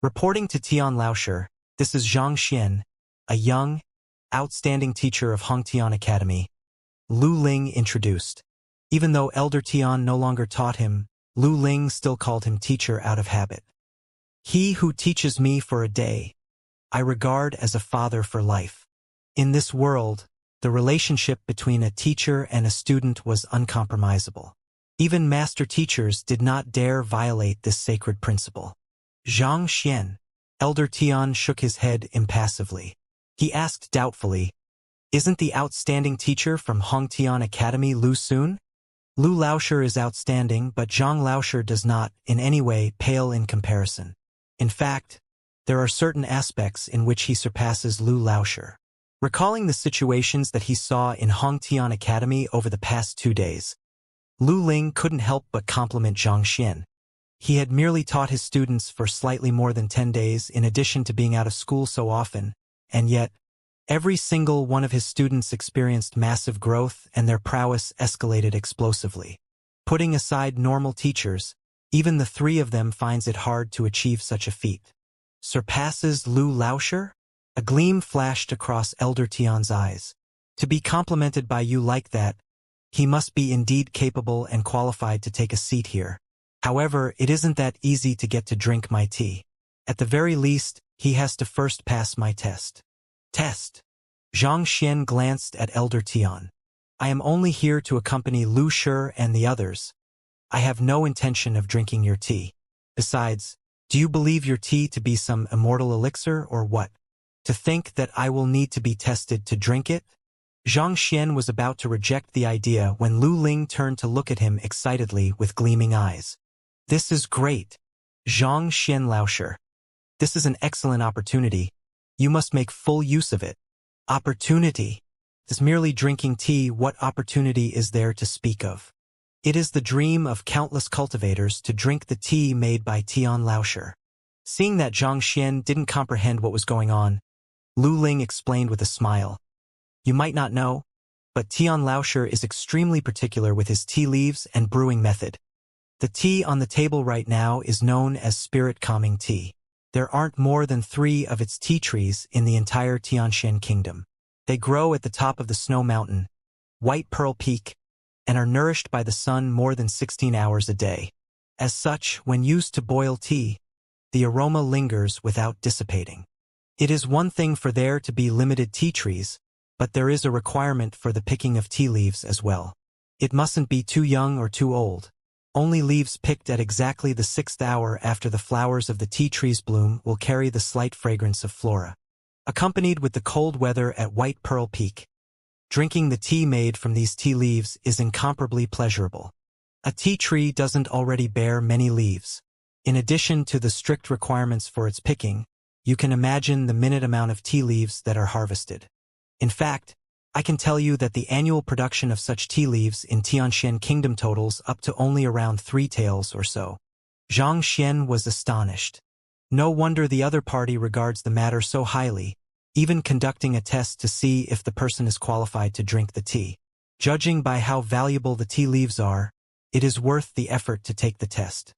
Reporting to Tian Laoshi, this is Xianxia, a young, outstanding teacher of Hongtian Academy. Lu Ling introduced. Even though Elder Tian no longer taught him, Lu Ling still called him teacher out of habit. He who teaches me for a day, I regard as a father for life. In this world, the relationship between a teacher and a student was uncompromisable. Even master teachers did not dare violate this sacred principle. Xianxia, Elder Tian shook his head impassively. He asked doubtfully, "Isn't the outstanding teacher from Hongtian Academy Lu Sun?" Lu Laoshi is outstanding, but Zhang Laoshi does not, in any way, pale in comparison. In fact, there are certain aspects in which he surpasses Lu Laoshi. Recalling the situations that he saw in Hongtian Academy over the past 2 days, Lu Ling couldn't help but compliment Xianxia. He had merely taught his students for slightly more than 10 days in addition to being out of school so often, and yet, every single one of his students experienced massive growth and their prowess escalated explosively. Putting aside normal teachers, even the 3 of them finds it hard to achieve such a feat. Surpasses Lu Laoshi? A gleam flashed across Elder Tian's eyes. To be complimented by you like that, he must be indeed capable and qualified to take a seat here. However, it isn't that easy to get to drink my tea. At the very least, he has to first pass my test. Test. Xianxia glanced at Elder Tian. I am only here to accompany Lu Shi and the others. I have no intention of drinking your tea. Besides, do you believe your tea to be some immortal elixir or what? To think that I will need to be tested to drink it? Xianxia was about to reject the idea when Lu Ling turned to look at him excitedly with gleaming eyes. This is great. Xianxia Laoshi. This is an excellent opportunity. You must make full use of it. Opportunity. Is merely drinking tea what opportunity is there to speak of? It is the dream of countless cultivators to drink the tea made by Tian Laoshi. Seeing that Xianxia didn't comprehend what was going on, Lu Ling explained with a smile. You might not know, but Tian Laoshi is extremely particular with his tea leaves and brewing method. The tea on the table right now is known as spirit-calming tea. There aren't more than 3 of its tea trees in the entire Tianshan kingdom. They grow at the top of the snow mountain, White Pearl Peak, and are nourished by the sun more than 16 hours a day. As such, when used to boil tea, the aroma lingers without dissipating. It is one thing for there to be limited tea trees, but there is a requirement for the picking of tea leaves as well. It mustn't be too young or too old. Only leaves picked at exactly the 6th hour after the flowers of the tea trees bloom will carry the slight fragrance of flora. Accompanied with the cold weather at White Pearl Peak, drinking the tea made from these tea leaves is incomparably pleasurable. A tea tree doesn't already bear many leaves. In addition to the strict requirements for its picking, you can imagine the minute amount of tea leaves that are harvested. In fact, I can tell you that the annual production of such tea leaves in Tianshan Kingdom totals up to only around 3 taels or so. Xianxia was astonished. No wonder the other party regards the matter so highly, even conducting a test to see if the person is qualified to drink the tea. Judging by how valuable the tea leaves are, it is worth the effort to take the test.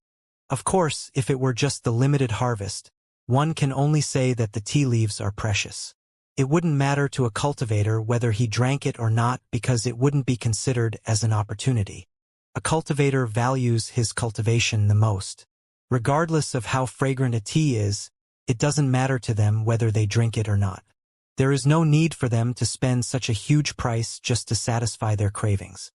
Of course, if it were just the limited harvest, one can only say that the tea leaves are precious. It wouldn't matter to a cultivator whether he drank it or not because it wouldn't be considered as an opportunity. A cultivator values his cultivation the most. Regardless of how fragrant a tea is, it doesn't matter to them whether they drink it or not. There is no need for them to spend such a huge price just to satisfy their cravings.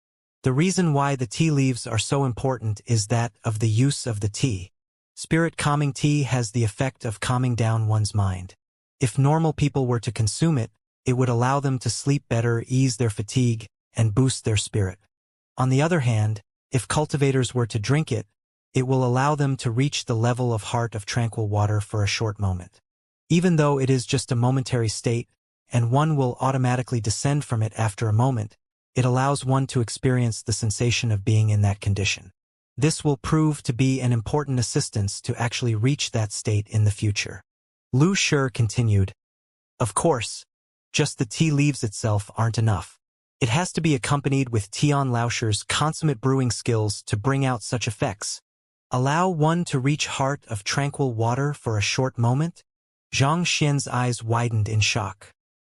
The reason why the tea leaves are so important is that of the use of the tea. Spirit-calming tea has the effect of calming down one's mind. If normal people were to consume it, it would allow them to sleep better, ease their fatigue, and boost their spirit. On the other hand, if cultivators were to drink it, it will allow them to reach the level of heart of tranquil water for a short moment. Even though it is just a momentary state, and one will automatically descend from it after a moment, it allows one to experience the sensation of being in that condition. This will prove to be an important assistance to actually reach that state in the future. Lu Shi continued, Of course, just the tea leaves itself aren't enough. It has to be accompanied with Tian Laoshi's consummate brewing skills to bring out such effects. Allow one to reach heart of tranquil water for a short moment? Xianxia's eyes widened in shock.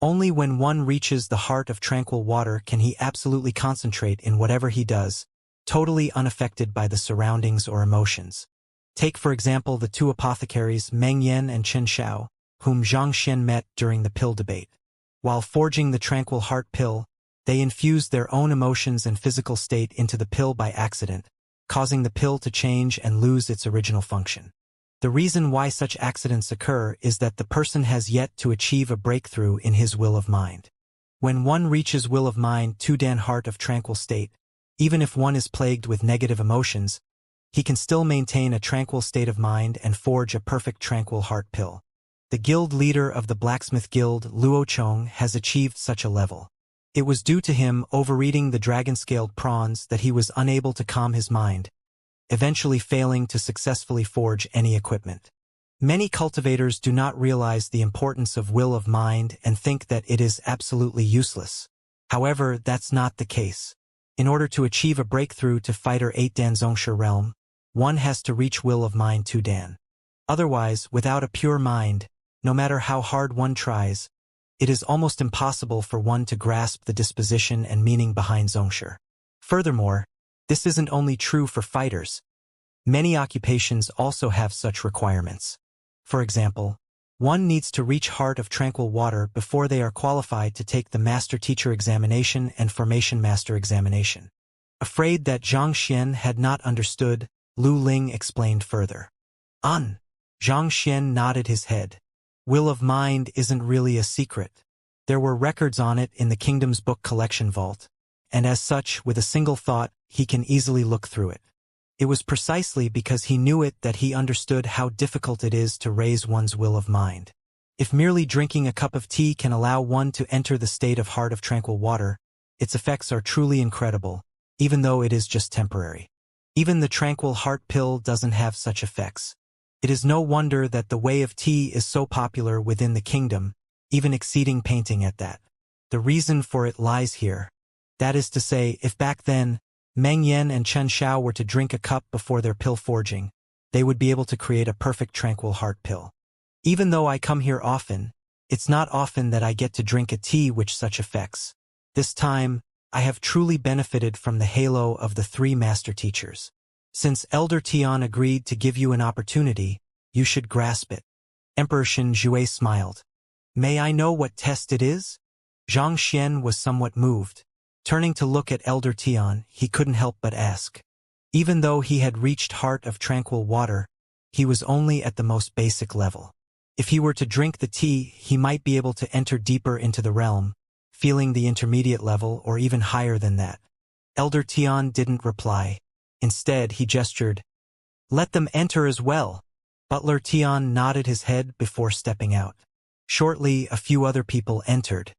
Only when one reaches the heart of tranquil water can he absolutely concentrate in whatever he does, totally unaffected by the surroundings or emotions. Take for example the two apothecaries Meng Yan and Chen Xiao, whom Xianxia met during the pill debate. While forging the tranquil heart pill, they infused their own emotions and physical state into the pill by accident, causing the pill to change and lose its original function. The reason why such accidents occur is that the person has yet to achieve a breakthrough in his will of mind. When one reaches will of mind to Dan heart of tranquil state, even if one is plagued with negative emotions, he can still maintain a tranquil state of mind and forge a perfect tranquil heart pill. The guild leader of the blacksmith guild, Luo Chong, has achieved such a level. It was due to him overeating the dragon-scaled prawns that he was unable to calm his mind, eventually failing to successfully forge any equipment. Many cultivators do not realize the importance of will of mind and think that it is absolutely useless. However, that's not the case. In order to achieve a breakthrough to Fighter 8 Dan Zhongshe realm, one has to reach will of mind to Dan. Otherwise, without a pure mind, no matter how hard one tries, it is almost impossible for one to grasp the disposition and meaning behind Zhongshe. Furthermore, this isn't only true for fighters. Many occupations also have such requirements. For example, one needs to reach heart of tranquil water before they are qualified to take the Master Teacher Examination and Formation Master Examination. Afraid that Xianxia had not understood, Lu Ling explained further. Xianxia nodded his head. Will of mind isn't really a secret. There were records on it in the kingdom's book collection vault, and as such, with a single thought, he can easily look through it. It was precisely because he knew it that he understood how difficult it is to raise one's will of mind. If merely drinking a cup of tea can allow one to enter the state of heart of tranquil water, its effects are truly incredible, even though it is just temporary. Even the tranquil heart pill doesn't have such effects. It is no wonder that the way of tea is so popular within the kingdom, even exceeding painting at that. The reason for it lies here. That is to say, if back then, Meng Yan and Chen Xiao were to drink a cup before their pill forging, they would be able to create a perfect tranquil heart pill. Even though I come here often, it's not often that I get to drink a tea with such effects. This time, I have truly benefited from the halo of the three master teachers. Since Elder Tian agreed to give you an opportunity, you should grasp it. Emperor Xin Jue smiled. May I know what test it is? Xianxia was somewhat moved. Turning to look at Elder Tian, he couldn't help but ask. Even though he had reached heart of tranquil water, he was only at the most basic level. If he were to drink the tea, he might be able to enter deeper into the realm, feeling the intermediate level or even higher than that. Elder Tian didn't reply. Instead, he gestured. Let them enter as well. Butler Tian nodded his head before stepping out. Shortly, a few other people entered.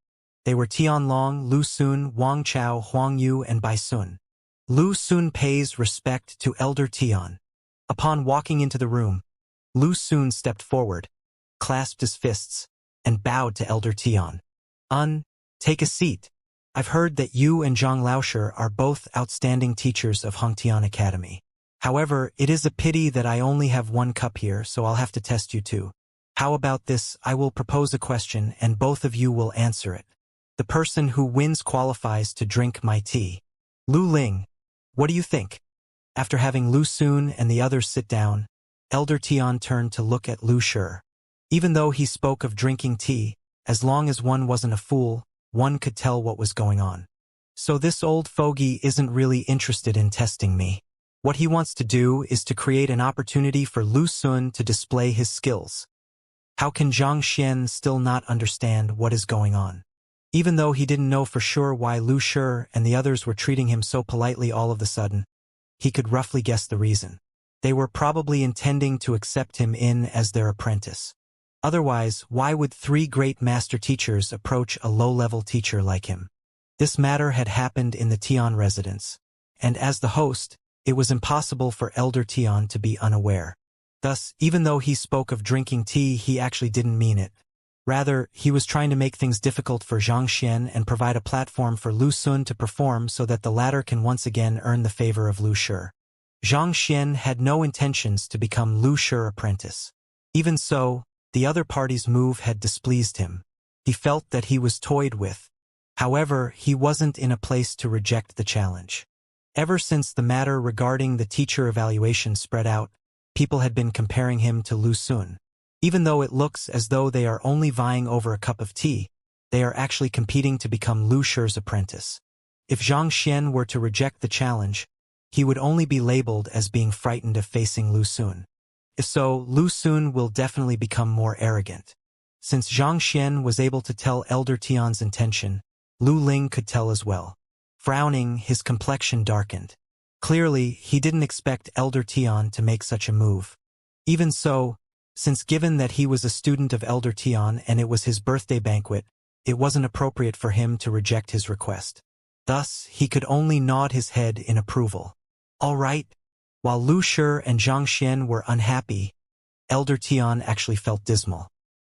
They were Tianlong, Lu Sun, Wang Chao, Huang Yu, and Bai Sun. Lu Sun pays respect to Elder Tian. Upon walking into the room, Lu Sun stepped forward, clasped his fists, and bowed to Elder Tian. Take a seat. I've heard that you and Zhang Laoshe are both outstanding teachers of Hongtian Academy. However, it is a pity that I only have one cup here, so I'll have to test you too. How about this? I will propose a question and both of you will answer it. The person who wins qualifies to drink my tea. Lu Ling, what do you think? After having Lu Sun and the others sit down, Elder Tian turned to look at Lu Shi. Even though he spoke of drinking tea, as long as one wasn't a fool, one could tell what was going on. So this old fogey isn't really interested in testing me. What he wants to do is to create an opportunity for Lu Sun to display his skills. How can Xianxia still not understand what is going on? Even though he didn't know for sure why Lu Shi and the others were treating him so politely all of a sudden, he could roughly guess the reason. They were probably intending to accept him in as their apprentice. Otherwise, why would three great master teachers approach a low-level teacher like him? This matter had happened in the Tian residence, and as the host, it was impossible for Elder Tian to be unaware. Thus, even though he spoke of drinking tea, he actually didn't mean it. Rather, he was trying to make things difficult for Xianxia and provide a platform for Lu Sun to perform so that the latter can once again earn the favor of Lu Shi. Xianxia had no intentions to become Lu Shi's apprentice. Even so, the other party's move had displeased him. He felt that he was toyed with. However, he wasn't in a place to reject the challenge. Ever since the matter regarding the teacher evaluation spread out, people had been comparing him to Lu Xun. Even though it looks as though they are only vying over a cup of tea, they are actually competing to become Lu Shi's apprentice. If Xianxia were to reject the challenge, he would only be labeled as being frightened of facing Lu Xun. If so, Lu Xun will definitely become more arrogant. Since Xianxia was able to tell Elder Tian's intention, Lu Ling could tell as well. Frowning, his complexion darkened. Clearly, he didn't expect Elder Tian to make such a move. Even so, since given that he was a student of Elder Tian and it was his birthday banquet, it wasn't appropriate for him to reject his request. Thus, he could only nod his head in approval. All right. While Lu Shi and Xianxia were unhappy, Elder Tian actually felt dismal.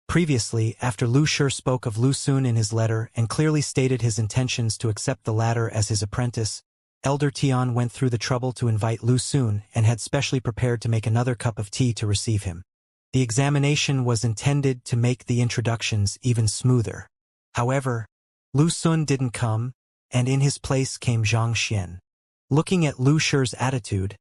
Previously, after Lu Shi spoke of Lu Xun in his letter and clearly stated his intentions to accept the latter as his apprentice, Elder Tian went through the trouble to invite Lu Xun and had specially prepared to make another cup of tea to receive him. The examination was intended to make the introductions even smoother. However, Lu Xun didn't come, and in his place came Xianxia. Looking at Lu Shi's attitude,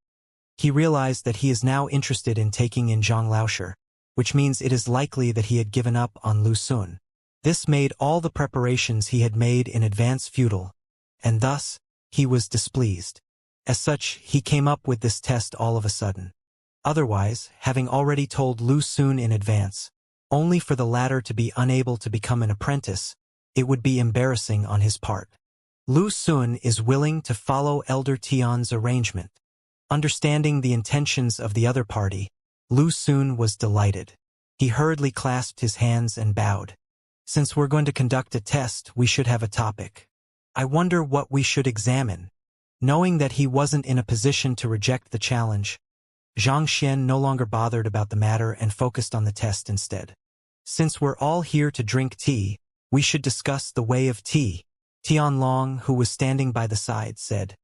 he realized that he is now interested in taking in Zhang Laoshi, which means it is likely that he had given up on Lu Xun. This made all the preparations he had made in advance futile, and thus, he was displeased. As such, he came up with this test all of a sudden. Otherwise, having already told Lu Xun in advance, only for the latter to be unable to become an apprentice, it would be embarrassing on his part. Lu Xun is willing to follow Elder Tian's arrangement. Understanding the intentions of the other party, Lu Xun was delighted. He hurriedly clasped his hands and bowed. Since we're going to conduct a test, we should have a topic. I wonder what we should examine. Knowing that he wasn't in a position to reject the challenge, Xianxia no longer bothered about the matter and focused on the test instead. Since we're all here to drink tea, we should discuss the way of tea. Tianlong, who was standing by the side, said,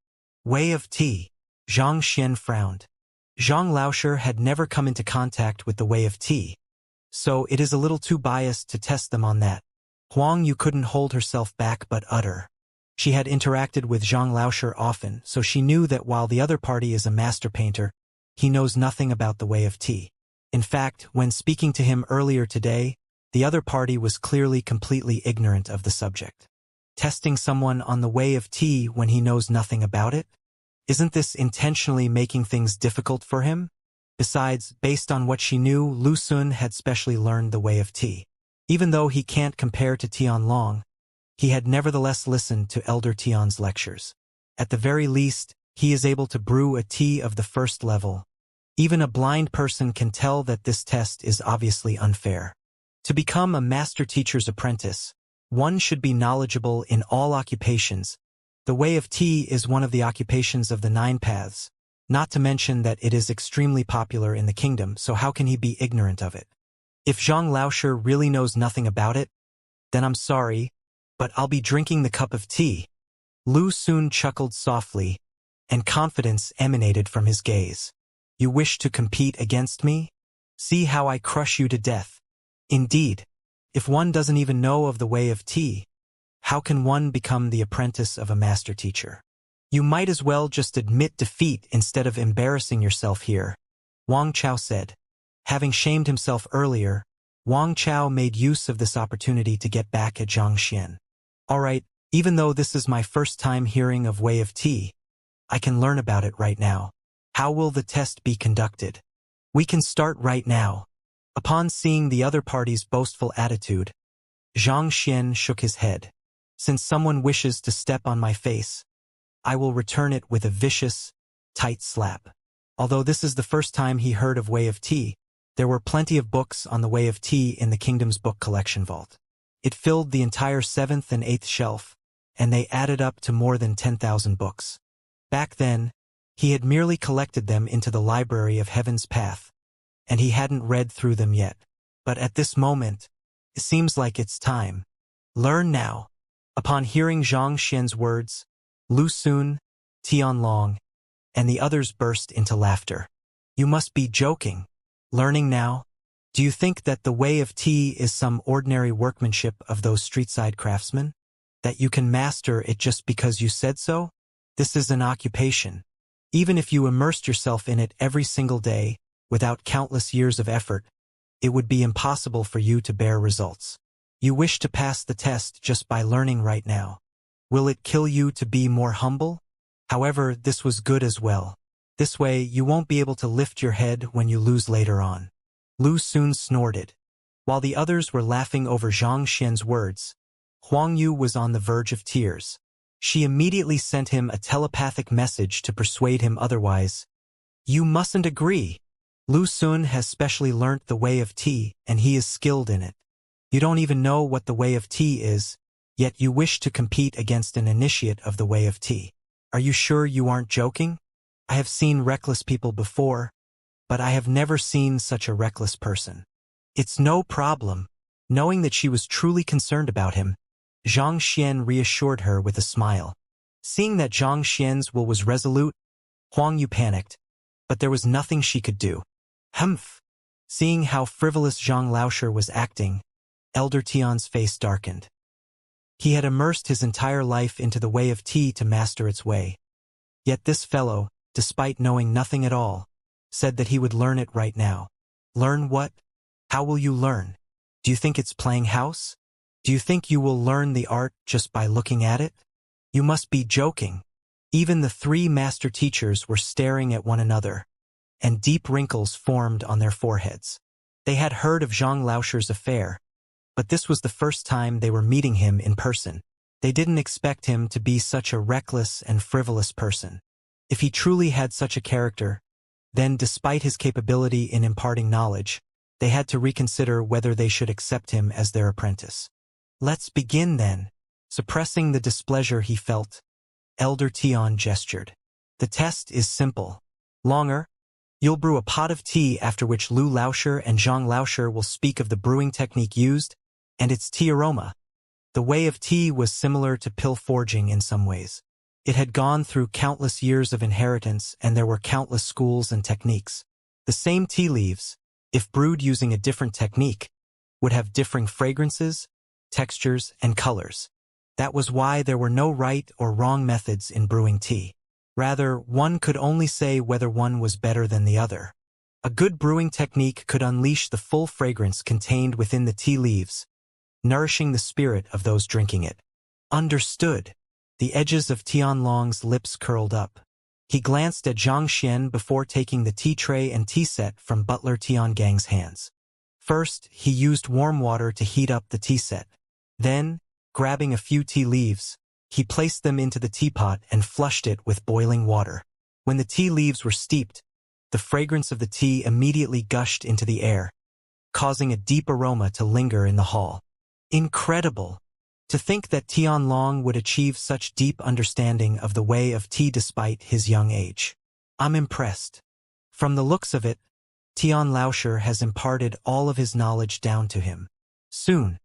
"Way of tea." Xianxia frowned. Zhang Laoshi had never come into contact with the way of tea, so it is a little too biased to test them on that. Huang Yu couldn't hold herself back but utter. She had interacted with Zhang Laoshi often, so she knew that while the other party is a master painter, he knows nothing about the way of tea. In fact, when speaking to him earlier today, the other party was clearly completely ignorant of the subject. Testing someone on the way of tea when he knows nothing about it? Isn't this intentionally making things difficult for him? Besides, based on what she knew, Lu Xun had specially learned the way of tea. Even though he can't compare to Tianlong, he had nevertheless listened to Elder Tian's lectures. At the very least, he is able to brew a tea of the first level. Even a blind person can tell that this test is obviously unfair. To become a master teacher's apprentice, one should be knowledgeable in all occupations. The way of tea is one of the occupations of the 9 paths, not to mention that it is extremely popular in the kingdom, so how can he be ignorant of it? If Zhang Laoshi really knows nothing about it, then I'm sorry, but I'll be drinking the cup of tea. Lu Xun chuckled softly, and confidence emanated from his gaze. You wish to compete against me? See how I crush you to death. Indeed, if one doesn't even know of the way of tea, how can one become the apprentice of a master teacher? You might as well just admit defeat instead of embarrassing yourself here, Wang Chao said. Having shamed himself earlier, Wang Chao made use of this opportunity to get back at Xianxia. All right, even though this is my first time hearing of way of tea, I can learn about it right now. How will the test be conducted? We can start right now. Upon seeing the other party's boastful attitude, Xianxia shook his head. Since someone wishes to step on my face, I will return it with a vicious, tight slap. Although this is the first time he heard of way of tea, there were plenty of books on the way of tea in the kingdom's book collection vault. It filled the entire 7th and 8th shelf, and they added up to more than 10,000 books. Back then, he had merely collected them into the library of Heaven's Path, and he hadn't read through them yet. But at this moment, it seems like it's time. Learn now. Upon hearing Zhang Xian's words, Lu Xun, Tianlong, and the others burst into laughter. You must be joking. Learning now? Do you think that the way of tea is some ordinary workmanship of those street-side craftsmen? That you can master it just because you said so? This is an occupation. Even if you immersed yourself in it every single day, without countless years of effort, it would be impossible for you to bear results. You wish to pass the test just by learning right now. Will it kill you to be more humble? However, this was good as well. This way, you won't be able to lift your head when you lose later on. Lu soon snorted. While the others were laughing over Xianxia's words, Huang Yu was on the verge of tears. She immediately sent him a telepathic message to persuade him otherwise. You mustn't agree. Lu Sun has specially learnt the way of tea, and he is skilled in it. You don't even know what the way of tea is, yet you wish to compete against an initiate of the way of tea. Are you sure you aren't joking? I have seen reckless people before, but I have never seen such a reckless person. It's no problem. Knowing that she was truly concerned about him, Xianxia reassured her with a smile. Seeing that Xianxia's will was resolute, Huang Yu panicked, but there was nothing she could do. Humph! Seeing how frivolous Zhang Laoshe was acting, Elder Tian's face darkened. He had immersed his entire life into the way of tea to master its way. Yet this fellow, despite knowing nothing at all, said that he would learn it right now. Learn what? How will you learn? Do you think it's playing house? Do you think you will learn the art just by looking at it? You must be joking. Even the three master teachers were staring at one another, and deep wrinkles formed on their foreheads. They had heard of Zhang Laoshe's affair, but this was the first time they were meeting him in person. They didn't expect him to be such a reckless and frivolous person. If he truly had such a character, then despite his capability in imparting knowledge, they had to reconsider whether they should accept him as their apprentice. Let's begin then. Suppressing the displeasure he felt, Elder Tian gestured. The test is simple. Longer, you'll brew a pot of tea after which Lu Laoshe and Zhang Laoshe will speak of the brewing technique used and its tea aroma. The way of tea was similar to pill forging in some ways. It had gone through countless years of inheritance and there were countless schools and techniques. The same tea leaves, if brewed using a different technique, would have differing fragrances, textures, and colors. That was why there were no right or wrong methods in brewing tea. Rather, one could only say whether one was better than the other. A good brewing technique could unleash the full fragrance contained within the tea leaves, nourishing the spirit of those drinking it. Understood. The edges of Tianlong's lips curled up. He glanced at Xianxia before taking the tea tray and tea set from butler Tiangang's hands. First, he used warm water to heat up the tea set. Then, grabbing a few tea leaves, he placed them into the teapot and flushed it with boiling water. When the tea leaves were steeped, the fragrance of the tea immediately gushed into the air, causing a deep aroma to linger in the hall. Incredible! To think that Tianlong would achieve such deep understanding of the way of tea despite his young age. I'm impressed. From the looks of it, Tian Laoshe has imparted all of his knowledge down to him. Soon,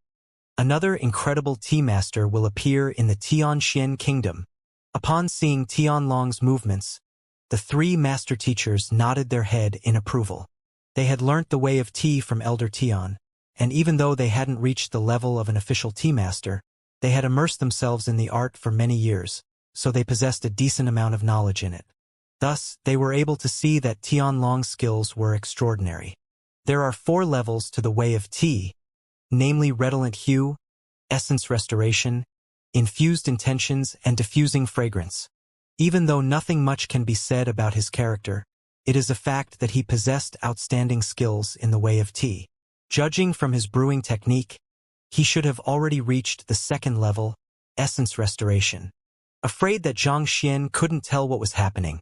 another incredible tea master will appear in the Tianxian kingdom. Upon seeing Tianlong's movements, the three master teachers nodded their head in approval. They had learnt the way of tea from Elder Tian, and even though they hadn't reached the level of an official tea master, they had immersed themselves in the art for many years, so they possessed a decent amount of knowledge in it. Thus, they were able to see that Tianlong's skills were extraordinary. There are 4 levels to the way of tea, namely redolent hue, essence restoration, infused intentions, and diffusing fragrance. Even though nothing much can be said about his character, it is a fact that he possessed outstanding skills in the way of tea. Judging from his brewing technique, he should have already reached the 2nd level, essence restoration. Afraid that Xianxia couldn't tell what was happening,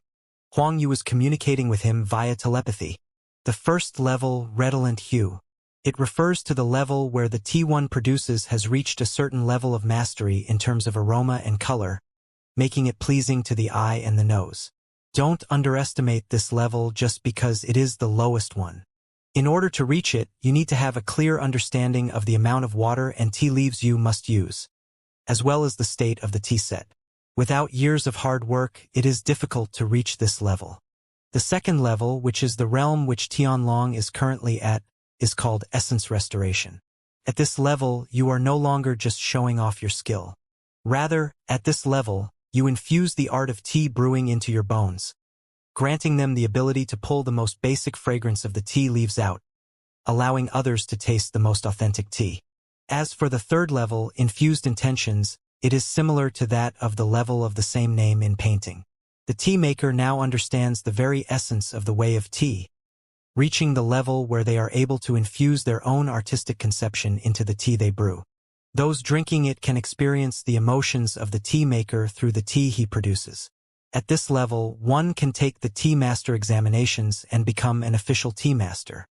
Huang Yu was communicating with him via telepathy. The 1st level, redolent hue. It refers to the level where the tea one produces has reached a certain level of mastery in terms of aroma and color, making it pleasing to the eye and the nose. Don't underestimate this level just because it is the lowest one. In order to reach it, you need to have a clear understanding of the amount of water and tea leaves you must use, as well as the state of the tea set. Without years of hard work, it is difficult to reach this level. The second level, which is the realm which Tianlong is currently at, is called essence restoration. At this level, you are no longer just showing off your skill. Rather, at this level, you infuse the art of tea brewing into your bones, granting them the ability to pull the most basic fragrance of the tea leaves out, allowing others to taste the most authentic tea. As for the third level, infused intentions, it is similar to that of the level of the same name in painting. The tea maker now understands the very essence of the way of tea, reaching the level where they are able to infuse their own artistic conception into the tea they brew. Those drinking it can experience the emotions of the tea maker through the tea he produces. At this level, one can take the tea master examinations and become an official tea master.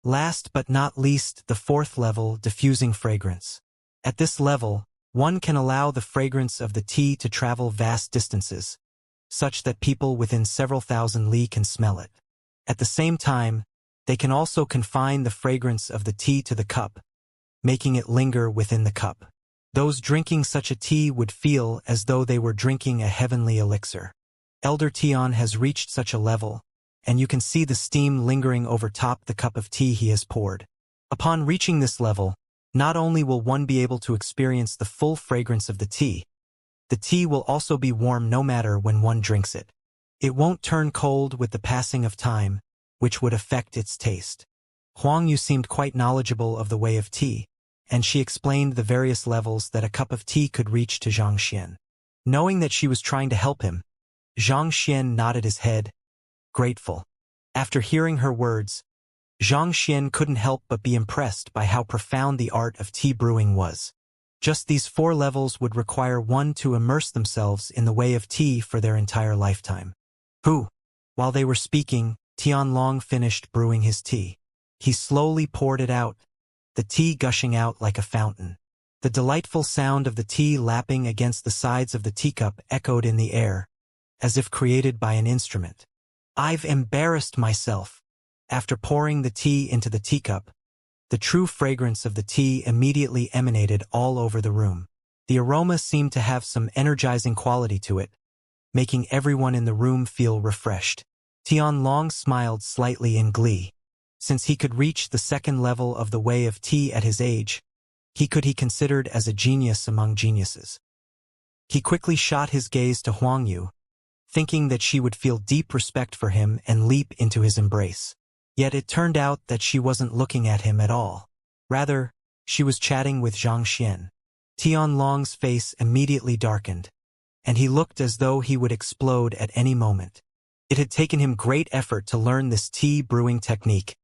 Last but not least, the fourth level, diffusing fragrance. At this level, one can allow the fragrance of the tea to travel vast distances, such that people within several thousand li can smell it. At the same time, they can also confine the fragrance of the tea to the cup, making it linger within the cup. Those drinking such a tea would feel as though they were drinking a heavenly elixir. Elder Tian has reached such a level, and you can see the steam lingering over top the cup of tea he has poured. Upon reaching this level, not only will one be able to experience the full fragrance of the tea will also be warm no matter when one drinks it. It won't turn cold with the passing of time, which would affect its taste. Huang Yu seemed quite knowledgeable of the way of tea, and she explained the various levels that a cup of tea could reach to Xianxia. Knowing that she was trying to help him, Xianxia nodded his head, grateful. After hearing her words, Xianxia couldn't help but be impressed by how profound the art of tea brewing was. Just these 4 levels would require one to immerse themselves in the way of tea for their entire lifetime. While they were speaking, Tianlong finished brewing his tea. He slowly poured it out, the tea gushing out like a fountain. The delightful sound of the tea lapping against the sides of the teacup echoed in the air, as if created by an instrument. I've embarrassed myself. After pouring the tea into the teacup, the true fragrance of the tea immediately emanated all over the room. The aroma seemed to have some energizing quality to it, making everyone in the room feel refreshed. Tianlong smiled slightly in glee. Since he could reach the second level of the way of tea at his age, he could be considered as a genius among geniuses. He quickly shot his gaze to Huang Yu, thinking that she would feel deep respect for him and leap into his embrace. Yet it turned out that she wasn't looking at him at all. Rather, she was chatting with Xianxia. Tianlong's face immediately darkened, and he looked as though he would explode at any moment. It had taken him great effort to learn this tea brewing technique,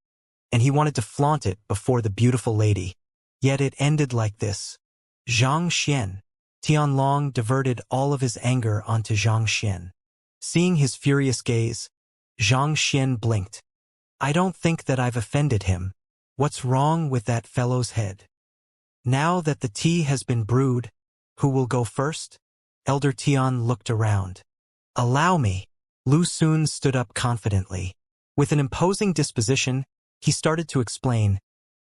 and he wanted to flaunt it before the beautiful lady. Yet it ended like this. Xianxia. Tianlong diverted all of his anger onto Xianxia. Seeing his furious gaze, Xianxia blinked. I don't think that I've offended him. What's wrong with that fellow's head? Now that the tea has been brewed, who will go first? Elder Tian looked around. Allow me. Lu Sun stood up confidently. With an imposing disposition, he started to explain.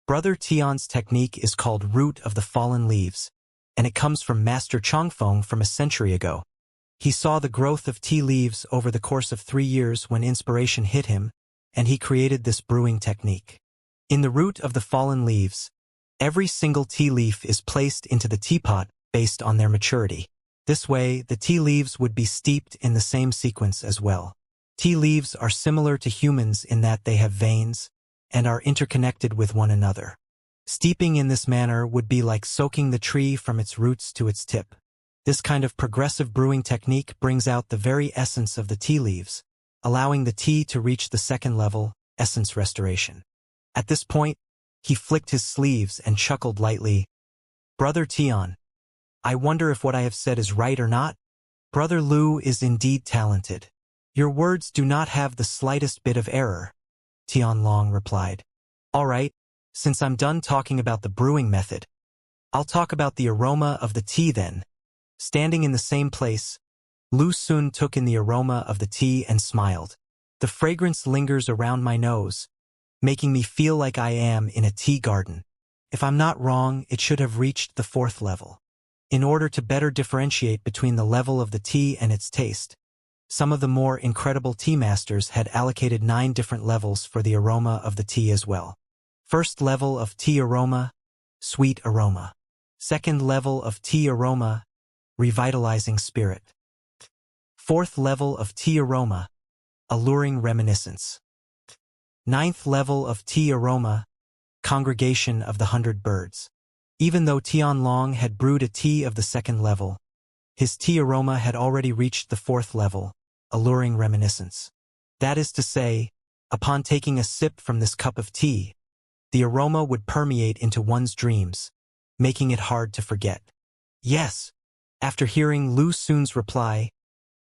Brother Tian's technique is called Root of the Fallen Leaves, and it comes from Master Chongfeng from a century ago. He saw the growth of tea leaves over the course of 3 years when inspiration hit him, and he created this brewing technique. In the root of the fallen leaves, every single tea leaf is placed into the teapot based on their maturity. This way, the tea leaves would be steeped in the same sequence as well. Tea leaves are similar to humans in that they have veins and are interconnected with one another. Steeping in this manner would be like soaking the tree from its roots to its tip. This kind of progressive brewing technique brings out the very essence of the tea leaves, allowing the tea to reach the second level, essence restoration. At this point, he flicked his sleeves and chuckled lightly. Brother Tian, I wonder if what I have said is right or not? Brother Lu is indeed talented. Your words do not have the slightest bit of error, Tianlong replied. All right, since I'm done talking about the brewing method, I'll talk about the aroma of the tea then. Standing in the same place, Lu Sun took in the aroma of the tea and smiled. The fragrance lingers around my nose, making me feel like I am in a tea garden. If I'm not wrong, it should have reached the 4th level. In order to better differentiate between the level of the tea and its taste, some of the more incredible tea masters had allocated 9 different levels for the aroma of the tea as well. First level of tea aroma, sweet aroma. Second level of tea aroma, revitalizing spirit. Fourth level of tea aroma, alluring reminiscence. Ninth level of tea aroma, congregation of the 100 birds. Even though Tianlong had brewed a tea of the second level, his tea aroma had already reached the 4th level, alluring reminiscence. That is to say, upon taking a sip from this cup of tea, the aroma would permeate into one's dreams, making it hard to forget. Yes. After hearing Lu Xun's reply,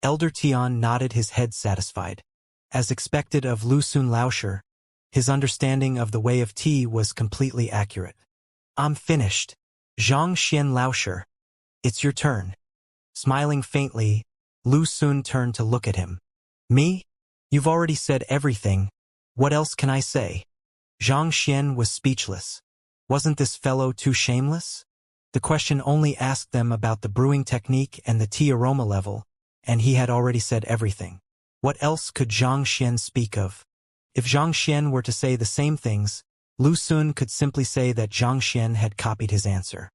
Elder Tian nodded his head satisfied. As expected of Lu Xun Laosher, his understanding of the way of tea was completely accurate. I'm finished. Xianxia Laosher, it's your turn. Smiling faintly, Lu Xun turned to look at him. Me? You've already said everything. What else can I say? Xianxia was speechless. Wasn't this fellow too shameless? The question only asked them about the brewing technique and the tea aroma level, and he had already said everything. What else could Xianxia speak of? If Xianxia were to say the same things, Lu Xun could simply say that Xianxia had copied his answer.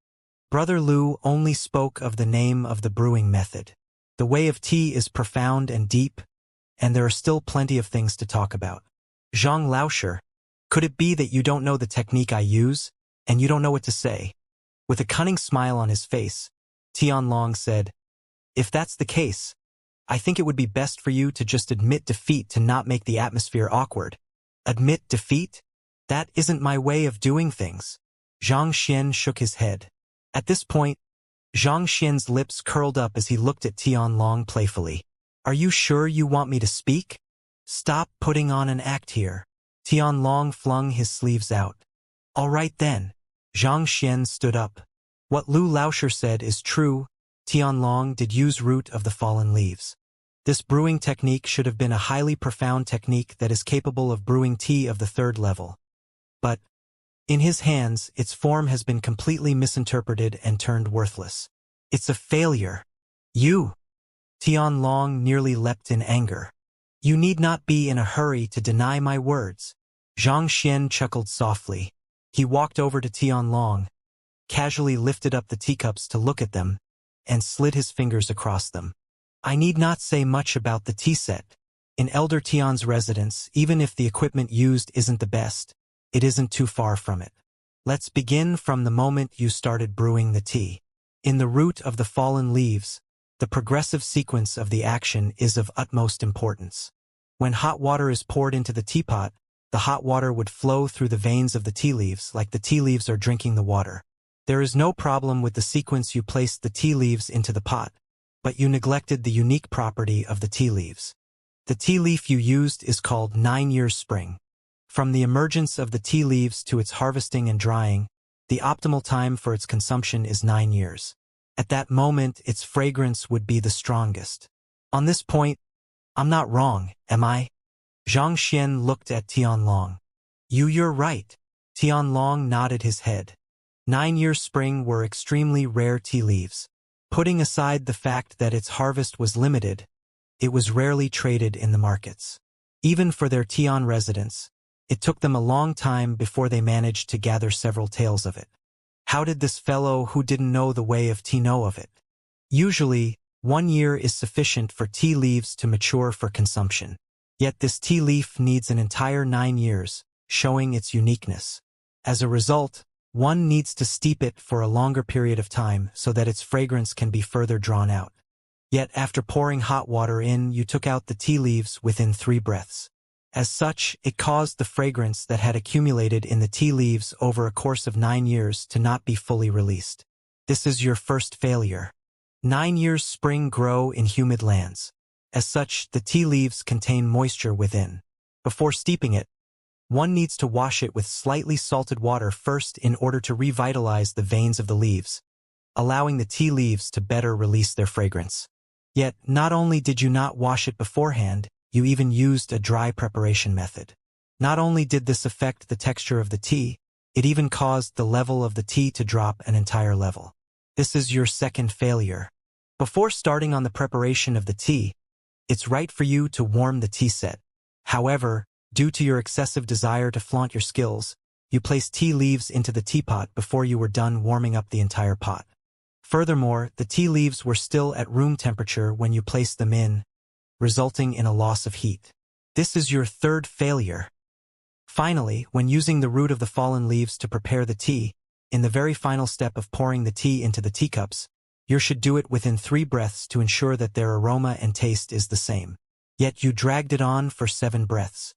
Brother Lu only spoke of the name of the brewing method. The way of tea is profound and deep, and there are still plenty of things to talk about. Zhang Laosher, could it be that you don't know the technique I use, and you don't know what to say? With a cunning smile on his face, Tianlong said, if that's the case, I think it would be best for you to just admit defeat to not make the atmosphere awkward. Admit defeat? That isn't my way of doing things. Zhang Xian shook his head. At this point, Zhang Xian's lips curled up as he looked at Tianlong playfully. Are you sure you want me to speak? Stop putting on an act here. Tianlong flung his sleeves out. All right then. Zhang Xian stood up. What Lu Laosher said is true. Tianlong did use root of the fallen leaves. This brewing technique should have been a highly profound technique that is capable of brewing tea of the 3rd level. But, in his hands, its form has been completely misinterpreted and turned worthless. It's a failure. You! Tianlong nearly leapt in anger. You need not be in a hurry to deny my words. Zhang Xian chuckled softly. He walked over to Tianlong, casually lifted up the teacups to look at them, and slid his fingers across them. I need not say much about the tea set. In Elder Tian's residence, even if the equipment used isn't the best, it isn't too far from it. Let's begin from the moment you started brewing the tea. In the root of the fallen leaves, the progressive sequence of the action is of utmost importance. When hot water is poured into the teapot, the hot water would flow through the veins of the tea leaves like the tea leaves are drinking the water. There is no problem with the sequence you placed the tea leaves into the pot, but you neglected the unique property of the tea leaves. The tea leaf you used is called 9 years spring. From the emergence of the tea leaves to its harvesting and drying, the optimal time for its consumption is 9 years. At that moment, its fragrance would be the strongest. On this point, I'm not wrong, am I? Zhang Xian looked at Tianlong. You're right. Tianlong nodded his head. 9 years spring were extremely rare tea leaves. Putting aside the fact that its harvest was limited, it was rarely traded in the markets. Even for their Tian residents, it took them a long time before they managed to gather several taels of it. How did this fellow who didn't know the way of tea know of it? Usually, 1 year is sufficient for tea leaves to mature for consumption. Yet this tea leaf needs an entire 9 years, showing its uniqueness. As a result, one needs to steep it for a longer period of time so that its fragrance can be further drawn out. Yet after pouring hot water in, you took out the tea leaves within 3 breaths. As such, it caused the fragrance that had accumulated in the tea leaves over a course of 9 years to not be fully released. This is your first failure. 9 years spring grow in humid lands. As such, the tea leaves contain moisture within. Before steeping it, one needs to wash it with slightly salted water first in order to revitalize the veins of the leaves, allowing the tea leaves to better release their fragrance. Yet, not only did you not wash it beforehand, you even used a dry preparation method. Not only did this affect the texture of the tea, it even caused the level of the tea to drop an entire level. This is your second failure. Before starting on the preparation of the tea, it's right for you to warm the tea set. However, due to your excessive desire to flaunt your skills, you placed tea leaves into the teapot before you were done warming up the entire pot. Furthermore, the tea leaves were still at room temperature when you placed them in, resulting in a loss of heat. This is your third failure. Finally, when using the root of the fallen leaves to prepare the tea, in the very final step of pouring the tea into the teacups, you should do it within 3 breaths to ensure that their aroma and taste is the same. Yet you dragged it on for 7 breaths.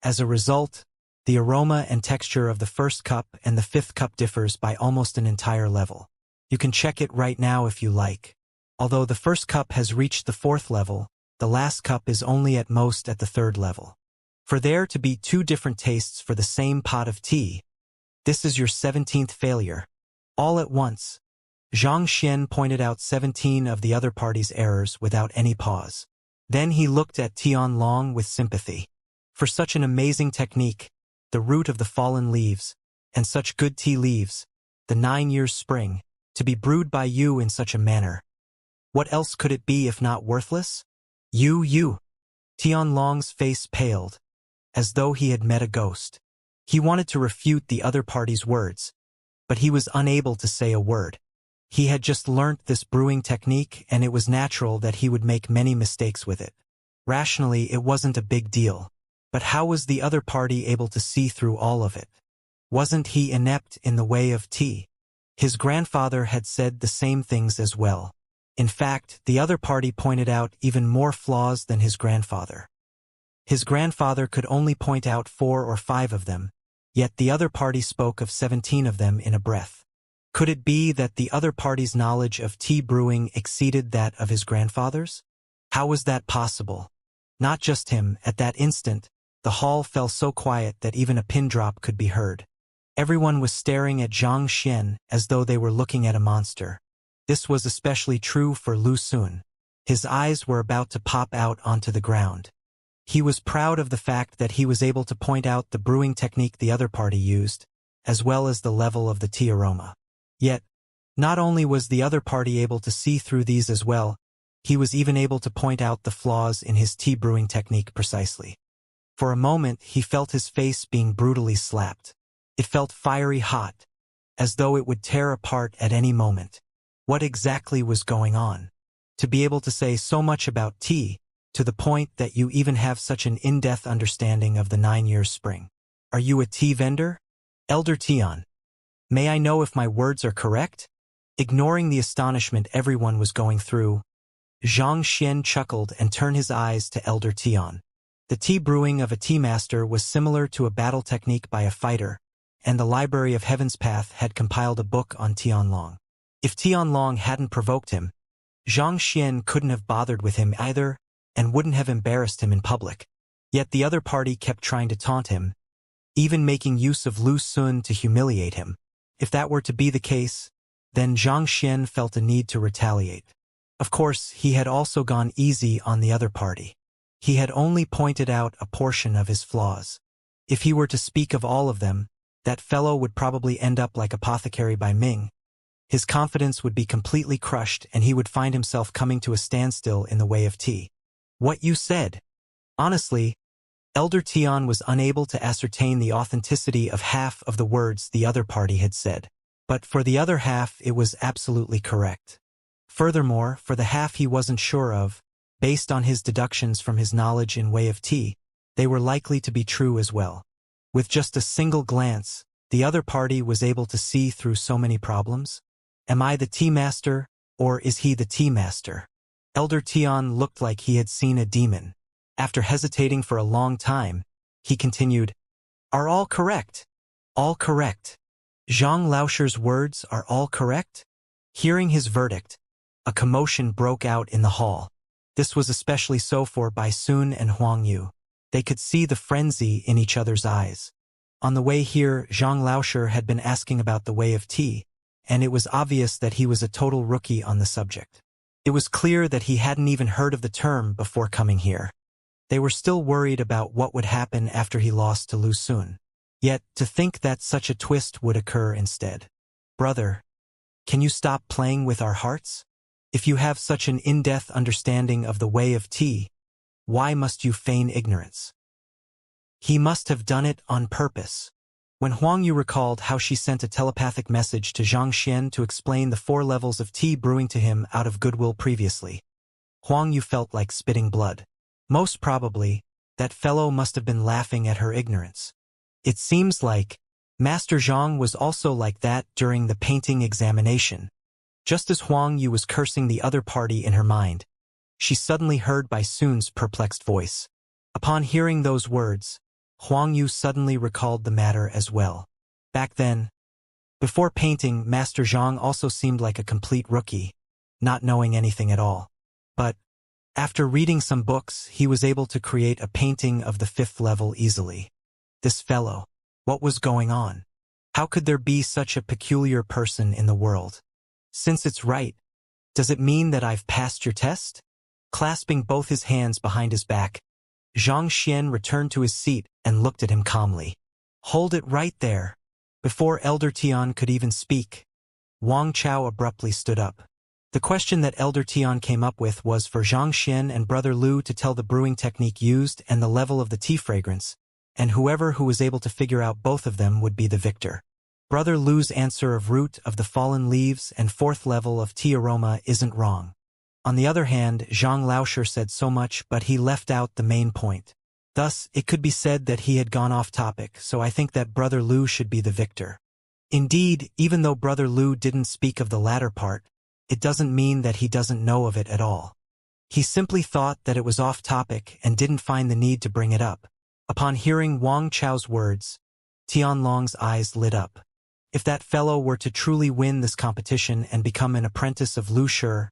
As a result, the aroma and texture of the first cup and the 5th cup differs by almost an entire level. You can check it right now if you like. Although the first cup has reached the 4th level, the last cup is only at most at the 3rd level. For there to be 2 different tastes for the same pot of tea, this is your 17th failure. All at once, Xianxia pointed out 17 of the other party's errors without any pause. Then he looked at Tianlong with sympathy. For such an amazing technique, the root of the fallen leaves, and such good tea leaves, the 9 years spring, to be brewed by you in such a manner. What else could it be if not worthless? You. Tianlong's face paled, as though he had met a ghost. He wanted to refute the other party's words, but he was unable to say a word. He had just learnt this brewing technique, and it was natural that he would make many mistakes with it. Rationally, it wasn't a big deal. But how was the other party able to see through all of it? Wasn't he inept in the way of tea? His grandfather had said the same things as well. In fact, the other party pointed out even more flaws than his grandfather. His grandfather could only point out 4 or 5 of them, yet the other party spoke of 17 of them in a breath. Could it be that the other party's knowledge of tea brewing exceeded that of his grandfather's? How was that possible? Not just him, at that instant, the hall fell so quiet that even a pin drop could be heard. Everyone was staring at Xianxia as though they were looking at a monster. This was especially true for Lu Xun. His eyes were about to pop out onto the ground. He was proud of the fact that he was able to point out the brewing technique the other party used, as well as the level of the tea aroma. Yet, not only was the other party able to see through these as well, he was even able to point out the flaws in his tea brewing technique precisely. For a moment, he felt his face being brutally slapped. It felt fiery hot, as though it would tear apart at any moment. What exactly was going on? To be able to say so much about tea, to the point that you even have such an in-depth understanding of the 9 years spring. Are you a tea vendor? Elder Tian. May I know if my words are correct? Ignoring the astonishment everyone was going through, Xianxia chuckled and turned his eyes to Elder Tian. The tea brewing of a tea master was similar to a battle technique by a fighter, and the Library of Heaven's Path had compiled a book on Tianlong. If Tianlong hadn't provoked him, Xianxia couldn't have bothered with him either, and wouldn't have embarrassed him in public. Yet the other party kept trying to taunt him, even making use of Lu Xun to humiliate him. If that were to be the case, then Xianxia felt a need to retaliate. Of course, he had also gone easy on the other party. He had only pointed out a portion of his flaws. If he were to speak of all of them, that fellow would probably end up like Apothecary by Ming. His confidence would be completely crushed, and he would find himself coming to a standstill in the way of tea. What you said. Honestly, Elder Tian was unable to ascertain the authenticity of half of the words the other party had said. But for the other half, it was absolutely correct. Furthermore, for the half he wasn't sure of, based on his deductions from his knowledge in way of tea, they were likely to be true as well. With just a single glance, the other party was able to see through so many problems. Am I the tea master, or is he the tea master? Elder Tian looked like he had seen a demon. After hesitating for a long time, he continued, Are all correct? All correct. Zhang Laosher's words are all correct? Hearing his verdict, a commotion broke out in the hall. This was especially so for Bai Sun and Huang Yu. They could see the frenzy in each other's eyes. On the way here, Zhang Laosher had been asking about the way of tea, and it was obvious that he was a total rookie on the subject. It was clear that he hadn't even heard of the term before coming here. They were still worried about what would happen after he lost to Lu Xun. Yet, to think that such a twist would occur instead. Brother, Can you stop playing with our hearts? If you have such an in-depth understanding of the way of tea, why must you feign ignorance? He must have done it on purpose. When Huang Yu recalled how she sent a telepathic message to Xianxia to explain the 4 levels of tea brewing to him out of goodwill previously, Huang Yu felt like spitting blood. Most probably, that fellow must have been laughing at her ignorance. It seems like Master Zhang was also like that during the painting examination. Just as Huang Yu was cursing the other party in her mind, she suddenly heard Bai Sun's perplexed voice. Upon hearing those words, Huang Yu suddenly recalled the matter as well. Back then, before painting, Master Zhang also seemed like a complete rookie, not knowing anything at all. But, after reading some books, he was able to create a painting of the 5th level easily. This fellow, what was going on? How could there be such a peculiar person in the world? Since it's right, does it mean that I've passed your test? Clasping both his hands behind his back, Xianxia returned to his seat and looked at him calmly. Hold it right there. Before Elder Tian could even speak, Wang Chao abruptly stood up. The question that Elder Tian came up with was for Xianxia and Brother Lu to tell the brewing technique used and the level of the tea fragrance, and whoever who was able to figure out both of them would be the victor. Brother Lu's answer of root of the fallen leaves and 4th level of tea aroma isn't wrong. On the other hand, Zhang Laosher said so much, but he left out the main point. Thus, it could be said that he had gone off topic, so I think that Brother Lu should be the victor. Indeed, even though Brother Lu didn't speak of the latter part, it doesn't mean that he doesn't know of it at all. He simply thought that it was off topic and didn't find the need to bring it up. Upon hearing Wang Chao's words, Tianlong's eyes lit up. If that fellow were to truly win this competition and become an apprentice of Lu Shi,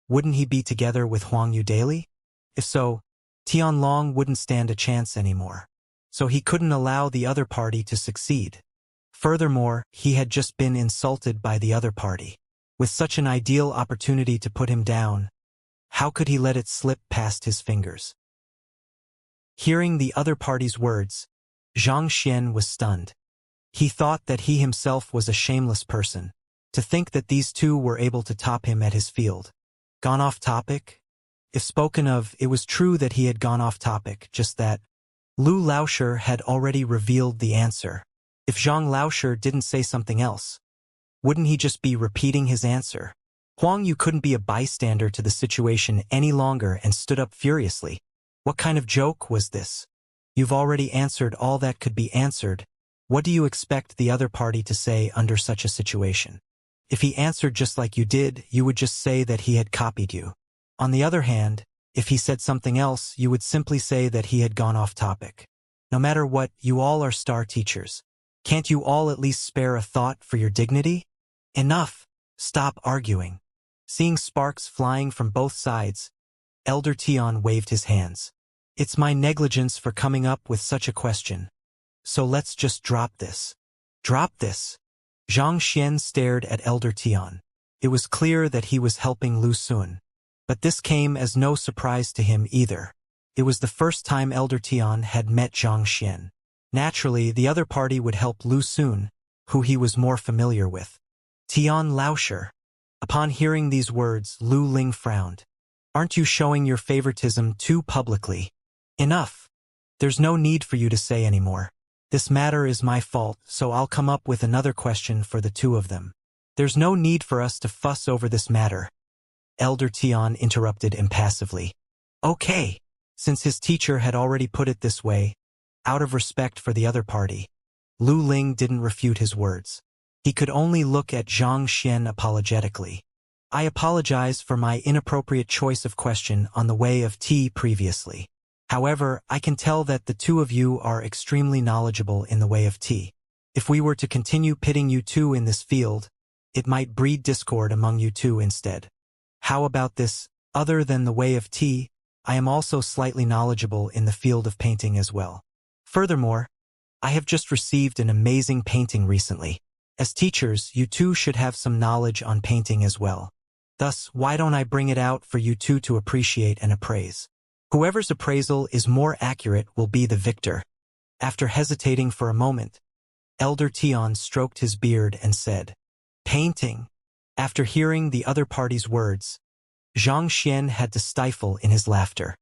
wouldn't he be together with Huang Yu daily? If so, Tianlong wouldn't stand a chance anymore. So he couldn't allow the other party to succeed. Furthermore, he had just been insulted by the other party. With such an ideal opportunity to put him down, how could he let it slip past his fingers? Hearing the other party's words, Xianxia was stunned. He thought that he himself was a shameless person. To think that these two were able to top him at his field. Gone off topic? If spoken of, it was true that he had gone off topic, just that Lu Laosher had already revealed the answer. If Zhang Laosher didn't say something else, wouldn't he just be repeating his answer? Huang Yu couldn't be a bystander to the situation any longer and stood up furiously. What kind of joke was this? You've already answered all that could be answered. What do you expect the other party to say under such a situation? If he answered just like you did, you would just say that he had copied you. On the other hand, if he said something else, you would simply say that he had gone off topic. No matter what, you all are star teachers. Can't you all at least spare a thought for your dignity? Enough! Stop arguing. Seeing sparks flying from both sides, Elder Tian waved his hands. It's my negligence for coming up with such a question. So let's just drop this. Drop this. Xianxia stared at Elder Tian. It was clear that he was helping Lu Sun. But this came as no surprise to him either. It was the first time Elder Tian had met Xianxia. Naturally, the other party would help Lu Sun, who he was more familiar with. Tian Laosher. Upon hearing these words, Lu Ling frowned. Aren't you showing your favoritism too publicly? Enough. There's no need for you to say anymore. This matter is my fault, so I'll come up with another question for the two of them. There's no need for us to fuss over this matter. Elder Tian interrupted impassively. Okay. Since his teacher had already put it this way, out of respect for the other party, Lu Ling didn't refute his words. He could only look at Xianxia apologetically. I apologize for my inappropriate choice of question on the way of tea previously. However, I can tell that the two of you are extremely knowledgeable in the way of tea. If we were to continue pitting you two in this field, it might breed discord among you two instead. How about this? Other than the way of tea, I am also slightly knowledgeable in the field of painting as well. Furthermore, I have just received an amazing painting recently. As teachers, you two should have some knowledge on painting as well. Thus, why don't I bring it out for you two to appreciate and appraise? Whoever's appraisal is more accurate will be the victor. After hesitating for a moment, Elder Tian stroked his beard and said, Painting. After hearing the other party's words, Xianxia had to stifle in his laughter.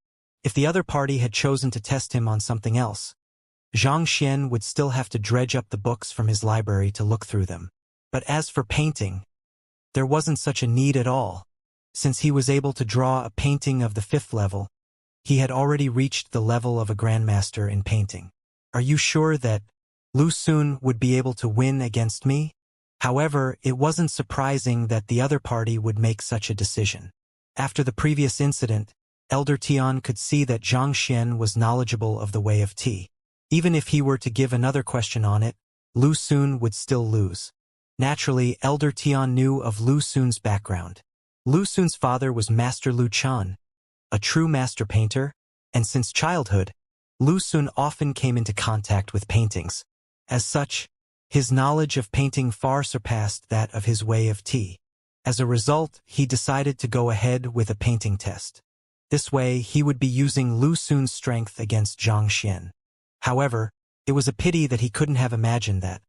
If the other party had chosen to test him on something else, Xianxia would still have to dredge up the books from his library to look through them. But as for painting, there wasn't such a need at all. Since he was able to draw a painting of the 5th level, he had already reached the level of a grandmaster in painting. Are you sure that Lu Xun would be able to win against me? However, it wasn't surprising that the other party would make such a decision. After the previous incident, Elder Tian could see that Xianxia was knowledgeable of the way of tea. Even if he were to give another question on it, Lu Xun would still lose. Naturally, Elder Tian knew of Lu Xun's background. Lu Xun's father was Master Lu Chan, a true master painter, and since childhood, Lu Xun often came into contact with paintings. As such, his knowledge of painting far surpassed that of his way of tea. As a result, he decided to go ahead with a painting test. This way, he would be using Lu Xun's strength against Xianxia. However, it was a pity that he couldn't have imagined that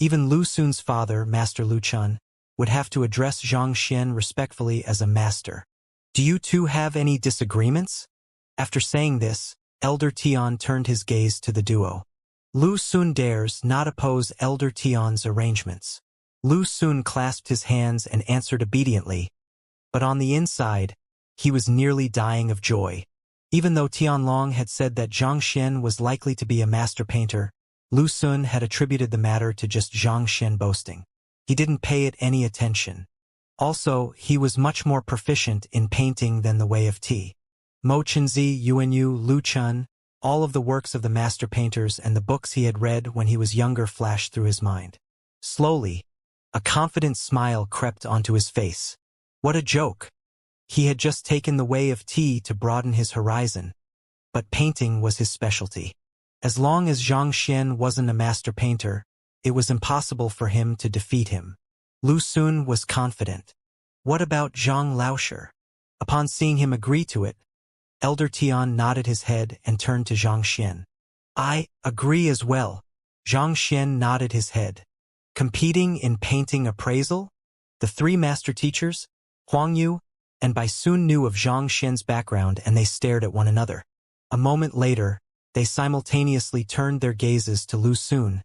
even Lu Xun's father, Master Lu Chan, would have to address Xianxia respectfully as a master. Do you two have any disagreements? After saying this, Elder Tian turned his gaze to the duo. Lu Xun dares not oppose Elder Tian's arrangements. Lu Xun clasped his hands and answered obediently, but on the inside, he was nearly dying of joy. Even though Tianlong had said that Xianxia was likely to be a master painter, Lu Xun had attributed the matter to just Xianxia boasting. He didn't pay it any attention. Also, he was much more proficient in painting than the way of tea. Mo Chenzi, Yuanyu, Lu Chun, all of the works of the master painters and the books he had read when he was younger flashed through his mind. Slowly, a confident smile crept onto his face. What a joke! He had just taken the way of tea to broaden his horizon, but painting was his specialty. As long as Xianxia wasn't a master painter, it was impossible for him to defeat him. Lu Xun was confident. What about Zhang Laosher? Upon seeing him agree to it, Elder Tian nodded his head and turned to Xianxia. I agree as well. Xianxia nodded his head. Competing in painting appraisal? The 3 master teachers, Huang Yu and Bai soon knew of Xianxia's background and they stared at one another. A moment later, they simultaneously turned their gazes to Lu Xun,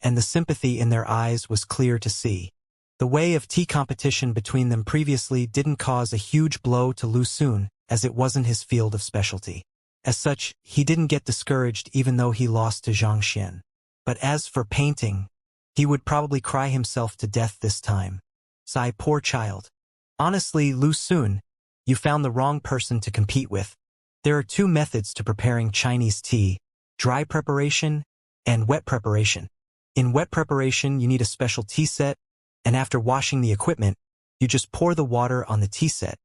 and the sympathy in their eyes was clear to see. The way of tea competition between them previously didn't cause a huge blow to Lu Xun, as it wasn't his field of specialty. As such, he didn't get discouraged even though he lost to Xianxia. But as for painting, he would probably cry himself to death this time. Sigh, poor child. Honestly, Lu Xun, you found the wrong person to compete with. There are 2 methods to preparing Chinese tea: dry preparation and wet preparation. In wet preparation, you need a special tea set, and after washing the equipment, you just pour the water on the tea set,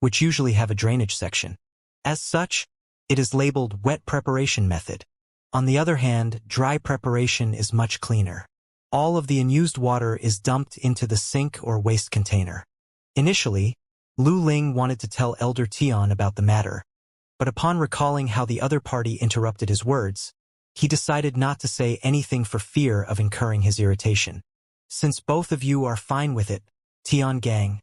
which usually have a drainage section. As such, it is labeled wet preparation method. On the other hand, dry preparation is much cleaner. All of the unused water is dumped into the sink or waste container. Initially, Lu Ling wanted to tell Elder Tian about the matter, but upon recalling how the other party interrupted his words, he decided not to say anything for fear of incurring his irritation. Since both of you are fine with it, Tian Gang,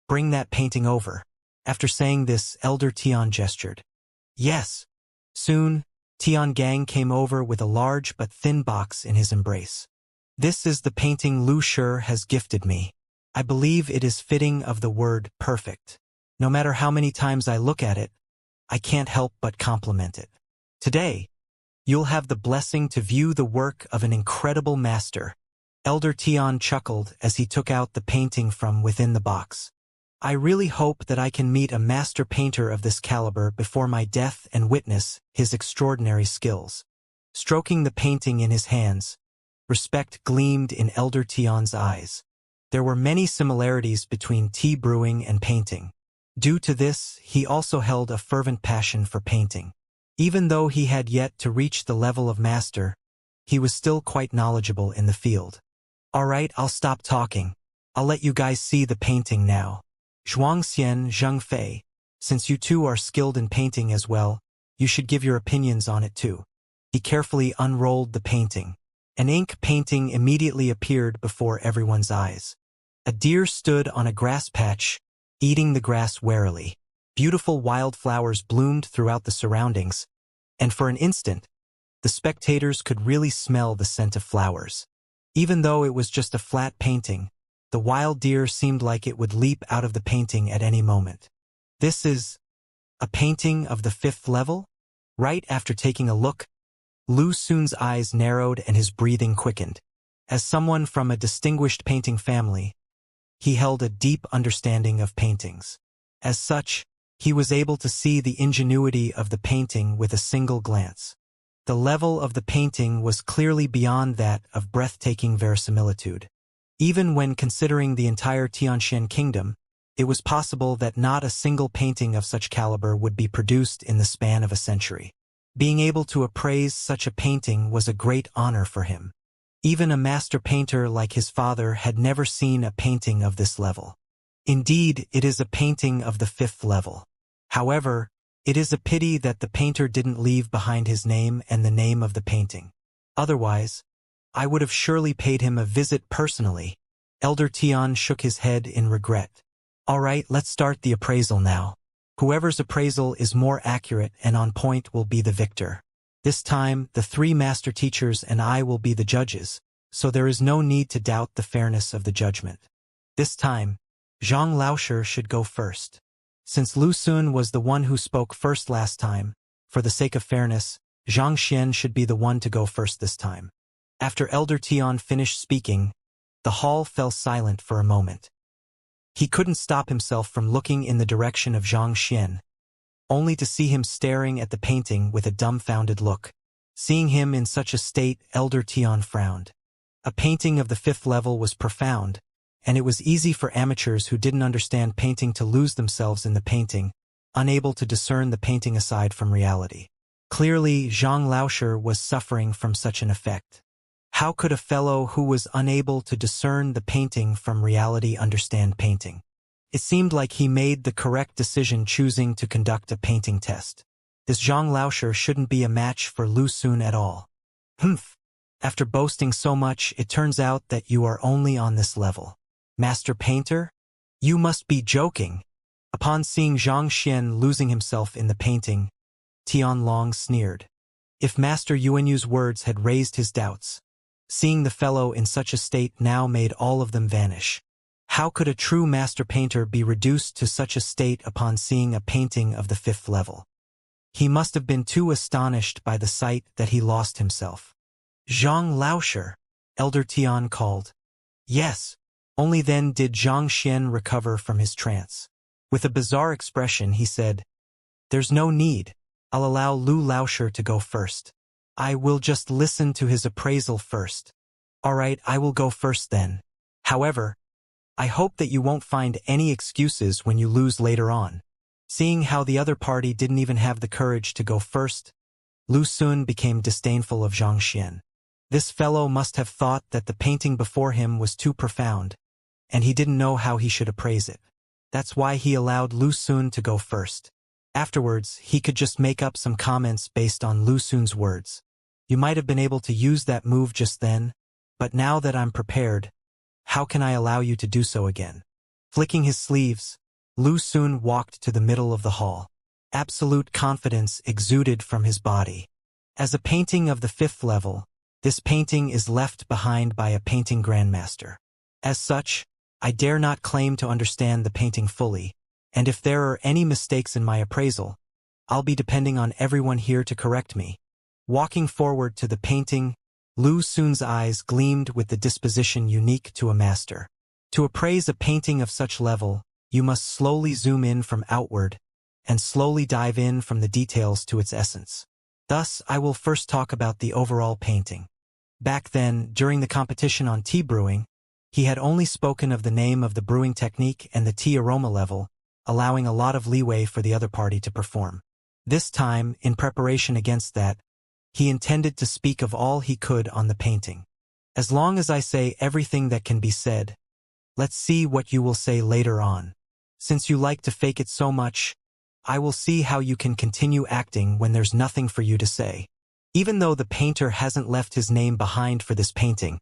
bring that painting over. After saying this, Elder Tian gestured. Yes. Soon, Tian Gang came over with a large but thin box in his embrace. This is the painting Lu Shi has gifted me. I believe it is fitting of the word perfect. No matter how many times I look at it, I can't help but compliment it. Today, you'll have the blessing to view the work of an incredible master. Elder Tian chuckled as he took out the painting from within the box. I really hope that I can meet a master painter of this caliber before my death and witness his extraordinary skills. Stroking the painting in his hands, respect gleamed in Elder Tian's eyes. There were many similarities between tea brewing and painting. Due to this, he also held a fervent passion for painting. Even though he had yet to reach the level of master, he was still quite knowledgeable in the field. Alright, I'll stop talking. I'll let you guys see the painting now. Zhuangxian, Zhengfei, since you two are skilled in painting as well, you should give your opinions on it too. He carefully unrolled the painting. An ink painting immediately appeared before everyone's eyes. A deer stood on a grass patch, eating the grass warily. Beautiful wildflowers bloomed throughout the surroundings, and for an instant, the spectators could really smell the scent of flowers. Even though it was just a flat painting, the wild deer seemed like it would leap out of the painting at any moment. This is a painting of the 5th level? Right after taking a look, Lu Xun's eyes narrowed and his breathing quickened. As someone from a distinguished painting family, he held a deep understanding of paintings. As such, he was able to see the ingenuity of the painting with a single glance. The level of the painting was clearly beyond that of breathtaking verisimilitude. Even when considering the entire Tianxian kingdom, it was possible that not a single painting of such caliber would be produced in the span of a century. Being able to appraise such a painting was a great honor for him. Even a master painter like his father had never seen a painting of this level. Indeed, it is a painting of the 5th level. However, it is a pity that the painter didn't leave behind his name and the name of the painting. Otherwise, I would have surely paid him a visit personally. Elder Tian shook his head in regret. All right, let's start the appraisal now. Whoever's appraisal is more accurate and on point will be the victor. This time, the 3 master teachers and I will be the judges, so there is no need to doubt the fairness of the judgment. This time, Zhang Laoshe should go first. Since Lu Xun was the one who spoke first last time, for the sake of fairness, Zhang Xian should be the one to go first this time. After Elder Tian finished speaking, the hall fell silent for a moment. He couldn't stop himself from looking in the direction of Zhang Xian, only to see him staring at the painting with a dumbfounded look. Seeing him in such a state, Elder Tian frowned. A painting of the 5th level was profound, and it was easy for amateurs who didn't understand painting to lose themselves in the painting, unable to discern the painting aside from reality. Clearly, Zhang Laoshe was suffering from such an effect. How could a fellow who was unable to discern the painting from reality understand painting? It seemed like he made the correct decision choosing to conduct a painting test. This Zhang Laoshe shouldn't be a match for Lu Xun at all. Humph! After boasting so much, it turns out that you are only on this level. Master Painter? You must be joking. Upon seeing Zhang Xian losing himself in the painting, Tianlong sneered. If Master Yuanyu's words had raised his doubts, seeing the fellow in such a state now made all of them vanish. How could a true master painter be reduced to such a state upon seeing a painting of the 5th level? He must have been too astonished by the sight that he lost himself. Zhang Laoshe, Elder Tian called. Yes. Only then did Zhang Xian recover from his trance. With a bizarre expression, he said, "There's no need. I'll allow Lu Laoshe to go first. I will just listen to his appraisal first." "All right, I will go first then. However, I hope that you won't find any excuses when you lose later on." Seeing how the other party didn't even have the courage to go first, Lu Xun became disdainful of Zhang Xian. This fellow must have thought that the painting before him was too profound, and he didn't know how he should appraise it. That's why he allowed Lu Xun to go first. Afterwards, he could just make up some comments based on Lu Xun's words. "You might have been able to use that move just then, but now that I'm prepared, how can I allow you to do so again?" Flicking his sleeves, Lu Xun walked to the middle of the hall. Absolute confidence exuded from his body. As a painting of the 5th level, this painting is left behind by a painting grandmaster. As such, I dare not claim to understand the painting fully, and if there are any mistakes in my appraisal, I'll be depending on everyone here to correct me. Walking forward to the painting, Lu Xun's eyes gleamed with the disposition unique to a master. To appraise a painting of such level, you must slowly zoom in from outward, and slowly dive in from the details to its essence. Thus, I will first talk about the overall painting. Back then, during the competition on tea brewing, he had only spoken of the name of the brewing technique and the tea aroma level, allowing a lot of leeway for the other party to perform. This time, in preparation against that, he intended to speak of all he could on the painting. As long as I say everything that can be said, let's see what you will say later on. Since you like to fake it so much, I will see how you can continue acting when there's nothing for you to say. Even though the painter hasn't left his name behind for this painting,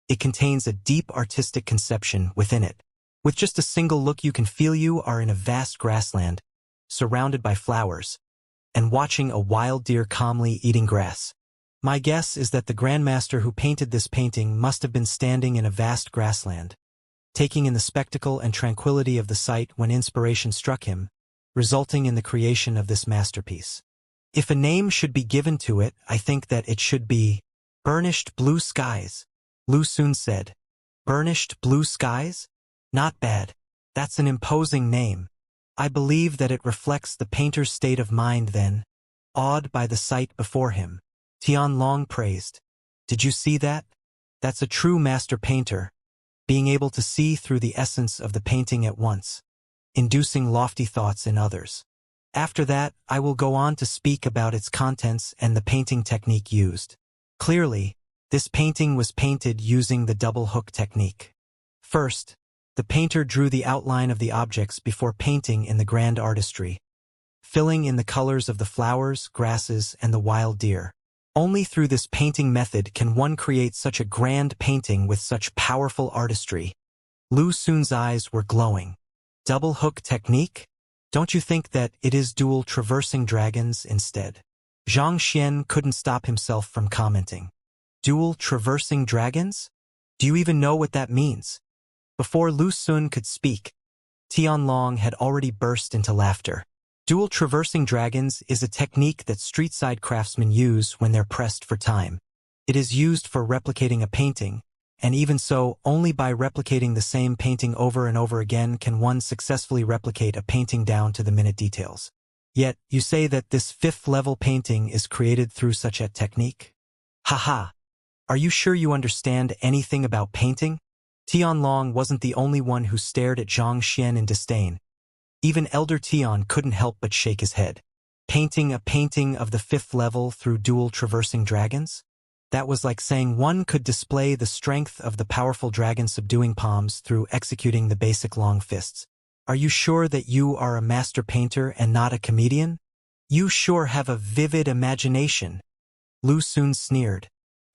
it contains a deep artistic conception within it. With just a single look you can feel you are in a vast grassland, surrounded by flowers, and watching a wild deer calmly eating grass. My guess is that the Grandmaster who painted this painting must have been standing in a vast grassland, taking in the spectacle and tranquility of the sight when inspiration struck him, resulting in the creation of this masterpiece. If a name should be given to it, I think that it should be Burnished Blue Skies, Lu Xun said. Burnished Blue Skies? Not bad. That's an imposing name. I believe that it reflects the painter's state of mind then, awed by the sight before him. Tianlong praised. Did you see that? That's a true master painter, being able to see through the essence of the painting at once, inducing lofty thoughts in others. After that, I will go on to speak about its contents and the painting technique used. Clearly, this painting was painted using the double hook technique. First, the painter drew the outline of the objects before painting in the grand artistry, filling in the colors of the flowers, grasses, and the wild deer. Only through this painting method can one create such a grand painting with such powerful artistry. Lu Xun's eyes were glowing. Double hook technique? Don't you think that it is dual traversing dragons instead? Xianxia couldn't stop himself from commenting. Dual traversing dragons? Do you even know what that means? Before Lu Xun could speak, Tianlong had already burst into laughter. Dual traversing dragons is a technique that street-side craftsmen use when they're pressed for time. It is used for replicating a painting, and even so, only by replicating the same painting over and over again can one successfully replicate a painting down to the minute details. Yet, you say that this fifth-level painting is created through such a technique? Haha! Are you sure you understand anything about painting? Tianlong wasn't the only one who stared at Xianxia in disdain. Even Elder Tian couldn't help but shake his head. Painting a painting of the fifth level through dual traversing dragons? That was like saying one could display the strength of the powerful dragon subduing palms through executing the basic long fists. Are you sure that you are a master painter and not a comedian? You sure have a vivid imagination. Lu Xun sneered.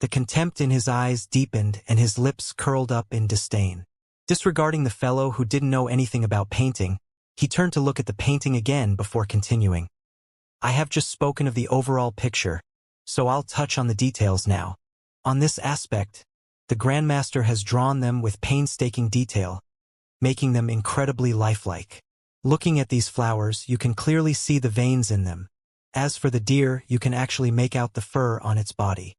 The contempt in his eyes deepened and his lips curled up in disdain. Disregarding the fellow who didn't know anything about painting, he turned to look at the painting again before continuing. I have just spoken of the overall picture, so I'll touch on the details now. On this aspect, the Grandmaster has drawn them with painstaking detail, making them incredibly lifelike. Looking at these flowers, you can clearly see the veins in them. As for the deer, you can actually make out the fur on its body.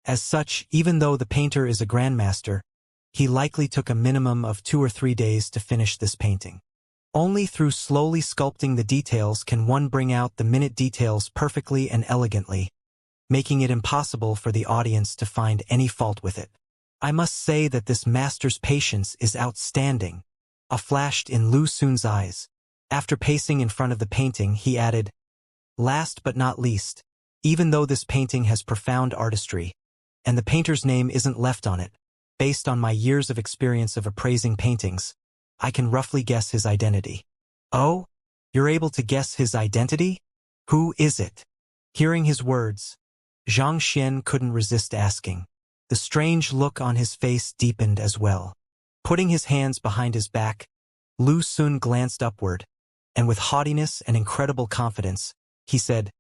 As such, even though the painter is a Grandmaster, he likely took a minimum of 2 or 3 days to finish this painting. Only through slowly sculpting the details can one bring out the minute details perfectly and elegantly, making it impossible for the audience to find any fault with it. I must say that this master's patience is outstanding. A flashed in Lu Xun's eyes. After pacing in front of the painting, he added, last but not least, even though this painting has profound artistry, and the painter's name isn't left on it, based on my years of experience of appraising paintings, I can roughly guess his identity. Oh? You're able to guess his identity? Who is it? Hearing his words, Xianxia couldn't resist asking. The strange look on his face deepened as well. Putting his hands behind his back, Lu Xun glanced upward, and with haughtiness and incredible confidence, he said,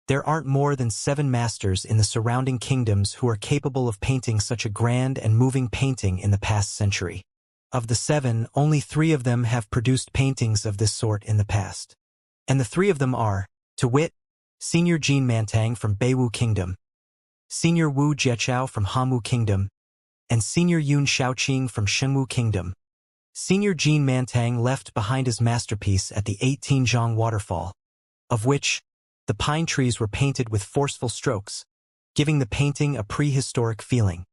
there aren't more than 7 masters in the surrounding kingdoms who are capable of painting such a grand and moving painting in the past century. Of the 7, only 3 of them have produced paintings of this sort in the past. And the 3 of them are, to wit, Senior Jin Mantang from Beiwu Kingdom, Senior Wu Jieqiao from Hanwu Kingdom, and Senior Yun Shaoqing from Shengwu Kingdom. Senior Jin Mantang left behind his masterpiece at the 18-Zhang waterfall, of which the pine trees were painted with forceful strokes, giving the painting a prehistoric feeling.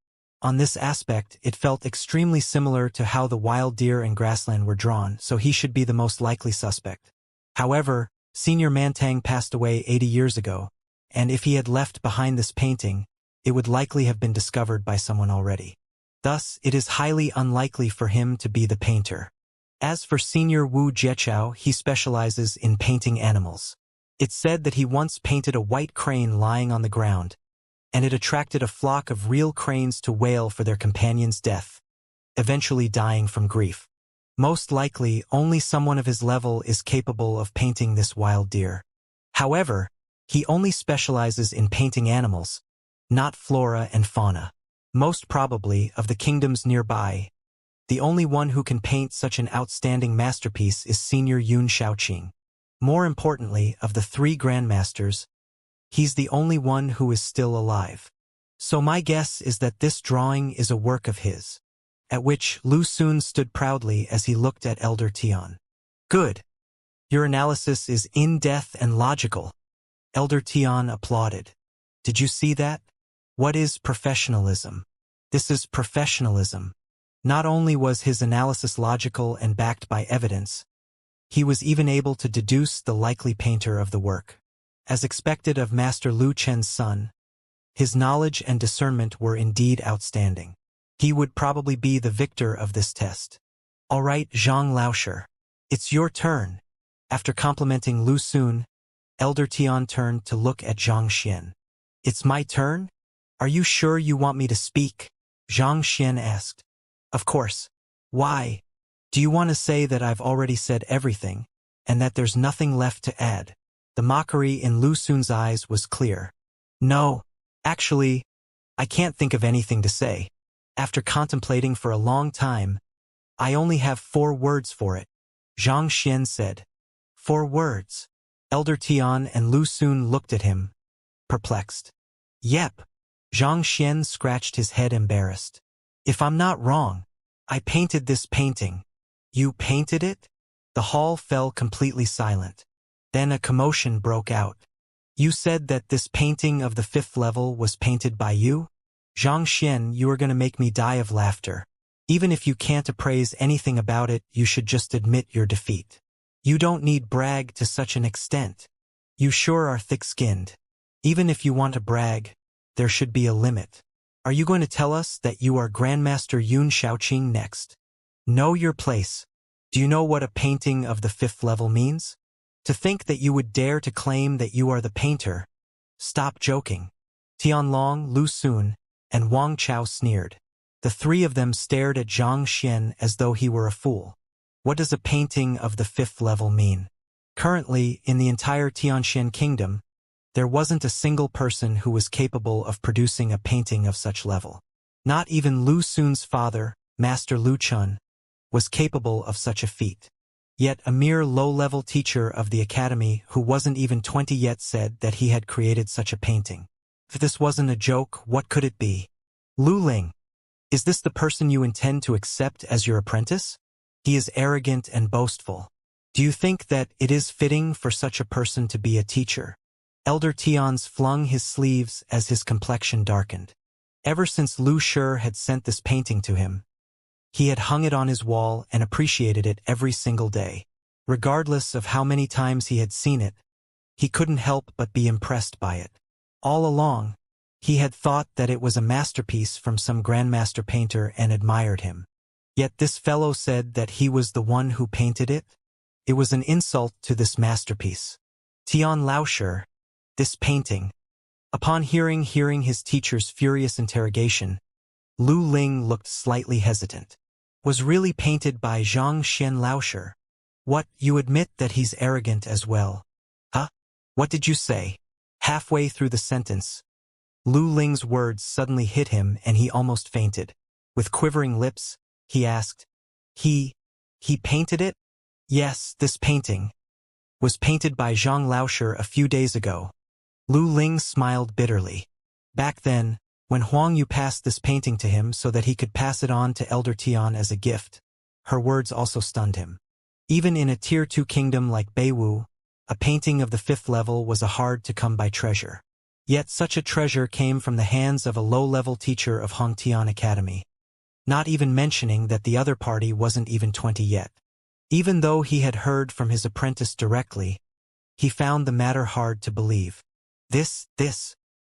On this aspect, it felt extremely similar to how the wild deer and grassland were drawn, so he should be the most likely suspect. However, Senior Mantang passed away 80 years ago, and if he had left behind this painting, it would likely have been discovered by someone already. Thus, it is highly unlikely for him to be the painter. As for Senior Wu Jieqiao, he specializes in painting animals. It's said that he once painted a white crane lying on the ground, and it attracted a flock of real cranes to wail for their companion's death, eventually dying from grief. Most likely, only someone of his level is capable of painting this wild deer. However, he only specializes in painting animals, not flora and fauna. Most probably, of the kingdoms nearby, the only one who can paint such an outstanding masterpiece is Senior Yun Shaoqing. More importantly, of the 3 grandmasters, he's the only one who is still alive. So my guess is that this drawing is a work of his. At which Lu Xun stood proudly as he looked at Elder Tian. Good. Your analysis is in-depth and logical. Elder Tian applauded. Did you see that? What is professionalism? This is professionalism. Not only was his analysis logical and backed by evidence, he was even able to deduce the likely painter of the work. As expected of Master Lu Chen's son, his knowledge and discernment were indeed outstanding. He would probably be the victor of this test. All right, Zhang Laosher. It's your turn. After complimenting Lu Xun, Elder Tian turned to look at Zhang Xian. It's my turn? Are you sure you want me to speak? Zhang Xian asked. Of course. Why? Do you want to say that I've already said everything, and that there's nothing left to add? The mockery in Lu Xun's eyes was clear. No. Actually, I can't think of anything to say. After contemplating for a long time, I only have 4 words for it. Zhang Xian said. 4 words. Elder Tian and Lu Xun looked at him, perplexed. Yep. Zhang Xian scratched his head embarrassed. If I'm not wrong, I painted this painting. You painted it? The hall fell completely silent. Then a commotion broke out. You said that this painting of the 5th level was painted by you? Zhang Xian, you are going to make me die of laughter. Even if you can't appraise anything about it, you should just admit your defeat. You don't need brag to such an extent. You sure are thick-skinned. Even if you want to brag, there should be a limit. Are you going to tell us that you are Grandmaster Yun Shaoqing next? Know your place. Do you know what a painting of the 5th level means? To think that you would dare to claim that you are the painter. Stop joking. Tianlong, Lu Xun, and Wang Chao sneered. The 3 of them stared at Zhang Xian as though he were a fool. What does a painting of the 5th level mean? Currently, in the entire Tianxian kingdom, there wasn't a single person who was capable of producing a painting of such level. Not even Lu Xun's father, Master Lu Chun, was capable of such a feat. Yet a mere low-level teacher of the academy who wasn't even 20 yet said that he had created such a painting. If this wasn't a joke, what could it be? Lu Ling, is this the person you intend to accept as your apprentice? He is arrogant and boastful. Do you think that it is fitting for such a person to be a teacher? Elder Tian's flung his sleeves as his complexion darkened. Ever since Lu Shi had sent this painting to him, he had hung it on his wall and appreciated it every single day. Regardless of how many times he had seen it, he couldn't help but be impressed by it. All along, he had thought that it was a masterpiece from some grandmaster painter and admired him. Yet this fellow said that he was the one who painted it? It was an insult to this masterpiece. Tian Laosher, this painting. Upon hearing his teacher's furious interrogation, Lu Ling looked slightly hesitant. Was really painted by Zhang Xian Laosher. What, you admit that he's arrogant as well? Huh? What did you say? Halfway through the sentence, Lu Ling's words suddenly hit him and he almost fainted. With quivering lips, he asked, He painted it? Yes, this painting was painted by Zhang Laosher a few days ago. Lu Ling smiled bitterly. Back then, when Huang Yu passed this painting to him so that he could pass it on to Elder Tian as a gift, her words also stunned him. Even in a Tier 2 kingdom like Beiwu, a painting of the 5th level was a hard-to-come-by treasure. Yet such a treasure came from the hands of a low-level teacher of Hongtian Academy. Not even mentioning that the other party wasn't even 20 yet. Even though he had heard from his apprentice directly, he found the matter hard to believe. This.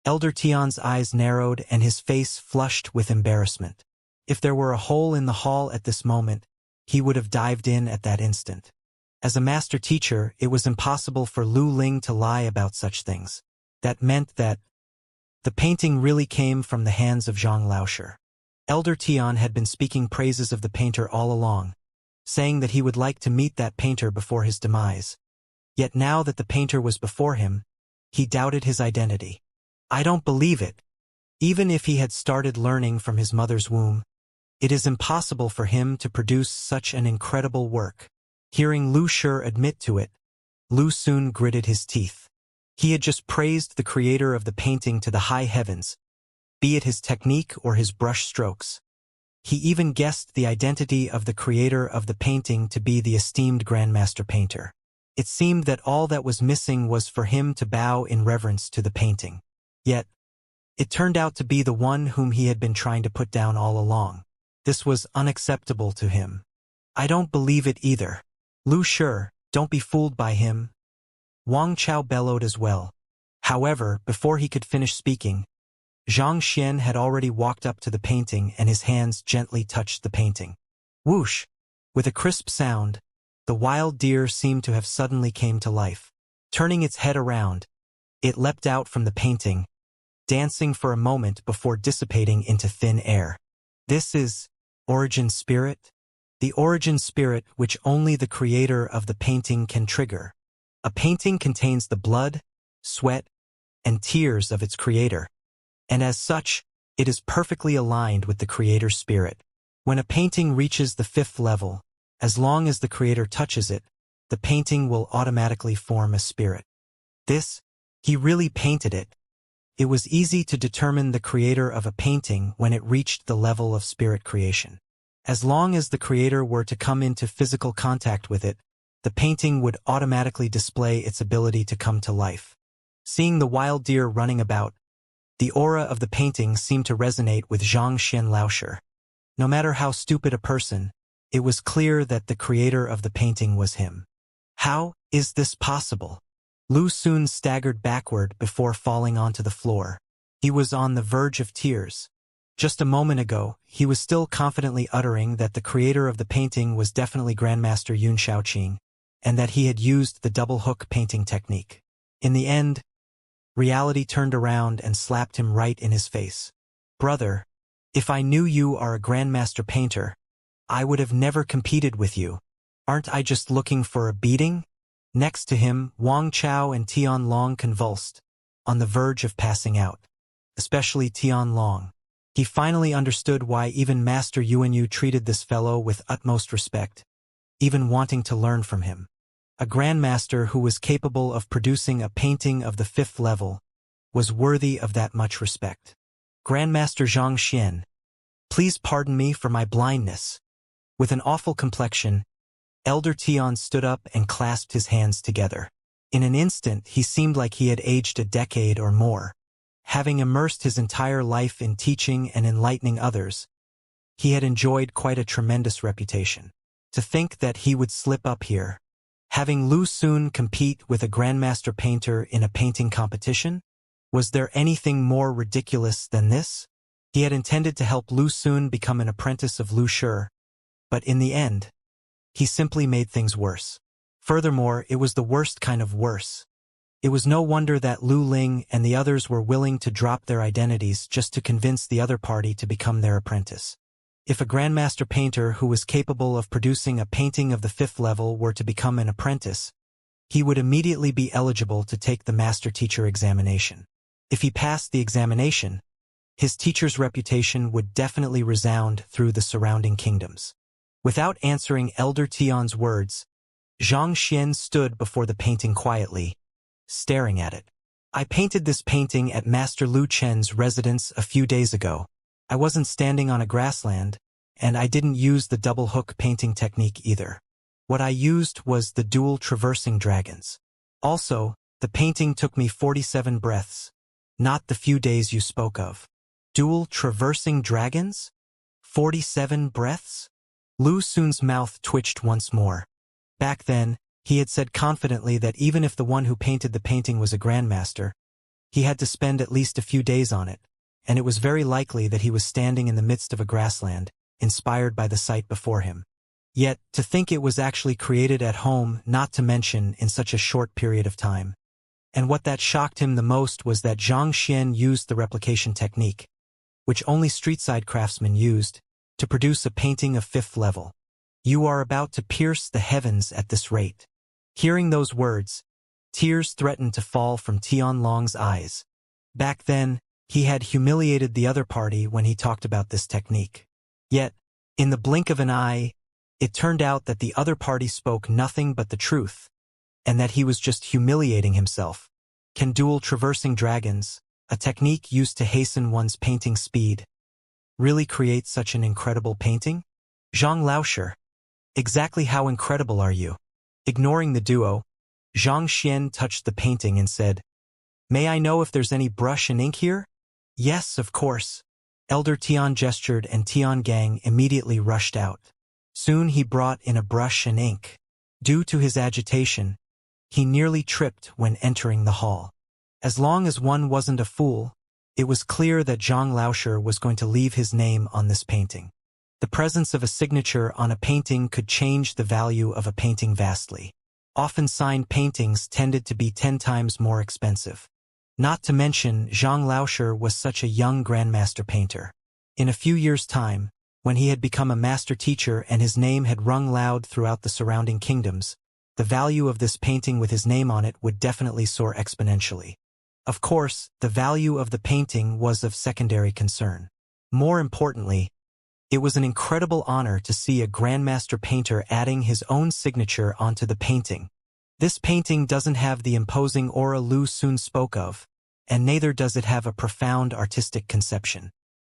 Elder Tian's eyes narrowed and his face flushed with embarrassment. If there were a hole in the hall at this moment, he would have dived in at that instant. As a master teacher, it was impossible for Lu Ling to lie about such things. That meant that the painting really came from the hands of Zhang Laosher. Elder Tian had been speaking praises of the painter all along, saying that he would like to meet that painter before his demise. Yet now that the painter was before him, he doubted his identity. I don't believe it. Even if he had started learning from his mother's womb, it is impossible for him to produce such an incredible work. Hearing Lu Shi admit to it, Lu Xun gritted his teeth. He had just praised the creator of the painting to the high heavens, be it his technique or his brush strokes. He even guessed the identity of the creator of the painting to be the esteemed grandmaster painter. It seemed that all that was missing was for him to bow in reverence to the painting. Yet, it turned out to be the one whom he had been trying to put down all along. This was unacceptable to him. I don't believe it either. Lu Shi, don't be fooled by him. Wang Chao bellowed as well. However, before he could finish speaking, Xianxia had already walked up to the painting and his hands gently touched the painting. Whoosh! With a crisp sound, the wild deer seemed to have suddenly came to life. Turning its head around, it leapt out from the painting, dancing for a moment before dissipating into thin air. This is origin spirit? The origin spirit which only the creator of the painting can trigger. A painting contains the blood, sweat, and tears of its creator, and as such, it is perfectly aligned with the creator's spirit. When a painting reaches the 5th level, as long as the creator touches it, the painting will automatically form a spirit. He really painted it. It was easy to determine the creator of a painting when it reached the level of spirit creation. As long as the creator were to come into physical contact with it, the painting would automatically display its ability to come to life. Seeing the wild deer running about, the aura of the painting seemed to resonate with Xianxia Laosher. No matter how stupid a person, it was clear that the creator of the painting was him. How is this possible? Lu Xun staggered backward before falling onto the floor. He was on the verge of tears. Just a moment ago, he was still confidently uttering that the creator of the painting was definitely Grandmaster Yun Shaoqing, and that he had used the double hook painting technique. In the end, reality turned around and slapped him right in his face. Brother, if I knew you are a Grandmaster painter, I would have never competed with you. Aren't I just looking for a beating? Next to him, Wang Chao and Tian Long convulsed, on the verge of passing out. Especially Tian Long. He finally understood why even Master Yuanyu treated this fellow with utmost respect, even wanting to learn from him. A grandmaster who was capable of producing a painting of the 5th level was worthy of that much respect. Grandmaster Xianxia, please pardon me for my blindness. With an awful complexion, Elder Tian stood up and clasped his hands together. In an instant, he seemed like he had aged a decade or more. Having immersed his entire life in teaching and enlightening others, he had enjoyed quite a tremendous reputation. To think that he would slip up here, having Lu Xun compete with a grandmaster painter in a painting competition? Was there anything more ridiculous than this? He had intended to help Lu Xun become an apprentice of Lu Shi, but in the end, he simply made things worse. Furthermore, it was the worst kind of worse. It was no wonder that Lu Ling and the others were willing to drop their identities just to convince the other party to become their apprentice. If a grandmaster painter who was capable of producing a painting of the 5th level were to become an apprentice, he would immediately be eligible to take the master-teacher examination. If he passed the examination, his teacher's reputation would definitely resound through the surrounding kingdoms. Without answering Elder Tian's words, Xianxia stood before the painting quietly, staring at it. I painted this painting at Master Lu Chen's residence a few days ago. I wasn't standing on a grassland, and I didn't use the double hook painting technique either. What I used was the dual traversing dragons. Also, the painting took me 47 breaths, not the few days you spoke of. Dual traversing dragons? 47 breaths? Lu Xun's mouth twitched once more. Back then, he had said confidently that even if the one who painted the painting was a grandmaster, he had to spend at least a few days on it, and it was very likely that he was standing in the midst of a grassland, inspired by the sight before him. Yet, to think it was actually created at home, not to mention in such a short period of time. And what that shocked him the most was that Xianxia used the replication technique, which only street-side craftsmen used, to produce a painting of 5th level. You are about to pierce the heavens at this rate. Hearing those words, tears threatened to fall from Tianlong's eyes. Back then, he had humiliated the other party when he talked about this technique. Yet, in the blink of an eye, it turned out that the other party spoke nothing but the truth, and that he was just humiliating himself. Can dual traversing dragons, a technique used to hasten one's painting speed, really create such an incredible painting? Zhang Laosher. Exactly how incredible are you? Ignoring the duo, Xianxia touched the painting and said, "May I know if there's any brush and ink here?" "Yes, of course." Elder Tian gestured and Tiangang immediately rushed out. Soon he brought in a brush and ink. Due to his agitation, he nearly tripped when entering the hall. As long as one wasn't a fool, it was clear that Zhang Laosher was going to leave his name on this painting. The presence of a signature on a painting could change the value of a painting vastly. Often signed paintings tended to be 10 times more expensive. Not to mention, Zhang Laosher was such a young grandmaster painter. In a few years' time, when he had become a master teacher and his name had rung loud throughout the surrounding kingdoms, the value of this painting with his name on it would definitely soar exponentially. Of course, the value of the painting was of secondary concern. More importantly, it was an incredible honor to see a grandmaster painter adding his own signature onto the painting. This painting doesn't have the imposing aura Lu Sun spoke of, and neither does it have a profound artistic conception.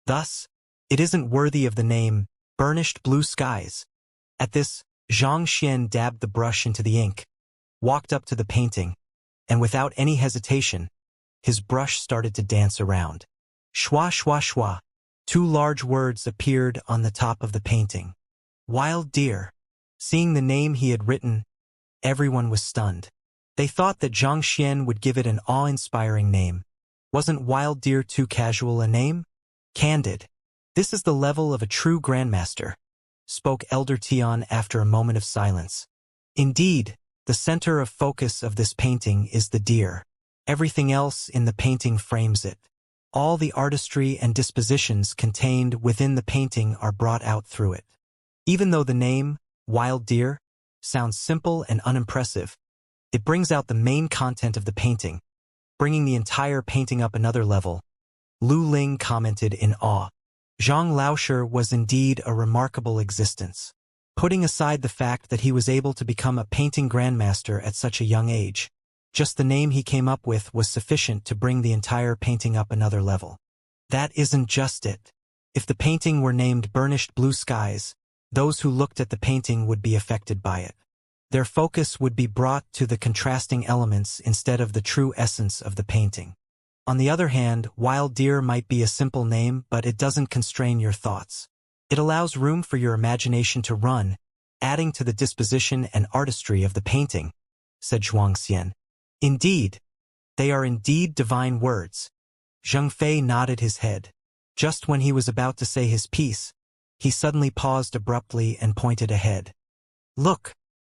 Thus, it isn't worthy of the name, Burnished Blue Skies. At this, Xianxia dabbed the brush into the ink, walked up to the painting, and without any hesitation, his brush started to dance around. Shwa shwa shwa. 2 large words appeared on the top of the painting. Wild Deer. Seeing the name he had written, everyone was stunned. They thought that Xianxia would give it an awe-inspiring name. Wasn't Wild Deer too casual a name? Candid. This is the level of a true grandmaster, spoke Elder Tian after a moment of silence. Indeed, the center of focus of this painting is the deer. Everything else in the painting frames it. All the artistry and dispositions contained within the painting are brought out through it. Even though the name, Wild Deer, sounds simple and unimpressive, it brings out the main content of the painting, bringing the entire painting up another level. Lu Ling commented in awe. Zhang Laosher was indeed a remarkable existence. Putting aside the fact that he was able to become a painting grandmaster at such a young age, just the name he came up with was sufficient to bring the entire painting up another level. That isn't just it. If the painting were named Burnished Blue Skies, those who looked at the painting would be affected by it. Their focus would be brought to the contrasting elements instead of the true essence of the painting. On the other hand, Wild Deer might be a simple name, but it doesn't constrain your thoughts. It allows room for your imagination to run, adding to the disposition and artistry of the painting, said Xianxia. Indeed, they are indeed divine words. Zheng Fei nodded his head. Just when he was about to say his piece, he suddenly paused abruptly and pointed ahead. Look!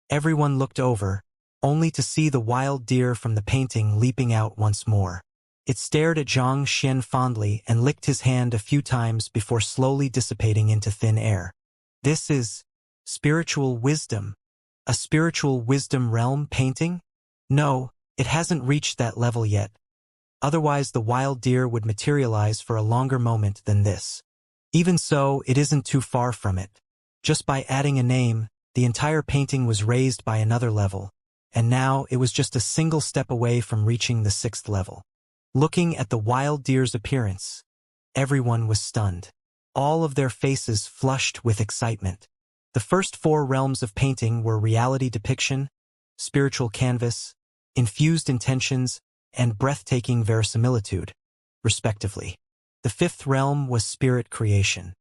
Everyone looked over, only to see the wild deer from the painting leaping out once more. It stared at Xianxia fondly and licked his hand a few times before slowly dissipating into thin air. This is spiritual wisdom. A spiritual wisdom realm painting? No, it hasn't reached that level yet. Otherwise the wild deer would materialize for a longer moment than this. Even so, it isn't too far from it. Just by adding a name, the entire painting was raised by another level, and now it was just a single step away from reaching the 6th level. Looking at the wild deer's appearance, everyone was stunned. All of their faces flushed with excitement. The first 4 realms of painting were reality depiction, spiritual canvas, infused intentions, and breathtaking verisimilitude, respectively. The 5th realm was spirit creation.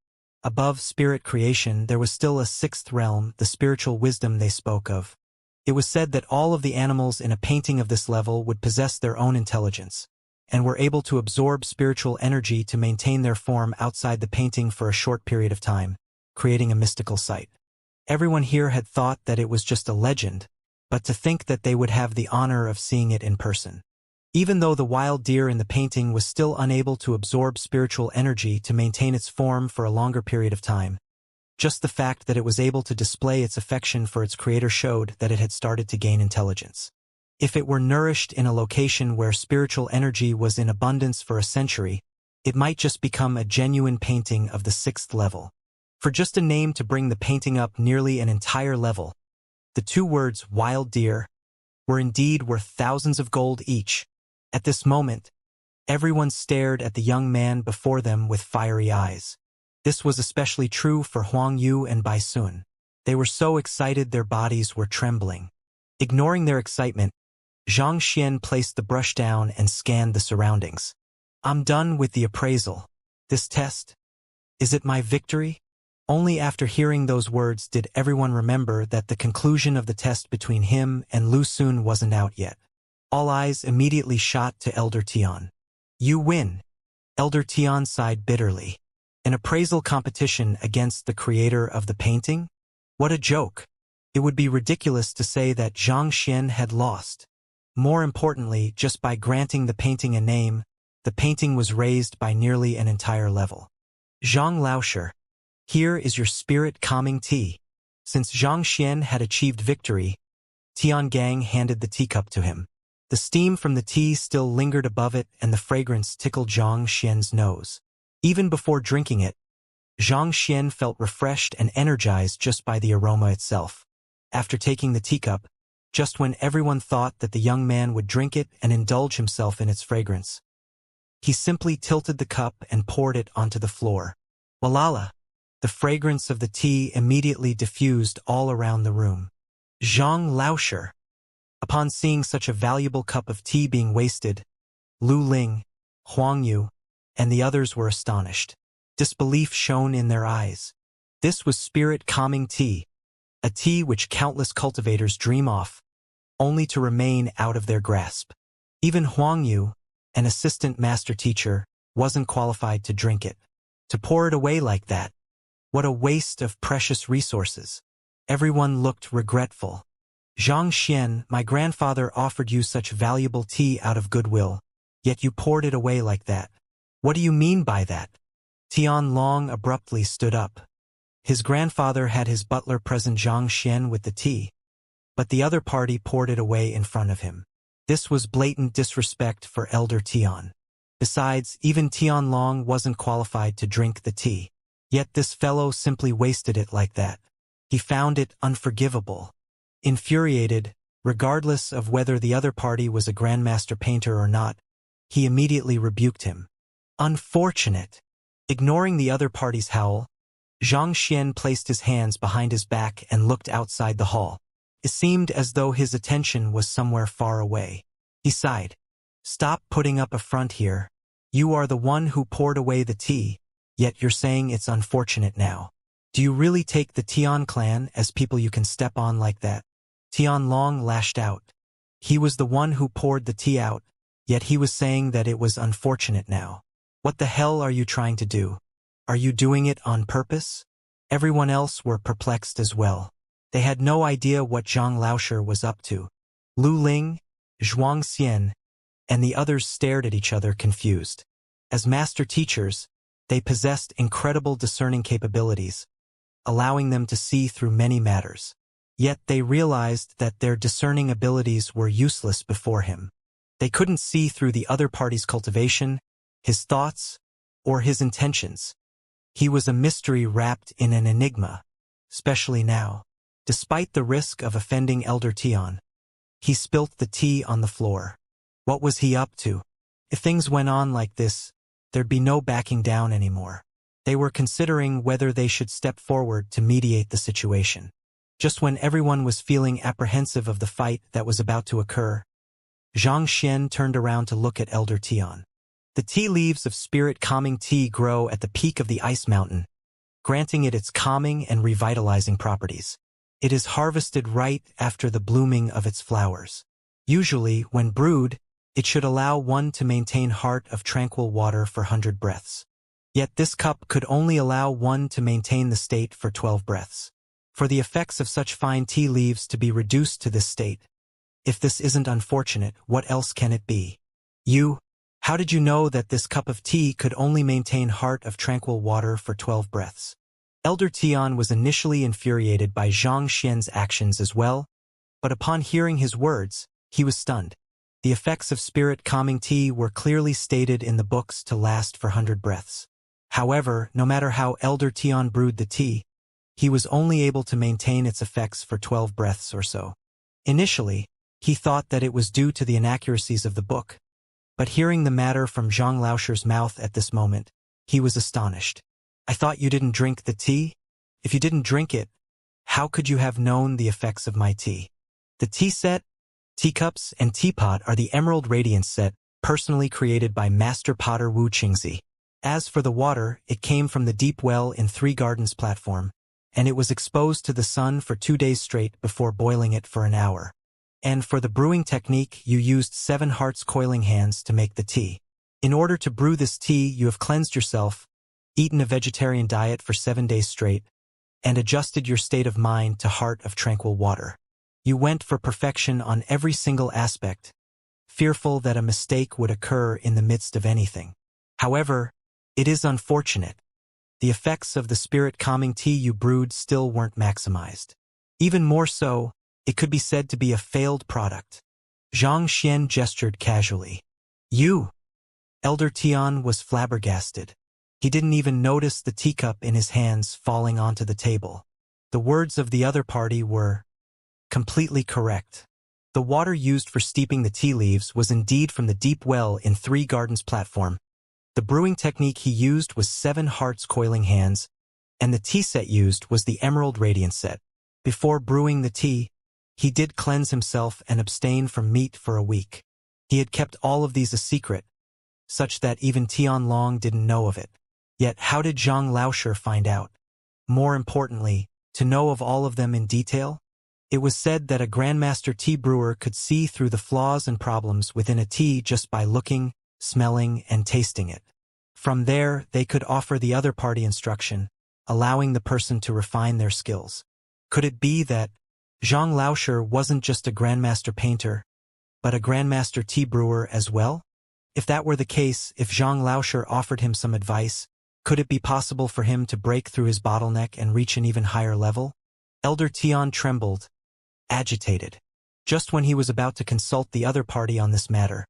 Above spirit creation, there was still a 6th realm, the spiritual wisdom they spoke of. It was said that all of the animals in a painting of this level would possess their own intelligence, and were able to absorb spiritual energy to maintain their form outside the painting for a short period of time, creating a mystical sight. Everyone here had thought that it was just a legend, but to think that they would have the honor of seeing it in person. Even though the wild deer in the painting was still unable to absorb spiritual energy to maintain its form for a longer period of time, Just the fact that it was able to display its affection for its creator showed that it had started to gain intelligence. If it were nourished in a location where spiritual energy was in abundance for a century, it might just become a genuine painting of the 6th level. For just a name to bring the painting up nearly an entire level, the 2 words wild deer were indeed worth thousands of gold each. At this moment, everyone stared at the young man before them with fiery eyes. This was especially true for Huang Yu and Bai Sun. They were so excited their bodies were trembling. Ignoring their excitement, Xianxia placed the brush down and scanned the surroundings. I'm done with the appraisal. This test? Is it my victory? Only after hearing those words did everyone remember that the conclusion of the test between him and Lu Sun wasn't out yet. All eyes immediately shot to Elder Tian. You win. Elder Tian sighed bitterly. An appraisal competition against the creator of the painting? What a joke. It would be ridiculous to say that Xianxia had lost. More importantly, just by granting the painting a name, the painting was raised by nearly an entire level. Zhang Laosher, here is your spirit-calming tea. Since Xianxia had achieved victory, Tian Gang handed the teacup to him. The steam from the tea still lingered above it and the fragrance tickled Xianxia's nose. Even before drinking it, Xianxia felt refreshed and energized just by the aroma itself. After taking the teacup, just when everyone thought that the young man would drink it and indulge himself in its fragrance, he simply tilted the cup and poured it onto the floor. Walala! The fragrance of the tea immediately diffused all around the room. Zhang Laosher. Upon seeing such a valuable cup of tea being wasted, Lu Ling, Huang Yu, and the others were astonished. Disbelief shone in their eyes. This was spirit-calming tea, a tea which countless cultivators dream of, only to remain out of their grasp. Even Huang Yu, an assistant master teacher, wasn't qualified to drink it. To pour it away like that, what a waste of precious resources. Everyone looked regretful. Xianxia, my grandfather offered you such valuable tea out of goodwill, yet you poured it away like that. What do you mean by that? Tian Long abruptly stood up. His grandfather had his butler present Xianxia with the tea, but the other party poured it away in front of him. This was blatant disrespect for Elder Tian. Besides, even Tian Long wasn't qualified to drink the tea. Yet this fellow simply wasted it like that. He found it unforgivable. Infuriated, regardless of whether the other party was a grandmaster painter or not, he immediately rebuked him. Unfortunate. Ignoring the other party's howl, Xianxia placed his hands behind his back and looked outside the hall. It seemed as though his attention was somewhere far away. He sighed. Stop putting up a front here. You are the one who poured away the tea, yet you're saying it's unfortunate now. Do you really take the Tian clan as people you can step on like that? Tian Long lashed out. He was the one who poured the tea out, yet he was saying that it was unfortunate now. What the hell are you trying to do? Are you doing it on purpose? Everyone else were perplexed as well. They had no idea what Zhang Laosher was up to. Lu Ling, Xianxia, and the others stared at each other confused. As master teachers, they possessed incredible discerning capabilities, allowing them to see through many matters. Yet they realized that their discerning abilities were useless before him. They couldn't see through the other party's cultivation, his thoughts, or his intentions. He was a mystery wrapped in an enigma, especially now. Despite the risk of offending Elder Tian, he spilt the tea on the floor. What was he up to? If things went on like this, there'd be no backing down anymore. They were considering whether they should step forward to mediate the situation. Just when everyone was feeling apprehensive of the fight that was about to occur, Xianxia turned around to look at Elder Tian. The tea leaves of spirit-calming tea grow at the peak of the ice mountain, granting it its calming and revitalizing properties. It is harvested right after the blooming of its flowers. Usually, when brewed, it should allow one to maintain heart of tranquil water for 100 breaths. Yet this cup could only allow one to maintain the state for 12 breaths. For the effects of such fine tea leaves to be reduced to this state, if this isn't unfortunate, what else can it be? How did you know that this cup of tea could only maintain heart of tranquil water for 12 breaths? Elder Tian was initially infuriated by Xianxia's actions as well, but upon hearing his words, he was stunned. The effects of spirit-calming tea were clearly stated in the books to last for 100 breaths. However, no matter how Elder Tian brewed the tea, he was only able to maintain its effects for 12 breaths or so. Initially, he thought that it was due to the inaccuracies of the book, but hearing the matter from Zhang Laosher's mouth at this moment, he was astonished. "I thought you didn't drink the tea? If you didn't drink it, how could you have known the effects of my tea?" The tea set, teacups, and teapot are the Emerald Radiance set, personally created by Master Potter Wu Qingzi. As for the water, it came from the deep well in Three Gardens platform, and it was exposed to the sun for 2 days straight before boiling it for an hour. And for the brewing technique, you used 7 hearts coiling hands to make the tea. In order to brew this tea, you have cleansed yourself, eaten a vegetarian diet for 7 days straight, and adjusted your state of mind to heart of tranquil water. You went for perfection on every single aspect, fearful that a mistake would occur in the midst of anything. However, it is unfortunate. The effects of the spirit-calming tea you brewed still weren't maximized. Even more so, it could be said to be a failed product. Xianxia gestured casually. "You?" Elder Tian was flabbergasted. He didn't even notice the teacup in his hands falling onto the table. The words of the other party were completely correct. The water used for steeping the tea leaves was indeed from the deep well in Three Gardens platform. The brewing technique he used was 7 hearts coiling hands, and the tea set used was the Emerald Radiance set. Before brewing the tea, he did cleanse himself and abstain from meat for a week. He had kept all of these a secret, such that even Tianlong didn't know of it. Yet how did Zhang Laosher find out? More importantly, to know of all of them in detail? It was said that a grandmaster tea brewer could see through the flaws and problems within a tea just by looking, smelling, and tasting it. From there, they could offer the other party instruction, allowing the person to refine their skills. Could it be that Zhang Laosher wasn't just a grandmaster painter, but a grandmaster tea brewer as well? If that were the case, if Zhang Laosher offered him some advice, could it be possible for him to break through his bottleneck and reach an even higher level? Elder Tian trembled, agitated. Just when he was about to consult the other party on this matter,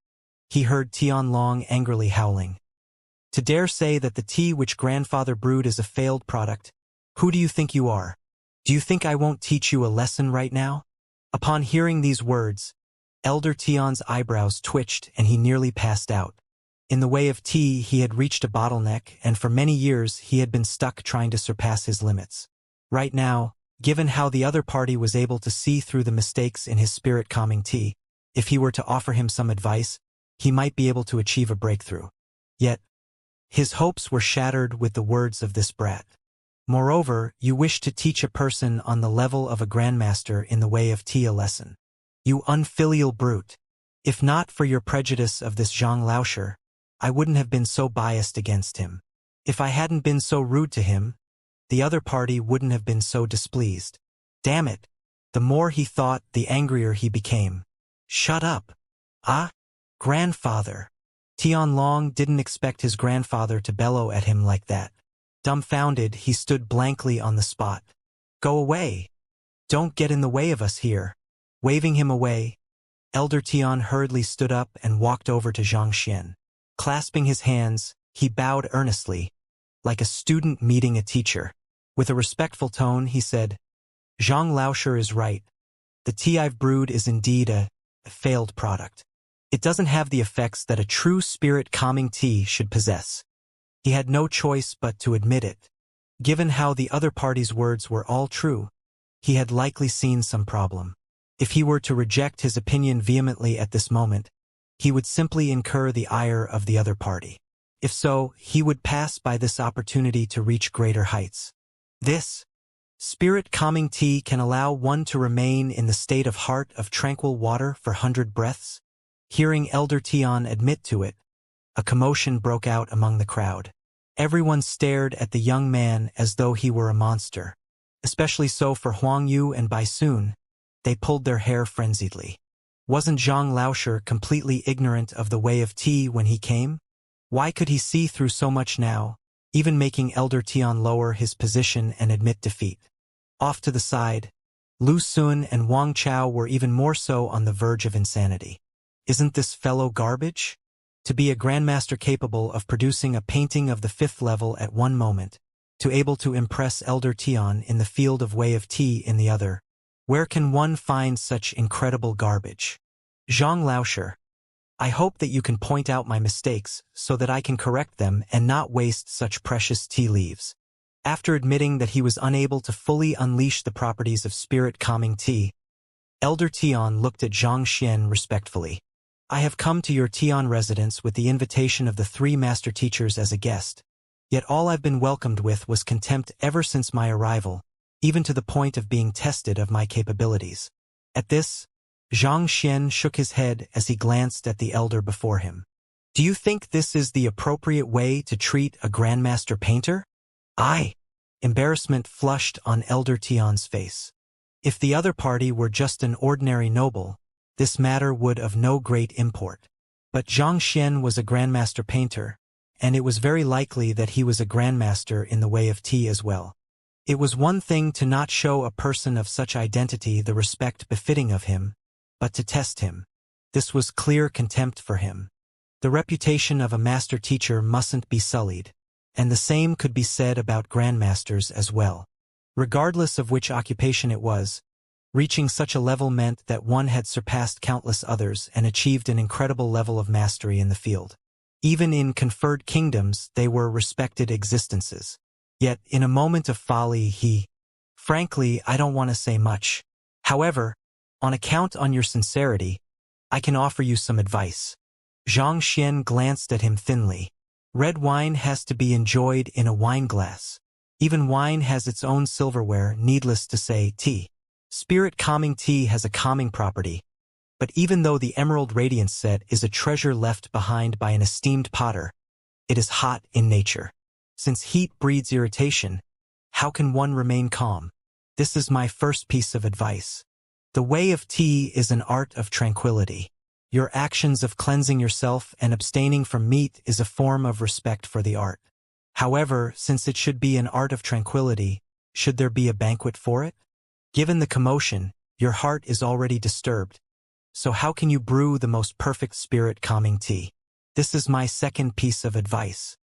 he heard Tianlong angrily howling. "To dare say that the tea which grandfather brewed is a failed product, who do you think you are? Do you think I won't teach you a lesson right now?" Upon hearing these words, Elder Tian's eyebrows twitched and he nearly passed out. In the way of tea, he had reached a bottleneck, and for many years he had been stuck trying to surpass his limits. Right now, given how the other party was able to see through the mistakes in his spirit-calming tea, if he were to offer him some advice, he might be able to achieve a breakthrough. Yet, his hopes were shattered with the words of this brat. "Moreover, you wish to teach a person on the level of a grandmaster in the way of tea a lesson. You unfilial brute. If not for your prejudice of this Zhang Laosher, I wouldn't have been so biased against him. If I hadn't been so rude to him, the other party wouldn't have been so displeased. Damn it." The more he thought, the angrier he became. "Shut up." "Ah? Grandfather." Tianlong didn't expect his grandfather to bellow at him like that. Dumbfounded, he stood blankly on the spot. "Go away. Don't get in the way of us here." Waving him away, Elder Tian hurriedly stood up and walked over to Xianxia. Clasping his hands, he bowed earnestly, like a student meeting a teacher. With a respectful tone, he said, "Zhang Laosher is right. The tea I've brewed is indeed a failed product. It doesn't have the effects that a true spirit-calming tea should possess." He had no choice but to admit it. Given how the other party's words were all true, he had likely seen some problem. If he were to reject his opinion vehemently at this moment, he would simply incur the ire of the other party. If so, he would pass by this opportunity to reach greater heights. This spirit-calming tea can allow one to remain in the state of heart of tranquil water for 100 breaths. Hearing Elder Tian admit to it, a commotion broke out among the crowd. Everyone stared at the young man as though he were a monster. Especially so for Huang Yu and Bai Sun. They pulled their hair frenziedly. Wasn't Zhang Laosher completely ignorant of the way of tea when he came? Why could he see through so much now, even making Elder Tian lower his position and admit defeat. Off to the side, Lu Sun and Wang Chao were even more so on the verge of insanity. Isn't this fellow garbage? To be a grandmaster capable of producing a painting of the 5th level at one moment, to able to impress Elder Tian in the field of Way of Tea in the other, where can one find such incredible garbage? Zhang Laosher, I hope that you can point out my mistakes so that I can correct them and not waste such precious tea leaves. After admitting that he was unable to fully unleash the properties of spirit calming tea, Elder Tian looked at Zhang Xian respectfully. I have come to your Tian residence with the invitation of the 3 master teachers as a guest, yet all I've been welcomed with was contempt ever since my arrival, even to the point of being tested of my capabilities. At this, Zhang Xian shook his head as he glanced at the elder before him. Do you think this is the appropriate way to treat a grandmaster painter? Embarrassment flushed on Elder Tian's face. If the other party were just an ordinary noble, this matter would of no great import. But Zhang Xian was a grandmaster painter, and it was very likely that he was a grandmaster in the Way of Tea as well. It was one thing to not show a person of such identity the respect befitting of him, but to test him. This was clear contempt for him. The reputation of a master teacher mustn't be sullied, and the same could be said about grandmasters as well. Regardless of which occupation it was, reaching such a level meant that one had surpassed countless others and achieved an incredible level of mastery in the field. Even in conferred kingdoms, they were respected existences. Yet, in a moment of folly, frankly, I don't want to say much. However, on account on your sincerity, I can offer you some advice. Zhang Xian glanced at him thinly. Red wine has to be enjoyed in a wineglass. Even wine has its own silverware, needless to say, tea. Spirit calming tea has a calming property, but even though the Emerald Radiance set is a treasure left behind by an esteemed potter, it is hot in nature. Since heat breeds irritation, how can one remain calm? This is my first piece of advice. The Way of Tea is an art of tranquility. Your actions of cleansing yourself and abstaining from meat is a form of respect for the art. However, since it should be an art of tranquility, should there be a banquet for it? Given the commotion, your heart is already disturbed. So how can you brew the most perfect spirit-calming tea? This is my second piece of advice.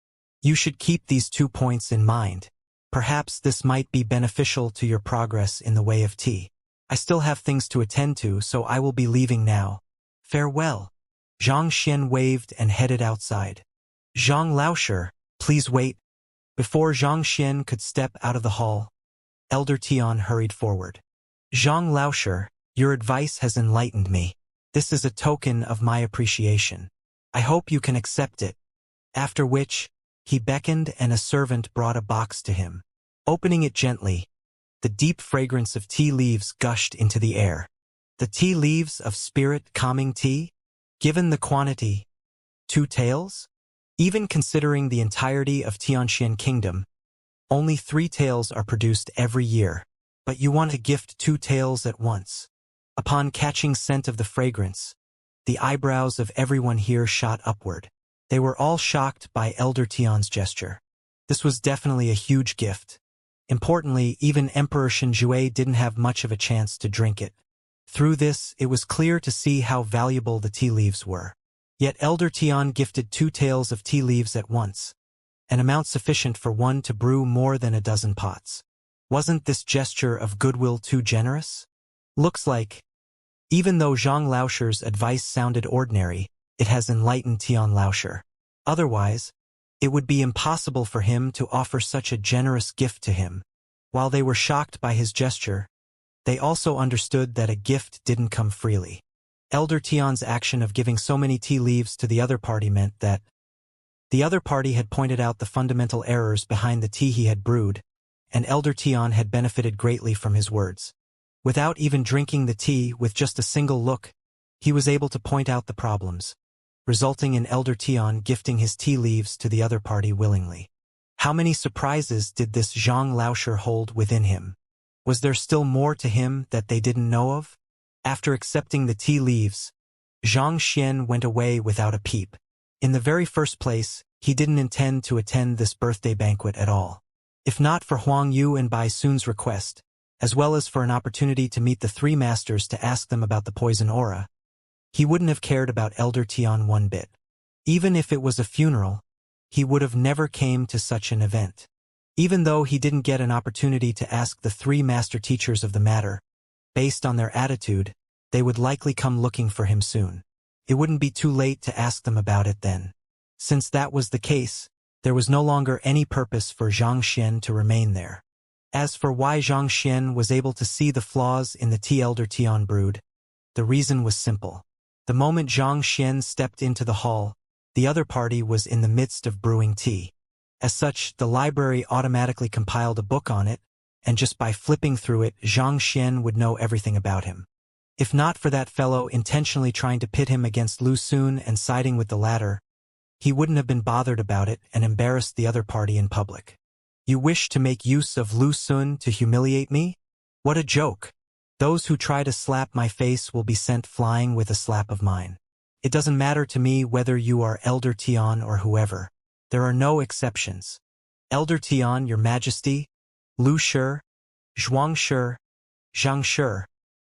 You should keep these 2 points in mind. Perhaps this might be beneficial to your progress in the Way of Tea. I still have things to attend to, so I will be leaving now. Farewell. Zhang Xian waved and headed outside. Zhang Laosher, please wait. Before Zhang Xian could step out of the hall, Elder Tian hurried forward. Zhang Laosher, your advice has enlightened me. This is a token of my appreciation. I hope you can accept it. After which, he beckoned and a servant brought a box to him. Opening it gently, the deep fragrance of tea leaves gushed into the air. The tea leaves of spirit calming tea? Given the quantity, 2 taels? Even considering the entirety of Tianxian Kingdom, only 3 taels are produced every year, but you want to gift 2 taels at once. Upon catching scent of the fragrance, the eyebrows of everyone here shot upward. They were all shocked by Elder Tian's gesture. This was definitely a huge gift. Importantly, even Emperor Shenjue didn't have much of a chance to drink it. Through this, it was clear to see how valuable the tea leaves were. Yet Elder Tian gifted 2 taels of tea leaves at once, an amount sufficient for one to brew more than a dozen pots. Wasn't this gesture of goodwill too generous? Looks like, even though Zhang Laosher's advice sounded ordinary, it has enlightened Tian Laosher. Otherwise, it would be impossible for him to offer such a generous gift to him. While they were shocked by his gesture, they also understood that a gift didn't come freely. Elder Tian's action of giving so many tea leaves to the other party meant that the other party had pointed out the fundamental errors behind the tea he had brewed, and Elder Tian had benefited greatly from his words. Without even drinking the tea with just a single look, he was able to point out the problems, resulting in Elder Tian gifting his tea leaves to the other party willingly. How many surprises did this Zhang Laosher hold within him? Was there still more to him that they didn't know of? After accepting the tea leaves, Zhang Xian went away without a peep. In the very first place, he didn't intend to attend this birthday banquet at all. If not for Huang Yu and Bai Sun's request, as well as for an opportunity to meet the three masters to ask them about the poison aura, he wouldn't have cared about Elder Tian one bit. Even if it was a funeral, he would have never came to such an event. Even though he didn't get an opportunity to ask the three master teachers of the matter, based on their attitude, they would likely come looking for him soon. It wouldn't be too late to ask them about it then. Since that was the case, there was no longer any purpose for Xianxia to remain there. As for why Xianxia was able to see the flaws in the Elder Tian brood, the reason was simple. The moment Xianxia stepped into the hall, the other party was in the midst of brewing tea. As such, the library automatically compiled a book on it, and just by flipping through it, Xianxia would know everything about him. If not for that fellow intentionally trying to pit him against Lu Sun and siding with the latter, he wouldn't have been bothered about it and embarrassed the other party in public. You wish to make use of Lu Sun to humiliate me? What a joke! Those who try to slap my face will be sent flying with a slap of mine. It doesn't matter to me whether you are Elder Tian or whoever. There are no exceptions. Elder Tian, Your Majesty, Lu Shi, Zhuang Shi, Zhang Shi,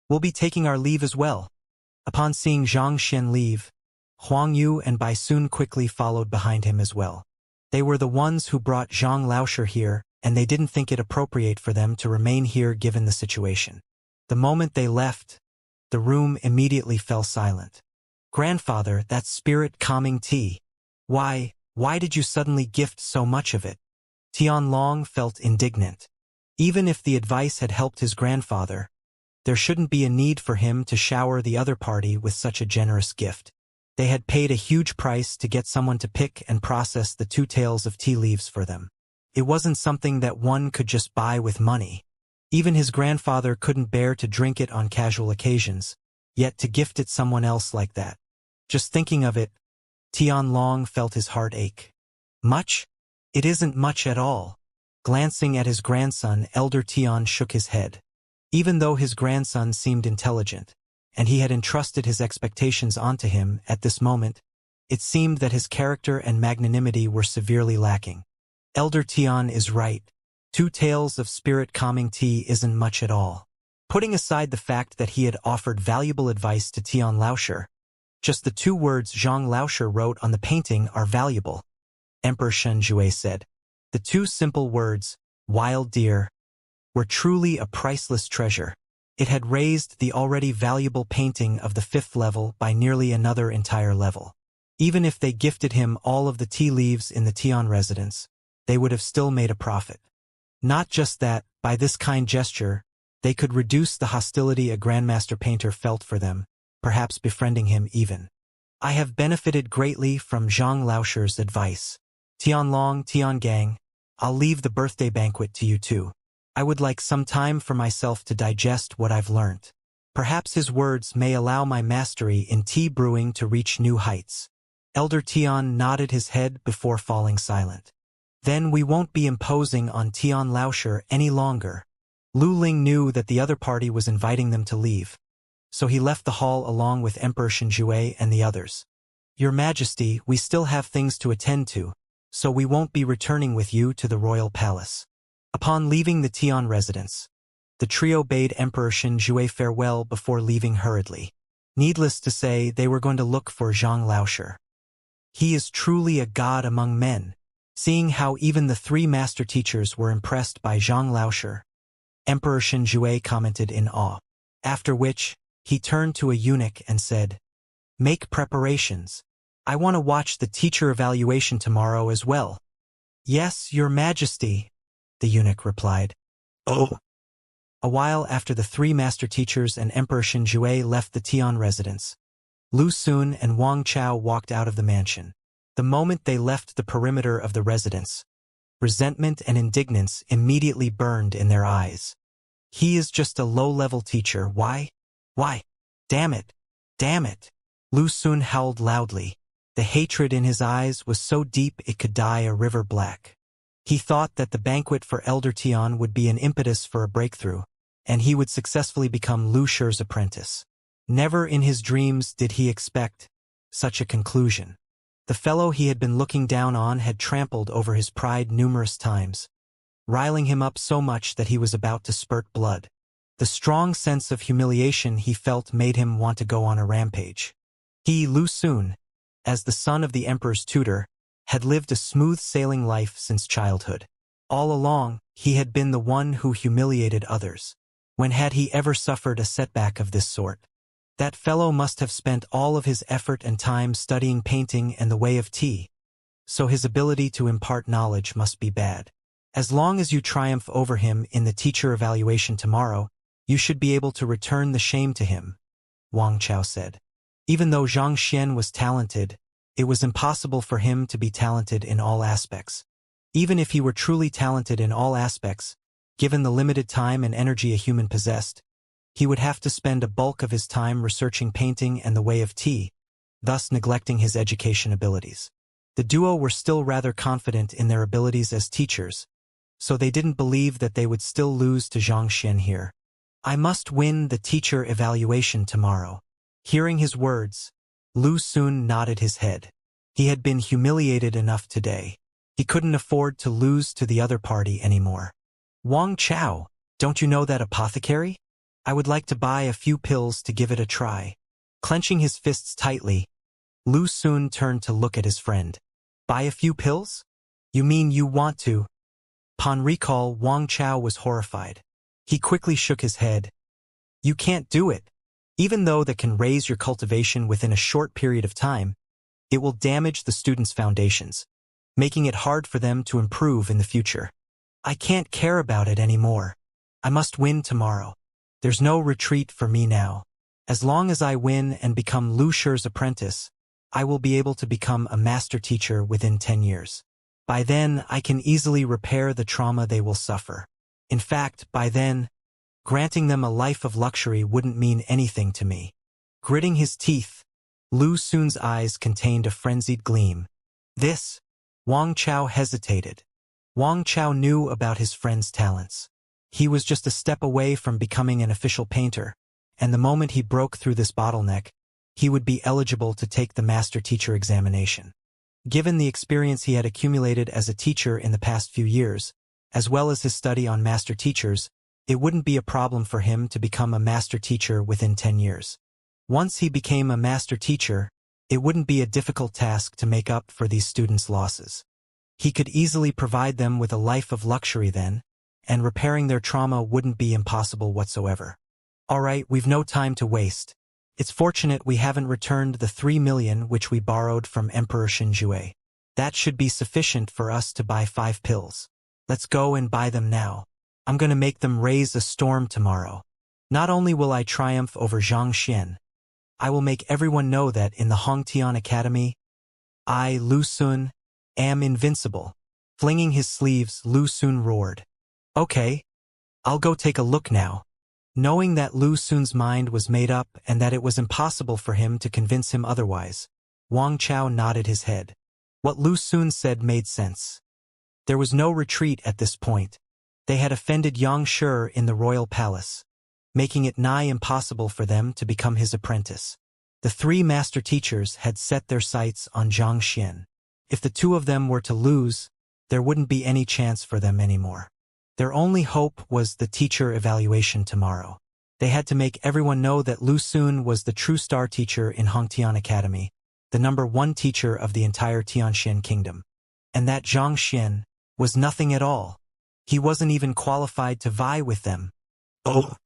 will be taking our leave as well. Upon seeing Xianxia leave, Huang Yu and Bai Sun quickly followed behind him as well. They were the ones who brought Zhang Laoshi here, and they didn't think it appropriate for them to remain here given the situation. The moment they left, the room immediately fell silent. Grandfather, that spirit-calming tea. Why did you suddenly gift so much of it? Tianlong felt indignant. Even if the advice had helped his grandfather, there shouldn't be a need for him to shower the other party with such a generous gift. They had paid a huge price to get someone to pick and process the 2 taels of tea leaves for them. It wasn't something that one could just buy with money. Even his grandfather couldn't bear to drink it on casual occasions, yet to gift it someone else like that. Just thinking of it, Tianlong felt his heart ache. Much? It isn't much at all. Glancing at his grandson, Elder Tian shook his head. Even though his grandson seemed intelligent, and he had entrusted his expectations onto him at this moment, it seemed that his character and magnanimity were severely lacking. Elder Tian is right. 2 taels of spirit-calming tea isn't much at all. Putting aside the fact that he had offered valuable advice to Tian Laoshi, just the 2 words Zhang Laoshi wrote on the painting are valuable, Emperor Shen Jue said. The 2 simple words, wild deer, were truly a priceless treasure. It had raised the already valuable painting of the 5th level by nearly another entire level. Even if they gifted him all of the tea leaves in the Tian residence, they would have still made a profit. Not just that, by this kind gesture, they could reduce the hostility a Grandmaster Painter felt for them, perhaps befriending him even. I have benefited greatly from Zhang Laoshi's advice. Tianlong, Tiangang, I'll leave the birthday banquet to you too. I would like some time for myself to digest what I've learnt. Perhaps his words may allow my mastery in tea brewing to reach new heights. Elder Tian nodded his head before falling silent. Then we won't be imposing on Tian Laoshi any longer. Lu Ling knew that the other party was inviting them to leave, so he left the hall along with Emperor Shenjue and the others. Your Majesty, we still have things to attend to, so we won't be returning with you to the royal palace. Upon leaving the Tian residence, the trio bade Emperor Shenjue farewell before leaving hurriedly. Needless to say, they were going to look for Zhang Laoshi. He is truly a god among men. Seeing how even the 3 master teachers were impressed by Zhang Laoshi, Emperor Shenjue commented in awe. After which, he turned to a eunuch and said, "Make preparations. I want to watch the teacher evaluation tomorrow as well." "Yes, Your Majesty," the eunuch replied. "Oh." A while after the 3 master teachers and Emperor Shenjue left the Tian residence, Lu Sun and Wang Chao walked out of the mansion. The moment they left the perimeter of the residence, resentment and indignance immediately burned in their eyes. He is just a low-level teacher. Why? Damn it! Damn it! Lu Sun howled loudly. The hatred in his eyes was so deep it could dye a river black. He thought that the banquet for Elder Tian would be an impetus for a breakthrough, and he would successfully become Lu Shi's apprentice. Never in his dreams did he expect such a conclusion. The fellow he had been looking down on had trampled over his pride numerous times, riling him up so much that he was about to spurt blood. The strong sense of humiliation he felt made him want to go on a rampage. He, Lu Xun, as the son of the emperor's tutor, had lived a smooth-sailing life since childhood. All along, he had been the one who humiliated others. When had he ever suffered a setback of this sort? That fellow must have spent all of his effort and time studying painting and the way of tea, so his ability to impart knowledge must be bad. As long as you triumph over him in the teacher evaluation tomorrow, you should be able to return the shame to him, Wang Chao said. Even though Xianxia was talented, it was impossible for him to be talented in all aspects. Even if he were truly talented in all aspects, given the limited time and energy a human possessed, he would have to spend a bulk of his time researching painting and the way of tea, thus neglecting his education abilities. The duo were still rather confident in their abilities as teachers, so they didn't believe that they would still lose to Xianxia here. I must win the teacher evaluation tomorrow. Hearing his words, Lu Xun nodded his head. He had been humiliated enough today. He couldn't afford to lose to the other party anymore. Wang Chao, don't you know that apothecary? I would like to buy a few pills to give it a try. Clenching his fists tightly, Lu Xun turned to look at his friend. Buy a few pills? You mean you want to? Upon recall, Wang Chao was horrified. He quickly shook his head. You can't do it. Even though that can raise your cultivation within a short period of time, it will damage the students' foundations, making it hard for them to improve in the future. I can't care about it anymore. I must win tomorrow. There's no retreat for me now. As long as I win and become Lu Shi's apprentice, I will be able to become a master teacher within 10 years. By then, I can easily repair the trauma they will suffer. In fact, by then, granting them a life of luxury wouldn't mean anything to me. Gritting his teeth, Lu Xun's eyes contained a frenzied gleam. This? Wang Chao hesitated. Wang Chao knew about his friend's talents. He was just a step away from becoming an official painter, and the moment he broke through this bottleneck, he would be eligible to take the master teacher examination. Given the experience he had accumulated as a teacher in the past few years, as well as his study on master teachers, it wouldn't be a problem for him to become a master teacher within 10 years. Once he became a master teacher, it wouldn't be a difficult task to make up for these students' losses. He could easily provide them with a life of luxury then, and repairing their trauma wouldn't be impossible whatsoever. All right, we've no time to waste. It's fortunate we haven't returned the 3 million which we borrowed from Emperor Xinjue. That should be sufficient for us to buy 5 pills. Let's go and buy them now. I'm going to make them raise a storm tomorrow. Not only will I triumph over Xianxia, I will make everyone know that in the Hongtian Academy, I, Lu Xun, am invincible. Flinging his sleeves, Lu Xun roared. Okay, I'll go take a look now. Knowing that Lu Xun's mind was made up and that it was impossible for him to convince him otherwise, Wang Chao nodded his head. What Lu Xun said made sense. There was no retreat at this point. They had offended Xianxia in the royal palace, making it nigh impossible for them to become his apprentice. The 3 master teachers had set their sights on Xianxia. If the 2 of them were to lose, there wouldn't be any chance for them anymore. Their only hope was the teacher evaluation tomorrow. They had to make everyone know that Lu Xun was the true star teacher in Hongtian Academy, the #1 teacher of the entire Tianxian kingdom. And that Xianxia was nothing at all. He wasn't even qualified to vie with them. Oh!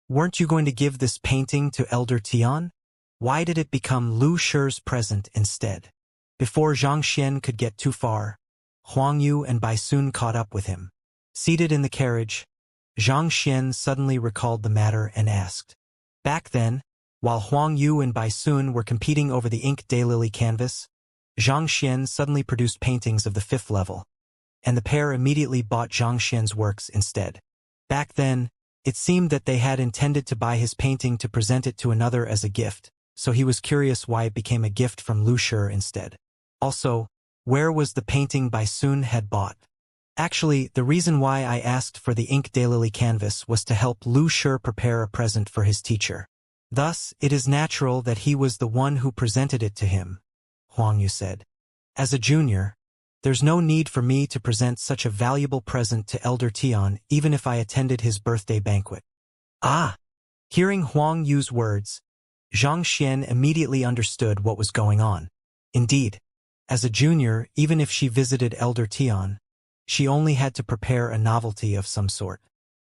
Weren't you going to give this painting to Elder Tian? Why did it become Lu Shi's present instead? Before Xianxia could get too far, Huang Yu and Bai Sun caught up with him. Seated in the carriage, Xianxia suddenly recalled the matter and asked. Back then, while Huang Yu and Bai Sun were competing over the ink daylily canvas, Xianxia suddenly produced paintings of the 5th level, and the pair immediately bought Xianxia's works instead. Back then, it seemed that they had intended to buy his painting to present it to another as a gift, so he was curious why it became a gift from Lu Shi instead. Also, where was the painting Bai Sun had bought? Actually, the reason why I asked for the ink daylily canvas was to help Lu Shi prepare a present for his teacher. Thus, it is natural that he was the one who presented it to him. Huang Yu said. As a junior, there's no need for me to present such a valuable present to Elder Tian even if I attended his birthday banquet. Ah! Hearing Huang Yu's words, Xianxia immediately understood what was going on. Indeed, as a junior, even if she visited Elder Tian, she only had to prepare a novelty of some sort.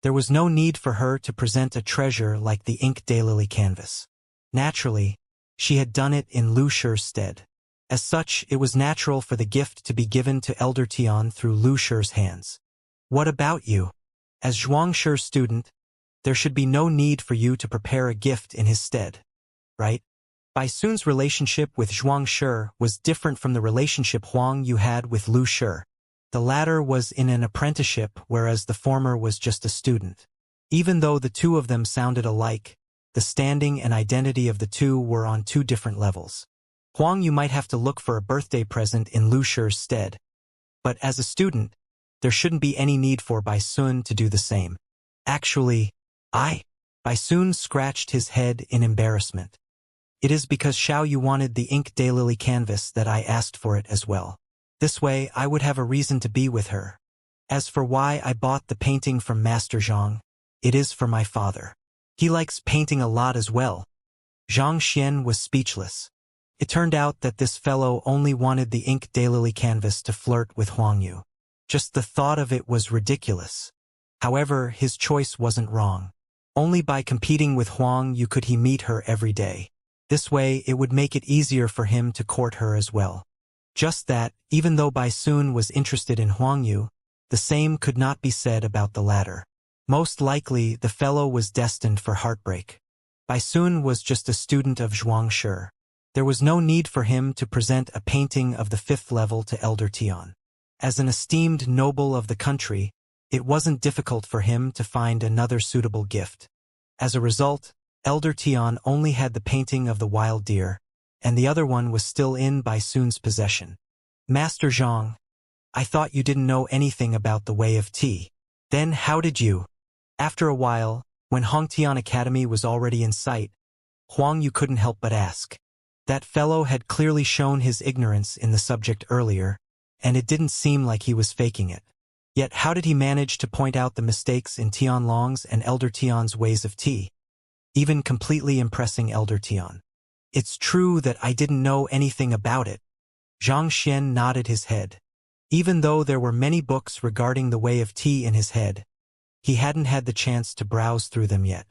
There was no need for her to present a treasure like the ink daylily canvas. Naturally, she had done it in Lu Shi's stead. As such, it was natural for the gift to be given to Elder Tian through Lu Shi's hands. What about you? As Zhuang Shi's student, there should be no need for you to prepare a gift in his stead, right? Bai Sun's relationship with Zhuang Shi was different from the relationship Huang Yu had with Lu Shi. The latter was in an apprenticeship, whereas the former was just a student. Even though the two of them sounded alike, the standing and identity of the two were on two different levels. Huang Yu might have to look for a birthday present in Lu Shi's stead, but as a student, there shouldn't be any need for Bai Sun to do the same. Actually, Bai Sun scratched his head in embarrassment. It is because Xiao Yu wanted the ink daylily canvas that I asked for it as well. This way, I would have a reason to be with her. As for why I bought the painting from Master Zhang, it is for my father. He likes painting a lot as well. Xianxia was speechless. It turned out that this fellow only wanted the ink daylily canvas to flirt with Huang Yu. Just the thought of it was ridiculous. However, his choice wasn't wrong. Only by competing with Huang Yu could he meet her every day. This way, it would make it easier for him to court her as well. Just that, even though Bai Sun was interested in Huang Yu, the same could not be said about the latter. Most likely, the fellow was destined for heartbreak. Bai Sun was just a student of Zhuang Shi. There was no need for him to present a painting of the 5th level to Elder Tian. As an esteemed noble of the country, it wasn't difficult for him to find another suitable gift. As a result, Elder Tian only had the painting of the wild deer, and the other one was still in Bai Sun's possession. Master Zhang, I thought you didn't know anything about the way of tea. Then how did you? After a while, when Hongtian Academy was already in sight, Huang Yu couldn't help but ask. That fellow had clearly shown his ignorance in the subject earlier, and it didn't seem like he was faking it. Yet how did he manage to point out the mistakes in Tianlong's and Elder Tian's ways of tea, even completely impressing Elder Tian? It's true that I didn't know anything about it. Xianxia nodded his head. Even though there were many books regarding the way of tea in his head, he hadn't had the chance to browse through them yet.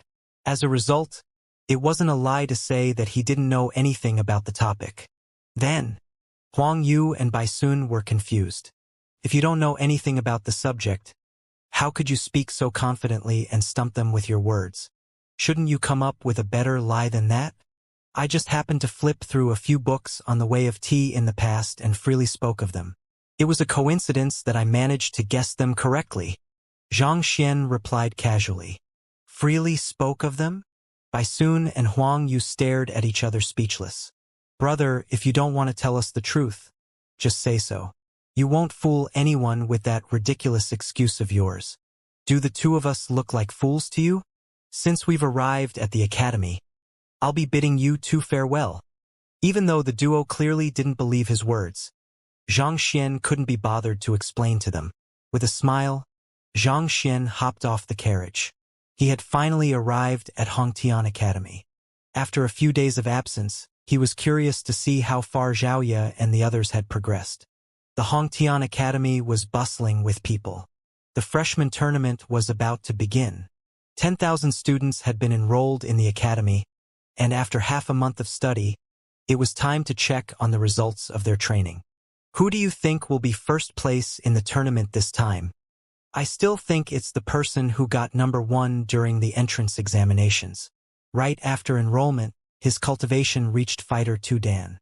As a result, it wasn't a lie to say that he didn't know anything about the topic. Then, Huang Yu and Bai Sun were confused. If you don't know anything about the subject, how could you speak so confidently and stump them with your words? Shouldn't you come up with a better lie than that? I just happened to flip through a few books on the way of tea in the past and freely spoke of them. It was a coincidence that I managed to guess them correctly. Xianxia replied casually. Freely spoke of them? Bai Sun and Huang Yu stared at each other speechless. Brother, if you don't want to tell us the truth, just say so. You won't fool anyone with that ridiculous excuse of yours. Do the two of us look like fools to you? Since we've arrived at the academy, I'll be bidding you two farewell. Even though the duo clearly didn't believe his words, Xianxia couldn't be bothered to explain to them. With a smile, Xianxia hopped off the carriage. He had finally arrived at Hongtian Academy. After a few days of absence, he was curious to see how far Xiaoya and the others had progressed. The Hongtian Academy was bustling with people. The freshman tournament was about to begin. 10,000 students had been enrolled in the academy, and after half a month of study, it was time to check on the results of their training. Who do you think will be first place in the tournament this time? I still think it's the person who got number 1 during the entrance examinations. Right after enrollment, his cultivation reached Fighter 2 Dan.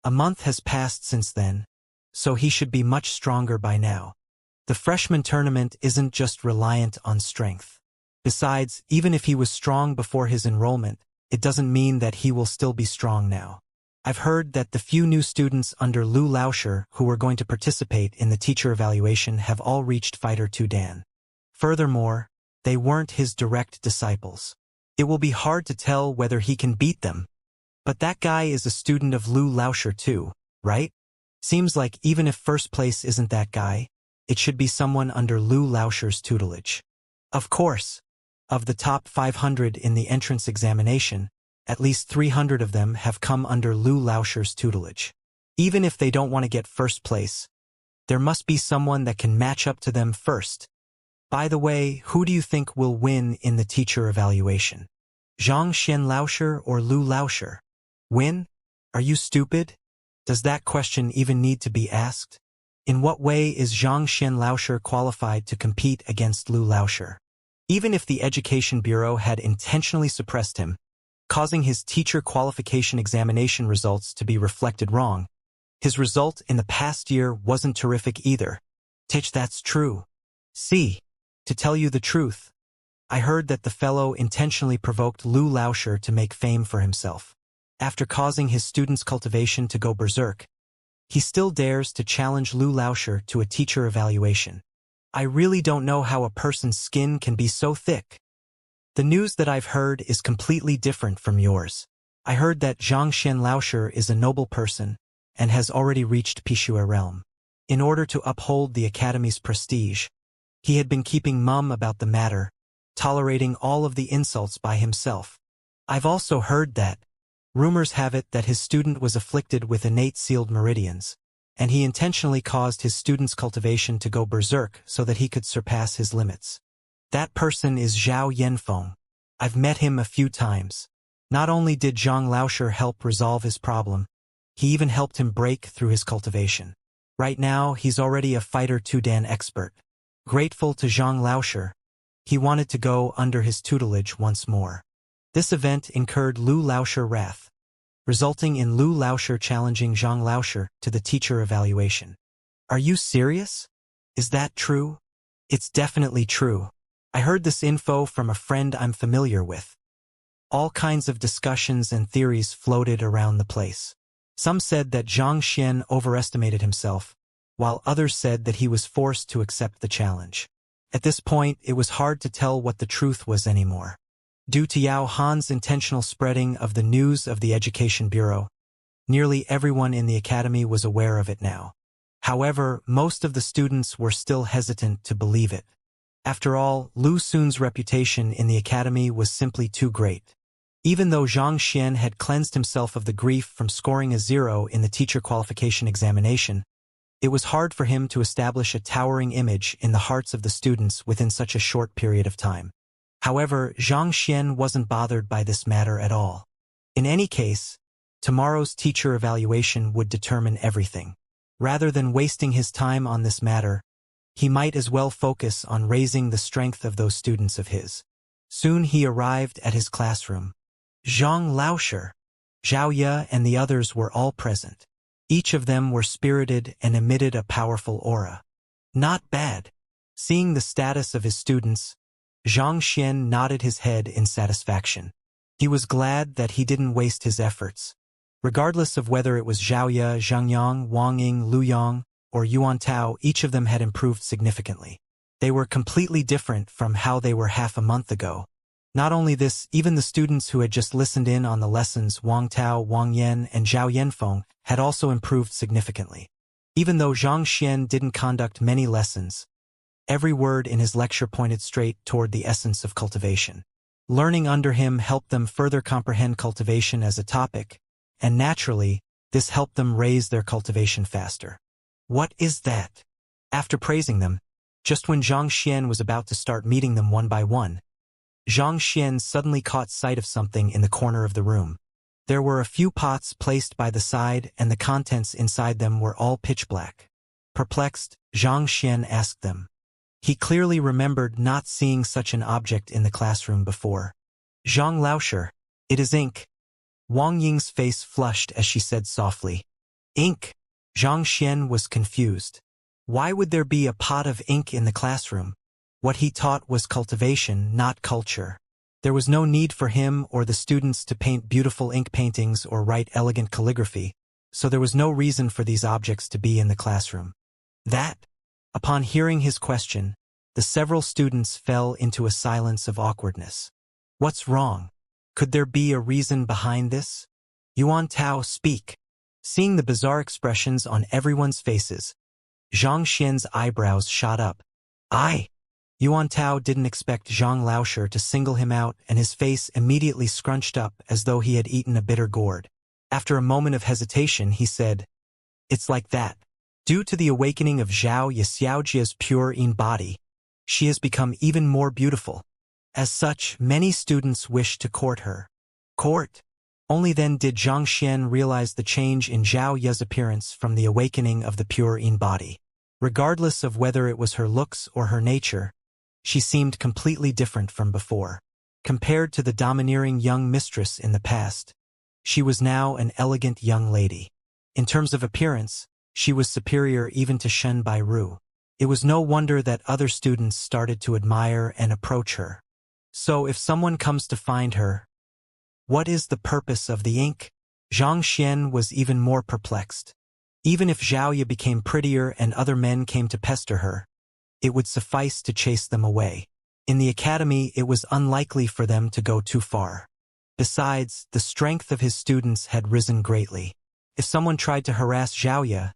A month has passed since then, so he should be much stronger by now. The freshman tournament isn't just reliant on strength. Besides, even if he was strong before his enrollment, it doesn't mean that he will still be strong now. I've heard that the few new students under Lu Lauscher who were going to participate in the teacher evaluation have all reached Fighter 2 Dan. Furthermore, they weren't his direct disciples. It will be hard to tell whether he can beat them. But that guy is a student of Lu Lauscher too. right? Seems like even if first place isn't that guy, it should be someone under Lu Lauscher's tutelage. Of course, of the top 500 in the entrance examination, at least 300 of them have come under Lu Lauscher's tutelage. Even if they don't want to get first place, there must be someone that can match up to them first. By the way, who do you think will win in the teacher evaluation? Xianxia Lauscher or Lu Lauscher? Win? Are you stupid? Does that question even need to be asked? In what way is Xianxia Lauscher qualified to compete against Lu Lauscher? Even if the Education Bureau had intentionally suppressed him, causing his teacher qualification examination results to be reflected wrong, his result in the past year wasn't terrific either. Teach, that's true. See, to tell you the truth, I heard that the fellow intentionally provoked Lu Lauscher to make fame for himself. After causing his students' cultivation to go berserk, he still dares to challenge Lu Lauscher to a teacher evaluation. I really don't know how a person's skin can be so thick. The news that I've heard is completely different from yours. I heard that Xianxia Lauscher is a noble person and has already reached Pishua realm. In order to uphold the Academy's prestige, he had been keeping mum about the matter, tolerating all of the insults by himself. I've also heard that rumors have it that his student was afflicted with innate sealed meridians, and he intentionally caused his student's cultivation to go berserk so that he could surpass his limits. That person is Zhao Yanfeng. I've met him a few times. Not only did Zhang Lauscher help resolve his problem, he even helped him break through his cultivation. Right now, he's already a fighter Tudan expert. Grateful to Zhang Lauscher, he wanted to go under his tutelage once more. This event incurred Lu Lauscher wrath, resulting in Lu Lauscher challenging Zhang Lauscher to the teacher evaluation. Are you serious? Is that true? It's definitely true. I heard this info from a friend I'm familiar with. All kinds of discussions and theories floated around the place. Some said that Zhang Xian overestimated himself, while others said that he was forced to accept the challenge. At this point, it was hard to tell what the truth was anymore. Due to Yao Han's intentional spreading of the news of the Education Bureau, nearly everyone in the academy was aware of it now. However, most of the students were still hesitant to believe it. After all, Lu Sun's reputation in the academy was simply too great. Even though Zhang Xian had cleansed himself of the grief from scoring a 0 in the teacher qualification examination, it was hard for him to establish a towering image in the hearts of the students within such a short period of time. However, Zhang Xian wasn't bothered by this matter at all. In any case, tomorrow's teacher evaluation would determine everything. Rather than wasting his time on this matter, he might as well focus on raising the strength of those students of his. Soon he arrived at his classroom. Zhang Lauscher, Zhao Ye and the others were all present. Each of them were spirited and emitted a powerful aura. Not bad. Seeing the status of his students, Zhang Xian nodded his head in satisfaction. He was glad that he didn't waste his efforts. Regardless of whether it was Zhao Ye, Zhang Yang, Wang Ying, Lu Yang, or Yuan Tao, each of them had improved significantly. They were completely different from how they were half a month ago. Not only this, even the students who had just listened in on the lessons, Wang Tao, Wang Yan, and Zhao Yanfeng, had also improved significantly. Even though Zhang Xian didn't conduct many lessons, every word in his lecture pointed straight toward the essence of cultivation. Learning under him helped them further comprehend cultivation as a topic, and naturally, this helped them raise their cultivation faster. What is that? After praising them, just when Zhang Xian was about to start meeting them one by one, Zhang Xian suddenly caught sight of something in the corner of the room. There were a few pots placed by the side and the contents inside them were all pitch black. Perplexed, Zhang Xian asked them. He clearly remembered not seeing such an object in the classroom before. Zhang Lauscher, it is ink. Wang Ying's face flushed as she said softly. Ink? Zhang Xian was confused. Why would there be a pot of ink in the classroom? What he taught was cultivation, not culture. There was no need for him or the students to paint beautiful ink paintings or write elegant calligraphy, so there was no reason for these objects to be in the classroom. Upon hearing his question, the several students fell into a silence of awkwardness. What's wrong? Could there be a reason behind this? Yuan Tao, speak. Seeing the bizarre expressions on everyone's faces, Xianxia's eyebrows shot up. Yuan Tao didn't expect Zhang Laoshe to single him out, and his face immediately scrunched up as though he had eaten a bitter gourd. After a moment of hesitation, he said, "It's like that. Due to the awakening of Zhao Xiaojia's pure yin body, she has become even more beautiful. As such, many students wish to court her." Court? Only then did Zhang Xian realize the change in Zhao Ye's appearance from the awakening of the pure yin body. Regardless of whether it was her looks or her nature, she seemed completely different from before. Compared to the domineering young mistress in the past, she was now an elegant young lady. In terms of appearance, she was superior even to Shen Bairu. It was no wonder that other students started to admire and approach her. So if someone comes to find her, what is the purpose of the ink? Zhang Xian was even more perplexed. Even if Zhao Ye became prettier and other men came to pester her, it would suffice to chase them away. In the academy, it was unlikely for them to go too far. Besides, the strength of his students had risen greatly. If someone tried to harass Zhao Ye,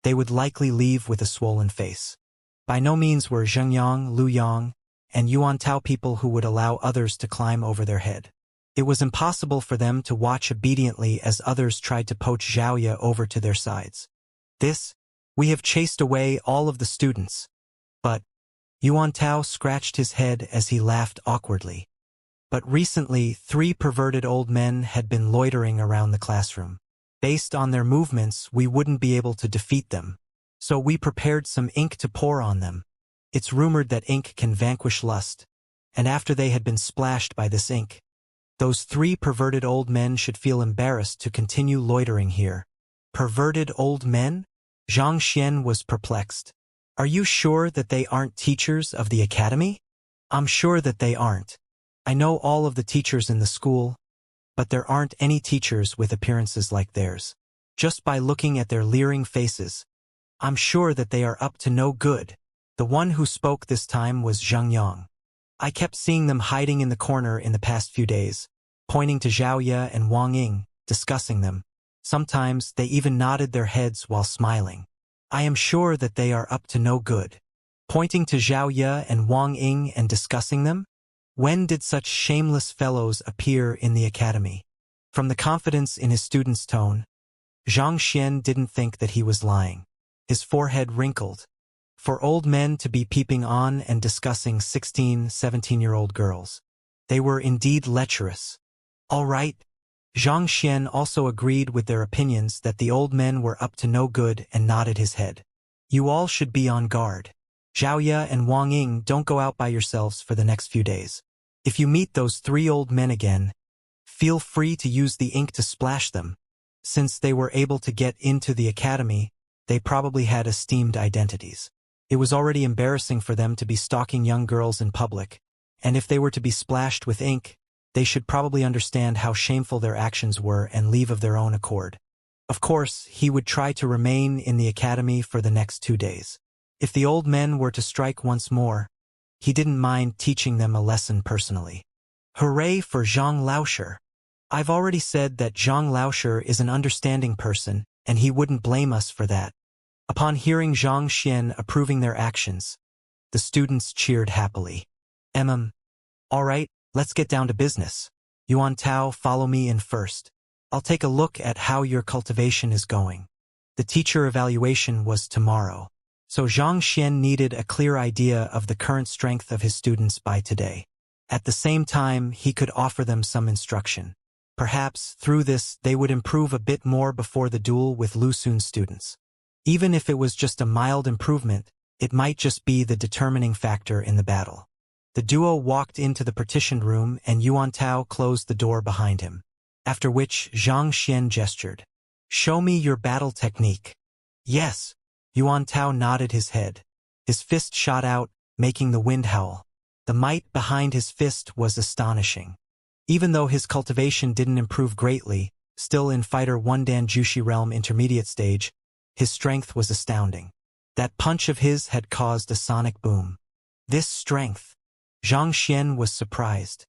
they would likely leave with a swollen face. By no means were Zhengyang, Lu Yang, and Yuan Tao people who would allow others to climb over their head. It was impossible for them to watch obediently as others tried to poach Zhao Ye over to their sides. We have chased away all of the students. But Yuan Tao scratched his head as he laughed awkwardly. But recently, 3 perverted old men had been loitering around the classroom. Based on their movements, we wouldn't be able to defeat them. So we prepared some ink to pour on them. It's rumored that ink can vanquish lust. And after they had been splashed by this ink, those 3 perverted old men should feel embarrassed to continue loitering here. Perverted old men? Zhang Xian was perplexed. Are you sure that they aren't teachers of the academy? I'm sure that they aren't. I know all of the teachers in the school, but there aren't any teachers with appearances like theirs. Just by looking at their leering faces, I'm sure that they are up to no good. The one who spoke this time was Zhang Yang. I kept seeing them hiding in the corner in the past few days, pointing to Zhao Ye and Wang Ying, discussing them. Sometimes they even nodded their heads while smiling. I am sure that they are up to no good. Pointing to Zhao Ye and Wang Ying and discussing them? When did such shameless fellows appear in the academy? From the confidence in his student's tone, Zhang Xian didn't think that he was lying. His forehead wrinkled. For old men to be peeping on and discussing 16, 17-year-old girls, they were indeed lecherous. All right. Zhang Xian also agreed with their opinions that the old men were up to no good and nodded his head. You all should be on guard. Zhao Ye and Wang Ying, don't go out by yourselves for the next few days. If you meet those 3 old men again, feel free to use the ink to splash them. Since they were able to get into the academy, they probably had esteemed identities. It was already embarrassing for them to be stalking young girls in public, and if they were to be splashed with ink, they should probably understand how shameful their actions were and leave of their own accord. Of course, he would try to remain in the academy for the next 2 days. If the old men were to strike once more, he didn't mind teaching them a lesson personally. Hooray for Zhang Laoshe! I've already said that Zhang Laoshe is an understanding person, and he wouldn't blame us for that. Upon hearing Zhang Xian approving their actions, the students cheered happily. All right. Let's get down to business. Yuan Tao, follow me in first. I'll take a look at how your cultivation is going. The teacher evaluation was tomorrow, so Zhang Xian needed a clear idea of the current strength of his students by today. At the same time, he could offer them some instruction. Perhaps, through this, they would improve a bit more before the duel with Lu Xun's students. Even if it was just a mild improvement, it might just be the determining factor in the battle. The duo walked into the partitioned room and Yuan Tao closed the door behind him. After which, Zhang Xian gestured. Show me your battle technique. Yes. Yuan Tao nodded his head. His fist shot out, making the wind howl. The might behind his fist was astonishing. Even though his cultivation didn't improve greatly, still in Fighter 1 Dan Jushi Realm Intermediate Stage, his strength was astounding. That punch of his had caused a sonic boom. This strength. Zhang Xian was surprised.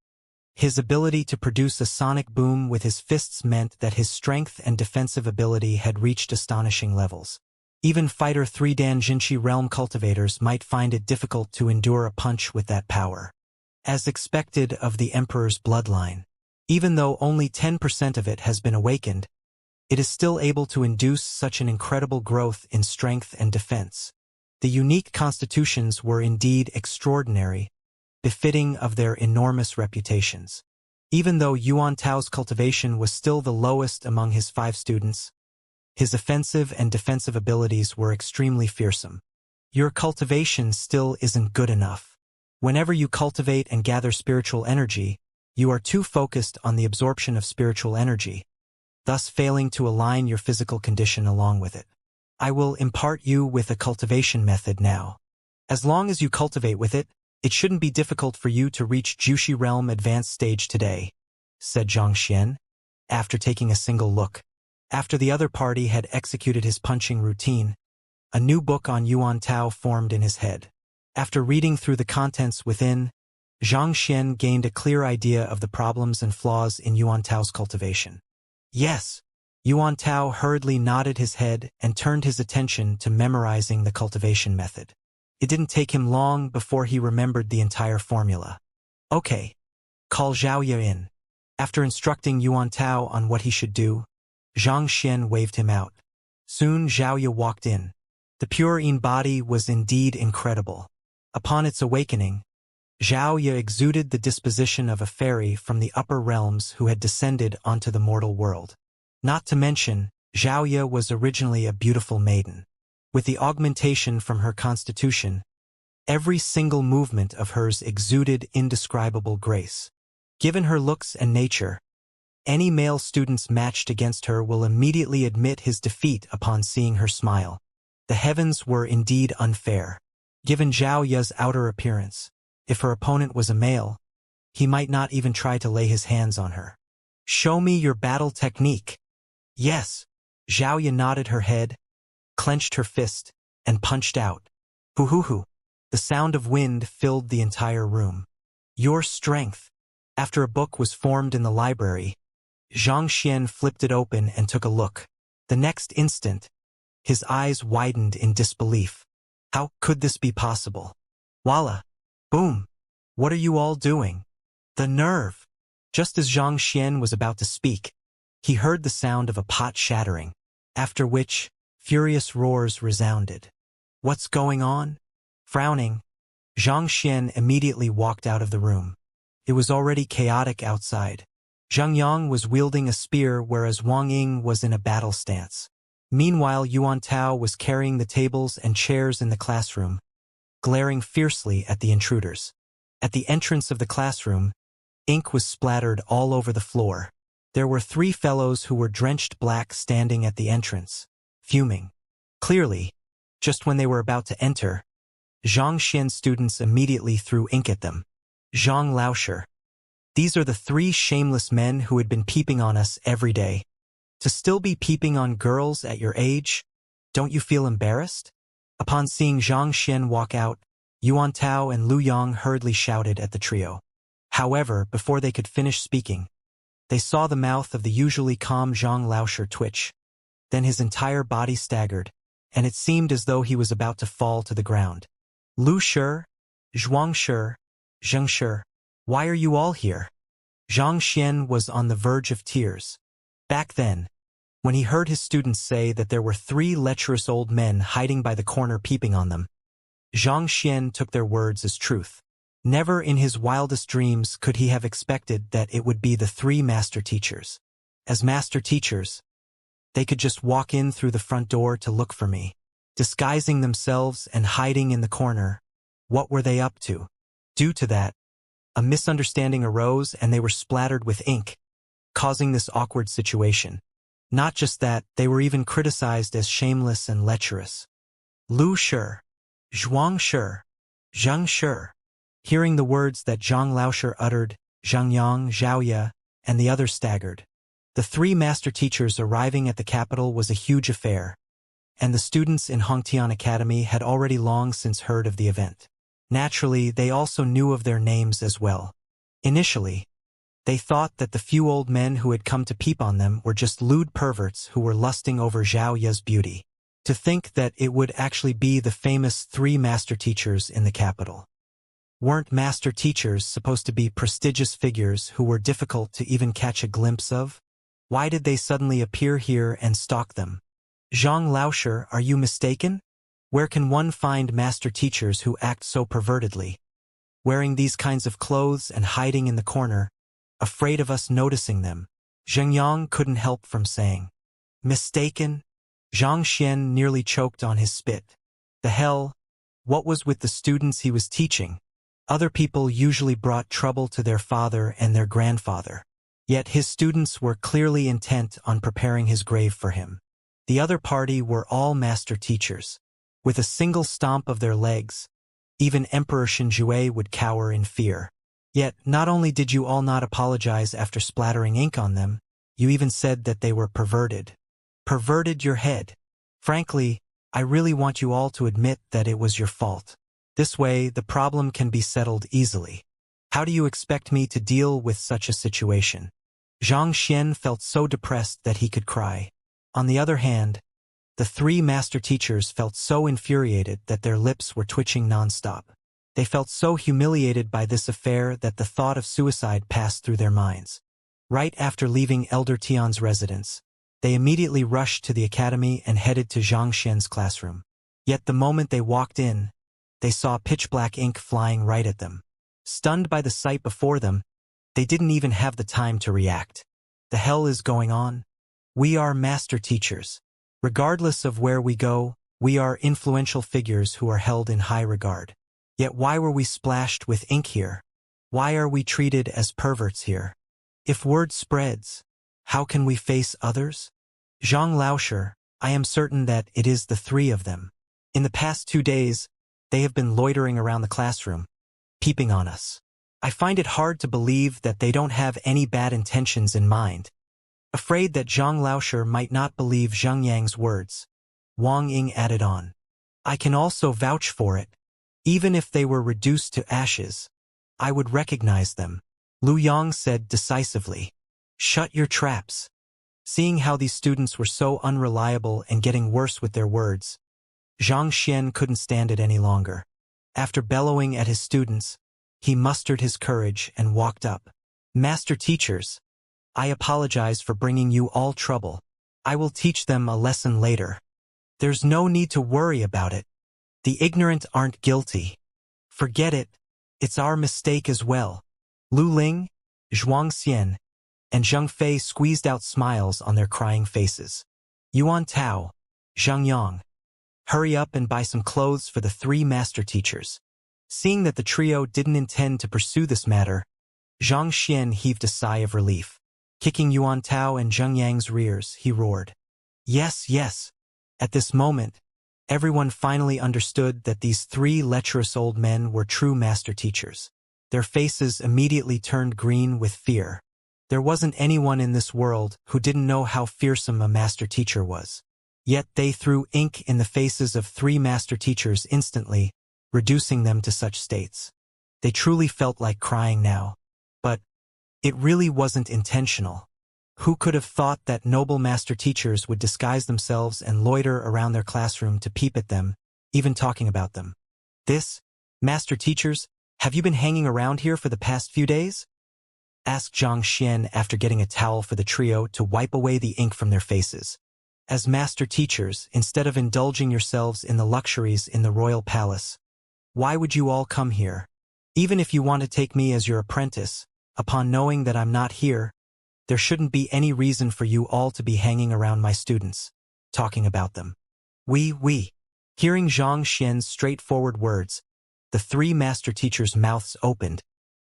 His ability to produce a sonic boom with his fists meant that his strength and defensive ability had reached astonishing levels. Even Fighter 3 Danjinshi realm cultivators might find it difficult to endure a punch with that power. As expected of the Emperor's bloodline, even though only 10% of it has been awakened, it is still able to induce such an incredible growth in strength and defense. The unique constitutions were indeed extraordinary, befitting of their enormous reputations. Even though Yuan Tao's cultivation was still the lowest among his 5 students, his offensive and defensive abilities were extremely fearsome. Your cultivation still isn't good enough. Whenever you cultivate and gather spiritual energy, you are too focused on the absorption of spiritual energy, thus failing to align your physical condition along with it. I will impart you with a cultivation method now. As long as you cultivate with it, it shouldn't be difficult for you to reach Jushi Realm Advanced Stage today, said Xianxia, after taking a single look. After the other party had executed his punching routine, a new book on Yuan Tao formed in his head. After reading through the contents within, Xianxia gained a clear idea of the problems and flaws in Yuan Tao's cultivation. Yes, Yuan Tao hurriedly nodded his head and turned his attention to memorizing the cultivation method. It didn't take him long before he remembered the entire formula. Okay, call Xiaoya in. After instructing Yuan Tao on what he should do, Xianxia waved him out. Soon Xiaoya walked in. The pure Yin body was indeed incredible. Upon its awakening, Xiaoya exuded the disposition of a fairy from the upper realms who had descended onto the mortal world. Not to mention, Xiaoya was originally a beautiful maiden. With the augmentation from her constitution, every single movement of hers exuded indescribable grace. Given her looks and nature, any male students matched against her will immediately admit his defeat upon seeing her smile. The heavens were indeed unfair. Given Zhao Ya's outer appearance, if her opponent was a male, he might not even try to lay his hands on her. Show me your battle technique. Yes. Zhao Ya nodded her head, clenched her fist, and punched out. Hoo-hoo-hoo. The sound of wind filled the entire room. Your strength. After a book was formed in the library, Xianxia flipped it open and took a look. The next instant, his eyes widened in disbelief. How could this be possible? Voila! Boom! What are you all doing? The nerve! Just as Xianxia was about to speak, he heard the sound of a pot shattering, after which, furious roars resounded. What's going on? Frowning, Xianxia immediately walked out of the room. It was already chaotic outside. Zhang Yang was wielding a spear whereas Wang Ying was in a battle stance. Meanwhile, Yuan Tao was carrying the tables and chairs in the classroom, glaring fiercely at the intruders. At the entrance of the classroom, ink was splattered all over the floor. There were 3 fellows who were drenched black standing at the entrance, fuming. Clearly, just when they were about to enter, Xianxia's students immediately threw ink at them. Zhang Laosher. These are the 3 shameless men who had been peeping on us every day. To still be peeping on girls at your age? Don't you feel embarrassed? Upon seeing Xianxia walk out, Yuan Tao and Lu Yang hurriedly shouted at the trio. However, before they could finish speaking, they saw the mouth of the usually calm Zhang Laosher twitch. Then his entire body staggered, and it seemed as though he was about to fall to the ground. Lu Shi, Zhuang Shi, Zheng Shi, why are you all here? Xianxia was on the verge of tears. Back then, when he heard his students say that there were 3 lecherous old men hiding by the corner peeping on them, Xianxia took their words as truth. Never in his wildest dreams could he have expected that it would be the 3 master teachers. As master teachers, they could just walk in through the front door to look for me. Disguising themselves and hiding in the corner, what were they up to? Due to that, a misunderstanding arose and they were splattered with ink, causing this awkward situation. Not just that, they were even criticized as shameless and lecherous. Lu Shi, Zhuang Shi, Zheng Shi. Hearing the words that Zhang Laosher uttered, Zhang Yang, Xiaoya, and the others staggered. The 3 master teachers arriving at the capital was a huge affair, and the students in Hongtian Academy had already long since heard of the event. Naturally, they also knew of their names as well. Initially, They thought that the few old men who had come to peep on them were just lewd perverts who were lusting over Xiaoya's beauty. To think that it would actually be the famous 3 master teachers in the capital. Weren't master teachers supposed to be prestigious figures who were difficult to even catch a glimpse of? Why did they suddenly appear here and stalk them? Zhang Laosher, are you mistaken? Where can one find master teachers who act so pervertedly? Wearing these kinds of clothes and hiding in the corner, afraid of us noticing them, Zheng Yang couldn't help from saying. Mistaken? Zhang Xian nearly choked on his spit. The hell? What was with the students he was teaching? Other people usually brought trouble to their father and their grandfather. Yet his students were clearly intent on preparing his grave for him. The other party were all master teachers. With a single stomp of their legs, even Emperor Shinjue would cower in fear. Yet, not only did you all not apologize after splattering ink on them, you even said that they were perverted. Perverted your head. Frankly, I really want you all to admit that it was your fault. This way, the problem can be settled easily. How do you expect me to deal with such a situation? Zhang Xian felt so depressed that he could cry. On the other hand, the 3 master teachers felt so infuriated that their lips were twitching nonstop. They felt so humiliated by this affair that the thought of suicide passed through their minds. Right after leaving Elder Tian's residence, they immediately rushed to the academy and headed to Zhang Xian's classroom. Yet the moment they walked in, they saw pitch-black ink flying right at them. Stunned by the sight before them, they didn't even have the time to react. The hell is going on? We are master teachers. Regardless of where we go, we are influential figures who are held in high regard. Yet why were we splashed with ink here? Why are we treated as perverts here? If word spreads, how can we face others? Zhang Laosher, I am certain that it is the 3 of them. In the past 2 days, they have been loitering around the classroom, peeping on us. I find it hard to believe that they don't have any bad intentions in mind. Afraid that Zhang Laosher might not believe Zheng Yang's words, Wang Ying added on. I can also vouch for it. Even if they were reduced to ashes, I would recognize them, Lu Yang said decisively. Shut your traps. Seeing how these students were so unreliable and getting worse with their words, Zhang Xian couldn't stand it any longer. After bellowing at his students, he mustered his courage and walked up. Master teachers, I apologize for bringing you all trouble. I will teach them a lesson later. There's no need to worry about it. The ignorant aren't guilty. Forget it. It's our mistake as well. Lu Ling, Zhuang Xian, and Zheng Fei squeezed out smiles on their crying faces. Yuan Tao, Zheng Yang, hurry up and buy some clothes for the 3 master teachers. Seeing that the trio didn't intend to pursue this matter, Zhang Xian heaved a sigh of relief. Kicking Yuan Tao and Zheng Yang's rears, he roared. Yes, yes. At this moment, everyone finally understood that these 3 lecherous old men were true master teachers. Their faces immediately turned green with fear. There wasn't anyone in this world who didn't know how fearsome a master teacher was. Yet they threw ink in the faces of 3 master teachers instantly, reducing them to such states. They truly felt like crying now. But it really wasn't intentional. Who could have thought that noble master teachers would disguise themselves and loiter around their classroom to peep at them, even talking about them? Master teachers, have you been hanging around here for the past few days? Asked Zhang Xian after getting a towel for the trio to wipe away the ink from their faces. As master teachers, instead of indulging yourselves in the luxuries in the royal palace, why would you all come here? Even if you want to take me as your apprentice, upon knowing that I'm not here, there shouldn't be any reason for you all to be hanging around my students, talking about them. We. Hearing Zhang Xian's straightforward words, the 3 master teachers' mouths opened,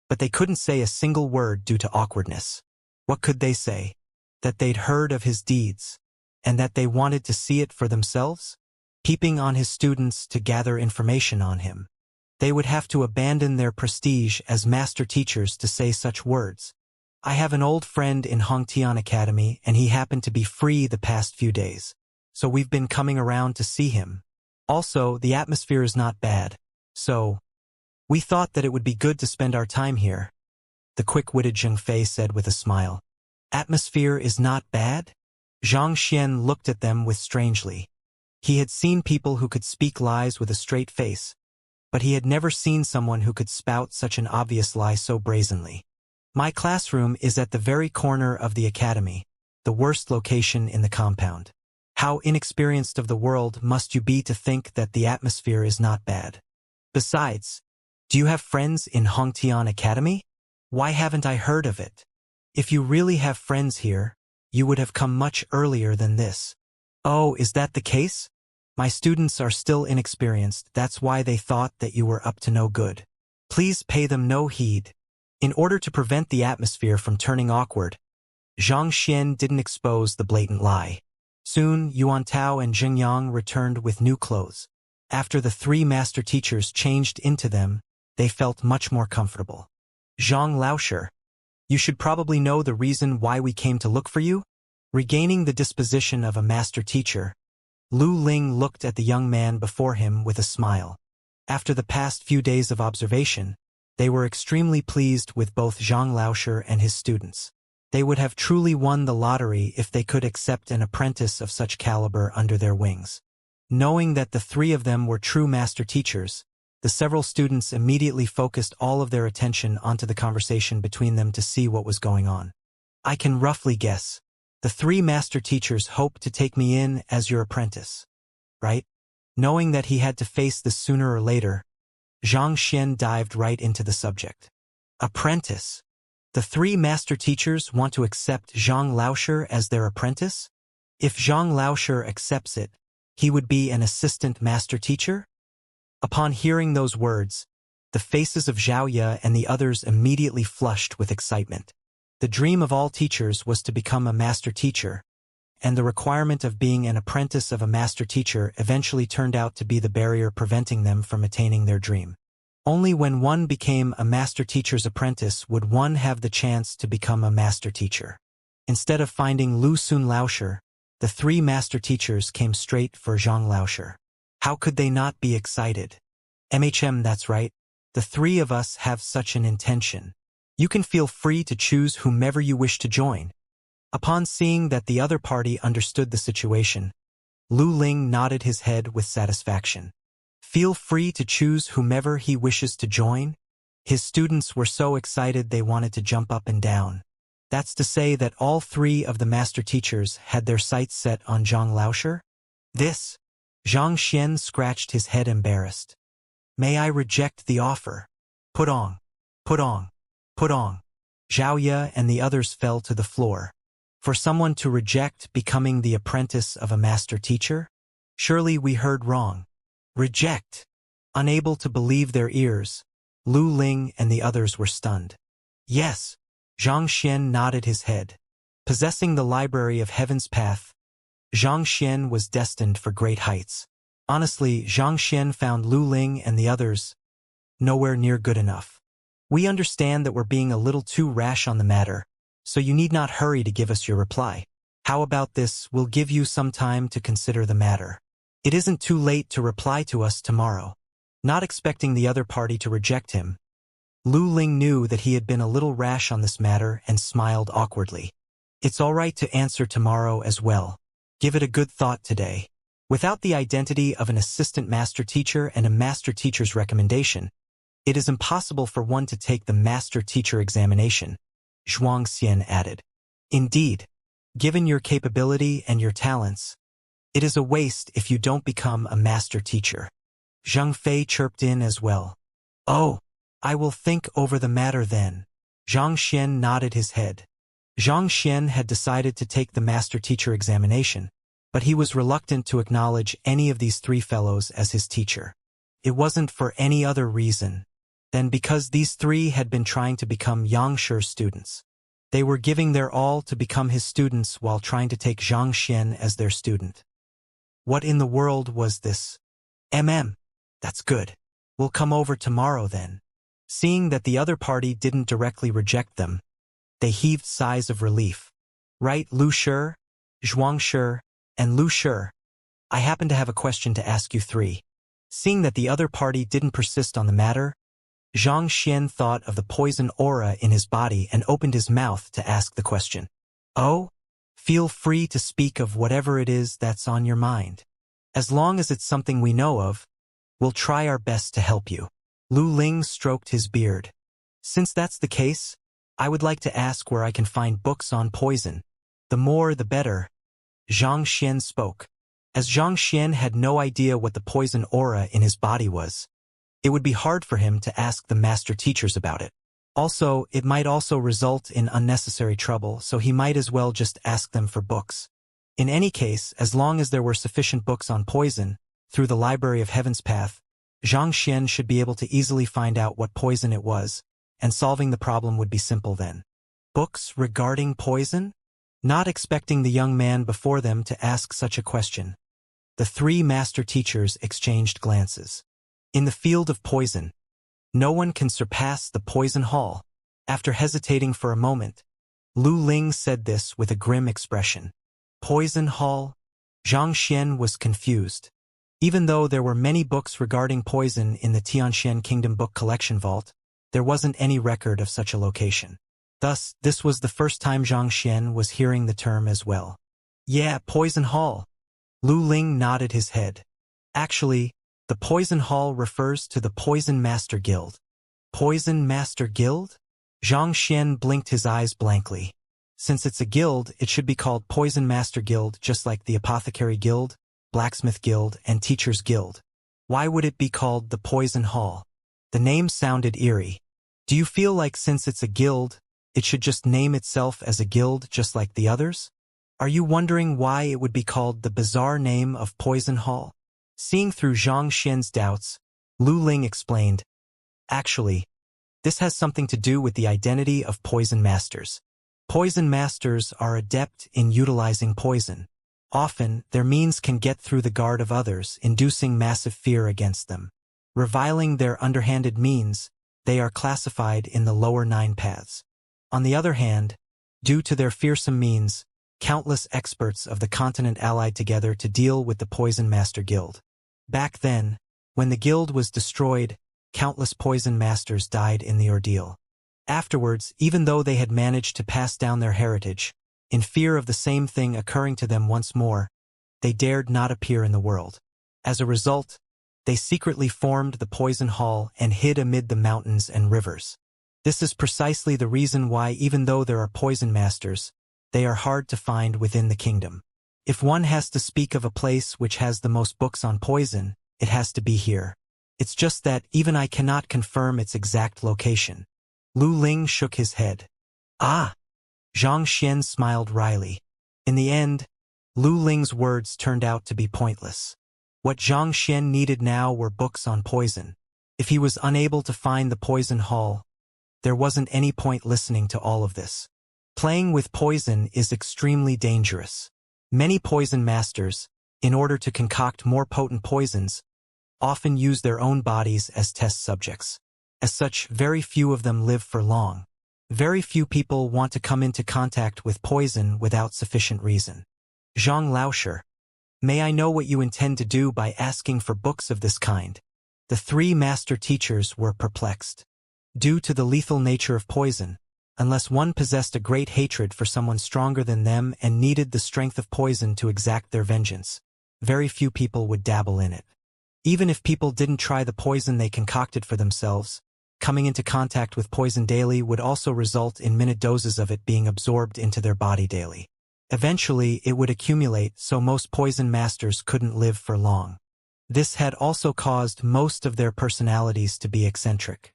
but they couldn't say a single word due to awkwardness. What could they say? That they'd heard of his deeds, and that they wanted to see it for themselves? Peeping on his students to gather information on him. They would have to abandon their prestige as master teachers to say such words. I have an old friend in Hongtian Academy and he happened to be free the past few days, so we've been coming around to see him. Also, the atmosphere is not bad, so we thought that it would be good to spend our time here. the quick-witted Xianxia said with a smile. Atmosphere is not bad? Xianxia looked at them with strangely. He had seen people who could speak lies with a straight face, but he had never seen someone who could spout such an obvious lie so brazenly. My classroom is at the very corner of the academy, the worst location in the compound. How inexperienced of the world must you be to think that the atmosphere is not bad? Besides, do you have friends in Hongtian Academy? Why haven't I heard of it? If you really have friends here, you would have come much earlier than this. Oh, is that the case? My students are still inexperienced, that's why they thought that you were up to no good. Please pay them no heed. In order to prevent the atmosphere from turning awkward, Xianxia didn't expose the blatant lie. Soon, Yuan Tao and Xingyang returned with new clothes. After the three master teachers changed into them, they felt much more comfortable. Zhang Laoshi, you should probably know the reason why we came to look for you? Regaining the disposition of a master teacher, Lu Ling looked at the young man before him with a smile. After the past few days of observation, they were extremely pleased with both Zhang Laoshi and his students. They would have truly won the lottery if they could accept an apprentice of such caliber under their wings. Knowing that the three of them were true master teachers, the several students immediately focused all of their attention onto the conversation between them to see what was going on. I can roughly guess. The three master teachers hoped to take me in as your apprentice, right? Knowing that he had to face this sooner or later, Xianxia dived right into the subject. Apprentice? The three master teachers want to accept Zhang Laoshi as their apprentice? If Zhang Laoshi accepts it, he would be an assistant master teacher? Upon hearing those words, the faces of Xiaoya and the others immediately flushed with excitement. The dream of all teachers was to become a master teacher, and the requirement of being an apprentice of a master teacher eventually turned out to be the barrier preventing them from attaining their dream. Only when one became a master teacher's apprentice would one have the chance to become a master teacher. Instead of finding Lu Sun Laoshi, the three master teachers came straight for Zhang Laoshi. How could they not be excited? That's right. The three of us have such an intention. You can feel free to choose whomever you wish to join. Upon seeing that the other party understood the situation, Lu Ling nodded his head with satisfaction. Feel free to choose whomever he wishes to join? His students were so excited they wanted to jump up and down. That's to say that all three of the master teachers had their sights set on Zhang Laoshi? This? Xianxia scratched his head embarrassed. May I reject the offer? Put on. Xiaoya and the others fell to the floor. For someone to reject becoming the apprentice of a master teacher? Surely we heard wrong. Reject. Unable to believe their ears, Lu Ling and the others were stunned. Yes. Xianxia nodded his head. Possessing the library of Heaven's Path, Xianxia was destined for great heights. Honestly, Xianxia found Lu Ling and the others nowhere near good enough. We understand that we're being a little too rash on the matter, so you need not hurry to give us your reply. How about this, we'll give you some time to consider the matter. It isn't too late to reply to us tomorrow. Not expecting the other party to reject him, Lu Ling knew that he had been a little rash on this matter and smiled awkwardly. It's all right to answer tomorrow as well. Give it a good thought today. Without the identity of an assistant master teacher and a master teacher's recommendation, it is impossible for one to take the master teacher examination, Xianxia added. Indeed, given your capability and your talents, it is a waste if you don't become a master teacher. Zhang Fei chirped in as well. Oh, I will think over the matter then. Xianxia nodded his head. Xianxia had decided to take the master teacher examination, but he was reluctant to acknowledge any of these three fellows as his teacher. It wasn't for any other reason than because these three had been trying to become Yangshi's students. They were giving their all to become his students while trying to take Xianxia as their student. What in the world was this? That's good. We'll come over tomorrow then. Seeing that the other party didn't directly reject them, they heaved sighs of relief. Right, Lu Shi, Zhuangshi, and Lu Shi. I happen to have a question to ask you three. Seeing that the other party didn't persist on the matter, Xianxia thought of the poison aura in his body and opened his mouth to ask the question. Oh? Feel free to speak of whatever it is that's on your mind. As long as it's something we know of, we'll try our best to help you. Lu Ling stroked his beard. Since that's the case, I would like to ask where I can find books on poison. The more the better. Xianxia spoke. As Xianxia had no idea what the poison aura in his body was, it would be hard for him to ask the master teachers about it. Also, it might also result in unnecessary trouble, so he might as well just ask them for books. In any case, as long as there were sufficient books on poison, through the Library of Heaven's Path, Xianxia should be able to easily find out what poison it was, and solving the problem would be simple then. Books regarding poison? Not expecting the young man before them to ask such a question, the three master teachers exchanged glances. In the field of poison, no one can surpass the poison hall. After hesitating for a moment, Lu Ling said this with a grim expression. Poison hall? Xianxia was confused. Even though there were many books regarding poison in the Tianxian Kingdom book collection vault, there wasn't any record of such a location. Thus, this was the first time Xianxia was hearing the term as well. Yeah, poison hall. Lu Ling nodded his head. Actually, the Poison Hall refers to the Poison Master Guild. Poison Master Guild? Xianxia blinked his eyes blankly. Since it's a guild, it should be called Poison Master Guild, just like the Apothecary Guild, Blacksmith Guild, and Teachers Guild. Why would it be called the Poison Hall? The name sounded eerie. Do you feel like since it's a guild, it should just name itself as a guild just like the others? Are you wondering why it would be called the bizarre name of Poison Hall? Seeing through Xianxia's doubts, Lu Ling explained, actually, this has something to do with the identity of poison masters. Poison masters are adept in utilizing poison. Often, their means can get through the guard of others, inducing massive fear against them. Reviling their underhanded means, they are classified in the lower 9 paths. On the other hand, due to their fearsome means, countless experts of the continent allied together to deal with the Poison Master Guild. Back then, when the guild was destroyed, countless poison masters died in the ordeal. Afterwards, even though they had managed to pass down their heritage, in fear of the same thing occurring to them once more, they dared not appear in the world. As a result, they secretly formed the Poison Hall and hid amid the mountains and rivers. This is precisely the reason why, even though there are poison masters, they are hard to find within the kingdom. If one has to speak of a place which has the most books on poison, it has to be here. It's just that even I cannot confirm its exact location. Lu Ling shook his head. Ah! Xianxia smiled wryly. In the end, Lu Ling's words turned out to be pointless. What Xianxia needed now were books on poison. If he was unable to find the poison hall, there wasn't any point listening to all of this. Playing with poison is extremely dangerous. Many poison masters, in order to concoct more potent poisons, often use their own bodies as test subjects. As such, very few of them live for long. Very few people want to come into contact with poison without sufficient reason. Zhang Laosher, may I know what you intend to do by asking for books of this kind? The three master teachers were perplexed. Due to the lethal nature of poison, unless one possessed a great hatred for someone stronger than them and needed the strength of poison to exact their vengeance, very few people would dabble in it. Even if people didn't try the poison they concocted for themselves, coming into contact with poison daily would also result in minute doses of it being absorbed into their body daily. Eventually, it would accumulate, so most poison masters couldn't live for long. This had also caused most of their personalities to be eccentric.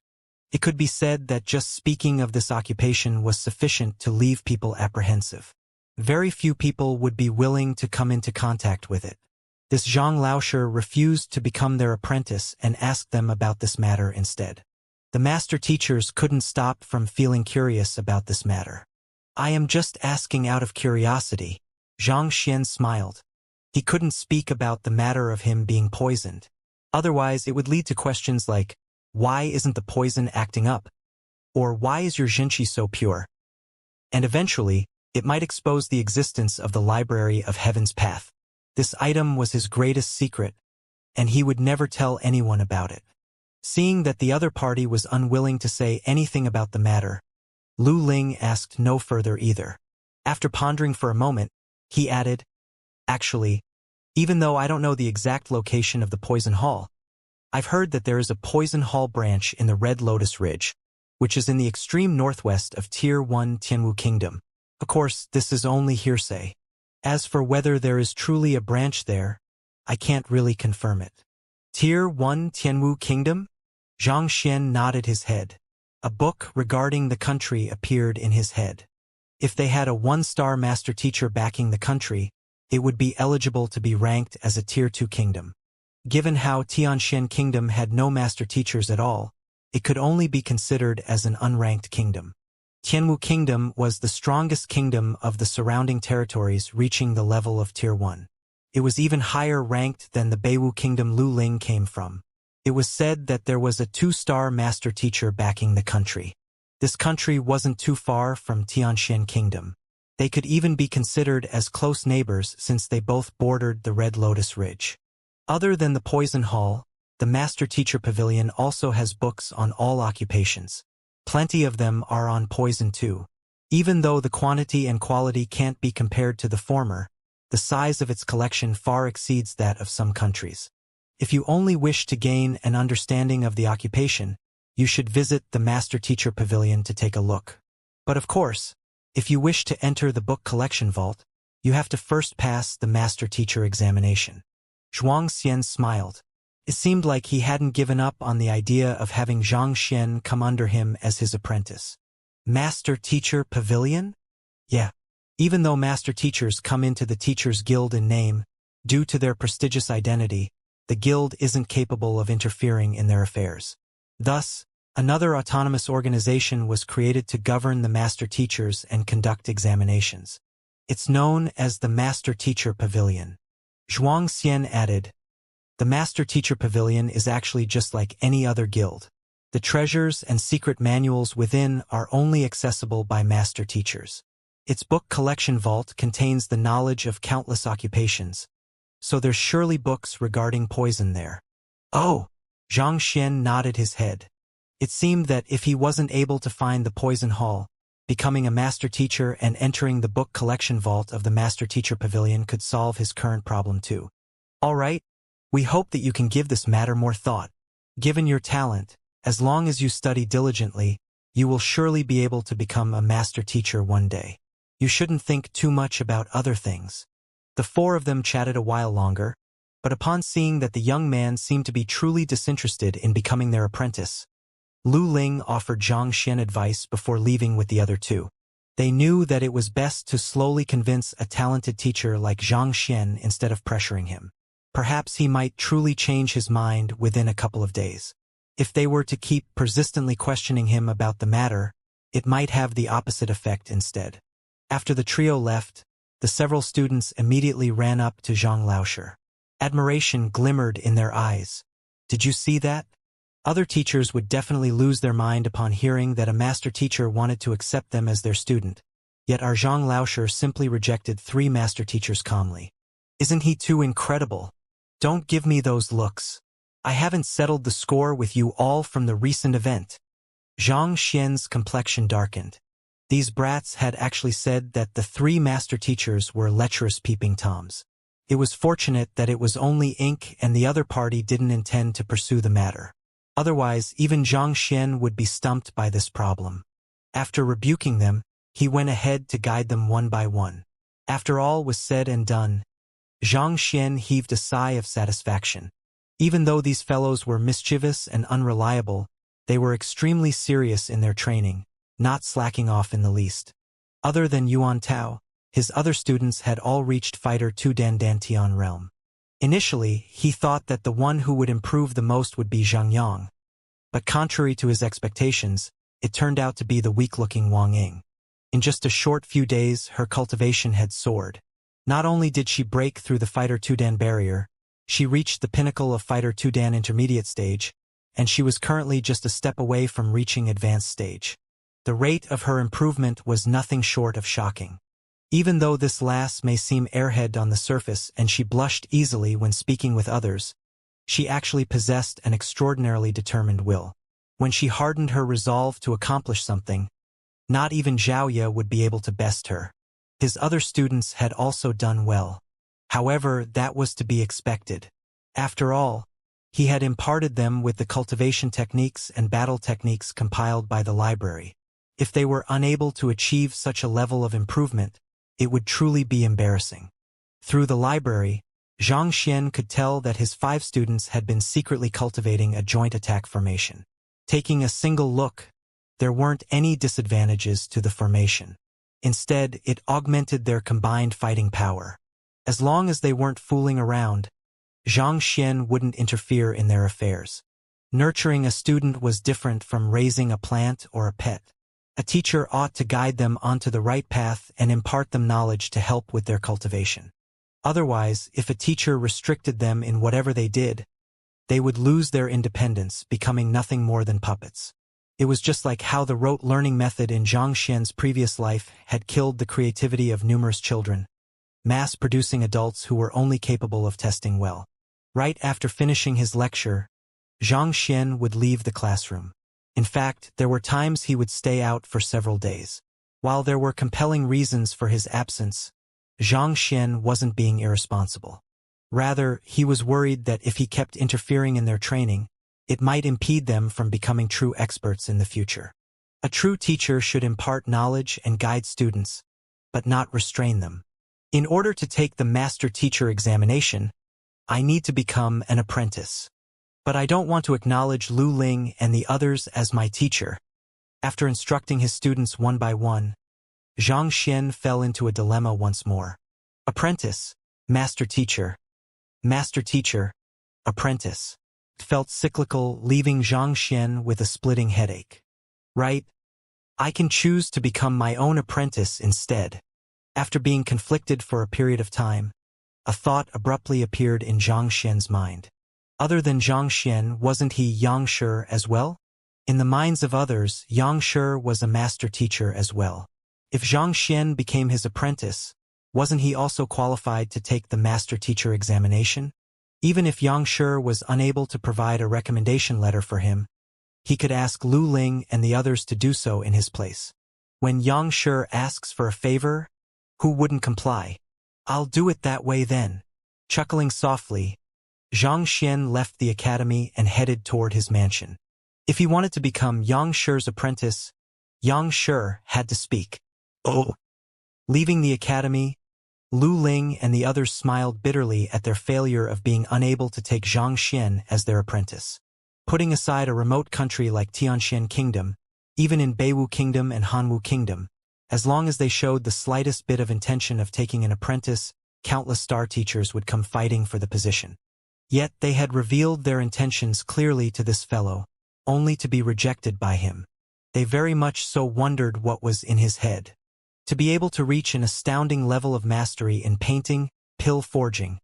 It could be said that just speaking of this occupation was sufficient to leave people apprehensive. Very few people would be willing to come into contact with it. This Zhang Laosher refused to become their apprentice and asked them about this matter instead. The master teachers couldn't stop from feeling curious about this matter. I am just asking out of curiosity. Xianxia smiled. He couldn't speak about the matter of him being poisoned. Otherwise, it would lead to questions like, why isn't the poison acting up? Or why is your Jinqi so pure? And eventually, it might expose the existence of the Library of Heaven's Path. This item was his greatest secret, and he would never tell anyone about it. Seeing that the other party was unwilling to say anything about the matter, Lu Ling asked no further either. After pondering for a moment, he added, "Actually, even though I don't know the exact location of the Poison Hall, I've heard that there is a Poison Hall branch in the Red Lotus Ridge, which is in the extreme northwest of Tier 1 Tianwu Kingdom. Of course, this is only hearsay. As for whether there is truly a branch there, I can't really confirm it." Tier 1 Tianwu Kingdom? Xianxia nodded his head. A book regarding the country appeared in his head. If they had a 1-star master teacher backing the country, it would be eligible to be ranked as a Tier 2 kingdom. Given how Tianxian Kingdom had no master teachers at all, it could only be considered as an unranked kingdom. Tianwu Kingdom was the strongest kingdom of the surrounding territories, reaching the level of Tier 1. It was even higher ranked than the Beiwu Kingdom Lu Ling came from. It was said that there was a 2-star master teacher backing the country. This country wasn't too far from Tianxian Kingdom. They could even be considered as close neighbors since they both bordered the Red Lotus Ridge. Other than the Poison Hall, the Master Teacher Pavilion also has books on all occupations. Plenty of them are on poison too. Even though the quantity and quality can't be compared to the former, the size of its collection far exceeds that of some countries. If you only wish to gain an understanding of the occupation, you should visit the Master Teacher Pavilion to take a look. But of course, if you wish to enter the book collection vault, you have to first pass the Master Teacher examination. Xianxia smiled. It seemed like he hadn't given up on the idea of having Xianxia come under him as his apprentice. Master Teacher Pavilion? Yeah. Even though master teachers come into the Teachers Guild in name, due to their prestigious identity, the guild isn't capable of interfering in their affairs. Thus, another autonomous organization was created to govern the master teachers and conduct examinations. It's known as the Master Teacher Pavilion. Xianxia added, "The Master Teacher Pavilion is actually just like any other guild. The treasures and secret manuals within are only accessible by master teachers. Its book collection vault contains the knowledge of countless occupations, so there's surely books regarding poison there." Oh! Xianxia nodded his head. It seemed that if he wasn't able to find the Poison Hall, becoming a master teacher and entering the book collection vault of the Master Teacher Pavilion could solve his current problem too. All right, we hope that you can give this matter more thought. Given your talent, as long as you study diligently, you will surely be able to become a master teacher one day. You shouldn't think too much about other things. The four of them chatted a while longer, but upon seeing that the young man seemed to be truly disinterested in becoming their apprentice, Lu Ling offered Xianxia advice before leaving with the other two. They knew that it was best to slowly convince a talented teacher like Xianxia instead of pressuring him. Perhaps he might truly change his mind within a couple of days. If they were to keep persistently questioning him about the matter, it might have the opposite effect instead. After the trio left, the several students immediately ran up to Zhang Laosher. Admiration glimmered in their eyes. "Did you see that?" Other teachers would definitely lose their mind upon hearing that a master teacher wanted to accept them as their student, yet our Zhang Laosher simply rejected 3 master teachers calmly. "Isn't he too incredible? Don't give me those looks. I haven't settled the score with you all from the recent event." Xianxia's complexion darkened. These brats had actually said that the 3 master teachers were lecherous peeping toms. It was fortunate that it was only ink and the other party didn't intend to pursue the matter. Otherwise, even Xianxia would be stumped by this problem. After rebuking them, he went ahead to guide them one by one. After all was said and done, Xianxia heaved a sigh of satisfaction. Even though these fellows were mischievous and unreliable, they were extremely serious in their training, not slacking off in the least. Other than Yuan Tao, his other students had all reached Fighter 2 Dandantian realm. Initially, he thought that the one who would improve the most would be Zhang Yang. But contrary to his expectations, it turned out to be the weak-looking Wang Ying. In just a short few days, her cultivation had soared. Not only did she break through the Fighter 2 Dan barrier, she reached the pinnacle of Fighter 2 Dan intermediate stage, and she was currently just a step away from reaching advanced stage. The rate of her improvement was nothing short of shocking. Even though this lass may seem airhead on the surface and she blushed easily when speaking with others, She actually possessed an extraordinarily determined will. When she hardened her resolve to accomplish something, not even Xiaoya would be able to best her. His other students had also done well. However, that was to be expected. After all, he had imparted them with the cultivation techniques and battle techniques compiled by the library. If they were unable to achieve such a level of improvement, it would truly be embarrassing. Through the library, Xianxia could tell that his 5 students had been secretly cultivating a joint attack formation. Taking a single look, there weren't any disadvantages to the formation. Instead, it augmented their combined fighting power. As long as they weren't fooling around, Xianxia wouldn't interfere in their affairs. Nurturing a student was different from raising a plant or a pet. A teacher ought to guide them onto the right path and impart them knowledge to help with their cultivation. Otherwise, if a teacher restricted them in whatever they did, they would lose their independence, becoming nothing more than puppets. It was just like how the rote learning method in Xianxia's previous life had killed the creativity of numerous children, mass-producing adults who were only capable of testing well. Right after finishing his lecture, Xianxia would leave the classroom. In fact, there were times he would stay out for several days. While there were compelling reasons for his absence, Xianxia wasn't being irresponsible. Rather, he was worried that if he kept interfering in their training, it might impede them from becoming true experts in the future. A true teacher should impart knowledge and guide students, but not restrain them. In order to take the master teacher examination, I need to become an apprentice. But I don't want to acknowledge Lu Ling and the others as my teacher. After instructing his students one by one, Xianxia fell into a dilemma once more. Apprentice, master teacher, apprentice. It felt cyclical, leaving Xianxia with a splitting headache. Right? I can choose to become my own apprentice instead. After being conflicted for a period of time, a thought abruptly appeared in Xianxia's mind. Other than Xianxia, wasn't he Yangshi as well? In the minds of others, Yangshi was a master teacher as well. If Xianxia became his apprentice, wasn't he also qualified to take the master teacher examination? Even if Yangshi was unable to provide a recommendation letter for him, he could ask Lu Ling and the others to do so in his place. When Yangshi asks for a favor, who wouldn't comply? I'll do it that way then. Chuckling softly, Xianxia left the academy and headed toward his mansion. If he wanted to become Yangshi's apprentice, Yangshi had to speak. Oh! Leaving the academy, Lu Ling and the others smiled bitterly at their failure of being unable to take Xianxia as their apprentice. Putting aside a remote country like Tianxian Kingdom, even in Beiwu Kingdom and Hanwu Kingdom, as long as they showed the slightest bit of intention of taking an apprentice, countless star teachers would come fighting for the position. Yet they had revealed their intentions clearly to this fellow, only to be rejected by him. They very much so wondered what was in his head. To be able to reach an astounding level of mastery in painting, pill forging,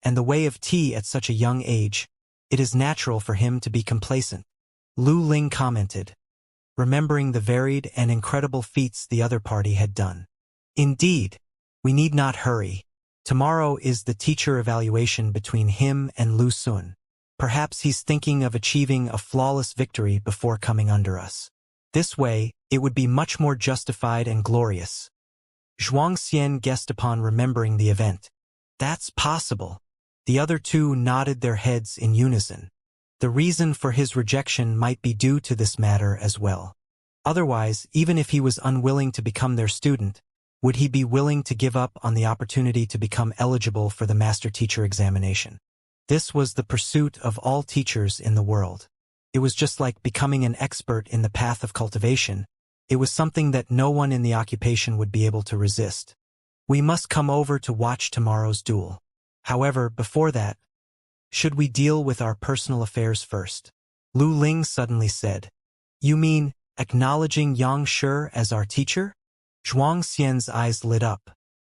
and the way of tea at such a young age, it is natural for him to be complacent. Lu Ling commented, remembering the varied and incredible feats the other party had done. Indeed, we need not hurry. Tomorrow is the teacher evaluation between him and Lu Sun. Perhaps he's thinking of achieving a flawless victory before coming under us. This way, it would be much more justified and glorious. Xianxia guessed upon remembering the event. That's possible. The other two nodded their heads in unison. The reason for his rejection might be due to this matter as well. Otherwise, even if he was unwilling to become their student, would he be willing to give up on the opportunity to become eligible for the master teacher examination? This was the pursuit of all teachers in the world. It was just like becoming an expert in the path of cultivation. It was something that no one in the occupation would be able to resist. We must come over to watch tomorrow's duel. However, before that, should we deal with our personal affairs first? Lu Ling suddenly said. You mean, acknowledging Yangshi as our teacher? Xianxia's eyes lit up.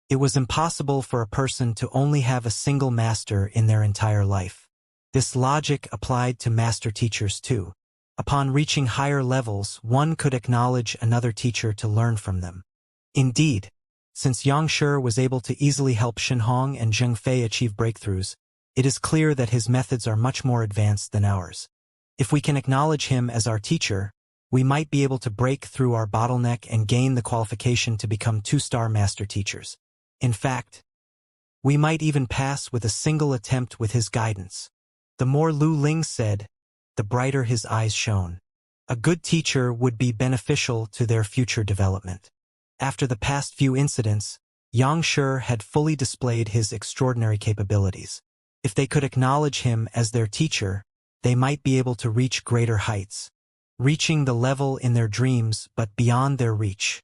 It was impossible for a person to only have a single master in their entire life. This logic applied to master teachers too. Upon reaching higher levels, one could acknowledge another teacher to learn from them. Indeed, since Yangshi was able to easily help Xinhong and Zhengfei achieve breakthroughs, it is clear that his methods are much more advanced than ours. If we can acknowledge him as our teacher, we might be able to break through our bottleneck and gain the qualification to become 2-star master teachers. In fact, we might even pass with a single attempt with his guidance. The more Lu Ling said, the brighter his eyes shone. A good teacher would be beneficial to their future development. After the past few incidents, Xianxia had fully displayed his extraordinary capabilities. If they could acknowledge him as their teacher, they might be able to reach greater heights, reaching the level in their dreams but beyond their reach.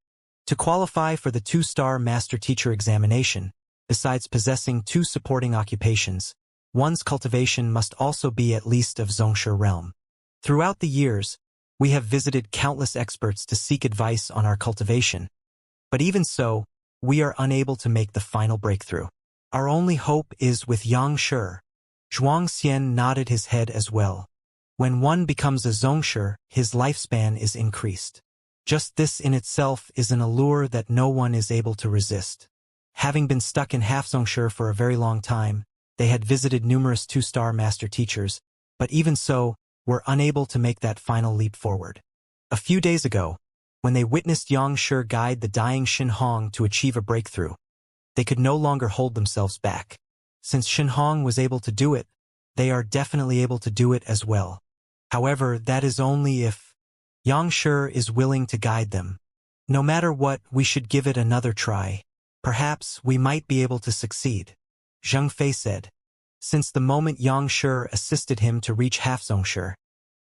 To qualify for the 2-star master teacher examination, besides possessing 2 supporting occupations, one's cultivation must also be at least of Xianxia realm. Throughout the years, we have visited countless experts to seek advice on our cultivation, but even so, we are unable to make the final breakthrough. Our only hope is with Xianxia. Zhuangxian nodded his head as well. When one becomes a Xianxia, his lifespan is increased. Just this in itself is an allure that no one is able to resist. Having been stuck in half Xianxia for a very long time, they had visited numerous 2-star master teachers, but even so, were unable to make that final leap forward. A few days ago, when they witnessed Xianxia guide the dying Xinhong to achieve a breakthrough, they could no longer hold themselves back. Since Xinhong was able to do it, they are definitely able to do it as well. However, that is only if Xianxia is willing to guide them. No matter what, we should give it another try. Perhaps we might be able to succeed, Zheng Fei said. Since the moment Xianxia assisted him to reach half Xianxia,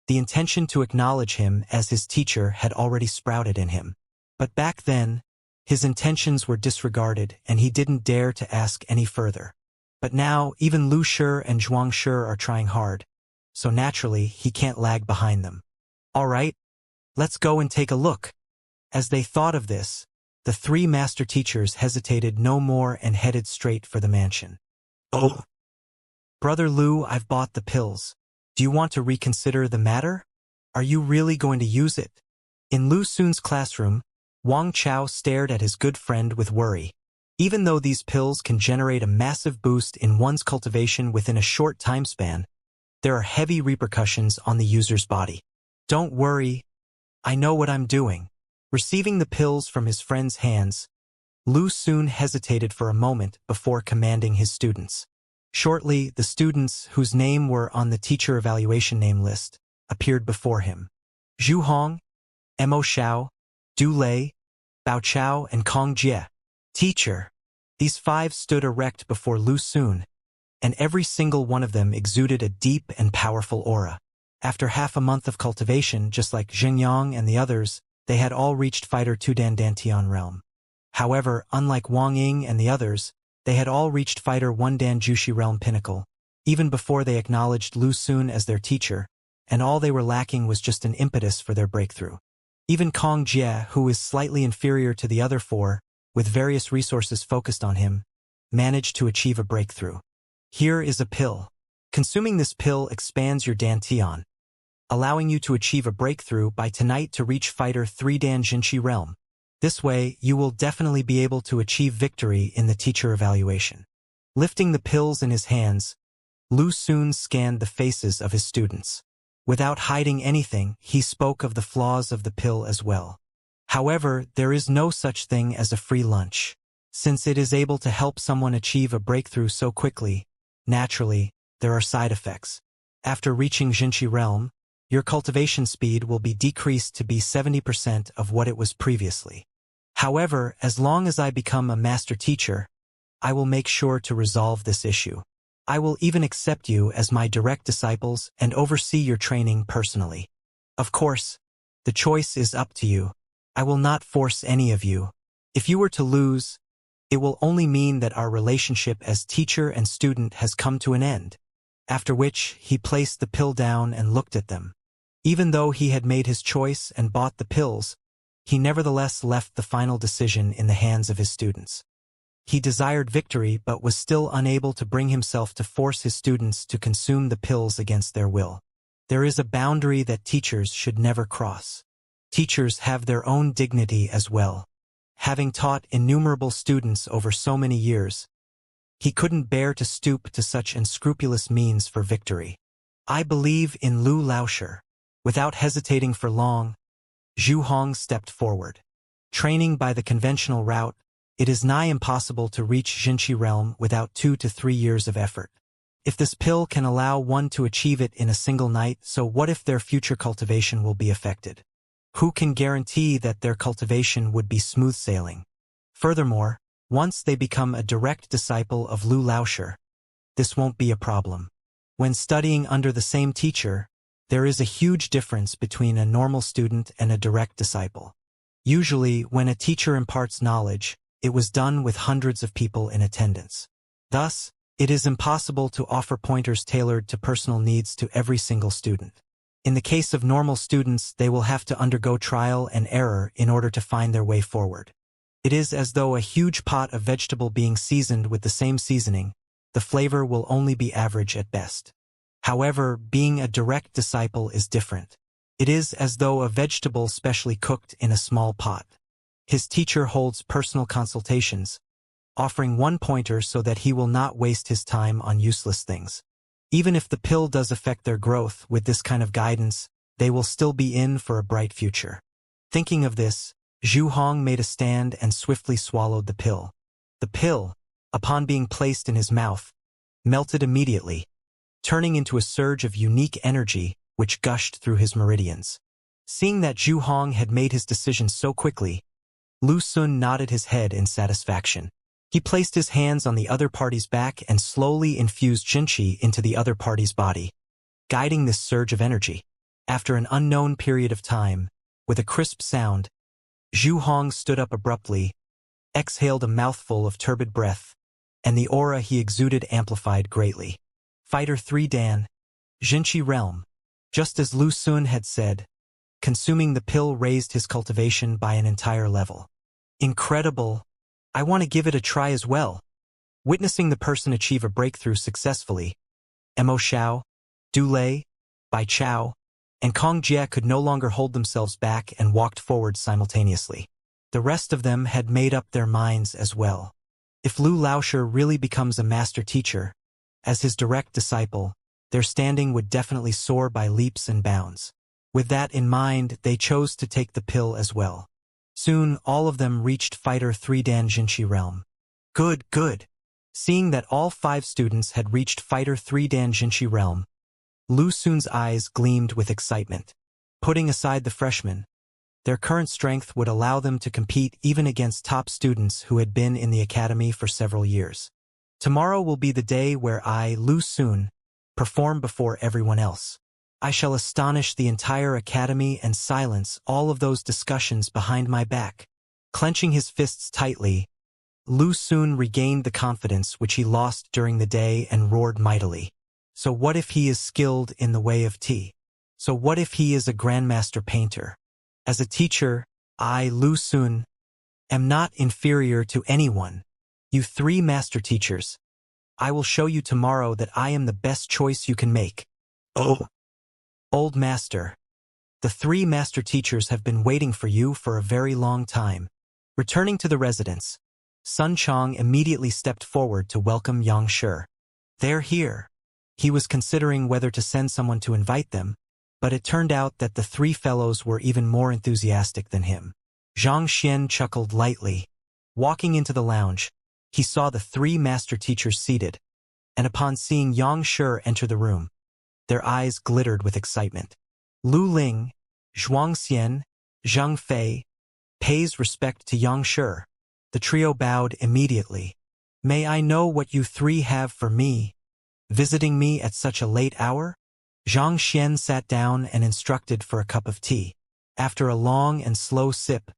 the intention to acknowledge him as his teacher had already sprouted in him. But back then, his intentions were disregarded and he didn't dare to ask any further. But now, even Lu Shi and Zhuangxia are trying hard, so naturally he can't lag behind them. All right, let's go and take a look. As they thought of this, the 3 master teachers hesitated no more and headed straight for the mansion. Oh! Brother Lu, I've bought the pills. Do you want to reconsider the matter? Are you really going to use it? In Lu Sun's classroom, Wang Chao stared at his good friend with worry. Even though these pills can generate a massive boost in one's cultivation within a short time span, there are heavy repercussions on the user's body. Don't worry, I know what I'm doing. Receiving the pills from his friend's hands, Lu Sun hesitated for a moment before commanding his students. Shortly, the students whose name were on the teacher evaluation name list appeared before him. Zhu Hong, Mo Xiao, Du Lei, Bao Chao, and Kong Jie. Teacher. These 5 stood erect before Lu Sun, and every single one of them exuded a deep and powerful aura. After half a month of cultivation, just like Xingyang and the others, they had all reached Fighter 2 Dan Dantian realm. However, unlike Wang Ying and the others, they had all reached Fighter 1 Dan Jushi realm pinnacle, even before they acknowledged Lu Sun as their teacher, and all they were lacking was just an impetus for their breakthrough. Even Kong Jie, who is slightly inferior to the other 4, with various resources focused on him, managed to achieve a breakthrough. Here is a pill. Consuming this pill expands your Dantian, allowing you to achieve a breakthrough by tonight to reach Fighter 3 Dan Jinchi realm. This way, you will definitely be able to achieve victory in the teacher evaluation. Lifting the pills in his hands, Lu Sun scanned the faces of his students. Without hiding anything, he spoke of the flaws of the pill as well. However, there is no such thing as a free lunch. Since it is able to help someone achieve a breakthrough so quickly, naturally, there are side effects. After reaching Jinchi realm, your cultivation speed will be decreased to be 70% of what it was previously. However, as long as I become a master teacher, I will make sure to resolve this issue. I will even accept you as my direct disciples and oversee your training personally. Of course, the choice is up to you. I will not force any of you. If you were to lose, it will only mean that our relationship as teacher and student has come to an end. After which, he placed the pill down and looked at them. Even though he had made his choice and bought the pills, he nevertheless left the final decision in the hands of his students. He desired victory but was still unable to bring himself to force his students to consume the pills against their will. There is a boundary that teachers should never cross. Teachers have their own dignity as well. Having taught innumerable students over so many years, He couldn't bear to stoop to such unscrupulous means for victory. I believe in Lu Laoshi. Without hesitating for long, Zhu Hong stepped forward. Training by the conventional route, it is nigh impossible to reach Xianxia realm without 2 to 3 years of effort. If this pill can allow one to achieve it in a single night, so what if their future cultivation will be affected? Who can guarantee that their cultivation would be smooth sailing? Furthermore, once they become a direct disciple of Lu Laoshi, this won't be a problem. When studying under the same teacher, there is a huge difference between a normal student and a direct disciple. Usually, when a teacher imparts knowledge, it was done with hundreds of people in attendance. Thus, it is impossible to offer pointers tailored to personal needs to every single student. In the case of normal students, they will have to undergo trial and error in order to find their way forward. It is as though a huge pot of vegetable being seasoned with the same seasoning. The flavor will only be average at best. However, being a direct disciple is different. It is as though a vegetable specially cooked in a small pot. His teacher holds personal consultations, offering one pointer so that he will not waste his time on useless things. Even if the pill does affect their growth, with this kind of guidance, they will still be in for a bright future. Thinking of this, Zhu Hong made a stand and swiftly swallowed the pill. The pill, upon being placed in his mouth, melted immediately, turning into a surge of unique energy which gushed through his meridians. Seeing that Zhu Hong had made his decision so quickly, Lu Xun nodded his head in satisfaction. He placed his hands on the other party's back and slowly infused Jinqi into the other party's body, guiding this surge of energy. After an unknown period of time, with a crisp sound, Zhu Hong stood up abruptly, exhaled a mouthful of turbid breath, and the aura he exuded amplified greatly. Fighter 3 Dan, Xianxia realm. Just as Lu Xun had said, consuming the pill raised his cultivation by an entire level. Incredible! I want to give it a try as well. Witnessing the person achieve a breakthrough successfully, Mo Xiao, Du Lei, Bai Chao, and Kong Jie could no longer hold themselves back and walked forward simultaneously. The rest of them had made up their minds as well. If Lu Laoshi really becomes a master teacher, as his direct disciple, their standing would definitely soar by leaps and bounds. With that in mind, they chose to take the pill as well. Soon, all of them reached Fighter 3 Dan Xianxia realm. Good. Seeing that all 5 students had reached Fighter 3 Dan Xianxia realm, Lu Xun's eyes gleamed with excitement. Putting aside the freshmen, their current strength would allow them to compete even against top students who had been in the academy for several years. Tomorrow will be the day where I, Lu Xun, perform before everyone else. I shall astonish the entire academy and silence all of those discussions behind my back. Clenching his fists tightly, Lu Xun regained the confidence which he lost during the day and roared mightily. So what if he is skilled in the way of tea? So what if he is a grandmaster painter? As a teacher, I, Lu Xun, am not inferior to anyone. You 3 master teachers. I will show you tomorrow that I am the best choice you can make. Oh! Old master. The 3 master teachers have been waiting for you for a very long time. Returning to the residence, Sun Chong immediately stepped forward to welcome Xianxia. They're here. He was considering whether to send someone to invite them, but it turned out that the 3 fellows were even more enthusiastic than him. Zhang Xian chuckled lightly. Walking into the lounge, he saw the 3 master teachers seated, and upon seeing Xianxia enter the room, their eyes glittered with excitement. Lu Ling, Zhuangxian, Zhang Fei, pays respect to Xianxia. The trio bowed immediately. May I know what you 3 have for me? Visiting me at such a late hour? Zhang Xian sat down and instructed for a cup of tea. After a long and slow sip,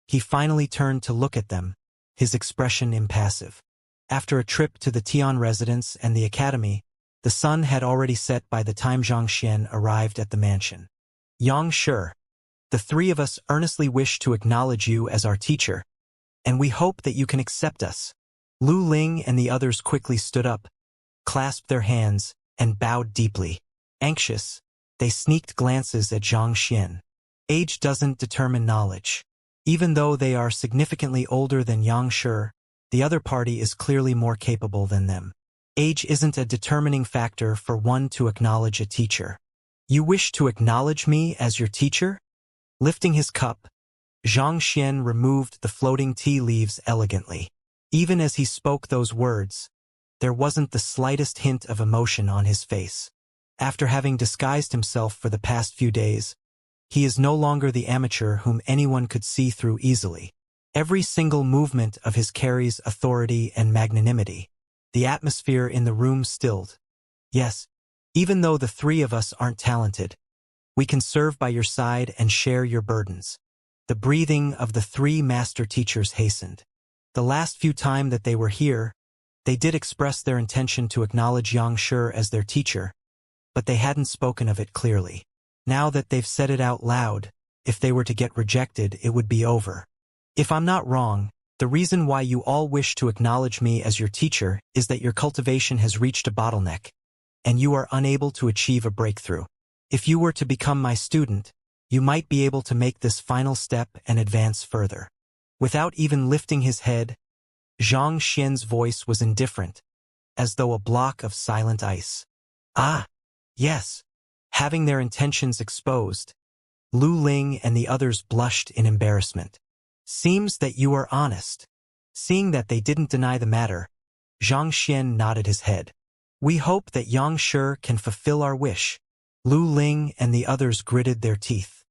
he finally turned to look at them, his expression impassive. After a trip to the Tian residence and the academy, the sun had already set by the time Zhang Xian arrived at the mansion. Xianxia, the 3 of us earnestly wish to acknowledge you as our teacher, and we hope that you can accept us. Lu Ling and the others quickly stood up, clasped their hands, and bowed deeply. Anxious, they sneaked glances at Zhang Xian. Age doesn't determine knowledge. Even though they are significantly older than Xianxia, the other party is clearly more capable than them. Age isn't a determining factor for one to acknowledge a teacher. You wish to acknowledge me as your teacher? Lifting his cup, Xianxia removed the floating tea leaves elegantly. Even as he spoke those words, there wasn't the slightest hint of emotion on his face. After having disguised himself for the past few days, he is no longer the amateur whom anyone could see through easily. Every single movement of his carries authority and magnanimity. The atmosphere in the room stilled. Yes, even though the three of us aren't talented, we can serve by your side and share your burdens. The breathing of the three master teachers hastened. The last few times that they were here, they did express their intention to acknowledge Xianxia as their teacher, but they hadn't spoken of it clearly. Now that they've said it out loud, if they were to get rejected, it would be over. If I'm not wrong, the reason why you all wish to acknowledge me as your teacher is that your cultivation has reached a bottleneck, and you are unable to achieve a breakthrough. If you were to become my student, you might be able to make this final step and advance further. Without even lifting his head, Xianxia's voice was indifferent, as though a block of silent ice. Ah, yes. Having their intentions exposed, Lu Ling and the others blushed in embarrassment. Seems that you are honest. Seeing that they didn't deny the matter, Xianxia nodded his head. We hope that Xianxia can fulfill our wish. Lu Ling and the others gritted their teeth.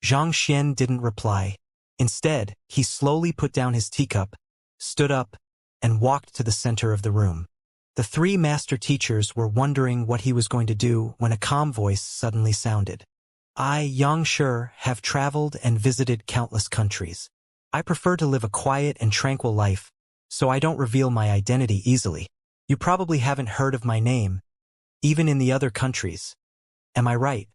Xianxia didn't reply. Instead, he slowly put down his teacup, stood up, and walked to the center of the room. The three master teachers were wondering what he was going to do when a calm voice suddenly sounded. I, Xianxia, have traveled and visited countless countries. I prefer to live a quiet and tranquil life, so I don't reveal my identity easily. You probably haven't heard of my name, even in the other countries. Am I right?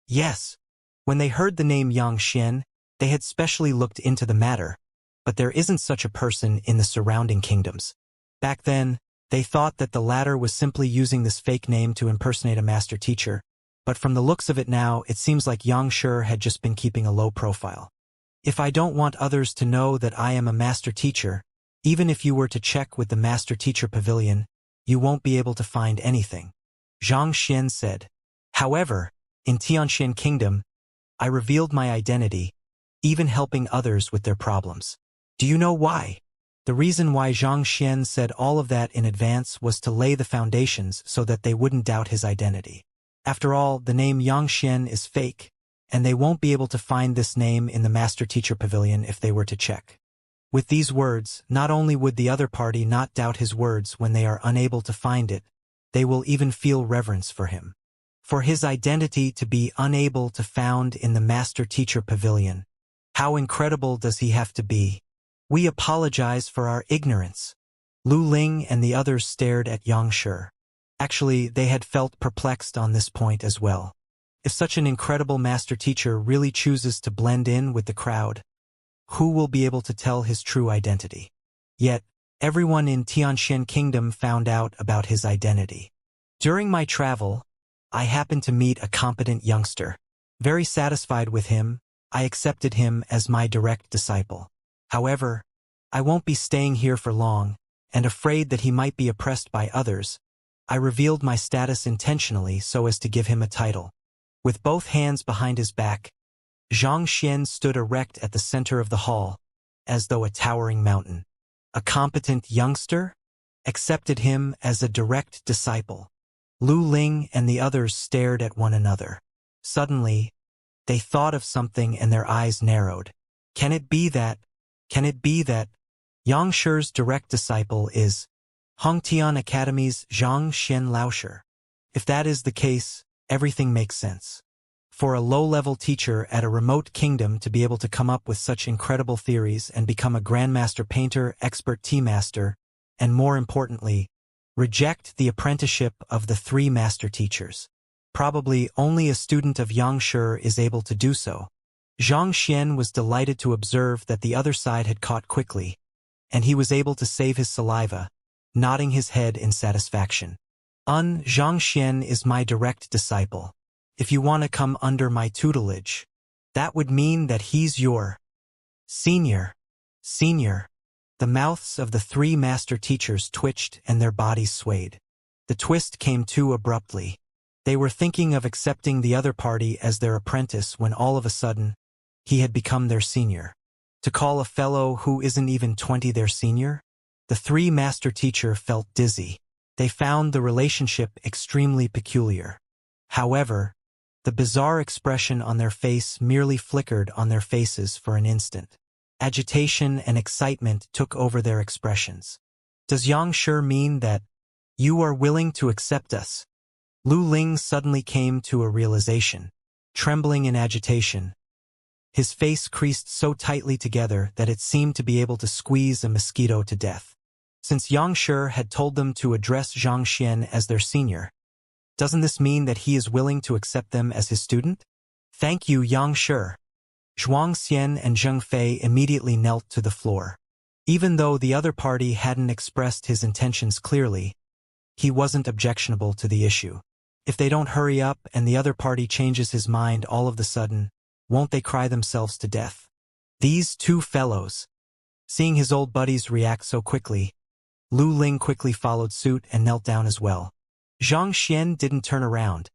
Yes. When they heard the name Xianxia, they had specially looked into the matter, but there isn't such a person in the surrounding kingdoms. Back then, they thought that the latter was simply using this fake name to impersonate a master teacher, but from the looks of it now, it seems like Xianxia had just been keeping a low profile. If I don't want others to know that I am a master teacher, even if you were to check with the master teacher pavilion, you won't be able to find anything, Xianxia said. However, in Tianxian Kingdom, I revealed my identity, even helping others with their problems. Do you know why? The reason why Xianxia said all of that in advance was to lay the foundations so that they wouldn't doubt his identity. After all, the name Xianxia is fake, and they won't be able to find this name in the Master Teacher Pavilion if they were to check. With these words, not only would the other party not doubt his words when they are unable to find it, they will even feel reverence for him. For his identity to be unable to found in the Master Teacher Pavilion, how incredible does he have to be? We apologize for our ignorance. Lu Ling and the others stared at Xianxia. Actually, they had felt perplexed on this point as well. If such an incredible master teacher really chooses to blend in with the crowd, who will be able to tell his true identity? Yet, everyone in Tianxian Kingdom found out about his identity. During my travel, I happened to meet a competent youngster. Very satisfied with him, I accepted him as my direct disciple. However, I won't be staying here for long, and afraid that he might be oppressed by others, I revealed my status intentionally so as to give him a title. With both hands behind his back, Xianxia stood erect at the center of the hall, as though a towering mountain. A competent youngster? Accepted him as a direct disciple. Lu Ling and the others stared at one another. Suddenly, they thought of something and their eyes narrowed. Can it be that Yangxi's direct disciple is Hongtian Academy's Xianxia Laoshi? If that is the case, everything makes sense. For a low-level teacher at a remote kingdom to be able to come up with such incredible theories and become a grandmaster painter, expert tea master, and more importantly, reject the apprenticeship of the three master teachers. Probably only a student of Yangxi is able to do so. Xianxia was delighted to observe that the other side had caught quickly, and he was able to save his saliva, nodding his head in satisfaction. Xianxia is my direct disciple. If you want to come under my tutelage, that would mean that he's your senior. The mouths of the three master teachers twitched and their bodies swayed. The twist came too abruptly. They were thinking of accepting the other party as their apprentice when all of a sudden, he had become their senior. To call a fellow who isn't even 20 their senior? The three master teacher felt dizzy. They found the relationship extremely peculiar. However, the bizarre expression on their face merely flickered on their faces for an instant. Agitation and excitement took over their expressions. Does Xianxia mean that you are willing to accept us? Lu Ling suddenly came to a realization. Trembling in agitation, his face creased so tightly together that it seemed to be able to squeeze a mosquito to death. Since Xianxia had told them to address Zhang Xian as their senior, doesn't this mean that he is willing to accept them as his student? Thank you, Xianxia. Zhuang Xian and Zheng Fei immediately knelt to the floor. Even though the other party hadn't expressed his intentions clearly, he wasn't objectionable to the issue. If they don't hurry up and the other party changes his mind all of a sudden, won't they cry themselves to death? These two fellows. Seeing his old buddies react so quickly, Lu Ling quickly followed suit and knelt down as well. Zhang Xian didn't turn around,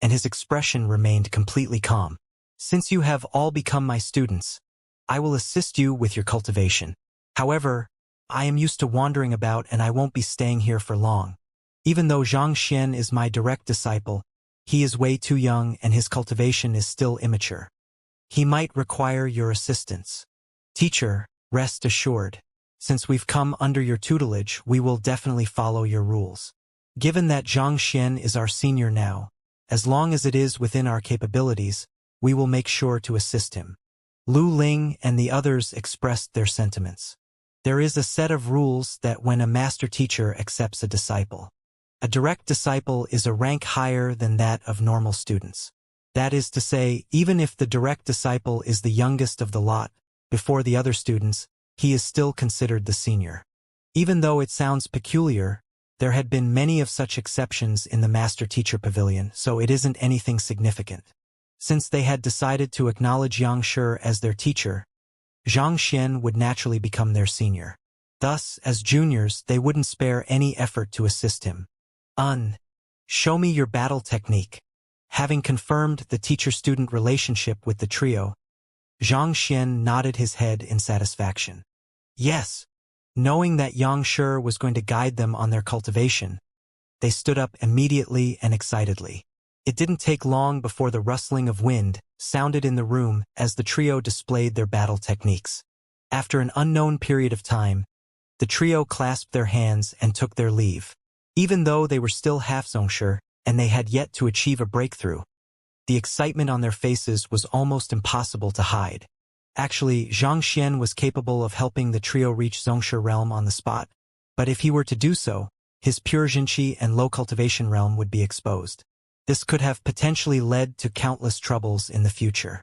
and his expression remained completely calm. Since you have all become my students, I will assist you with your cultivation. However, I am used to wandering about and I won't be staying here for long. Even though Zhang Xian is my direct disciple, he is way too young and his cultivation is still immature. He might require your assistance. Teacher, rest assured. Since we've come under your tutelage, we will definitely follow your rules. Given that Zhang Xian is our senior now, as long as it is within our capabilities, we will make sure to assist him. Lu Ling and the others expressed their sentiments. There is a set of rules that when a master teacher accepts a disciple. A direct disciple is a rank higher than that of normal students. That is to say, even if the direct disciple is the youngest of the lot, before the other students, he is still considered the senior. Even though it sounds peculiar, there had been many of such exceptions in the master-teacher pavilion, so it isn't anything significant. Since they had decided to acknowledge Xianxia as their teacher, Zhang Xian would naturally become their senior. Thus, as juniors, they wouldn't spare any effort to assist him. Show me your battle technique. Having confirmed the teacher-student relationship with the trio, Zhang Xian nodded his head in satisfaction. Yes. Knowing that Xianxia was going to guide them on their cultivation, they stood up immediately and excitedly. It didn't take long before the rustling of wind sounded in the room as the trio displayed their battle techniques. After an unknown period of time, the trio clasped their hands and took their leave. Even though they were still half Xianxia and they had yet to achieve a breakthrough, the excitement on their faces was almost impossible to hide. Actually, Zhang Xian was capable of helping the trio reach Xianxia realm on the spot, but if he were to do so, his pure Jinqi and low cultivation realm would be exposed. This could have potentially led to countless troubles in the future.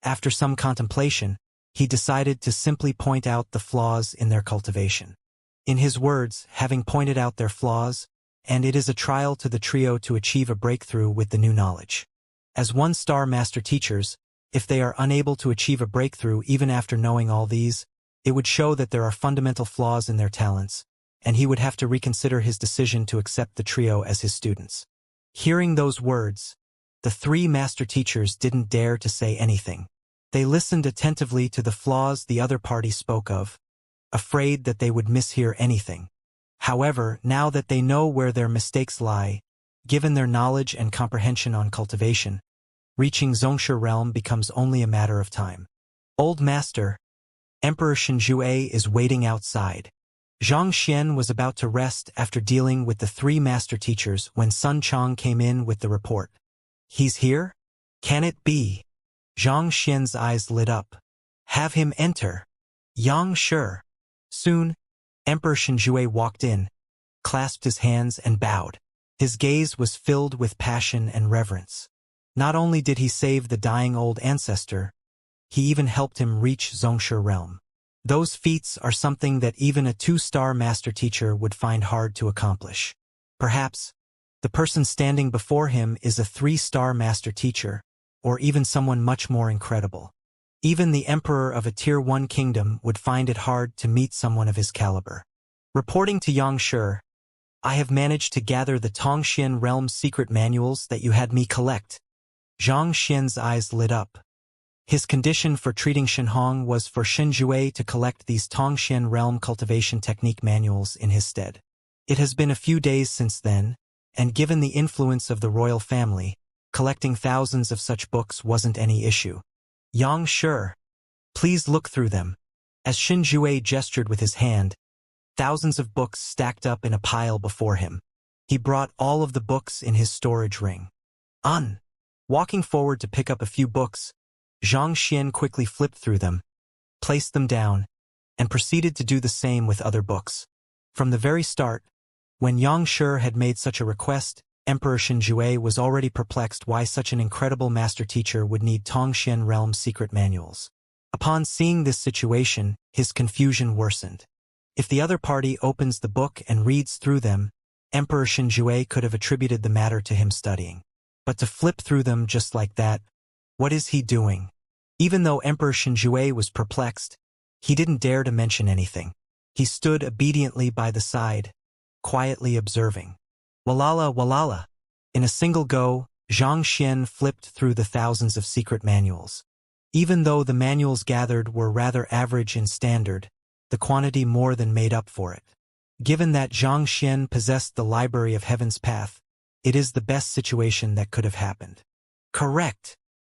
After some contemplation, he decided to simply point out the flaws in their cultivation. In his words, having pointed out their flaws, and it is a trial to the trio to achieve a breakthrough with the new knowledge. As one-star master teachers, if they are unable to achieve a breakthrough even after knowing all these, it would show that there are fundamental flaws in their talents, and he would have to reconsider his decision to accept the trio as his students. Hearing those words, the three master teachers didn't dare to say anything. They listened attentively to the flaws the other party spoke of, afraid that they would mishear anything. However, now that they know where their mistakes lie, given their knowledge and comprehension on cultivation, reaching Xianxia realm becomes only a matter of time. Old Master, Emperor Shenjue is waiting outside. Zhang Xian was about to rest after dealing with the three master teachers when Sun Chang came in with the report. He's here? Can it be? Zhang Xian's eyes lit up. Have him enter. Xianxia. Soon, Emperor Shenjue walked in, clasped his hands and bowed. His gaze was filled with passion and reverence. Not only did he save the dying old ancestor, he even helped him reach Xianxia realm. Those feats are something that even a two-star master teacher would find hard to accomplish. Perhaps, the person standing before him is a three-star master teacher, or even someone much more incredible. Even the emperor of a Tier 1 kingdom would find it hard to meet someone of his caliber. Reporting to Xianxia, I have managed to gather the Tongxian realm's secret manuals that you had me collect. Zhang Xian's eyes lit up. His condition for treating Shenhong was for Shenjue to collect these Tongxian realm cultivation technique manuals in his stead. It has been a few days since then, and given the influence of the royal family, collecting thousands of such books wasn't any issue. Xianxia, please look through them. As Shenjue gestured with his hand, thousands of books stacked up in a pile before him. He brought all of the books in his storage ring. Walking forward to pick up a few books, Zhang Xian quickly flipped through them, placed them down, and proceeded to do the same with other books. From the very start, when Xianxia had made such a request, Emperor Shenjue was already perplexed why such an incredible master teacher would need Tongxian realm's secret manuals. Upon seeing this situation, his confusion worsened. If the other party opens the book and reads through them, Emperor Shenjue could have attributed the matter to him studying. But to flip through them just like that, what is he doing? Even though Emperor Shenjue was perplexed, he didn't dare to mention anything. He stood obediently by the side, quietly observing. Walala walala. In a single go, Zhang Xian flipped through the thousands of secret manuals. Even though the manuals gathered were rather average and standard, the quantity more than made up for it. Given that Zhang Xian possessed the Library of Heaven's Path, it is the best situation that could have happened. Correct.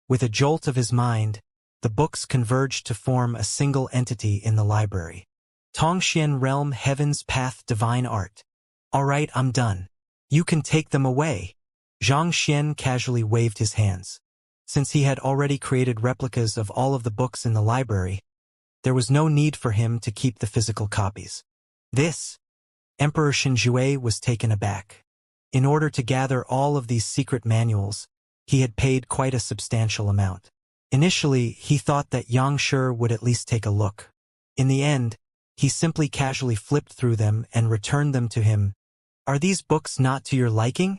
With a jolt of his mind, the books converged to form a single entity in the library. Tongxian Realm Heaven's Path Divine Art. All right, I'm done. You can take them away. Zhang Xian casually waved his hands. Since he had already created replicas of all of the books in the library, there was no need for him to keep the physical copies. Emperor Shenjue was taken aback. In order to gather all of these secret manuals, he had paid quite a substantial amount. Initially, he thought that Xianxia would at least take a look. In the end, he simply casually flipped through them and returned them to him. Are these books not to your liking?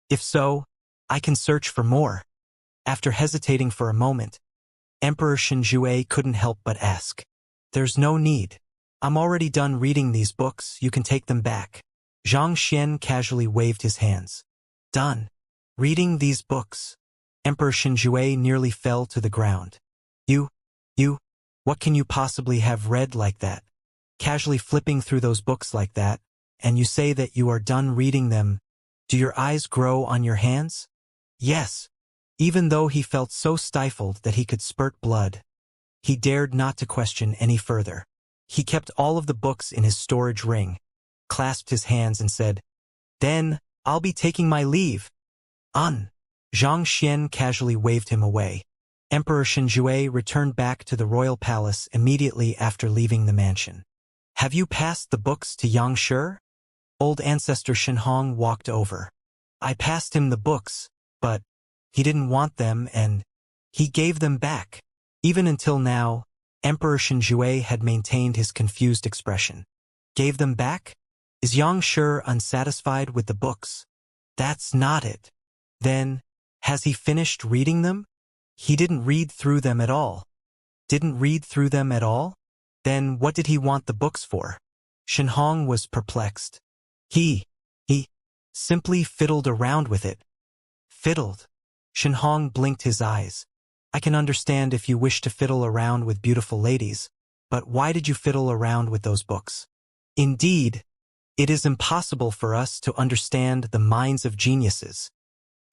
If so, I can search for more. After hesitating for a moment, Emperor Shenjue couldn't help but ask. There's no need. I'm already done reading these books, you can take them back. Zhang Xian casually waved his hands. Done. Reading these books. Emperor Shenjue nearly fell to the ground. What can you possibly have read like that? Casually flipping through those books like that, and you say that you are done reading them. Do your eyes grow on your hands? Yes. Even though he felt so stifled that he could spurt blood, he dared not to question any further. He kept all of the books in his storage ring, clasped his hands and said, Then, I'll be taking my leave. Zhang Xian casually waved him away. Emperor Shenjue returned back to the royal palace immediately after leaving the mansion. Have you passed the books to Xianxia? Old ancestor Shenhong walked over. I passed him the books, but he didn't want them and he gave them back. Even until now, Emperor Shenjue had maintained his confused expression. Gave them back? Is Xianxia unsatisfied with the books? That's not it. Then, has he finished reading them? He didn't read through them at all. Didn't read through them at all? Then what did he want the books for? Shenhong was perplexed. He simply fiddled around with it. Fiddled? Shenhong blinked his eyes. I can understand if you wish to fiddle around with beautiful ladies, but why did you fiddle around with those books? Indeed, it is impossible for us to understand the minds of geniuses.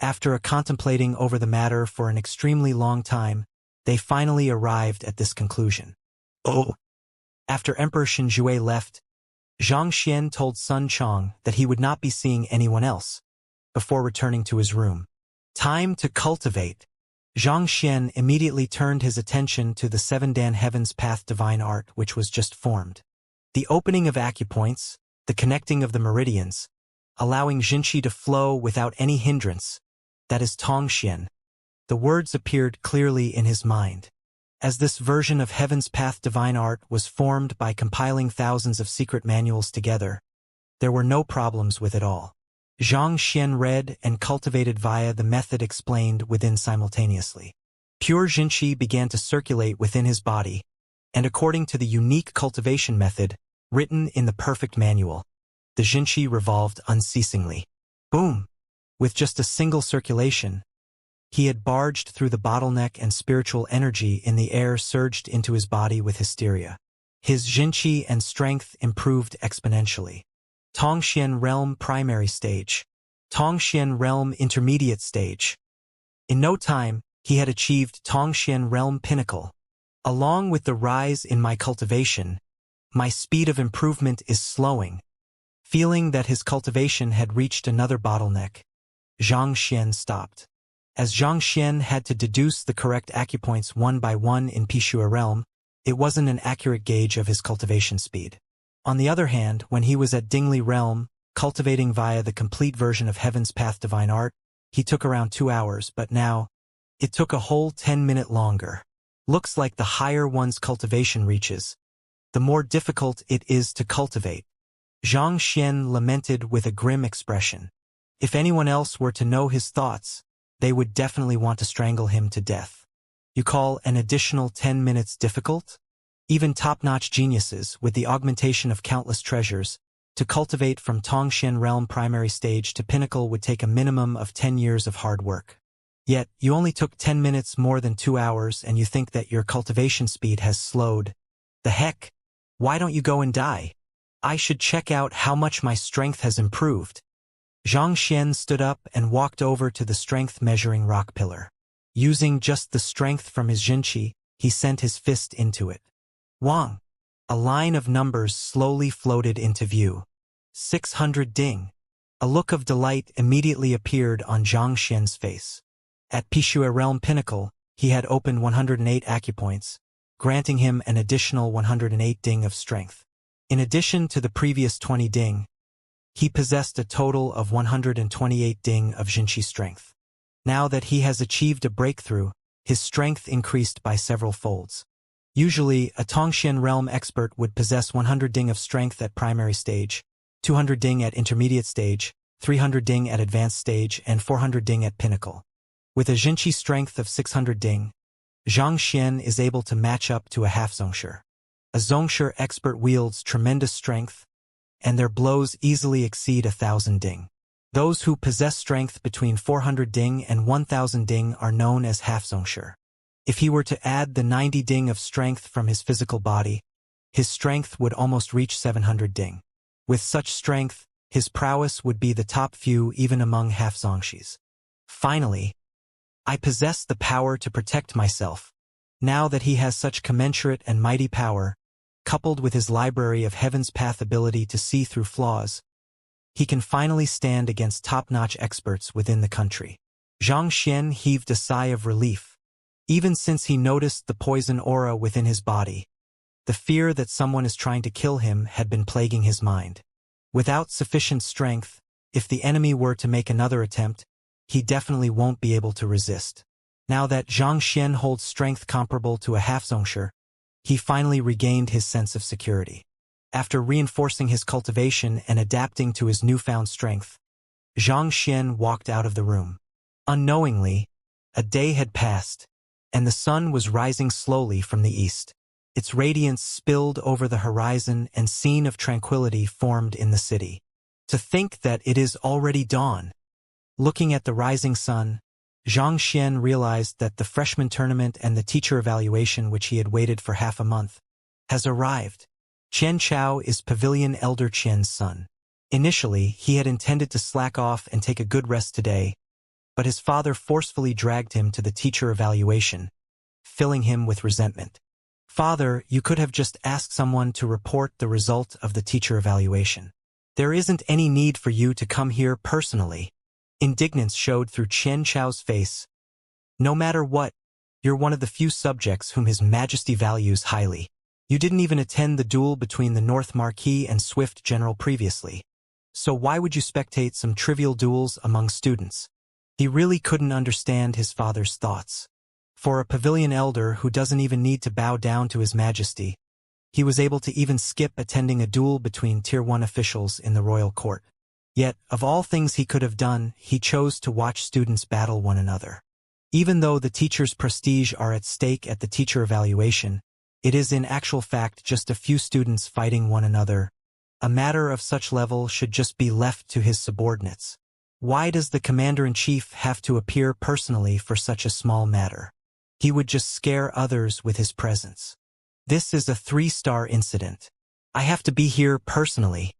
After contemplating over the matter for an extremely long time, they finally arrived at this conclusion. After Emperor Shenjue left, Zhang Xian told Sun Chong that he would not be seeing anyone else, before returning to his room. Time to cultivate. Zhang Xian immediately turned his attention to the 7 Dan Heaven's Path Divine Art which was just formed. The opening of acupoints, the connecting of the meridians, allowing Jinqi to flow without any hindrance, that is Tongxian. The words appeared clearly in his mind. As this version of Heaven's Path Divine Art was formed by compiling thousands of secret manuals together, there were no problems with it all. Zhang Xian read and cultivated via the method explained within simultaneously. Pure Jinqi began to circulate within his body, and according to the unique cultivation method written in the perfect manual, the Jinqi revolved unceasingly. Boom! With just a single circulation, he had barged through the bottleneck, and spiritual energy in the air surged into his body with hysteria. His Jinqi and strength improved exponentially. Tongxian Realm Primary Stage. Tongxian Realm Intermediate Stage. In no time, he had achieved Tongxian Realm Pinnacle. Along with the rise in my cultivation, my speed of improvement is slowing. Feeling that his cultivation had reached another bottleneck, Xianxia stopped. As Xianxia had to deduce the correct acupoints one by one in Pishua Realm, it wasn't an accurate gauge of his cultivation speed. On the other hand, when he was at Dingli Realm, cultivating via the complete version of Heaven's Path Divine Art, he took around 2 hours, but now, it took a whole 10-minute longer. Looks like the higher one's cultivation reaches, the more difficult it is to cultivate. Xianxia lamented with a grim expression. If anyone else were to know his thoughts, they would definitely want to strangle him to death. You call an additional 10 minutes difficult? Even top-notch geniuses, with the augmentation of countless treasures, to cultivate from Tongxian Realm Primary Stage to Pinnacle would take a minimum of 10 years of hard work. Yet, you only took 10 minutes more than 2 hours, and you think that your cultivation speed has slowed. The heck? Why don't you go and die? I should check out how much my strength has improved. Xianxia stood up and walked over to the strength-measuring rock pillar. Using just the strength from his Jinqi, he sent his fist into it. Wang! A line of numbers slowly floated into view. 600 ding. A look of delight immediately appeared on Xianxia's face. At Pishua Realm Pinnacle, he had opened 108 acupoints, granting him an additional 108 ding of strength. In addition to the previous 20 ding, he possessed a total of 128 ding of Jinqi strength. Now that he has achieved a breakthrough, his strength increased by several folds. Usually, a Tongxian Realm expert would possess 100 ding of strength at primary stage, 200 ding at intermediate stage, 300 ding at advanced stage, and 400 ding at pinnacle. With a Jinqi strength of 600 ding, Xianxia is able to match up to a half Zongshi. A Zongshi expert wields tremendous strength, and their blows easily exceed 1,000 ding. Those who possess strength between 400 ding and 1,000 ding are known as half Zongshi. If he were to add the 90 ding of strength from his physical body, his strength would almost reach 700 ding. With such strength, his prowess would be the top few even among half Zongshis. Finally, I possess the power to protect myself. Now that he has such commensurate and mighty power, coupled with his library of Heaven's Path ability to see through flaws, he can finally stand against top-notch experts within the country. Xianxia heaved a sigh of relief. Even since he noticed the poison aura within his body, the fear that someone is trying to kill him had been plaguing his mind. Without sufficient strength, if the enemy were to make another attempt, he definitely won't be able to resist. Now that Xianxia holds strength comparable to a half Zongshi, he finally regained his sense of security. After reinforcing his cultivation and adapting to his newfound strength, Xianxia walked out of the room. Unknowingly, a day had passed, and the sun was rising slowly from the east. Its radiance spilled over the horizon, and scene of tranquility formed in the city. To think that it is already dawn. Looking at the rising sun, Xianxia realized that the freshman tournament and the teacher evaluation, which he had waited for half a month, has arrived. Chen Chao is Pavilion Elder Qian's son. Initially, he had intended to slack off and take a good rest today, but his father forcefully dragged him to the teacher evaluation, filling him with resentment. Father, you could have just asked someone to report the result of the teacher evaluation. There isn't any need for you to come here personally. Indignance showed through Chen Chao's face. No matter what, you're one of the few subjects whom His Majesty values highly. You didn't even attend the duel between the North Marquis and Swift General previously. So why would you spectate some trivial duels among students? He really couldn't understand his father's thoughts. For a pavilion elder who doesn't even need to bow down to His Majesty, he was able to even skip attending a duel between Tier 1 officials in the royal court. Yet, of all things he could have done, he chose to watch students battle one another. Even though the teacher's prestige are at stake at the teacher evaluation, it is in actual fact just a few students fighting one another. A matter of such level should just be left to his subordinates. Why does the commander-in-chief have to appear personally for such a small matter? He would just scare others with his presence. This is a 3-star incident. I have to be here personally.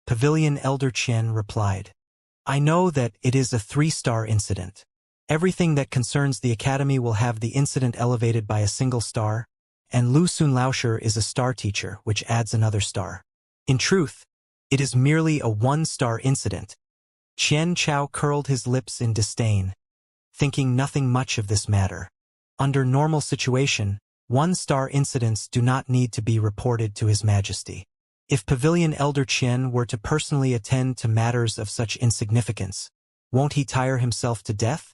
Pavilion Elder Qian replied. I know that it is a 3-star incident. Everything that concerns the academy will have the incident elevated by a single star, and Lu Sun Laosher is a star teacher, which adds another star. In truth, it is merely a 1-star incident. Qian Chao curled his lips in disdain, thinking nothing much of this matter. Under normal situation, 1-star incidents do not need to be reported to His Majesty. If Pavilion Elder Qian were to personally attend to matters of such insignificance, won't he tire himself to death?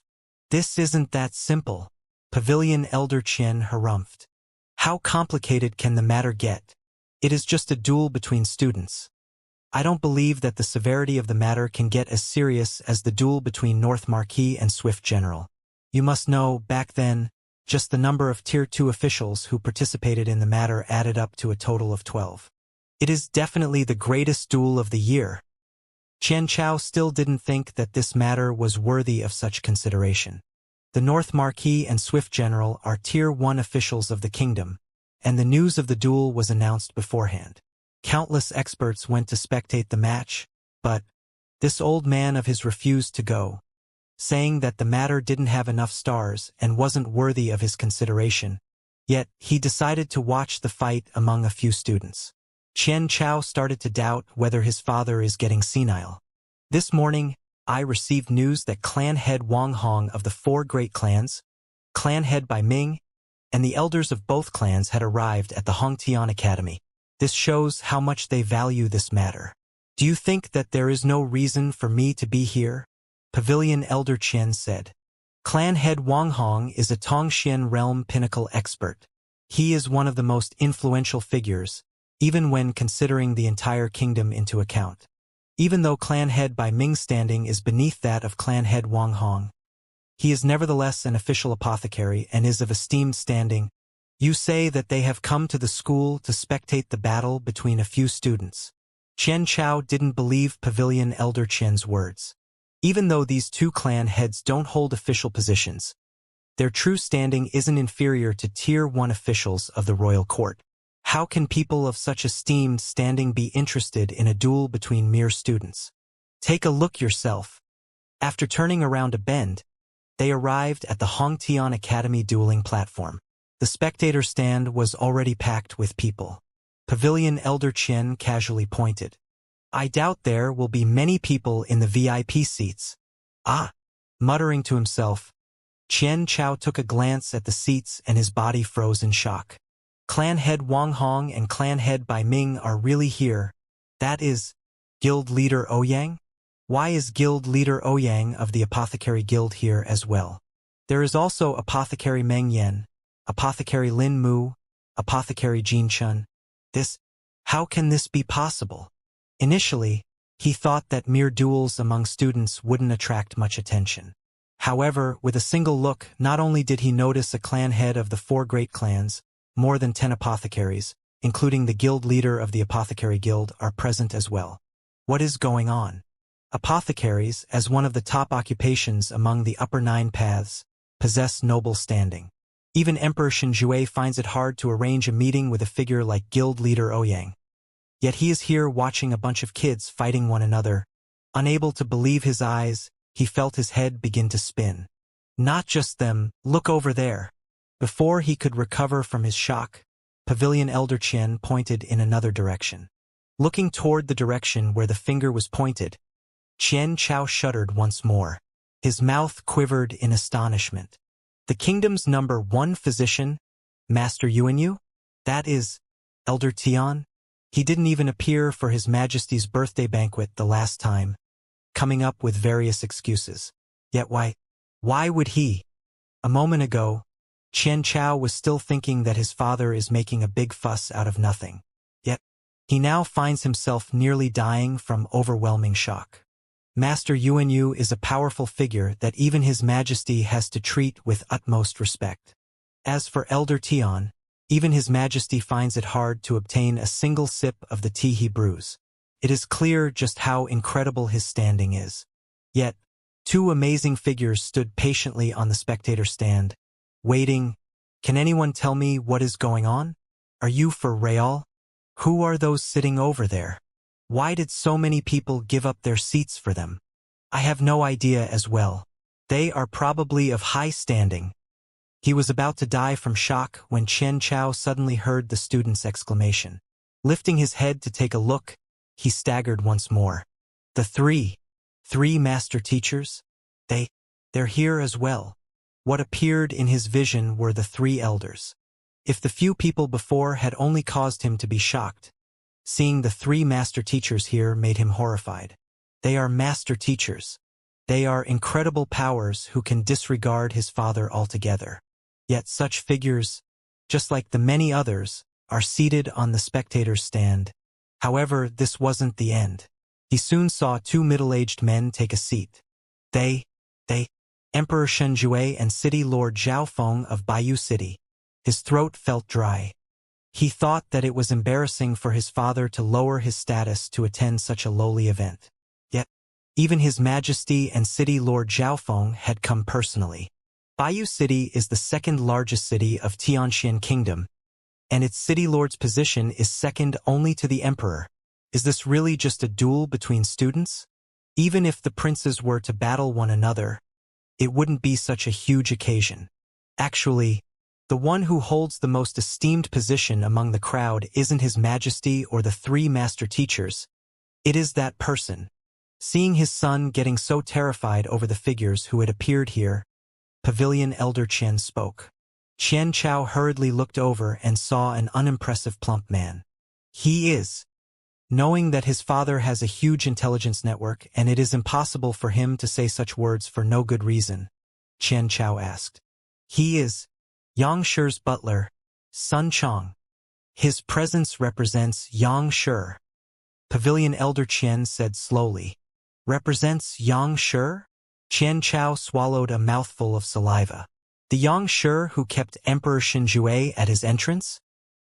This isn't that simple. Pavilion Elder Qian harumphed. How complicated can the matter get? It is just a duel between students. I don't believe that the severity of the matter can get as serious as the duel between North Marquis and Swift General. You must know, back then, just the number of Tier 2 officials who participated in the matter added up to a total of 12. It is definitely the greatest duel of the year. Qian Chao still didn't think that this matter was worthy of such consideration. The North Marquis and Swift General are Tier 1 officials of the kingdom, and the news of the duel was announced beforehand. Countless experts went to spectate the match, but this old man of his refused to go, saying that the matter didn't have enough stars and wasn't worthy of his consideration. Yet, he decided to watch the fight among a few students. Qian Chao started to doubt whether his father is getting senile. This morning, I received news that clan head Wang Hong of the 4 great clans, clan head Bai Ming, and the elders of both clans had arrived at the Hongtian Academy. This shows how much they value this matter. Do you think that there is no reason for me to be here? Pavilion Elder Qian said. Clan head Wang Hong is a Tongxian realm pinnacle expert. He is one of the most influential figures, even when considering the entire kingdom into account. Even though clan head Bai Ming's standing is beneath that of clan head Wang Hong, he is nevertheless an official apothecary and is of esteemed standing. You say that they have come to the school to spectate the battle between a few students. Qian Chao didn't believe Pavilion Elder Qian's words. Even though these 2 clan heads don't hold official positions, their true standing isn't inferior to Tier 1 officials of the royal court. How can people of such esteemed standing be interested in a duel between mere students? Take a look yourself. After turning around a bend, they arrived at the Hongtian Academy dueling platform. The spectator stand was already packed with people. Pavilion Elder Qian casually pointed. I doubt there will be many people in the VIP seats. Ah! Muttering to himself, Qian Chao took a glance at the seats and his body froze in shock. Clan head Wang Hong and clan head Bai Ming are really here. That is, guild leader Ouyang? Why is guild leader Ouyang of the Apothecary Guild here as well? There is also Apothecary Meng Yan, Apothecary Lin Mu, Apothecary Jin Chun. How can this be possible? Initially, he thought that mere duels among students wouldn't attract much attention. However, with a single look, not only did he notice a clan head of the 4 great clans, more than 10 apothecaries, including the guild leader of the Apothecary Guild, are present as well. What is going on? Apothecaries, as one of the top occupations among the upper 9 paths, possess noble standing. Even Emperor Shinjue finds it hard to arrange a meeting with a figure like guild leader Ouyang. Yet he is here watching a bunch of kids fighting one another. Unable to believe his eyes, he felt his head begin to spin. Not just them, look over there. Before he could recover from his shock, Pavilion Elder Qian pointed in another direction. Looking toward the direction where the finger was pointed, Qian Chao shuddered once more. His mouth quivered in astonishment. The kingdom's number 1 physician, Master Yuanyu? That is, Elder Tian? He didn't even appear for His Majesty's birthday banquet the last time, coming up with various excuses. Yet why would he? A moment ago, Qian Chao was still thinking that his father is making a big fuss out of nothing. Yet, he now finds himself nearly dying from overwhelming shock. Master Yuanyu is a powerful figure that even His Majesty has to treat with utmost respect. As for Elder Tian, even His Majesty finds it hard to obtain a single sip of the tea he brews. It is clear just how incredible his standing is. Yet, two amazing figures stood patiently on the spectator stand, waiting. Can anyone tell me what is going on? Are you for real? Who are those sitting over there? Why did so many people give up their seats for them? I have no idea as well. They are probably of high standing. He was about to die from shock when Xianxia suddenly heard the student's exclamation. Lifting his head to take a look, he staggered once more. The three master teachers? They're here as well. What appeared in his vision were the three elders. If the few people before had only caused him to be shocked, seeing the three master teachers here made him horrified. They are master teachers. They are incredible powers who can disregard his father altogether. Yet such figures, just like the many others, are seated on the spectator's stand. However, this wasn't the end. He soon saw two middle-aged men take a seat. They, Emperor Shenjue and City Lord Zhaofeng of Baiyu City. His throat felt dry. He thought that it was embarrassing for his father to lower his status to attend such a lowly event. Yet, even His Majesty and City Lord Zhaofeng had come personally. Baiyu City is the second largest city of Tianxian Kingdom, and its city lord's position is second only to the emperor. Is this really just a duel between students? Even if the princes were to battle one another, it wouldn't be such a huge occasion. Actually, the one who holds the most esteemed position among the crowd isn't His Majesty or the three master teachers. It is that person. Seeing his son getting so terrified over the figures who had appeared here, Pavilion Elder Qian spoke. Xianxia hurriedly looked over and saw an unimpressive plump man. He is. Knowing that his father has a huge intelligence network and it is impossible for him to say such words for no good reason, Xianxia asked. He is Yangshi's butler, Sun Chang. His presence represents Yangshi. Pavilion Elder Qian said slowly. Represents Yangshi? Xianxia swallowed a mouthful of saliva. The Yangshi who kept Emperor Shenjue at his entrance?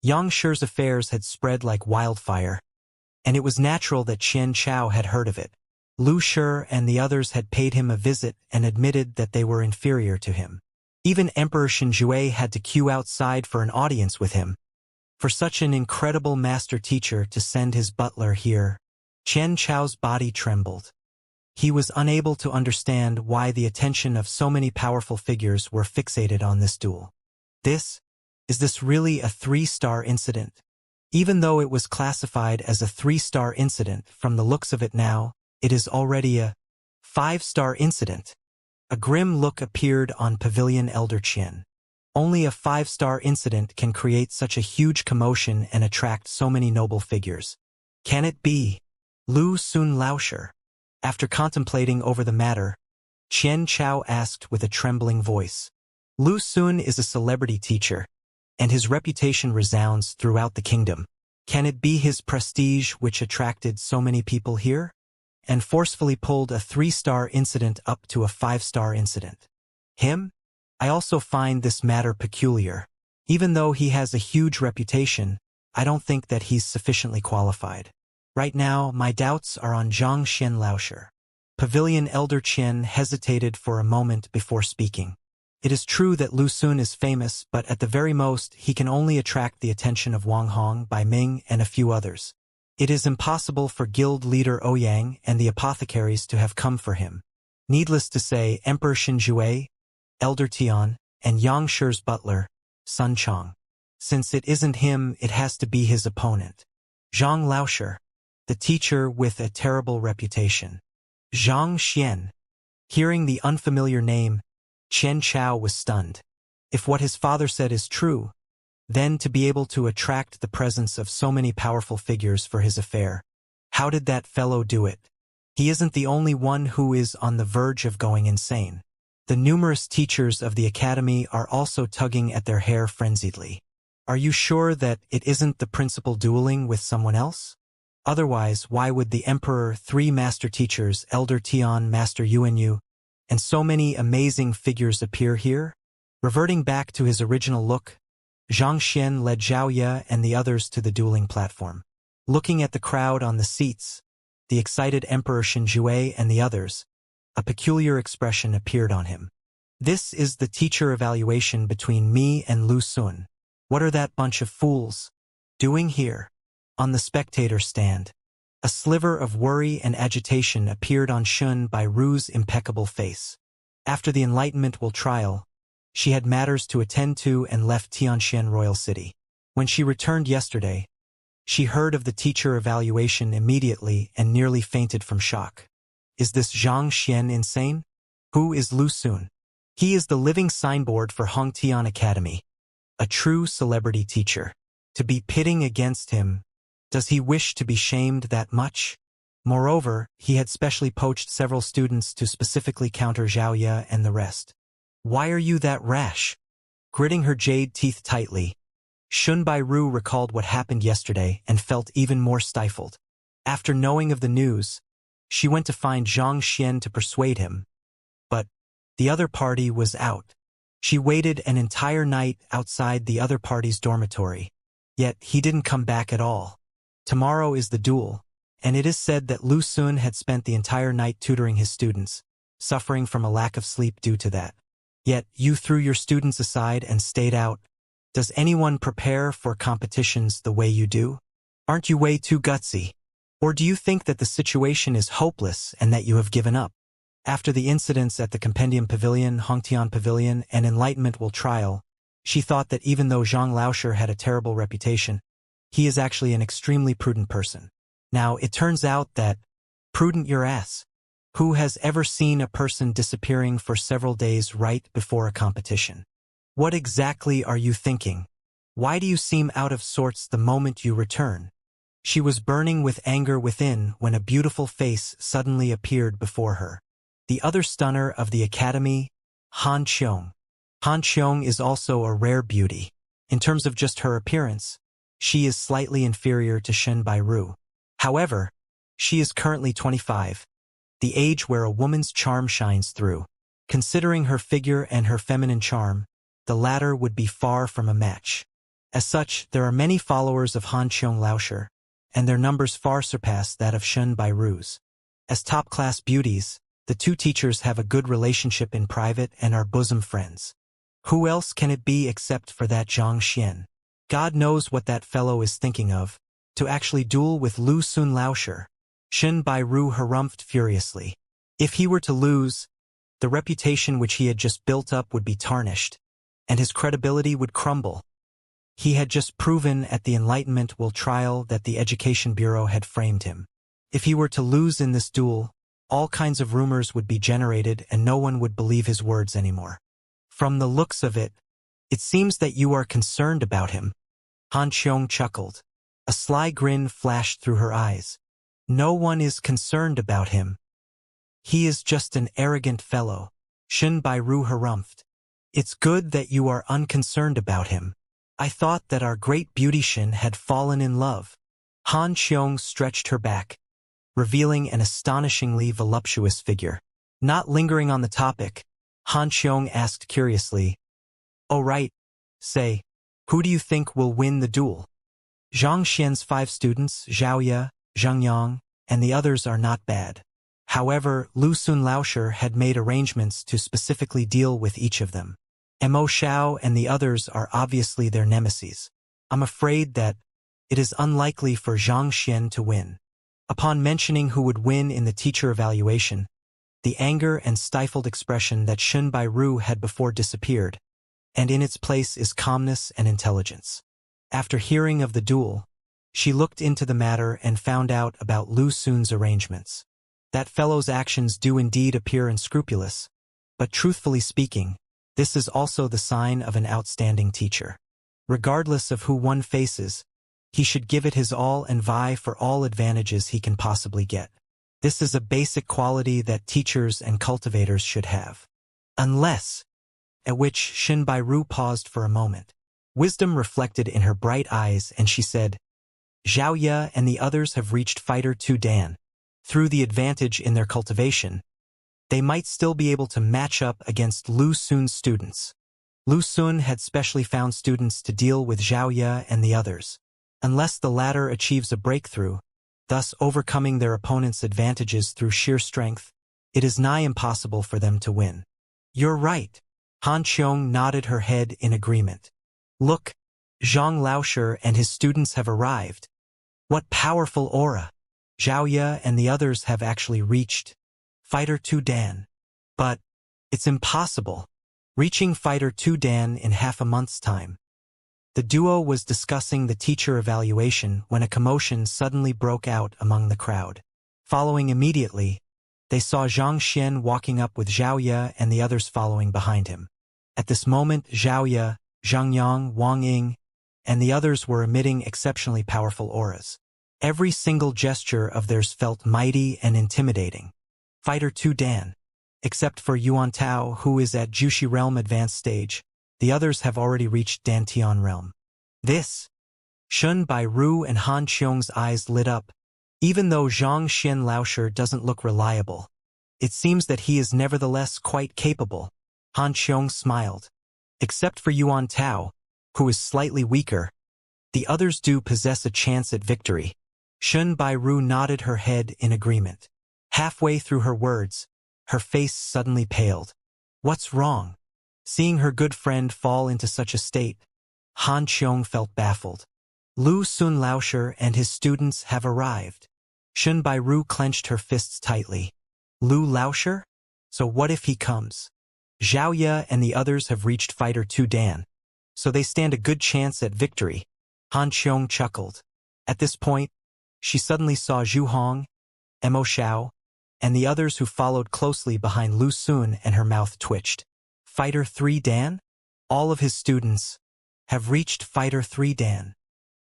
Yangshi's affairs had spread like wildfire, and it was natural that Xianxia had heard of it. Lu Shi and the others had paid him a visit and admitted that they were inferior to him. Even Emperor Shenjue had to queue outside for an audience with him. For such an incredible master teacher to send his butler here, Xianxia's body trembled. He was unable to understand why the attention of so many powerful figures were fixated on this duel. Is this really a 3-star incident? Even though it was classified as a 3-star incident, from the looks of it now, it is already a 5-star incident. A grim look appeared on Pavilion Elder Qian. Only a 5-star incident can create such a huge commotion and attract so many noble figures. Can it be? Lu Sun Laosher. After contemplating over the matter, Xianxia asked with a trembling voice. Lu Sun is a celebrity teacher, and his reputation resounds throughout the kingdom. Can it be his prestige which attracted so many people here? And forcefully pulled a 3-star incident up to a 5-star incident. Him? I also find this matter peculiar. Even though he has a huge reputation, I don't think that he's sufficiently qualified. Right now, my doubts are on Zhang Xian Laosher. Pavilion Elder Qian hesitated for a moment before speaking. It is true that Lu Sun is famous, but at the very most, he can only attract the attention of Wang Hong, Bai Ming, and a few others. It is impossible for guild leader Ouyang and the apothecaries to have come for him. Needless to say, Emperor Shenjue, Elder Tian, and Yangshi's butler, Sun Chang. Since it isn't him, it has to be his opponent. Zhang Laosher, the teacher with a terrible reputation. Zhang Xian. Hearing the unfamiliar name, Xianxia was stunned. If what his father said is true, then to be able to attract the presence of so many powerful figures for his affair. How did that fellow do it? He isn't the only one who is on the verge of going insane. The numerous teachers of the academy are also tugging at their hair frenziedly. Are you sure that it isn't the principal dueling with someone else? Otherwise, why would the Emperor, 3 master teachers, Elder Tian, Master Yuanyu, and so many amazing figures appear here? Reverting back to his original look, Xianxia led Xiaoya and the others to the dueling platform. Looking at the crowd on the seats, the excited Emperor Shinjue and the others, a peculiar expression appeared on him. This is the teacher evaluation between me and Lu Sun. What are that bunch of fools doing here? On the spectator stand, a sliver of worry and agitation appeared on Shun Bai Ru's impeccable face. After the Enlightenment Will trial, she had matters to attend to and left Tianxian Royal City. When she returned yesterday, she heard of the teacher evaluation immediately and nearly fainted from shock. Is this Zhang Xian insane? Who is Lu Sun? He is the living signboard for Hongtian Academy, a true celebrity teacher. To be pitting against him, does he wish to be shamed that much? Moreover, he had specially poached several students to specifically counter Xiaoya and the rest. Why are you that rash? Gritting her jade teeth tightly, Shun Bai Ru recalled what happened yesterday and felt even more stifled. After knowing of the news, she went to find Zhang Xian to persuade him. But the other party was out. She waited an entire night outside the other party's dormitory. Yet he didn't come back at all. Tomorrow is the duel, and it is said that Lu Sun had spent the entire night tutoring his students, suffering from a lack of sleep due to that. Yet you threw your students aside and stayed out. Does anyone prepare for competitions the way you do? Aren't you way too gutsy? Or do you think that the situation is hopeless and that you have given up? After the incidents at the Compendium Pavilion, Hongtian Pavilion, and Enlightenment Will trial, she thought that even though Zhang Laosher had a terrible reputation, he is actually an extremely prudent person. Now, it turns out that, prudent your ass. Who has ever seen a person disappearing for several days right before a competition? What exactly are you thinking? Why do you seem out of sorts the moment you return? She was burning with anger within when a beautiful face suddenly appeared before her. The other stunner of the academy, Han Qiong. Han Qiong is also a rare beauty. In terms of just her appearance, she is slightly inferior to Shun Bai Ru. However, she is currently 25, the age where a woman's charm shines through. Considering her figure and her feminine charm, the latter would be far from a match. As such, there are many followers of Han Qiong Laosher, and their numbers far surpass that of Shun Bai Ru's. As top-class beauties, the two teachers have a good relationship in private and are bosom friends. Who else can it be except for that Zhang Xian? God knows what that fellow is thinking of, to actually duel with Lu Sun Laosher. Shun Bai Ru harumphed furiously. If he were to lose, the reputation which he had just built up would be tarnished, and his credibility would crumble. He had just proven at the Enlightenment Will trial that the Education Bureau had framed him. If he were to lose in this duel, all kinds of rumors would be generated and no one would believe his words anymore. From the looks of it, it seems that you are concerned about him. Han Qiong chuckled. A sly grin flashed through her eyes. No one is concerned about him. He is just an arrogant fellow. Shun Bai Ru harumphed. It's good that you are unconcerned about him. I thought that our great beautician had fallen in love. Han Qiong stretched her back, revealing an astonishingly voluptuous figure. Not lingering on the topic, Han Qiong asked curiously, "Oh right, say, who do you think will win the duel?" Zhang Xian's 5 students, Xiaoya, Zhang Yang, and the others are not bad. However, Lu Sun Laosher had made arrangements to specifically deal with each of them. Mo Xiao and the others are obviously their nemesis. I'm afraid that it is unlikely for Zhang Xian to win. Upon mentioning who would win in the teacher evaluation, the anger and stifled expression that Shun Bai Ru had before disappeared, and in its place is calmness and intelligence. After hearing of the duel, she looked into the matter and found out about Lu Sun's arrangements. That fellow's actions do indeed appear unscrupulous, but truthfully speaking, this is also the sign of an outstanding teacher. Regardless of who one faces, he should give it his all and vie for all advantages he can possibly get. This is a basic quality that teachers and cultivators should have. Unless, at which Shun Bai Ru paused for a moment. Wisdom reflected in her bright eyes and she said, Xiaoya and the others have reached Fighter 2 Dan. Through the advantage in their cultivation, they might still be able to match up against Lu Xun's students. Lu Xun had specially found students to deal with Xiaoya and the others. Unless the latter achieves a breakthrough, thus overcoming their opponent's advantages through sheer strength, it is nigh impossible for them to win. You're right. Han Qiong nodded her head in agreement. Look, Zhang Laosher and his students have arrived. What powerful aura! Xiaoya and the others have actually reached Fighter 2 Dan. But it's impossible. Reaching Fighter 2 Dan in half a month's time. The duo was discussing the teacher evaluation when a commotion suddenly broke out among the crowd. Following immediately, they saw Zhang Xian walking up with Xiaoya and the others following behind him. At this moment, Xiaoya, Zhang Yang, Wang Ying, and the others were emitting exceptionally powerful auras. Every single gesture of theirs felt mighty and intimidating. Fighter 2 Dan. Except for Yuan Tao, who is at Jushi Realm Advanced Stage, the others have already reached Dantian Realm. This. Shun Bai Ru and Han Qiong's eyes lit up. Even though Zhang Xian Laosher doesn't look reliable, it seems that he is nevertheless quite capable. Han Qiong smiled. Except for Yuan Tao, who is slightly weaker, the others do possess a chance at victory. Shun Bai Ru nodded her head in agreement. Halfway through her words, her face suddenly paled. What's wrong? Seeing her good friend fall into such a state, Han Qiong felt baffled. Lu Xun Laosher and his students have arrived. Shun Bai Ru clenched her fists tightly. Lu Laosher? So what if he comes? Xiaoya and the others have reached Fighter 2 Dan, so they stand a good chance at victory. Han Qiong chuckled. At this point, she suddenly saw Zhu Hong, Mo Xiao, and the others who followed closely behind Lu Xun, and her mouth twitched. Fighter 3 Dan? All of his students have reached Fighter 3 Dan.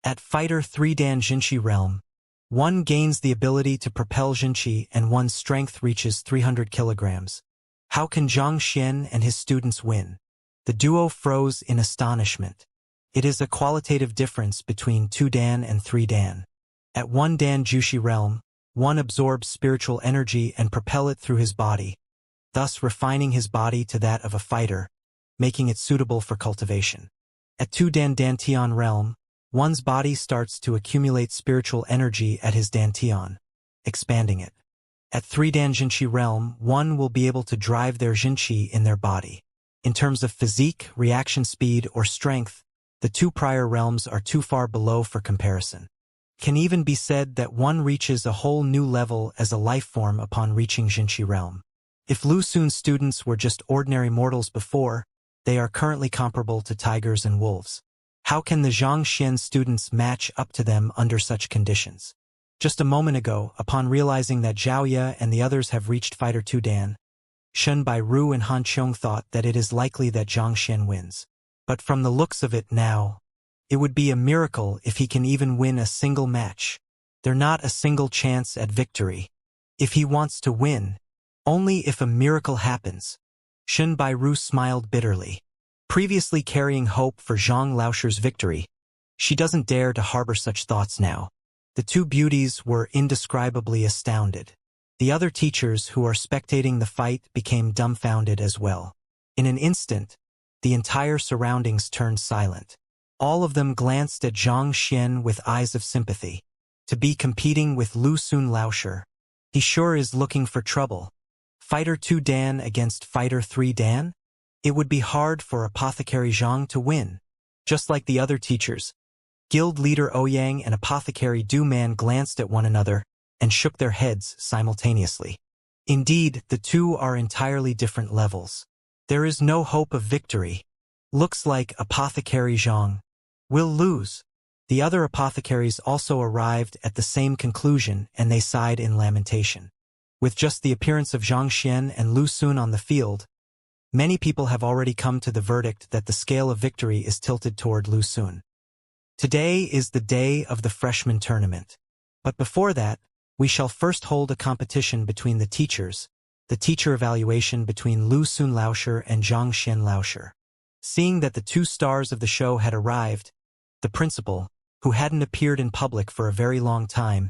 At Fighter 3 Dan Jinqi Realm, one gains the ability to propel Jinqi and one's strength reaches 300 kilograms. How can Zhang Xian and his students win? The duo froze in astonishment. It is a qualitative difference between 2 Dan and 3 Dan. At 1 Dan Jushi Realm, one absorbs spiritual energy and propel it through his body, thus refining his body to that of a fighter, making it suitable for cultivation. At 2 Dan Dantian Realm, one's body starts to accumulate spiritual energy at his Dantian, expanding it. At 3 Dan Jinqi Realm, one will be able to drive their Jinqi in their body. In terms of physique, reaction speed, or strength, the two prior realms are too far below for comparison. Can even be said that one reaches a whole new level as a life form upon reaching Jinqi Realm. If Lu Xun's students were just ordinary mortals before, they are currently comparable to tigers and wolves. How can the Zhang Xian students match up to them under such conditions? Just a moment ago, upon realizing that Xiaoya and the others have reached Fighter 2 Dan, Shun Bai Ru and Han Qiong thought that it is likely that Zhang Xian wins. But from the looks of it now, it would be a miracle if he can even win a single match. They're not a single chance at victory. If he wants to win, only if a miracle happens. Shun Bai Ru smiled bitterly. Previously carrying hope for Zhang Laosher's victory, she doesn't dare to harbor such thoughts now. The two beauties were indescribably astounded. The other teachers who are spectating the fight became dumbfounded as well. In an instant, the entire surroundings turned silent. All of them glanced at Zhang Xian with eyes of sympathy. To be competing with Lu Xun Laosher, he sure is looking for trouble. Fighter 2 Dan against Fighter 3 Dan? It would be hard for Apothecary Zhang to win. Just like the other teachers, Guild Leader Ouyang and Apothecary Du Man glanced at one another and shook their heads simultaneously. Indeed, the two are entirely different levels. There is no hope of victory. Looks like Apothecary Zhang will lose. The other apothecaries also arrived at the same conclusion, and they sighed in lamentation. With just the appearance of Zhang Xian and Lu Xun on the field, many people have already come to the verdict that the scale of victory is tilted toward Lu Xun. Today is the day of the freshman tournament. But before that, we shall first hold a competition between the teachers, the teacher evaluation between Lu Xun Laosher and Zhang Xian Laosher. Seeing that the two stars of the show had arrived, the principal, who hadn't appeared in public for a very long time,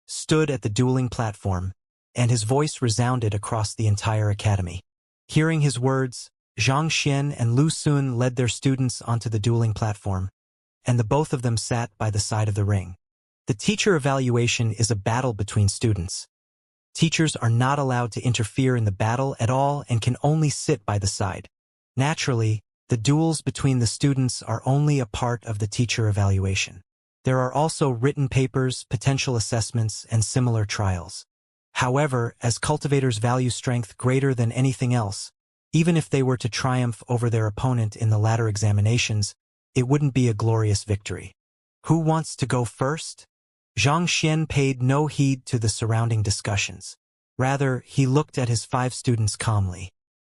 stood at the dueling platform, and his voice resounded across the entire academy. Hearing his words, Xianxia and Lu Xun led their students onto the dueling platform, and the both of them sat by the side of the ring. The teacher evaluation is a battle between students. Teachers are not allowed to interfere in the battle at all and can only sit by the side. Naturally, the duels between the students are only a part of the teacher evaluation. There are also written papers, potential assessments, and similar trials. However, as cultivators value strength greater than anything else, even if they were to triumph over their opponent in the latter examinations, it wouldn't be a glorious victory. Who wants to go first? Xianxia paid no heed to the surrounding discussions. Rather, he looked at his 5 students calmly.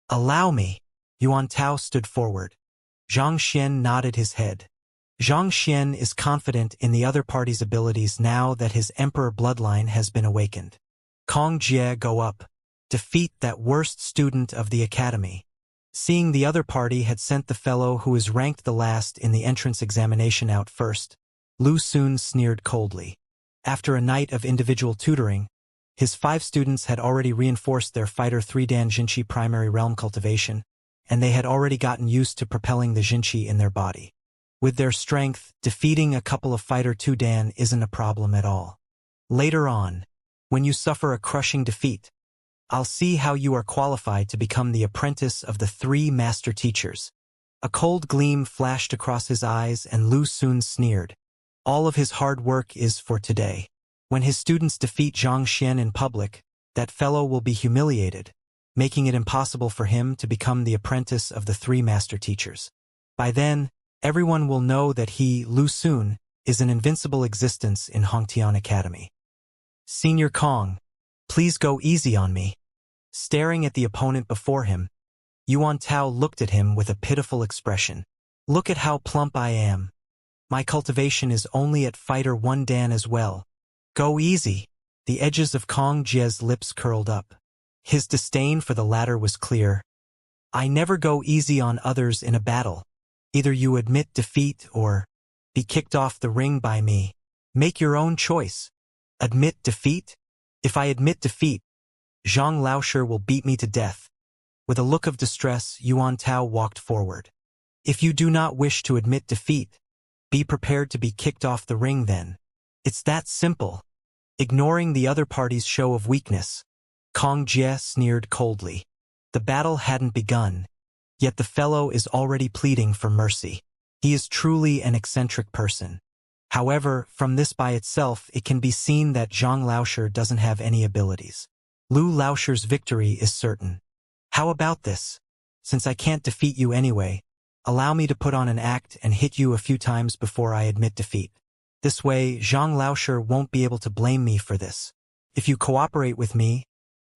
Allow me. Yuan Tao stood forward. Xianxia nodded his head. Xianxia is confident in the other party's abilities now that his emperor bloodline has been awakened. Kong Jie, go up. Defeat that worst student of the academy. Seeing the other party had sent the fellow who is ranked the last in the entrance examination out first, Lu Xun sneered coldly. After a night of individual tutoring, his 5 students had already reinforced their Fighter 3 Dan Jinchi primary realm cultivation, and they had already gotten used to propelling the Jinchi in their body. With their strength, defeating a couple of Fighter 2 Dan isn't a problem at all. Later on, when you suffer a crushing defeat, I'll see how you are qualified to become the apprentice of the 3 master teachers. A cold gleam flashed across his eyes and Lu Xun sneered. All of his hard work is for today. When his students defeat Xianxia in public, that fellow will be humiliated, making it impossible for him to become the apprentice of the 3 master teachers. By then, everyone will know that he, Lu Xun, is an invincible existence in Hongtian Academy. Senior Kong, please go easy on me. Staring at the opponent before him, Yuan Tao looked at him with a pitiful expression. Look at how plump I am. My cultivation is only at Fighter 1 Dan as well. Go easy. The edges of Kong Jie's lips curled up. His disdain for the latter was clear. I never go easy on others in a battle. Either you admit defeat or be kicked off the ring by me. Make your own choice. Admit defeat? If I admit defeat, Zhang Laosher will beat me to death. With a look of distress, Yuan Tao walked forward. If you do not wish to admit defeat, be prepared to be kicked off the ring then. It's that simple. Ignoring the other party's show of weakness, Kong Jie sneered coldly. The battle hadn't begun, yet the fellow is already pleading for mercy. He is truly an eccentric person. However, from this by itself, it can be seen that Zhang Laosher doesn't have any abilities. Lu Laosher's victory is certain. How about this? Since I can't defeat you anyway, allow me to put on an act and hit you a few times before I admit defeat. This way, Zhang Laosher won't be able to blame me for this. If you cooperate with me,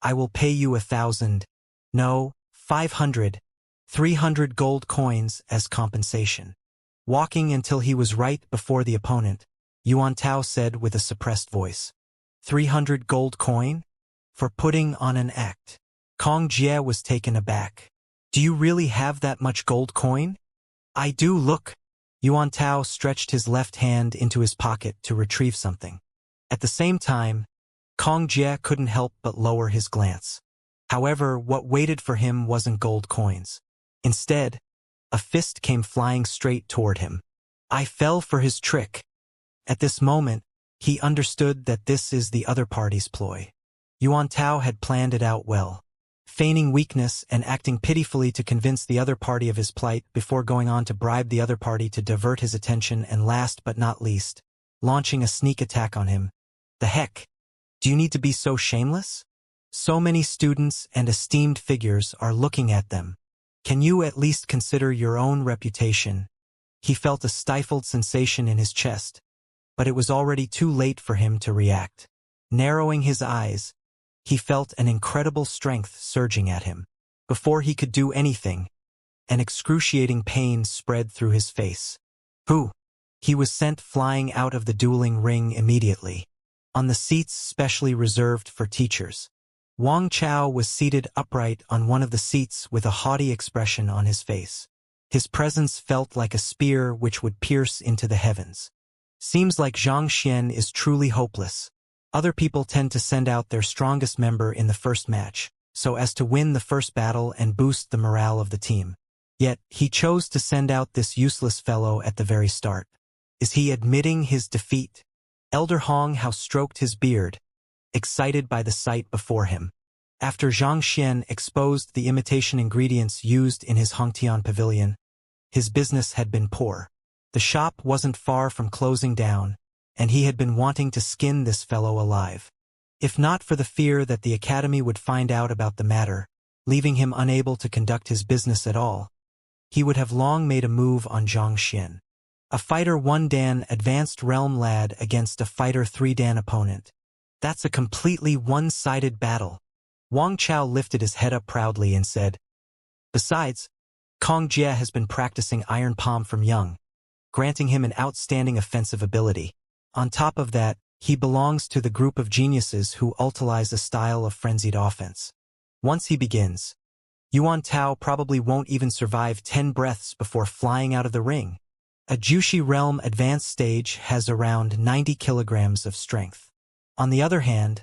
I will pay you 1,000, no, 500, 300 gold coins as compensation. Walking until he was right before the opponent, Yuan Tao said with a suppressed voice. 300 gold coin? For putting on an act. Kong Jie was taken aback. Do you really have that much gold coin? I do, look. Yuan Tao stretched his left hand into his pocket to retrieve something. At the same time, Kong Jie couldn't help but lower his glance. However, what waited for him wasn't gold coins. Instead, a fist came flying straight toward him. I fell for his trick. At this moment, he understood that this is the other party's ploy. Yuan Tao had planned it out well, feigning weakness and acting pitifully to convince the other party of his plight before going on to bribe the other party to divert his attention and last but not least, launching a sneak attack on him. The heck? Do you need to be so shameless? So many students and esteemed figures are looking at them. Can you at least consider your own reputation? He felt a stifled sensation in his chest, but it was already too late for him to react. Narrowing his eyes, he felt an incredible strength surging at him. Before he could do anything, an excruciating pain spread through his face. Who? He was sent flying out of the dueling ring immediately. On the seats specially reserved for teachers, Wang Chao was seated upright on one of the seats with a haughty expression on his face. His presence felt like a spear which would pierce into the heavens. Seems like Xianxia is truly hopeless. Other people tend to send out their strongest member in the first match, so as to win the first battle and boost the morale of the team. Yet, he chose to send out this useless fellow at the very start. Is he admitting his defeat? Elder Hong Hao stroked his beard, excited by the sight before him. After Xianxia exposed the imitation ingredients used in his Hongtian pavilion, his business had been poor. The shop wasn't far from closing down, and he had been wanting to skin this fellow alive. If not for the fear that the academy would find out about the matter, leaving him unable to conduct his business at all, he would have long made a move on Xianxia. A fighter 1 Dan advanced realm lad against a fighter 3 Dan opponent. That's a completely one-sided battle. Wang Chao lifted his head up proudly and said, "Besides, Kong Jie has been practicing Iron Palm from young, granting him an outstanding offensive ability. On top of that, he belongs to the group of geniuses who utilize a style of frenzied offense. Once he begins, Yuan Tao probably won't even survive 10 breaths before flying out of the ring. A Jushi realm advanced stage has around 90 kilograms of strength. On the other hand,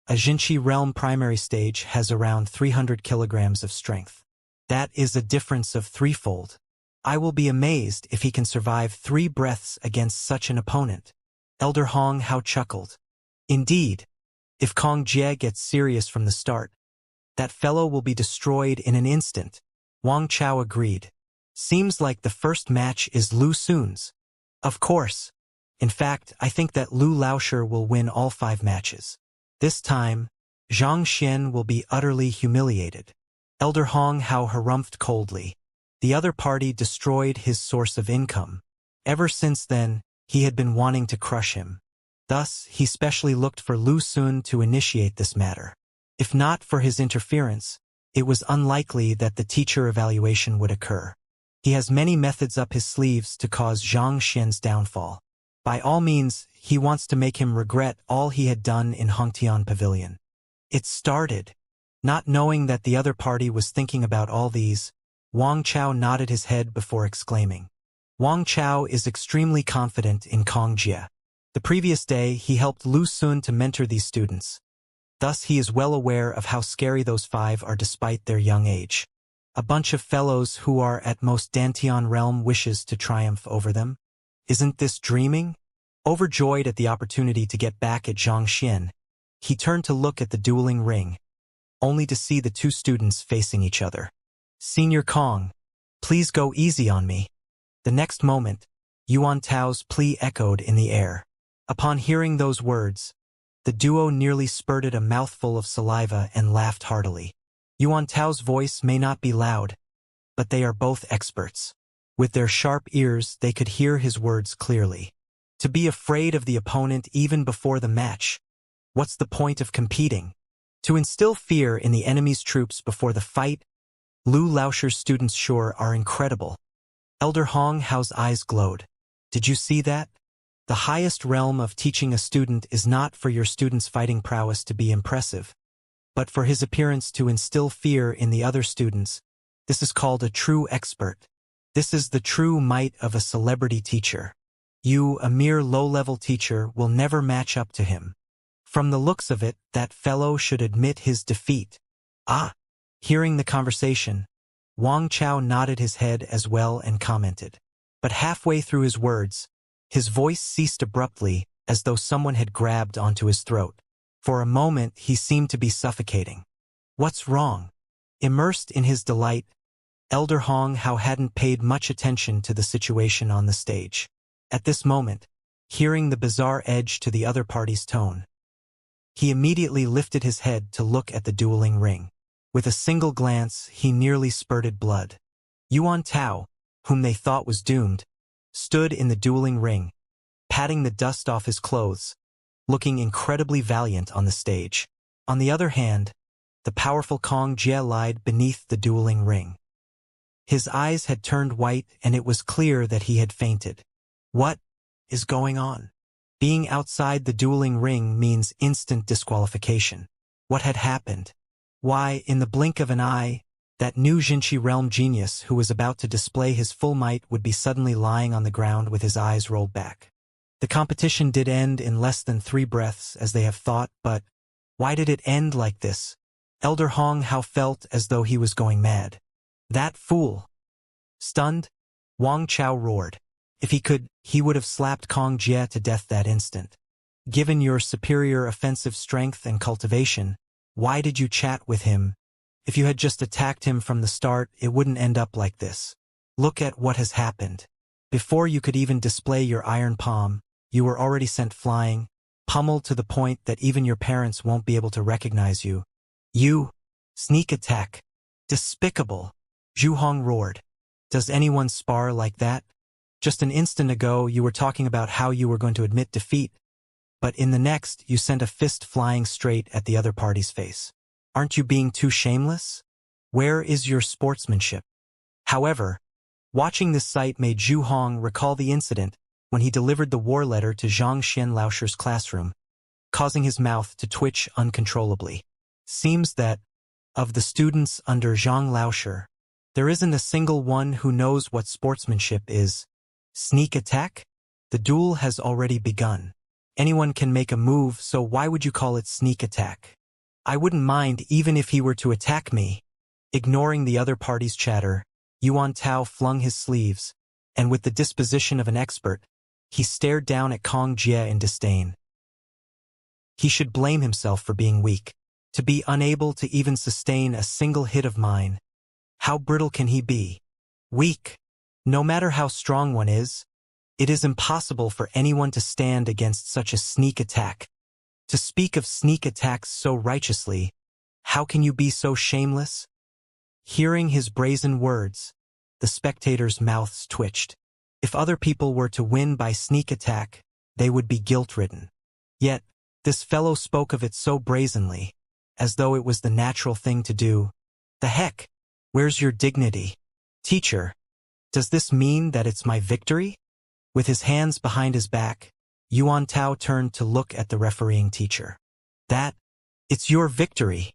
a Jinshi realm primary stage has around 300 kilograms of strength. That is a difference of threefold. I will be amazed if he can survive 3 breaths against such an opponent." Elder Hong Hao chuckled. "Indeed, if Kong Jie gets serious from the start, that fellow will be destroyed in an instant." Wang Chao agreed. "Seems like the first match is Lu Sun's." "Of course. In fact, I think that Lu Laoshi will win all 5 matches. This time, Xianxia will be utterly humiliated." Elder Hong Hao harumphed coldly. The other party destroyed his source of income. Ever since then, he had been wanting to crush him. Thus, he specially looked for Lu Sun to initiate this matter. If not for his interference, it was unlikely that the teacher evaluation would occur. He has many methods up his sleeves to cause Xianxia's downfall. By all means, he wants to make him regret all he had done in Hongtian Pavilion. It started. Not knowing that the other party was thinking about all these, Wang Chao nodded his head before exclaiming. Wang Chao is extremely confident in Kong Jie. The previous day, he helped Lu Sun to mentor these students. Thus, he is well aware of how scary those 5 are despite their young age. A bunch of fellows who are at most Dantian realm wishes to triumph over them. Isn't this dreaming? Overjoyed at the opportunity to get back at Xianxia, he turned to look at the dueling ring, only to see the 2 students facing each other. "Senior Kong, please go easy on me." The next moment, Yuan Tao's plea echoed in the air. Upon hearing those words, the duo nearly spurted a mouthful of saliva and laughed heartily. Yuan Tao's voice may not be loud, but they are both experts. With their sharp ears, they could hear his words clearly. To be afraid of the opponent even before the match. What's the point of competing? To instill fear in the enemy's troops before the fight? Lu Laoshi's students sure are incredible. Elder Hong Hao's eyes glowed. Did you see that? The highest realm of teaching a student is not for your student's fighting prowess to be impressive, but for his appearance to instill fear in the other students. This is called a true expert. This is the true might of a celebrity teacher. You, a mere low-level teacher, will never match up to him. From the looks of it, that fellow should admit his defeat. Ah! Hearing the conversation, Wang Chao nodded his head as well and commented. But halfway through his words, his voice ceased abruptly, as though someone had grabbed onto his throat. For a moment, he seemed to be suffocating. What's wrong? Immersed in his delight, Elder Hong Hao hadn't paid much attention to the situation on the stage. At this moment, hearing the bizarre edge to the other party's tone, he immediately lifted his head to look at the dueling ring. With a single glance, he nearly spurted blood. Yuan Tao, whom they thought was doomed, stood in the dueling ring, patting the dust off his clothes, looking incredibly valiant on the stage. On the other hand, the powerful Kong Jie lied beneath the dueling ring. His eyes had turned white and it was clear that he had fainted. What is going on? Being outside the dueling ring means instant disqualification. What had happened? Why, in the blink of an eye, that new Jinshi realm genius who was about to display his full might would be suddenly lying on the ground with his eyes rolled back. The competition did end in less than 3 breaths as they have thought, but why did it end like this? Elder Hong Hao felt as though he was going mad. That fool! Stunned, Wang Chao roared. If he could, he would have slapped Kong Jie to death that instant. Given your superior offensive strength and cultivation, why did you chat with him? If you had just attacked him from the start, it wouldn't end up like this. Look at what has happened. Before you could even display your iron palm, you were already sent flying, pummeled to the point that even your parents won't be able to recognize you. You! Sneak attack! Despicable! Zhu Hong roared. Does anyone spar like that? Just an instant ago you were talking about how you were going to admit defeat, but in the next you sent a fist flying straight at the other party's face. Aren't you being too shameless? Where is your sportsmanship? However, watching this sight made Zhu Hong recall the incident when he delivered the war letter to Zhang Laosher's classroom, causing his mouth to twitch uncontrollably. Seems that, of the students under Zhang Laosher, there isn't a single one who knows what sportsmanship is. Sneak attack? The duel has already begun. Anyone can make a move, so why would you call it sneak attack? I wouldn't mind even if he were to attack me. Ignoring the other party's chatter, Yuan Tao flung his sleeves, and with the disposition of an expert, he stared down at Kong Jie in disdain. He should blame himself for being weak, to be unable to even sustain a single hit of mine. How brittle can he be? Weak. No matter how strong one is, it is impossible for anyone to stand against such a sneak attack. To speak of sneak attacks so righteously, how can you be so shameless? Hearing his brazen words, the spectators' mouths twitched. If other people were to win by sneak attack, they would be guilt-ridden. Yet, this fellow spoke of it so brazenly, as though it was the natural thing to do. The heck? Where's your dignity? Teacher, does this mean that it's my victory? With his hands behind his back, Yuan Tao turned to look at the refereeing teacher. It's your victory.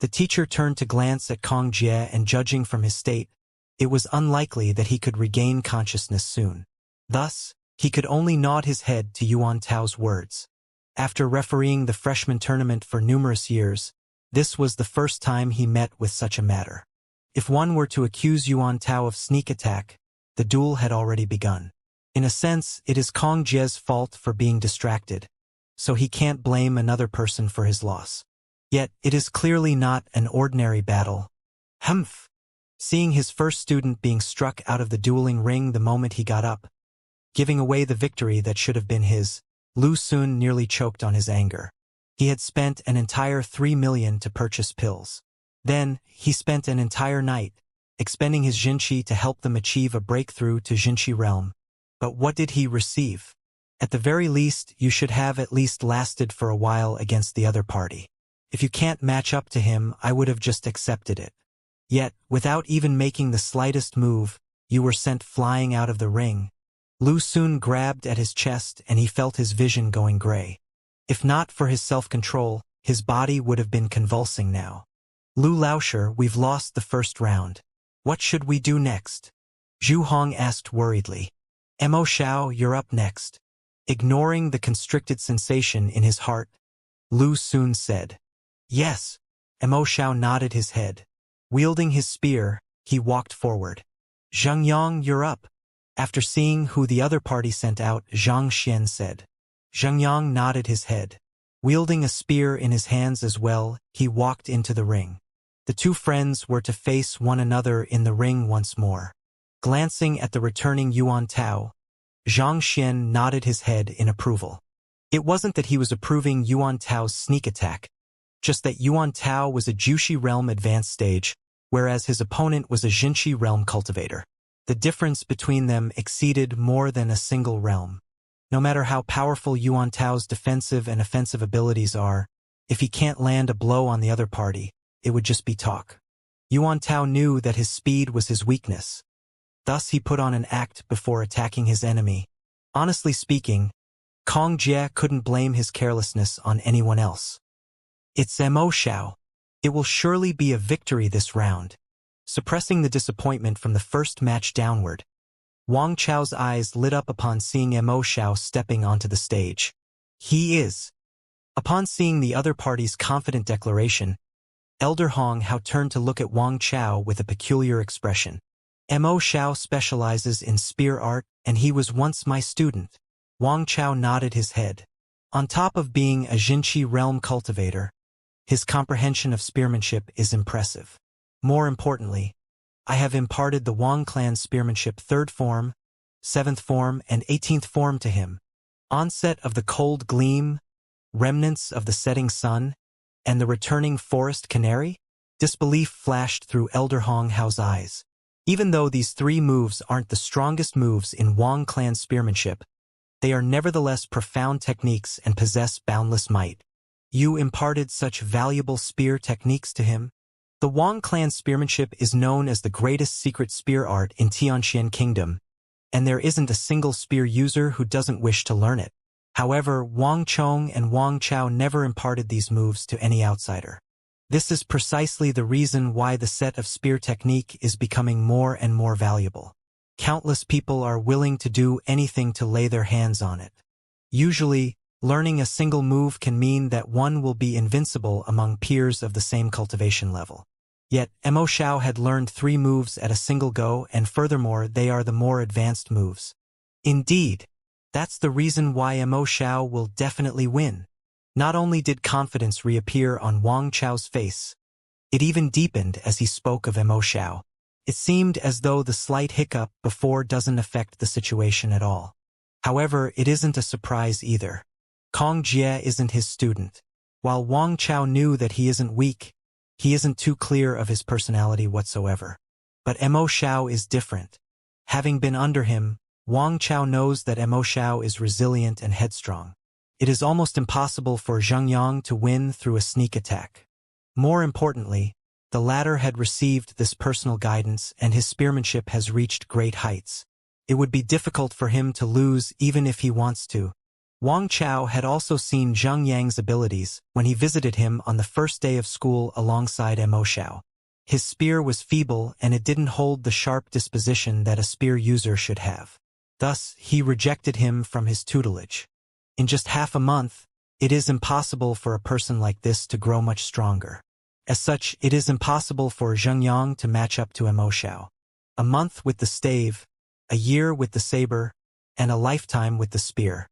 The teacher turned to glance at Kong Jie, and judging from his state, it was unlikely that he could regain consciousness soon. Thus, he could only nod his head to Yuan Tao's words. After refereeing the freshman tournament for numerous years, this was the first time he met with such a matter. If one were to accuse Yuan Tao of sneak attack, the duel had already begun. In a sense, it is Kong Jie's fault for being distracted, so he can't blame another person for his loss. Yet, it is clearly not an ordinary battle. Humph! Seeing his first student being struck out of the dueling ring the moment he got up, giving away the victory that should have been his, Lu Xun nearly choked on his anger. He had spent an entire 3 million to purchase pills. Then, he spent an entire night, expending his Jinqi to help them achieve a breakthrough to Jinqi realm. But what did he receive? At the very least, you should have at least lasted for a while against the other party. If you can't match up to him, I would have just accepted it. Yet, without even making the slightest move, you were sent flying out of the ring. Lu Xun grabbed at his chest and he felt his vision going gray. If not for his self-control, his body would have been convulsing now. Lu Laosher, we've lost the first round. What should we do next? Zhu Hong asked worriedly. Mo Xiao, you're up next. Ignoring the constricted sensation in his heart, Lu Xun said. Yes. Mo Xiao nodded his head. Wielding his spear, he walked forward. Zhang, you're up. After seeing who the other party sent out, Zhang Xian said. Zhang nodded his head. Wielding a spear in his hands as well, he walked into the ring. The two friends were to face one another in the ring once more. Glancing at the returning Yuan Tao, Zhang Xian nodded his head in approval. It wasn't that he was approving Yuan Tao's sneak attack, just that Yuan Tao was a Jushi realm advanced stage, whereas his opponent was a Jinqi realm cultivator. The difference between them exceeded more than a single realm. No matter how powerful Yuan Tao's defensive and offensive abilities are, if he can't land a blow on the other party, it would just be talk. Yuan Tao knew that his speed was his weakness. Thus he put on an act before attacking his enemy. Honestly speaking, Kong Jie couldn't blame his carelessness on anyone else. It's Mo Xiao. It will surely be a victory this round. Suppressing the disappointment from the first match downward, Wang Chao's eyes lit up upon seeing Mo Xiao stepping onto the stage. He is. Upon seeing the other party's confident declaration, Elder Hong Hao turned to look at Wang Chao with a peculiar expression. Mo Xiao specializes in spear art, and he was once my student. Wang Chao nodded his head. On top of being a Jinqi realm cultivator, his comprehension of spearmanship is impressive. More importantly, I have imparted the Wang clan spearmanship 3rd form, 7th form, and 18th form to him. Onset of the cold gleam, remnants of the setting sun, and the returning forest canary? Disbelief flashed through Elder Hong Hao's eyes. Even though these 3 moves aren't the strongest moves in Wang clan spearmanship, they are nevertheless profound techniques and possess boundless might. You imparted such valuable spear techniques to him? The Wang clan spearmanship is known as the greatest secret spear art in Xianxia Kingdom, and there isn't a single spear user who doesn't wish to learn it. However, Wang Chong and Wang Chao never imparted these moves to any outsider. This is precisely the reason why the set of spear technique is becoming more and more valuable. Countless people are willing to do anything to lay their hands on it. Usually, learning a single move can mean that one will be invincible among peers of the same cultivation level. Yet, Mo Xiao had learned 3 moves at a single go, and furthermore they are the more advanced moves. Indeed, that's the reason why Mo Xiao will definitely win. Not only did confidence reappear on Wang Chao's face, it even deepened as he spoke of Mo Xiao. It seemed as though the slight hiccup before doesn't affect the situation at all. However, it isn't a surprise either. Kong Jie isn't his student. While Wang Chao knew that he isn't weak, he isn't too clear of his personality whatsoever. But Mo Xiao is different. Having been under him, Wang Chao knows that Mo Xiao is resilient and headstrong. It is almost impossible for Xianxia to win through a sneak attack. More importantly, the latter had received this personal guidance and his spearmanship has reached great heights. It would be difficult for him to lose even if he wants to. Wang Chao had also seen Zhang Yang's abilities when he visited him on the first day of school alongside Mo Xiao. His spear was feeble and it didn't hold the sharp disposition that a spear user should have. Thus, he rejected him from his tutelage. In just half a month, it is impossible for a person like this to grow much stronger. As such, it is impossible for Xianxia to match up to Mo Xiao. A month with the stave, a year with the saber, and a lifetime with the spear.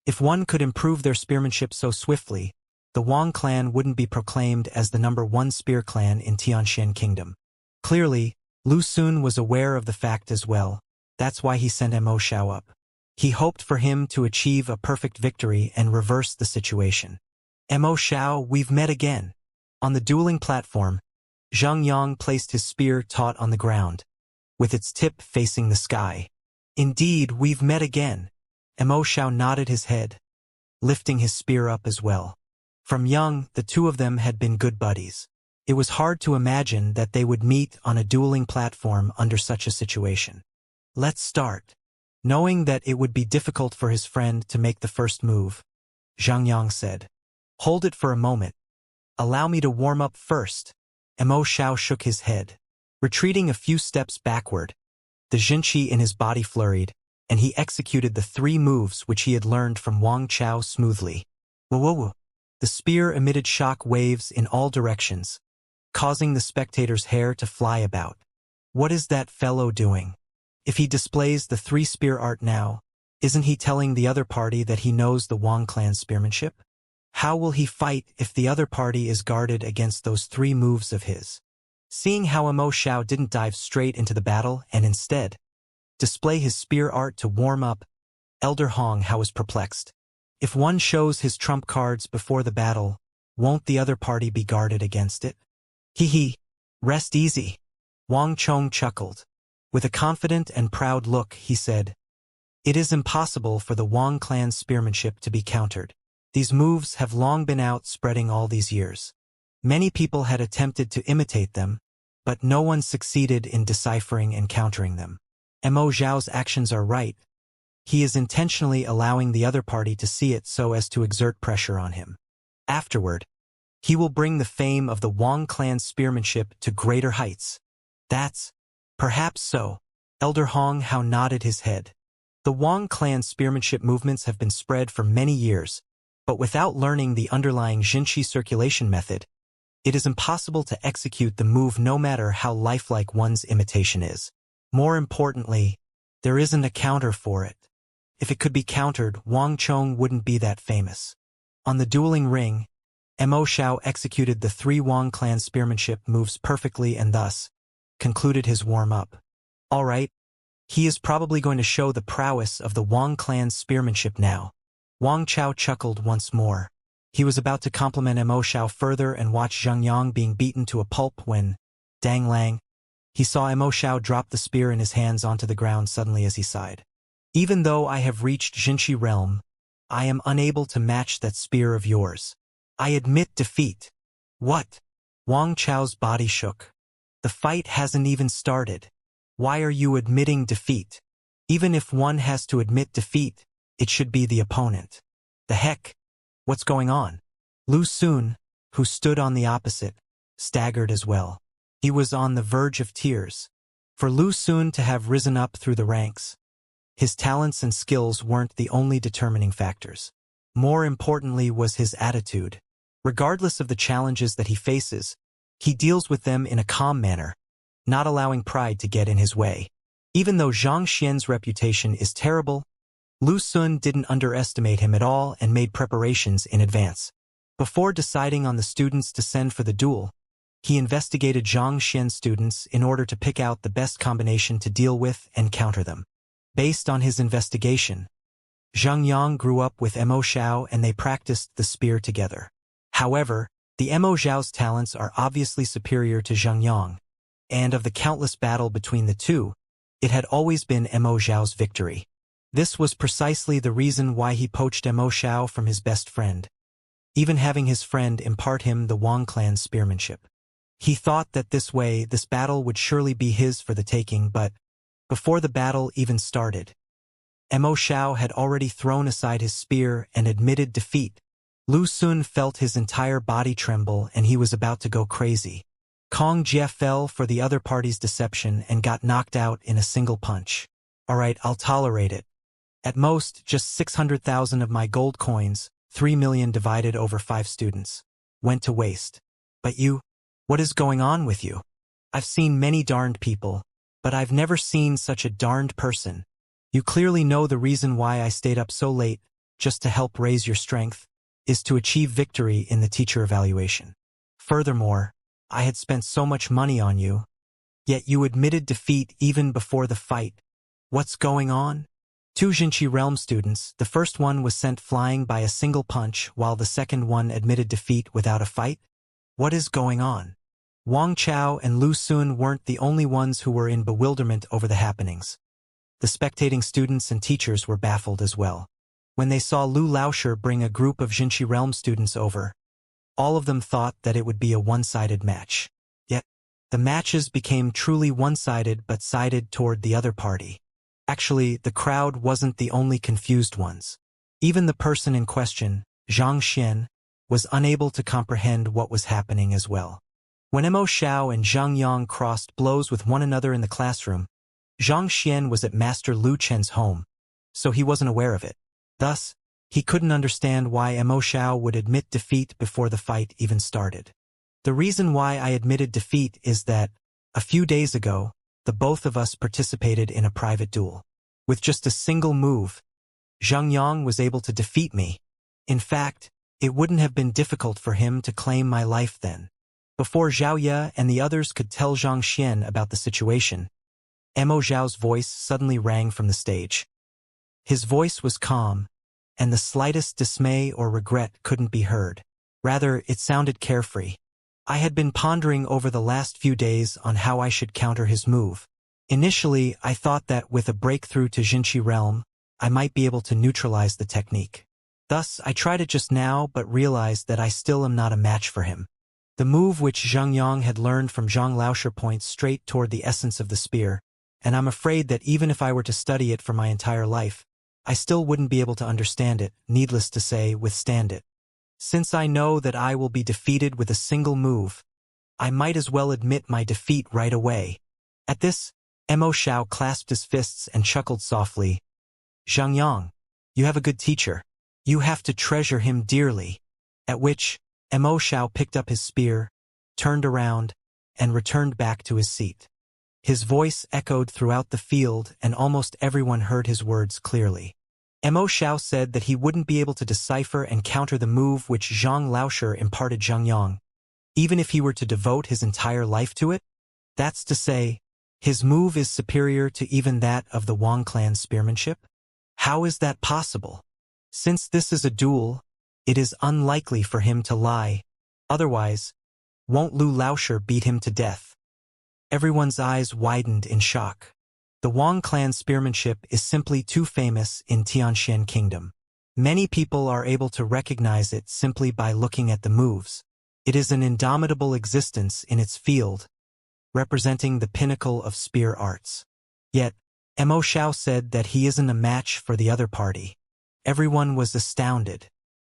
If one could improve their spearmanship so swiftly, the Wang clan wouldn't be proclaimed as the #1 spear clan in Xianxia Kingdom. Clearly, Lu Xun was aware of the fact as well. That's why he sent Mo Xiao up. He hoped for him to achieve a perfect victory and reverse the situation. Mo Xiao, we've met again. On the dueling platform, Zhang Yang placed his spear taut on the ground, with its tip facing the sky. Indeed, we've met again. Mo Xiao nodded his head, lifting his spear up as well. From young, the two of them had been good buddies. It was hard to imagine that they would meet on a dueling platform under such a situation. Let's start. Knowing that it would be difficult for his friend to make the first move, Zhang Yang said. Hold it for a moment. Allow me to warm up first. Mo Xiao shook his head. Retreating a few steps backward, the Jinqi in his body flurried, and he executed the 3 moves which he had learned from Wang Chao smoothly. Whoa. The spear emitted shock waves in all directions, causing the spectator's hair to fly about. What is that fellow doing? If he displays the 3 spear art now, isn't he telling the other party that he knows the Wang clan spearmanship? How will he fight if the other party is guarded against those 3 moves of his? Seeing how Mo Xiao didn't dive straight into the battle and instead display his spear art to warm up, Elder Hong Hao was perplexed. If one shows his trump cards before the battle, won't the other party be guarded against it? Hee, rest easy. Wang Chong chuckled. With a confident and proud look, he said, It is impossible for the Wang clan spearmanship to be countered. These moves have long been out spreading all these years. Many people had attempted to imitate them, but no one succeeded in deciphering and countering them. Mo Xiao's actions are right. He is intentionally allowing the other party to see it so as to exert pressure on him. Afterward, he will bring the fame of the Wang clan spearmanship to greater heights. That's perhaps so. Elder Hong Hao nodded his head. The Wang clan spearmanship movements have been spread for many years, but without learning the underlying Jinshi circulation method, it is impossible to execute the move no matter how lifelike one's imitation is. More importantly, there isn't a counter for it. If it could be countered, Wang Chong wouldn't be that famous. On the dueling ring, Mo Xiao executed the 3 Wang clan spearmanship moves perfectly and thus concluded his warm-up. All right, he is probably going to show the prowess of the Wang clan's spearmanship now. Wang Chao chuckled once more. He was about to compliment Mo Xiao further and watch Zhang Yang being beaten to a pulp when, dang lang, he saw Mo Xiao drop the spear in his hands onto the ground suddenly as he sighed. Even though I have reached Jinshi realm, I am unable to match that spear of yours. I admit defeat. What? Wang Chao's body shook. The fight hasn't even started. Why are you admitting defeat? Even if one has to admit defeat, it should be the opponent. The heck? What's going on? Lu Xun, who stood on the opposite, staggered as well. He was on the verge of tears. For Lu Xun to have risen up through the ranks, his talents and skills weren't the only determining factors. More importantly was his attitude. Regardless of the challenges that he faces, he deals with them in a calm manner, not allowing pride to get in his way. Even though Zhang Xian's reputation is terrible, Lu Xun didn't underestimate him at all and made preparations in advance. Before deciding on the students to send for the duel, he investigated Zhang Xian's students in order to pick out the best combination to deal with and counter them. Based on his investigation, Zhang Yang grew up with Mo Xiao and they practiced the spear together. However, the Mo Xiao's talents are obviously superior to Zhang Yang, and of the countless battle between the two, it had always been Mo Xiao's victory. This was precisely the reason why he poached Mo Xiao from his best friend, even having his friend impart him the Wang clan spearmanship. He thought that this way this battle would surely be his for the taking, but before the battle even started, Mo Xiao had already thrown aside his spear and admitted defeat. Lu Xun felt his entire body tremble and he was about to go crazy. Kong Jie fell for the other party's deception and got knocked out in a single punch. Alright, I'll tolerate it. At most, just 600,000 of my gold coins, 3 million divided over 5 students, went to waste. But you, what is going on with you? I've seen many darned people, but I've never seen such a darned person. You clearly know the reason why I stayed up so late, just to help raise your strength, is to achieve victory in the teacher evaluation. Furthermore, I had spent so much money on you, yet you admitted defeat even before the fight. What's going on? 2 Jinshi realm students, the first one was sent flying by a single punch while the second one admitted defeat without a fight? What is going on? Wang Chao and Lu Xun weren't the only ones who were in bewilderment over the happenings. The spectating students and teachers were baffled as well. When they saw Lu Laosher bring a group of Jinshi realm students over, all of them thought that it would be a one-sided match. Yet, the matches became truly one-sided but sided toward the other party. Actually, the crowd wasn't the only confused ones. Even the person in question, Zhang Xian, was unable to comprehend what was happening as well. When Mo Xiao and Zhang Yang crossed blows with one another in the classroom, Zhang Xian was at Master Lu Chen's home, so he wasn't aware of it. Thus, he couldn't understand why Mo Xiao would admit defeat before the fight even started. The reason why I admitted defeat is that, a few days ago, the both of us participated in a private duel. With just a single move, Zhang Yang was able to defeat me. In fact, it wouldn't have been difficult for him to claim my life then. Before Zhao Ye and the others could tell Zhang Xian about the situation, Mo Xiao's voice suddenly rang from the stage. His voice was calm, and the slightest dismay or regret couldn't be heard. Rather, it sounded carefree. I had been pondering over the last few days on how I should counter his move. Initially, I thought that with a breakthrough to Jinshi realm, I might be able to neutralize the technique. Thus, I tried it just now but realized that I still am not a match for him. The move which Zhang Yang had learned from Zhang Laosher points straight toward the essence of the spear, and I'm afraid that even if I were to study it for my entire life, I still wouldn't be able to understand it, needless to say, withstand it. Since I know that I will be defeated with a single move, I might as well admit my defeat right away. At this, Mo Xiao clasped his fists and chuckled softly. Xiangyang, you have a good teacher. You have to treasure him dearly. At which, Mo Xiao picked up his spear, turned around, and returned back to his seat. His voice echoed throughout the field and almost everyone heard his words clearly. Mo Xiao said that he wouldn't be able to decipher and counter the move which Zhang Laoshe imparted Xiangyang, even if he were to devote his entire life to it. That's to say, his move is superior to even that of the Wang clan's spearmanship? How is that possible? Since this is a duel, it is unlikely for him to lie. Otherwise, won't Lu Laoshe beat him to death? Everyone's eyes widened in shock. The Wang clan spearmanship is simply too famous in Tianxian Kingdom. Many people are able to recognize it simply by looking at the moves. It is an indomitable existence in its field, representing the pinnacle of spear arts. Yet, Mo Xiao said that he isn't a match for the other party. Everyone was astounded.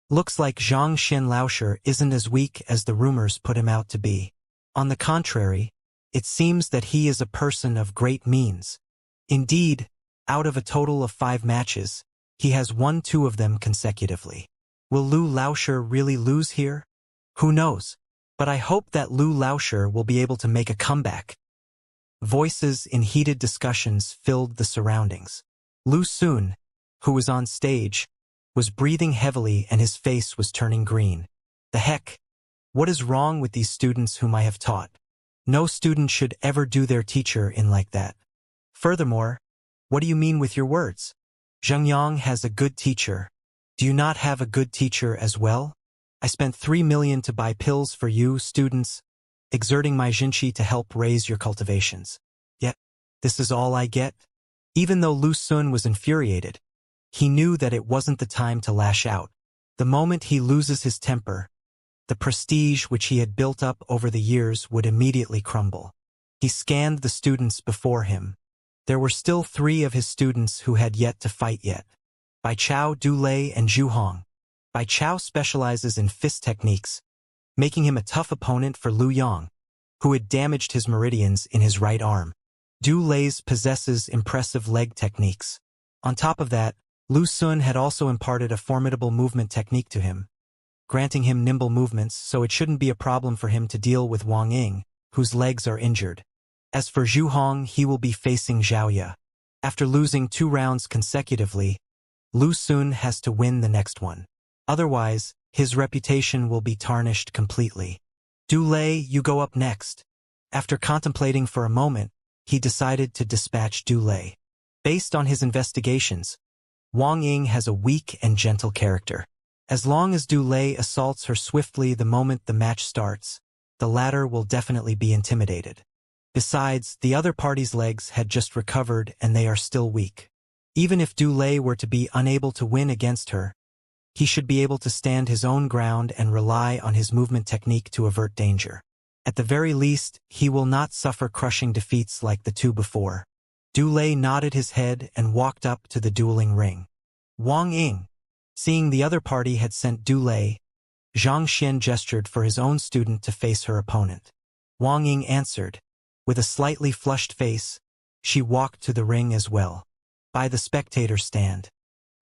Looks like Zhang Laoshe isn't as weak as the rumors put him out to be. On the contrary, it seems that he is a person of great means. Indeed, out of a total of 5 matches, he has won 2 of them consecutively. Will Lu Laoshe really lose here? Who knows? But I hope that Lu Laoshe will be able to make a comeback. Voices in heated discussions filled the surroundings. Lu Sun, who was on stage, was breathing heavily and his face was turning green. The heck? What is wrong with these students whom I have taught? No student should ever do their teacher in like that. Furthermore, what do you mean with your words? Xiangyang has a good teacher. Do you not have a good teacher as well? I spent 3 million to buy pills for you, students, exerting my jinqi to help raise your cultivations. Yet, this is all I get? Even though Lu Sun was infuriated, he knew that it wasn't the time to lash out. The moment he loses his temper, the prestige which he had built up over the years would immediately crumble. He scanned the students before him. There were still 3 of his students who had yet to fight yet. Bai Chao, Du Lei, and Zhu Hong. Bai Chao specializes in fist techniques, making him a tough opponent for Lu Yang, who had damaged his meridians in his right arm. Du Lei's possesses impressive leg techniques. On top of that, Lu Sun had also imparted a formidable movement technique to him, granting him nimble movements so it shouldn't be a problem for him to deal with Wang Ying, whose legs are injured. As for Zhu Hong, he will be facing Xiaoya. After losing 2 rounds consecutively, Lu Sun has to win the next one. Otherwise, his reputation will be tarnished completely. Du Lei, you go up next. After contemplating for a moment, he decided to dispatch Du Lei. Based on his investigations, Wang Ying has a weak and gentle character. As long as Du Lei assaults her swiftly the moment the match starts, the latter will definitely be intimidated. Besides, the other party's legs had just recovered and they are still weak. Even if Du Lei were to be unable to win against her, he should be able to stand his own ground and rely on his movement technique to avert danger. At the very least, he will not suffer crushing defeats like the 2 before. Du Lei nodded his head and walked up to the dueling ring. Wang Ying. Seeing the other party had sent Du Lei, Xianxia gestured for his own student to face her opponent. Wang Ying answered. With a slightly flushed face, she walked to the ring as well. By the spectator stand.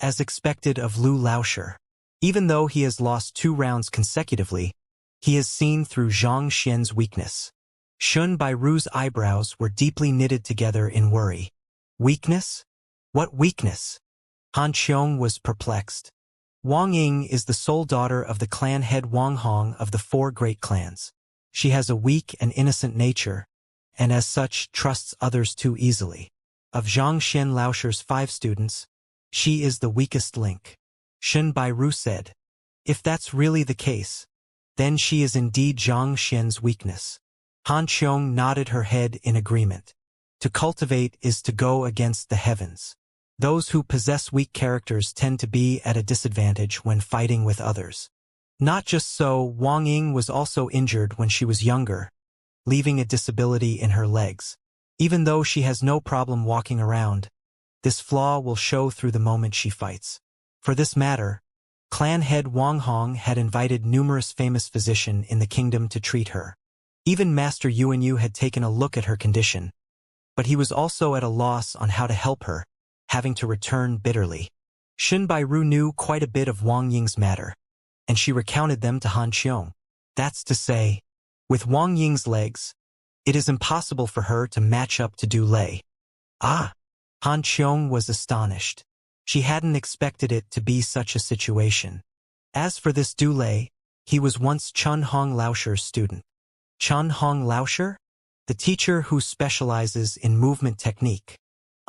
As expected of Lu Laoshe. Even though he has lost 2 rounds consecutively, he has seen through Zhang Xian's weakness. Shun Bairu's eyebrows were deeply knitted together in worry. Weakness? What weakness? Han Qiong was perplexed. Wang Ying is the sole daughter of the clan head Wang Hong of the 4 great clans. She has a weak and innocent nature, and as such trusts others too easily. Of Zhang Laoshe's 5 students, she is the weakest link. Shun Bairu said. If that's really the case, then she is indeed Zhang Xian's weakness. Han Qiong nodded her head in agreement. To cultivate is to go against the heavens. Those who possess weak characters tend to be at a disadvantage when fighting with others. Not just so, Wang Ying was also injured when she was younger, leaving a disability in her legs. Even though she has no problem walking around, this flaw will show through the moment she fights. For this matter, clan head Wang Hong had invited numerous famous physicians in the kingdom to treat her. Even Master Yuan Yu had taken a look at her condition, but he was also at a loss on how to help her, having to return bitterly. Shen Bairu knew quite a bit of Wang Ying's matter, and she recounted them to Han Qiong. That's to say, with Wang Ying's legs, it is impossible for her to match up to Du Lei. Ah! Han Qiong was astonished. She hadn't expected it to be such a situation. As for this Du Lei, he was once Chun Hong Laosher's student. Chun Hong Laosher? The teacher who specializes in movement technique.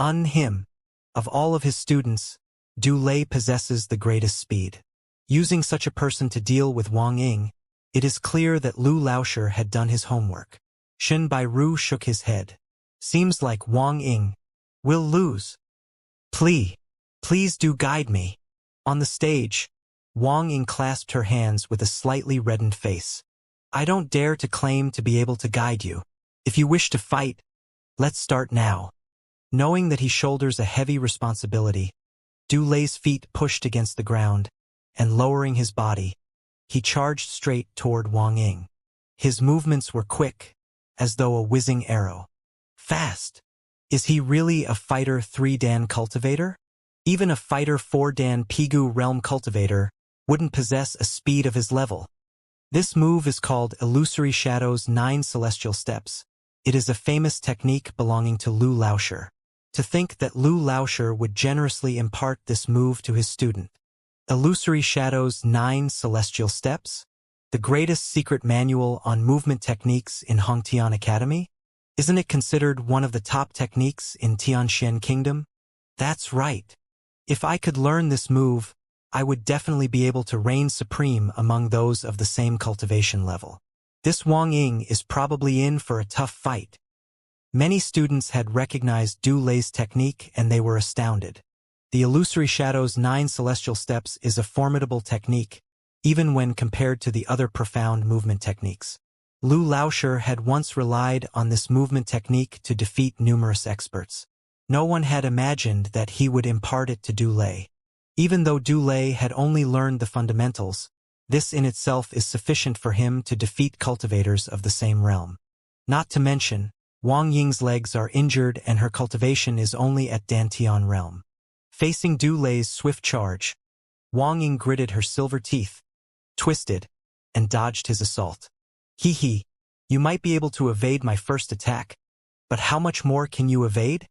Him. Of all of his students, Du Lei possesses the greatest speed. Using such a person to deal with Wang Ying, it is clear that Lu Laosher had done his homework. Shen Bairu shook his head. Seems like Wang Ying will lose. Please do guide me. On the stage, Wang Ying clasped her hands with a slightly reddened face. I don't dare to claim to be able to guide you. If you wish to fight, let's start now. Knowing that he shoulders a heavy responsibility, Du Lei's feet pushed against the ground, and lowering his body, he charged straight toward Wang Ying. His movements were quick, as though a whizzing arrow. Fast. Is he really a fighter 3-dan cultivator? Even a fighter 4-dan Pigu realm cultivator wouldn't possess a speed of his level. This move is called Illusory Shadow's 9 Celestial Steps. It is a famous technique belonging to Lu Laosher. To think that Lu Laosher would generously impart this move to his student. Illusory Shadow's 9 Celestial Steps? The greatest secret manual on movement techniques in Hongtian Academy? Isn't it considered one of the top techniques in Tianxian Kingdom? That's right. If I could learn this move, I would definitely be able to reign supreme among those of the same cultivation level. This Wang Ying is probably in for a tough fight. Many students had recognized Du Lei's technique and they were astounded. The Illusory Shadow's 9 Celestial Steps is a formidable technique, even when compared to the other profound movement techniques. Lu Laosher had once relied on this movement technique to defeat numerous experts. No one had imagined that he would impart it to Du Lei. Even though Du Lei had only learned the fundamentals, this in itself is sufficient for him to defeat cultivators of the same realm. Not to mention, Wang Ying's legs are injured and her cultivation is only at Dantian realm. Facing Du Lei's swift charge, Wang Ying gritted her silver teeth, twisted, and dodged his assault. Hee, you might be able to evade my first attack, but how much more can you evade?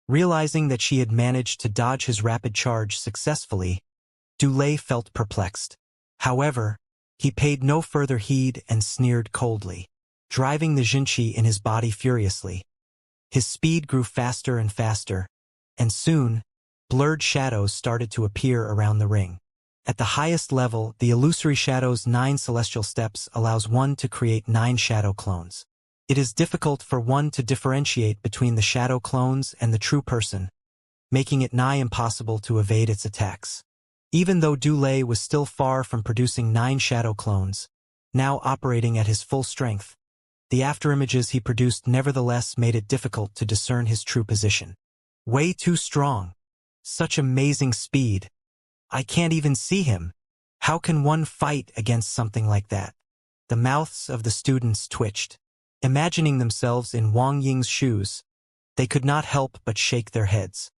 Realizing that she had managed to dodge his rapid charge successfully, Du Lei felt perplexed. However, he paid no further heed and sneered coldly, driving the Jinqi in his body furiously. His speed grew faster and faster, and soon, blurred shadows started to appear around the ring. At the highest level, the Illusory Shadow's 9 Celestial Steps allows one to create 9 shadow clones. It is difficult for one to differentiate between the shadow clones and the true person, making it nigh impossible to evade its attacks. Even though Du Lei was still far from producing 9 shadow clones, now operating at his full strength, the afterimages he produced nevertheless made it difficult to discern his true position. Way too strong. Such amazing speed. I can't even see him. How can one fight against something like that? The mouths of the students twitched. Imagining themselves in Wang Ying's shoes, they could not help but shake their heads.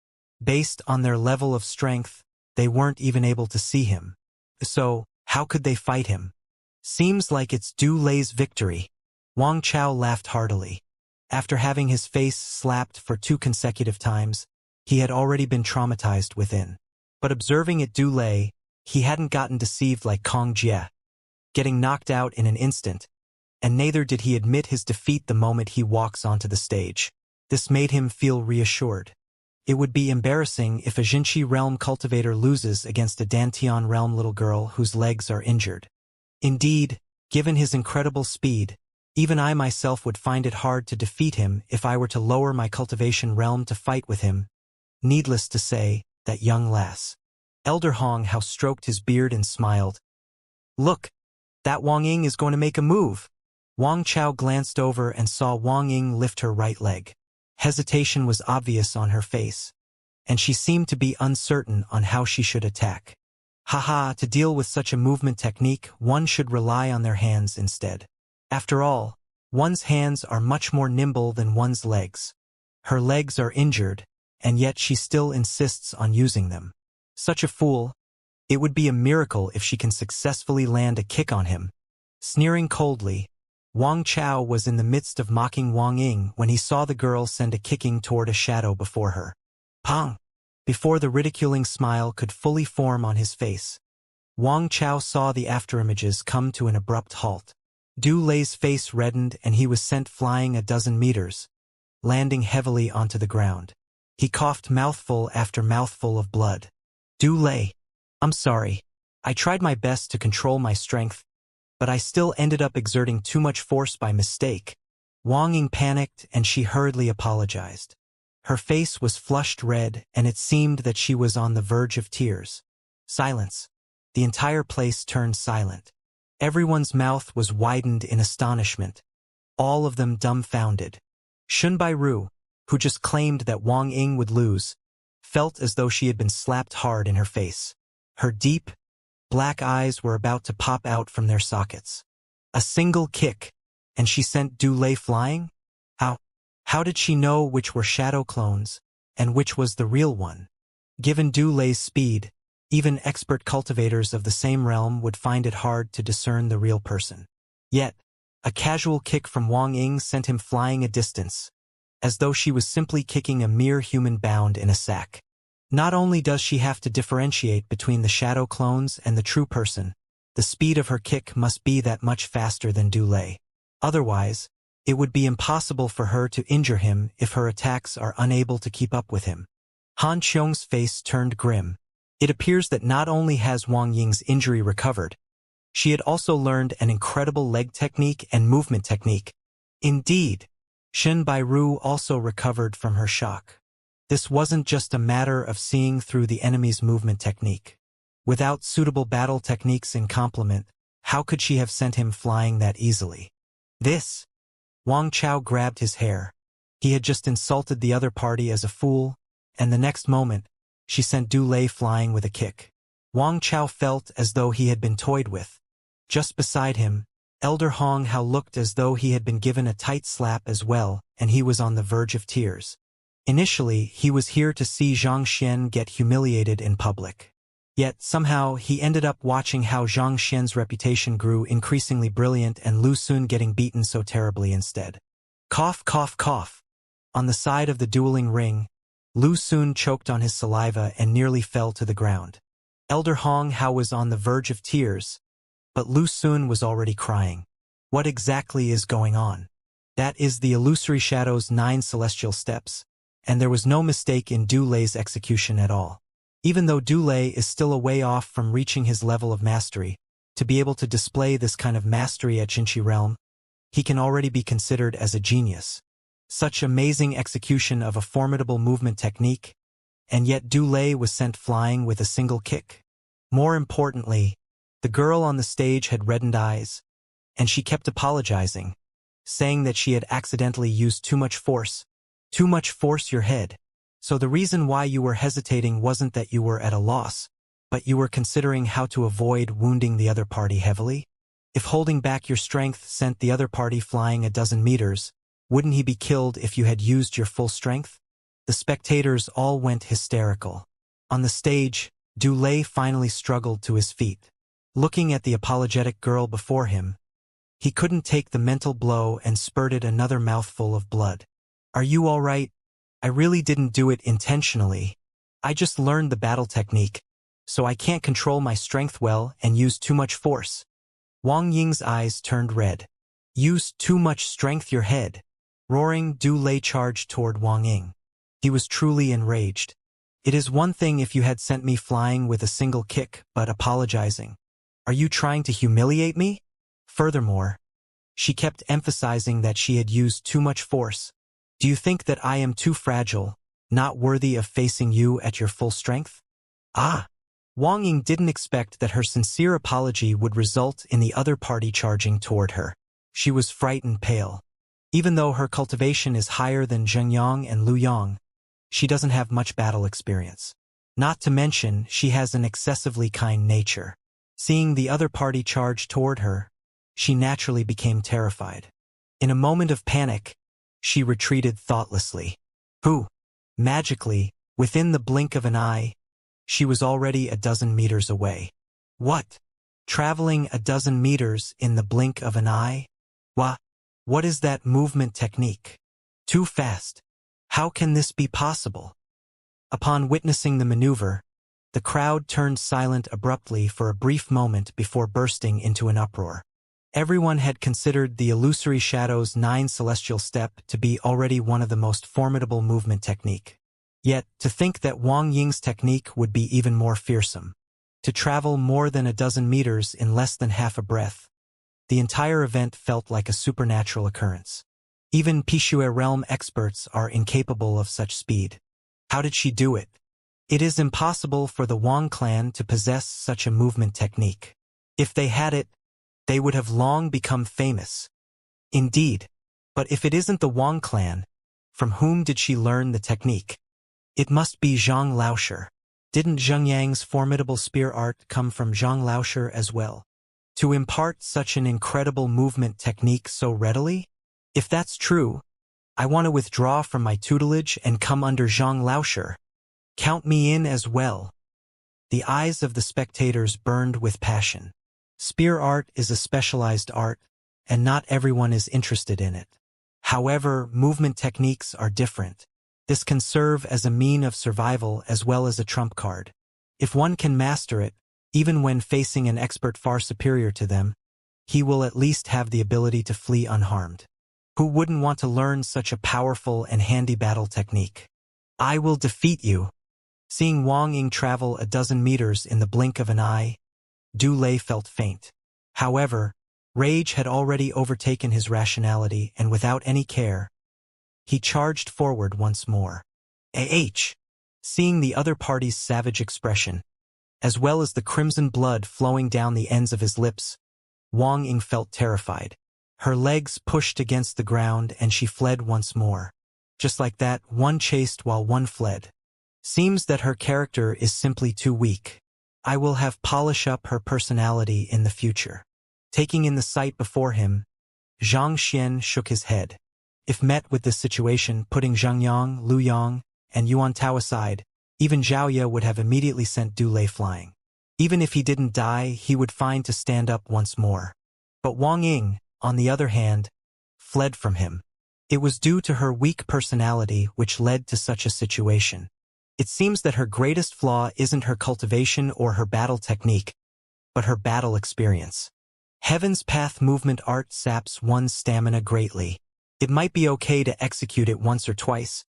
Based on their level of strength, they weren't even able to see him. So, how could they fight him? Seems like it's Du Lei's victory. Wang Chao laughed heartily. After having his face slapped for 2 consecutive times, he had already been traumatized within. But observing at Du Lei, he hadn't gotten deceived like Kong Jie, getting knocked out in an instant, and neither did he admit his defeat the moment he walks onto the stage. This made him feel reassured. It would be embarrassing if a Jinqi realm cultivator loses against a Dantian realm little girl whose legs are injured. Indeed, given his incredible speed, even I myself would find it hard to defeat him if I were to lower my cultivation realm to fight with him. Needless to say, that young lass. Elder Hong Hao stroked his beard and smiled. Look, that Wang Ying is going to make a move. Wang Chao glanced over and saw Wang Ying lift her right leg. Hesitation was obvious on her face, and she seemed to be uncertain on how she should attack. Haha, to deal with such a movement technique, one should rely on their hands instead. After all, one's hands are much more nimble than one's legs. Her legs are injured, and yet she still insists on using them. Such a fool. It would be a miracle if she can successfully land a kick on him. Sneering coldly, Wang Chao was in the midst of mocking Wang Ying when he saw the girl send a kicking toward a shadow before her. Pong! Before the ridiculing smile could fully form on his face, Wang Chao saw the afterimages come to an abrupt halt. Du Lei's face reddened and he was sent flying a dozen meters, landing heavily onto the ground. He coughed mouthful after mouthful of blood. Du Lei, I'm sorry. I tried my best to control my strength, but I still ended up exerting too much force by mistake. Wang Ying panicked and she hurriedly apologized. Her face was flushed red and it seemed that she was on the verge of tears. Silence. The entire place turned silent. Everyone's mouth was widened in astonishment, all of them dumbfounded. Shunbai Ru, who just claimed that Wang Ying would lose, felt as though she had been slapped hard in her face. Her deep, black eyes were about to pop out from their sockets. A single kick, and she sent Du Lei flying? How did she know which were shadow clones, and which was the real one? Given Du Lei's speed, even expert cultivators of the same realm would find it hard to discern the real person. Yet, a casual kick from Wang Ying sent him flying a distance, as though she was simply kicking a mere human bound in a sack. Not only does she have to differentiate between the shadow clones and the true person, the speed of her kick must be that much faster than Du Lei. Otherwise, it would be impossible for her to injure him if her attacks are unable to keep up with him. Han Qiong's face turned grim. It appears that not only has Wang Ying's injury recovered, she had also learned an incredible leg technique and movement technique. Indeed, Shen Bairu also recovered from her shock. This wasn't just a matter of seeing through the enemy's movement technique. Without suitable battle techniques in complement, how could she have sent him flying that easily? This! Wang Chao grabbed his hair. He had just insulted the other party as a fool, and the next moment, she sent Du Lei flying with a kick. Wang Chao felt as though he had been toyed with. Just beside him, Elder Hong Hao looked as though he had been given a tight slap as well, and he was on the verge of tears. Initially, he was here to see Xianxia get humiliated in public. Yet, somehow, he ended up watching how Xianxia's reputation grew increasingly brilliant and Lu Xun getting beaten so terribly instead. Cough, cough, cough. On the side of the dueling ring, Lu Xun choked on his saliva and nearly fell to the ground. Elder Hong Hao was on the verge of tears, but Lu Xun was already crying. What exactly is going on? That is the illusory shadow's 9 celestial steps, and there was no mistake in Du Lei's execution at all. Even though Du Lei is still a way off from reaching his level of mastery, to be able to display this kind of mastery at Xianxia realm, he can already be considered as a genius. Such amazing execution of a formidable movement technique, and yet Du Lei was sent flying with a single kick. More importantly, the girl on the stage had reddened eyes, and she kept apologizing, saying that she had accidentally used too much force. Too much force your head. So the reason why you were hesitating wasn't that you were at a loss, but you were considering how to avoid wounding the other party heavily? If holding back your strength sent the other party flying a dozen meters, wouldn't he be killed if you had used your full strength? The spectators all went hysterical. On the stage, Du Lei finally struggled to his feet. Looking at the apologetic girl before him, he couldn't take the mental blow and spurted another mouthful of blood. Are you all right? I really didn't do it intentionally. I just learned the battle technique, so I can't control my strength well and used too much force. Wang Ying's eyes turned red. Used too much strength your head. Roaring, Du Lei charged toward Wang Ying. He was truly enraged. It is one thing if you had sent me flying with a single kick, but apologizing. Are you trying to humiliate me? Furthermore, she kept emphasizing that she had used too much force. Do you think that I am too fragile, not worthy of facing you at your full strength? Ah! Wang Ying didn't expect that her sincere apology would result in the other party charging toward her. She was frightened pale. Even though her cultivation is higher than Zhengyang and Lu Yang, she doesn't have much battle experience. Not to mention, she has an excessively kind nature. Seeing the other party charge toward her, she naturally became terrified. In a moment of panic, she retreated thoughtlessly. Who? Magically, within the blink of an eye, she was already a dozen meters away. What? Traveling a dozen meters in the blink of an eye? What is that movement technique? Too fast. How can this be possible? Upon witnessing the maneuver, the crowd turned silent abruptly for a brief moment before bursting into an uproar. Everyone had considered the illusory shadow's 9 celestial step to be already one of the most formidable movement technique. Yet, to think that Wang Ying's technique would be even more fearsome. To travel more than a dozen meters in less than half a breath. The entire event felt like a supernatural occurrence. Even Pishue realm experts are incapable of such speed. How did she do it? It is impossible for the Wang clan to possess such a movement technique. If they had it, they would have long become famous. Indeed, but if it isn't the Wang clan, from whom did she learn the technique? It must be Zhang Laosher. Didn't Zheng Yang's formidable spear art come from Zhang Laosher as well? To impart such an incredible movement technique so readily? If that's true, I want to withdraw from my tutelage and come under Zhang Laosher. Count me in as well. The eyes of the spectators burned with passion. Spear art is a specialized art, and not everyone is interested in it. However, movement techniques are different. This can serve as a mean of survival as well as a trump card. If one can master it, even when facing an expert far superior to them, he will at least have the ability to flee unharmed. Who wouldn't want to learn such a powerful and handy battle technique? I will defeat you. Seeing Wang Ying travel a dozen meters in the blink of an eye, Du Lei felt faint. However, rage had already overtaken his rationality, and without any care, he charged forward once more. Seeing the other party's savage expression, as well as the crimson blood flowing down the ends of his lips, Wang Ying felt terrified. Her legs pushed against the ground and she fled once more. Just like that, one chased while one fled. Seems that her character is simply too weak. I will have polish up her personality in the future. Taking in the sight before him, Xianxia shook his head. If met with this situation, putting Zheng Yang, Lu Yang, and Yuan Tao aside, even Zhaoye would have immediately sent Du Lei flying. Even if he didn't die, he would find to stand up once more. But Wang Ying, on the other hand, fled from him. It was due to her weak personality which led to such a situation. It seems that her greatest flaw isn't her cultivation or her battle technique, but her battle experience. Heaven's Path movement art saps one's stamina greatly. It might be okay to execute it once or twice,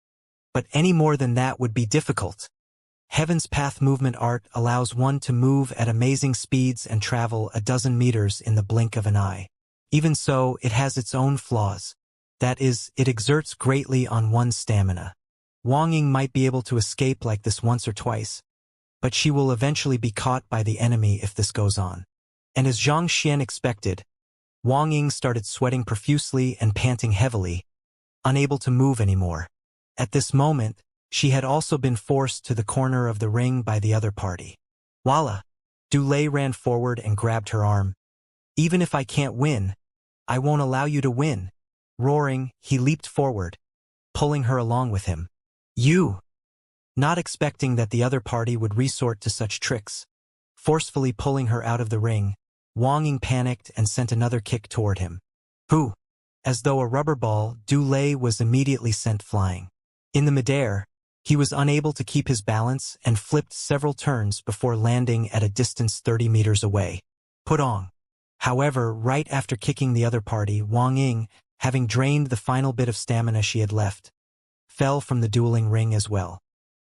but any more than that would be difficult. Heaven's Path movement art allows one to move at amazing speeds and travel a dozen meters in the blink of an eye. Even so, it has its own flaws. That is, it exerts greatly on one's stamina. Wang Ying might be able to escape like this once or twice, but she will eventually be caught by the enemy if this goes on. And as Xianxia expected, Wang Ying started sweating profusely and panting heavily, unable to move anymore. At this moment, she had also been forced to the corner of the ring by the other party. Voila! Du Lei ran forward and grabbed her arm. Even if I can't win, I won't allow you to win. Roaring, he leaped forward, pulling her along with him. You! Not expecting that the other party would resort to such tricks. Forcefully pulling her out of the ring, Wang Ying panicked and sent another kick toward him. Who? As though a rubber ball, Du Lei was immediately sent flying. In the midair, he was unable to keep his balance and flipped several turns before landing at a distance 30 meters away. Put on. However, right after kicking the other party, Wang Ying, having drained the final bit of stamina she had left, fell from the dueling ring as well.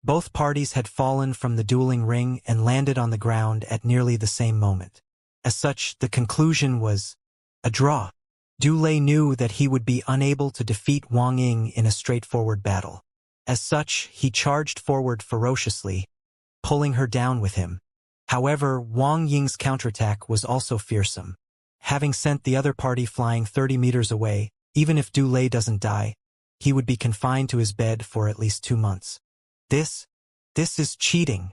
Both parties had fallen from the dueling ring and landed on the ground at nearly the same moment. As such, the conclusion was a draw. Du Lei knew that he would be unable to defeat Wang Ying in a straightforward battle. As such, he charged forward ferociously, pulling her down with him. However, Wang Ying's counterattack was also fearsome. Having sent the other party flying 30 meters away, even if Du Lei doesn't die, he would be confined to his bed for at least 2 months. This is cheating.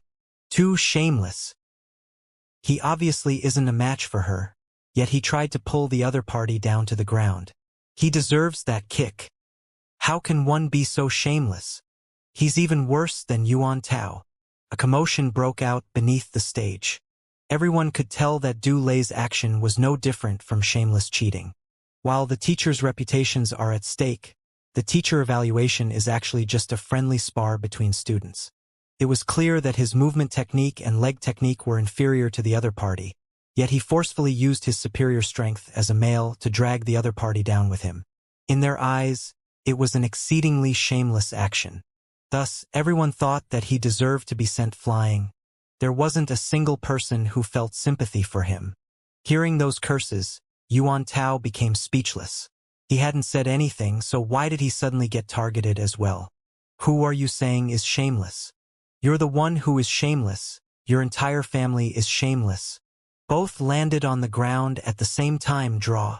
Too shameless. He obviously isn't a match for her, yet he tried to pull the other party down to the ground. He deserves that kick. How can one be so shameless? He's even worse than Yuan Tao. A commotion broke out beneath the stage. Everyone could tell that Du Lei's action was no different from shameless cheating. While the teachers' reputations are at stake, the teacher evaluation is actually just a friendly spar between students. It was clear that his movement technique and leg technique were inferior to the other party, yet he forcefully used his superior strength as a male to drag the other party down with him. In their eyes, it was an exceedingly shameless action. Thus, everyone thought that he deserved to be sent flying. There wasn't a single person who felt sympathy for him. Hearing those curses, Yuan Tao became speechless. He hadn't said anything, so why did he suddenly get targeted as well? Who are you saying is shameless? You're the one who is shameless. Your entire family is shameless. Both landed on the ground at the same time. Draw.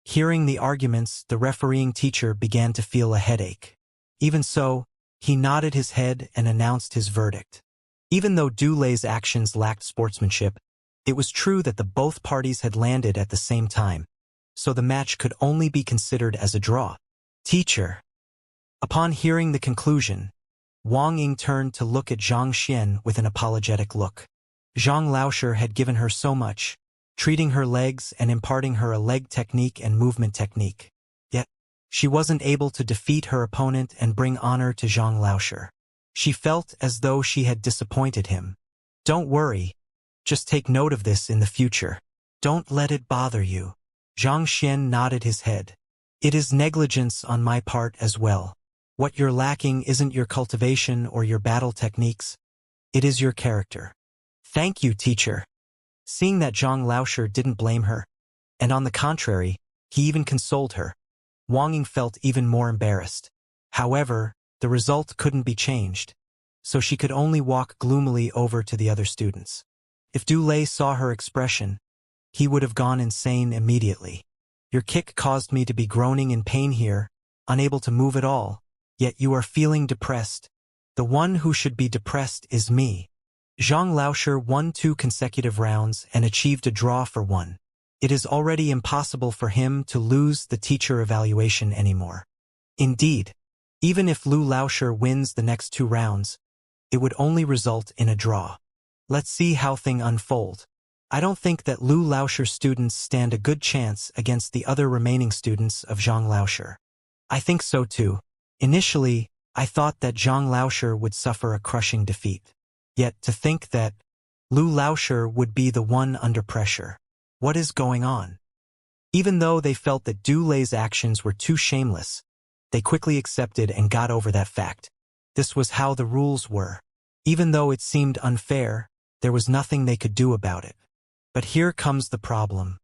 Hearing the arguments, the refereeing teacher began to feel a headache. Even so, he nodded his head and announced his verdict. Even though Du Lei's actions lacked sportsmanship, it was true that the both parties had landed at the same time, so the match could only be considered as a draw. Teacher. Upon hearing the conclusion, Wang Ying turned to look at Zhang Xian with an apologetic look. Zhang Laoshi had given her so much, treating her legs and imparting her a leg technique and movement technique. Yet, she wasn't able to defeat her opponent and bring honor to Zhang Laoshi. She felt as though she had disappointed him. Don't worry. Just take note of this in the future. Don't let it bother you. Zhang Xian nodded his head. It is negligence on my part as well. What you're lacking isn't your cultivation or your battle techniques. It is your character. Thank you, teacher. Seeing that Zhang Laoshi didn't blame her, and on the contrary, he even consoled her, Wang Ying felt even more embarrassed. However, the result couldn't be changed, so she could only walk gloomily over to the other students. If Du Lei saw her expression, he would have gone insane immediately. Your kick caused me to be groaning in pain here, unable to move at all, yet you are feeling depressed. The one who should be depressed is me. Zhang Laoshi won 2 consecutive rounds and achieved a draw for 1. It is already impossible for him to lose the teacher evaluation anymore. Indeed, even if Lu Laoshi wins the next 2 rounds, it would only result in a draw. Let's see how things unfold. I don't think that Lu Laoshi students stand a good chance against the other remaining students of Zhang Laoshi. I think so too. Initially, I thought that Zhang Laoshi would suffer a crushing defeat. Yet to think that Lu Laoshi would be the one under pressure. What is going on? Even though they felt that Du Lei's actions were too shameless, they quickly accepted and got over that fact. This was how the rules were. Even though it seemed unfair, there was nothing they could do about it. But here comes the problem.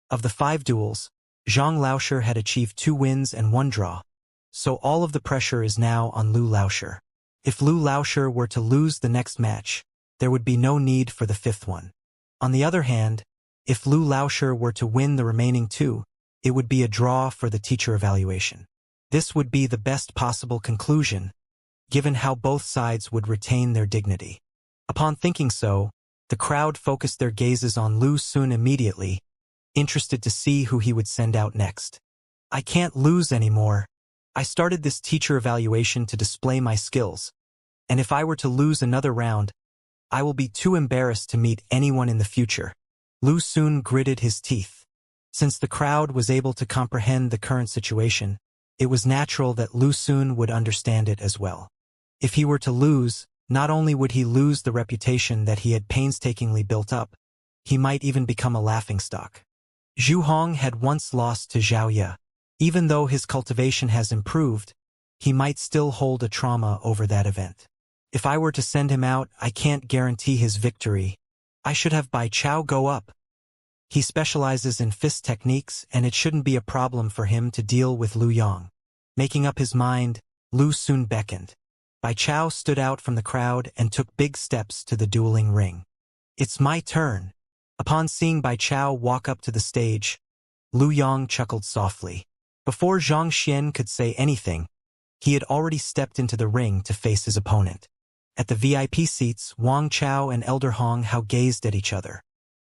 Of the 5 duels, Zhang Laoshi had achieved 2 wins and 1 draw, so all of the pressure is now on Lu Laoshi. If Lu Laoshi were to lose the next match, there would be no need for the 5th one. On the other hand, if Lu Laoshi were to win the remaining 2, it would be a draw for the teacher evaluation. This would be the best possible conclusion, given how both sides would retain their dignity. Upon thinking so, the crowd focused their gazes on Lu Xun immediately, interested to see who he would send out next. I can't lose anymore. I started this teacher evaluation to display my skills, and if I were to lose another round, I will be too embarrassed to meet anyone in the future. Lu Xun gritted his teeth. Since the crowd was able to comprehend the current situation, it was natural that Lu Xun would understand it as well. If he were to lose, not only would he lose the reputation that he had painstakingly built up, he might even become a laughingstock. Zhu Hong had once lost to Xiaoya. Even though his cultivation has improved, he might still hold a trauma over that event. If I were to send him out, I can't guarantee his victory. I should have Bai Chao go up. He specializes in fist techniques, and it shouldn't be a problem for him to deal with Lu Yang. Making up his mind, Lu Xun beckoned. Bai Chao stood out from the crowd and took big steps to the dueling ring. It's my turn. Upon seeing Bai Chao walk up to the stage, Lu Yang chuckled softly. Before Zhang Xian could say anything, he had already stepped into the ring to face his opponent. At the VIP seats, Wang Chao and Elder Hong Hao gazed at each other.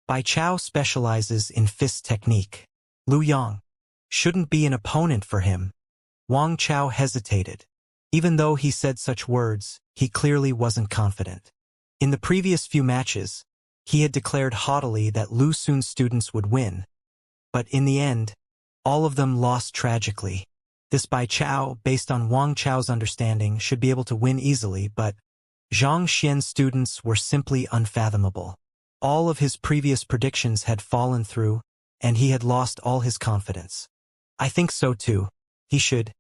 Bai Chao specializes in fist technique. Lu Yang shouldn't be an opponent for him. Wang Chao hesitated. Even though he said such words, he clearly wasn't confident. In the previous few matches, he had declared haughtily that Lu Xun's students would win, but in the end, all of them lost tragically. This Bai Chao, based on Wang Chao's understanding, should be able to win easily, but Xianxia's students were simply unfathomable. All of his previous predictions had fallen through, and he had lost all his confidence. I think so too. He should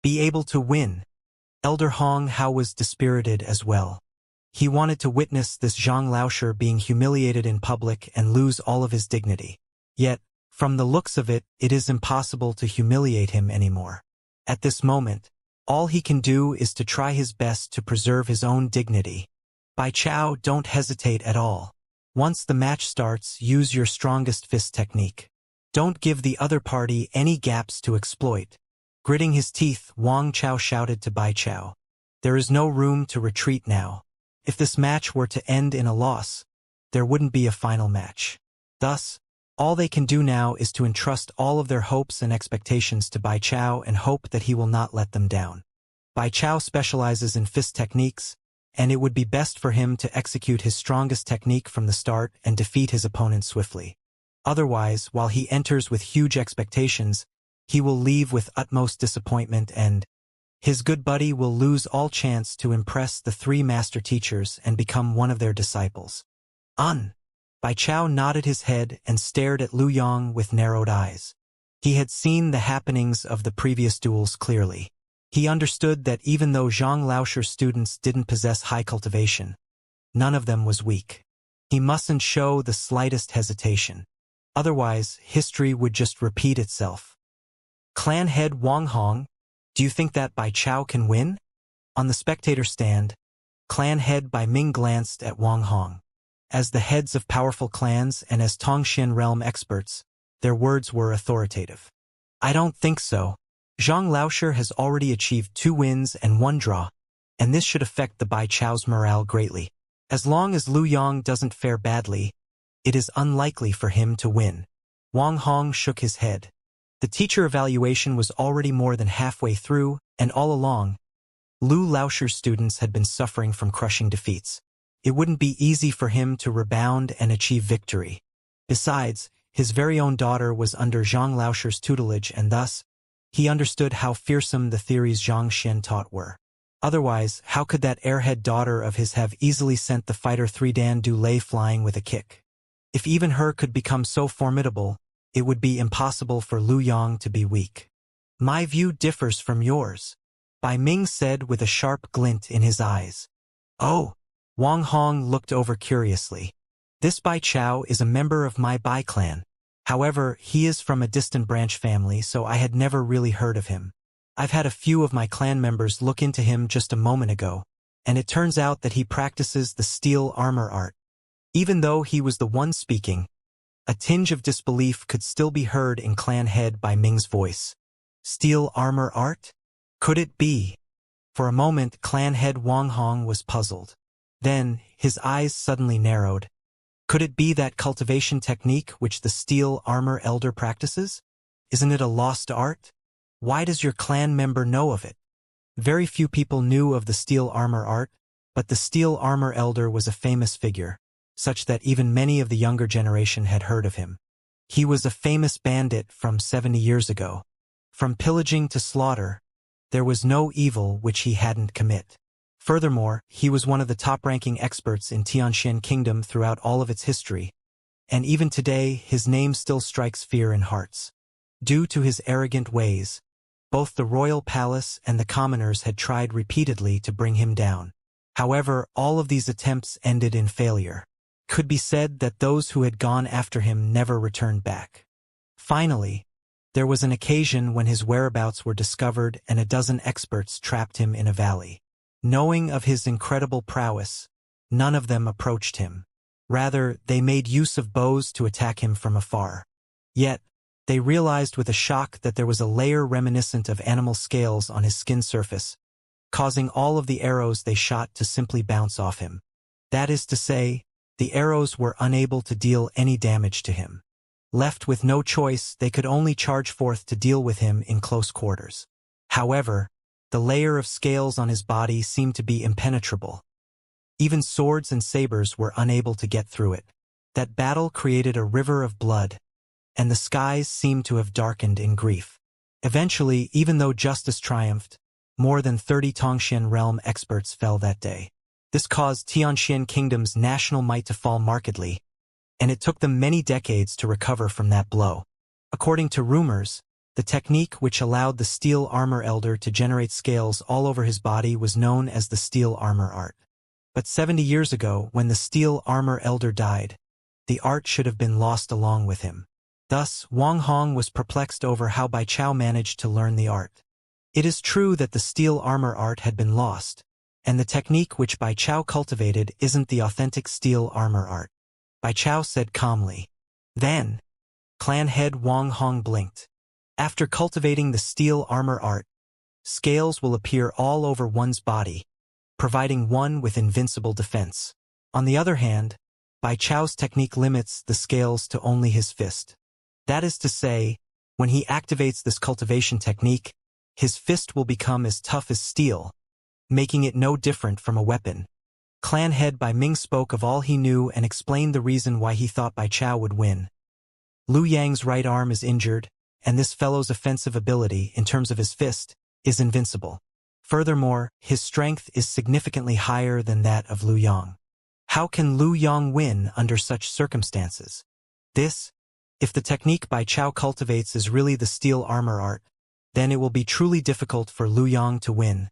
be able to win. Elder Hong Hao was dispirited as well. He wanted to witness this Zhang Laosher being humiliated in public and lose all of his dignity. Yet, from the looks of it, it is impossible to humiliate him anymore. At this moment, all he can do is to try his best to preserve his own dignity. Bai Chao, don't hesitate at all. Once the match starts, use your strongest fist technique. Don't give the other party any gaps to exploit. Gritting his teeth, Wang Chao shouted to Bai Chao. There is no room to retreat now. If this match were to end in a loss, there wouldn't be a final match. Thus, all they can do now is to entrust all of their hopes and expectations to Bai Chao and hope that he will not let them down. Bai Chao specializes in fist techniques, and it would be best for him to execute his strongest technique from the start and defeat his opponent swiftly. Otherwise, while he enters with huge expectations, he will leave with utmost disappointment and his good buddy will lose all chance to impress the three master teachers and become one of their disciples. Bai Chao nodded his head and stared at Lu Yong with narrowed eyes. He had seen the happenings of the previous duels clearly. He understood that even though Zhang Laosher's students didn't possess high cultivation, none of them was weak. He mustn't show the slightest hesitation. Otherwise, history would just repeat itself. Clan head Wang Hong, do you think that Bai Chao can win? On the spectator stand, clan head Bai Ming glanced at Wang Hong. As the heads of powerful clans and as Tongxian realm experts, their words were authoritative. I don't think so. Zhang Laosher has already achieved 2 wins and 1 draw, and this should affect the Bai Chao's morale greatly. As long as Lu Yong doesn't fare badly, it is unlikely for him to win. Wang Hong shook his head. The teacher evaluation was already more than halfway through, and all along, Lu Laosher's students had been suffering from crushing defeats. It wouldn't be easy for him to rebound and achieve victory. Besides, his very own daughter was under Zhang Laosher's tutelage and thus, he understood how fearsome the theories Zhang Xian taught were. Otherwise, how could that airhead daughter of his have easily sent the fighter 3 Dan Du Lei flying with a kick? If even her could become so formidable, it would be impossible for Lu Yong to be weak. My view differs from yours, Bai Ming said with a sharp glint in his eyes. Oh, Wang Hong looked over curiously. This Bai Chao is a member of my Bai clan. However, he is from a distant branch family, so I had never really heard of him. I've had a few of my clan members look into him just a moment ago, and it turns out that he practices the steel armor art. Even though he was the one speaking, a tinge of disbelief could still be heard in clan head Bai Ming's voice. Steel armor art? Could it be? For a moment, clan head Wang Hong was puzzled. Then, his eyes suddenly narrowed. Could it be that cultivation technique which the steel armor elder practices? Isn't it a lost art? Why does your clan member know of it? Very few people knew of the steel armor art, but the steel armor elder was a famous figure, such that even many of the younger generation had heard of him. He was a famous bandit from 70 years ago. From pillaging to slaughter, there was no evil which he hadn't commit. Furthermore, he was one of the top-ranking experts in Tianxian Kingdom throughout all of its history, and even today his name still strikes fear in hearts. Due to his arrogant ways, both the royal palace and the commoners had tried repeatedly to bring him down. However, all of these attempts ended in failure. Could be said that those who had gone after him never returned back. Finally, there was an occasion when his whereabouts were discovered and a dozen experts trapped him in a valley. Knowing of his incredible prowess, none of them approached him. Rather, they made use of bows to attack him from afar. Yet, they realized with a shock that there was a layer reminiscent of animal scales on his skin surface, causing all of the arrows they shot to simply bounce off him. That is to say, the arrows were unable to deal any damage to him. Left with no choice, they could only charge forth to deal with him in close quarters. However, The layer of scales on his body seemed to be impenetrable. Even swords and sabers were unable to get through it. That battle created a river of blood, and the skies seemed to have darkened in grief. Eventually, even though justice triumphed, more than 30 Tongxian realm experts fell that day. This caused Tianxian Kingdom's national might to fall markedly, and it took them many decades to recover from that blow. According to rumors, the technique which allowed the steel armor elder to generate scales all over his body was known as the steel armor art. But 70 years ago, when the steel armor elder died, the art should have been lost along with him. Thus, Wang Hong was perplexed over how Bai Chao managed to learn the art. It is true that the steel armor art had been lost, and the technique which Bai Chao cultivated isn't the authentic steel armor art. Bai Chao said calmly. Then, clan head Wang Hong blinked. After cultivating the steel armor art, scales will appear all over one's body, providing one with invincible defense. On the other hand, Bai Chao's technique limits the scales to only his fist. That is to say, when he activates this cultivation technique, his fist will become as tough as steel, making it no different from a weapon. Clan head Bai Ming spoke of all he knew and explained the reason why he thought Bai Chao would win. Lu Yang's right arm is injured, and this fellow's offensive ability, in terms of his fist, is invincible. Furthermore, his strength is significantly higher than that of Lu Yang. How can Lu Yang win under such circumstances? If the technique Bai Chao cultivates is really the steel armor art, then it will be truly difficult for Lu Yang to win.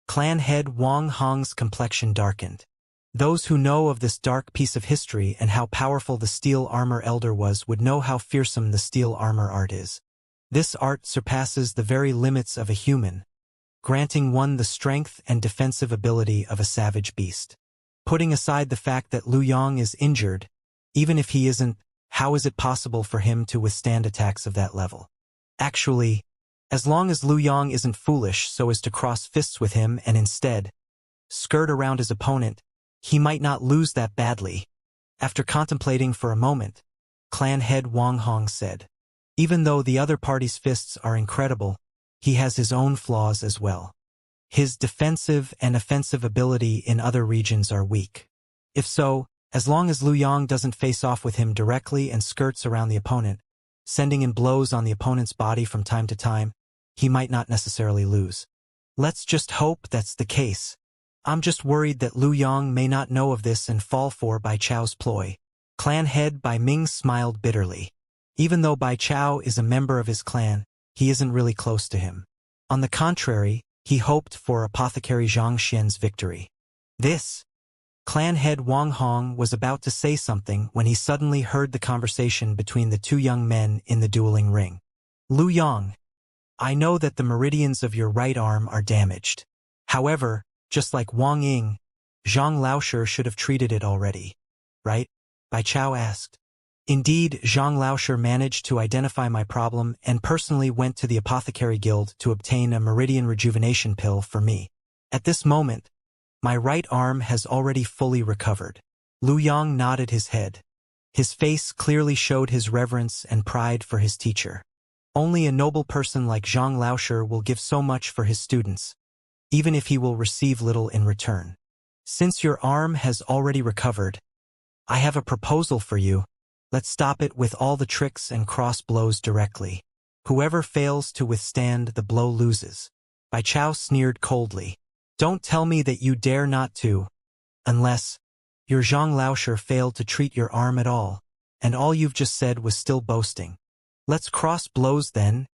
Clan head Wang Hong's complexion darkened. Those who know of this dark piece of history and how powerful the steel armor elder was would know how fearsome the steel armor art is. This art surpasses the very limits of a human, granting one the strength and defensive ability of a savage beast. Putting aside the fact that Lu Yang is injured, even if he isn't, how is it possible for him to withstand attacks of that level? Actually, as long as Lu Yang isn't foolish so as to cross fists with him and instead skirt around his opponent, he might not lose that badly. After contemplating for a moment, clan head Wang Hong said, even though the other party's fists are incredible, he has his own flaws as well. His defensive and offensive ability in other regions are weak. If so, as long as Lu Yang doesn't face off with him directly and skirts around the opponent, sending in blows on the opponent's body from time to time, he might not necessarily lose. Let's just hope that's the case. I'm just worried that Lu Yang may not know of this and fall for Bai Chao's ploy. Clan head Bai Ming smiled bitterly. Even though Bai Chao is a member of his clan, he isn't really close to him. On the contrary, he hoped for Apothecary Xianxia's victory. Clan head Wang Hong was about to say something when he suddenly heard the conversation between the two young men in the dueling ring. Lu Yang, I know that the meridians of your right arm are damaged. However, just like Wang Ying, Zhang Laoshi should have treated it already. Right? Bai Chao asked. Indeed, Zhang Laoshi managed to identify my problem and personally went to the Apothecary Guild to obtain a meridian rejuvenation pill for me. At this moment, my right arm has already fully recovered. Lu Yang nodded his head. His face clearly showed his reverence and pride for his teacher. Only a noble person like Zhang Laoshi will give so much for his students, even if he will receive little in return. Since your arm has already recovered, I have a proposal for you. Let's stop it with all the tricks and cross blows directly. Whoever fails to withstand the blow loses. Bai Chao sneered coldly. Don't tell me that you dare not to, unless your Zhang Laoshi failed to treat your arm at all, and all you've just said was still boasting. Let's cross blows then.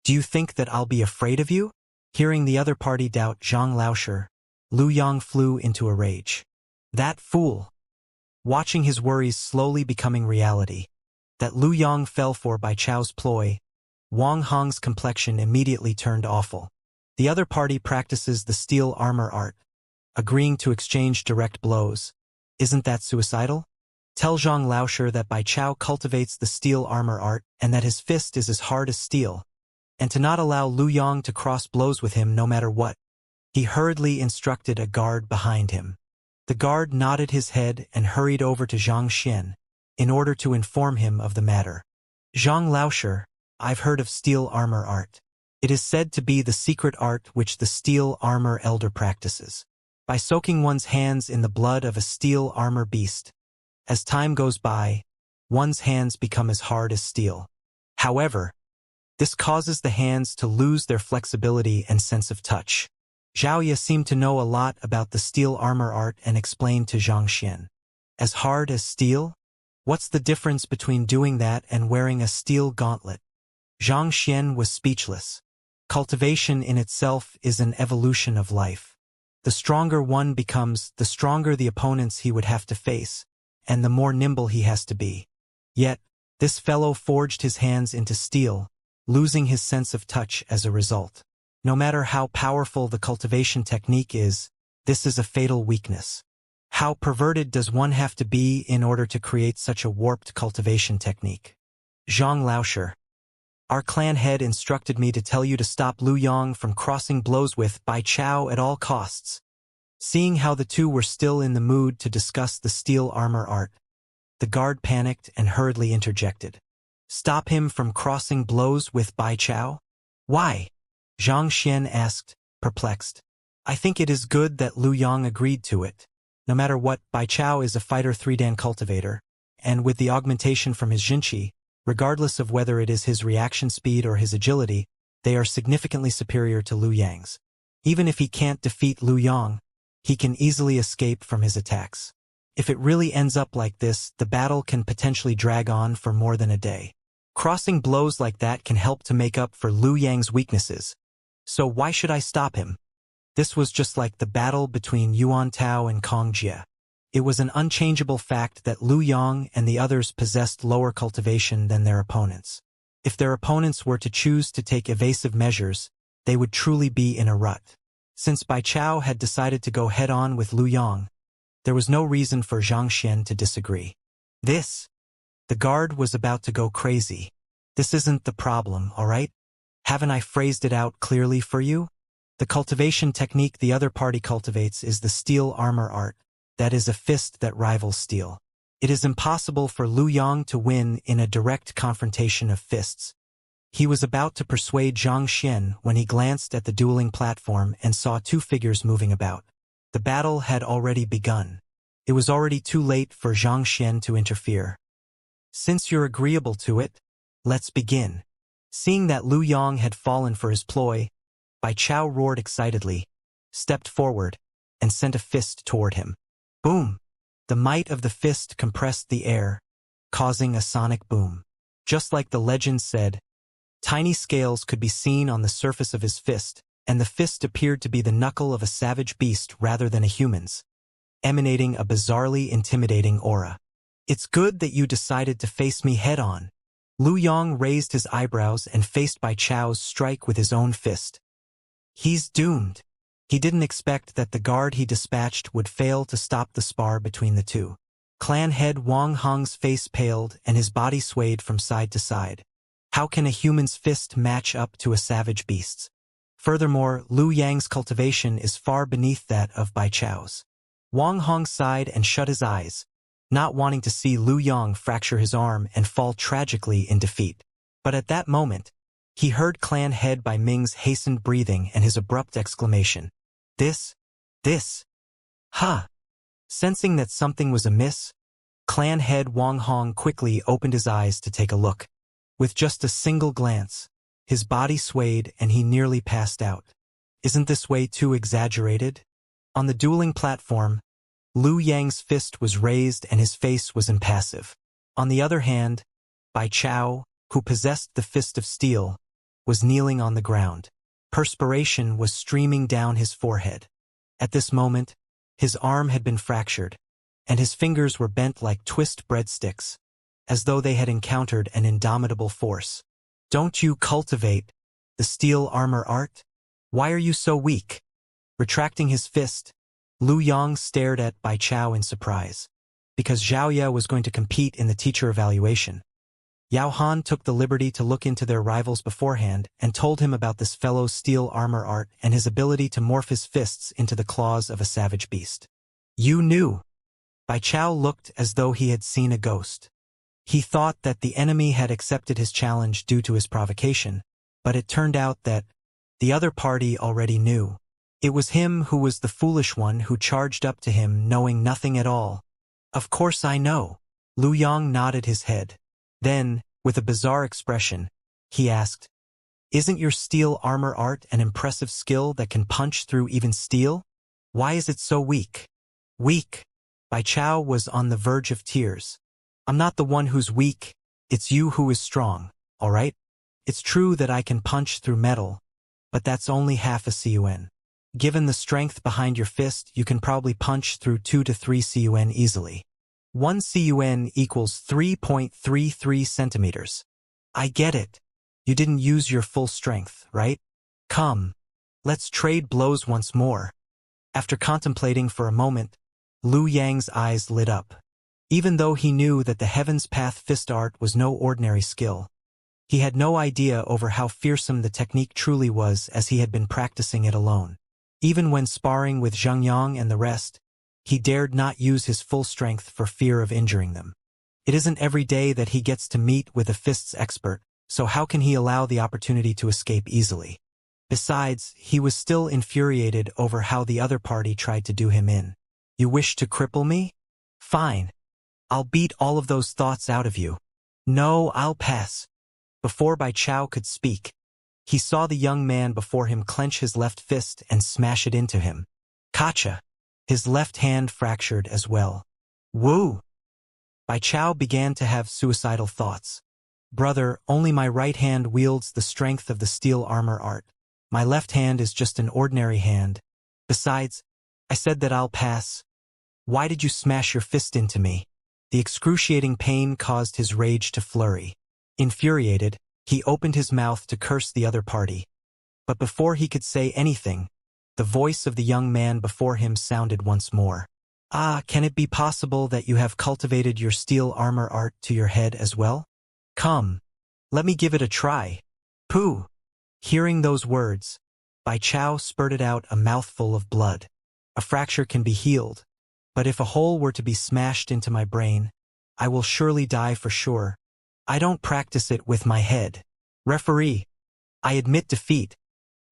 Do you think that I'll be afraid of you? Hearing the other party doubt Zhang Laoshi, Lu Yang flew into a rage. That fool! Watching his worries slowly becoming reality, that Lu Yang fell for Bai Chao's ploy, Wang Hong's complexion immediately turned awful. The other party practices the steel armor art, agreeing to exchange direct blows. Isn't that suicidal? Tell Zhang Laoshi that Bai Chao cultivates the steel armor art and that his fist is as hard as steel, and to not allow Lu Yang to cross blows with him no matter what. He hurriedly instructed a guard behind him. The guard nodded his head and hurried over to Xianxia in order to inform him of the matter. Zhang Laoshi, I've heard of steel armor art. It is said to be the secret art which the steel armor elder practices. By soaking one's hands in the blood of a steel armor beast, as time goes by, one's hands become as hard as steel. However, this causes the hands to lose their flexibility and sense of touch. Xiaoya seemed to know a lot about the steel armor art and explained to Xianxia. As hard as steel? What's the difference between doing that and wearing a steel gauntlet? Xianxia was speechless. Cultivation in itself is an evolution of life. The stronger one becomes, the stronger the opponents he would have to face, and the more nimble he has to be. Yet, this fellow forged his hands into steel, losing his sense of touch as a result. No matter how powerful the cultivation technique is, this is a fatal weakness. How perverted does one have to be in order to create such a warped cultivation technique? Zhang Laosher. Our clan head instructed me to tell you to stop Lu Yang from crossing blows with Bai Chao at all costs. Seeing how the two were still in the mood to discuss the steel armor art, the guard panicked and hurriedly interjected. Stop him from crossing blows with Bai Chao? Why? Xianxia asked, perplexed. I think it is good that Lu Yang agreed to it. No matter what, Bai Chao is a fighter 3-dan cultivator, and with the augmentation from his Jinqi, regardless of whether it is his reaction speed or his agility, they are significantly superior to Lu Yang's. Even if he can't defeat Lu Yang, he can easily escape from his attacks. If it really ends up like this, the battle can potentially drag on for more than a day. Crossing blows like that can help to make up for Lu Yang's weaknesses. So why should I stop him? This was just like the battle between Yuan Tao and Kong Jie. It was an unchangeable fact that Lu Yang and the others possessed lower cultivation than their opponents. If their opponents were to choose to take evasive measures, they would truly be in a rut. Since Bai Chao had decided to go head-on with Lu Yang, there was no reason for Xianxia to disagree. The guard was about to go crazy. This isn't the problem, all right? Haven't I phrased it out clearly for you? The cultivation technique the other party cultivates is the steel armor art, that is a fist that rivals steel. It is impossible for Lu Yang to win in a direct confrontation of fists. He was about to persuade Xianxia when he glanced at the dueling platform and saw two figures moving about. The battle had already begun. It was already too late for Xianxia to interfere. Since you're agreeable to it, let's begin. Seeing that Lu Yang had fallen for his ploy, Bai Chao roared excitedly, stepped forward, and sent a fist toward him. Boom! The might of the fist compressed the air, causing a sonic boom. Just like the legend said, tiny scales could be seen on the surface of his fist, and the fist appeared to be the knuckle of a savage beast rather than a human's, emanating a bizarrely intimidating aura. It's good that you decided to face me head-on. Lu Yang raised his eyebrows and faced Bai Chao's strike with his own fist. He's doomed. He didn't expect that the guard he dispatched would fail to stop the spar between the two. Clan head Wang Hong's face paled and his body swayed from side to side. How can a human's fist match up to a savage beast's? Furthermore, Lu Yang's cultivation is far beneath that of Bai Chao's. Wang Hong sighed and shut his eyes, not wanting to see Lu Yang fracture his arm and fall tragically in defeat. But at that moment, he heard clan head Bai Ming's hastened breathing and his abrupt exclamation. This. Huh. Sensing that something was amiss, clan head Wang Hong quickly opened his eyes to take a look. With just a single glance, his body swayed and he nearly passed out. Isn't this way too exaggerated? On the dueling platform, Lu Yang's fist was raised and his face was impassive. On the other hand, Bai Chao, who possessed the fist of steel, was kneeling on the ground. Perspiration was streaming down his forehead. At this moment, his arm had been fractured, and his fingers were bent like twist breadsticks, as though they had encountered an indomitable force. Don't you cultivate the steel armor art? Why are you so weak? Retracting his fist, Lu Yang stared at Bai Chao in surprise. Because Xiaoya was going to compete in the teacher evaluation, Yao Han took the liberty to look into their rivals beforehand and told him about this fellow's steel armor art and his ability to morph his fists into the claws of a savage beast. You knew. Bai Chao looked as though he had seen a ghost. He thought that the enemy had accepted his challenge due to his provocation, But it turned out that the other party already knew. It was him who was the foolish one who charged up to him knowing nothing at all. Of course I know. Lu Yang nodded his head. Then, with a bizarre expression, he asked, "Isn't your steel armor art an impressive skill that can punch through even steel? Why is it so weak?" Weak? Bai Chao was on the verge of tears. "I'm not the one who's weak, it's you who is strong, all right? It's true that I can punch through metal, but that's only half a CUN. Given the strength behind your fist, you can probably punch through 2 to 3 CUN easily. 1 CUN equals 3.33 centimeters. I get it. You didn't use your full strength, right? Come, let's trade blows once more." After contemplating for a moment, Lu Yang's eyes lit up. Even though he knew that the Heaven's Path fist art was no ordinary skill, he had no idea over how fearsome the technique truly was as he had been practicing it alone. Even when sparring with Zhang Yang and the rest, he dared not use his full strength for fear of injuring them. It isn't every day that he gets to meet with a fists expert, so how can he allow the opportunity to escape easily? Besides, he was still infuriated over how the other party tried to do him in. "You wish to cripple me? Fine. I'll beat all of those thoughts out of you." "No, I'll pass." Before Bai Chao could speak, he saw the young man before him clench his left fist and smash it into him. Kacha! His left hand fractured as well. Woo! Bai Chao began to have suicidal thoughts. "Brother, only my right hand wields the strength of the steel armor art. My left hand is just an ordinary hand. Besides, I said that I'll pass. Why did you smash your fist into me?" The excruciating pain caused his rage to flurry. Infuriated, he opened his mouth to curse the other party. But before he could say anything, the voice of the young man before him sounded once more. "Ah, can it be possible that you have cultivated your steel armor art to your head as well? Come, let me give it a try." Pooh! Hearing those words, Bai Chao spurted out a mouthful of blood. "A fracture can be healed, but if a hole were to be smashed into my brain, I will surely die for sure. I don't practice it with my head. Referee, I admit defeat.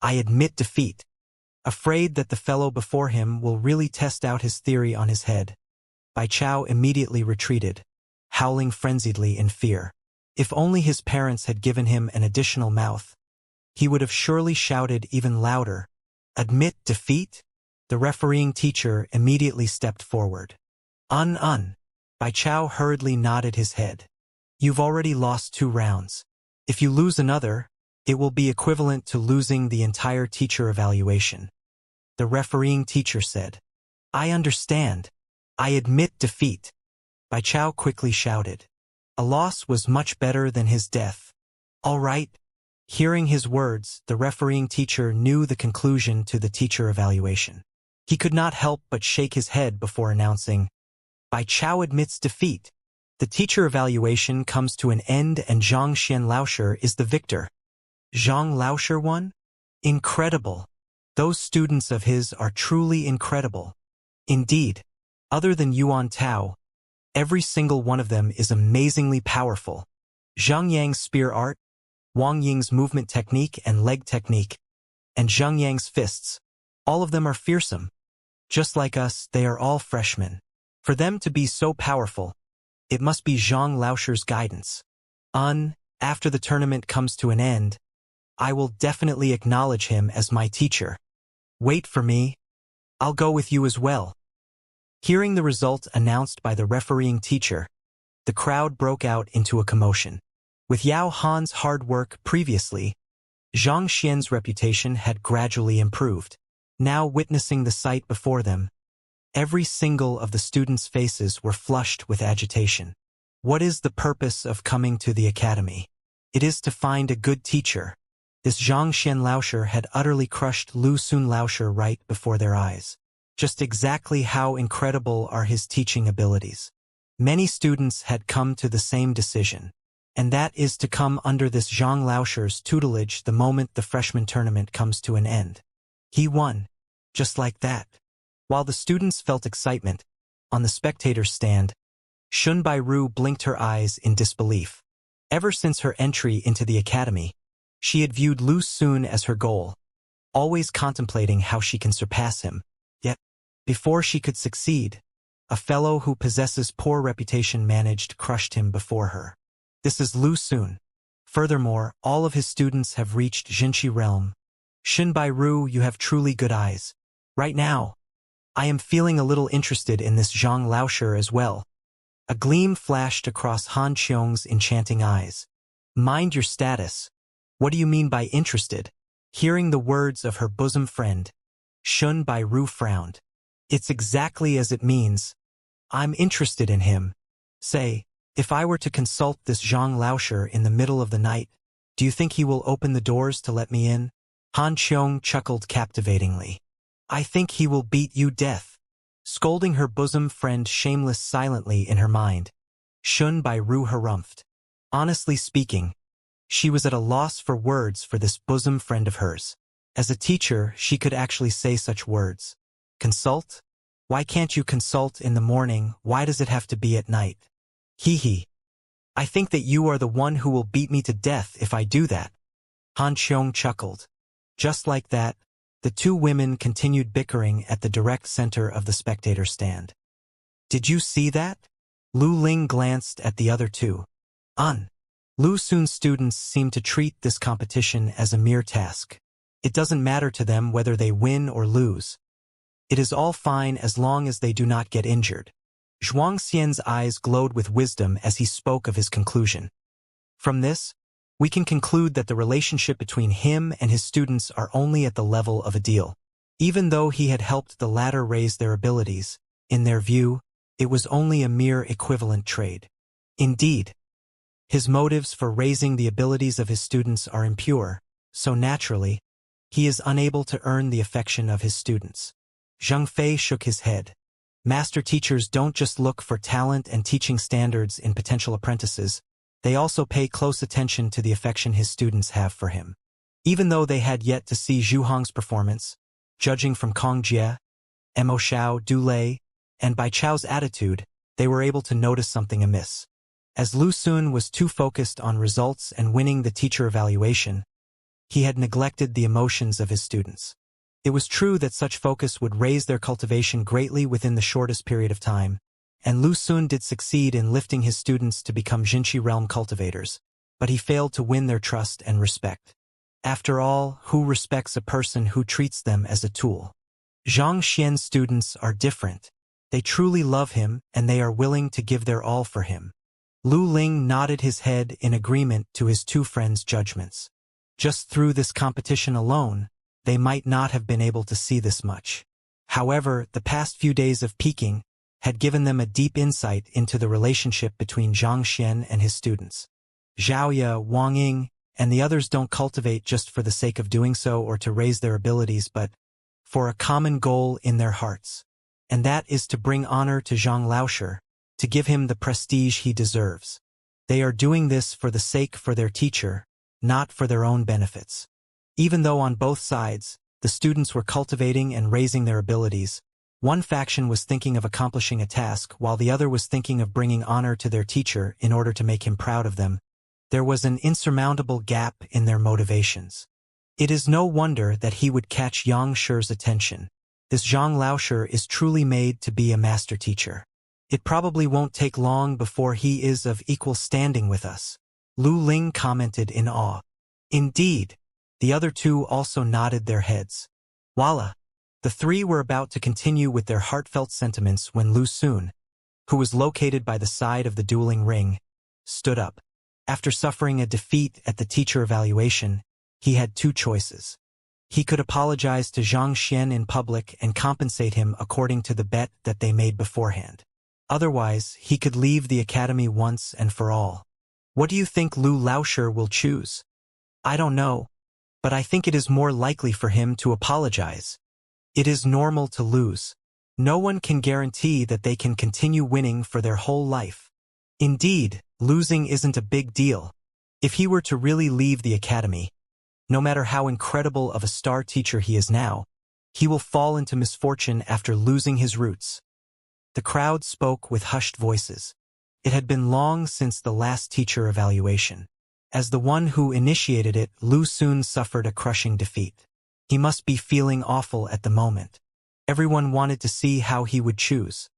I admit defeat." Afraid that the fellow before him will really test out his theory on his head, Bai Chao immediately retreated, howling frenziedly in fear. If only his parents had given him an additional mouth, he would have surely shouted even louder. "Admit defeat?" The refereeing teacher immediately stepped forward. Bai Chao hurriedly nodded his head. "You've already lost 2 rounds. If you lose another, it will be equivalent to losing the entire teacher evaluation." The refereeing teacher said. "I understand. I admit defeat." Bai Chao quickly shouted. A loss was much better than his death. "All right." Hearing his words, the refereeing teacher knew the conclusion to the teacher evaluation. He could not help but shake his head before announcing, "Bai Chao admits defeat. The teacher evaluation comes to an end and Xianxia Laosher is the victor." Zhang Laosher won? Incredible. Those students of his are truly incredible. Indeed, other than Yuan Tao, every single one of them is amazingly powerful. Zhang Yang's spear art, Wang Ying's movement technique and leg technique, and Zhang Yang's fists, all of them are fearsome. Just like us, they are all freshmen. For them to be so powerful, it must be Zhang Laosher's guidance. After the tournament comes to an end, I will definitely acknowledge him as my teacher. Wait for me. I'll go with you as well." Hearing the result announced by the refereeing teacher, the crowd broke out into a commotion. With Yao Han's hard work previously, Zhang Xian's reputation had gradually improved. Now witnessing the sight before them, every single of the students' faces were flushed with agitation. What is the purpose of coming to the academy? It is to find a good teacher. This Zhang Xian Laosher had utterly crushed Lu Sun Laosher right before their eyes. Just exactly how incredible are his teaching abilities. Many students had come to the same decision, and that is to come under this Zhang Laosher's tutelage the moment the freshman tournament comes to an end. He won, just like that. While the students felt excitement, on the spectators' stand, Shun Bairu blinked her eyes in disbelief. Ever since her entry into the academy, She had viewed Lu Xun as her goal, always contemplating how she can surpass him. Yet, before she could succeed, a fellow who possesses poor reputation managed crushed him before her. This is Lu Xun. Furthermore, all of his students have reached Jinqi realm. Xunbai Ru, you have truly good eyes. Right now, I am feeling a little interested in this Zhang Laoshi as well. A gleam flashed across Han Qiong's enchanting eyes. Mind your status. What do you mean by interested? Hearing the words of her bosom friend, Xunbai Ru frowned. It's exactly as it means. I'm interested in him. Say, if I were to consult this Zhang Laoshi in the middle of the night, do you think he will open the doors to let me in? Han Qiong chuckled captivatingly. I think he will beat you death. Scolding her bosom friend shameless silently in her mind, Xunbai Ru harumphed. Honestly speaking, she was at a loss for words for this bosom friend of hers. As a teacher, she could actually say such words. Consult? Why can't you consult in the morning? Why does it have to be at night? Hee hee. I think that you are the one who will beat me to death if I do that. Han Qiong chuckled. Just like that, the two women continued bickering at the direct center of the spectator stand. Did you see that? Lu Ling glanced at the other two. Lu Xun's students seem to treat this competition as a mere task. It doesn't matter to them whether they win or lose. It is all fine as long as they do not get injured. Xianxia's eyes glowed with wisdom as he spoke of his conclusion. From this, we can conclude that the relationship between him and his students are only at the level of a deal. Even though he had helped the latter raise their abilities, in their view, it was only a mere equivalent trade. Indeed, his motives for raising the abilities of his students are impure, so naturally, he is unable to earn the affection of his students. Zhang Fei shook his head. Master teachers don't just look for talent and teaching standards in potential apprentices, they also pay close attention to the affection his students have for him. Even though they had yet to see Zhu Hong's performance, judging from Kong Jie, Mo Xiao, Du Lei, and Bai Chao's attitude, they were able to notice something amiss. As Lu Xun was too focused on results and winning the teacher evaluation, he had neglected the emotions of his students. It was true that such focus would raise their cultivation greatly within the shortest period of time, and Lu Xun did succeed in lifting his students to become Jinqi realm cultivators, but he failed to win their trust and respect. After all, who respects a person who treats them as a tool? Zhang Xian's students are different. They truly love him and they are willing to give their all for him. Lu Ling nodded his head in agreement to his two friends' judgments. Just through this competition alone, they might not have been able to see this much. However, the past few days of peaking had given them a deep insight into the relationship between Zhang Xian and his students. Xiaoya, Wang Ying, and the others don't cultivate just for the sake of doing so or to raise their abilities, but for a common goal in their hearts. And that is to bring honor to Zhang Laoshi, to give him the prestige he deserves. They are doing this for the sake for their teacher, not for their own benefits. Even though on both sides, the students were cultivating and raising their abilities, one faction was thinking of accomplishing a task while the other was thinking of bringing honor to their teacher in order to make him proud of them. There was an insurmountable gap in their motivations. It is no wonder that he would catch Xianxia's attention. This Zhang Laoshi is truly made to be a master teacher. It probably won't take long before he is of equal standing with us. Lu Ling commented in awe. Indeed. The other two also nodded their heads. Voila! The three were about to continue with their heartfelt sentiments when Lu Xun, who was located by the side of the dueling ring, stood up. After suffering a defeat at the teacher evaluation, he had two choices. He could apologize to Zhang Xian in public and compensate him according to the bet that they made beforehand. Otherwise, he could leave the academy once and for all. What do you think Lu Laoshi will choose? I don't know, but I think it is more likely for him to apologize. It is normal to lose. No one can guarantee that they can continue winning for their whole life. Indeed, losing isn't a big deal. If he were to really leave the academy, no matter how incredible of a star teacher he is now, he will fall into misfortune after losing his roots. The crowd spoke with hushed voices. It had been long since the last teacher evaluation. As the one who initiated it, Lu soon suffered a crushing defeat. He must be feeling awful at the moment. Everyone wanted to see how he would choose.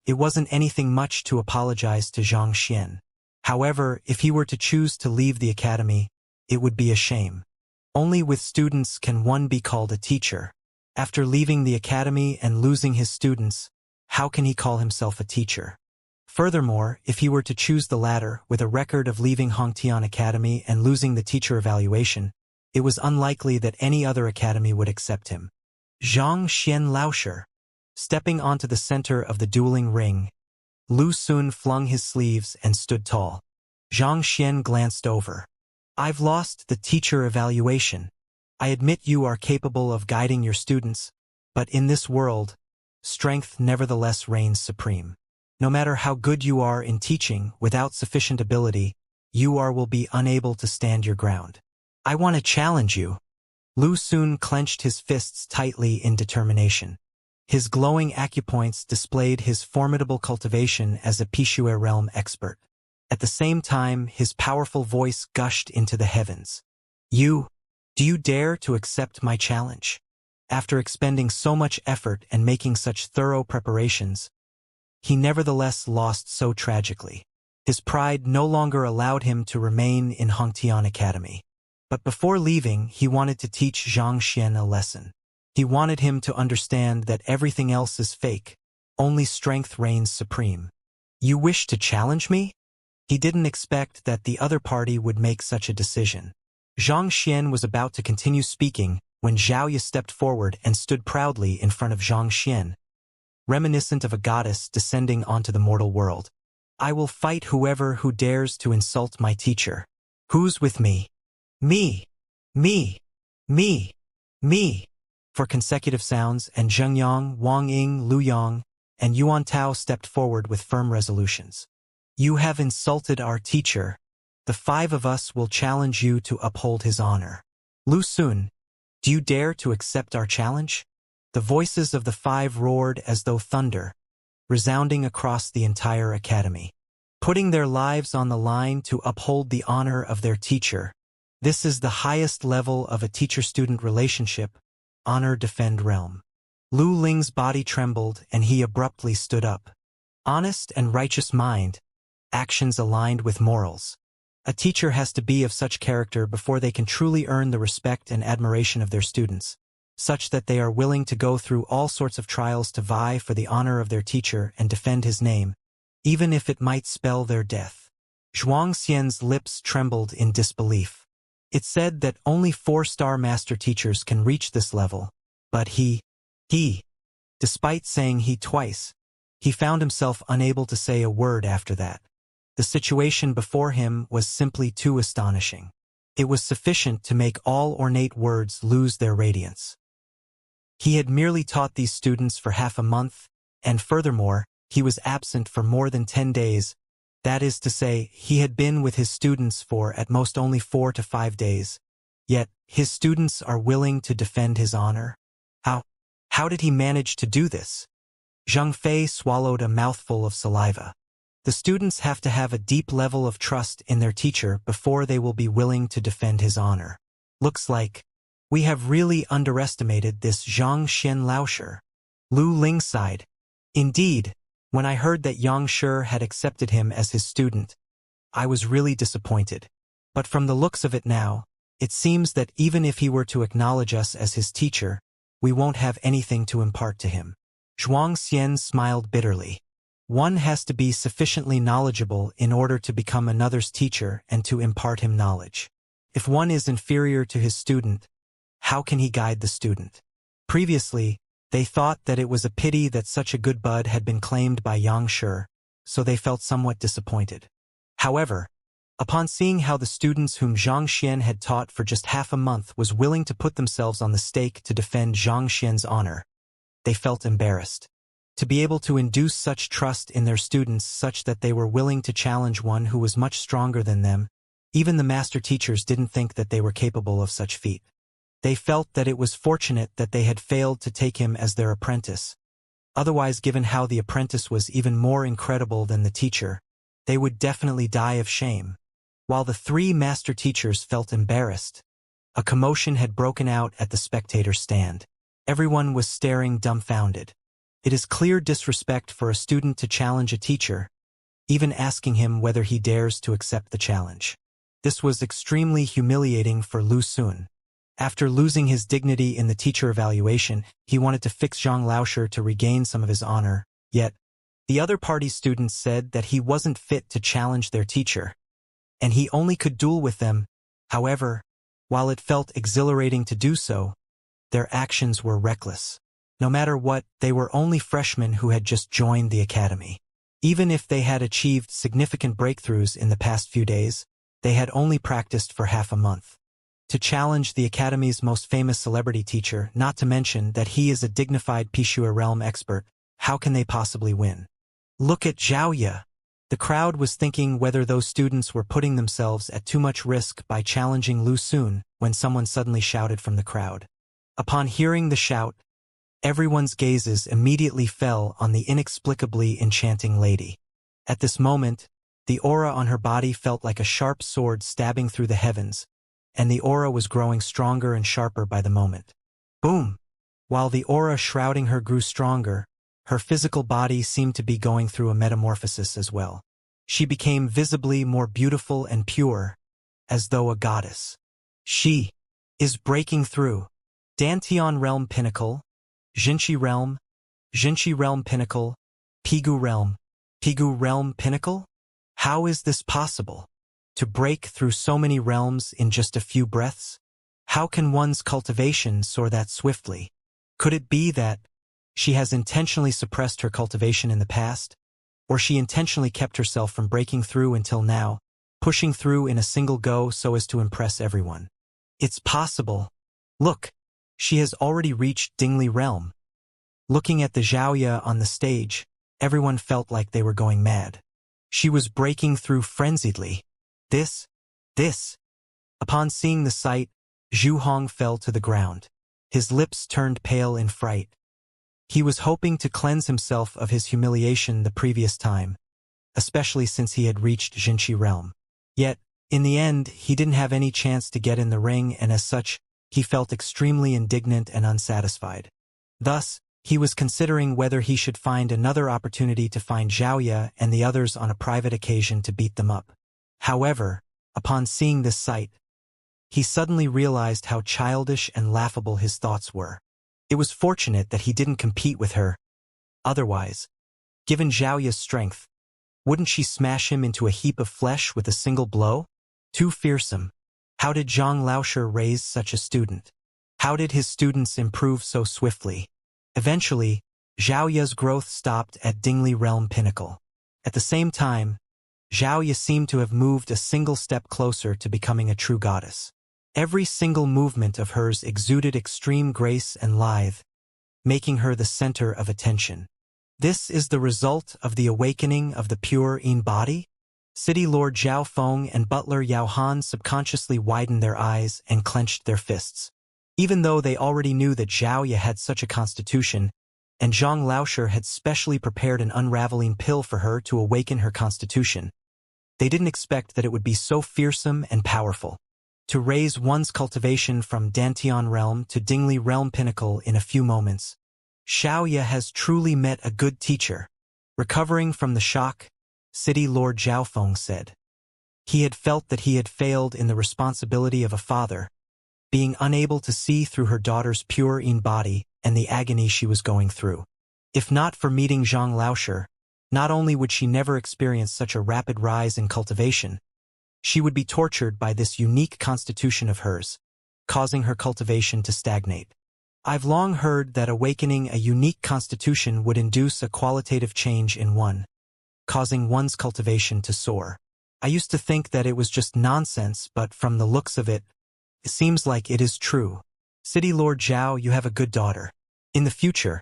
It wasn't anything much to apologize to Xianxia. However, if he were to choose to leave the academy, it would be a shame. Only with students can one be called a teacher. After leaving the academy and losing his students, how can he call himself a teacher? Furthermore, if he were to choose the latter, with a record of leaving Hongtian Academy and losing the teacher evaluation, it was unlikely that any other academy would accept him. Xianxia Laosher. Stepping onto the center of the dueling ring, Lu Sun flung his sleeves and stood tall. Xianxia glanced over. I've lost the teacher evaluation. I admit you are capable of guiding your students, but in this world, strength nevertheless reigns supreme. No matter how good you are in teaching, without sufficient ability, you will be unable to stand your ground. I want to challenge you. Lu Sun clenched his fists tightly in determination. His glowing acupoints displayed his formidable cultivation as a Pishue realm expert. At the same time, his powerful voice gushed into the heavens. Do you dare to accept my challenge? After expending so much effort and making such thorough preparations, he nevertheless lost so tragically. His pride no longer allowed him to remain in Hongtian Academy. But before leaving, he wanted to teach Xianxia a lesson. He wanted him to understand that everything else is fake. Only strength reigns supreme. You wish to challenge me? He didn't expect that the other party would make such a decision. Xianxia was about to continue speaking when Zhaoye stepped forward and stood proudly in front of Xianxia, reminiscent of a goddess descending onto the mortal world. I will fight whoever who dares to insult my teacher. Who's with me? Me. Me. Me. Me. For consecutive sounds, and Zhengyang, Wang Ying, Lu Yang, and Yuan Tao stepped forward with firm resolutions. You have insulted our teacher. The 5 of us will challenge you to uphold his honor. Lu Sun, do you dare to accept our challenge? The voices of the 5 roared as though thunder, resounding across the entire academy. Putting their lives on the line to uphold the honor of their teacher. This is the highest level of a teacher-student relationship, honor defend realm. Lu Ling's body trembled and he abruptly stood up. Honest and righteous mind, actions aligned with morals. A teacher has to be of such character before they can truly earn the respect and admiration of their students, such that they are willing to go through all sorts of trials to vie for the honor of their teacher and defend his name, even if it might spell their death. Zhuangxian's lips trembled in disbelief. It said that only 4-star master teachers can reach this level, but he, despite saying he twice, he found himself unable to say a word after that. The situation before him was simply too astonishing. It was sufficient to make all ornate words lose their radiance. He had merely taught these students for half a month, and furthermore, he was absent for more than 10 days. That is to say, he had been with his students for at most only 4 to 5 days. Yet, his students are willing to defend his honor? How did he manage to do this? Zhang Fei swallowed a mouthful of saliva. The students have to have a deep level of trust in their teacher before they will be willing to defend his honor. Looks like we have really underestimated this Xianxia Laosher. Lu Ling sighed. Indeed, when I heard that Yang Shi had accepted him as his student, I was really disappointed. But from the looks of it now, it seems that even if he were to acknowledge us as his teacher, we won't have anything to impart to him. Zhuangxian smiled bitterly. One has to be sufficiently knowledgeable in order to become another's teacher and to impart him knowledge. If one is inferior to his student, how can he guide the student? Previously, they thought that it was a pity that such a good bud had been claimed by Yang Shi, so they felt somewhat disappointed. However, upon seeing how the students whom Xianxia had taught for just half a month was willing to put themselves on the stake to defend Xianxia's honor, they felt embarrassed. To be able to induce such trust in their students such that they were willing to challenge one who was much stronger than them, even the master teachers didn't think that they were capable of such feat. They felt that it was fortunate that they had failed to take him as their apprentice. Otherwise, given how the apprentice was even more incredible than the teacher, they would definitely die of shame. While the three master teachers felt embarrassed, a commotion had broken out at the spectator stand. Everyone was staring dumbfounded. It is clear disrespect for a student to challenge a teacher, even asking him whether he dares to accept the challenge. This was extremely humiliating for Lu Xun. After losing his dignity in the teacher evaluation, he wanted to fix Zhang Laoshe to regain some of his honor, yet the other party students said that he wasn't fit to challenge their teacher, and he only could duel with them. However, while it felt exhilarating to do so, their actions were reckless. No matter what, they were only freshmen who had just joined the academy. Even if they had achieved significant breakthroughs in the past few days, they had only practiced for half a month. To challenge the academy's most famous celebrity teacher, not to mention that he is a dignified Pishua realm expert, how can they possibly win? Look at Xiaoya. The crowd was thinking whether those students were putting themselves at too much risk by challenging Lu Xun when someone suddenly shouted from the crowd. Upon hearing the shout, everyone's gazes immediately fell on the inexplicably enchanting lady. At this moment, the aura on her body felt like a sharp sword stabbing through the heavens, and the aura was growing stronger and sharper by the moment. Boom! While the aura shrouding her grew stronger, her physical body seemed to be going through a metamorphosis as well. She became visibly more beautiful and pure, as though a goddess. She is breaking through. Dantian Realm Pinnacle, Jinshi Realm Pinnacle, Pigu Realm Pinnacle? How is this possible? To break through so many realms in just a few breaths? How can one's cultivation soar that swiftly? Could it be that she has intentionally suppressed her cultivation in the past, or she intentionally kept herself from breaking through until now, pushing through in a single go so as to impress everyone? It's possible. Look, she has already reached Dingli Realm. Looking at the Xiaoya on the stage, everyone felt like they were going mad. She was breaking through frenziedly. This. Upon seeing the sight, Zhu Hong fell to the ground. His lips turned pale in fright. He was hoping to cleanse himself of his humiliation the previous time, especially since he had reached Jinshi Realm. Yet, in the end, he didn't have any chance to get in the ring, and as such, he felt extremely indignant and unsatisfied. Thus, he was considering whether he should find another opportunity to find Xiaoya and the others on a private occasion to beat them up. However, upon seeing this sight, he suddenly realized how childish and laughable his thoughts were. It was fortunate that he didn't compete with her. Otherwise, given Xiaoya's strength, wouldn't she smash him into a heap of flesh with a single blow? Too fearsome. How did Zhang Laoshe raise such a student? How did his students improve so swiftly? Eventually, Xiaoya's growth stopped at Dingli Realm Pinnacle. At the same time, Xiaoya seemed to have moved a single step closer to becoming a true goddess. Every single movement of hers exuded extreme grace and lithe, making her the center of attention. This is the result of the awakening of the pure Yin body? City Lord Zhao Feng and butler Yao Han subconsciously widened their eyes and clenched their fists. Even though they already knew that Xiaoya had such a constitution, and Zhang Laoshe had specially prepared an unraveling pill for her to awaken her constitution, they didn't expect that it would be so fearsome and powerful. To raise one's cultivation from Dantian Realm to Dingli Realm Pinnacle in a few moments, Xiaoya has truly met a good teacher. Recovering from the shock, City Lord Zhao Feng said. He had felt that he had failed in the responsibility of a father, being unable to see through her daughter's pure Yin body and the agony she was going through. If not for meeting Zhang Laoshe, not only would she never experience such a rapid rise in cultivation, she would be tortured by this unique constitution of hers, causing her cultivation to stagnate. I've long heard that awakening a unique constitution would induce a qualitative change in one, causing one's cultivation to soar. I used to think that it was just nonsense, but from the looks of it, it seems like it is true. City Lord Zhao, you have a good daughter. In the future,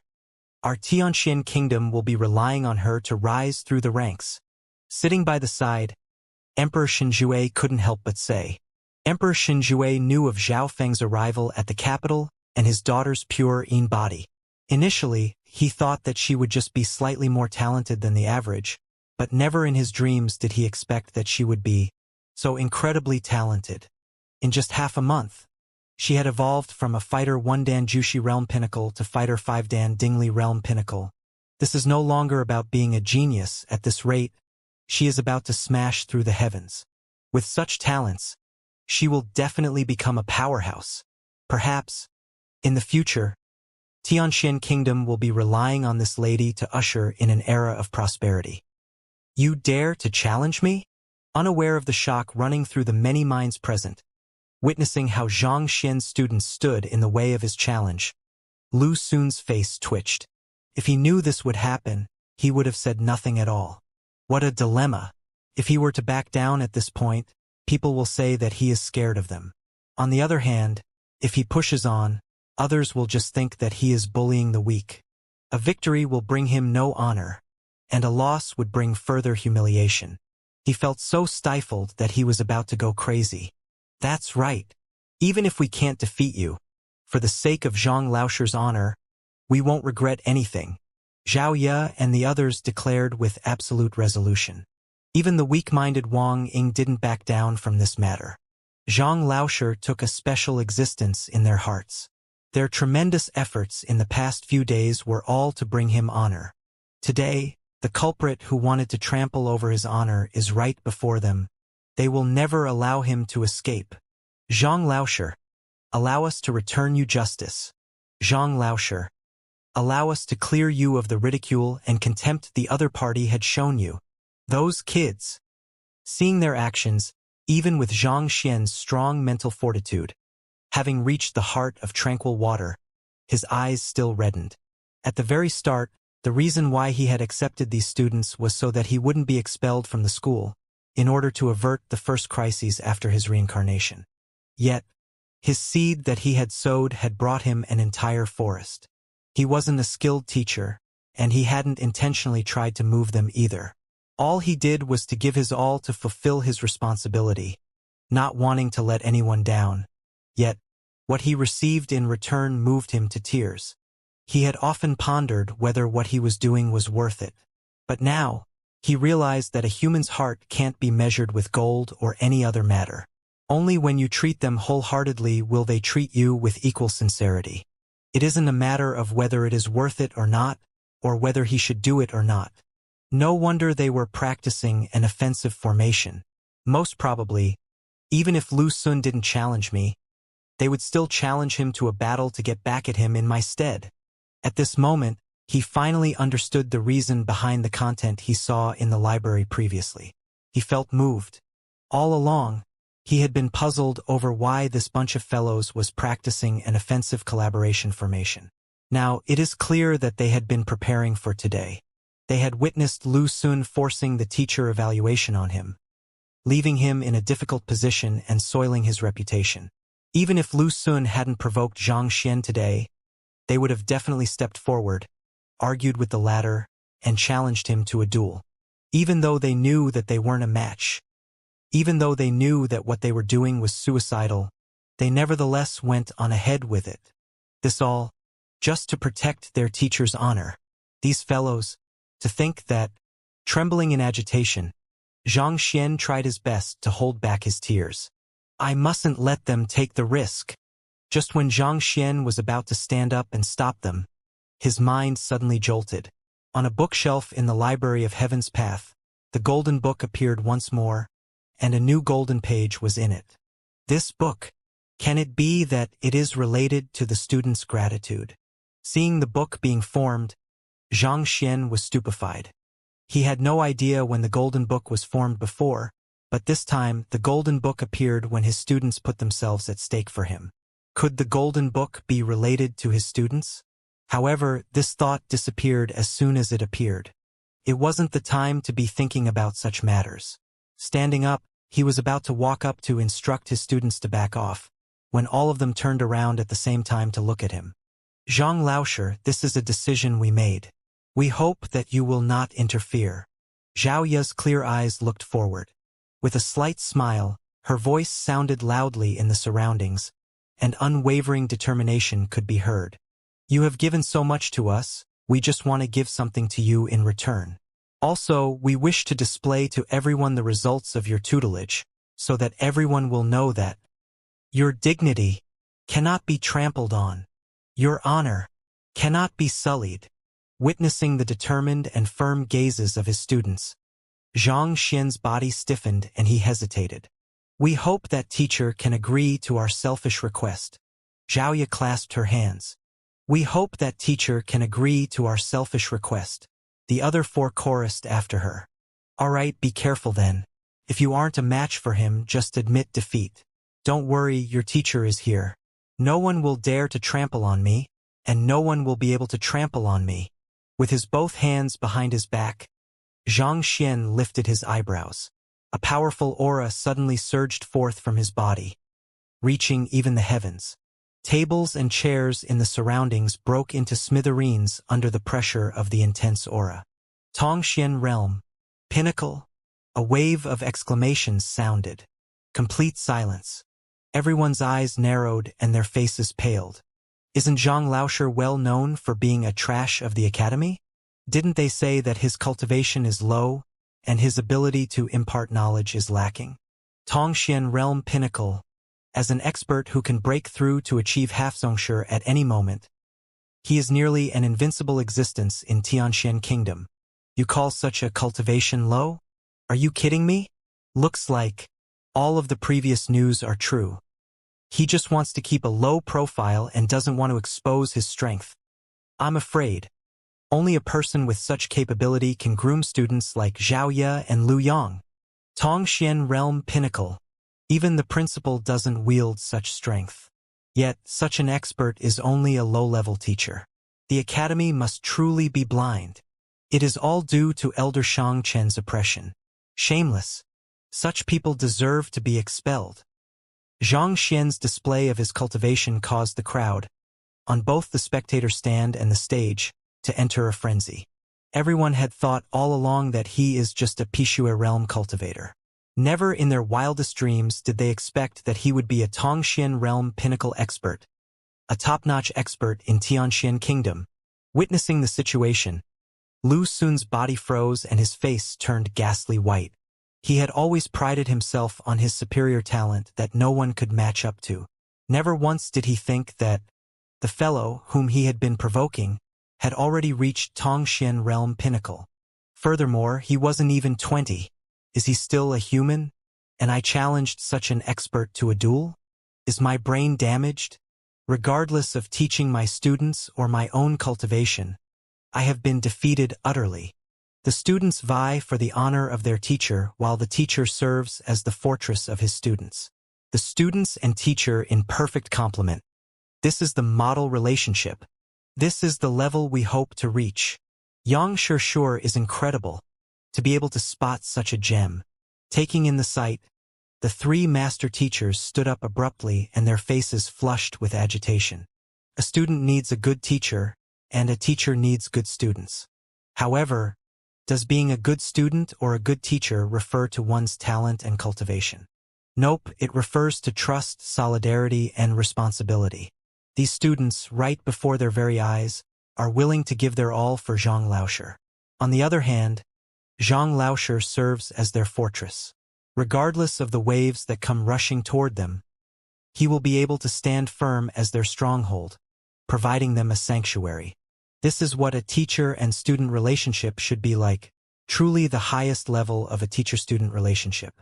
our Tianxian kingdom will be relying on her to rise through the ranks. Sitting by the side, Emperor Xinjue couldn't help but say. Emperor Xinjue knew of Zhao Feng's arrival at the capital and his daughter's pure Yin body. Initially, he thought that she would just be slightly more talented than the average, but never in his dreams did he expect that she would be so incredibly talented. In just half a month, she had evolved from a fighter 1 Dan Jushi realm pinnacle to fighter 5 Dan Dingli realm pinnacle. This is no longer about being a genius. At this rate, she is about to smash through the heavens. With such talents, she will definitely become a powerhouse. Perhaps, in the future, Tianxin Kingdom will be relying on this lady to usher in an era of prosperity. You dare to challenge me? Unaware of the shock running through the many minds present, witnessing how Xianxia's students stood in the way of his challenge, Lu Xun's face twitched. If he knew this would happen, he would have said nothing at all. What a dilemma. If he were to back down at this point, people will say that he is scared of them. On the other hand, if he pushes on, others will just think that he is bullying the weak. A victory will bring him no honor, and a loss would bring further humiliation. He felt so stifled that he was about to go crazy. That's right. Even if we can't defeat you, for the sake of Zhang Laosher's honor, we won't regret anything, Zhao Ye and the others declared with absolute resolution. Even the weak-minded Wang Ying didn't back down from this matter. Zhang Laosher took a special existence in their hearts. Their tremendous efforts in the past few days were all to bring him honor. Today, the culprit who wanted to trample over his honor is right before them. They will never allow him to escape. Zhang Laosher, allow us to return you justice. Zhang Laosher, allow us to clear you of the ridicule and contempt the other party had shown you. Those kids. Seeing their actions, even with Zhang Xian's strong mental fortitude, having reached the heart of tranquil water, his eyes still reddened. At the very start, the reason why he had accepted these students was so that he wouldn't be expelled from the school, in order to avert the first crises after his reincarnation. Yet, his seed that he had sowed had brought him an entire forest. He wasn't a skilled teacher, and he hadn't intentionally tried to move them either. All he did was to give his all to fulfill his responsibility, not wanting to let anyone down. Yet, what he received in return moved him to tears. He had often pondered whether what he was doing was worth it. But now, he realized that a human's heart can't be measured with gold or any other matter. Only when you treat them wholeheartedly will they treat you with equal sincerity. It isn't a matter of whether it is worth it or not, or whether he should do it or not. No wonder they were practicing an offensive formation. Most probably, even if Lu Xun didn't challenge me, they would still challenge him to a battle to get back at him in my stead. At this moment, he finally understood the reason behind the content he saw in the library previously. He felt moved. All along, he had been puzzled over why this bunch of fellows was practicing an offensive collaboration formation. Now, it is clear that they had been preparing for today. They had witnessed Lu Xun forcing the teacher evaluation on him, leaving him in a difficult position and soiling his reputation. Even if Lu Xun hadn't provoked Zhang Xian today, they would have definitely stepped forward, argued with the latter, and challenged him to a duel. Even though they knew that they weren't a match, even though they knew that what they were doing was suicidal, they nevertheless went on ahead with it. This all, just to protect their teacher's honor. These fellows, to think that, trembling in agitation, Zhang Xian tried his best to hold back his tears. I mustn't let them take the risk. Just when Zhang Xian was about to stand up and stop them, his mind suddenly jolted. On a bookshelf in the Library of Heaven's Path, the golden book appeared once more, and a new golden page was in it. This book, can it be that it is related to the student's gratitude? Seeing the book being formed, Zhang Xian was stupefied. He had no idea when the golden book was formed before, but this time the golden book appeared when his students put themselves at stake for him. Could the golden book be related to his students? However, this thought disappeared as soon as it appeared. It wasn't the time to be thinking about such matters. Standing up, he was about to walk up to instruct his students to back off, when all of them turned around at the same time to look at him. Zhang Laosher, this is a decision we made. We hope that you will not interfere. Zhao Ye's clear eyes looked forward. With a slight smile, her voice sounded loudly in the surroundings, and unwavering determination could be heard. You have given so much to us, we just want to give something to you in return. Also, we wish to display to everyone the results of your tutelage, so that everyone will know that your dignity cannot be trampled on. Your honor cannot be sullied. Witnessing the determined and firm gazes of his students, Xianxia's body stiffened and he hesitated. We hope that teacher can agree to our selfish request. Xiaoya clasped her hands. We hope that teacher can agree to our selfish request. The other four chorused after her. All right, be careful then. If you aren't a match for him, just admit defeat. Don't worry, your teacher is here. No one will dare to trample on me, and no one will be able to trample on me. With his both hands behind his back, Xianxia lifted his eyebrows. A powerful aura suddenly surged forth from his body, reaching even the heavens. Tables and chairs in the surroundings broke into smithereens under the pressure of the intense aura. Tongxian realm, pinnacle. A wave of exclamations sounded. Complete silence. Everyone's eyes narrowed and their faces paled. Isn't Zhang Laosher well known for being a trash of the academy? Didn't they say that his cultivation is low and his ability to impart knowledge is lacking? Tongxian realm pinnacle. As an expert who can break through to achieve half-zongsure at any moment, he is nearly an invincible existence in Tianxian Kingdom. You call such a cultivation low? Are you kidding me? Looks like all of the previous news are true. He just wants to keep a low profile and doesn't want to expose his strength. I'm afraid only a person with such capability can groom students like Xiaoya and Lu Yang. Tongxian realm pinnacle. Even the principal doesn't wield such strength. Yet, such an expert is only a low-level teacher. The academy must truly be blind. It is all due to Elder Shang Chen's oppression. Shameless. Such people deserve to be expelled. Zhang Xian's display of his cultivation caused the crowd, on both the spectator stand and the stage, to enter a frenzy. Everyone had thought all along that he is just a Pishue realm cultivator. Never in their wildest dreams did they expect that he would be a Tongxian realm pinnacle expert, a top-notch expert in Tianxian Kingdom. Witnessing the situation, Lu Xun's body froze and his face turned ghastly white. He had always prided himself on his superior talent that no one could match up to. Never once did he think that the fellow whom he had been provoking had already reached Tongxian realm pinnacle. Furthermore, he wasn't even 20. Is he still a human? And I challenged such an expert to a duel? Is my brain damaged? Regardless of teaching my students or my own cultivation, I have been defeated utterly. The students vie for the honor of their teacher while the teacher serves as the fortress of his students. The students and teacher in perfect complement. This is the model relationship. This is the level we hope to reach. Yang Shishur is incredible. To be able to spot such a gem. Taking in the sight, the three master teachers stood up abruptly and their faces flushed with agitation. A student needs a good teacher, and a teacher needs good students. However, does being a good student or a good teacher refer to one's talent and cultivation? Nope, it refers to trust, solidarity, and responsibility. These students, right before their very eyes, are willing to give their all for Zhang Laosher. On the other hand, Zhang Laosher serves as their fortress. Regardless of the waves that come rushing toward them, he will be able to stand firm as their stronghold, providing them a sanctuary. This is what a teacher and student relationship should be like, truly the highest level of a teacher-student relationship.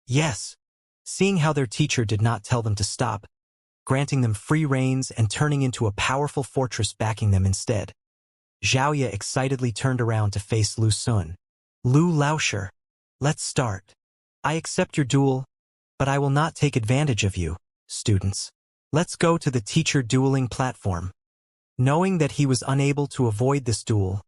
Yes, seeing how their teacher did not tell them to stop, granting them free reins and turning into a powerful fortress backing them instead. Xiaoya excitedly turned around to face Lu Xun. Lu Laosher, let's start. I accept your duel, but I will not take advantage of you, students. Let's go to the teacher dueling platform. Knowing that he was unable to avoid this duel,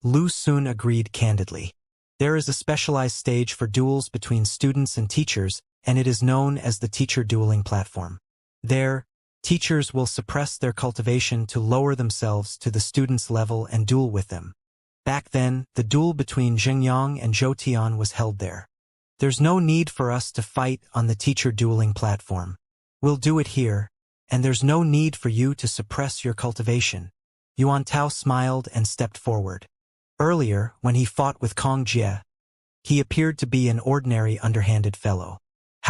Lu Xun agreed candidly. There is a specialized stage for duels between students and teachers, and it is known as the teacher dueling platform. There, teachers will suppress their cultivation to lower themselves to the students' level and duel with them. Back then, the duel between Xingyang and Zhou Tian was held there. There's no need for us to fight on the teacher dueling platform. We'll do it here, and there's no need for you to suppress your cultivation. Yuan Tao smiled and stepped forward. Earlier, when he fought with Kong Jie, he appeared to be an ordinary underhanded fellow.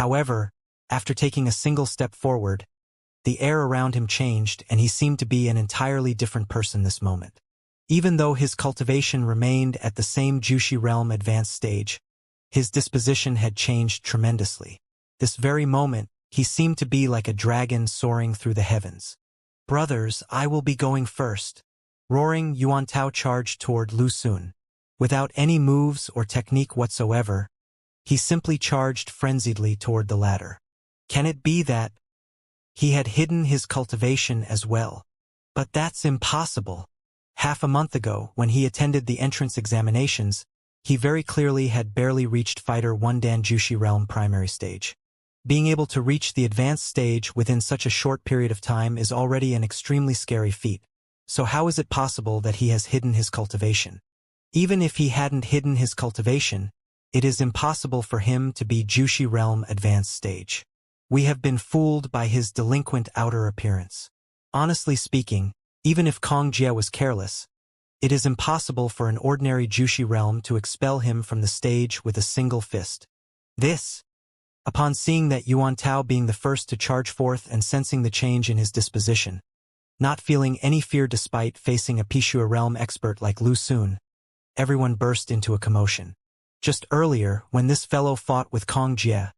However, after taking a single step forward, the air around him changed and he seemed to be an entirely different person this moment. Even though his cultivation remained at the same Jushi realm advanced stage, his disposition had changed tremendously. This very moment, he seemed to be like a dragon soaring through the heavens. "Brothers, I will be going first." Roaring, Yuan Tao charged toward Lu Xun. Without any moves or technique whatsoever, he simply charged frenziedly toward the ladder. Can it be that he had hidden his cultivation as well? But that's impossible. Half a month ago, when he attended the entrance examinations, he very clearly had barely reached Fighter 1 Dan Jushi Realm primary stage. Being able to reach the advanced stage within such a short period of time is already an extremely scary feat. So how is it possible that he has hidden his cultivation? Even if he hadn't hidden his cultivation, it is impossible for him to be Jushi Realm advanced stage. We have been fooled by his delinquent outer appearance. Honestly speaking, even if Kong Jie was careless, it is impossible for an ordinary Jushi Realm to expel him from the stage with a single fist. Upon seeing that Yuan Tao being the first to charge forth and sensing the change in his disposition, not feeling any fear despite facing a Pishua realm expert like Lu Xun, everyone burst into a commotion. Just earlier, when this fellow fought with Kong Jie,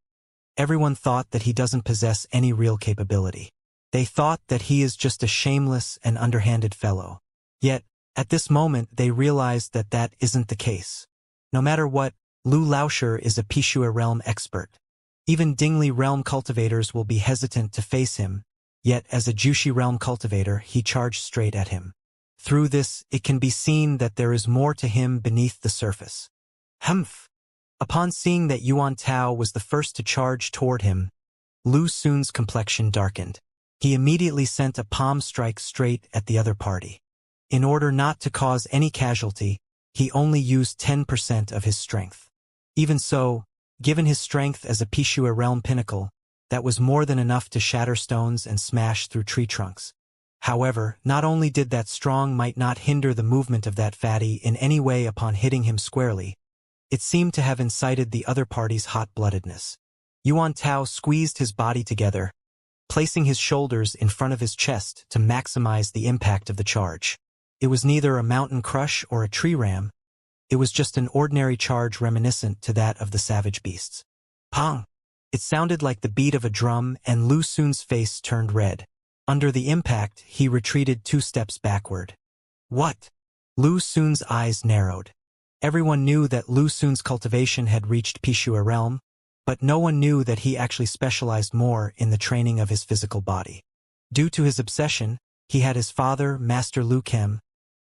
everyone thought that he doesn't possess any real capability. They thought that he is just a shameless and underhanded fellow. Yet, at this moment they realized that that isn't the case. No matter what, Lu Laoshi is a Pishua realm expert. Even Dingli realm cultivators will be hesitant to face him, yet as a Jushi realm cultivator he charged straight at him. Through this, it can be seen that there is more to him beneath the surface. Humph! Upon seeing that Yuan Tao was the first to charge toward him, Lu Xun's complexion darkened. He immediately sent a palm strike straight at the other party. In order not to cause any casualty, he only used 10% of his strength. Even so, given his strength as a Pishua realm pinnacle, that was more than enough to shatter stones and smash through tree trunks. However, not only did that strong might not hinder the movement of that fatty in any way upon hitting him squarely, it seemed to have incited the other party's hot-bloodedness. Yuan Tao squeezed his body together, placing his shoulders in front of his chest to maximize the impact of the charge. It was neither a mountain crush or a tree ram. It was just an ordinary charge reminiscent to that of the savage beasts. Pong! It sounded like the beat of a drum, and Lu Xun's face turned red. Under the impact, he retreated 2 steps backward. What? Lu Xun's eyes narrowed. Everyone knew that Lu Xun's cultivation had reached Pishua realm, but no one knew that he actually specialized more in the training of his physical body. Due to his obsession, he had his father, Master Lu Kem,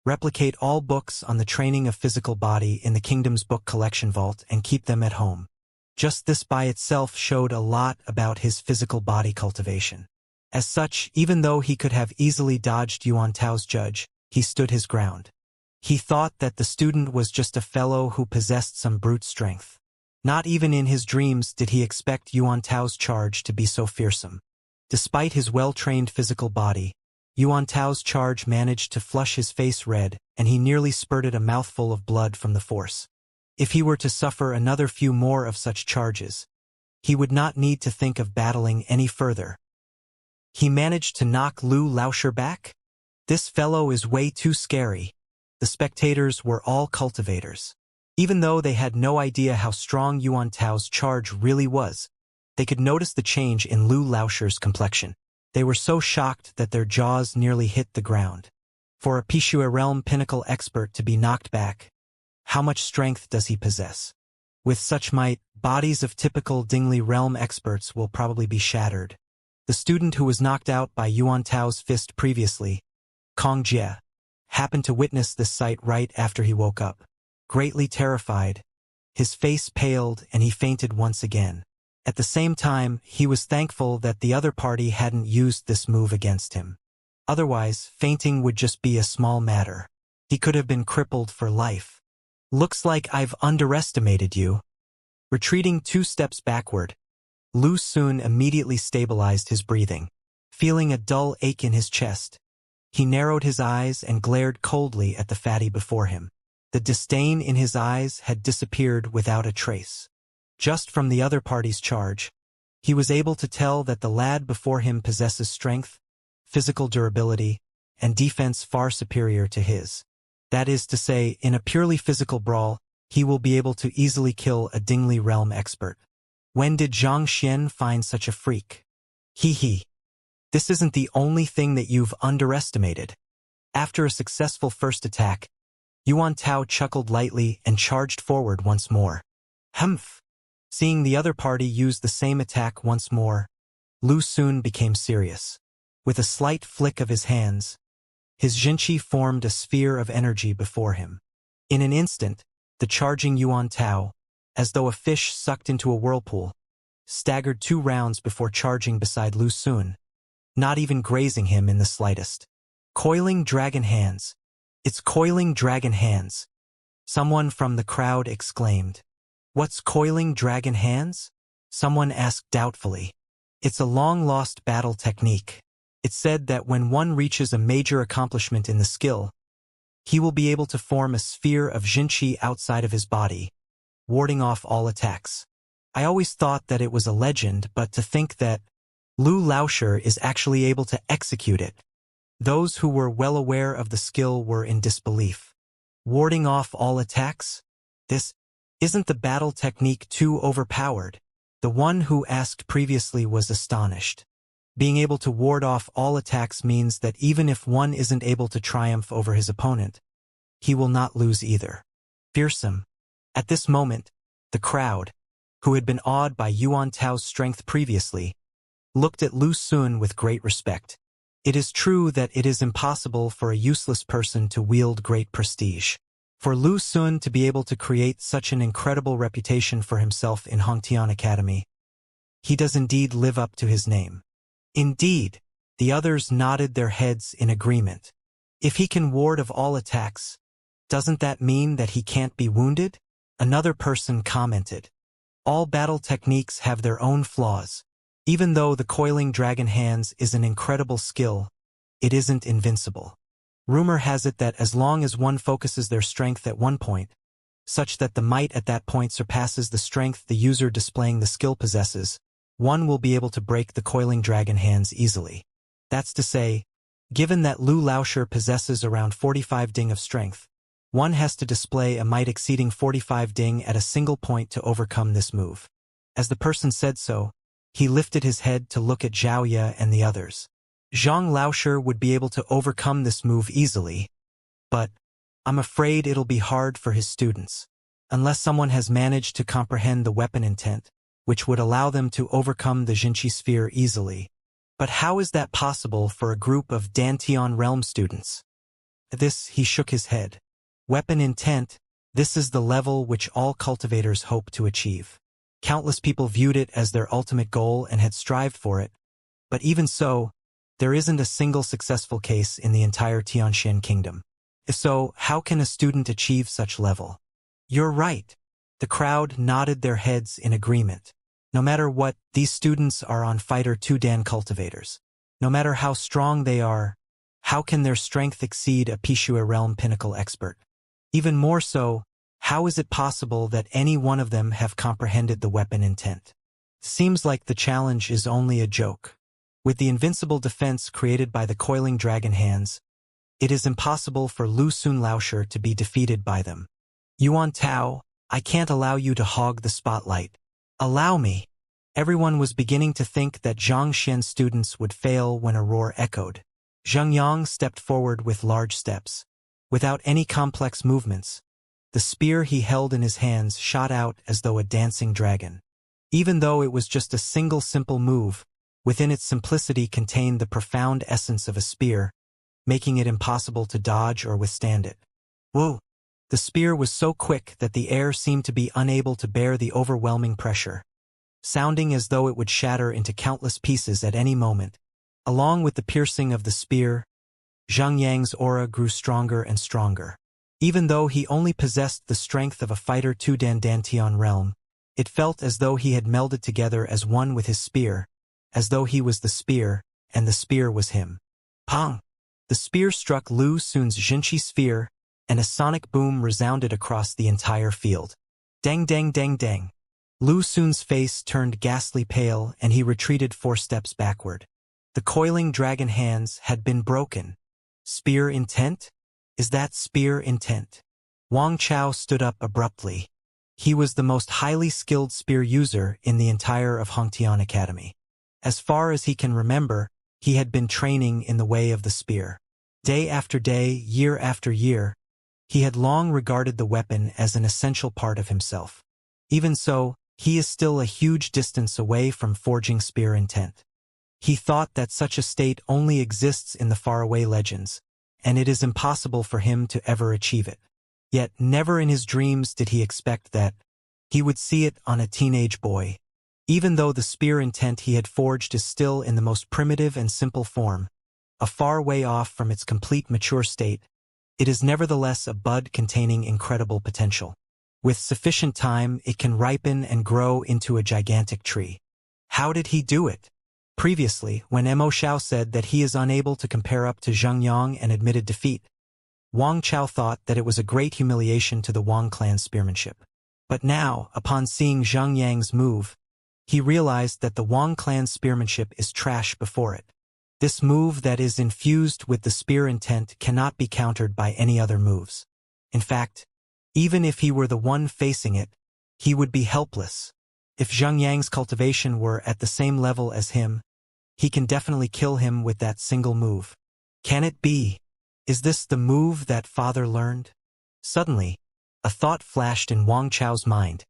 replicate all books on the training of physical body in the kingdom's book collection vault and keep them at home. Just this by itself showed a lot about his physical body cultivation. As such, even though he could have easily dodged Yuan Tao's judge, he stood his ground. He thought that the student was just a fellow who possessed some brute strength. Not even in his dreams did he expect Yuan Tao's charge to be so fearsome. Despite his well-trained physical body, Yuan Tao's charge managed to flush his face red, and he nearly spurted a mouthful of blood from the force. If he were to suffer another few more of such charges, he would not need to think of battling any further. He managed to knock Lu Laoshi back? This fellow is way too scary. The spectators were all cultivators. Even though they had no idea how strong Yuan Tao's charge really was, they could notice the change in Lu Laoshi's complexion. They were so shocked that their jaws nearly hit the ground. For a Pishua realm pinnacle expert to be knocked back, how much strength does he possess? With such might, bodies of typical Dingli realm experts will probably be shattered. The student who was knocked out by Yuan Tao's fist previously, Kong Jie, happened to witness this sight right after he woke up. Greatly terrified, his face paled and he fainted once again. At the same time, he was thankful that the other party hadn't used this move against him. Otherwise, fainting would just be a small matter. He could have been crippled for life. Looks like I've underestimated you. Retreating 2 steps backward, Lu Xun immediately stabilized his breathing. Feeling a dull ache in his chest, he narrowed his eyes and glared coldly at the fatty before him. The disdain in his eyes had disappeared without a trace. Just from the other party's charge, He was able to tell that the lad before him possesses strength, physical durability, and defense far superior to his. That is to say, in a purely physical brawl, he will be able to easily kill a Dingli realm expert. When did Xianxia find such a freak? Hee. This isn't the only thing that you've underestimated. After a successful first attack, Yuan Tao chuckled lightly and charged forward once more. Humph! Seeing the other party use the same attack once more, Lu Xun became serious. With a slight flick of his hands, his Jinqi formed a sphere of energy before him. In an instant, the charging Yuan Tao, as though a fish sucked into a whirlpool, staggered 2 rounds before charging beside Lu Xun, not even grazing him in the slightest. Coiling dragon hands. It's coiling dragon hands. Someone from the crowd exclaimed. What's coiling dragon hands? Someone asked doubtfully. It's a long-lost battle technique. It's said that when one reaches a major accomplishment in the skill, he will be able to form a sphere of Jinqi outside of his body, warding off all attacks. I always thought that it was a legend, but to think that Lu Laoshi is actually able to execute it. Those who were well aware of the skill were in disbelief. Warding off all attacks? Isn't the battle technique too overpowered? The one who asked previously was astonished. Being able to ward off all attacks means that even if one isn't able to triumph over his opponent, he will not lose either. Fearsome. At this moment, the crowd, who had been awed by Yuan Tao's strength previously, looked at Lu Xun with great respect. It is true that it is impossible for a useless person to wield great prestige. For Lu Xun to be able to create such an incredible reputation for himself in Hongtian Academy, he does indeed live up to his name. Indeed, the others nodded their heads in agreement. If he can ward off all attacks, doesn't that mean that he can't be wounded? Another person commented. All battle techniques have their own flaws. Even though the coiling dragon hands is an incredible skill, it isn't invincible. Rumor has it that as long as one focuses their strength at one point, such that the might at that point surpasses the strength the user displaying the skill possesses, one will be able to break the coiling dragon hands easily. That's to say, given that Lu Laoshi possesses around 45 ding of strength, one has to display a might exceeding 45 ding at a single point to overcome this move. As the person said so, he lifted his head to look at Xiaoya and the others. Zhang Laoshi would be able to overcome this move easily, but I'm afraid it'll be hard for his students, unless someone has managed to comprehend the weapon intent, which would allow them to overcome the Jinqi sphere easily. But how is that possible for a group of Dantian realm students? At this, he shook his head. Weapon intent, this is the level which all cultivators hope to achieve. Countless people viewed it as their ultimate goal and had strived for it, but even so, there isn't a single successful case in the entire Tianxian kingdom. If so, how can a student achieve such level? You're right. The crowd nodded their heads in agreement. No matter what, these students are on Fighter 2 Dan cultivators. No matter how strong they are, how can their strength exceed a Pishua realm pinnacle expert? Even more so, how is it possible that any one of them have comprehended the weapon intent? Seems like the challenge is only a joke. With the invincible defense created by the coiling dragon hands, it is impossible for Lu Xun Laoshi to be defeated by them. Yuan Tao, I can't allow you to hog the spotlight. Allow me. Everyone was beginning to think that Zhang Xian's students would fail when a roar echoed. Zhang Yang stepped forward with large steps. Without any complex movements, the spear he held in his hands shot out as though a dancing dragon. Even though it was just a single simple move, within its simplicity contained the profound essence of a spear, making it impossible to dodge or withstand it. Whoa! The spear was so quick that the air seemed to be unable to bear the overwhelming pressure, sounding as though it would shatter into countless pieces at any moment. Along with the piercing of the spear, Zhang Yang's aura grew stronger and stronger. Even though he only possessed the strength of a Fighter 2 Dantian realm, it felt as though he had melded together as one with his spear, as though he was the spear, and the spear was him. Pong! The spear struck Lu Xun's Jinqi sphere, and a sonic boom resounded across the entire field. Dang dang dang dang. Lu Xun's face turned ghastly pale and he retreated 4 steps backward. The coiling dragon hands had been broken. Spear intent? Is that spear intent? Wang Chao stood up abruptly. He was the most highly skilled spear user in the entire of Hongtian Academy. As far as he can remember, he had been training in the way of the spear. Day after day, year after year, he had long regarded the weapon as an essential part of himself. Even so, he is still a huge distance away from forging spear intent. He thought that such a state only exists in the faraway legends, and it is impossible for him to ever achieve it. Yet never in his dreams did he expect that he would see it on a teenage boy. Even though the spear intent he had forged is still in the most primitive and simple form, a far way off from its complete mature state, it is nevertheless a bud containing incredible potential. With sufficient time, it can ripen and grow into a gigantic tree. How did he do it? Previously, when Mo Xiao said that he is unable to compare up to Zheng Yang and admitted defeat, Wang Chao thought that it was a great humiliation to the Wang clan's spearmanship. But now, upon seeing Zheng Yang's move, he realized that the Wang clan's spearmanship is trash before it. This move that is infused with the spear intent cannot be countered by any other moves. In fact, even if he were the one facing it, he would be helpless. If Zheng Yang's cultivation were at the same level as him, he can definitely kill him with that single move. Can it be? Is this the move that father learned? Suddenly, a thought flashed in Wang Chao's mind.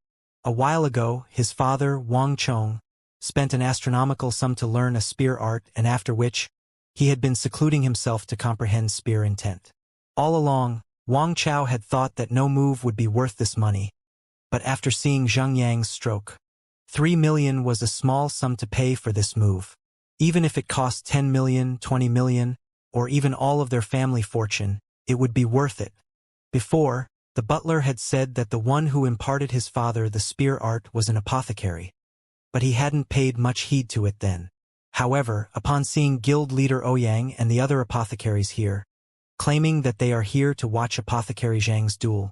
A while ago, his father, Wang Chong, spent an astronomical sum to learn a spear art, and after which, he had been secluding himself to comprehend spear intent. All along, Wang Chao had thought that no move would be worth this money. But after seeing Zheng Yang's stroke, 3 million was a small sum to pay for this move. Even if it cost 10 million, 20 million, or even all of their family fortune, it would be worth it. Before, the butler had said that the one who imparted his father the spear art was an apothecary. But he hadn't paid much heed to it then. However, upon seeing guild leader Ouyang and the other apothecaries here, claiming that they are here to watch Apothecary Zhang's duel,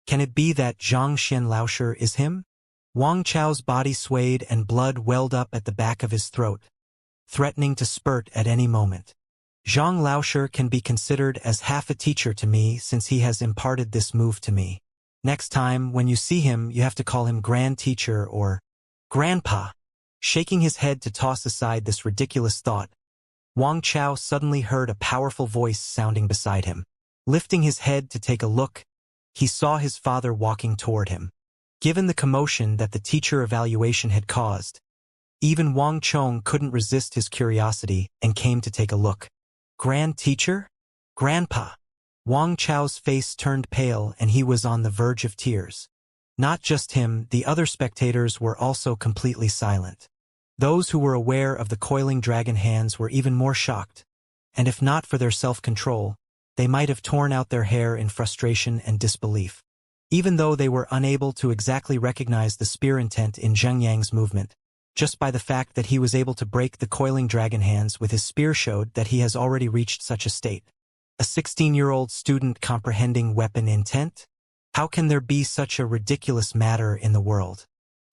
can it be that Zhang Xian Laosher is him? Wang Chao's body swayed and blood welled up at the back of his throat, threatening to spurt at any moment. Zhang Laosher can be considered as half a teacher to me since he has imparted this move to me. Next time, when you see him, you have to call him Grand Teacher or Grandpa. Shaking his head to toss aside this ridiculous thought, Wang Chao suddenly heard a powerful voice sounding beside him. Lifting his head to take a look, he saw his father walking toward him. Given the commotion that the teacher evaluation had caused, even Wang Chong couldn't resist his curiosity and came to take a look. Grand Teacher? Grandpa. Wang Chao's face turned pale and he was on the verge of tears. Not just him, the other spectators were also completely silent. Those who were aware of the coiling dragon hands were even more shocked, and if not for their self-control, they might have torn out their hair in frustration and disbelief. Even though they were unable to exactly recognize the spear intent in Zheng Yang's movement, just by the fact that he was able to break the coiling dragon hands with his spear showed that he has already reached such a state. A 16-year-old student comprehending weapon intent? How can there be such a ridiculous matter in the world?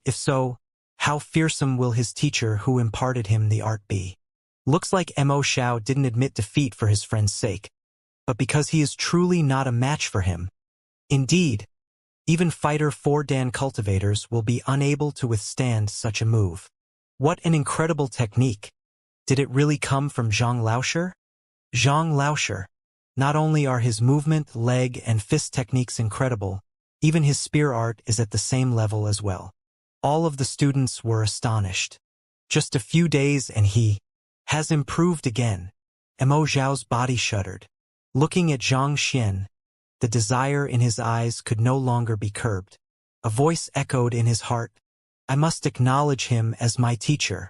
If so, how fearsome will his teacher who imparted him the art be? Looks like Mo Xiao didn't admit defeat for his friend's sake, but because he is truly not a match for him. Indeed, even Fighter 4 Dan cultivators will be unable to withstand such a move. What an incredible technique! Did it really come from Zhang Laosher? Zhang Laosher. Not only are his movement, leg, and fist techniques incredible, even his spear art is at the same level as well. All of the students were astonished. Just a few days and he has improved again. Mo Xiao's body shuddered. Looking at Zhang Xian, the desire in his eyes could no longer be curbed. A voice echoed in his heart. I must acknowledge him as my teacher.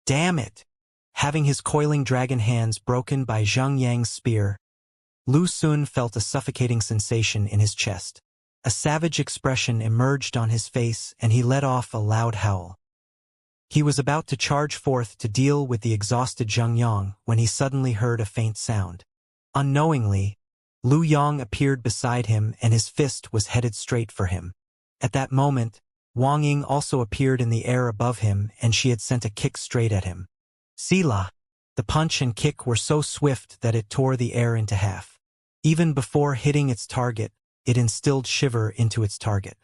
Damn it! Having his coiling dragon hands broken by Zheng Yang's spear, Lu Xun felt a suffocating sensation in his chest. A savage expression emerged on his face and he let off a loud howl. He was about to charge forth to deal with the exhausted Zheng Yang when he suddenly heard a faint sound. Unknowingly, Lu Yang appeared beside him and his fist was headed straight for him. At that moment, Wang Ying also appeared in the air above him, and she had sent a kick straight at him. Sila! The punch and kick were so swift that it tore the air into half. Even before hitting its target, it instilled shiver into its target.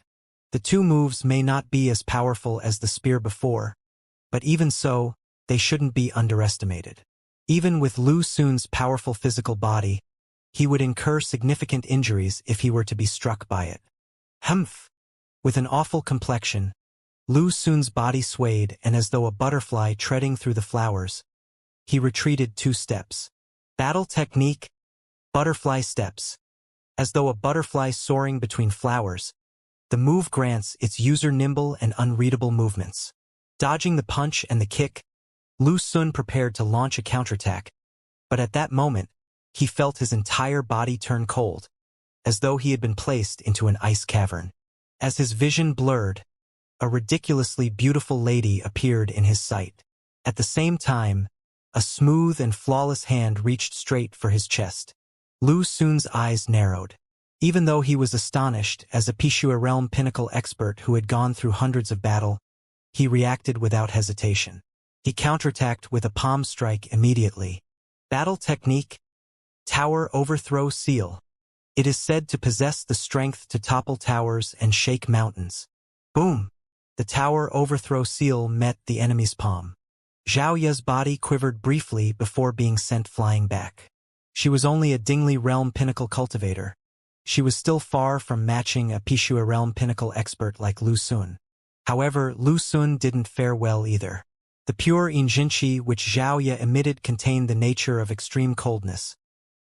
The two moves may not be as powerful as the spear before, but even so, they shouldn't be underestimated. Even with Lu Xun's powerful physical body, he would incur significant injuries if he were to be struck by it. Humph! With an awful complexion, Lu Xun's body swayed, and as though a butterfly treading through the flowers, he retreated 2 steps. Battle technique, butterfly steps. As though a butterfly soaring between flowers, the move grants its user nimble and unreadable movements. Dodging the punch and the kick, Lu Xun prepared to launch a counterattack, but at that moment, he felt his entire body turn cold, as though he had been placed into an ice cavern. As his vision blurred, a ridiculously beautiful lady appeared in his sight. At the same time, a smooth and flawless hand reached straight for his chest. Lu Xun's eyes narrowed. Even though he was astonished as a Pishua realm pinnacle expert who had gone through hundreds of battles, he reacted without hesitation. He counterattacked with a palm strike immediately. Battle technique, Tower Overthrow Seal. It is said to possess the strength to topple towers and shake mountains. Boom! The Tower Overthrow Seal met the enemy's palm. Xiaoya's body quivered briefly before being sent flying back. She was only a Dingli realm pinnacle cultivator. She was still far from matching a Pishua realm pinnacle expert like Lu Xun. However, Lu Xun didn't fare well either. The pure injinchi which Xiaoya emitted contained the nature of extreme coldness,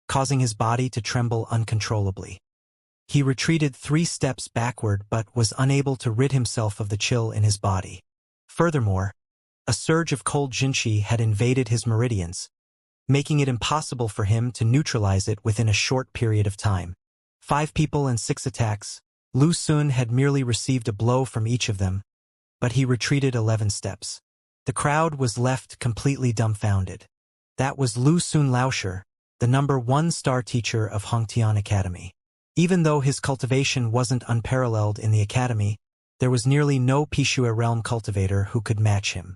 causing his body to tremble uncontrollably. He retreated 3 steps backward but was unable to rid himself of the chill in his body. Furthermore, a surge of cold jinchi had invaded his meridians, making it impossible for him to neutralize it within a short period of time. 5 people and 6 attacks. Lu Xun had merely received a blow from each of them, but he retreated 11 steps. The crowd was left completely dumbfounded. That was Lu Xun Laoshi, the #1 star teacher of Hongtian Academy. Even though his cultivation wasn't unparalleled in the academy, there was nearly no Pishua realm cultivator who could match him.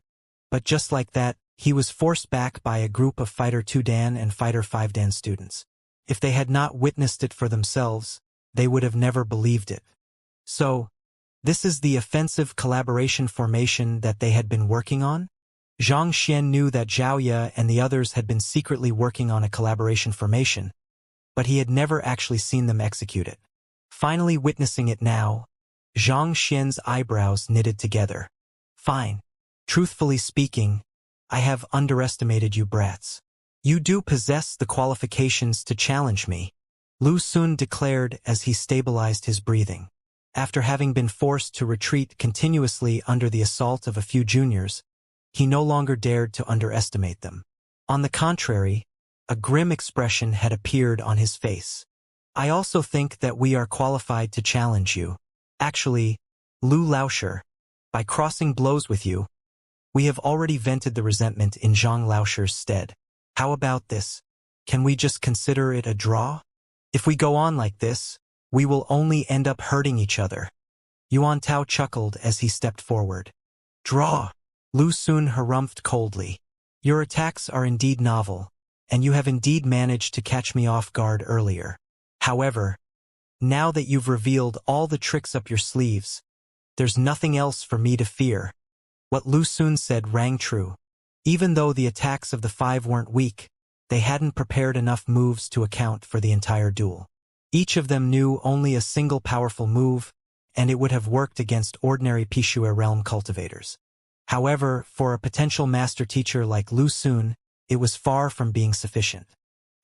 But just like that, he was forced back by a group of Fighter 2 Dan and Fighter 5 Dan students. If they had not witnessed it for themselves, they would have never believed it. So, this is the offensive collaboration formation that they had been working on? Xianxia knew that Xiaoya and the others had been secretly working on a collaboration formation, but he had never actually seen them execute it. Finally witnessing it now, Xianxia's eyebrows knitted together. Fine. Truthfully speaking, I have underestimated you brats. You do possess the qualifications to challenge me, Lu Xun declared as he stabilized his breathing. After having been forced to retreat continuously under the assault of a few juniors, he no longer dared to underestimate them. On the contrary, a grim expression had appeared on his face. I also think that we are qualified to challenge you. Actually, Lu Laoshi, by crossing blows with you, we have already vented the resentment in Zhang Laoshi's stead. How about this? Can we just consider it a draw? If we go on like this, we will only end up hurting each other. Yuan Tao chuckled as he stepped forward. Draw! Lu Xun harumphed coldly. Your attacks are indeed novel, and you have indeed managed to catch me off guard earlier. However, now that you've revealed all the tricks up your sleeves, there's nothing else for me to fear. What Lu Xun said rang true. Even though the attacks of the 5 weren't weak, they hadn't prepared enough moves to account for the entire duel. Each of them knew only a single powerful move, and it would have worked against ordinary Pishua realm cultivators. However, for a potential master teacher like Lu Xun, it was far from being sufficient.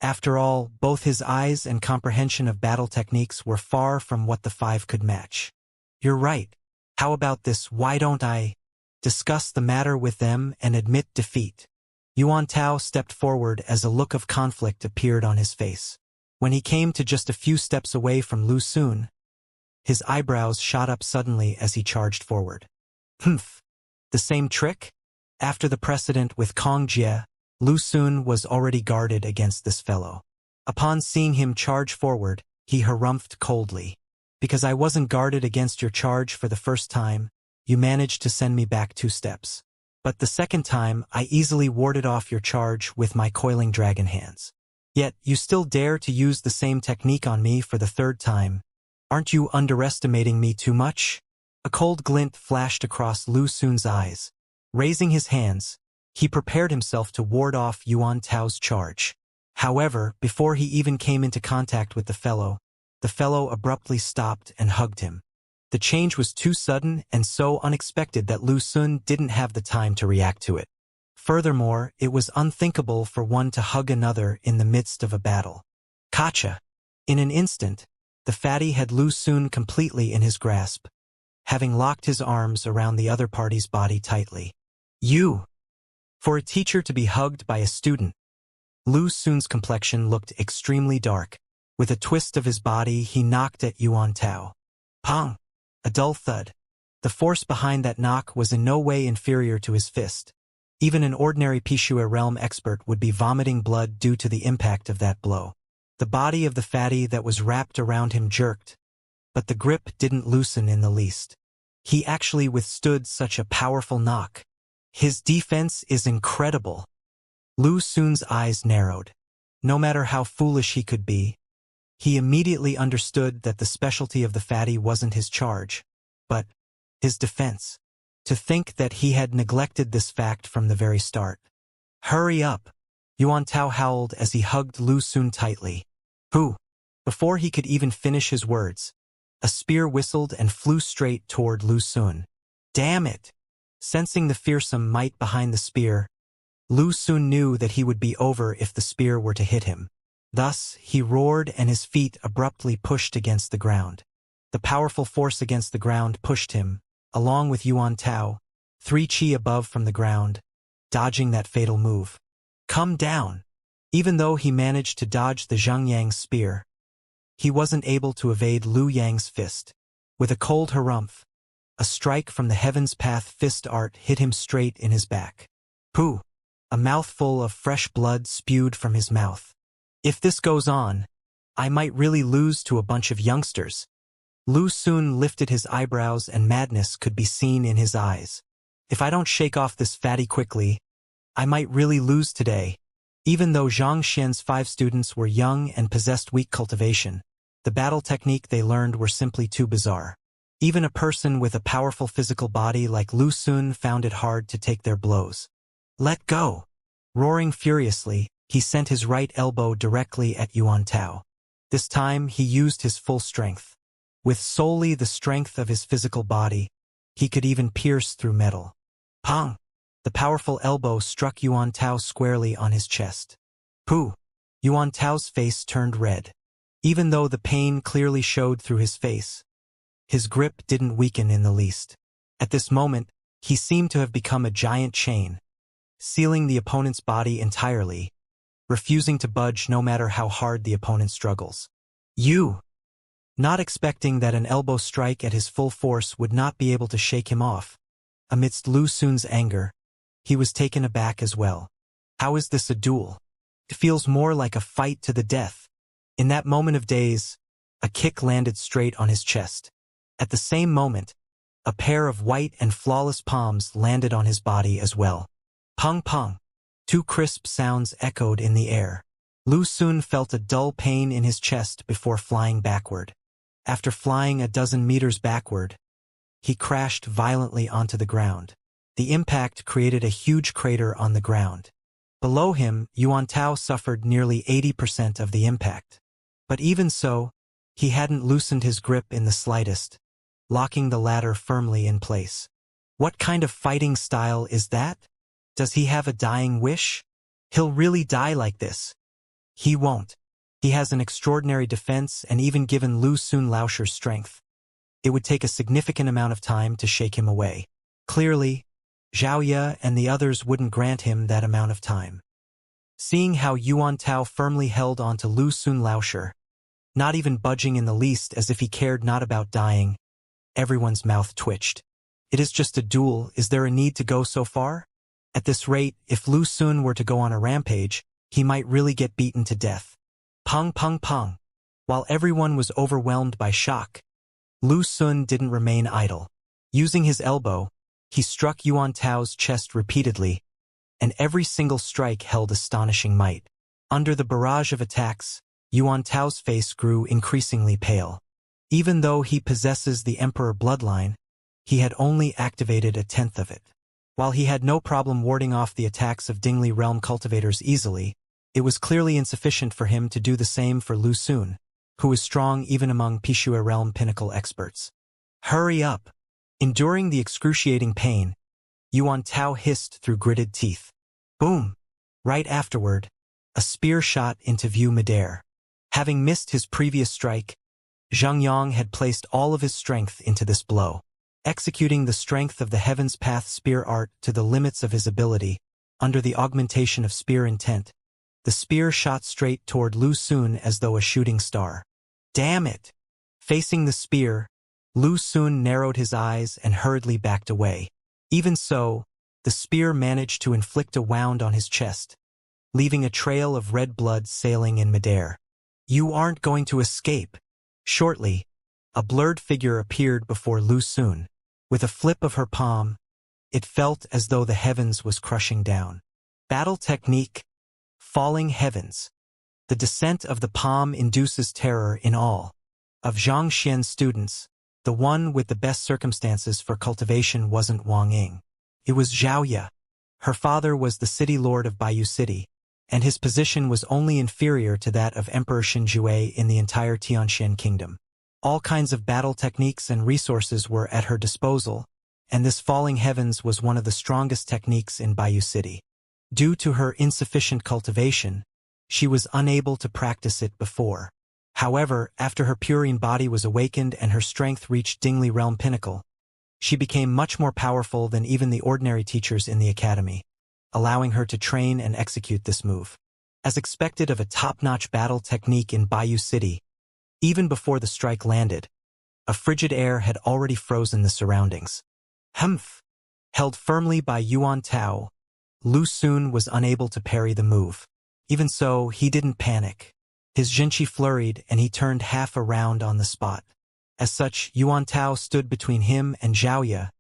After all, both his eyes and comprehension of battle techniques were far from what the 5 could match. You're right. How about this? Why don't I discuss the matter with them and admit defeat? Yuan Tao stepped forward as a look of conflict appeared on his face. When he came to just a few steps away from Lu Xun, his eyebrows shot up suddenly as he charged forward. Humph! The same trick? After the precedent with Kong Jie, Lu Xun was already guarded against this fellow. Upon seeing him charge forward, he harumphed coldly. Because I wasn't guarded against your charge for the first time, you managed to send me back 2 steps. But the second time, I easily warded off your charge with my coiling dragon hands. Yet, you still dare to use the same technique on me for the 3rd time. Aren't you underestimating me too much? A cold glint flashed across Lu Xun's eyes. Raising his hands, he prepared himself to ward off Yuan Tao's charge. However, before he even came into contact with the fellow abruptly stopped and hugged him. The change was too sudden and so unexpected that Lu Xun didn't have the time to react to it. Furthermore, it was unthinkable for one to hug another in the midst of a battle. Gotcha! In an instant, the fatty had Lu Xun completely in his grasp, having locked his arms around the other party's body tightly. You! For a teacher to be hugged by a student, Lu Xun's complexion looked extremely dark. With a twist of his body, he knocked at Yuan Tao. Pong! A dull thud. The force behind that knock was in no way inferior to his fist. Even an ordinary Pishue realm expert would be vomiting blood due to the impact of that blow. The body of the fatty that was wrapped around him jerked, but the grip didn't loosen in the least. He actually withstood such a powerful knock. His defense is incredible. Lu Xun's eyes narrowed. No matter how foolish he could be, he immediately understood that the specialty of the fatty wasn't his charge, but his defense. To think that he had neglected this fact from the very start. Hurry up! Yuan Tao howled as he hugged Lu Xun tightly. Who? Before he could even finish his words, a spear whistled and flew straight toward Lu Xun. Damn it! Sensing the fearsome might behind the spear, Lu Xun knew that he would be over if the spear were to hit him. Thus, he roared and his feet abruptly pushed against the ground. The powerful force against the ground pushed him, along with Yuan Tao, 3 chi above from the ground, dodging that fatal move. Come down! Even though he managed to dodge the Zhangyang's spear, he wasn't able to evade Lu Yang's fist. With a cold harumph, a strike from the Heaven's Path fist art hit him straight in his back. Pooh! A mouthful of fresh blood spewed from his mouth. If this goes on, I might really lose to a bunch of youngsters. Lu Xun lifted his eyebrows and madness could be seen in his eyes. If I don't shake off this fatty quickly, I might really lose today. Even though Xianxia's 5 students were young and possessed weak cultivation, the battle technique they learned were simply too bizarre. Even a person with a powerful physical body like Lu Xun found it hard to take their blows. Let go! Roaring furiously, he sent his right elbow directly at Yuan Tao. This time, he used his full strength. With solely the strength of his physical body, he could even pierce through metal. Pong! The powerful elbow struck Yuan Tao squarely on his chest. Pooh! Yuan Tao's face turned red. Even though the pain clearly showed through his face, his grip didn't weaken in the least. At this moment, he seemed to have become a giant chain, sealing the opponent's body entirely, refusing to budge no matter how hard the opponent struggles. You! Not expecting that an elbow strike at his full force would not be able to shake him off. Amidst Lu Xun's anger, he was taken aback as well. How is this a duel? It feels more like a fight to the death. In that moment of daze, a kick landed straight on his chest. At the same moment, a pair of white and flawless palms landed on his body as well. Pong pong! 2 crisp sounds echoed in the air. Lu Xun felt a dull pain in his chest before flying backward. After flying a dozen meters backward, he crashed violently onto the ground. The impact created a huge crater on the ground. Below him, Yuan Tao suffered nearly 80% of the impact. But even so, he hadn't loosened his grip in the slightest, locking the ladder firmly in place. What kind of fighting style is that? Does he have a dying wish? He'll really die like this. He won't. He has an extraordinary defense and even given Lu Xun Laoshir's strength, it would take a significant amount of time to shake him away. Clearly, Xiaoya and the others wouldn't grant him that amount of time. Seeing how Yuan Tao firmly held onto Lu Xun Laoshir, not even budging in the least as if he cared not about dying, everyone's mouth twitched. It is just a duel, is there a need to go so far? At this rate, if Lu Xun were to go on a rampage, he might really get beaten to death. Pong pong pong. While everyone was overwhelmed by shock, Lu Xun didn't remain idle. Using his elbow, he struck Yuan Tao's chest repeatedly, and every single strike held astonishing might. Under the barrage of attacks, Yuan Tao's face grew increasingly pale. Even though he possesses the Emperor bloodline, he had only activated a tenth of it. While he had no problem warding off the attacks of Dingli realm cultivators easily, it was clearly insufficient for him to do the same for Lu Xun, who was strong even among Pishua realm pinnacle experts. Hurry up! Enduring the excruciating pain, Yuan Tao hissed through gritted teeth. Boom! Right afterward, a spear shot into view midair. Having missed his previous strike, Zhang Yang had placed all of his strength into this blow. Executing the strength of the Heaven's Path spear art to the limits of his ability, under the augmentation of spear intent, the spear shot straight toward Lu Xun as though a shooting star. Damn it! Facing the spear, Lu Xun narrowed his eyes and hurriedly backed away. Even so, the spear managed to inflict a wound on his chest, leaving a trail of red blood sailing in midair. You aren't going to escape. Shortly, a blurred figure appeared before Lu Xun. With a flip of her palm, it felt as though the heavens was crushing down. Battle technique, falling heavens. The descent of the palm induces terror in all. Of Xianxia's students, the one with the best circumstances for cultivation wasn't Wang Ying. It was Xiaoya. Her father was the city lord of Baiyu City, and his position was only inferior to that of Emperor Xinjue in the entire Tianxian kingdom. All kinds of battle techniques and resources were at her disposal, and this falling heavens was one of the strongest techniques in Baiyu City. Due to her insufficient cultivation, she was unable to practice it before. However, after her purine body was awakened and her strength reached Dingli realm pinnacle, she became much more powerful than even the ordinary teachers in the academy, allowing her to train and execute this move. As expected of a top-notch battle technique in Baiyu City, even before the strike landed, a frigid air had already frozen the surroundings. Humph! Held firmly by Yuan Tao, Lu Xun was unable to parry the move. Even so, he didn't panic. His Jinqi flurried and he turned half around on the spot. As such, Yuan Tao stood between him and Xiaoya,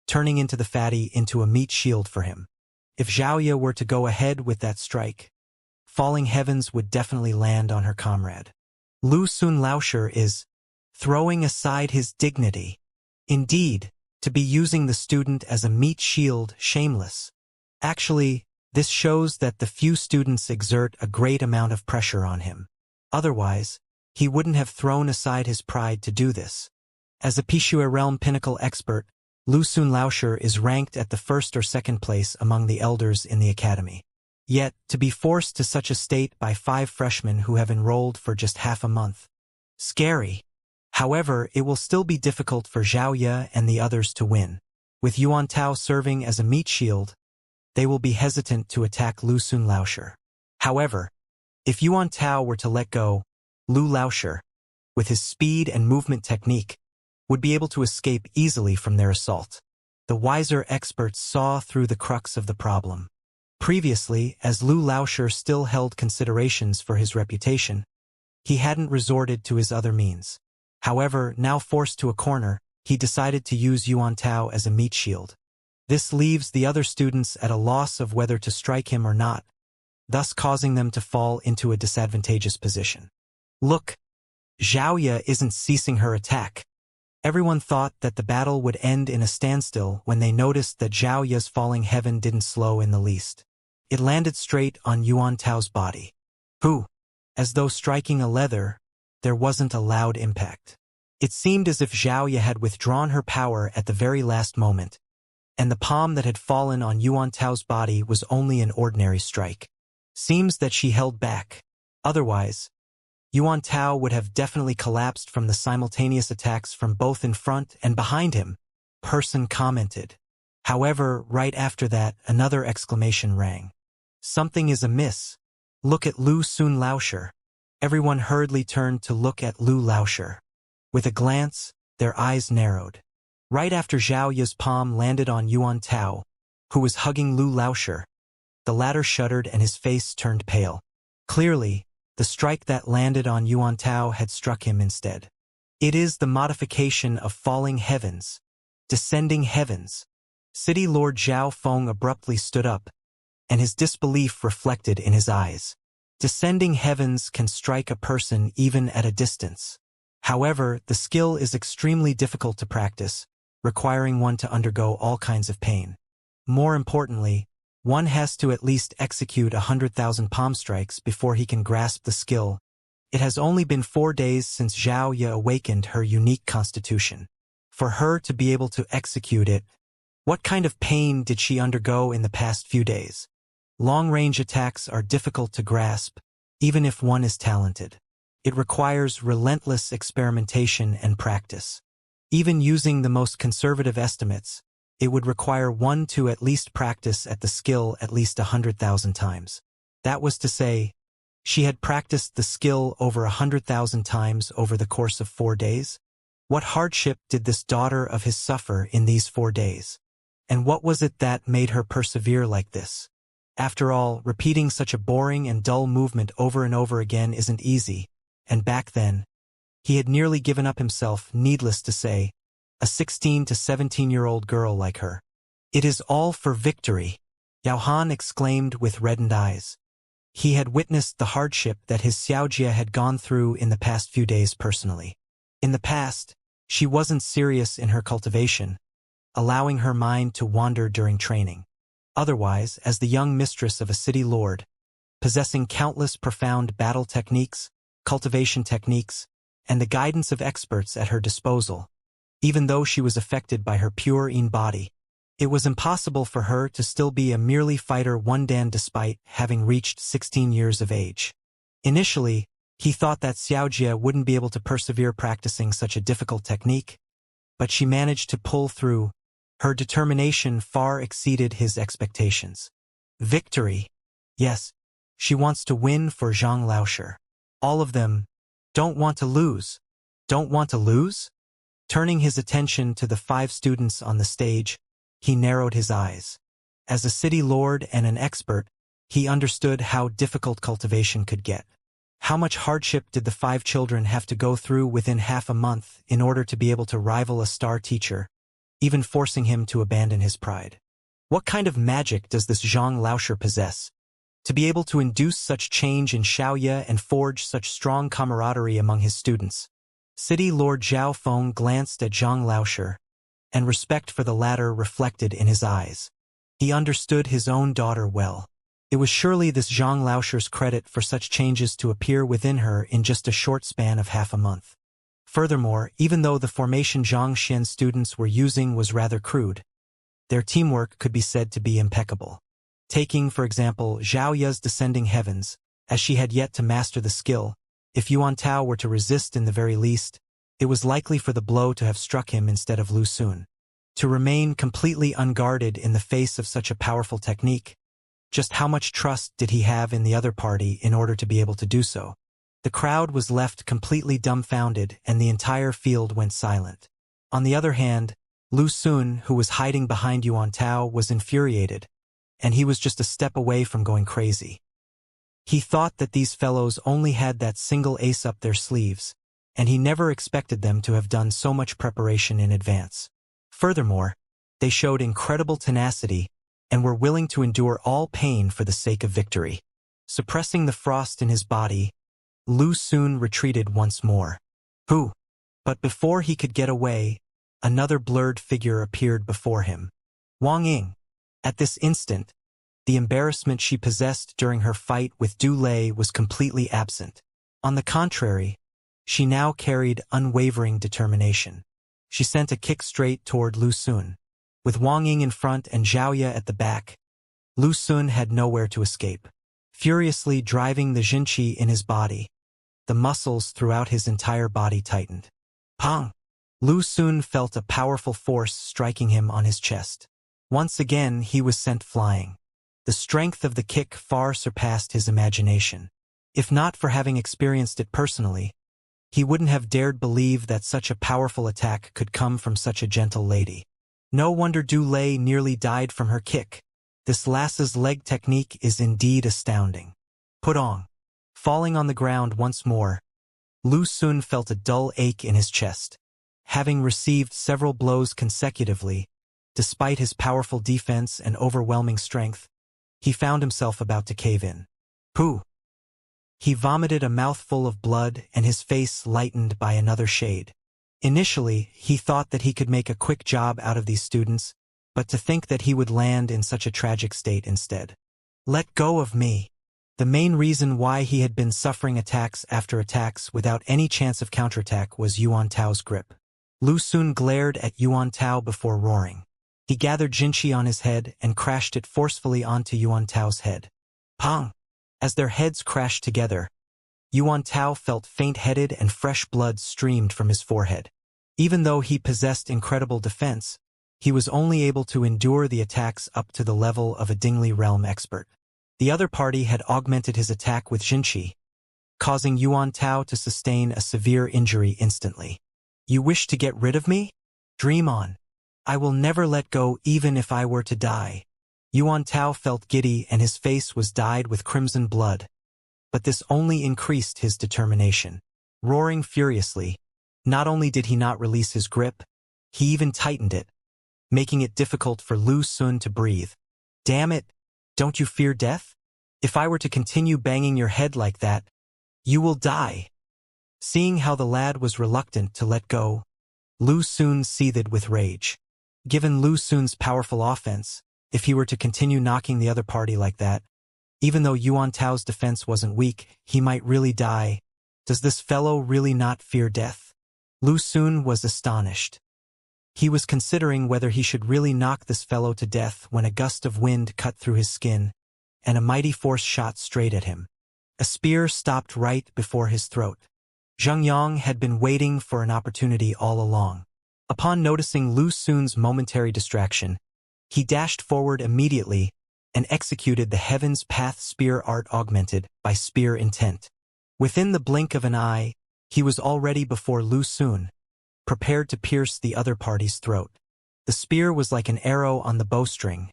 turning into the fatty into a meat shield for him. If Xiaoya were to go ahead with that strike, falling heavens would definitely land on her comrade. Lu Xun Laosher is throwing aside his dignity. Indeed, to be using the student as a meat shield, shameless. Actually, this shows that the few students exert a great amount of pressure on him. Otherwise, he wouldn't have thrown aside his pride to do this. As a Pishua realm pinnacle expert, Lu Xun Laosher is ranked at the first or second place among the elders in the academy. Yet, to be forced to such a state by 5 freshmen who have enrolled for just half a month. Scary. However, it will still be difficult for Xiaoya and the others to win. With Yuan Tao serving as a meat shield, they will be hesitant to attack Lu Xun Laosher. However, if Yuan Tao were to let go, Lu Laosher, with his speed and movement technique, would be able to escape easily from their assault. The wiser experts saw through the crux of the problem. Previously, as Lu Laosher still held considerations for his reputation, he hadn't resorted to his other means. However, now forced to a corner, he decided to use Yuan Tao as a meat shield. This leaves the other students at a loss of whether to strike him or not, thus causing them to fall into a disadvantageous position. Look, Xiaoya isn't ceasing her attack. Everyone thought that the battle would end in a standstill when they noticed that Xiaoya's falling heaven didn't slow in the least. It landed straight on Yuan Tao's body. As though striking a leather, there wasn't a loud impact. It seemed as if Xiaoya had withdrawn her power at the very last moment, and the palm that had fallen on Yuan Tao's body was only an ordinary strike. Seems that she held back. Otherwise, Yuan Tao would have definitely collapsed from the simultaneous attacks from both in front and behind him, person commented. However, right after that, another exclamation rang. Something is amiss. Look at Lu Xun Laosher. Everyone hurriedly turned to look at Lu Laosher. With a glance, their eyes narrowed. Right after Xiaoya's palm landed on Yuan Tao, who was hugging Lu Laosher, the latter shuddered and his face turned pale. Clearly, the strike that landed on Yuan Tao had struck him instead. It is the modification of falling heavens. Descending heavens. City Lord Zhao Feng abruptly stood up, and his disbelief reflected in his eyes. Descending heavens can strike a person even at a distance. However, the skill is extremely difficult to practice, requiring one to undergo all kinds of pain. More importantly, one has to at least execute 100,000 palm strikes before he can grasp the skill. It has only been 4 days since Xiaoya awakened her unique constitution. For her to be able to execute it, what kind of pain did she undergo in the past few days? Long-range attacks are difficult to grasp, even if one is talented. It requires relentless experimentation and practice. Even using the most conservative estimates, it would require one to at least practice at the skill at least 100,000 times. That was to say, she had practiced the skill over 100,000 times over the course of 4 days? What hardship did this daughter of his suffer in these 4 days? And what was it that made her persevere like this? After all, repeating such a boring and dull movement over and over again isn't easy, and back then, he had nearly given up himself, needless to say, a 16 to 17-year-old girl like her. It is all for victory, Yao Han exclaimed with reddened eyes. He had witnessed the hardship that his Xiaojia had gone through in the past few days personally. In the past, she wasn't serious in her cultivation, allowing her mind to wander during training. Otherwise, as the young mistress of a city lord, possessing countless profound battle techniques, cultivation techniques, and the guidance of experts at her disposal, even though she was affected by her pure yin body, it was impossible for her to still be a merely fighter one dan despite having reached 16 years of age. Initially, he thought that Xiaojia wouldn't be able to persevere practicing such a difficult technique, but she managed to pull through. Her determination far exceeded his expectations. Victory. Yes, she wants to win for Zhang Laosher. All of them don't want to lose. Don't want to lose? Turning his attention to the 5 students on the stage, he narrowed his eyes. As a city lord and an expert, he understood how difficult cultivation could get. How much hardship did the 5 children have to go through within half a month in order to be able to rival a star teacher, even forcing him to abandon his pride? What kind of magic does this Zhang Laosher possess, to be able to induce such change in Xiaoya and forge such strong camaraderie among his students? City Lord Zhao Feng glanced at Zhang Laosher, and respect for the latter reflected in his eyes. He understood his own daughter well. It was surely this Zhang Laosher's credit for such changes to appear within her in just a short span of half a month. Furthermore, even though the formation Xianxia students were using was rather crude, their teamwork could be said to be impeccable. Taking, for example, Xiaoya's descending heavens, as she had yet to master the skill, if Yuan Tao were to resist in the very least, it was likely for the blow to have struck him instead of Lu Sun. To remain completely unguarded in the face of such a powerful technique, just how much trust did he have in the other party in order to be able to do so? The crowd was left completely dumbfounded and the entire field went silent. On the other hand, Lu Sun, who was hiding behind Yuan Tao, was infuriated, and he was just a step away from going crazy. He thought that these fellows only had that single ace up their sleeves, and he never expected them to have done so much preparation in advance. Furthermore, they showed incredible tenacity and were willing to endure all pain for the sake of victory. Suppressing the frost in his body, Lu Sun retreated once more. Who? But before he could get away, another blurred figure appeared before him. Wang Ying. At this instant, the embarrassment she possessed during her fight with Du Lei was completely absent. On the contrary, she now carried unwavering determination. She sent a kick straight toward Lu Sun. With Wang Ying in front and Xiaoya at the back, Lu Sun had nowhere to escape. Furiously driving the Jinqi in his body, the muscles throughout his entire body tightened. Pang! Lu Sun felt a powerful force striking him on his chest. Once again he was sent flying. The strength of the kick far surpassed his imagination. If not for having experienced it personally, he wouldn't have dared believe that such a powerful attack could come from such a gentle lady. No wonder Du Lei nearly died from her kick. This lass's leg technique is indeed astounding. Put on. Falling on the ground once more, Lu Sun felt a dull ache in his chest. Having received several blows consecutively, despite his powerful defense and overwhelming strength, he found himself about to cave in. Pooh! He vomited a mouthful of blood and his face lightened by another shade. Initially, he thought that he could make a quick job out of these students, but to think that he would land in such a tragic state instead. Let go of me. The main reason why he had been suffering attacks after attacks without any chance of counterattack was Yuan Tao's grip. Lu Xun glared at Yuan Tao before roaring. He gathered Jinqi on his head and crashed it forcefully onto Yuan Tao's head. Pong! As their heads crashed together, Yuan Tao felt faint-headed and fresh blood streamed from his forehead. Even though he possessed incredible defense, he was only able to endure the attacks up to the level of a Dingli realm expert. The other party had augmented his attack with Jinqi, causing Yuan Tao to sustain a severe injury instantly. You wish to get rid of me? Dream on. I will never let go even if I were to die. Yuan Tao felt giddy and his face was dyed with crimson blood, but this only increased his determination. Roaring furiously, not only did he not release his grip, he even tightened it, making it difficult for Lu Xun to breathe. Damn it! Don't you fear death? If I were to continue banging your head like that, you will die. Seeing how the lad was reluctant to let go, Lu Xun seethed with rage. Given Lu Xun's powerful offense, if he were to continue knocking the other party like that, even though Yuan Tao's defense wasn't weak, he might really die. Does this fellow really not fear death? Lu Xun was astonished. He was considering whether he should really knock this fellow to death when a gust of wind cut through his skin, and a mighty force shot straight at him. A spear stopped right before his throat. Xianxia had been waiting for an opportunity all along. Upon noticing Lu Xun's momentary distraction, he dashed forward immediately and executed the Heaven's Path spear art augmented by spear intent. Within the blink of an eye, he was already before Lu Xun, prepared to pierce the other party's throat. The spear was like an arrow on the bowstring,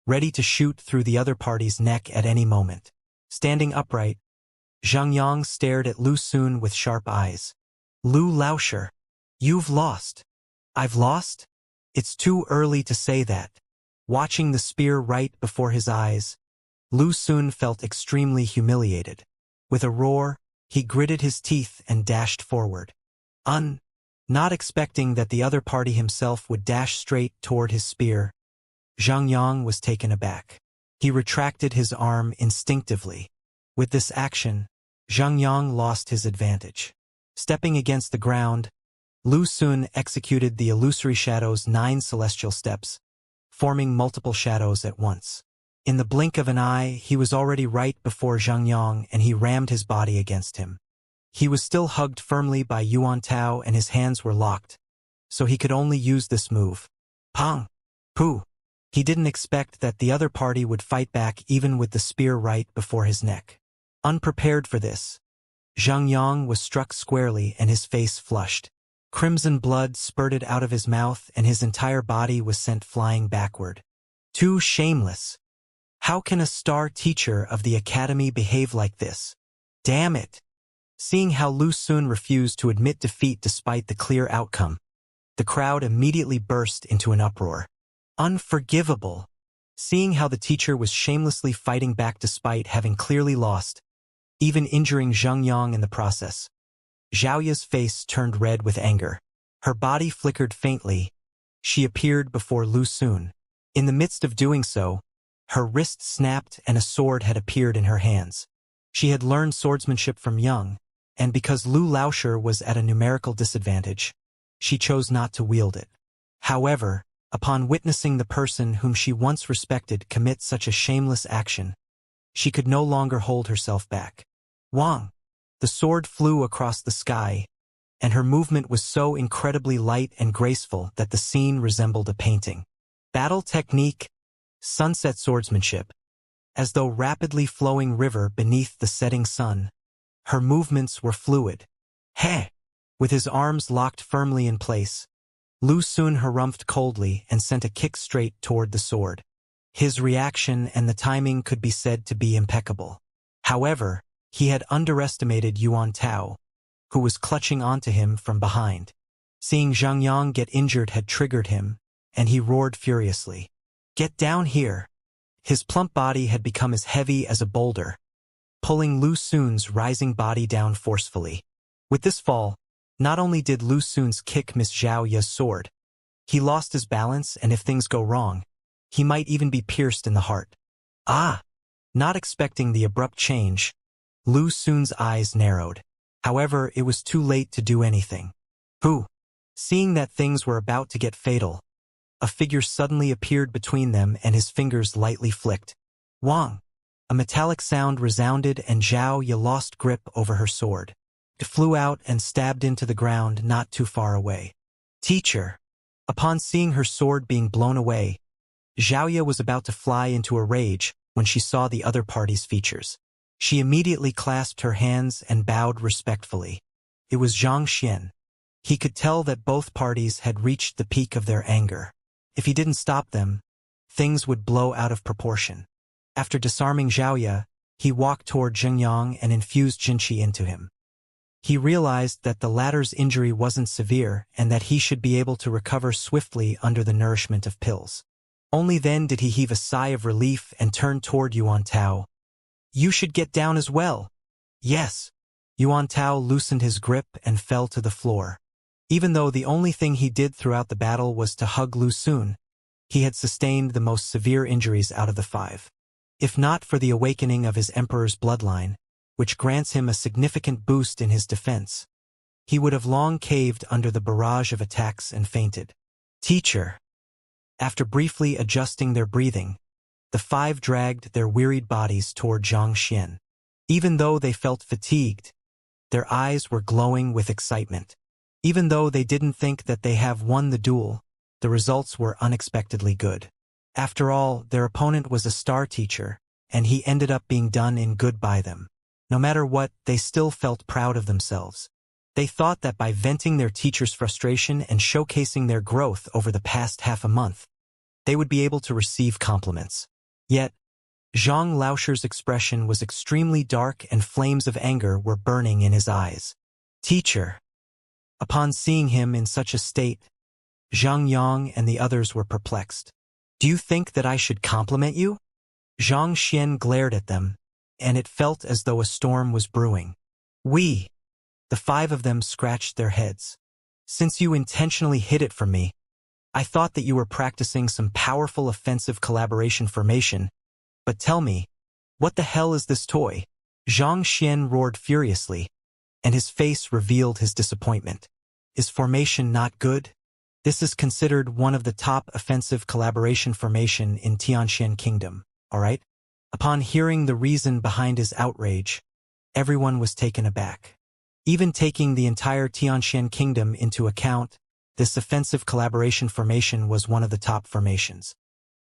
ready to shoot through the other party's neck at any moment. Standing upright, Xianxia stared at Lu Xun with sharp eyes. Lu Laoshi, you've lost. I've lost? It's too early to say that. Watching the spear right before his eyes, Lu Xun felt extremely humiliated. With a roar, he gritted his teeth and dashed forward. Not expecting that the other party himself would dash straight toward his spear, Xianxia was taken aback. He retracted his arm instinctively. With this action, Xianxia lost his advantage. Stepping against the ground, Lu Xun executed the illusory shadow's 9 celestial steps, forming multiple shadows at once. In the blink of an eye, he was already right before Xianxia and he rammed his body against him. He was still hugged firmly by Yuan Tao and his hands were locked, so he could only use this move. Pong! Pooh! He didn't expect that the other party would fight back even with the spear right before his neck. Unprepared for this, Xianxia was struck squarely and his face flushed. Crimson blood spurted out of his mouth and his entire body was sent flying backward. Too shameless! How can a star teacher of the academy behave like this? Damn it! Seeing how Lu Xun refused to admit defeat despite the clear outcome, the crowd immediately burst into an uproar. Unforgivable! Seeing how the teacher was shamelessly fighting back despite having clearly lost, even injuring Xianxia in the process, Xiaoya's face turned red with anger. Her body flickered faintly. She appeared before Lu Xun. In the midst of doing so, her wrist snapped and a sword had appeared in her hands. She had learned swordsmanship from young, and because Lu Laoshi was at a numerical disadvantage, she chose not to wield it. However, upon witnessing the person whom she once respected commit such a shameless action, she could no longer hold herself back. Wang! The sword flew across the sky, and her movement was so incredibly light and graceful that the scene resembled a painting. Battle technique, sunset swordsmanship. As though rapidly flowing river beneath the setting sun, her movements were fluid. Heh! With his arms locked firmly in place, Lu Xun harumphed coldly and sent a kick straight toward the sword. His reaction and the timing could be said to be impeccable. However, he had underestimated Yuan Tao, who was clutching onto him from behind. Seeing Zhang Yang get injured had triggered him, and he roared furiously. "Get down here!" His plump body had become as heavy as a boulder, pulling Lu Xun's rising body down forcefully. With this fall, not only did Lu Xun's kick miss Zhao Ya's sword, he lost his balance, and if things go wrong, he might even be pierced in the heart. Ah! Not expecting the abrupt change, Lu Xun's eyes narrowed. However, it was too late to do anything. Who? Seeing that things were about to get fatal, a figure suddenly appeared between them and his fingers lightly flicked. Wang! A metallic sound resounded and Zhao Ya lost grip over her sword. It flew out and stabbed into the ground not too far away. Teacher! Upon seeing her sword being blown away, Zhao Ya was about to fly into a rage when she saw the other party's features. She immediately clasped her hands and bowed respectfully. It was Xianxia. He could tell that both parties had reached the peak of their anger. If he didn't stop them, things would blow out of proportion. After disarming Zhao Ya, he walked toward Zhengyang and infused Jinqi into him. He realized that the latter's injury wasn't severe and that he should be able to recover swiftly under the nourishment of pills. Only then did he heave a sigh of relief and turn toward Yuan Tao. "You should get down as well." "Yes." Yuan Tao loosened his grip and fell to the floor. Even though the only thing he did throughout the battle was to hug Lu Xun, he had sustained the most severe injuries out of the five. If not for the awakening of his emperor's bloodline, which grants him a significant boost in his defense, he would have long caved under the barrage of attacks and fainted. Teacher! After briefly adjusting their breathing, the five dragged their wearied bodies toward Xianxia. Even though they felt fatigued, their eyes were glowing with excitement. Even though they didn't think that they have won the duel, the results were unexpectedly good. After all, their opponent was a star teacher, and he ended up being done in good by them. No matter what, they still felt proud of themselves. They thought that by venting their teacher's frustration and showcasing their growth over the past half a month, they would be able to receive compliments. Yet, Zhang Laosher's expression was extremely dark and flames of anger were burning in his eyes. Teacher! Upon seeing him in such a state, Zhang Yang and the others were perplexed. "Do you think that I should compliment you?" Zhang Xian glared at them, and it felt as though a storm was brewing. "We." The five of them scratched their heads. "Since you intentionally hid it from me, I thought that you were practicing some powerful offensive collaboration formation, but tell me, what the hell is this toy?" Zhang Xian roared furiously, and his face revealed his disappointment. "Is formation not good? This is considered one of the top offensive collaboration formation in Tianxian Kingdom, alright?" Upon hearing the reason behind his outrage, everyone was taken aback. Even taking the entire Tianxian Kingdom into account, this offensive collaboration formation was one of the top formations.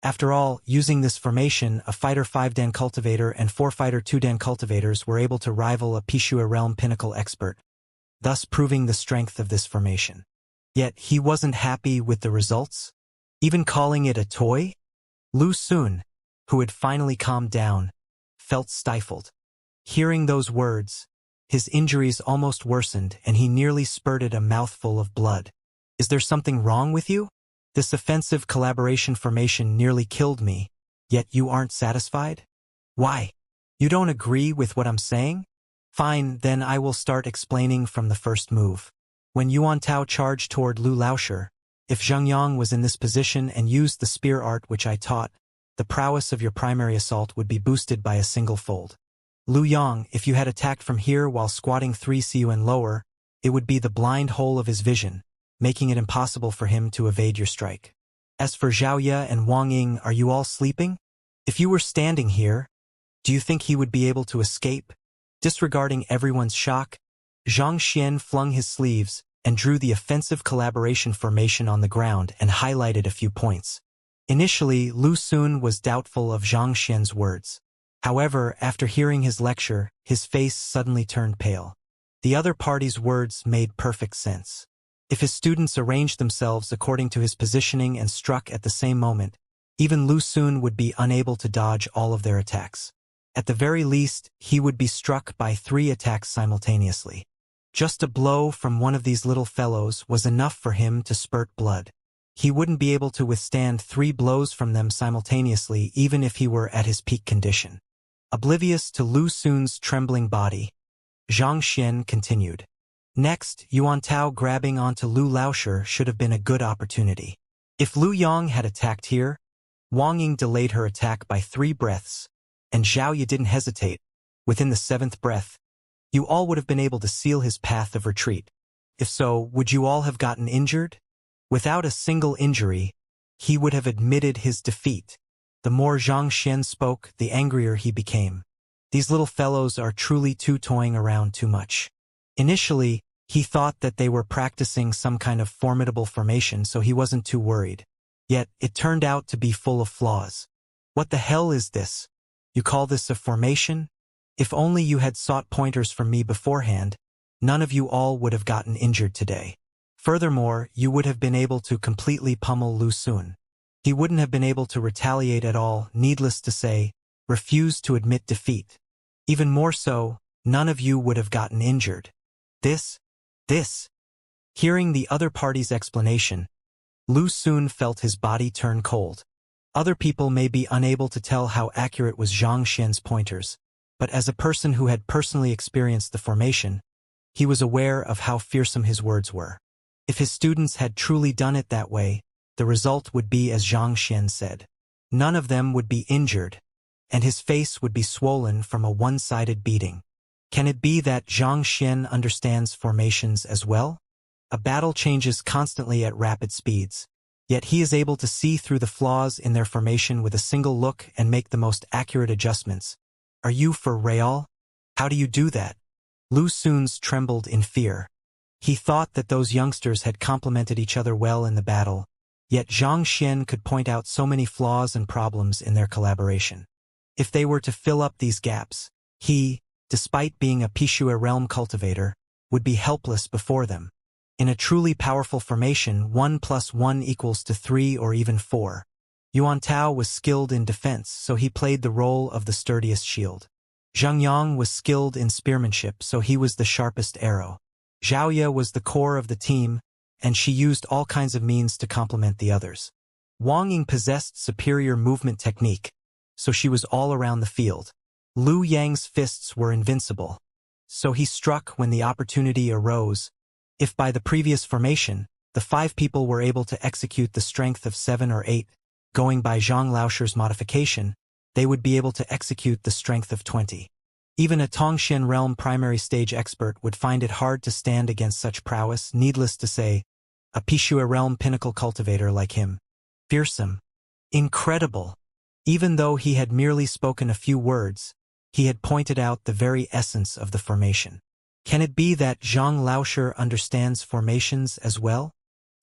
After all, using this formation, a Fighter 5 Dan cultivator and 4 Fighter 2 Dan cultivators were able to rival a Pishua realm pinnacle expert, thus proving the strength of this formation. Yet he wasn't happy with the results, even calling it a toy. Lu Xun, who had finally calmed down, felt stifled. Hearing those words, his injuries almost worsened and he nearly spurted a mouthful of blood. "Is there something wrong with you? This offensive collaboration formation nearly killed me, yet you aren't satisfied? Why? You don't agree with what I'm saying? Fine, then I will start explaining from the first move." When Yuan Tao charged toward Lu Laosher, if Zhang Yang was in this position and used the spear art which I taught, the prowess of your primary assault would be boosted by a single fold. Lu Yang, if you had attacked from here while squatting 3 CU and lower, it would be the blind hole of his vision, making it impossible for him to evade your strike. As for Zhao Ya and Wang Ying, are you all sleeping? If you were standing here, do you think he would be able to escape? Disregarding everyone's shock, Zhang Xian flung his sleeves and drew the offensive collaboration formation on the ground and highlighted a few points. Initially, Lu Xun was doubtful of Zhang Xian's words. However, after hearing his lecture, his face suddenly turned pale. The other party's words made perfect sense. If his students arranged themselves according to his positioning and struck at the same moment, even Lu Xun would be unable to dodge all of their attacks. At the very least, he would be struck by 3 attacks simultaneously. Just a blow from one of these little fellows was enough for him to spurt blood. He wouldn't be able to withstand 3 blows from them simultaneously even if he were at his peak condition. Oblivious to Lu Xun's trembling body, Xianxia continued. Next, Yuan Tao grabbing onto Lu Laoshi should have been a good opportunity. If Lu Yang had attacked here, Wang Ying delayed her attack by 3 breaths, and Zhao Ye didn't hesitate. Within the 7th breath, you all would have been able to seal his path of retreat. If so, would you all have gotten injured? Without a single injury, he would have admitted his defeat. The more Xianxia spoke, the angrier he became. These little fellows are truly toying around too much. Initially, he thought that they were practicing some kind of formidable formation, so he wasn't too worried. Yet, it turned out to be full of flaws. What the hell is this? You call this a formation? If only you had sought pointers from me beforehand, none of you all would have gotten injured today. Furthermore, you would have been able to completely pummel Lu Xun. He wouldn't have been able to retaliate at all, needless to say, refused to admit defeat. Even more so, none of you would have gotten injured. This. Hearing the other party's explanation, Lu Xun felt his body turn cold. Other people may be unable to tell how accurate was Xianxia's pointers, but as a person who had personally experienced the formation, he was aware of how fearsome his words were. If his students had truly done it that way, the result would be as Xianxia said. None of them would be injured, and his face would be swollen from a one-sided beating. Can it be that Xianxia understands formations as well? A battle changes constantly at rapid speeds, yet he is able to see through the flaws in their formation with a single look and make the most accurate adjustments. Are you for real? How do you do that? Lu Xun's trembled in fear. He thought that those youngsters had complemented each other well in the battle, yet Xianxia could point out so many flaws and problems in their collaboration. If they were to fill up these gaps, he, despite being a Pishua realm cultivator, would be helpless before them. In a truly powerful formation, 1 + 1 = 3 or even 4. Yuan Tao was skilled in defense, so he played the role of the sturdiest shield. Zhang Yang was skilled in spearmanship, so he was the sharpest arrow. Zhao Ye was the core of the team, and she used all kinds of means to complement the others. Wang Ying possessed superior movement technique, so she was all around the field. Lu Yang's fists were invincible, so he struck when the opportunity arose. If by the previous formation, the 5 people were able to execute the strength of 7 or 8, going by Zhang Laoshi's modification, they would be able to execute the strength of 20. Even a Tongxian realm primary stage expert would find it hard to stand against such prowess, needless to say, a Pishua realm pinnacle cultivator like him. Fearsome. Incredible. Even though he had merely spoken a few words, he had pointed out the very essence of the formation. Can it be that Zhang Laoshi understands formations as well?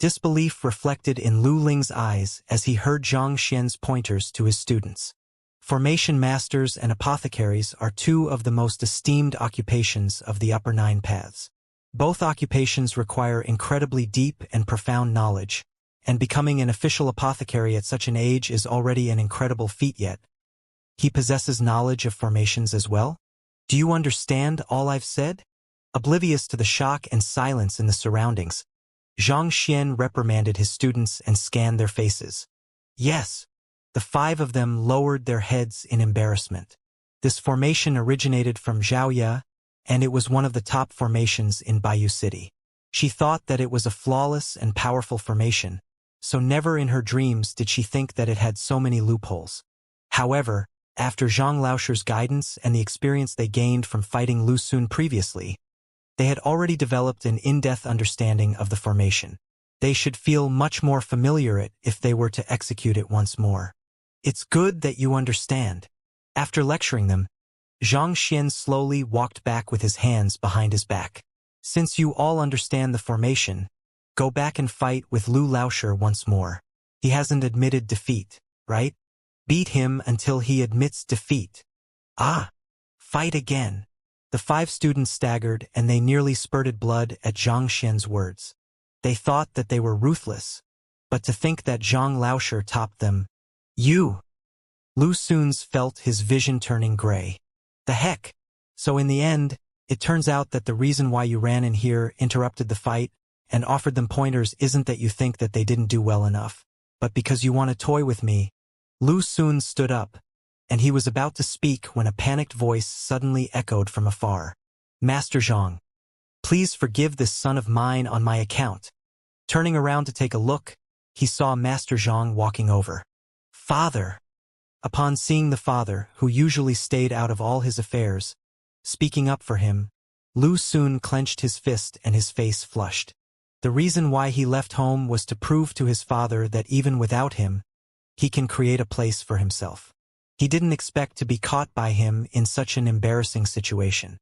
Disbelief reflected in Lu Ling's eyes as he heard Xianxia's pointers to his students. Formation masters and apothecaries are 2 of the most esteemed occupations of the upper 9 paths. Both occupations require incredibly deep and profound knowledge, and becoming an official apothecary at such an age is already an incredible feat yet. He possesses knowledge of formations as well? Do you understand all I've said? Oblivious to the shock and silence in the surroundings, Xianxia reprimanded his students and scanned their faces. Yes. The 5 of them lowered their heads in embarrassment. This formation originated from Zhao Ye, and it was one of the top formations in Bayou City. She thought that it was a flawless and powerful formation, so never in her dreams did she think that it had so many loopholes. However, after Zhang Laoshi's guidance and the experience they gained from fighting Lu Xun previously, they had already developed an in-depth understanding of the formation. They should feel much more familiar if they were to execute it once more. It's good that you understand. After lecturing them, Xianxia slowly walked back with his hands behind his back. Since you all understand the formation, go back and fight with Lu Laoshi once more. He hasn't admitted defeat, right? Beat him until he admits defeat. Ah! Fight again. The 5 students staggered and they nearly spurted blood at Xianxia's words. They thought that they were ruthless, but to think that Zhang Laoshi topped them. You! Lu Xun's felt his vision turning gray. The heck! So in the end, It turns out that the reason why you ran in here, interrupted the fight, and offered them pointers isn't that you think that they didn't do well enough, but because you want to toy with me." Lu Xun stood up, and he was about to speak when a panicked voice suddenly echoed from afar. "Master Zhang, please forgive this son of mine on my account." Turning around to take a look, he saw Master Zhang walking over. "Father!" Upon seeing the father, who usually stayed out of all his affairs, speaking up for him, Lu Xun clenched his fist and his face flushed. The reason why he left home was to prove to his father that even without him, he can create a place for himself. He didn't expect to be caught by him in such an embarrassing situation.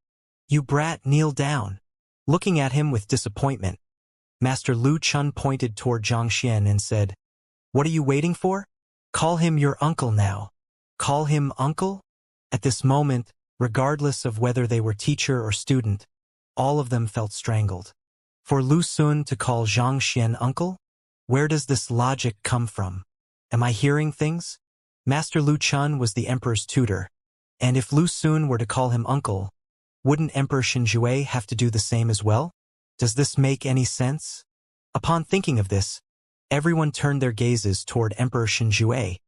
"You brat, kneel down." Looking at him with disappointment, Master Lu Chun pointed toward Xianxia and said, "What are you waiting for? Call him your uncle now." Call him uncle? At this moment, regardless of whether they were teacher or student, all of them felt strangled. For Lu Xun to call Xianxia uncle? Where does this logic come from? Am I hearing things? Master Lu Chun was the emperor's tutor, and if Lu Xun were to call him uncle, wouldn't Emperor Xinjue have to do the same as well? Does this make any sense? Upon thinking of this, everyone turned their gazes toward Emperor Xinjue,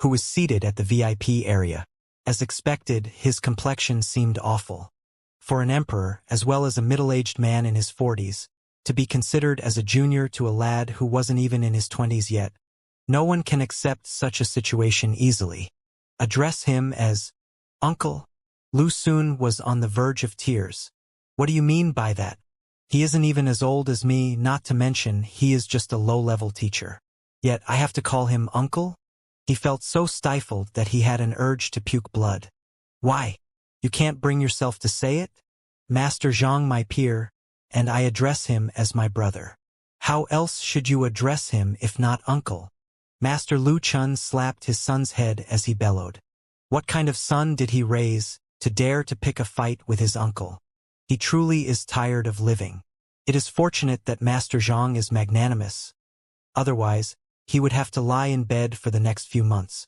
who was seated at the VIP area. As expected, his complexion seemed awful. For an emperor, as well as a middle-aged man in his 40s, to be considered as a junior to a lad who wasn't even in his 20s yet, no one can accept such a situation easily. Address him as uncle. Lu Xun was on the verge of tears. What do you mean by that? He isn't even as old as me, not to mention he is just a low-level teacher. Yet I have to call him uncle? He felt so stifled that he had an urge to puke blood. Why? You can't bring yourself to say it? Master Zhang, my peer, and I address him as my brother. How else should you address him if not uncle? Master Lu Chun slapped his son's head as he bellowed. What kind of son did he raise to dare to pick a fight with his uncle? He truly is tired of living. It is fortunate that Master Zhang is magnanimous. Otherwise, he would have to lie in bed for the next few months.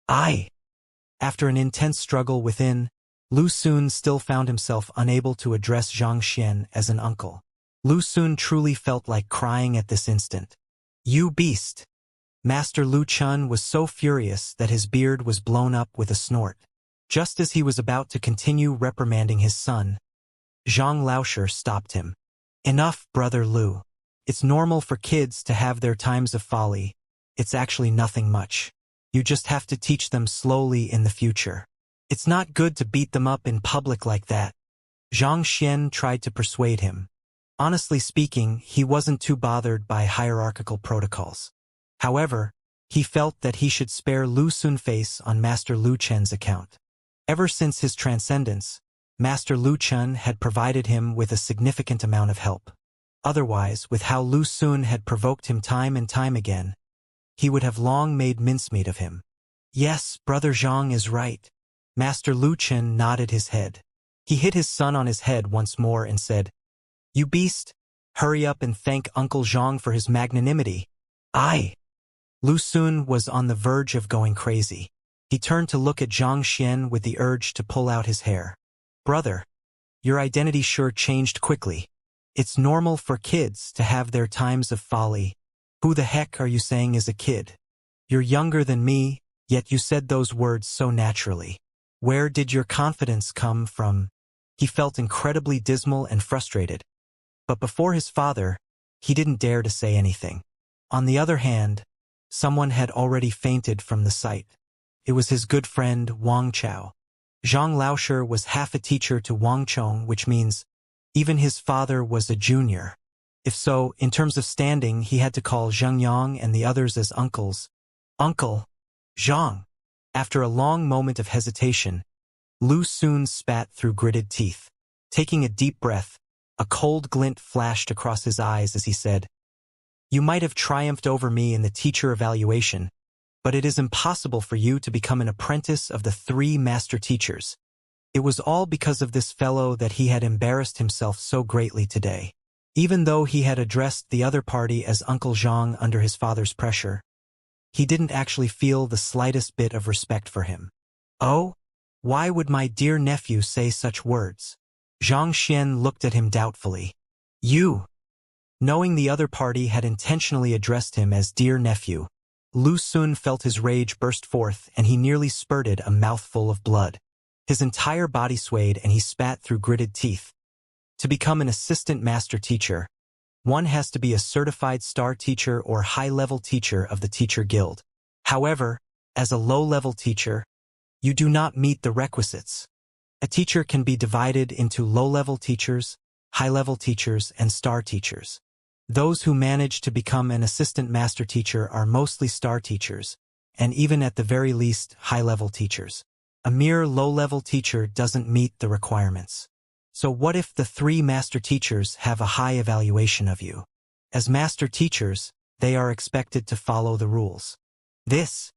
After an intense struggle within, Lu Xun still found himself unable to address Xianxia as an uncle. Lu Xun truly felt like crying at this instant. You beast! Master Lu Chun was so furious that his beard was blown up with a snort. Just as he was about to continue reprimanding his son, Zhang Laoshi stopped him. Enough, brother Lu. It's normal for kids to have their times of folly. It's actually nothing much. You just have to teach them slowly in the future. It's not good to beat them up in public like that. Xianxia tried to persuade him. Honestly speaking, he wasn't too bothered by hierarchical protocols. However, he felt that he should spare Lu Xun face on Master Lu Chen's account. Ever since his transcendence, Master Lu Chen had provided him with a significant amount of help. Otherwise, with how Lu Xun had provoked him time and time again, he would have long made mincemeat of him. Yes, Brother Zhang is right. Master Lu Chen nodded his head. He hit his son on his head once more and said, You beast! Hurry up and thank Uncle Zhang for his magnanimity. Lu Xun was on the verge of going crazy. He turned to look at Xianxia with the urge to pull out his hair. Brother, your identity sure changed quickly. It's normal for kids to have their times of folly. Who the heck are you saying is a kid? You're younger than me, yet you said those words so naturally. Where did your confidence come from? He felt incredibly dismal and frustrated. But before his father, he didn't dare to say anything. On the other hand, someone had already fainted from the sight. It was his good friend Wang Chao. Zhang Laoshi was half a teacher to Wang Chong, which means even his father was a junior. If so, in terms of standing, he had to call Zheng Yang and the others as uncles. Uncle Zhang. After a long moment of hesitation, Lu Xun spat through gritted teeth. Taking a deep breath, a cold glint flashed across his eyes as he said, You might have triumphed over me in the teacher evaluation, but it is impossible for you to become an apprentice of the 3 master teachers. It was all because of this fellow that he had embarrassed himself so greatly today. Even though he had addressed the other party as Uncle Zhang under his father's pressure, he didn't actually feel the slightest bit of respect for him. Oh, why would my dear nephew say such words? Xianxia looked at him doubtfully. You. Knowing the other party had intentionally addressed him as dear nephew, Lu Xun felt his rage burst forth and he nearly spurted a mouthful of blood. His entire body swayed and he spat through gritted teeth. To become an assistant master teacher, one has to be a certified star teacher or high-level teacher of the teacher guild. However, as a low-level teacher, you do not meet the requisites. A teacher can be divided into low-level teachers, high-level teachers, and star teachers. Those who manage to become an assistant master teacher are mostly star teachers, and even at the very least, high-level teachers. A mere low-level teacher doesn't meet the requirements. So what if the 3 master teachers have a high evaluation of you? As master teachers, they are expected to follow the rules. This.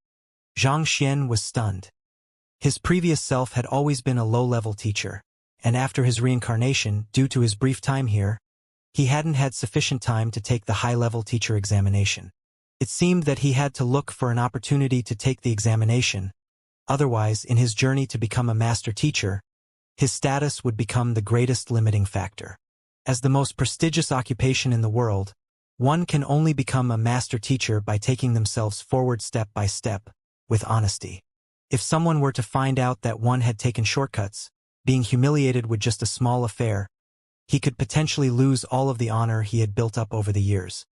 Xianxia was stunned. His previous self had always been a low-level teacher, and after his reincarnation, due to his brief time here, he hadn't had sufficient time to take the high-level teacher examination. It seemed that he had to look for an opportunity to take the examination. Otherwise, in his journey to become a master teacher, his status would become the greatest limiting factor. As the most prestigious occupation in the world, one can only become a master teacher by taking themselves forward step by step, with honesty. If someone were to find out that one had taken shortcuts, being humiliated with just a small affair, he could potentially lose all of the honor he had built up over the years.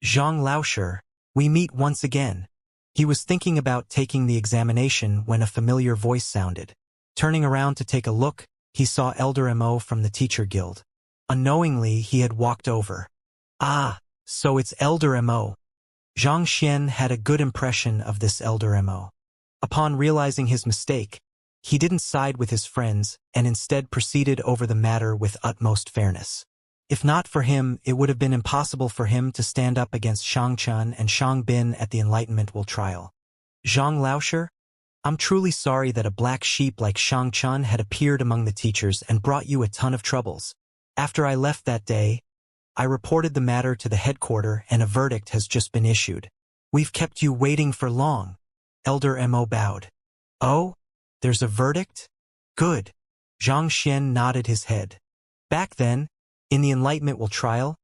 Zhang Laoshi, we meet once again. He was thinking about taking the examination when a familiar voice sounded. Turning around to take a look, he saw Elder Mo from the Teacher Guild. Unknowingly, he had walked over. Ah, so it's Elder Mo. Xianxia had a good impression of this Elder Mo. Upon realizing his mistake, he didn't side with his friends and instead proceeded over the matter with utmost fairness. If not for him, it would have been impossible for him to stand up against Shangchen and Shang Bin at the Enlightenment Will trial. Zhang Laoshi, I'm truly sorry that a black sheep like Shangchen had appeared among the teachers and brought you a ton of troubles. After I left that day, I reported the matter to the headquarters and a verdict has just been issued. We've kept you waiting for long. Elder Mo bowed. Oh? There's a verdict? Good. Xianxia nodded his head. Back then, in the Enlightenment Will trial,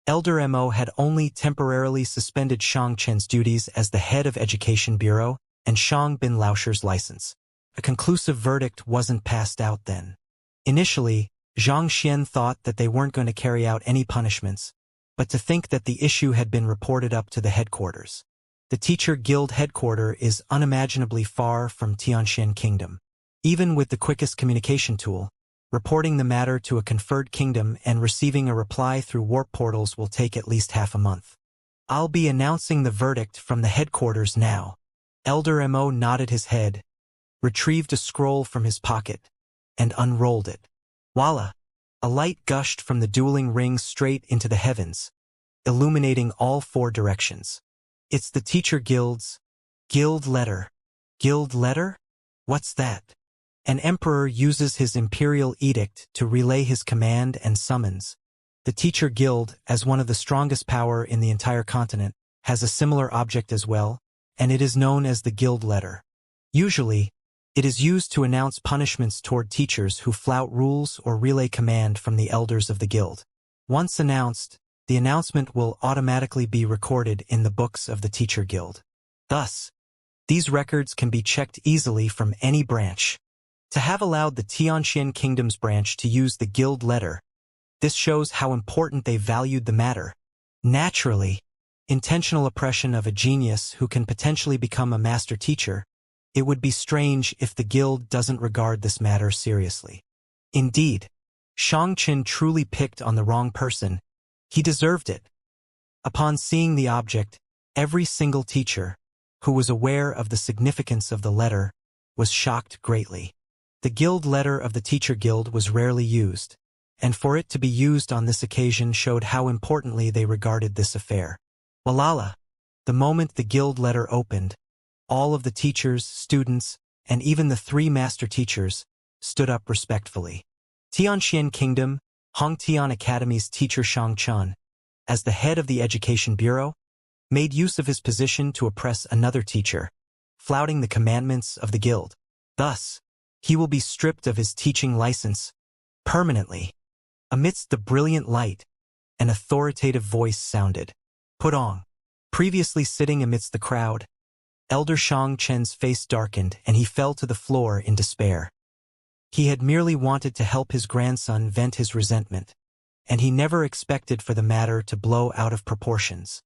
Elder Mo had only temporarily suspended Shang Chen's duties as the head of Education Bureau and Shang Bin Laoshi's license. A conclusive verdict wasn't passed out then. Initially, Xianxia thought that they weren't going to carry out any punishments, but to think that the issue had been reported up to the headquarters. The Teacher Guild headquarters is unimaginably far from Tianxian Kingdom. Even with the quickest communication tool, reporting the matter to a conferred kingdom and receiving a reply through warp portals will take at least half a month. I'll be announcing the verdict from the headquarters now. Elder Mo nodded his head, retrieved a scroll from his pocket, and unrolled it. Voila! A light gushed from the dueling rings straight into the heavens, illuminating all 4 directions. It's the Teacher Guild's guild letter. Guild letter? What's that? An emperor uses his imperial edict to relay his command and summons. The Teacher Guild, as one of the strongest power in the entire continent, has a similar object as well, and it is known as the guild letter. Usually, it is used to announce punishments toward teachers who flout rules or relay command from the elders of the guild. Once announced, the announcement will automatically be recorded in the books of the Teacher Guild. Thus, these records can be checked easily from any branch. To have allowed the Tianxian Kingdom's branch to use the guild letter, this shows how important they valued the matter. Naturally, intentional oppression of a genius who can potentially become a master teacher, it would be strange if the guild doesn't regard this matter seriously. Indeed, Shangchen truly picked on the wrong person. He deserved it. Upon seeing the object, every single teacher, who was aware of the significance of the letter, was shocked greatly. The guild letter of the Teacher Guild was rarely used, and for it to be used on this occasion showed how importantly they regarded this affair. Walala! The moment the guild letter opened, all of the teachers, students, and even the 3 master teachers stood up respectfully. Tianxian Kingdom, Hongtian Academy's teacher Shangchen, as the head of the Education Bureau, made use of his position to oppress another teacher, flouting the commandments of the guild. Thus, he will be stripped of his teaching license, Permanently. Amidst the brilliant light, an authoritative voice sounded. Put on. Previously sitting amidst the crowd, Elder Shang Chen's face darkened and he fell to the floor in despair. He had merely wanted to help his grandson vent his resentment, and he never expected for the matter to blow out of proportions.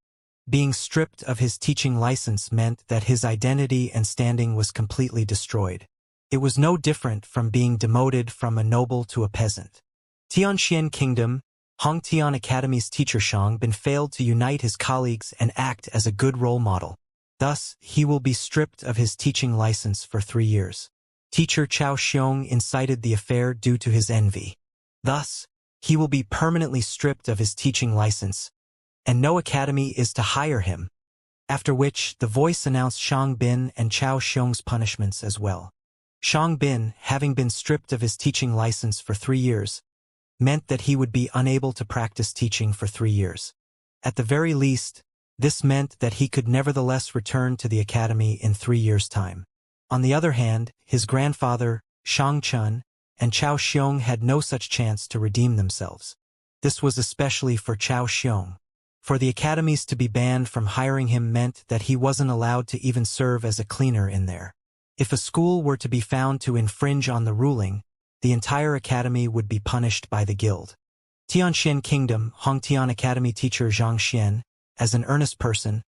Being stripped of his teaching license meant that his identity and standing was completely destroyed. It was no different from being demoted from a noble to a peasant. Tianxian Kingdom, Hongtian Academy's teacher Shang Bin failed to unite his colleagues and act as a good role model. Thus, he will be stripped of his teaching license for 3 years. Teacher Chao Xiong incited the affair due to his envy. Thus, he will be permanently stripped of his teaching license, and no academy is to hire him. After which, the voice announced Shang Bin and Chao Xiong's punishments as well. Shang Bin, having been stripped of his teaching license for 3 years, meant that he would be unable to practice teaching for 3 years. At the very least, this meant that he could nevertheless return to the academy in 3 years' time. On the other hand, his grandfather, Shang Chun, and Chao Xiong had no such chance to redeem themselves. This was especially for Chao Xiong. For the academies to be banned from hiring him meant that he wasn't allowed to even serve as a cleaner in there. If a school were to be found to infringe on the ruling, the entire academy would be punished by the guild. Tianxian Kingdom, Hongtian Academy teacher Zhang Xian, as an earnest person,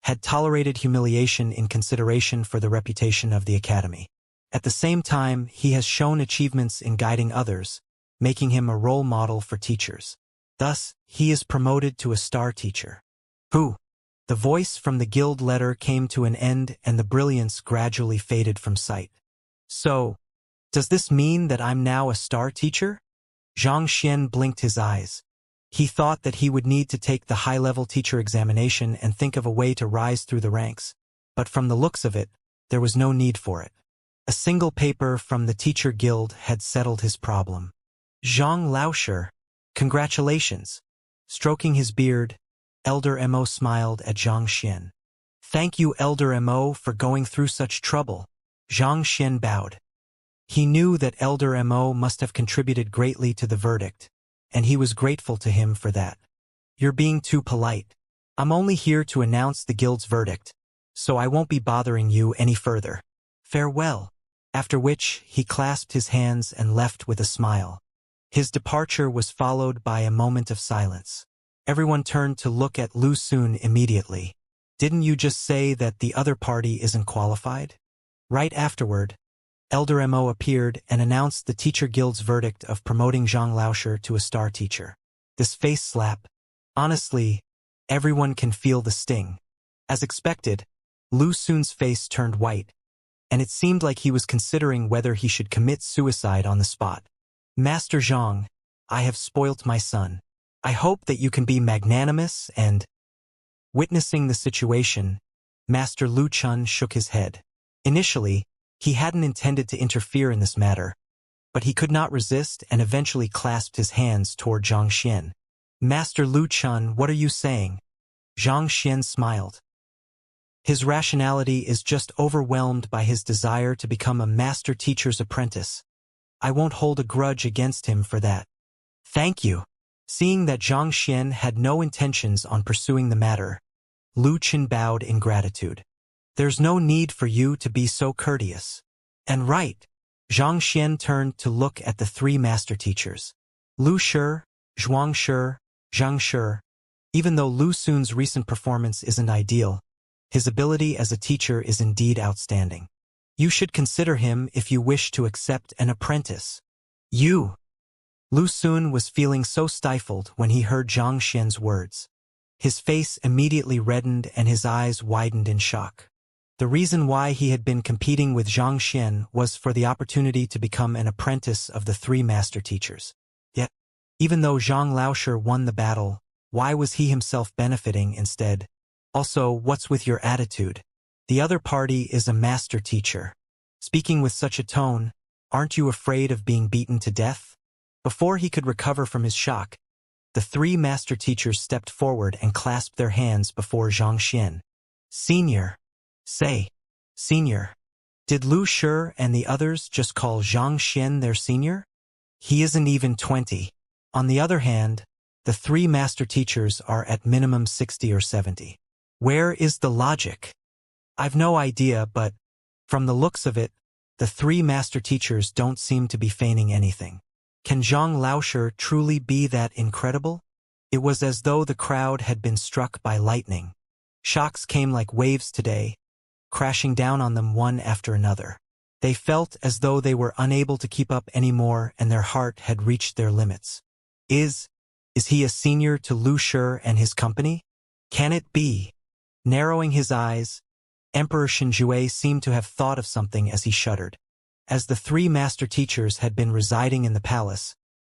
had tolerated humiliation in consideration for the reputation of the academy. At the same time, he has shown achievements in guiding others, making him a role model for teachers. Thus, he is promoted to a star teacher. Who? The voice from the guild letter came to an end and the brilliance gradually faded from sight. So, does this mean that I'm now a star teacher? Zhang Xian blinked his eyes. He thought that he would need to take the high-level teacher examination and think of a way to rise through the ranks, but from the looks of it, there was no need for it. A single paper from the teacher guild had settled his problem. Zhang Laosher, congratulations. Stroking his beard, Elder Mo smiled at Zhang Xian. Thank you, Elder Mo, for going through such trouble. Zhang Xian bowed. He knew that Elder Mo must have contributed greatly to the verdict, and he was grateful to him for that. You're being too polite. I'm only here to announce the guild's verdict, so I won't be bothering you any further. Farewell. After which, he clasped his hands and left with a smile. His departure was followed by a moment of silence. Everyone turned to look at Lu Xun immediately. Didn't you just say that the other party isn't qualified? Right afterward, Elder Mo appeared and announced the teacher guild's verdict of promoting Zhang Laosher to a star teacher. This face slap. Honestly, everyone can feel the sting. As expected, Lu Xun's face turned white, and it seemed like he was considering whether he should commit suicide on the spot. Master Zhang, I have spoilt my son. I hope that you can be magnanimous and... Witnessing the situation, Master Lu Chun shook his head. Initially, he hadn't intended to interfere in this matter, but he could not resist and eventually clasped his hands toward Zhang Xian. Master Lu Chun, what are you saying? Zhang Xian smiled. His rationality is just overwhelmed by his desire to become a master teacher's apprentice. I won't hold a grudge against him for that. Thank you. Seeing that Zhang Xian had no intentions on pursuing the matter, Lu Qin bowed in gratitude. There's no need for you to be so courteous. And right. Zhang Xian turned to look at the 3 master teachers. Lu Shi, Zhuang Shi, Zhang Shi. Even though Lu Xun's recent performance isn't ideal, his ability as a teacher is indeed outstanding. You should consider him if you wish to accept an apprentice. You. Lu Xun was feeling so stifled when he heard Zhang Xian's words. His face immediately reddened and his eyes widened in shock. The reason why he had been competing with Zhang Xian was for the opportunity to become an apprentice of the 3 master teachers. Yet, even though Zhang Laosher won the battle, why was he himself benefiting instead? Also, what's with your attitude? The other party is a master teacher. Speaking with such a tone, aren't you afraid of being beaten to death? Before he could recover from his shock, the 3 master teachers stepped forward and clasped their hands before Zhang Xian. Senior. Say, senior. Did Lu Shi and the others just call Zhang Xian their senior? He isn't even 20. On the other hand, the three master teachers are at minimum 60 or 70. Where is the logic? I've no idea, but from the looks of it, the three master teachers don't seem to be feigning anything. Can Zhang Laoshi truly be that incredible? It was as though the crowd had been struck by lightning. Shocks came like waves today, crashing down on them one after another. They felt as though they were unable to keep up anymore and their heart had reached their limits. Is he a senior to Lu Shi and his company? Can it be? Narrowing his eyes, Emperor Xinjue seemed to have thought of something as he shuddered. As the three master teachers had been residing in the palace,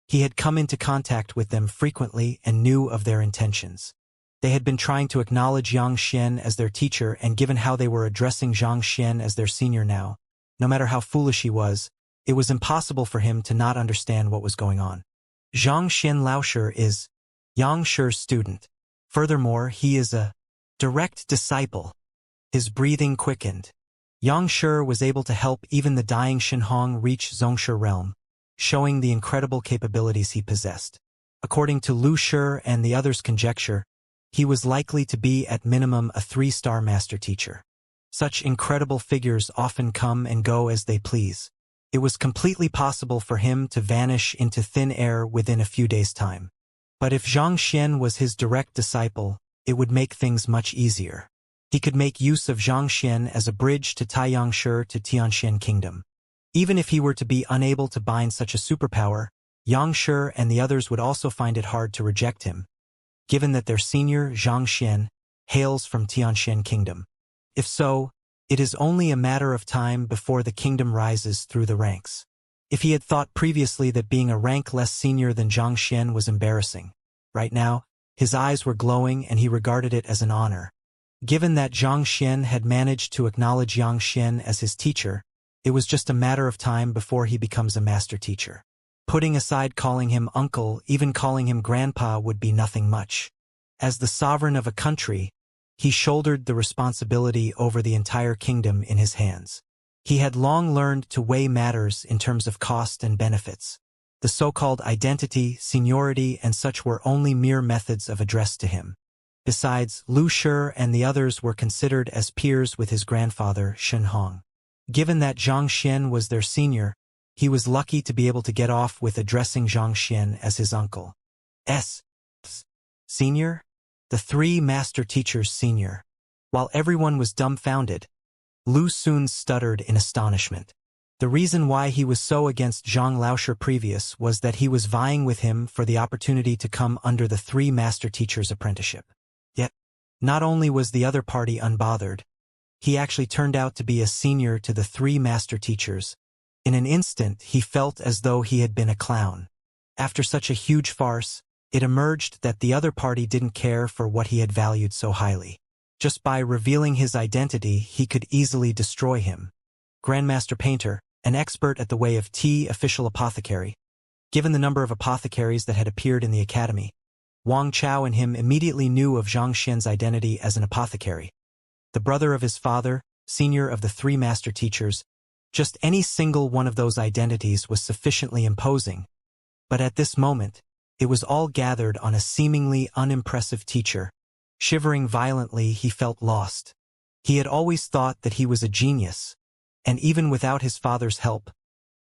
he had come into contact with them frequently and knew of their intentions. They had been trying to acknowledge Yang Xian as their teacher, and given how they were addressing Zhang Xian as their senior now, no matter how foolish he was, it was impossible for him to not understand what was going on. Zhang Xian Laoshi is Yang Shi's student. Furthermore, he is a direct disciple. His breathing quickened. Yang Shi was able to help even the dying Xinhong reach Zhongshi realm, showing the incredible capabilities he possessed. According to Lu Shi and the others' conjecture, he was likely to be at minimum a 3-star master teacher. Such incredible figures often come and go as they please. It was completely possible for him to vanish into thin air within a few days' time. But if Zhang Xian was his direct disciple, it would make things much easier. He could make use of Zhang Xian as a bridge to Taiyangshi to Tianxian Kingdom. Even if he were to be unable to bind such a superpower, Yang Shi and the others would also find it hard to reject him, given that their senior, Zhang Xian, hails from Tianxian Kingdom. If so, it is only a matter of time before the kingdom rises through the ranks. If he had thought previously that being a rank less senior than Zhang Xian was embarrassing, right now, his eyes were glowing and he regarded it as an honor. Given that Zhang Xian had managed to acknowledge Yang Xian as his teacher, it was just a matter of time before he becomes a master teacher. Putting aside calling him uncle, even calling him grandpa would be nothing much. As the sovereign of a country, he shouldered the responsibility over the entire kingdom in his hands. He had long learned to weigh matters in terms of cost and benefits. The so-called identity, seniority, and such were only mere methods of address to him. Besides, Lu Shi and the others were considered as peers with his grandfather, Xinhong. Given that Zhang Xian was their senior, he was lucky to be able to get off with addressing Zhang Xian as his uncle. Senior? The three master teachers' senior. While everyone was dumbfounded, Lu Xun stuttered in astonishment. The reason why he was so against Zhang Laoshi previous was that he was vying with him for the opportunity to come under the three master teachers' apprenticeship. Yet, not only was the other party unbothered, he actually turned out to be a senior to the three master teachers. In an instant, he felt as though he had been a clown. After such a huge farce, it emerged that the other party didn't care for what he had valued so highly. Just by revealing his identity, he could easily destroy him. Grandmaster Painter, an expert at the way of tea, official apothecary. Given the number of apothecaries that had appeared in the academy, Wang Chao and him immediately knew of Zhang Xian's identity as an apothecary. The brother of his father, senior of the three master teachers, just any single one of those identities was sufficiently imposing. But at this moment, it was all gathered on a seemingly unimpressive teacher. Shivering violently, he felt lost. He had always thought that he was a genius, and even without his father's help,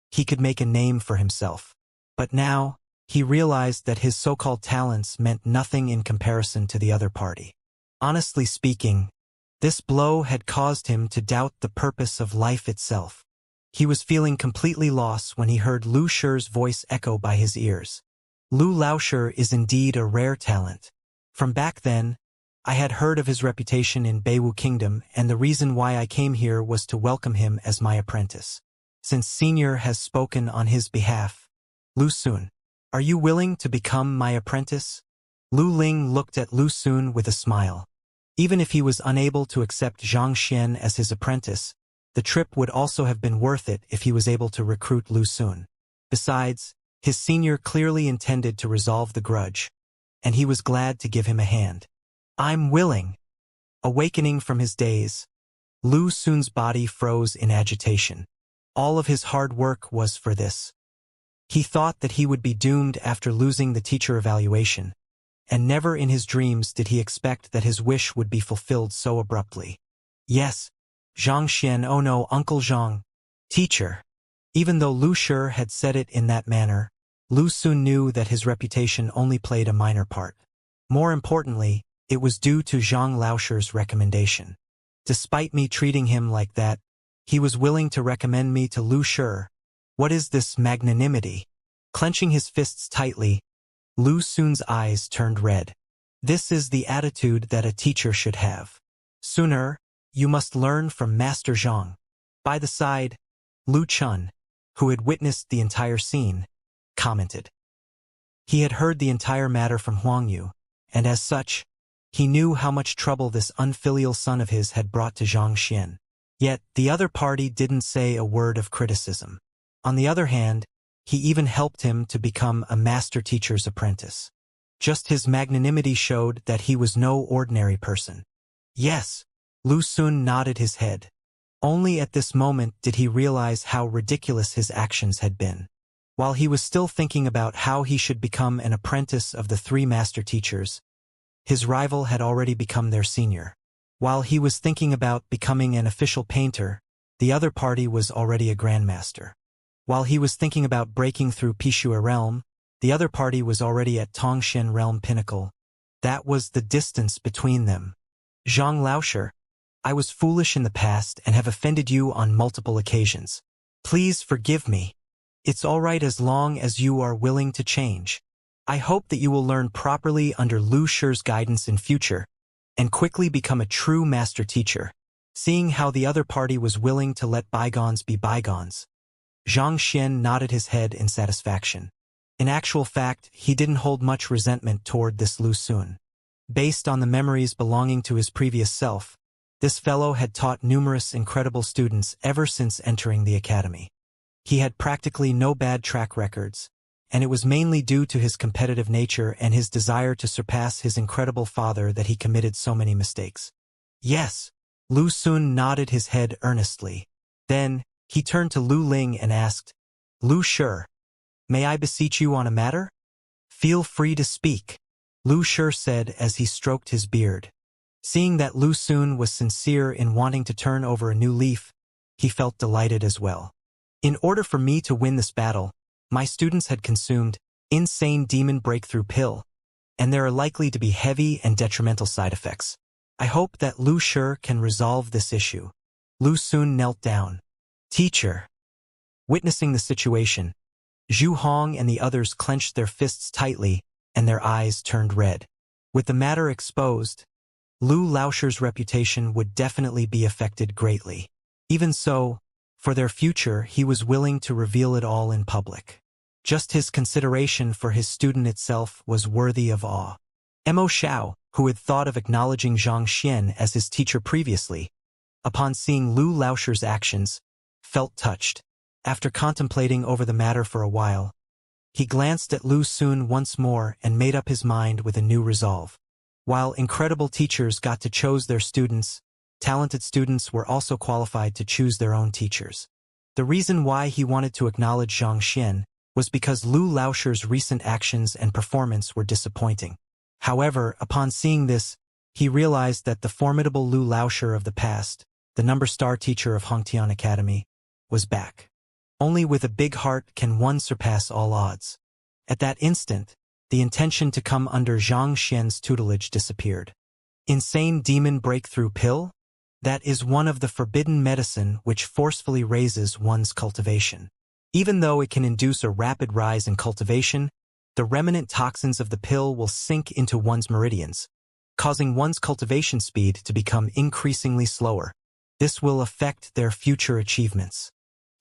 he could make a name for himself. But now, he realized that his so-called talents meant nothing in comparison to the other party. Honestly speaking, this blow had caused him to doubt the purpose of life itself. He was feeling completely lost when he heard Lu Shi's voice echo by his ears. Lu Laoshi is indeed a rare talent. From back then, I had heard of his reputation in Beiwu Kingdom, and the reason why I came here was to welcome him as my apprentice. Since Senior has spoken on his behalf, Lu Xun, are you willing to become my apprentice? Lu Ling looked at Lu Xun with a smile. Even if he was unable to accept Zhang Xian as his apprentice, the trip would also have been worth it if he was able to recruit Lu Xun. Besides, his senior clearly intended to resolve the grudge, and he was glad to give him a hand. I'm willing. Awakening from his daze, Lu Xun's body froze in agitation. All of his hard work was for this. He thought that he would be doomed after losing the teacher evaluation, and never in his dreams did he expect that his wish would be fulfilled so abruptly. Yes, Xianxia, oh no, Uncle Zhang. Teacher. Even though Lu Shi had said it in that manner, Lu Xun knew that his reputation only played a minor part. More importantly, it was due to Zhang Laoshi's recommendation. Despite me treating him like that, he was willing to recommend me to Lu Shi. What is this magnanimity? Clenching his fists tightly, Lu Xun's eyes turned red. This is the attitude that a teacher should have. Sooner, you must learn from Master Zhang. By the side, Lu Chun, who had witnessed the entire scene, commented. He had heard the entire matter from Huang Yu, and as such, he knew how much trouble this unfilial son of his had brought to Xianxia. Yet, the other party didn't say a word of criticism. On the other hand, he even helped him to become a master teacher's apprentice. Just his magnanimity showed that he was no ordinary person. Yes, Lu Xun nodded his head. Only at this moment did he realize how ridiculous his actions had been. While he was still thinking about how he should become an apprentice of the three master teachers, his rival had already become their senior. While he was thinking about becoming an official painter, the other party was already a grandmaster. While he was thinking about breaking through Pishua realm, the other party was already at Tongshen realm pinnacle. That was the distance between them. Zhang Laoshi, I was foolish in the past and have offended you on multiple occasions. Please forgive me. It's all right as long as you are willing to change. I hope that you will learn properly under Lu Shi's guidance in future, and quickly become a true master teacher. Seeing how the other party was willing to let bygones be bygones, Zhang Xian nodded his head in satisfaction. In actual fact, he didn't hold much resentment toward this Lu Xun. Based on the memories belonging to his previous self, this fellow had taught numerous incredible students ever since entering the academy. He had practically no bad track records, and it was mainly due to his competitive nature and his desire to surpass his incredible father that he committed so many mistakes. Yes, Lu Xun nodded his head earnestly. Then, he turned to Lu Ling and asked, Lu Shi, may I beseech you on a matter? Feel free to speak, Lu Shi said as he stroked his beard. Seeing that Lu Xun was sincere in wanting to turn over a new leaf, he felt delighted as well. In order for me to win this battle, my students had consumed insane demon breakthrough pill, and there are likely to be heavy and detrimental side effects. I hope that Lu Shi can resolve this issue. Lu Xun knelt down. Teacher. Witnessing the situation, Zhu Hong and the others clenched their fists tightly, and their eyes turned red. With the matter exposed, Lu Laoshi's reputation would definitely be affected greatly. Even so, for their future he was willing to reveal it all in public. Just his consideration for his student itself was worthy of awe. Mo Xiao, who had thought of acknowledging Zhang Xian as his teacher previously, upon seeing Lu Laoshi's actions, felt touched. After contemplating over the matter for a while, he glanced at Lu Xun once more and made up his mind with a new resolve. While incredible teachers got to choose their students, talented students were also qualified to choose their own teachers. The reason why he wanted to acknowledge Zhang Xian was because Lu Laoshi's recent actions and performance were disappointing. However, upon seeing this, he realized that the formidable Lu Laoshi of the past, the number-star teacher of Hongtian Academy, was back. Only with a big heart can one surpass all odds. At that instant, the intention to come under Zhang Xian's tutelage disappeared. Insane demon breakthrough pill? That is one of the forbidden medicine which forcefully raises one's cultivation. Even though it can induce a rapid rise in cultivation, the remnant toxins of the pill will sink into one's meridians, causing one's cultivation speed to become increasingly slower. This will affect their future achievements.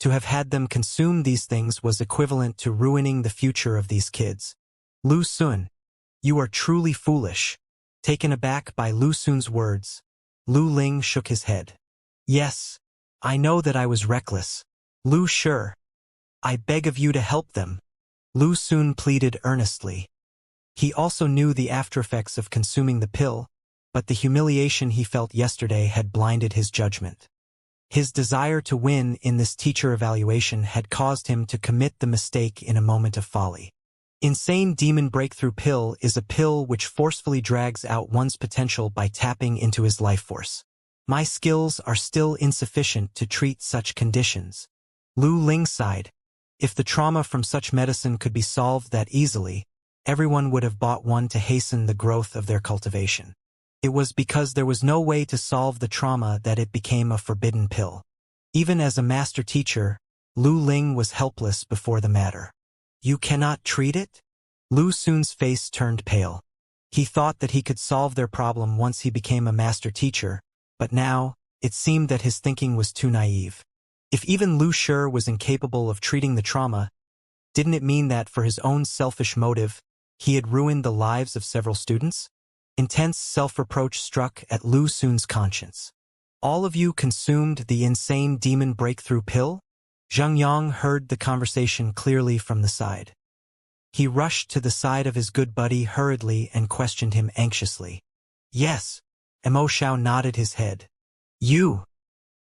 To have had them consume these things was equivalent to ruining the future of these kids. Lu Xun, you are truly foolish. Taken aback by Lu Xun's words, Lu Ling shook his head. Yes, I know that I was reckless. Lu Shi, I beg of you to help them. Lu Xun pleaded earnestly. He also knew the aftereffects of consuming the pill, but the humiliation he felt yesterday had blinded his judgment. His desire to win in this teacher evaluation had caused him to commit the mistake in a moment of folly. Insane Demon Breakthrough Pill is a pill which forcefully drags out one's potential by tapping into his life force. My skills are still insufficient to treat such conditions. Lu Ling sighed. If the trauma from such medicine could be solved that easily, everyone would have bought one to hasten the growth of their cultivation. It was because there was no way to solve the trauma that it became a forbidden pill. Even as a master teacher, Lu Ling was helpless before the matter. You cannot treat it? Lu Xun's face turned pale. He thought that he could solve their problem once he became a master teacher, but now, it seemed that his thinking was too naive. If even Lu Shi was incapable of treating the trauma, didn't it mean that for his own selfish motive, he had ruined the lives of several students? Intense self-reproach struck at Lu Xun's conscience. All of you consumed the insane demon breakthrough pill? Zhang Yang heard the conversation clearly from the side. He rushed to the side of his good buddy hurriedly and questioned him anxiously. Yes. Mo Xiao nodded his head. You.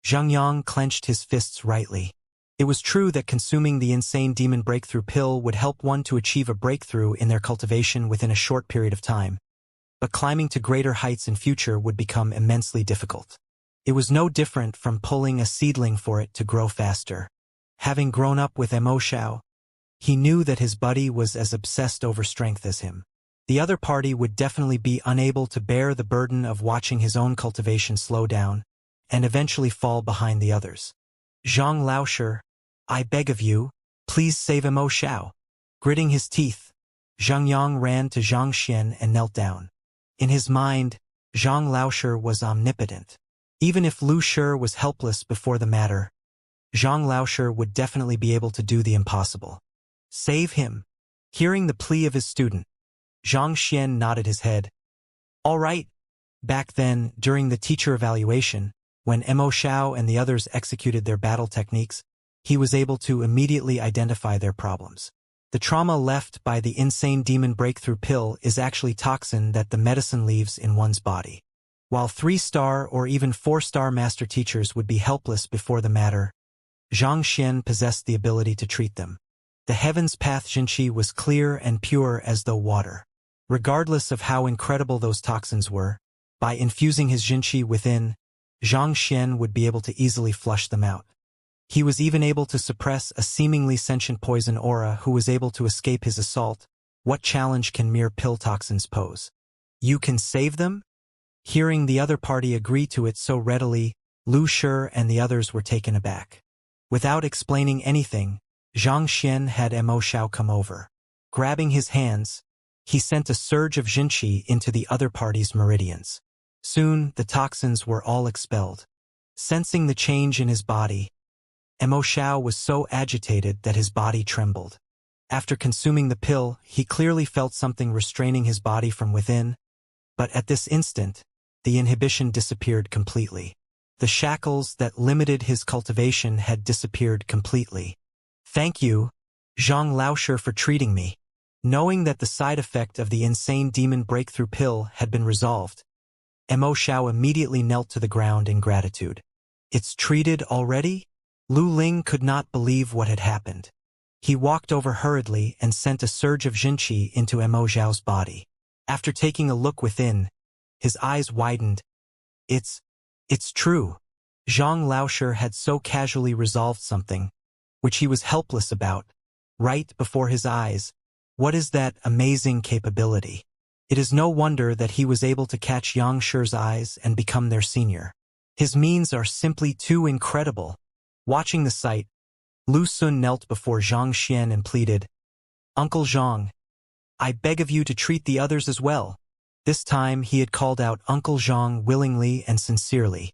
Zhang Yang clenched his fists rightly. It was true that consuming the insane demon breakthrough pill would help one to achieve a breakthrough in their cultivation within a short period of time. But climbing to greater heights in future would become immensely difficult. It was no different from pulling a seedling for it to grow faster. Having grown up with Mo Xiao, he knew that his buddy was as obsessed over strength as him. The other party would definitely be unable to bear the burden of watching his own cultivation slow down, and eventually fall behind the others. Zhang Laoshi, I beg of you, please save Mo Xiao. Gritting his teeth, Zhang Yang ran to Xianxia and knelt down. In his mind, Zhang Laoshi was omnipotent. Even if Lu Shi was helpless before the matter, Zhang Laoshi would definitely be able to do the impossible. Save him. Hearing the plea of his student, Zhang Xian nodded his head. All right. Back then, during the teacher evaluation, when Mo Xiao and the others executed their battle techniques, he was able to immediately identify their problems. The trauma left by the insane demon breakthrough pill is actually toxin that the medicine leaves in one's body. While 3-star or even 4-star master teachers would be helpless before the matter, Zhang Xian possessed the ability to treat them. The heaven's path Jinqi was clear and pure as though water. Regardless of how incredible those toxins were, by infusing his Jinqi within, Zhang Xian would be able to easily flush them out. He was even able to suppress a seemingly sentient poison aura who was able to escape his assault. What challenge can mere pill toxins pose? You can save them? Hearing the other party agree to it so readily, Lu Shi and the others were taken aback. Without explaining anything, Zhang Xian had Mo Xiao come over. Grabbing his hands, he sent a surge of Jinqi into the other party's meridians. Soon, the toxins were all expelled. Sensing the change in his body, Mo Xiao was so agitated that his body trembled. After consuming the pill, he clearly felt something restraining his body from within, but at this instant, the inhibition disappeared completely. The shackles that limited his cultivation had disappeared completely. Thank you, Zhang Laoshi, for treating me. Knowing that the side effect of the insane demon breakthrough pill had been resolved, Mo Xiao immediately knelt to the ground in gratitude. It's treated already? Lu Ling could not believe what had happened. He walked over hurriedly and sent a surge of Jinqi into Mo Xiao's body. After taking a look within, his eyes widened. It's true. Zhang Laoshi had so casually resolved something, which he was helpless about, right before his eyes. What is that amazing capability? It is no wonder that he was able to catch Xianxia's eyes and become their senior. His means are simply too incredible. Watching the sight, Lu Xun knelt before Zhang Xian and pleaded, Uncle Zhang, I beg of you to treat the others as well. This time he had called out Uncle Zhang willingly and sincerely.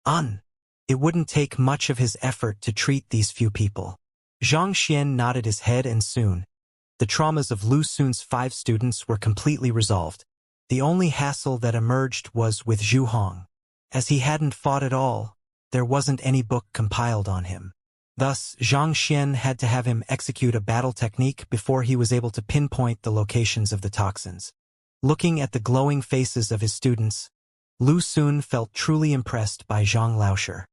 It wouldn't take much of his effort to treat these few people. Zhang Xian nodded his head and soon, the traumas of Lu Xun's 5 students were completely resolved. The only hassle that emerged was with Zhu Hong. As he hadn't fought at all, there wasn't any book compiled on him. Thus, Zhang Xian had to have him execute a battle technique before he was able to pinpoint the locations of the toxins. Looking at the glowing faces of his students, Lu Xun felt truly impressed by Zhang Laoshi.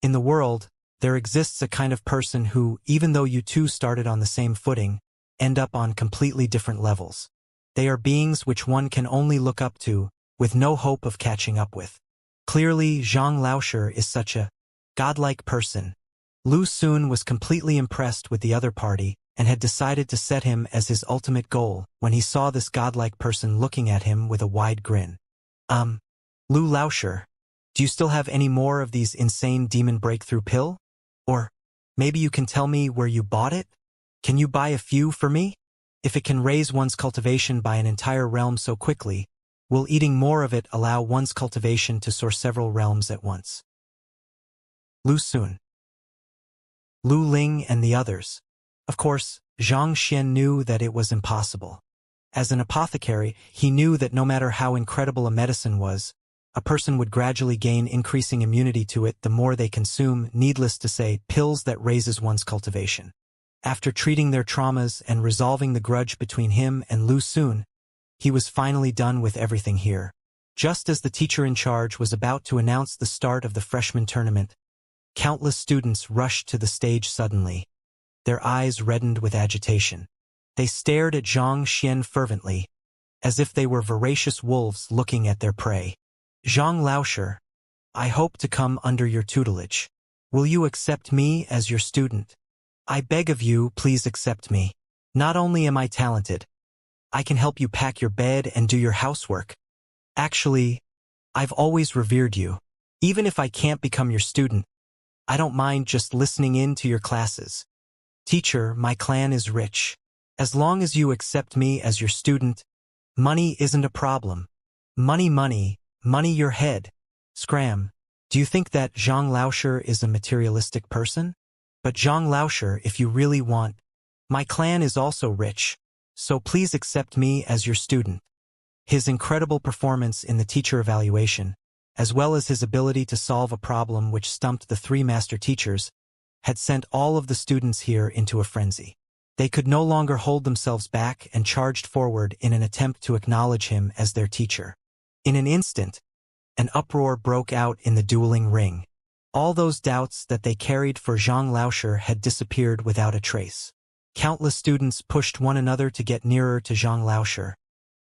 In the world, there exists a kind of person who, even though you two started on the same footing, end up on completely different levels. They are beings which one can only look up to, with no hope of catching up with. Clearly, Zhang Laoshe is such a godlike person. Lu Xun was completely impressed with the other party and had decided to set him as his ultimate goal when he saw this godlike person looking at him with a wide grin. Lu Laoshe, do you still have any more of these insane demon breakthrough pill? Or maybe you can tell me where you bought it? Can you buy a few for me? If it can raise one's cultivation by an entire realm so quickly, will eating more of it allow one's cultivation to soar several realms at once? Lu Xun, Lu Ling and the others. Of course, Xianxia knew that it was impossible. As an apothecary, he knew that no matter how incredible a medicine was, a person would gradually gain increasing immunity to it the more they consume, needless to say, pills that raises one's cultivation. After treating their traumas and resolving the grudge between him and Lu Xun, he was finally done with everything here. Just as the teacher in charge was about to announce the start of the freshman tournament, countless students rushed to the stage suddenly. Their eyes reddened with agitation. They stared at Zhang Xian fervently, as if they were voracious wolves looking at their prey. Zhang Laoshe, I hope to come under your tutelage. Will you accept me as your student? I beg of you, please accept me. Not only am I talented, I can help you pack your bed and do your housework. Actually, I've always revered you. Even if I can't become your student, I don't mind just listening in to your classes. Teacher, my clan is rich. As long as you accept me as your student, money isn't a problem. Money your head. Scram. Do you think that Zhang Laoshe is a materialistic person? But Zhang Laoshe, if you really want, my clan is also rich, so please accept me as your student. His incredible performance in the teacher evaluation, as well as his ability to solve a problem which stumped the three master teachers, had sent all of the students here into a frenzy. They could no longer hold themselves back and charged forward in an attempt to acknowledge him as their teacher. In an instant, an uproar broke out in the dueling ring. All those doubts that they carried for Zhang Laoshe had disappeared without a trace. Countless students pushed one another to get nearer to Zhang Laoshe,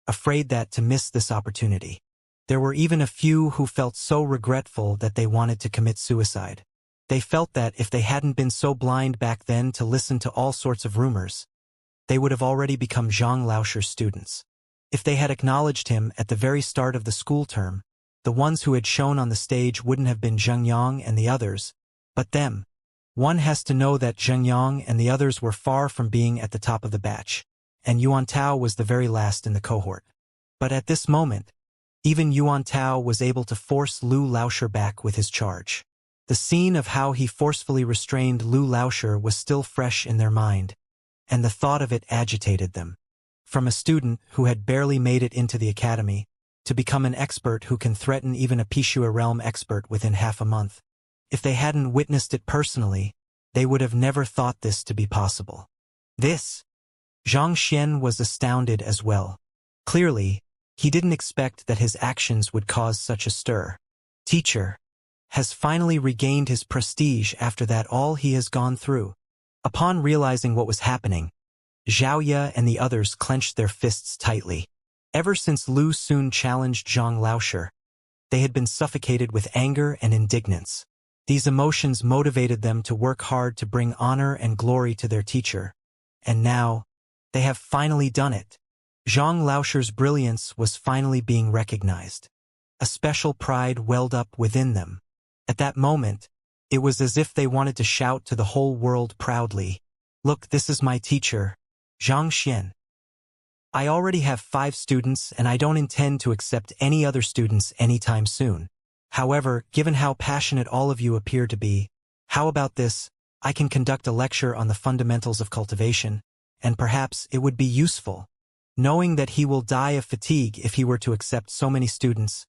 afraid that to miss this opportunity. There were even a few who felt so regretful that they wanted to commit suicide. They felt that if they hadn't been so blind back then to listen to all sorts of rumors, they would have already become Zhang Laoshe's students. If they had acknowledged him at the very start of the school term, the ones who had shown on the stage wouldn't have been Zheng Yang and the others, but them. One has to know that Zheng Yang and the others were far from being at the top of the batch, and Yuan Tao was the very last in the cohort. But at this moment, even Yuan Tao was able to force Lu Laoshe back with his charge. The scene of how he forcefully restrained Lu Laoshe was still fresh in their mind, and the thought of it agitated them. From a student who had barely made it into the academy, to become an expert who can threaten even a Pishua realm expert within half a month. If they hadn't witnessed it personally, they would have never thought this to be possible. Zhang Xian was astounded as well. Clearly, he didn't expect that his actions would cause such a stir. Teacher has finally regained his prestige after that all he has gone through. Upon realizing what was happening, Xiaoya and the others clenched their fists tightly. Ever since Lu Xun challenged Zhang Laoshe, they had been suffocated with anger and indignance. These emotions motivated them to work hard to bring honor and glory to their teacher. And now, they have finally done it. Zhang Laoshe's brilliance was finally being recognized. A special pride welled up within them. At that moment, it was as if they wanted to shout to the whole world proudly, "Look, this is my teacher, Zhang Xian. I already have 5 students and I don't intend to accept any other students anytime soon. However, given how passionate all of you appear to be, how about this? I can conduct a lecture on the fundamentals of cultivation, and perhaps it would be useful." Knowing that he will die of fatigue if he were to accept so many students,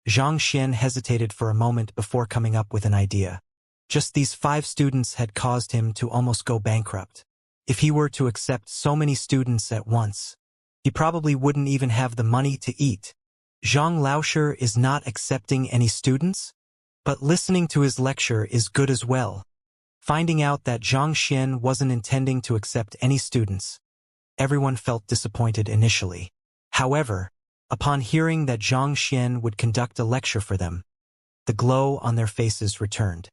Zhang Xian hesitated for a moment before coming up with an idea. Just these 5 students had caused him to almost go bankrupt. If he were to accept so many students at once, he probably wouldn't even have the money to eat. Zhang Laoshe is not accepting any students? But listening to his lecture is good as well. Finding out that Xianxia wasn't intending to accept any students, everyone felt disappointed initially. However, upon hearing that Xianxia would conduct a lecture for them, the glow on their faces returned.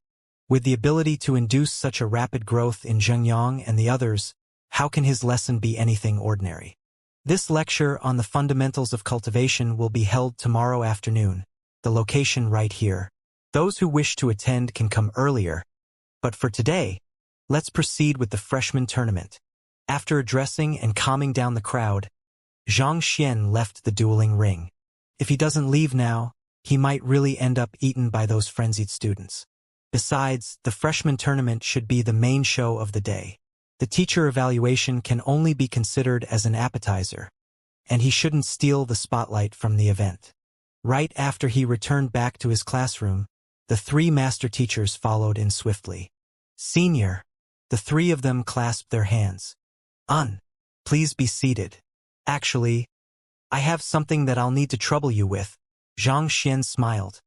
With the ability to induce such a rapid growth in Zhengyang and the others, how can his lesson be anything ordinary? This lecture on the fundamentals of cultivation will be held tomorrow afternoon, the location right here. Those who wish to attend can come earlier, but for today, let's proceed with the freshman tournament. After addressing and calming down the crowd, Xianxia left the dueling ring. If he doesn't leave now, he might really end up eaten by those frenzied students. Besides, the freshman tournament should be the main show of the day. The teacher evaluation can only be considered as an appetizer, and he shouldn't steal the spotlight from the event. Right after he returned back to his classroom, the three master teachers followed in swiftly. Senior, the three of them clasped their hands. Please be seated. Actually, I have something that I'll need to trouble you with. Xianxia smiled.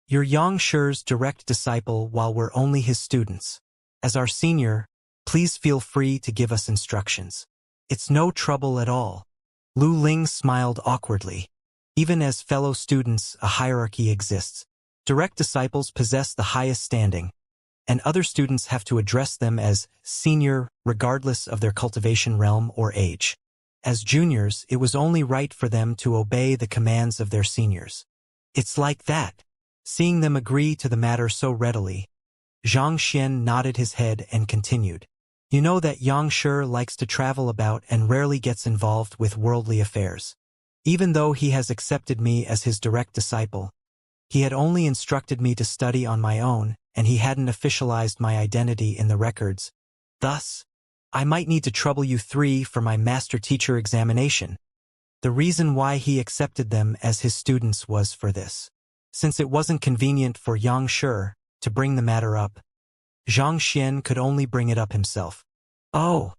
You're Yangshi's direct disciple while we're only his students. As our senior, please feel free to give us instructions. It's no trouble at all. Lu Ling smiled awkwardly. Even as fellow students, a hierarchy exists. Direct disciples possess the highest standing, and other students have to address them as senior regardless of their cultivation realm or age. As juniors, it was only right for them to obey the commands of their seniors. It's like that. Seeing them agree to the matter so readily, Xianxia nodded his head and continued. You know that Yangshi likes to travel about and rarely gets involved with worldly affairs. Even though he has accepted me as his direct disciple, he had only instructed me to study on my own, and he hadn't officialized my identity in the records. Thus, I might need to trouble you three for my master-teacher examination. The reason why he accepted them as his students was for this. Since it wasn't convenient for Yangshi to bring the matter up, Xianxia could only bring it up himself. Oh,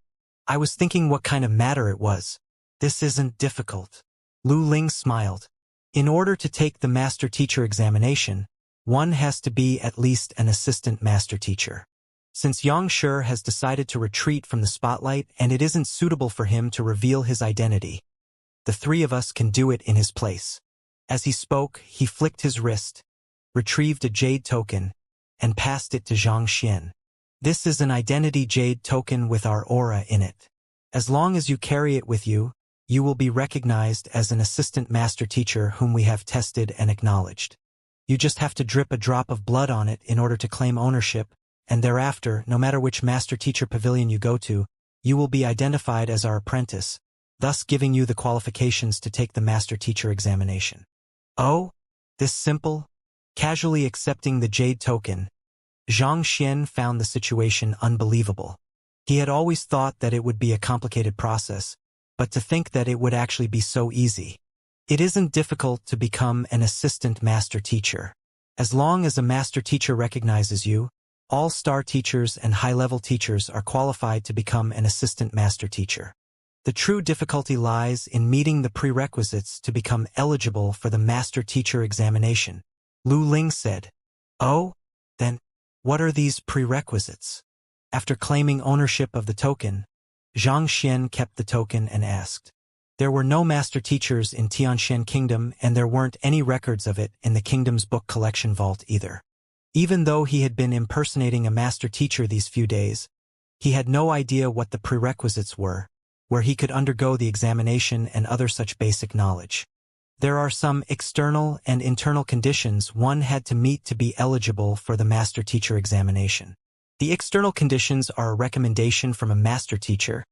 I was thinking what kind of matter it was. This isn't difficult. Lu Ling smiled. In order to take the master-teacher examination, one has to be at least an assistant master-teacher. Since Yangshi has decided to retreat from the spotlight and it isn't suitable for him to reveal his identity, the three of us can do it in his place. As he spoke, he flicked his wrist, retrieved a jade token, and passed it to Xianxia. This is an identity jade token with our aura in it. As long as you carry it with you, you will be recognized as an assistant master teacher whom we have tested and acknowledged. You just have to drip a drop of blood on it in order to claim ownership, and thereafter, no matter which master teacher pavilion you go to, you will be identified as our apprentice, thus giving you the qualifications to take the master teacher examination. Oh, this simple? Casually accepting the jade token, Xianxia found the situation unbelievable. He had always thought that it would be a complicated process, but to think that it would actually be so easy. It isn't difficult to become an assistant master teacher. As long as a master teacher recognizes you, all star teachers and high-level teachers are qualified to become an assistant master teacher. The true difficulty lies in meeting the prerequisites to become eligible for the master teacher examination. Lu Ling said, Oh, then, what are these prerequisites? After claiming ownership of the token, Xianxia kept the token and asked. There were no master teachers in Tianxian Kingdom and there weren't any records of it in the kingdom's book collection vault either. Even though he had been impersonating a master teacher these few days, he had no idea what the prerequisites were, where he could undergo the examination and other such basic knowledge. There are some external and internal conditions one had to meet to be eligible for the master teacher examination. The external conditions are a recommendation from a master teacher,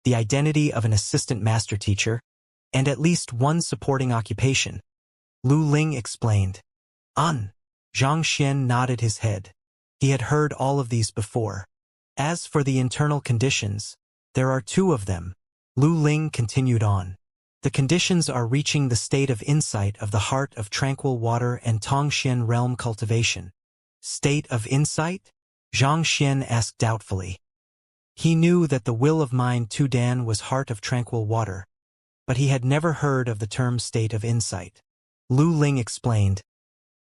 the identity of an assistant master teacher, and at least one supporting occupation. Lu Ling explained. Xianxia nodded his head. He had heard all of these before. As for the internal conditions, there are two of them. Lu Ling continued on. The conditions are reaching the state of insight of the heart of tranquil water and Tongxian realm cultivation. State of insight? Xianxia asked doubtfully. He knew that the will of mind Tudan was heart of tranquil water, but he had never heard of the term state of insight. Lu Ling explained.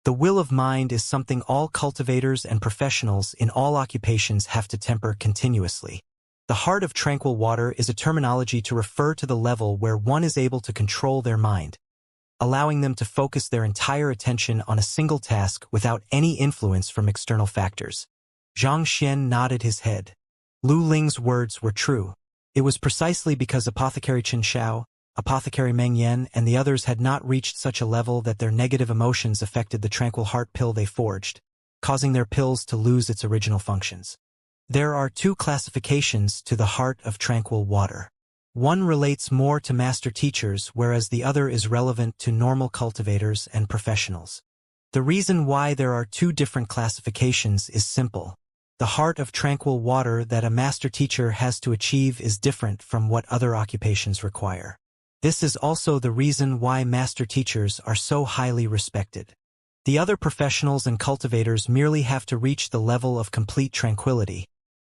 The will of mind is something all cultivators and professionals in all occupations have to temper continuously. The heart of tranquil water is a terminology to refer to the level where one is able to control their mind, allowing them to focus their entire attention on a single task without any influence from external factors. Xianxia nodded his head. Lu Ling's words were true. It was precisely because Apothecary Chen Xiao, Apothecary Meng Yan, and the others had not reached such a level that their negative emotions affected the tranquil heart pill they forged, causing their pills to lose its original functions. There are two classifications to the heart of tranquil water. One relates more to master teachers, whereas the other is relevant to normal cultivators and professionals. The reason why there are two different classifications is simple. The heart of tranquil water that a master teacher has to achieve is different from what other occupations require. This is also the reason why master teachers are so highly respected. The other professionals and cultivators merely have to reach the level of complete tranquility,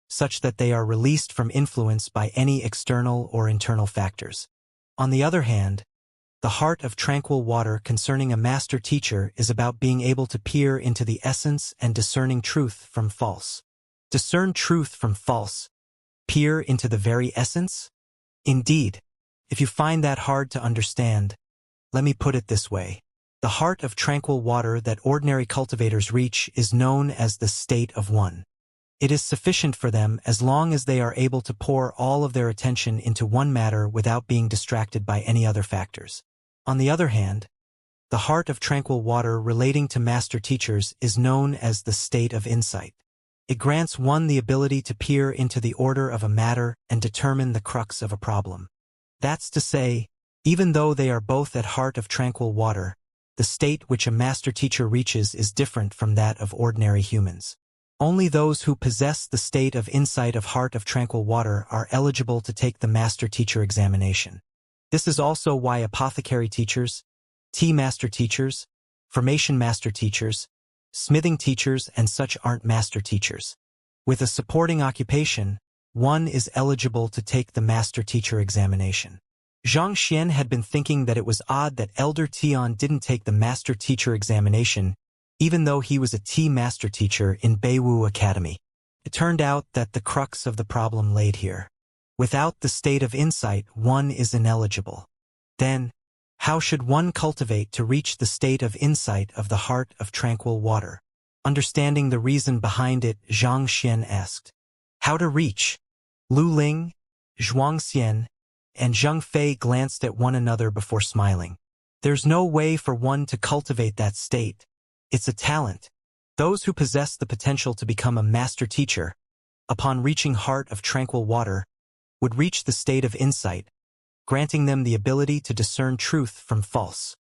such that they are released from influence by any external or internal factors. On the other hand, the heart of tranquil water concerning a master teacher is about being able to peer into the essence and discerning truth from false. Discern truth from false? Peer into the very essence? Indeed, if you find that hard to understand, let me put it this way. The heart of tranquil water that ordinary cultivators reach is known as the state of one. It is sufficient for them as long as they are able to pour all of their attention into one matter without being distracted by any other factors. On the other hand, the heart of tranquil water relating to master teachers is known as the state of insight. It grants one the ability to peer into the order of a matter and determine the crux of a problem. That's to say, even though they are both at heart of tranquil water, the state which a master teacher reaches is different from that of ordinary humans. Only those who possess the state of insight of heart of tranquil water are eligible to take the master teacher examination. This is also why apothecary teachers, tea master teachers, formation master teachers, smithing teachers, and such aren't master teachers. With a supporting occupation, one is eligible to take the master teacher examination. Xianxia had been thinking that it was odd that Elder Tian didn't take the master teacher examination, even though he was a tea master teacher in Beiwu Academy. It turned out that the crux of the problem laid here. Without the state of insight, one is ineligible. Then, how should one cultivate to reach the state of insight of the heart of tranquil water? Understanding the reason behind it, Xianxia asked. How to reach? Lu Ling, Zhuangxian, and Zheng Fei glanced at one another before smiling. There's no way for one to cultivate that state. It's a talent. Those who possess the potential to become a master teacher, upon reaching heart of tranquil water, would reach the state of insight, granting them the ability to discern truth from false.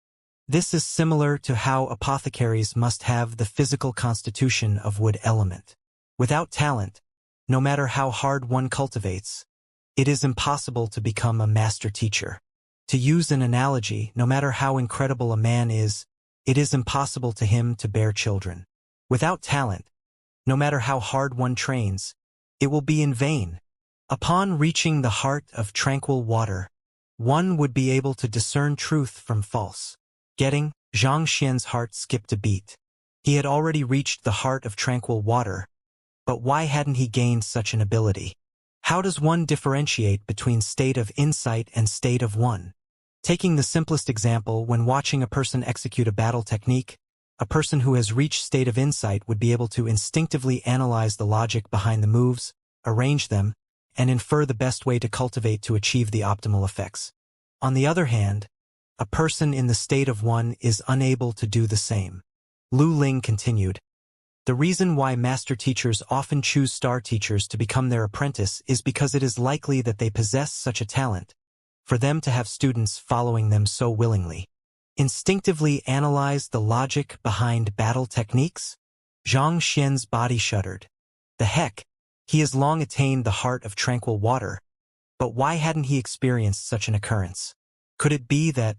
This is similar to how apothecaries must have the physical constitution of wood element. Without talent, no matter how hard one cultivates, it is impossible to become a master teacher. To use an analogy, no matter how incredible a man is, it is impossible to him to bear children. Without talent, no matter how hard one trains, it will be in vain. Upon reaching the heart of tranquil water, one would be able to discern truth from false. Getting, Xianxia's heart skipped a beat. He had already reached the heart of tranquil water, but why hadn't he gained such an ability? How does one differentiate between state of insight and state of one? Taking the simplest example, when watching a person execute a battle technique, a person who has reached state of insight would be able to instinctively analyze the logic behind the moves, arrange them, and infer the best way to cultivate to achieve the optimal effects. On the other hand, a person in the state of one is unable to do the same. Lu Ling continued. The reason why master teachers often choose star teachers to become their apprentice is because it is likely that they possess such a talent, for them to have students following them so willingly. Instinctively analyze the logic behind battle techniques? Xianxia's body shuddered. The heck, he has long attained the heart of tranquil water, but why hadn't he experienced such an occurrence? Could it be that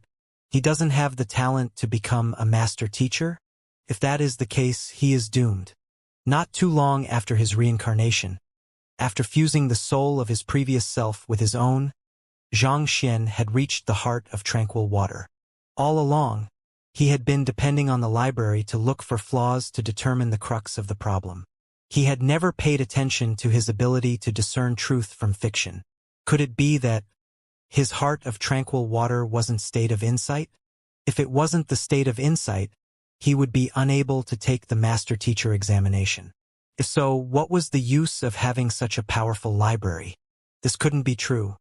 he doesn't have the talent to become a master teacher? If that is the case, he is doomed. Not too long after his reincarnation, after fusing the soul of his previous self with his own, Xianxia had reached the heart of tranquil water. All along, He had been depending on the library to look for flaws to determine the crux of the problem. He had never paid attention to his ability to discern truth from fiction. Could it be that his heart of tranquil water wasn't state of insight? If it wasn't the state of insight, he would be unable to take the master-teacher examination. If so, what was the use of having such a powerful library? This couldn't be true.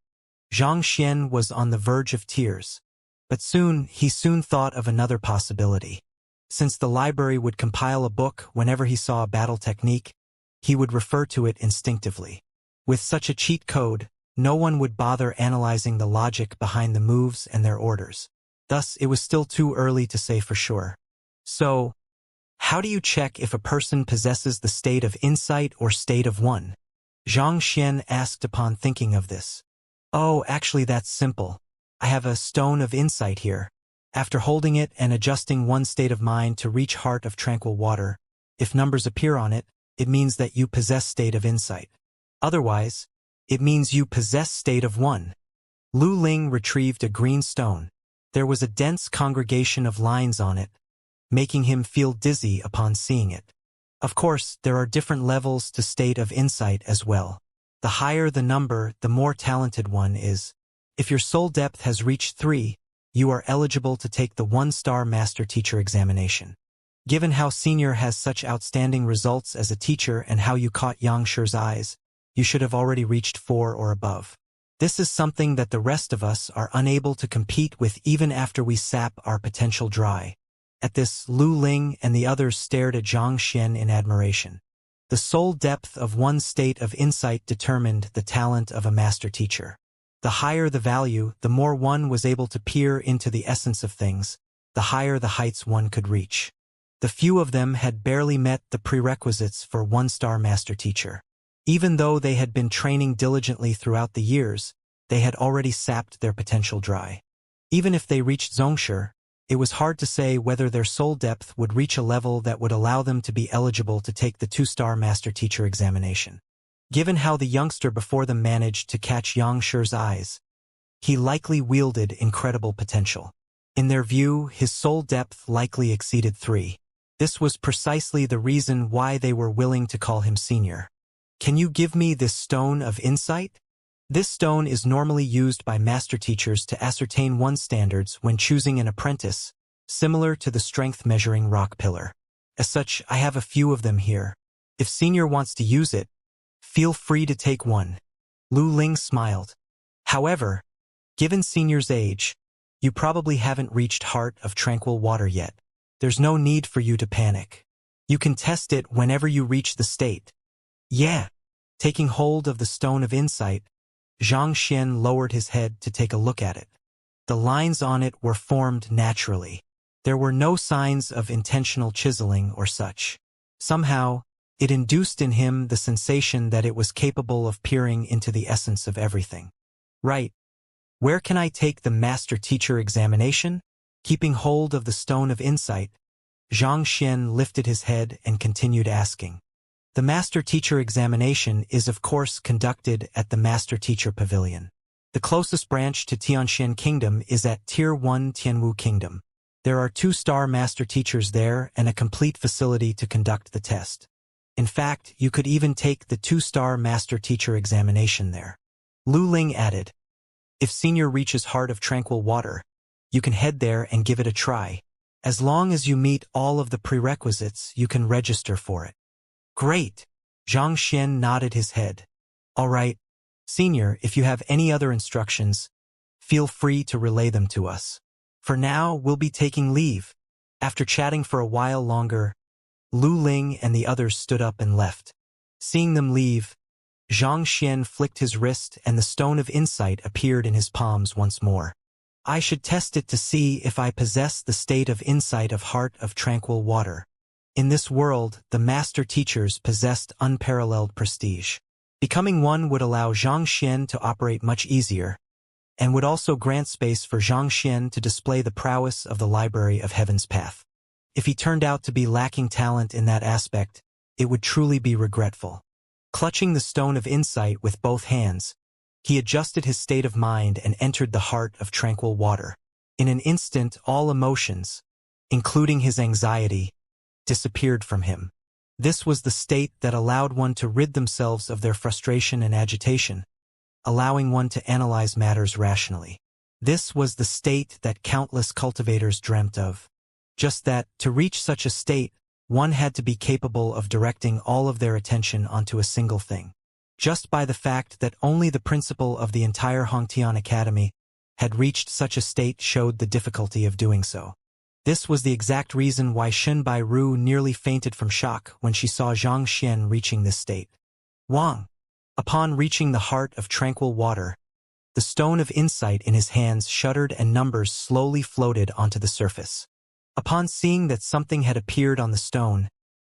Xianxia was on the verge of tears. But he soon thought of another possibility. Since the library would compile a book whenever he saw a battle technique, he would refer to it instinctively. With such a cheat code, no one would bother analyzing the logic behind the moves and their orders. Thus, it was still too early to say for sure. So, how do you check if a person possesses the state of insight or state of one? Xianxia asked upon thinking of this. Oh, actually that's simple. I have a stone of insight here. After holding it and adjusting one state of mind to reach heart of tranquil water, if numbers appear on it, it means that you possess state of insight. Otherwise, it means you possess state of one. Lu Ling retrieved a green stone. There was a dense congregation of lines on it, making him feel dizzy upon seeing it. Of course, there are different levels to state of insight as well. The higher the number, the more talented one is. If your soul depth has reached 3, you are eligible to take the 1-star master-teacher examination. Given how Senior has such outstanding results as a teacher and how you caught Xianxia's eyes, you should have already reached 4 or above. This is something that the rest of us are unable to compete with even after we sap our potential dry. At this, Lu Ling and the others stared at Xianxia in admiration. The soul depth of one state of insight determined the talent of a master-teacher. The higher the value, the more one was able to peer into the essence of things, the higher the heights one could reach. The few of them had barely met the prerequisites for 1-star master-teacher. Even though they had been training diligently throughout the years, they had already sapped their potential dry. Even if they reached Xianxia, it was hard to say whether their soul depth would reach a level that would allow them to be eligible to take the 2-star master-teacher examination. Given how the youngster before them managed to catch Xianxia's eyes, he likely wielded incredible potential. In their view, his soul depth likely exceeded 3. This was precisely the reason why they were willing to call him Senior. Can you give me this stone of insight? This stone is normally used by master teachers to ascertain one's standards when choosing an apprentice, similar to the strength measuring rock pillar. As such, I have a few of them here. If Senior wants to use it, feel free to take one. Lu Ling smiled. However, given Senior's age, you probably haven't reached heart of tranquil water yet. There's no need for you to panic. You can test it whenever you reach the state. Yeah. Taking hold of the stone of insight, Xianxia lowered his head to take a look at it. The lines on it were formed naturally. There were no signs of intentional chiseling or such. Somehow, it induced in him the sensation that it was capable of peering into the essence of everything. Right. Where can I take the master-teacher examination? Keeping hold of the stone of insight, Xianxia lifted his head and continued asking. The master-teacher examination is of course conducted at the master-teacher pavilion. The closest branch to Tianxian Kingdom is at Tier 1 Tianwu Kingdom. There are 2-star master teachers there and a complete facility to conduct the test. In fact, you could even take the 2-star master teacher examination there. Lu Ling added, if Senior reaches heart of tranquil water, you can head there and give it a try. As long as you meet all of the prerequisites, you can register for it. Great! Xianxia nodded his head. All right, Senior, if you have any other instructions, feel free to relay them to us. For now, we'll be taking leave. After chatting for a while longer, Lu Ling and the others stood up and left. Seeing them leave, Xianxia flicked his wrist and the stone of insight appeared in his palms once more. I should test it to see if I possess the state of insight of heart of tranquil water. In this world, the master teachers possessed unparalleled prestige. Becoming one would allow Xianxia to operate much easier, and would also grant space for Xianxia to display the prowess of the Library of Heaven's Path. If he turned out to be lacking talent in that aspect, it would truly be regretful. Clutching the stone of insight with both hands, he adjusted his state of mind and entered the heart of tranquil water. In an instant, all emotions, including his anxiety, disappeared from him. This was the state that allowed one to rid themselves of their frustration and agitation, allowing one to analyze matters rationally. This was the state that countless cultivators dreamt of. Just that, to reach such a state, one had to be capable of directing all of their attention onto a single thing. Just by the fact that only the principal of the entire Hongtian Academy had reached such a state showed the difficulty of doing so. This was the exact reason why Shen Bairu nearly fainted from shock when she saw Xianxia reaching this state. Wang. Upon reaching the heart of tranquil water, the stone of insight in his hands shuddered and numbers slowly floated onto the surface. Upon seeing that something had appeared on the stone,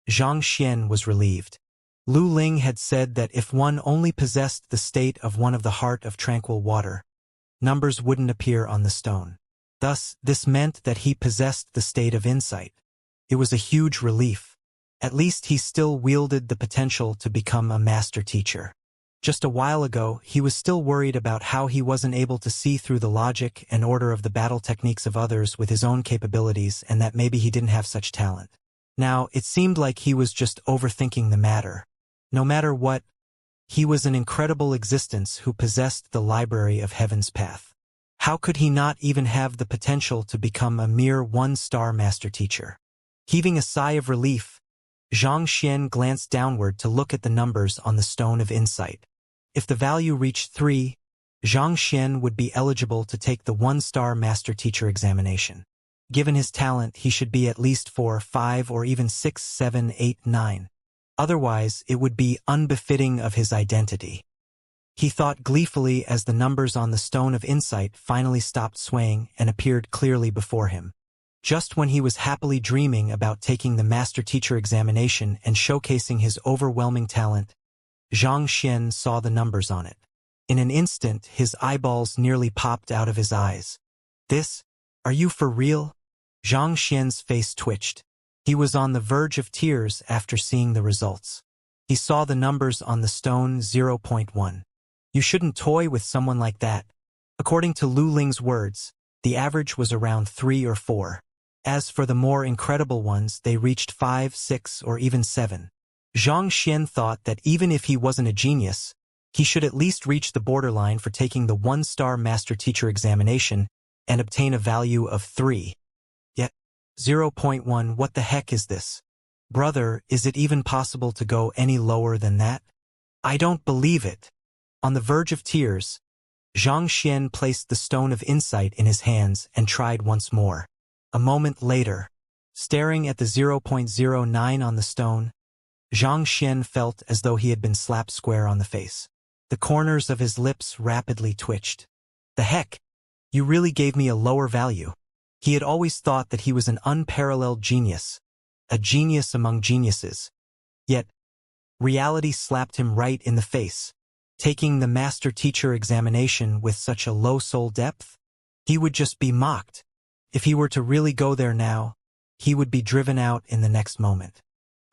Xianxia was relieved. Lu Ling had said that if one only possessed the state of one of the heart of tranquil water, numbers wouldn't appear on the stone. Thus, this meant that he possessed the state of insight. It was a huge relief. At least he still wielded the potential to become a master teacher. Just a while ago, he was still worried about how he wasn't able to see through the logic and order of the battle techniques of others with his own capabilities and that maybe he didn't have such talent. Now, it seemed like he was just overthinking the matter. No matter what, he was an incredible existence who possessed the library of Heaven's Path. How could he not even have the potential to become a mere one-star master teacher? Heaving a sigh of relief, Xianxia glanced downward to look at the numbers on the stone of insight. If the value reached 3, Xianxia would be eligible to take the one-star master teacher examination. Given his talent, he should be at least 4, 5, or even 6, 7, 8, 9. Otherwise, it would be unbefitting of his identity. He thought gleefully as the numbers on the stone of insight finally stopped swaying and appeared clearly before him. Just when he was happily dreaming about taking the master teacher examination and showcasing his overwhelming talent, Xianxia saw the numbers on it. In an instant, his eyeballs nearly popped out of his eyes. "This? Are you for real?" Xianxia's face twitched. He was on the verge of tears after seeing the results. He saw the numbers on the stone 0.1. You shouldn't toy with someone like that. According to Lu Ling's words, the average was around 3 or 4. As for the more incredible ones, they reached 5, 6, or even 7. Xianxia thought that even if he wasn't a genius, he should at least reach the borderline for taking the one-star master teacher examination and obtain a value of 3. Yet, 0.1, what the heck is this? Brother, is it even possible to go any lower than that? I don't believe it. On the verge of tears, Xianxia placed the stone of insight in his hands and tried once more. A moment later, staring at the 0.09 on the stone, Xianxia felt as though he had been slapped square on the face. The corners of his lips rapidly twitched. The heck? You really gave me a lower value. He had always thought that he was an unparalleled genius, a genius among geniuses. Yet, reality slapped him right in the face. Taking the master teacher examination with such a low soul depth? He would just be mocked. If he were to really go there now, he would be driven out in the next moment.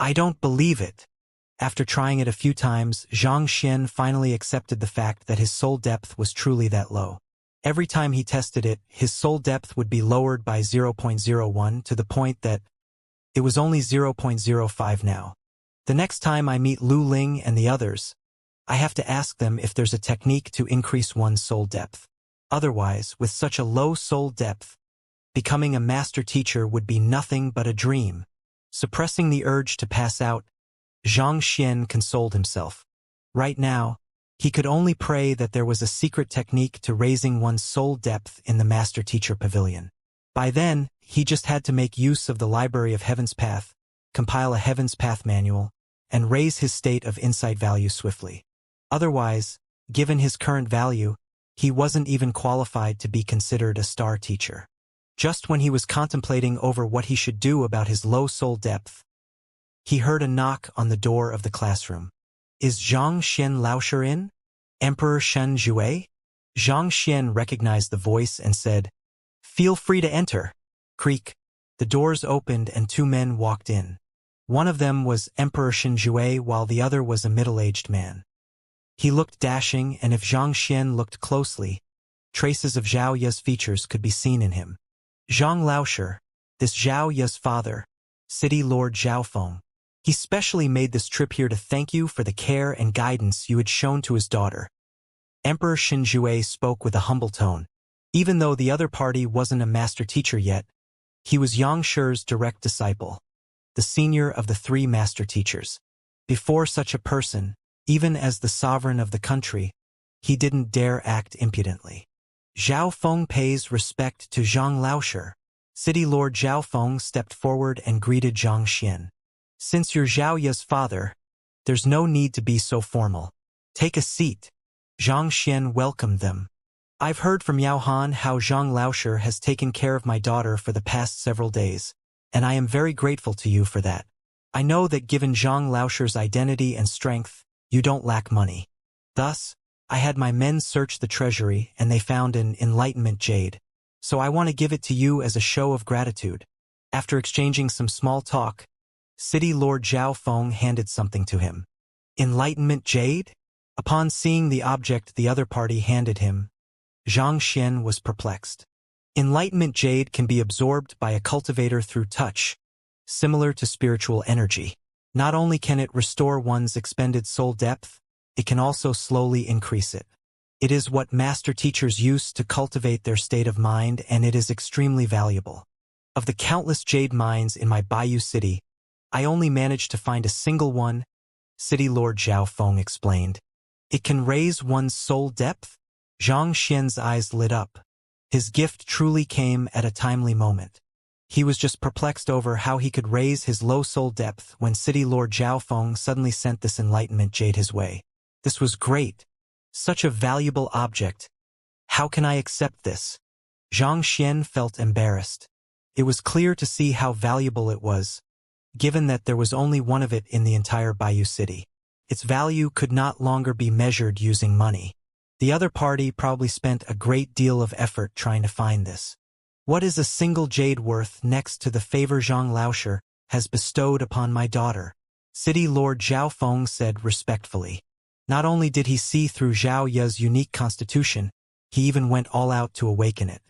I don't believe it. After trying it a few times, Xianxia finally accepted the fact that his soul depth was truly that low. Every time he tested it, his soul depth would be lowered by 0.01 to the point that it was only 0.05 now. The next time I meet Lu Ling and the others, I have to ask them if there's a technique to increase one's soul depth. Otherwise, with such a low soul depth, becoming a master teacher would be nothing but a dream. Suppressing the urge to pass out, Xianxia consoled himself. Right now, he could only pray that there was a secret technique to raising one's soul depth in the master teacher pavilion. By then, he just had to make use of the library of Heaven's Path, compile a Heaven's Path manual, and raise his state of insight value swiftly. Otherwise, given his current value, he wasn't even qualified to be considered a star teacher. Just when he was contemplating over what he should do about his low soul depth, he heard a knock on the door of the classroom. Is Xianxia Laosher in? Emperor Shen Jue? Xianxia recognized the voice and said, Feel free to enter. Creak. The doors opened and 2 men walked in. One of them was Emperor Shen Jue while the other was a middle-aged man. He looked dashing, and if Xianxia looked closely, traces of Zhao Ye's features could be seen in him. Zhang Laosher, this Zhao Ya's father, City Lord Zhaofeng. He specially made this trip here to thank you for the care and guidance you had shown to his daughter. Emperor Xinjue spoke with a humble tone. Even though the other party wasn't a master teacher yet, he was Xianxia's direct disciple, the senior of the 3 master teachers. Before such a person, even as the sovereign of the country, he didn't dare act impudently. Zhaofeng pays respect to Zhang Laoshi. City Lord Zhaofeng stepped forward and greeted Zhang Xian. Since you're Zhao Ya's father, there's no need to be so formal. Take a seat. Zhang Xian welcomed them. I've heard from Yao Han how Zhang Laoshi has taken care of my daughter for the past several days, and I am very grateful to you for that. I know that given Zhang Laoshi's identity and strength, you don't lack money. Thus, I had my men search the treasury and they found an enlightenment jade. So I want to give it to you as a show of gratitude. After exchanging some small talk, City Lord Zhaofeng handed something to him. Enlightenment jade? Upon seeing the object the other party handed him, Zhang Xian was perplexed. Enlightenment jade can be absorbed by a cultivator through touch, similar to spiritual energy. Not only can it restore one's expended soul depth, it can also slowly increase it. It is what master teachers use to cultivate their state of mind, and it is extremely valuable. Of the countless jade mines in my Bayou City, I only managed to find a single one, City Lord Zhaofeng explained. It can raise one's soul depth? Zhang Xian's eyes lit up. His gift truly came at a timely moment. He was just perplexed over how he could raise his low soul depth when City Lord Zhaofeng suddenly sent this enlightenment jade his way. This was great. Such a valuable object. How can I accept this? Zhang Xian felt embarrassed. It was clear to see how valuable it was, given that there was only one of it in the entire Bayou City. Its value could not longer be measured using money. The other party probably spent a great deal of effort trying to find this. What is a single jade worth next to the favor Zhang Laoshi has bestowed upon my daughter? City Lord Zhaofeng said respectfully. Not only did he see through Zhao Ya's unique constitution, he even went all out to awaken it.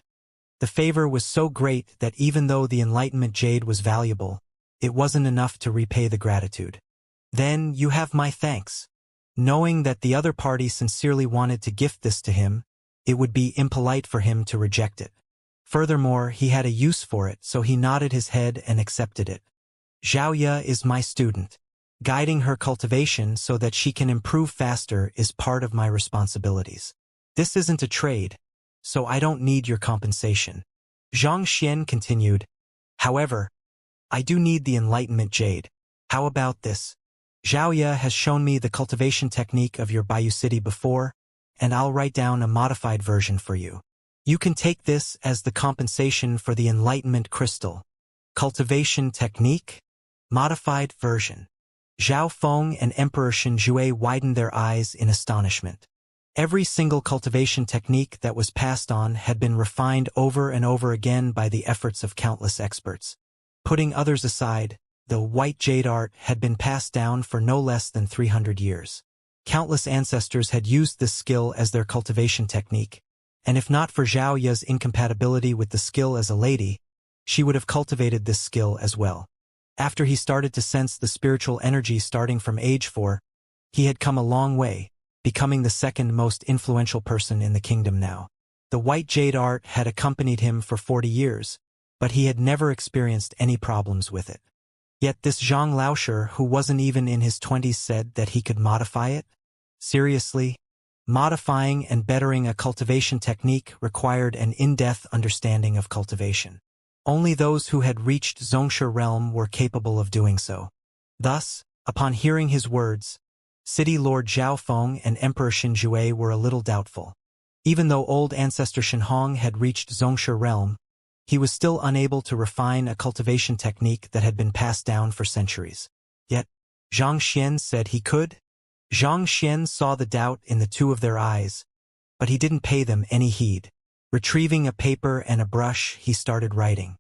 The favor was so great that even though the enlightenment jade was valuable, it wasn't enough to repay the gratitude. Then you have my thanks. Knowing that the other party sincerely wanted to gift this to him, it would be impolite for him to reject it. Furthermore, he had a use for it, so he nodded his head and accepted it. Zhao Ya is my student. Guiding her cultivation so that she can improve faster is part of my responsibilities. This isn't a trade, so I don't need your compensation. Zhang Xian continued. However, I do need the enlightenment jade. How about this? Zhao Ya has shown me the cultivation technique of your Bayou City before, and I'll write down a modified version for you. You can take this as the compensation for the enlightenment crystal. Cultivation technique? Modified version. Zhaofeng and Emperor Xinjue widened their eyes in astonishment. Every single cultivation technique that was passed on had been refined over and over again by the efforts of countless experts. Putting others aside, the white jade art had been passed down for no less than 300 years. Countless ancestors had used this skill as their cultivation technique, and if not for Zhao Ya's incompatibility with the skill as a lady, she would have cultivated this skill as well. After he started to sense the spiritual energy starting from age 4, he had come a long way, becoming the second most influential person in the kingdom now. The white jade art had accompanied him for 40 years, but he had never experienced any problems with it. Yet this Zhang Laoshi, who wasn't even in his 20s, said that he could modify it? Seriously? Modifying and bettering a cultivation technique required an in-depth understanding of cultivation. Only those who had reached Xianxia realm were capable of doing so. Thus, upon hearing his words, City Lord Zhaofeng and Emperor Xinjue were a little doubtful. Even though old ancestor Shenhong had reached Xianxia realm, he was still unable to refine a cultivation technique that had been passed down for centuries. Yet, Zhang Xian said he could. Zhang Xian saw the doubt in the two of their eyes, but he didn't pay them any heed. Retrieving a paper and a brush, he started writing.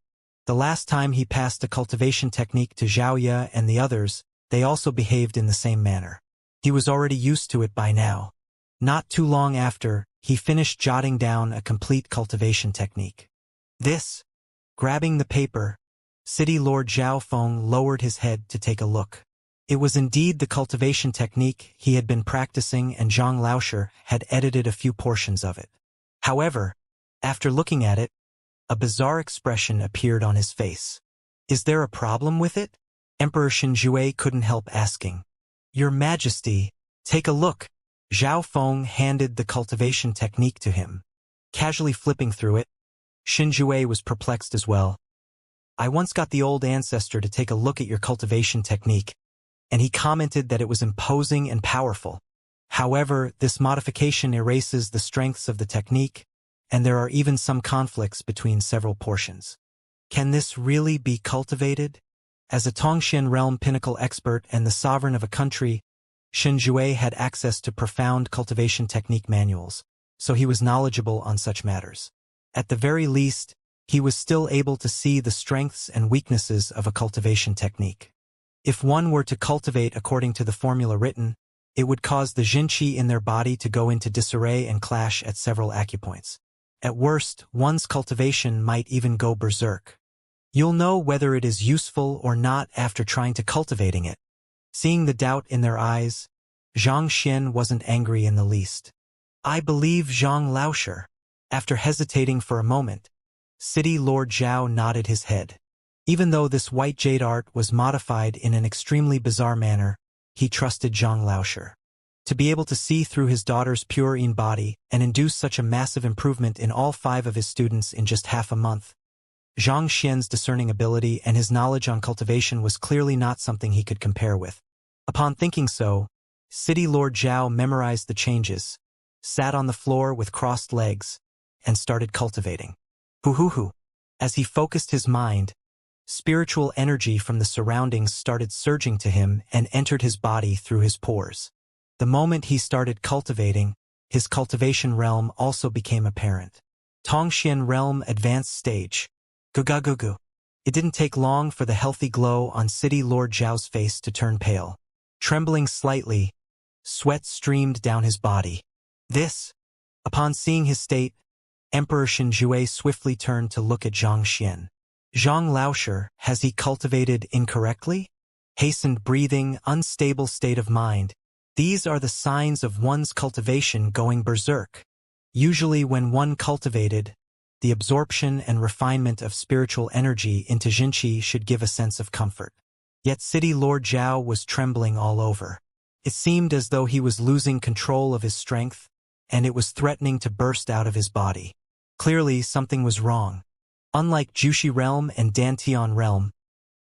The last time he passed a cultivation technique to Zhao Ya and the others, they also behaved in the same manner. He was already used to it by now. Not too long after, he finished jotting down a complete cultivation technique. This, grabbing the paper, City Lord Zhao Feng lowered his head to take a look. It was indeed the cultivation technique he had been practicing, and Zhang Laosher had edited a few portions of it. However, after looking at it, a bizarre expression appeared on his face. "Is there a problem with it?" Emperor Shinjue couldn't help asking. "Your Majesty, take a look." Zhao Feng handed the cultivation technique to him. Casually flipping through it, Shinjue was perplexed as well. "I once got the old ancestor to take a look at your cultivation technique, and he commented that it was imposing and powerful. However, this modification erases the strengths of the technique, and there are even some conflicts between several portions. Can this really be cultivated?" As a Tongxian realm pinnacle expert and the sovereign of a country, Shinjue had access to profound cultivation technique manuals, so he was knowledgeable on such matters. At the very least, he was still able to see the strengths and weaknesses of a cultivation technique. If one were to cultivate according to the formula written, it would cause the Jinqi in their body to go into disarray and clash at several acupoints. At worst, one's cultivation might even go berserk. You'll know whether it is useful or not after trying to cultivating it. Seeing the doubt in their eyes, Zhang Xian wasn't angry in the least. "I believe Zhang Laosher." After hesitating for a moment, City Lord Zhao nodded his head. Even though this white jade art was modified in an extremely bizarre manner, he trusted Zhang Laosher. To be able to see through his daughter's pure body and induce such a massive improvement in all 5 of his students in just half a month, Zhang Xian's discerning ability and his knowledge on cultivation was clearly not something he could compare with. Upon thinking so, City Lord Zhao memorized the changes, sat on the floor with crossed legs, and started cultivating. Hoo-hoo-hoo. As he focused his mind, spiritual energy from the surroundings started surging to him and entered his body through his pores. The moment he started cultivating, his cultivation realm also became apparent. Tongxian realm advanced stage. Gugagugu. It didn't take long for the healthy glow on City Lord Zhao's face to turn pale. Trembling slightly, sweat streamed down his body. Upon seeing his state, Emperor Shinjue swiftly turned to look at Zhang Xian. "Zhang Laosher, has he cultivated incorrectly?" Hastened breathing, unstable state of mind. These are the signs of one's cultivation going berserk. Usually when one cultivated, the absorption and refinement of spiritual energy into Jinqi should give a sense of comfort. Yet City Lord Zhao was trembling all over. It seemed as though he was losing control of his strength, and it was threatening to burst out of his body. Clearly, something was wrong. Unlike Jushi realm and Dantian realm,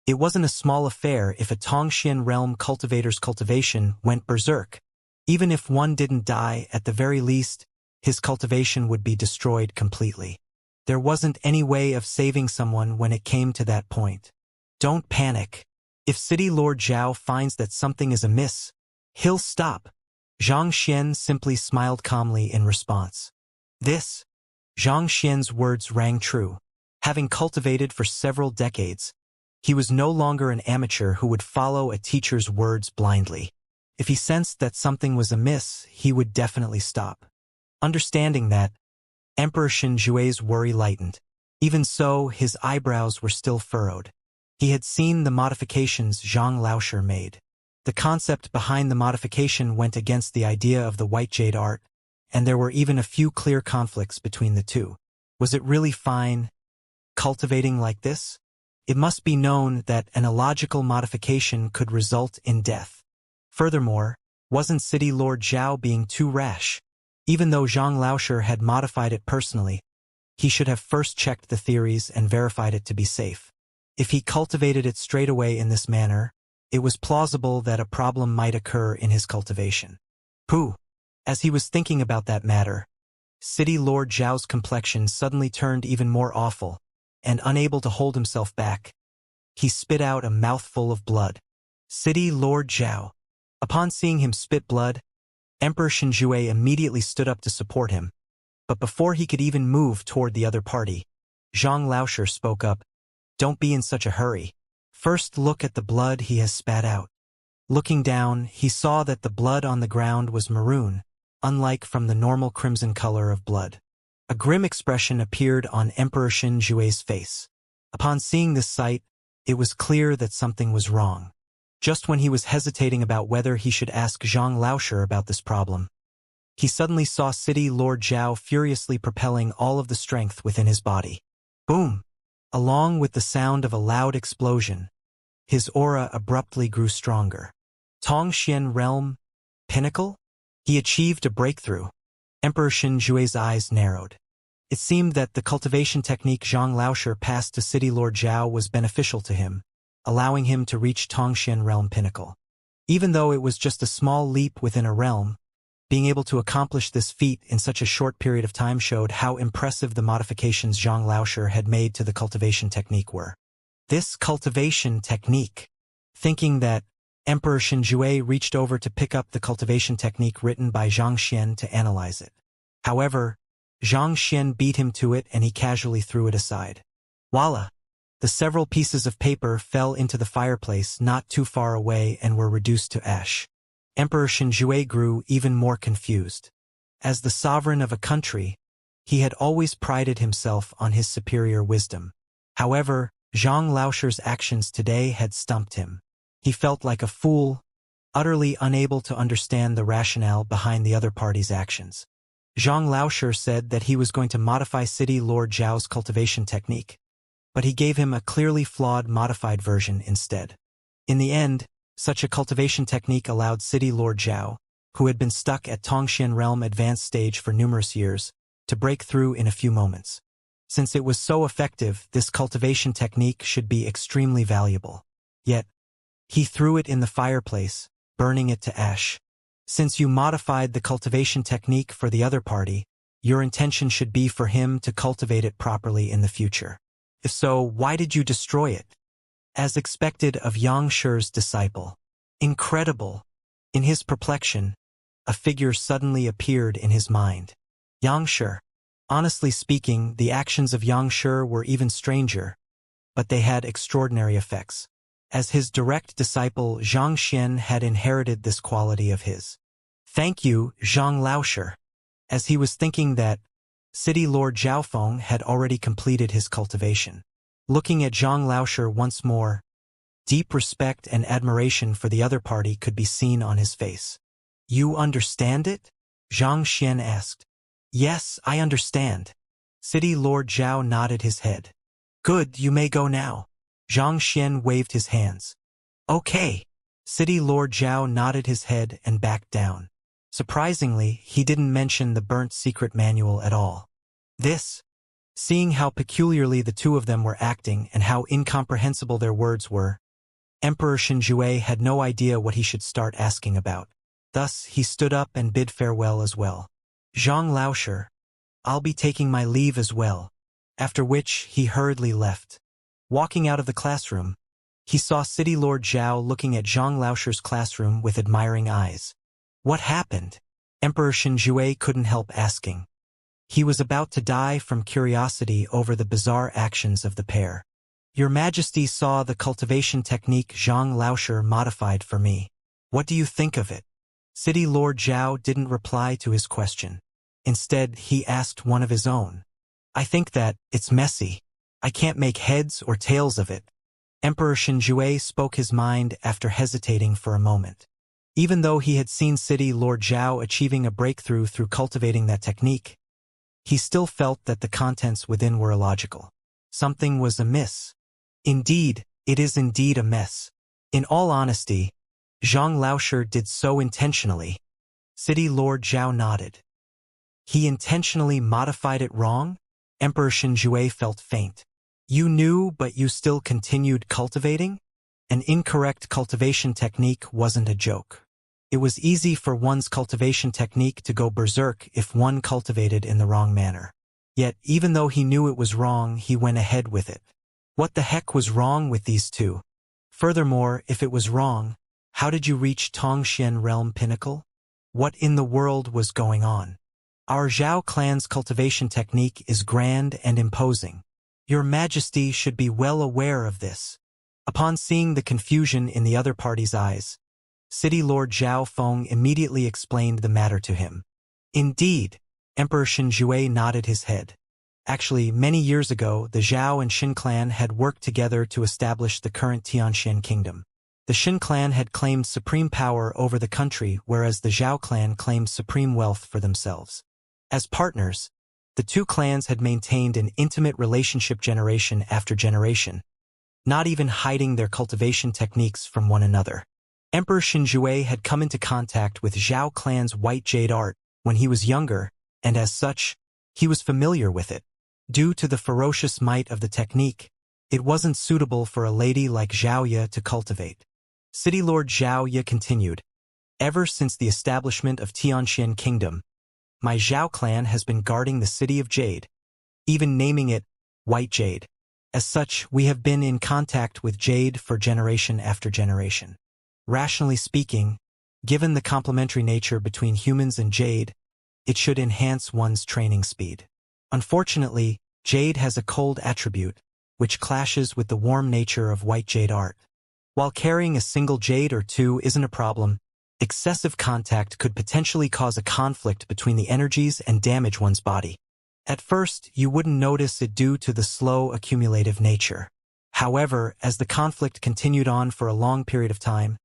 it wasn't a small affair if a Tongxian realm cultivator's cultivation went berserk. Even if one didn't die, at the very least, his cultivation would be destroyed completely. There wasn't any way of saving someone when it came to that point. Don't panic. If City Lord Zhao finds that something is amiss, he'll stop. Zhang Xian simply smiled calmly in response. Zhang Xian's words rang true. Having cultivated for several decades, he was no longer an amateur who would follow a teacher's words blindly. If he sensed that something was amiss, he would definitely stop. Understanding that, Emperor Shinjue's worry lightened. Even so, his eyebrows were still furrowed. He had seen the modifications Zhang Laosher made. The concept behind the modification went against the idea of the white jade art, and there were even a few clear conflicts between the two. Was it really fine, cultivating like this? It must be known that an illogical modification could result in death. Furthermore, wasn't City Lord Zhao being too rash? Even though Zhang Laosher had modified it personally, he should have first checked the theories and verified it to be safe. If he cultivated it straight away in this manner, it was plausible that a problem might occur in his cultivation. As he was thinking about that matter, City Lord Zhao's complexion suddenly turned even more awful, and unable to hold himself back, he spit out a mouthful of blood. City Lord Zhao. Upon seeing him spit blood, Emperor Shinjue immediately stood up to support him, but before he could even move toward the other party, Zhang Laosher spoke up. "Don't be in such a hurry. First look at the blood he has spat out." Looking down, he saw that the blood on the ground was maroon, unlike from the normal crimson color of blood. A grim expression appeared on Emperor Shinjue's face. Upon seeing this sight, it was clear that something was wrong. Just when he was hesitating about whether he should ask Zhang Laoshe about this problem, he suddenly saw City Lord Zhao furiously propelling all of the strength within his body. Boom! Along with the sound of a loud explosion, his aura abruptly grew stronger. Tongxian Realm Pinnacle? He achieved a breakthrough. Emperor Xinjue's eyes narrowed. It seemed that the cultivation technique Zhang Laoshe passed to City Lord Zhao was beneficial to him, allowing him to reach Tongxian Realm Pinnacle. Even though it was just a small leap within a realm, being able to accomplish this feat in such a short period of time showed how impressive the modifications Zhang Laoshe had made to the cultivation technique were. This cultivation technique. Thinking that, Emperor Xinjue reached over to pick up the cultivation technique written by Zhang Xian to analyze it. However, Zhang Xian beat him to it and he casually threw it aside. Voila! The several pieces of paper fell into the fireplace not too far away and were reduced to ash. Emperor Xinjue grew even more confused. As the sovereign of a country, he had always prided himself on his superior wisdom. However, Zhang Laoshe's actions today had stumped him. He felt like a fool, utterly unable to understand the rationale behind the other party's actions. Zhang Laoshe said that he was going to modify City Lord Zhao's cultivation technique, but he gave him a clearly flawed modified version instead. In the end, such a cultivation technique allowed City Lord Zhao, who had been stuck at Tongxian Realm Advanced Stage for numerous years, to break through in a few moments. Since it was so effective, this cultivation technique should be extremely valuable. Yet, he threw it in the fireplace, burning it to ash. Since you modified the cultivation technique for the other party, your intention should be for him to cultivate it properly in the future. If so, why did you destroy it? As expected of Xianxia's disciple. Incredible! In his perplexion, a figure suddenly appeared in his mind. Xianxia. Honestly speaking, the actions of Xianxia were even stranger, but they had extraordinary effects. As his direct disciple, Zhang Xian had inherited this quality of his. Thank you, Zhang Laoshe. As he was thinking that, City Lord Zhaofeng had already completed his cultivation. Looking at Zhang Laoshe once more, deep respect and admiration for the other party could be seen on his face. You understand it? Zhang Xian asked. Yes, I understand. City Lord Zhao nodded his head. Good, you may go now. Zhang Xian waved his hands. Okay. City Lord Zhao nodded his head and backed down. Surprisingly, he didn't mention the burnt secret manual at all. Seeing how peculiarly the two of them were acting and how incomprehensible their words were, Emperor Xinjue had no idea what he should start asking about. Thus, he stood up and bid farewell as well. Zhang Laoshe, I'll be taking my leave as well. After which, he hurriedly left. Walking out of the classroom, he saw City Lord Zhao looking at Zhang Laoshe's classroom with admiring eyes. What happened? Emperor Xinjue couldn't help asking. He was about to die from curiosity over the bizarre actions of the pair. Your Majesty saw the cultivation technique Zhang Laoshe modified for me. What do you think of it? City Lord Zhao didn't reply to his question. Instead, he asked one of his own. I think that it's messy. I can't make heads or tails of it. Emperor Xinjue spoke his mind after hesitating for a moment. Even though he had seen City Lord Zhao achieving a breakthrough through cultivating that technique, he still felt that the contents within were illogical. Something was amiss. Indeed, it is indeed a mess. In all honesty, Zhang Laoshe did so intentionally. City Lord Zhao nodded. He intentionally modified it wrong? Emperor Xinjue felt faint. You knew, but you still continued cultivating? An incorrect cultivation technique wasn't a joke. It was easy for one's cultivation technique to go berserk if one cultivated in the wrong manner. Yet, even though he knew it was wrong, he went ahead with it. What the heck was wrong with these two? Furthermore, if it was wrong, how did you reach Tongxian Realm Pinnacle? What in the world was going on? Our Zhao clan's cultivation technique is grand and imposing. Your Majesty should be well aware of this. Upon seeing the confusion in the other party's eyes, City Lord Zhaofeng immediately explained the matter to him. Indeed, Emperor Xinjue nodded his head. Actually, many years ago, the Zhao and Xin clan had worked together to establish the current Tianxian kingdom. The Xin clan had claimed supreme power over the country, whereas the Zhao clan claimed supreme wealth for themselves. As partners, the two clans had maintained an intimate relationship generation after generation, not even hiding their cultivation techniques from one another. Emperor Xinjue had come into contact with Zhao clan's white jade art when he was younger, and as such, he was familiar with it. Due to the ferocious might of the technique, it wasn't suitable for a lady like Xiaoya to cultivate. City Lord Xiaoya continued, "Ever since the establishment of Tianxian Kingdom, my Zhao clan has been guarding the City of Jade, even naming it White Jade. As such, we have been in contact with Jade for generation after generation. Rationally speaking, given the complementary nature between humans and Jade, it should enhance one's training speed. Unfortunately, Jade has a cold attribute, which clashes with the warm nature of white jade art. While carrying a single jade or two isn't a problem, excessive contact could potentially cause a conflict between the energies and damage one's body. At first, you wouldn't notice it due to the slow accumulative nature. However, as the conflict continued on for a long period of time,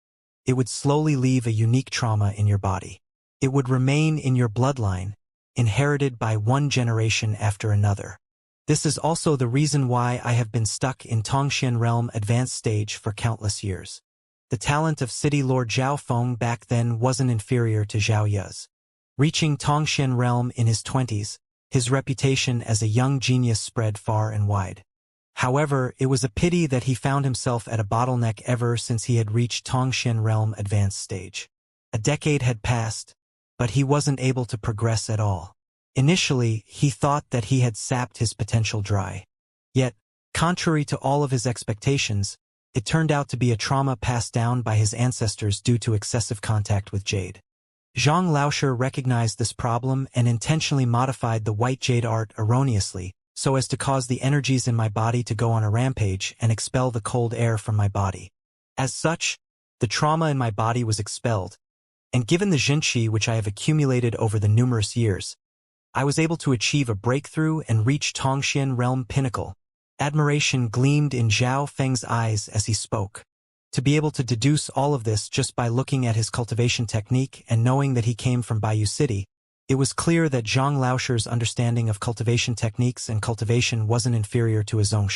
it would slowly leave a unique trauma in your body. It would remain in your bloodline, inherited by one generation after another. This is also the reason why I have been stuck in Tongxian Realm advanced stage for countless years. The talent of City Lord Zhao Feng back then wasn't inferior to Zhao Ya's. Reaching Tongxian Realm in his 20s, his reputation as a young genius spread far and wide. However, it was a pity that he found himself at a bottleneck ever since he had reached Tongxian Realm advanced stage. A decade had passed, but he wasn't able to progress at all. Initially, he thought that he had sapped his potential dry. Yet, contrary to all of his expectations, it turned out to be a trauma passed down by his ancestors due to excessive contact with jade. Zhang Laoshe recognized this problem and intentionally modified the white jade art erroneously, so as to cause the energies in my body to go on a rampage and expel the cold air from my body. As such, the trauma in my body was expelled, and given the Jinqi which I have accumulated over the numerous years, I was able to achieve a breakthrough and reach Tongxian Realm pinnacle. Admiration gleamed in Zhao Feng's eyes as he spoke. To be able to deduce all of this just by looking at his cultivation technique and knowing that he came from Bayou City, it was clear that Zhang Laoshe's understanding of cultivation techniques and cultivation wasn't inferior to his own.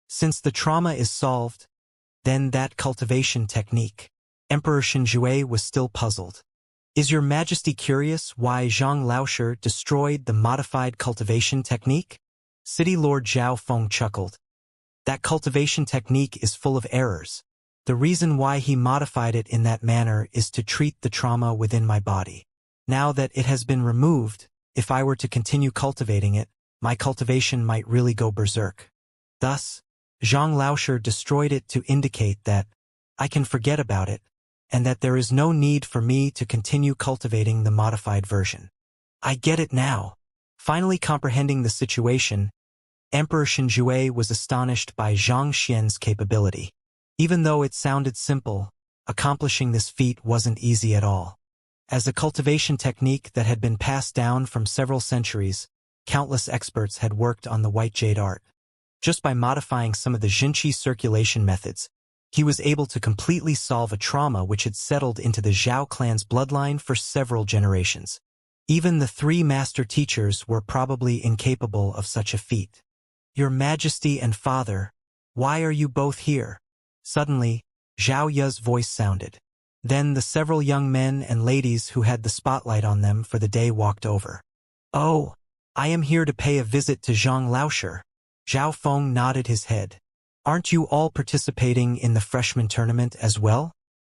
Since the trauma is solved, then that cultivation technique. Emperor Xinjue was still puzzled. Is your Majesty curious why Zhang Laoshe destroyed the modified cultivation technique? City Lord Zhao Feng chuckled. That cultivation technique is full of errors. The reason why he modified it in that manner is to treat the trauma within my body. Now that it has been removed, if I were to continue cultivating it, my cultivation might really go berserk. Thus, Zhang Laoshe destroyed it to indicate that I can forget about it, and that there is no need for me to continue cultivating the modified version. I get it now. Finally comprehending the situation, Emperor Xinjue was astonished by Zhang Xian's capability. Even though it sounded simple, accomplishing this feat wasn't easy at all. As a cultivation technique that had been passed down from several centuries, countless experts had worked on the white jade art. Just by modifying some of the Jinqi circulation methods, he was able to completely solve a trauma which had settled into the Zhao clan's bloodline for several generations. Even the three master teachers were probably incapable of such a feat. Your Majesty and Father, why are you both here? Suddenly, Zhao Ya's voice sounded. Then the several young men and ladies who had the spotlight on them for the day walked over. Oh, I am here to pay a visit to Zhang Laoshe. Zhao Feng nodded his head. Aren't you all participating in the freshman tournament as well?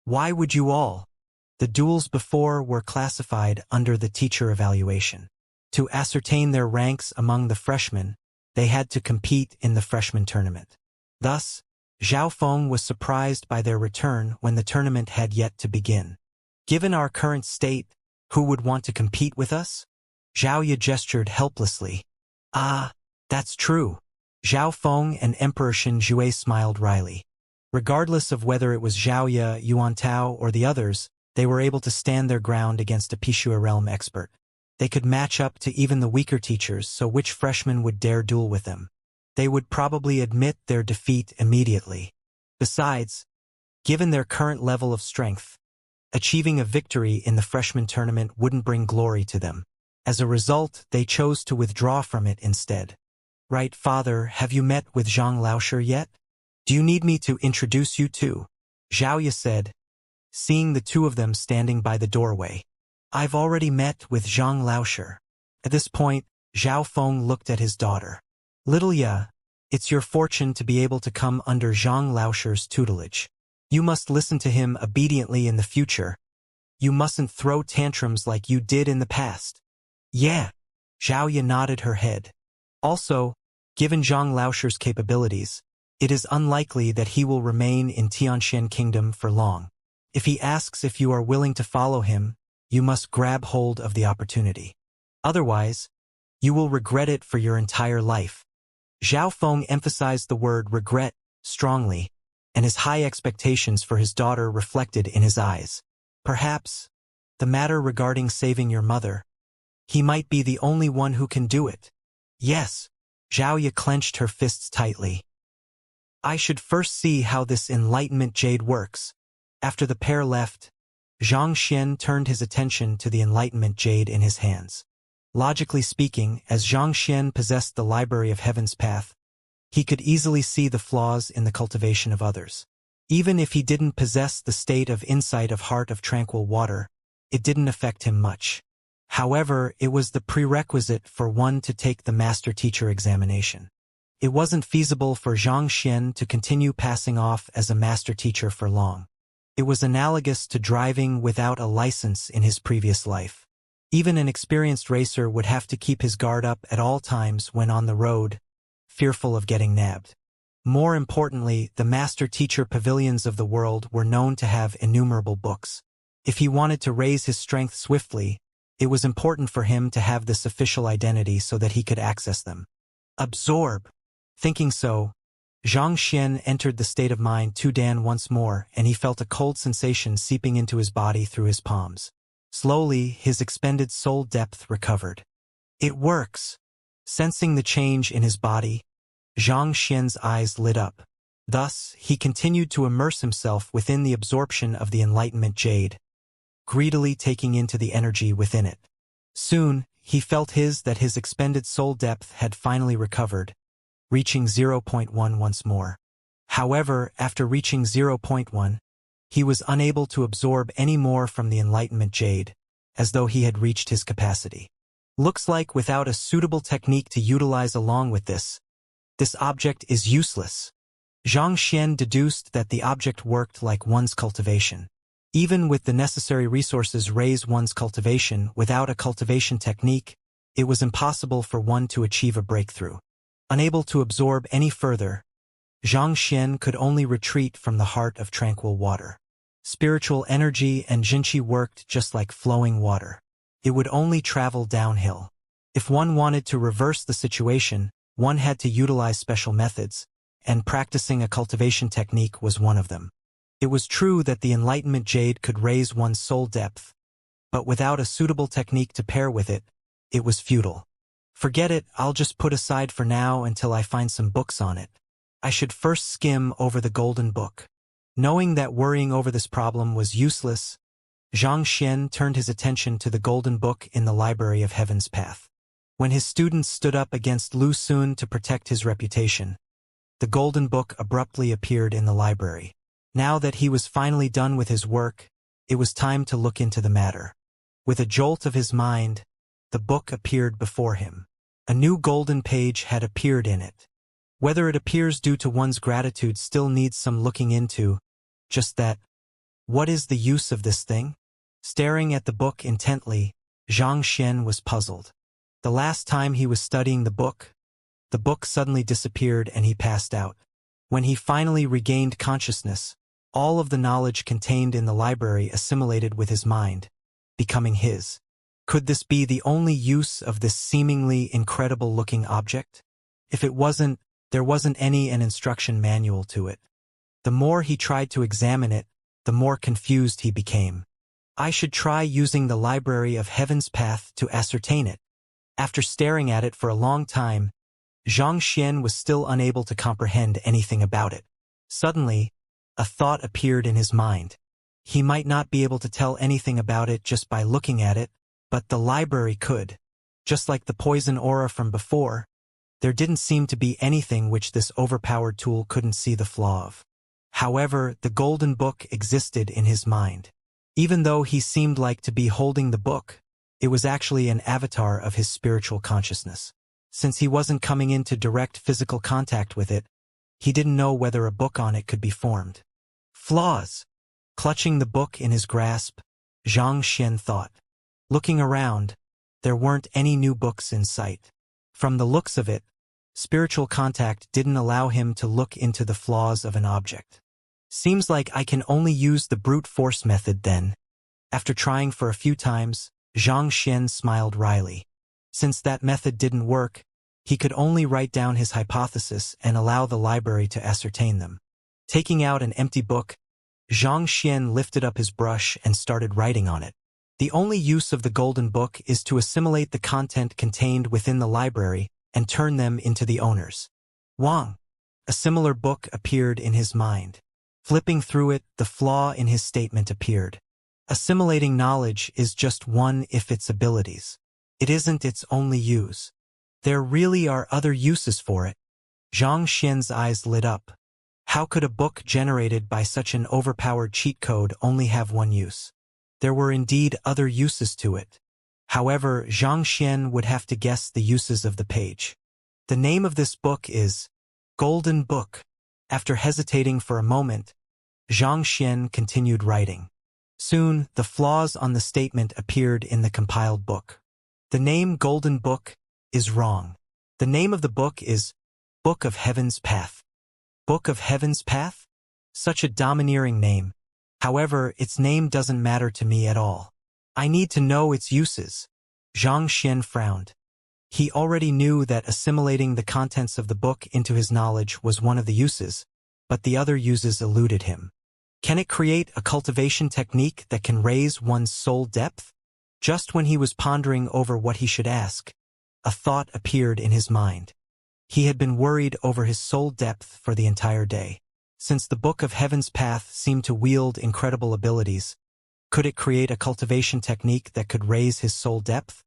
Why would you all? The duels before were classified under the teacher evaluation. To ascertain their ranks among the freshmen, they had to compete in the freshman tournament. Thus, Zhao Feng was surprised by their return when the tournament had yet to begin. Given our current state, who would want to compete with us? Xiaoya gestured helplessly. Ah, that's true. Zhao Feng and Emperor Xinjue smiled wryly. Regardless of whether it was Xiaoya, Yuan Tao, or the others, they were able to stand their ground against a Pishua realm expert. They could match up to even the weaker teachers, so which freshman would dare duel with them? They would probably admit their defeat immediately. Besides, given their current level of strength, achieving a victory in the freshman tournament wouldn't bring glory to them. As a result, they chose to withdraw from it instead. Right, Father, have you met with Zhang Laosher yet? Do you need me to introduce you to? Xiaoya said, seeing the two of them standing by the doorway. I've already met with Zhang Laosher. At this point, Zhao Feng looked at his daughter. Little Ya, it's your fortune to be able to come under Zhang Laosher's tutelage. You must listen to him obediently in the future. You mustn't throw tantrums like you did in the past. Yeah. Xiaoya nodded her head. Also, given Zhang Laosher's capabilities, it is unlikely that he will remain in Tianxian Kingdom for long. If he asks if you are willing to follow him, you must grab hold of the opportunity. Otherwise, you will regret it for your entire life. Zhao Feng emphasized the word regret strongly, and his high expectations for his daughter reflected in his eyes. Perhaps, the matter regarding saving your mother, he might be the only one who can do it. Yes, Xiaoya clenched her fists tightly. I should first see how this enlightenment jade works. After the pair left, Zhang Xian turned his attention to the enlightenment jade in his hands. Logically speaking, as Zhang Xian possessed the Library of Heaven's Path, he could easily see the flaws in the cultivation of others. Even if he didn't possess the state of insight of Heart of Tranquil Water, it didn't affect him much. However, it was the prerequisite for one to take the master-teacher examination. It wasn't feasible for Zhang Xian to continue passing off as a master-teacher for long. It was analogous to driving without a license in his previous life. Even an experienced racer would have to keep his guard up at all times when on the road, fearful of getting nabbed. More importantly, the master-teacher pavilions of the world were known to have innumerable books. If he wanted to raise his strength swiftly, it was important for him to have this official identity so that he could access them. Absorb. Thinking so, Zhang Xian entered the state of mind Dan once more, and he felt a cold sensation seeping into his body through his palms. Slowly, his expended soul depth recovered. It works. Sensing the change in his body, Zhang Xian's eyes lit up. Thus, he continued to immerse himself within the absorption of the enlightenment jade, greedily taking into the energy within it. Soon, he felt that his expended soul depth had finally recovered, reaching 0.1 once more. However, after reaching 0.1, he was unable to absorb any more from the enlightenment jade, as though he had reached his capacity. Looks like without a suitable technique to utilize along with this object is useless. Zhang Xian deduced that the object worked like one's cultivation. Even with the necessary resources raise one's cultivation without a cultivation technique, it was impossible for one to achieve a breakthrough. Unable to absorb any further, Zhang Xian could only retreat from the Heart of Tranquil Water. Spiritual energy and jinqi worked just like flowing water. It would only travel downhill. If one wanted to reverse the situation, one had to utilize special methods, and practicing a cultivation technique was one of them. It was true that the enlightenment jade could raise one's soul depth, but without a suitable technique to pair with it, it was futile. Forget it, I'll just put aside for now until I find some books on it. I should first skim over the golden book. Knowing that worrying over this problem was useless, Zhang Xian turned his attention to the golden book in the Library of Heaven's Path. When his students stood up against Lu Xun to protect his reputation, the golden book abruptly appeared in the library. Now that he was finally done with his work, it was time to look into the matter. With a jolt of his mind, the book appeared before him. A new golden page had appeared in it. Whether it appears due to one's gratitude still needs some looking into. Just that, what is the use of this thing? Staring at the book intently, Zhang Xian was puzzled. The last time he was studying the book suddenly disappeared and he passed out. When he finally regained consciousness, all of the knowledge contained in the library assimilated with his mind, becoming his. Could this be the only use of this seemingly incredible-looking object? If it wasn't, there wasn't an instruction manual to it. The more he tried to examine it, the more confused he became. I should try using the Library of Heaven's Path to ascertain it. After staring at it for a long time, Xianxia was still unable to comprehend anything about it. Suddenly, a thought appeared in his mind. He might not be able to tell anything about it just by looking at it, but the library could. Just like the poison aura from before, there didn't seem to be anything which this overpowered tool couldn't see the flaw of. However, the golden book existed in his mind. Even though he seemed like to be holding the book, it was actually an avatar of his spiritual consciousness. Since he wasn't coming into direct physical contact with it, he didn't know whether a book on it could be formed. Flaws. Clutching the book in his grasp, Xianxia thought. Looking around, there weren't any new books in sight. From the looks of it, spiritual contact didn't allow him to look into the flaws of an object. Seems like I can only use the brute force method then. After trying for a few times, Xianxia smiled wryly. Since that method didn't work, he could only write down his hypothesis and allow the library to ascertain them. Taking out an empty book, Xianxia lifted up his brush and started writing on it. The only use of the golden book is to assimilate the content contained within the library and turn them into the owners. Wang. A similar book appeared in his mind. Flipping through it, the flaw in his statement appeared. Assimilating knowledge is just one of its abilities. It isn't its only use. There really are other uses for it. Xianxia's eyes lit up. How could a book generated by such an overpowered cheat code only have one use? There were indeed other uses to it. However, Xianxia would have to guess the uses of the page. The name of this book is Golden Book. After hesitating for a moment, Xianxia continued writing. Soon, the flaws on the statement appeared in the compiled book. The name Golden Book is wrong. The name of the book is Book of Heaven's Path. Book of Heaven's Path? Such a domineering name. However, its name doesn't matter to me at all. I need to know its uses. Xianxia frowned. He already knew that assimilating the contents of the book into his knowledge was one of the uses, but the other uses eluded him. Can it create a cultivation technique that can raise one's soul depth? Just when he was pondering over what he should ask, a thought appeared in his mind. He had been worried over his soul depth for the entire day. Since the Book of Heaven's Path seemed to wield incredible abilities, could it create a cultivation technique that could raise his soul depth?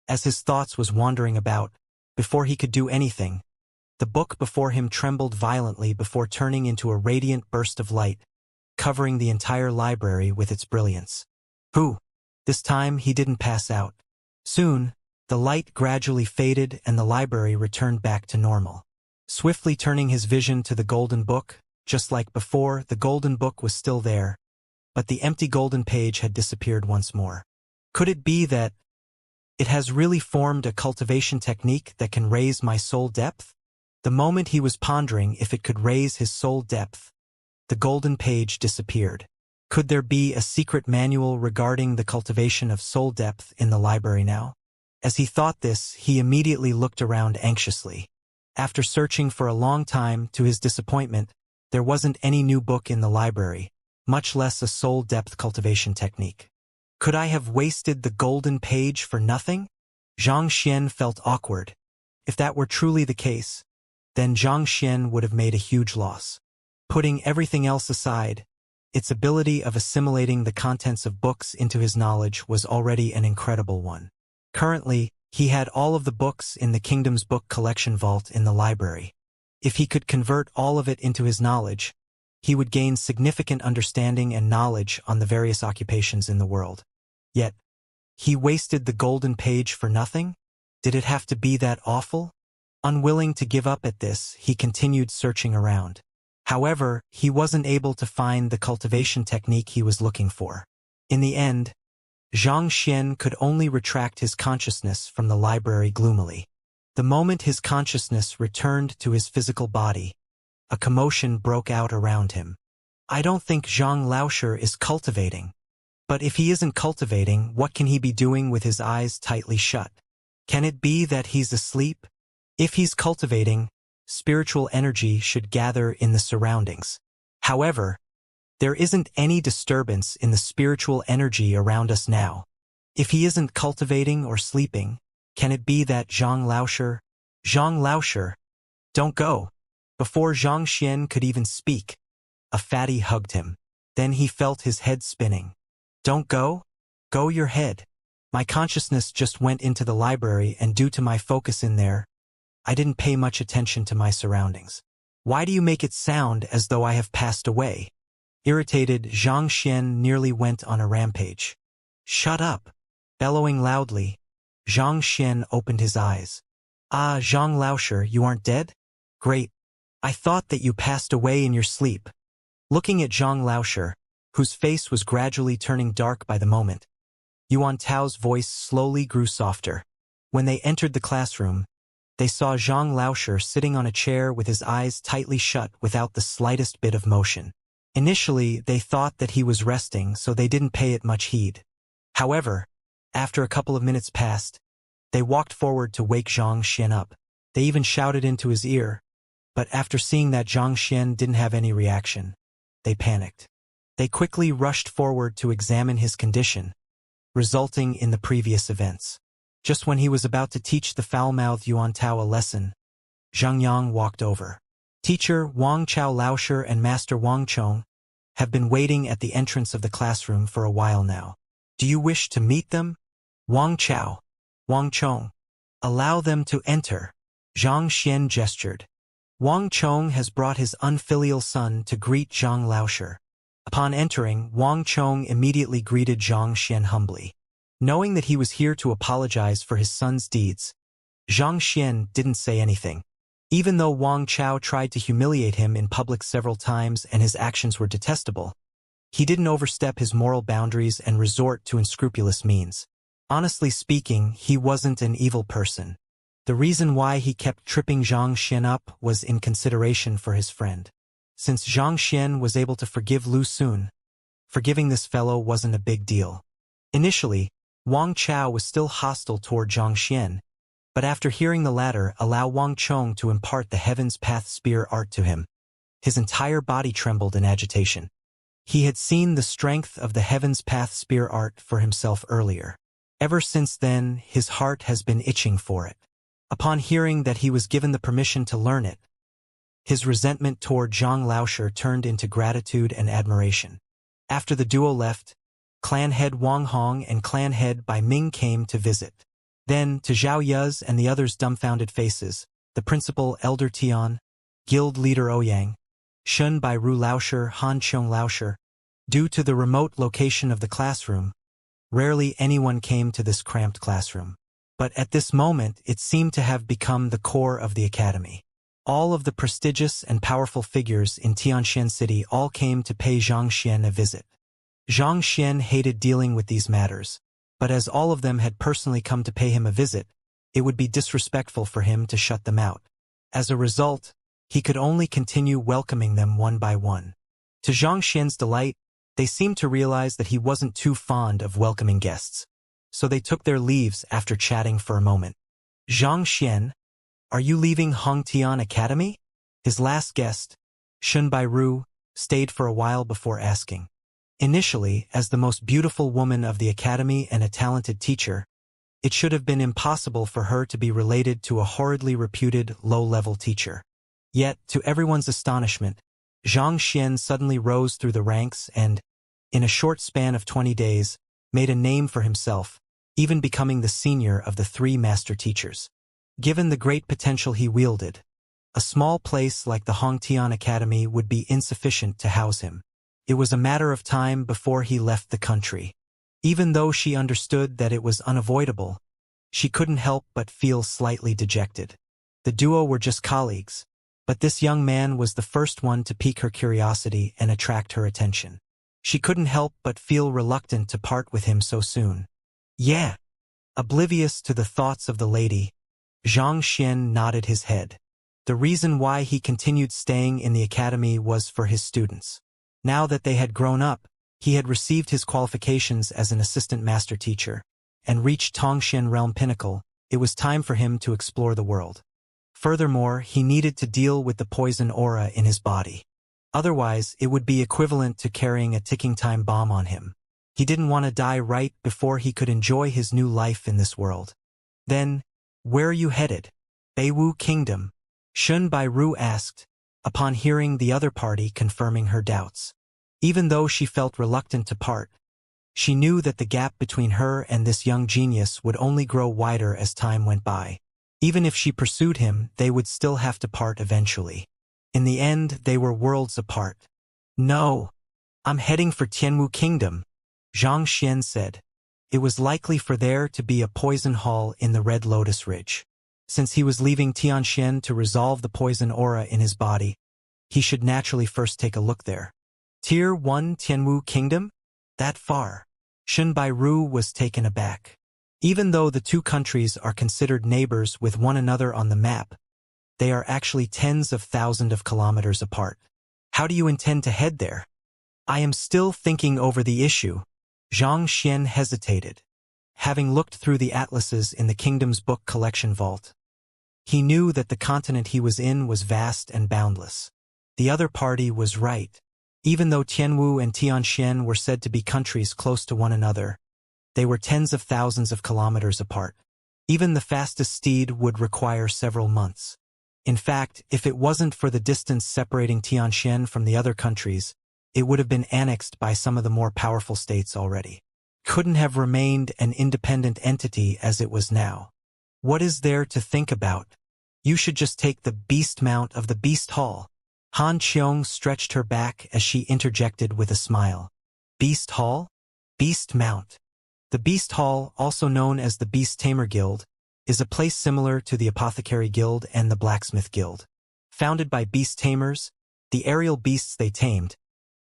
As his thoughts was wandering about, before he could do anything, the book before him trembled violently before turning into a radiant burst of light, covering the entire library with its brilliance. Whew! This time he didn't pass out. Soon, the light gradually faded and the library returned back to normal. Swiftly turning his vision to the golden book, just like before, the golden book was still there, but the empty golden page had disappeared once more. Could it be that it has really formed a cultivation technique that can raise my soul depth? The moment he was pondering if it could raise his soul depth, the golden page disappeared. Could there be a secret manual regarding the cultivation of soul depth in the library now? As he thought this, he immediately looked around anxiously. After searching for a long time, to his disappointment, there wasn't any new book in the library, much less a soul depth cultivation technique. Could I have wasted the golden page for nothing? Xianxia felt awkward. If that were truly the case, then Xianxia would have made a huge loss. Putting everything else aside, its ability of assimilating the contents of books into his knowledge was already an incredible one. Currently, he had all of the books in the kingdom's book collection vault in the library. If he could convert all of it into his knowledge, he would gain significant understanding and knowledge on the various occupations in the world. Yet, he wasted the golden page for nothing? Did it have to be that awful? Unwilling to give up at this, he continued searching around. However, he wasn't able to find the cultivation technique he was looking for. In the end, Xianxia could only retract his consciousness from the library gloomily. The moment his consciousness returned to his physical body, a commotion broke out around him. I don't think Zhang Laoshe is cultivating. But if he isn't cultivating, what can he be doing with his eyes tightly shut? Can it be that he's asleep? If he's cultivating, spiritual energy should gather in the surroundings. However, There isn't any disturbance in the spiritual energy around us now. If he isn't cultivating or sleeping, can it be that Zhang Laosher, don't go. Before Zhang Xian could even speak, a fatty hugged him. Then he felt his head spinning. Don't go? Go your head. My consciousness just went into the library, and due to my focus in there, I didn't pay much attention to my surroundings. Why do you make it sound as though I have passed away? Irritated, Zhang Xian nearly went on a rampage. Shut up. Bellowing loudly, Zhang Xian opened his eyes. Ah, Zhang Laosher, you aren't dead? Great. I thought that you passed away in your sleep. Looking at Zhang Laosher, whose face was gradually turning dark by the moment, Yuan Tao's voice slowly grew softer. When they entered the classroom, they saw Zhang Laosher sitting on a chair with his eyes tightly shut without the slightest bit of motion. Initially, they thought that he was resting, so they didn't pay it much heed. However, after a couple of minutes passed, they walked forward to wake Zhang Xian up. They even shouted into his ear, but after seeing that Zhang Xian didn't have any reaction, they panicked. They quickly rushed forward to examine his condition, resulting in the previous events. Just when he was about to teach the foul-mouthed Yuan Tao a lesson, Zhang Yang walked over. Teacher Wang Chao Laosher and Master Wang Chong have been waiting at the entrance of the classroom for a while now. Do you wish to meet them? Wang Chao, Wang Chong, allow them to enter. Zhang Xian gestured. Wang Chong has brought his unfilial son to greet Zhang Laosher. Upon entering, Wang Chong immediately greeted Zhang Xian humbly. Knowing that he was here to apologize for his son's deeds, Zhang Xian didn't say anything. Even though Wang Chao tried to humiliate him in public several times and his actions were detestable, he didn't overstep his moral boundaries and resort to unscrupulous means. Honestly speaking, he wasn't an evil person. The reason why he kept tripping Zhang Xian up was in consideration for his friend. Since Zhang Xian was able to forgive Lu Sun, forgiving this fellow wasn't a big deal. Initially, Wang Chao was still hostile toward Zhang Xian, but after hearing the latter allow Wang Chong to impart the Heaven's Path spear art to him, his entire body trembled in agitation. He had seen the strength of the Heaven's Path spear art for himself earlier. Ever since then, his heart has been itching for it. Upon hearing that he was given the permission to learn it, his resentment toward Zhang Laosher turned into gratitude and admiration. After the duo left, clan head Wang Hong and clan head Bai Ming came to visit. Then, to Zhao Yu's and the others' dumbfounded faces, the principal Elder Tian, guild leader Ouyang, Shun Bai Ru Laosher, Han Qiong Laosher, due to the remote location of the classroom, rarely anyone came to this cramped classroom. But at this moment, it seemed to have become the core of the academy. All of the prestigious and powerful figures in Tianxian City all came to pay Zhang Xian a visit. Zhang Xian hated dealing with these matters, but as all of them had personally come to pay him a visit, it would be disrespectful for him to shut them out. As a result, he could only continue welcoming them one by one. To Zhang Xian's delight, they seemed to realize that he wasn't too fond of welcoming guests, so they took their leaves after chatting for a moment. Zhang Xian, are you leaving Hongtian Academy? His last guest, Shun Bairu, stayed for a while before asking. Initially, as the most beautiful woman of the academy and a talented teacher, it should have been impossible for her to be related to a horridly reputed low-level teacher. Yet, to everyone's astonishment, Zhang Xian suddenly rose through the ranks and, in a short span of 20 days, made a name for himself, even becoming the senior of the 3 master teachers. Given the great potential he wielded, a small place like the Hongtian Academy would be insufficient to house him. It was a matter of time before he left the country. Even though she understood that it was unavoidable, she couldn't help but feel slightly dejected. The duo were just colleagues, but this young man was the first one to pique her curiosity and attract her attention. She couldn't help but feel reluctant to part with him so soon. Yeah. Oblivious to the thoughts of the lady, Zhang Xian nodded his head. The reason why he continued staying in the academy was for his students. Now that they had grown up, he had received his qualifications as an assistant master teacher, and reached Tongxian Realm Pinnacle. It was time for him to explore the world. Furthermore, he needed to deal with the poison aura in his body. Otherwise, it would be equivalent to carrying a ticking time bomb on him. He didn't want to die right before he could enjoy his new life in this world. Then, where are you headed? Beiwu Kingdom, Shun Bairu asked, upon hearing the other party confirming her doubts. Even though she felt reluctant to part, she knew that the gap between her and this young genius would only grow wider as time went by. Even if she pursued him, they would still have to part eventually. In the end, they were worlds apart. No, I'm heading for Tianwu Kingdom, Xianxia said. It was likely for there to be a poison hall in the Red Lotus Ridge. Since he was leaving Tianxian to resolve the poison aura in his body, he should naturally first take a look there. Tier 1 Tianwu Kingdom? That far? Shun Bairu was taken aback. Even though the two countries are considered neighbors with one another on the map, they are actually tens of thousands of kilometers apart. How do you intend to head there? I am still thinking over the issue. Zhang Xian hesitated. Having looked through the atlases in the kingdom's book collection vault, he knew that the continent he was in was vast and boundless. The other party was right. Even though Tianwu and Tianxian were said to be countries close to one another, they were tens of thousands of kilometers apart. Even the fastest steed would require several months. In fact, if it wasn't for the distance separating Tianxian from the other countries, it would have been annexed by some of the more powerful states already. Couldn't have remained an independent entity as it was now. What is there to think about? You should just take the beast mount of the beast hall. Han Qiong stretched her back as she interjected with a smile. Beast hall? Beast mount. The Beast Hall, also known as the Beast Tamer Guild, is a place similar to the Apothecary Guild and the Blacksmith Guild. Founded by beast tamers, the aerial beasts they tamed,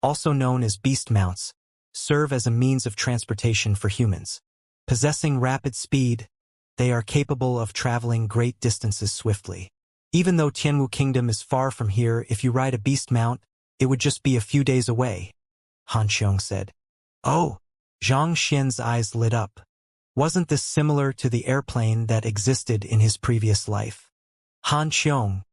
also known as beast mounts, serve as a means of transportation for humans. Possessing rapid speed, they are capable of traveling great distances swiftly. Even though Tianwu Kingdom is far from here, if you ride a beast mount, it would just be a few days away, Han Qiong said. Oh! Zhang Xian's eyes lit up. Wasn't this similar to the airplane that existed in his previous life? Han Qiong,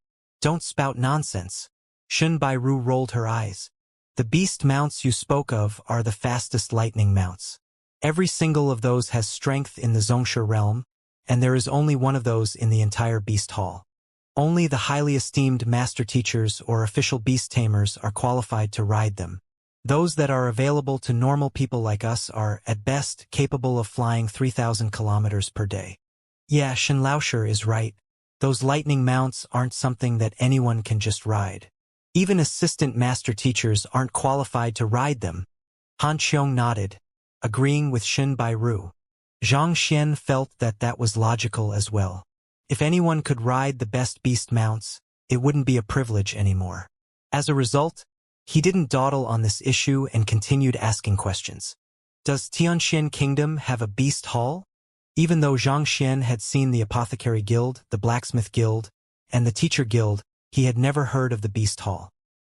don't spout nonsense. Shun Bairu rolled her eyes. The beast mounts you spoke of are the fastest lightning mounts. Every single of those has strength in the Zhongshe realm, and there is only one of those in the entire beast hall. Only the highly esteemed master teachers or official beast tamers are qualified to ride them. Those that are available to normal people like us are, at best, capable of flying 3,000 kilometers per day. Yeah, Shen Laosher is right. Those lightning mounts aren't something that anyone can just ride. Even assistant master teachers aren't qualified to ride them. Han Qiong nodded, agreeing with Shen Bairu. Zhang Xian felt that that was logical as well. If anyone could ride the best beast mounts, it wouldn't be a privilege anymore. As a result, he didn't dawdle on this issue and continued asking questions. Does Tianxian Kingdom have a beast hall? Even though Zhang Xian had seen the Apothecary Guild, the Blacksmith Guild, and the Teacher Guild, he had never heard of the beast hall.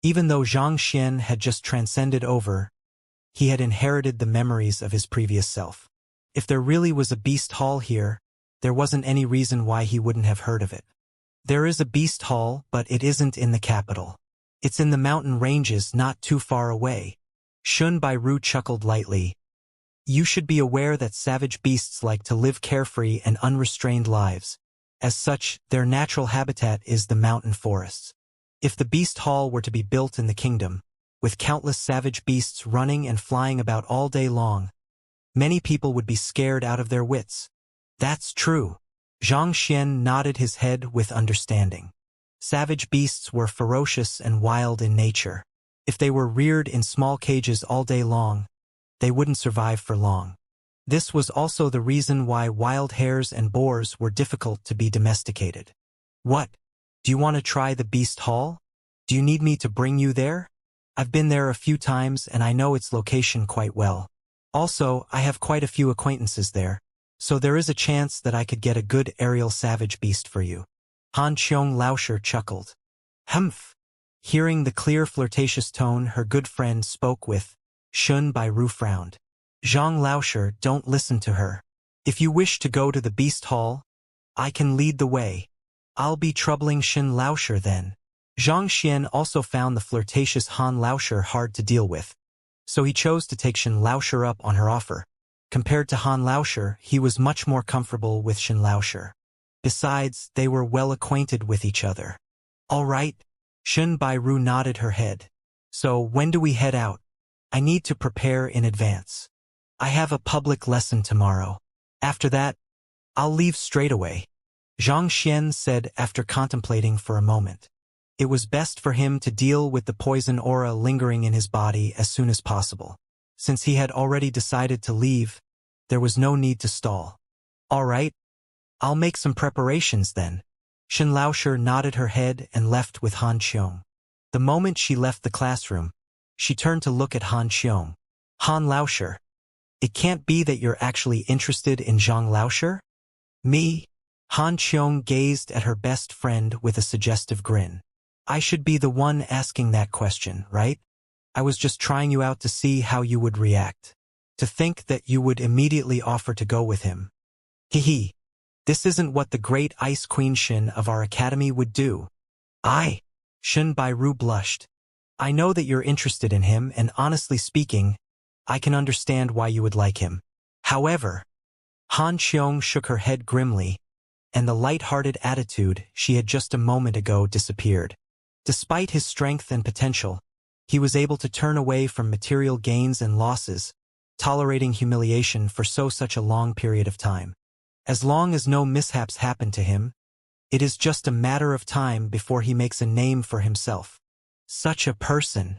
Even though Zhang Xian had just transcended over, he had inherited the memories of his previous self. If there really was a beast hall here, there wasn't any reason why he wouldn't have heard of it. There is a beast hall, but it isn't in the capital. It's in the mountain ranges not too far away. Shun Bairu chuckled lightly. You should be aware that savage beasts like to live carefree and unrestrained lives. As such, their natural habitat is the mountain forests. If the beast hall were to be built in the kingdom, with countless savage beasts running and flying about all day long, many people would be scared out of their wits. That's true. Zhang Xian nodded his head with understanding. Savage beasts were ferocious and wild in nature. If they were reared in small cages all day long, they wouldn't survive for long. This was also the reason why wild hares and boars were difficult to be domesticated. What? Do you want to try the beast hall? Do you need me to bring you there? I've been there a few times and I know its location quite well. Also, I have quite a few acquaintances there, so there is a chance that I could get a good aerial savage beast for you. Han Qiong Laosher chuckled. Humph! Hearing the clear flirtatious tone her good friend spoke with, Shun Bairu frowned. Zhang Laosher, don't listen to her. If you wish to go to the beast hall, I can lead the way. I'll be troubling Shen Laosher then. Xianxia also found the flirtatious Han Laosher hard to deal with, so he chose to take Shen Laosher up on her offer. Compared to Han Laosher, he was much more comfortable with Shen Laosher. Besides, they were well acquainted with each other. All right. Shen Bairu nodded her head. So when do we head out? I need to prepare in advance. I have a public lesson tomorrow. After that, I'll leave straight away, Xianxia said after contemplating for a moment. It was best for him to deal with the poison aura lingering in his body as soon as possible. Since he had already decided to leave, there was no need to stall. All right, I'll make some preparations then. Shen Laosher nodded her head and left with Han Qiong. The moment she left the classroom, she turned to look at Han Qiong. Han Laosher, it can't be that you're actually interested in Zhang Laosher? Me? Han Qiong gazed at her best friend with a suggestive grin. I should be the one asking that question, right? I was just trying you out to see how you would react. To think that you would immediately offer to go with him. Hee. This isn't what the great Ice Queen Shen of our academy would do. Shen Bairu blushed. I know that you're interested in him, and honestly speaking, I can understand why you would like him. However, Han Qiong shook her head grimly, and the light-hearted attitude she had just a moment ago disappeared. Despite his strength and potential, he was able to turn away from material gains and losses, tolerating humiliation for such a long period of time. As long as no mishaps happen to him, it is just a matter of time before he makes a name for himself. Such a person.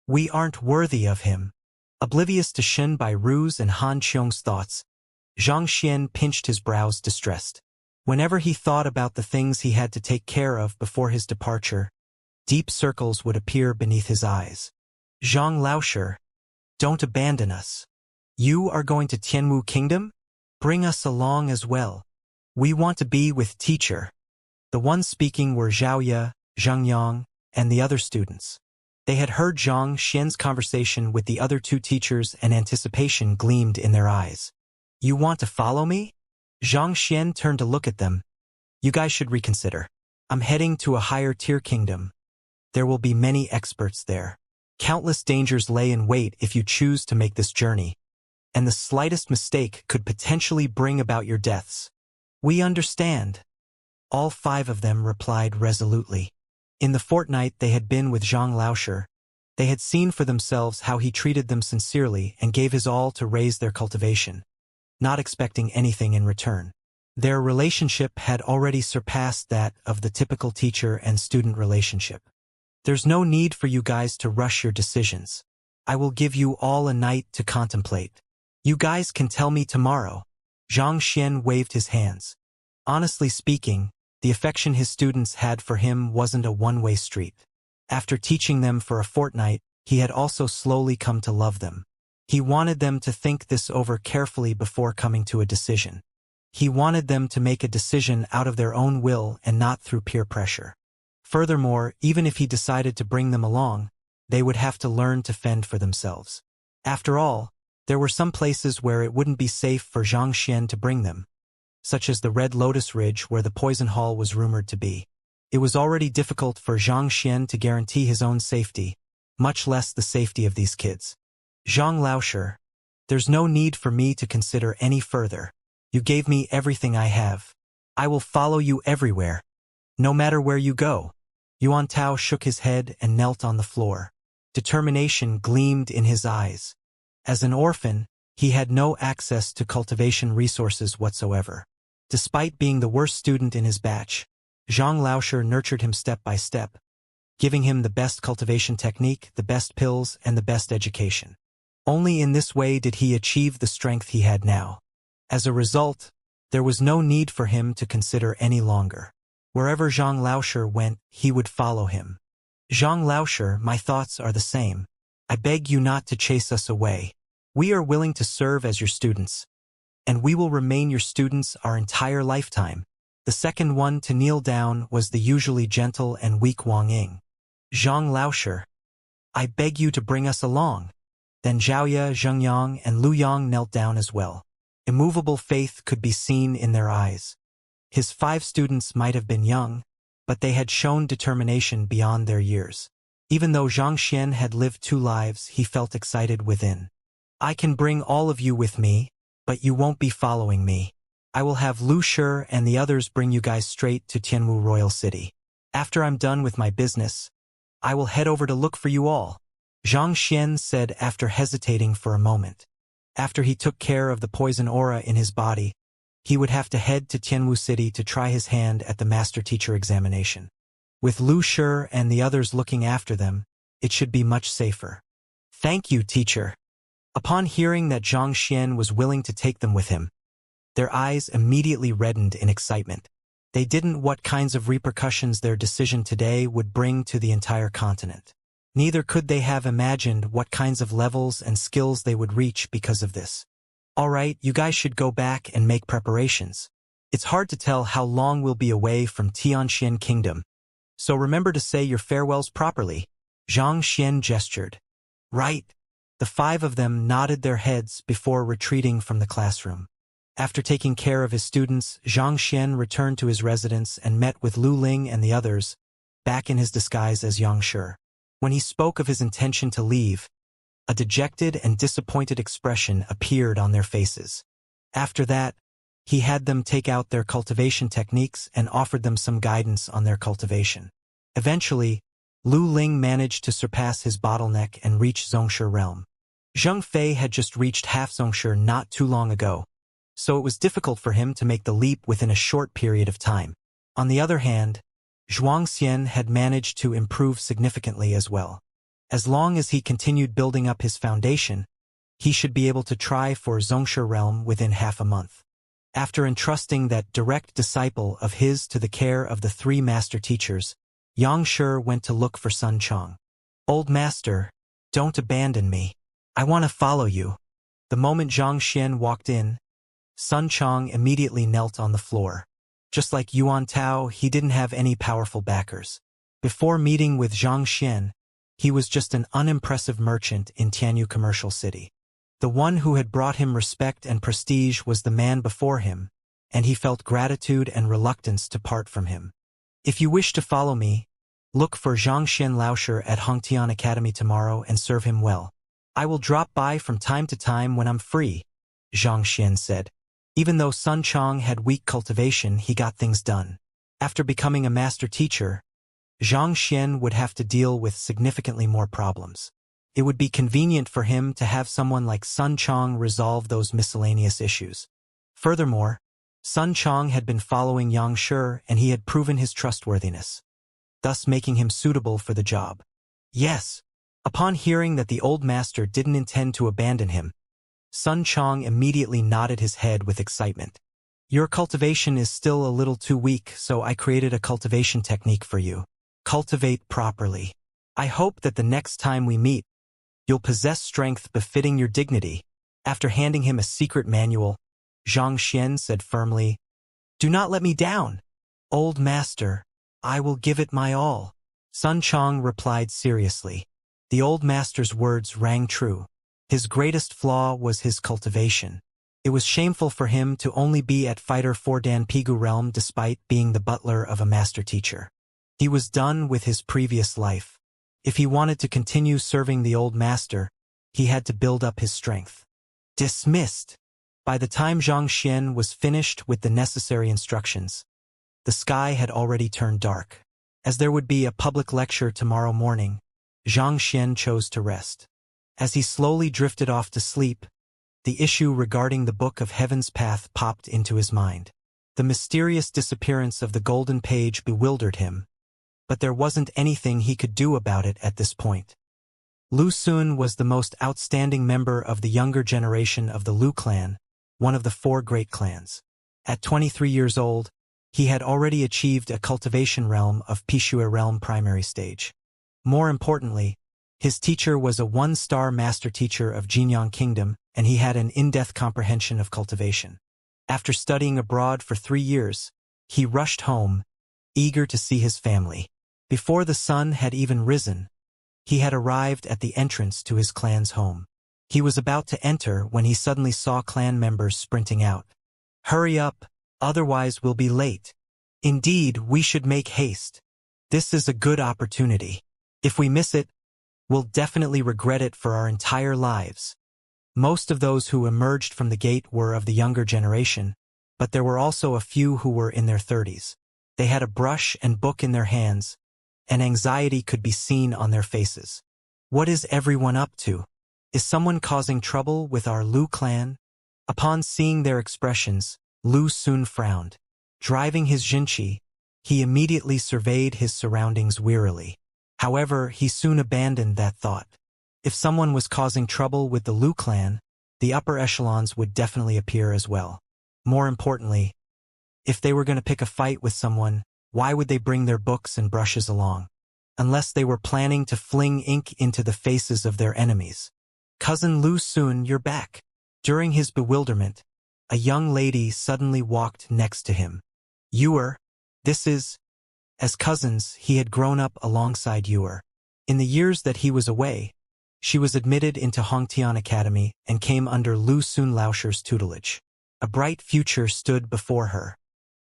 We aren't worthy of him. Oblivious to Shen Bairu's and Han Qiong's thoughts, Xianxia pinched his brows distressed. Whenever he thought about the things he had to take care of before his departure, deep circles would appear beneath his eyes. Zhang Laosher, don't abandon us. You are going to Tianwu Kingdom? Bring us along as well. We want to be with teacher. The ones speaking were Xiaoya, Zhangyang, and the other students. They had heard Zhang Xian's conversation with the other two teachers, and anticipation gleamed in their eyes. You want to follow me? Zhang Xian turned to look at them. You guys should reconsider. I'm heading to a higher-tier kingdom. There will be many experts there. Countless dangers lay in wait if you choose to make this journey, and the slightest mistake could potentially bring about your deaths. We understand. All 5 of them replied resolutely. In the fortnight they had been with Zhang Laosher, they had seen for themselves how he treated them sincerely and gave his all to raise their cultivation, not expecting anything in return. Their relationship had already surpassed that of the typical teacher and student relationship. There's no need for you guys to rush your decisions. I will give you all a night to contemplate. You guys can tell me tomorrow. Zhang Xian waved his hands. Honestly speaking, the affection his students had for him wasn't a one-way street. After teaching them for a fortnight, he had also slowly come to love them. He wanted them to think this over carefully before coming to a decision. He wanted them to make a decision out of their own will and not through peer pressure. Furthermore, even if he decided to bring them along, they would have to learn to fend for themselves. After all, there were some places where it wouldn't be safe for Zhang Xian to bring them, such as the Red Lotus Ridge where the poison hall was rumored to be. It was already difficult for Zhang Xian to guarantee his own safety, much less the safety of these kids. Zhang Laosher, there's no need for me to consider any further. You gave me everything I have. I will follow you everywhere, no matter where you go. Yuan Tao shook his head and knelt on the floor. Determination gleamed in his eyes. As an orphan, he had no access to cultivation resources whatsoever. Despite being the worst student in his batch, Zhang Laosher nurtured him step by step, giving him the best cultivation technique, the best pills, and the best education. Only in this way did he achieve the strength he had now. As a result, there was no need for him to consider any longer. Wherever Zhang Laosher went, he would follow him. Zhang Laosher, my thoughts are the same. I beg you not to chase us away. We are willing to serve as your students, and we will remain your students our entire lifetime. The second one to kneel down was the usually gentle and weak Wang Ying. Zhang Laosher, I beg you to bring us along. Then Xiaoya, Zhangyang, and Lu Yang knelt down as well. Immovable faith could be seen in their eyes. His 5 students might have been young, but they had shown determination beyond their years. Even though Xianxia had lived 2 lives, he felt excited within. I can bring all of you with me, but you won't be following me. I will have Lu Shi and the others bring you guys straight to Tianwu Royal City. After I'm done with my business, I will head over to look for you all, Xianxia said after hesitating for a moment. After he took care of the poison aura in his body, he would have to head to Tianwu City to try his hand at the master teacher examination. With Lu Shi and the others looking after them, it should be much safer. Thank you, teacher. Upon hearing that Xianxia was willing to take them with him, their eyes immediately reddened in excitement. They didn't know what kinds of repercussions their decision today would bring to the entire continent. Neither could they have imagined what kinds of levels and skills they would reach because of this. All right, you guys should go back and make preparations. It's hard to tell how long we'll be away from Tianxian Kingdom, so remember to say your farewells properly. Xianxia gestured. Right. The 5 of them nodded their heads before retreating from the classroom. After taking care of his students, Xianxia returned to his residence and met with Lu Ling and the others, back in his disguise as Yang Shi. When he spoke of his intention to leave, a dejected and disappointed expression appeared on their faces. After that, he had them take out their cultivation techniques and offered them some guidance on their cultivation. Eventually, Lu Ling managed to surpass his bottleneck and reach Xianxia realm. Zheng Fei had just reached half Xianxia not too long ago, so it was difficult for him to make the leap within a short period of time. On the other hand, Xianxia had managed to improve significantly as well. As long as he continued building up his foundation, he should be able to try for Xianxia realm within half a month. After entrusting that direct disciple of his to the care of the 3 master teachers, Yang Shi went to look for Sun Chang. Old master, don't abandon me. I want to follow you. The moment Xianxia walked in, Sun Chang immediately knelt on the floor. Just like Yuan Tao, he didn't have any powerful backers. Before meeting with Xianxia, he was just an unimpressive merchant in Tianyu Commercial City. The one who had brought him respect and prestige was the man before him, and he felt gratitude and reluctance to part from him. If you wish to follow me, look for Xianxia Laosher at Hongtian Academy tomorrow and serve him well. I will drop by from time to time when I'm free, Xianxia said. Even though Sun Chang had weak cultivation, he got things done. After becoming a master teacher, Xianxia would have to deal with significantly more problems. It would be convenient for him to have someone like Sun Chang resolve those miscellaneous issues. Furthermore, Sun Chang had been following Yang Shi and he had proven his trustworthiness, thus making him suitable for the job. Yes. Upon hearing that the old master didn't intend to abandon him, Sun Chang immediately nodded his head with excitement. Your cultivation is still a little too weak, so I created a cultivation technique for you. Cultivate properly. I hope that the next time we meet, you'll possess strength befitting your dignity. After handing him a secret manual, Xianxia said firmly, Do not let me down. Old master, I will give it my all. Sun Chang replied seriously. The old master's words rang true. His greatest flaw was his cultivation. It was shameful for him to only be at Fighter 4 Dan Pigu realm despite being the butler of a master teacher. He was done with his previous life. If he wanted to continue serving the old master, he had to build up his strength. Dismissed. By the time Xianxia was finished with the necessary instructions, the sky had already turned dark. As there would be a public lecture tomorrow morning, Xianxia chose to rest. As he slowly drifted off to sleep, the issue regarding the Book of Heaven's Path popped into his mind. The mysterious disappearance of the golden page bewildered him, but there wasn't anything he could do about it at this point. Lu Sun was the most outstanding member of the younger generation of the Lu clan, one of the 4 great clans. At 23 years old, he had already achieved a cultivation realm of Pishue realm primary stage. More importantly, his teacher was a 1-star master teacher of Jinyang Kingdom, and he had an in-depth comprehension of cultivation. After studying abroad for 3 years, he rushed home, eager to see his family. Before the sun had even risen, he had arrived at the entrance to his clan's home. He was about to enter when he suddenly saw clan members sprinting out. Hurry up, otherwise we'll be late. Indeed, we should make haste. This is a good opportunity. If we miss it, we'll definitely regret it for our entire lives. Most of those who emerged from the gate were of the younger generation, but there were also a few who were in their 30s. They had a brush and book in their hands, and anxiety could be seen on their faces. What is everyone up to? Is someone causing trouble with our Lu clan? Upon seeing their expressions, Lu soon frowned. Driving his Xianxia, he immediately surveyed his surroundings wearily. However, he soon abandoned that thought. If someone was causing trouble with the Lu clan, the upper echelons would definitely appear as well. More importantly, if they were going to pick a fight with someone, why would they bring their books and brushes along? Unless they were planning to fling ink into the faces of their enemies. Cousin Lu Sun, you're back. During his bewilderment, a young lady suddenly walked next to him. Yuer, this is... As cousins, he had grown up alongside Yuer. In the years that he was away, she was admitted into Hongtian Academy and came under Lu Sun Laoshir's tutelage. A bright future stood before her.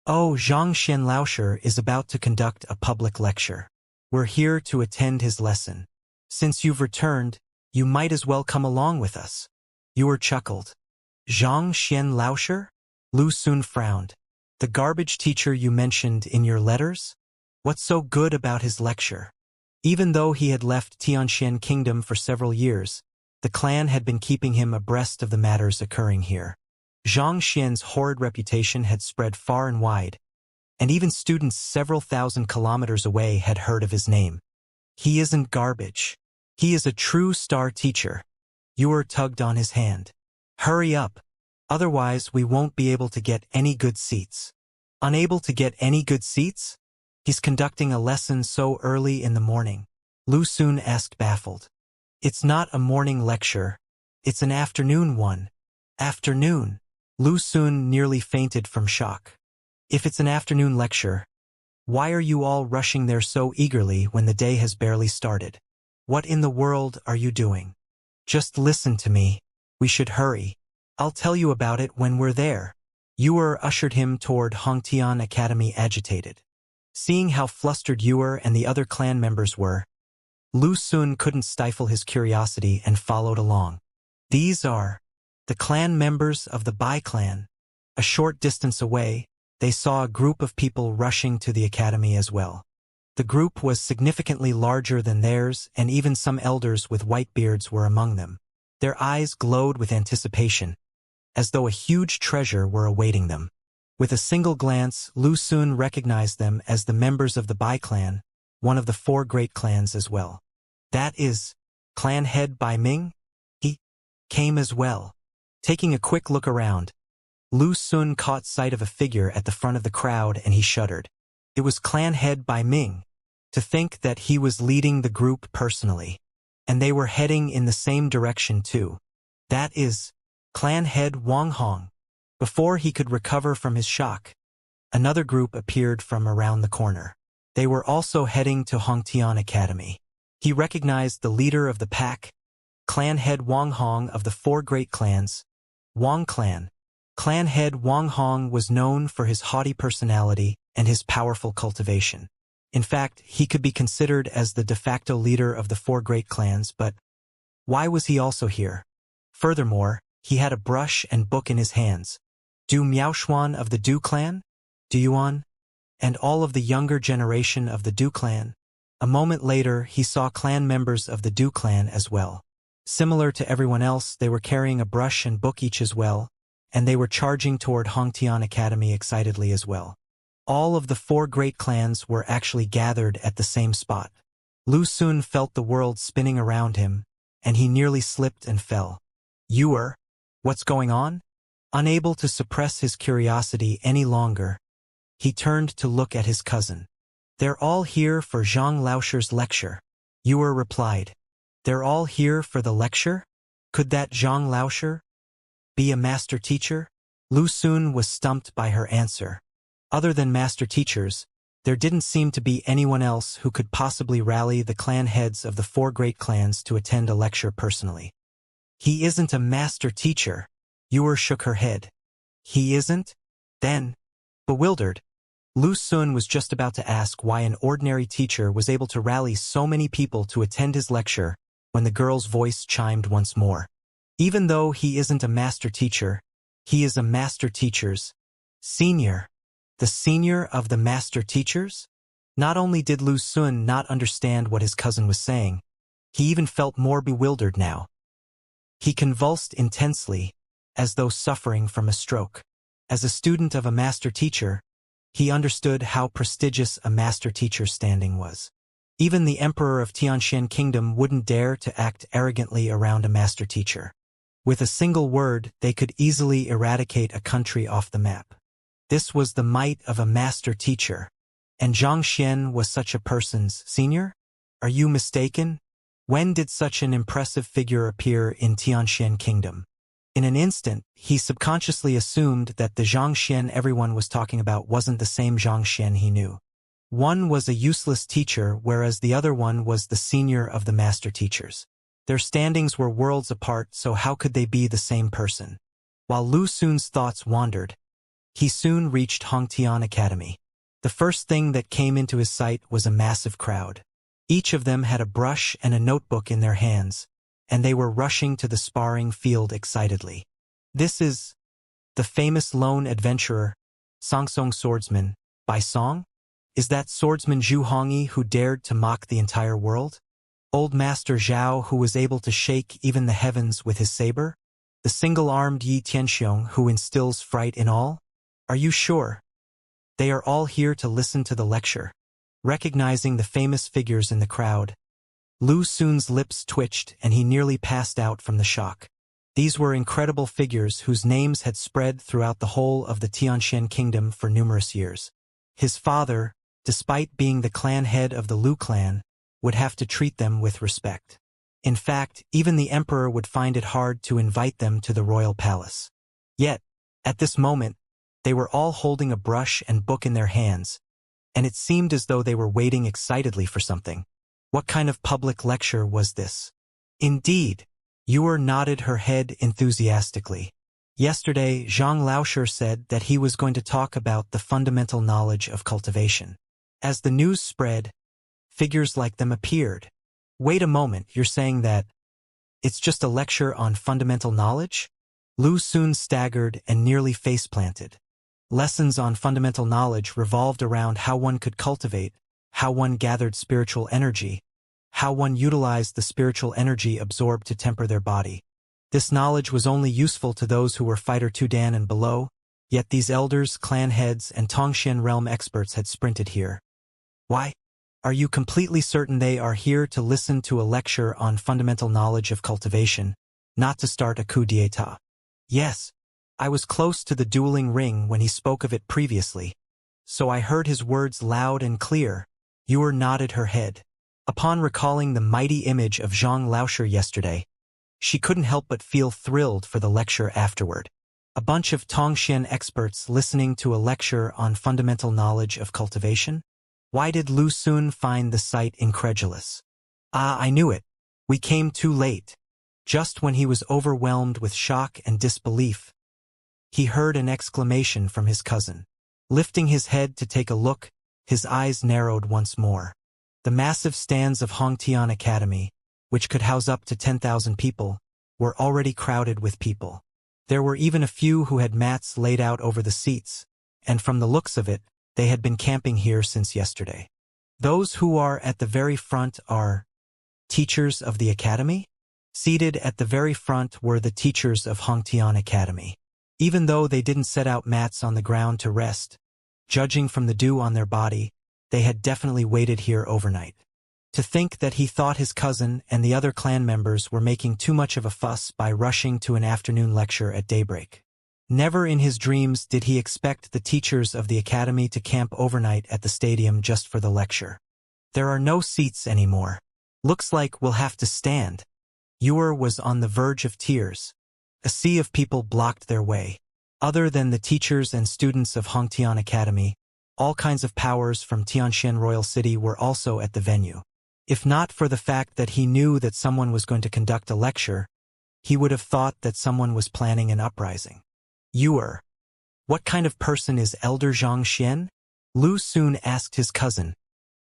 Oh, Xianxia Laoshir is about to conduct a public lecture. We're here to attend his lesson. Since you've returned, you might as well come along with us. Yuer chuckled. Xianxia Laoshir? Lu Sun frowned. The garbage teacher you mentioned in your letters? What's so good about his lecture? Even though he had left Tianxian Kingdom for several years, the clan had been keeping him abreast of the matters occurring here. Zhang Xian's horrid reputation had spread far and wide, and even students several thousand kilometers away had heard of his name. He isn't garbage. He is a true star teacher. Yuer tugged on his hand. Hurry up, otherwise we won't be able to get any good seats. Unable to get any good seats? He's conducting a lesson so early in the morning. Lu Sun asked baffled. It's not a morning lecture. It's an afternoon one. Afternoon. Lu Sun nearly fainted from shock. If it's an afternoon lecture, why are you all rushing there so eagerly when the day has barely started? What in the world are you doing? Just listen to me. We should hurry. I'll tell you about it when we're there. Yuer ushered him toward Hongtian Academy agitated. Seeing how flustered Yuer and the other clan members were, Lu Sun couldn't stifle his curiosity and followed along. These are the clan members of the Bai clan. A short distance away, they saw a group of people rushing to the academy as well. The group was significantly larger than theirs, and even some elders with white beards were among them. Their eyes glowed with anticipation, as though a huge treasure were awaiting them. With a single glance, Lu Sun recognized them as the members of the Bai clan, one of the 4 great clans as well. That is, clan head Bai Ming? He came as well. Taking a quick look around, Lu Sun caught sight of a figure at the front of the crowd and he shuddered. It was clan head Bai Ming. To think that he was leading the group personally. And they were heading in the same direction too. That is, clan head Wang Hong. Before he could recover from his shock, another group appeared from around the corner. They were also heading to Hongtian Academy. He recognized the leader of the pack, clan head Wang Hong of the 4 great clans, Wang clan. Clan head Wang Hong was known for his haughty personality and his powerful cultivation. In fact, he could be considered as the de facto leader of the 4 great clans, but why was he also here? Furthermore, he had a brush and book in his hands. Du Miaoshuan of the Du clan? Du Yuan? And all of the younger generation of the Du clan? A moment later, he saw clan members of the Du clan as well. Similar to everyone else, they were carrying a brush and book each as well, and they were charging toward Hongtian Academy excitedly as well. All of the 4 great clans were actually gathered at the same spot. Lu Sun felt the world spinning around him, and he nearly slipped and fell. Yuer, what's going on? Unable to suppress his curiosity any longer, he turned to look at his cousin. They're all here for Zhang Laoshir's lecture. Yuer replied. They're all here for the lecture? Could that Zhang Laoshir be a master teacher? Lu Sun was stumped by her answer. Other than master teachers, there didn't seem to be anyone else who could possibly rally the clan heads of the 4 great clans to attend a lecture personally. He isn't a master teacher. Yuer shook her head. He isn't? Then, bewildered, Lu Xun was just about to ask why an ordinary teacher was able to rally so many people to attend his lecture when the girl's voice chimed once more. Even though he isn't a master teacher, he is a master teacher's senior. The senior of the master teachers? Not only did Lu Xun not understand what his cousin was saying, he even felt more bewildered now. He convulsed intensely, as though suffering from a stroke. As a student of a master teacher, he understood how prestigious a master teacher's standing was. Even the emperor of Tianxian Kingdom wouldn't dare to act arrogantly around a master teacher. With a single word, they could easily eradicate a country off the map. This was the might of a master teacher. And Xianxia was such a person's senior? Are you mistaken? When did such an impressive figure appear in Tianxian Kingdom? In an instant, he subconsciously assumed that the Xianxia everyone was talking about wasn't the same Xianxia he knew. One was a useless teacher, whereas the other one was the senior of the master teachers. Their standings were worlds apart, so how could they be the same person? While Lu Xun's thoughts wandered, he soon reached Hongtian Academy. The first thing that came into his sight was a massive crowd. Each of them had a brush and a notebook in their hands, and they were rushing to the sparring field excitedly. This is the famous lone adventurer, Songsong Swordsman, by Song? Is that swordsman Zhu Hongyi who dared to mock the entire world? Old Master Zhao who was able to shake even the heavens with his saber? The single-armed Yi Tianxiong who instills fright in all? Are you sure? They are all here to listen to the lecture. Recognizing the famous figures in the crowd, Lu Xun's lips twitched and he nearly passed out from the shock. These were incredible figures whose names had spread throughout the whole of the Tianxian Kingdom for numerous years. His father, despite being the clan head of the Lu clan, would have to treat them with respect. In fact, even the emperor would find it hard to invite them to the royal palace. Yet, at this moment, they were all holding a brush and book in their hands, and it seemed as though they were waiting excitedly for something. What kind of public lecture was this? Indeed, Yuer nodded her head enthusiastically. Yesterday, Zhang Laosher said that he was going to talk about the fundamental knowledge of cultivation. As the news spread, figures like them appeared. Wait a moment, you're saying that it's just a lecture on fundamental knowledge? Lu Xun staggered and nearly face-planted. Lessons on fundamental knowledge revolved around how one could cultivate, how one gathered spiritual energy, how one utilized the spiritual energy absorbed to temper their body. This knowledge was only useful to those who were Fighter 2 Dan and below, yet these elders, clan heads, and Tongxian realm experts had sprinted here. Why? Are you completely certain they are here to listen to a lecture on fundamental knowledge of cultivation, not to start a coup d'etat? Yes. I was close to the dueling ring when he spoke of it previously, so I heard his words loud and clear. Yuer nodded her head. Upon recalling the mighty image of Zhang Laosher yesterday, she couldn't help but feel thrilled for the lecture afterward. A bunch of Tongxian experts listening to a lecture on fundamental knowledge of cultivation? Why did Lu Xun find the sight incredulous? Ah, I knew it. We came too late. Just when he was overwhelmed with shock and disbelief, he heard an exclamation from his cousin. Lifting his head to take a look, his eyes narrowed once more. The massive stands of Hongtian Academy, which could house up to 10,000 people, were already crowded with people. There were even a few who had mats laid out over the seats, and from the looks of it, they had been camping here since yesterday. Those who are at the very front are teachers of the academy? Seated at the very front were the teachers of Hongtian Academy. Even though they didn't set out mats on the ground to rest, judging from the dew on their body, they had definitely waited here overnight. To think that he thought his cousin and the other clan members were making too much of a fuss by rushing to an afternoon lecture at daybreak. Never in his dreams did he expect the teachers of the academy to camp overnight at the stadium just for the lecture. There are no seats anymore. Looks like we'll have to stand. Yuer was on the verge of tears. A sea of people blocked their way. Other than the teachers and students of Hongtian Academy, all kinds of powers from Tianxian Royal City were also at the venue. If not for the fact that he knew that someone was going to conduct a lecture, he would have thought that someone was planning an uprising. Yuer. What kind of person is Elder Xianxia? Lu Xun asked his cousin,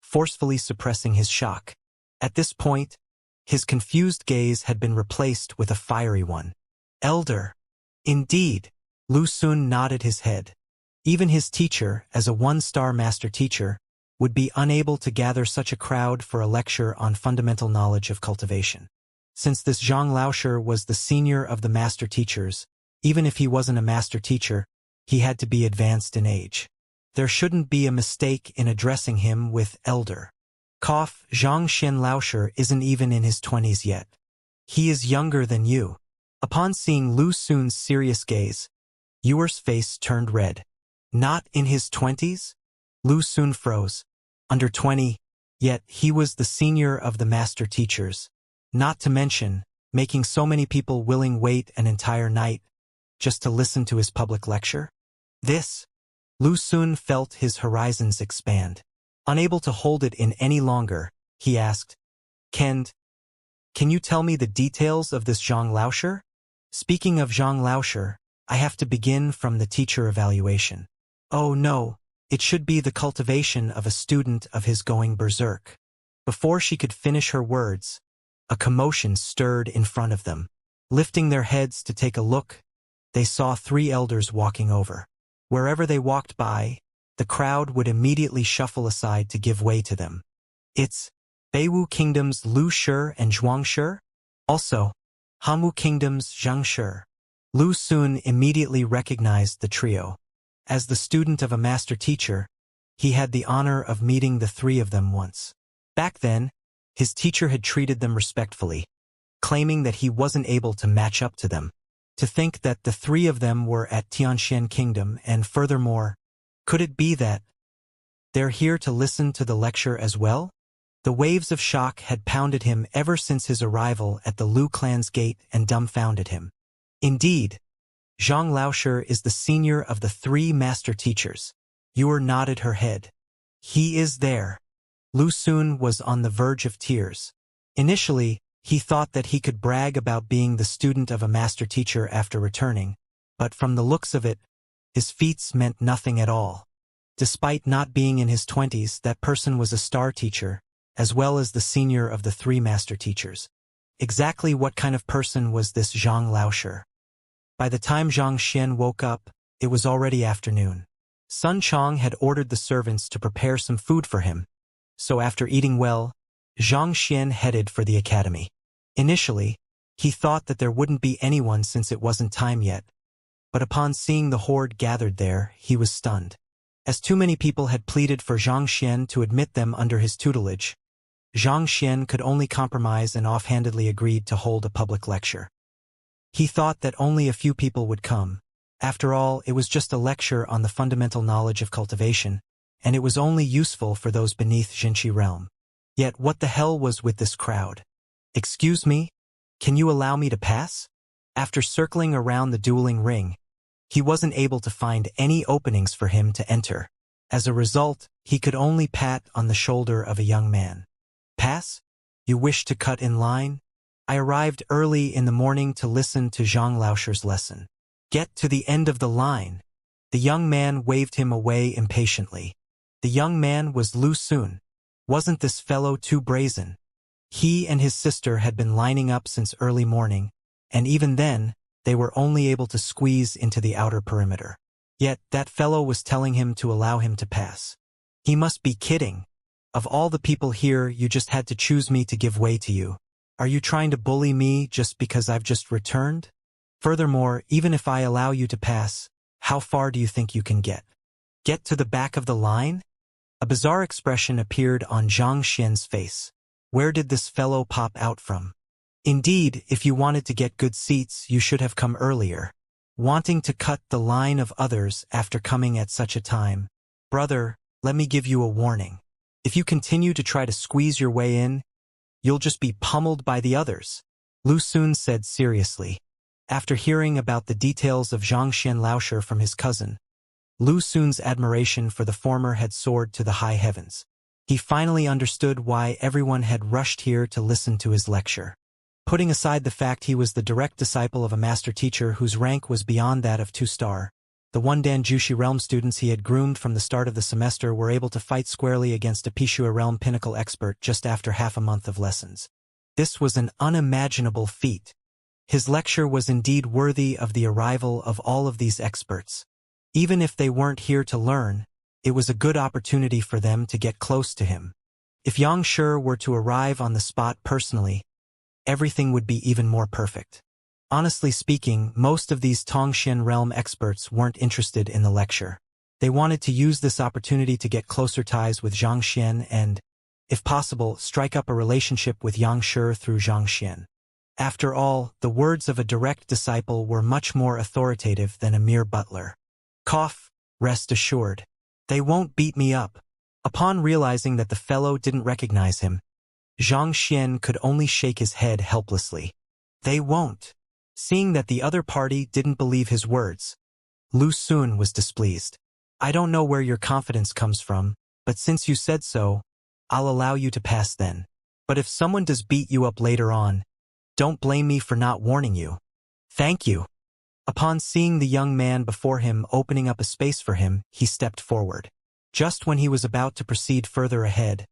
forcefully suppressing his shock. At this point, his confused gaze had been replaced with a fiery one. Elder. Indeed. Lu Xun nodded his head. Even his teacher, as a one-star master teacher, would be unable to gather such a crowd for a lecture on fundamental knowledge of cultivation. Since this Zhang Laosher was the senior of the master teachers, even if he wasn't a master teacher, he had to be advanced in age. There shouldn't be a mistake in addressing him with elder. Cough, Zhang Laosher isn't even in his 20s yet. He is younger than you. Upon seeing Lu Xun's serious gaze, Yuer's face turned red. Not in his 20s? Lu Xun froze. Under 20, yet he was the senior of the master teachers. Not to mention, making so many people willing wait an entire night just to listen to his public lecture? Lu Xun felt his horizons expand. Unable to hold it in any longer, he asked, Can you tell me the details of this Zhang Laosher? Speaking of Zhang Laosher, I have to begin from the teacher evaluation. Oh no, it should be the cultivation of a student of his going berserk. Before she could finish her words, a commotion stirred in front of them. Lifting their heads to take a look, they saw 3 elders walking over. Wherever they walked by, the crowd would immediately shuffle aside to give way to them. It's Beiwu Kingdom's Lu Shi and Zhuang Shi? Also, Hanwu Kingdom's Zhang Shi. Lu Xun immediately recognized the trio. As the student of a master teacher, he had the honor of meeting the 3 of them once. Back then, his teacher had treated them respectfully, claiming that he wasn't able to match up to them. To think that the 3 of them were at Tianxian Kingdom, and furthermore, could it be that they're here to listen to the lecture as well? The waves of shock had pounded him ever since his arrival at the Lu clan's gate and dumbfounded him. Indeed, Zhang Laosher is the senior of the 3 master teachers. Yuer nodded her head. He is there. Lu Xun was on the verge of tears. Initially, he thought that he could brag about being the student of a master teacher after returning, but from the looks of it, his feats meant nothing at all. Despite not being in his 20s, that person was a star teacher, as well as the senior of the 3 master teachers. Exactly what kind of person was this Zhang Laosher? By the time Zhang Xian woke up, it was already afternoon. Sun Chong had ordered the servants to prepare some food for him, so after eating well, Zhang Xian headed for the academy. Initially, he thought that there wouldn't be anyone since it wasn't time yet, but upon seeing the horde gathered there, he was stunned. As too many people had pleaded for Zhang Xian to admit them under his tutelage, Zhang Xian could only compromise and offhandedly agreed to hold a public lecture. He thought that only a few people would come. After all, it was just a lecture on the fundamental knowledge of cultivation, and it was only useful for those beneath Jinchi realm. Yet what the hell was with this crowd? Excuse me? Can you allow me to pass? After circling around the dueling ring, he wasn't able to find any openings for him to enter. As a result, he could only pat on the shoulder of a young man. Pass? You wish to cut in line? I arrived early in the morning to listen to Zhang Laosher's lesson. Get to the end of the line. The young man waved him away impatiently. The young man was Lu Xun. Wasn't this fellow too brazen? He and his sister had been lining up since early morning, and even then, they were only able to squeeze into the outer perimeter. Yet that fellow was telling him to allow him to pass. He must be kidding. Of all the people here, you just had to choose me to give way to you. Are you trying to bully me just because I've just returned? Furthermore, even if I allow you to pass, how far do you think you can get? Get to the back of the line? A bizarre expression appeared on Zhang Xian's face. Where did this fellow pop out from? Indeed, if you wanted to get good seats, you should have come earlier. Wanting to cut the line of others after coming at such a time. Brother, let me give you a warning. If you continue to try to squeeze your way in, you'll just be pummeled by the others. Lu Xun said seriously. After hearing about the details of Zhang Laosher from his cousin, Lu Xun's admiration for the former had soared to the high heavens. He finally understood why everyone had rushed here to listen to his lecture. Putting aside the fact he was the direct disciple of a master teacher whose rank was beyond that of 2-star, The Wundan Jushi realm students he had groomed from the start of the semester were able to fight squarely against a Pishua realm pinnacle expert just after half a month of lessons. This was an unimaginable feat. His lecture was indeed worthy of the arrival of all of these experts. Even if they weren't here to learn, it was a good opportunity for them to get close to him. If Xianxia were to arrive on the spot personally, everything would be even more perfect. Honestly speaking, most of these Tongxian realm experts weren't interested in the lecture. They wanted to use this opportunity to get closer ties with Xianxia and, if possible, strike up a relationship with Xianxia through Xianxia. After all, the words of a direct disciple were much more authoritative than a mere butler. Cough, rest assured. They won't beat me up. Upon realizing that the fellow didn't recognize him, Xianxia could only shake his head helplessly. They won't. Seeing that the other party didn't believe his words, Lu Xun was displeased. I don't know where your confidence comes from, but since you said so, I'll allow you to pass then. But if someone does beat you up later on, don't blame me for not warning you. Thank you. Upon seeing the young man before him opening up a space for him, he stepped forward. Just when he was about to proceed further ahead,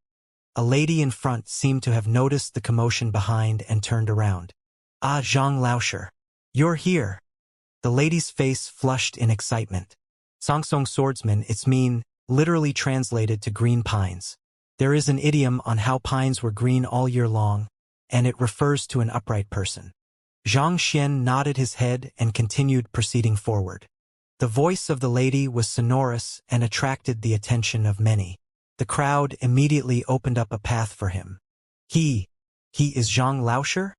a lady in front seemed to have noticed the commotion behind and turned around. Ah, Zhang Laoshi, you're here. The lady's face flushed in excitement. Songsong swordsman, it's mean, literally translated to green pines. There is an idiom on how pines were green all year long, and it refers to an upright person. Xianxia nodded his head and continued proceeding forward. The voice of the lady was sonorous and attracted the attention of many. The crowd immediately opened up a path for him. He is Zhang Laoshi?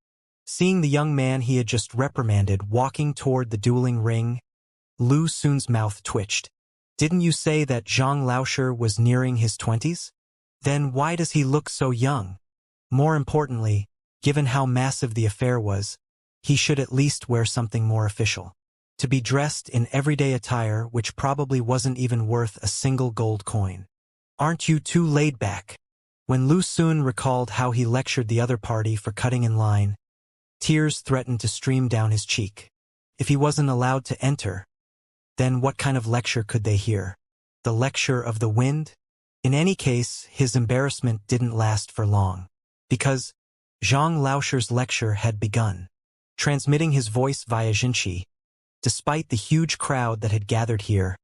Seeing the young man he had just reprimanded walking toward the dueling ring, Lu Xun's mouth twitched. Didn't you say that Zhang Laoshi was nearing his 20s? Then why does he look so young? More importantly, given how massive the affair was, he should at least wear something more official. To be dressed in everyday attire which probably wasn't even worth a single gold coin. Aren't you too laid back? When Lu Xun recalled how he lectured the other party for cutting in line, tears threatened to stream down his cheek. If he wasn't allowed to enter, then what kind of lecture could they hear? The lecture of the wind? In any case, his embarrassment didn't last for long. Because Zhang Laoshi's lecture had begun. Transmitting his voice via Jinqi, despite the huge crowd that had gathered here,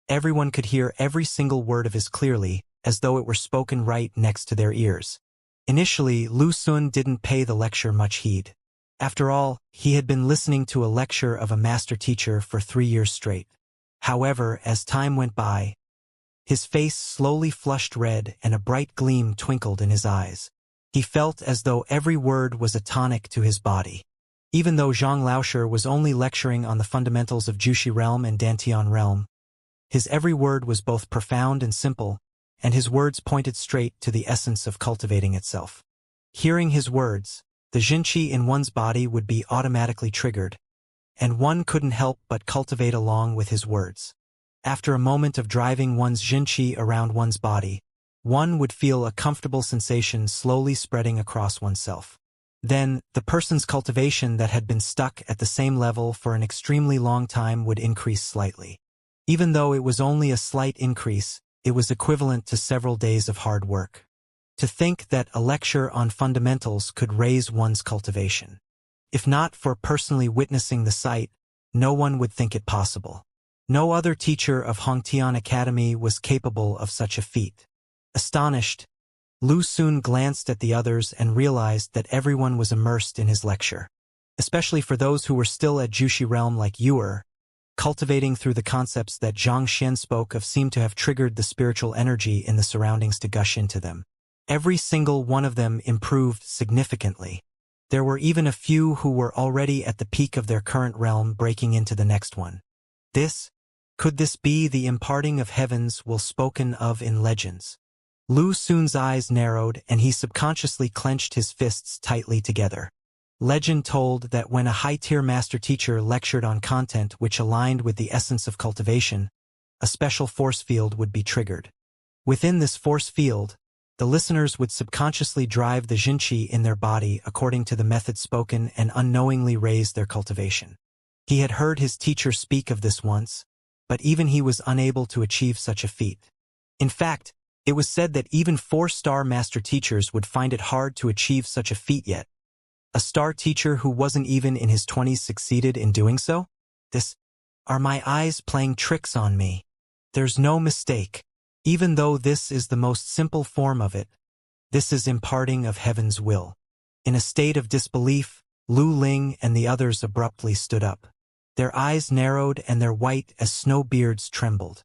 everyone could hear every single word of his clearly, as though it were spoken right next to their ears. Initially, Lu Xun didn't pay the lecture much heed. After all, he had been listening to a lecture of a master teacher for 3 years straight. However, as time went by, his face slowly flushed red and a bright gleam twinkled in his eyes. He felt as though every word was a tonic to his body. Even though Zhang Laoshi was only lecturing on the fundamentals of Jushi realm and Dantian realm, his every word was both profound and simple, and his words pointed straight to the essence of cultivating itself. Hearing his words, the Jinqi in one's body would be automatically triggered, and one couldn't help but cultivate along with his words. After a moment of driving one's Jinqi around one's body, one would feel a comfortable sensation slowly spreading across oneself. Then, the person's cultivation that had been stuck at the same level for an extremely long time would increase slightly. Even though it was only a slight increase, it was equivalent to several days of hard work. To think that a lecture on fundamentals could raise one's cultivation. If not for personally witnessing the sight, no one would think it possible. No other teacher of Hongtian Academy was capable of such a feat. Astonished, Lu Xun glanced at the others and realized that everyone was immersed in his lecture. Especially for those who were still at Jushi realm like Yuer, cultivating through the concepts that Xianxia spoke of seemed to have triggered the spiritual energy in the surroundings to gush into them. Every single one of them improved significantly. There were even a few who were already at the peak of their current realm breaking into the next one. Could this be the imparting of heavens well spoken of in legends? Lu Xun's eyes narrowed and he subconsciously clenched his fists tightly together. Legend told that when a high-tier master teacher lectured on content which aligned with the essence of cultivation, a special force field would be triggered. Within this force field, the listeners would subconsciously drive the Jinqi in their body according to the method spoken and unknowingly raise their cultivation. He had heard his teacher speak of this once, but even he was unable to achieve such a feat. In fact, it was said that even 4-star master teachers would find it hard to achieve such a feat yet. A star teacher who wasn't even in his 20s succeeded in doing so? Are my eyes playing tricks on me? There's no mistake. Even though this is the most simple form of it, this is imparting of heaven's will. In a state of disbelief, Lu Ling and the others abruptly stood up. Their eyes narrowed and their white as snow beards trembled.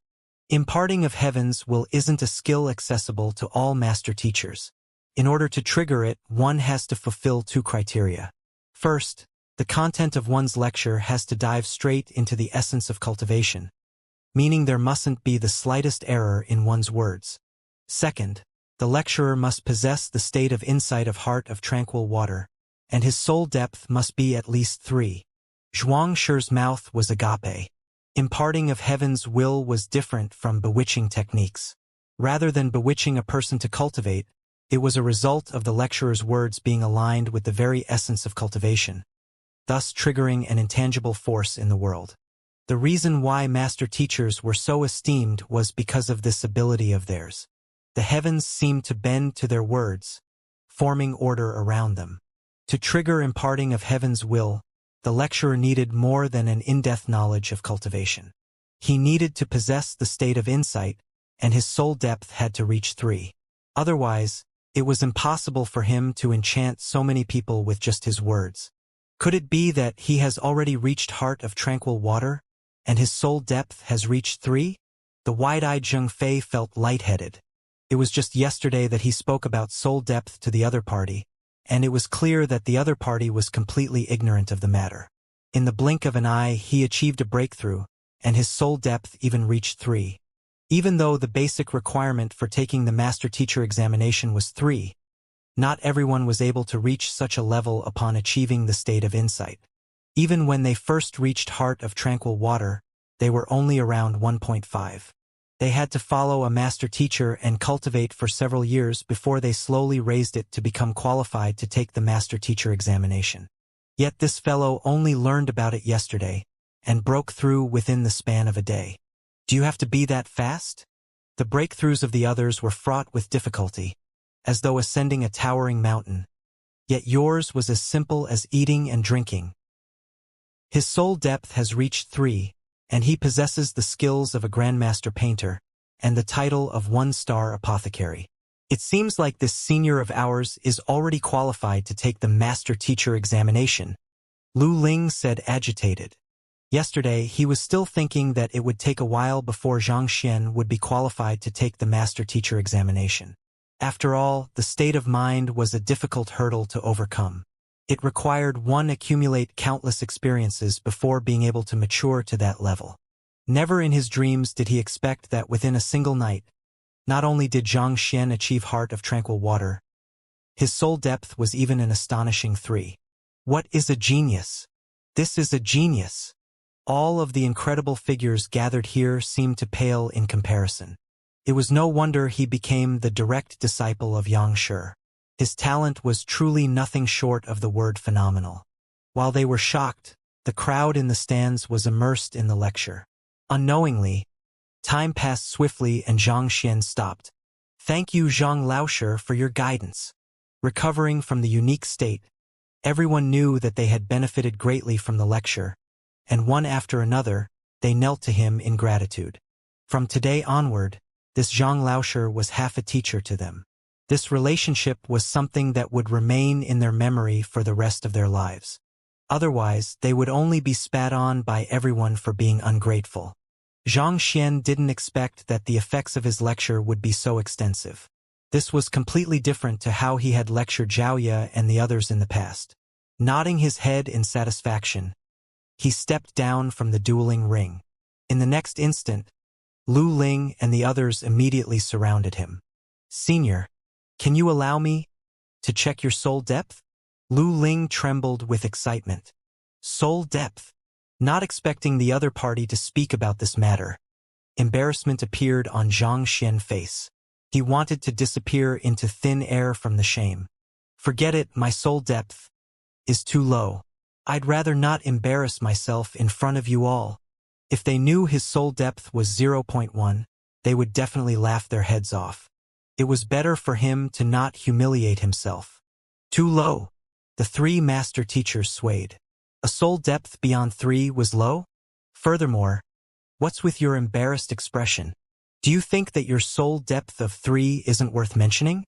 Imparting of heaven's will isn't a skill accessible to all master teachers. In order to trigger it, one has to fulfill 2 criteria. First, the content of one's lecture has to dive straight into the essence of cultivation, meaning there mustn't be the slightest error in one's words. Second, the lecturer must possess the state of insight of heart of tranquil water, and his soul depth must be at least 3. Xianxia's mouth was agape. Imparting of heaven's will was different from bewitching techniques. Rather than bewitching a person to cultivate, it was a result of the lecturer's words being aligned with the very essence of cultivation, thus triggering an intangible force in the world. The reason why master teachers were so esteemed was because of this ability of theirs. The heavens seemed to bend to their words, forming order around them. To trigger imparting of heaven's will, the lecturer needed more than an in-depth knowledge of cultivation. He needed to possess the state of insight, and his soul depth had to reach 3. Otherwise, it was impossible for him to enchant so many people with just his words. Could it be that he has already reached heart of tranquil water, and his soul depth has reached 3? The wide-eyed Zheng Fei felt lightheaded. It was just yesterday that he spoke about soul depth to the other party, and it was clear that the other party was completely ignorant of the matter. In the blink of an eye, he achieved a breakthrough, and his soul depth even reached 3. Even though the basic requirement for taking the master teacher examination was 3, not everyone was able to reach such a level upon achieving the state of insight. Even when they first reached heart of tranquil water, they were only around 1.5. They had to follow a master teacher and cultivate for several years before they slowly raised it to become qualified to take the master teacher examination. Yet this fellow only learned about it yesterday, and broke through within the span of a day. Do you have to be that fast? The breakthroughs of the others were fraught with difficulty, as though ascending a towering mountain. Yet yours was as simple as eating and drinking. His soul depth has reached 3, and he possesses the skills of a grandmaster painter, and the title of 1-star apothecary. It seems like this senior of ours is already qualified to take the master teacher examination, Lu Ling said, agitated. Yesterday, he was still thinking that it would take a while before Xianxia would be qualified to take the master teacher examination. After all, the state of mind was a difficult hurdle to overcome. It required one accumulate countless experiences before being able to mature to that level. Never in his dreams did he expect that within a single night, not only did Xianxia achieve heart of tranquil water, his soul depth was even an astonishing 3. What is a genius? This is a genius. All of the incredible figures gathered here seemed to pale in comparison. It was no wonder he became the direct disciple of Xianxia. His talent was truly nothing short of the word phenomenal. While they were shocked, the crowd in the stands was immersed in the lecture. Unknowingly, time passed swiftly and Xianxia stopped. Thank you, Zhang Laoshi, for your guidance. Recovering from the unique state, everyone knew that they had benefited greatly from the lecture, and one after another, they knelt to him in gratitude. From today onward, this Zhang Laoshi was half a teacher to them. This relationship was something that would remain in their memory for the rest of their lives. Otherwise, they would only be spat on by everyone for being ungrateful. Xianxia didn't expect that the effects of his lecture would be so extensive. This was completely different to how he had lectured Xiaoya and the others in the past. Nodding his head in satisfaction, he stepped down from the dueling ring. In the next instant, Lu Ling and the others immediately surrounded him. Senior, can you allow me to check your soul depth? Lu Ling trembled with excitement. Soul depth? Not expecting the other party to speak about this matter, embarrassment appeared on Xianxia's face. He wanted to disappear into thin air from the shame. Forget it, my soul depth is too low. I'd rather not embarrass myself in front of you all. If they knew his soul depth was 0.1, they would definitely laugh their heads off. It was better for him to not humiliate himself. Too low. The three master teachers swayed. A soul depth beyond 3 was low? Furthermore, what's with your embarrassed expression? Do you think that your soul depth of 3 isn't worth mentioning?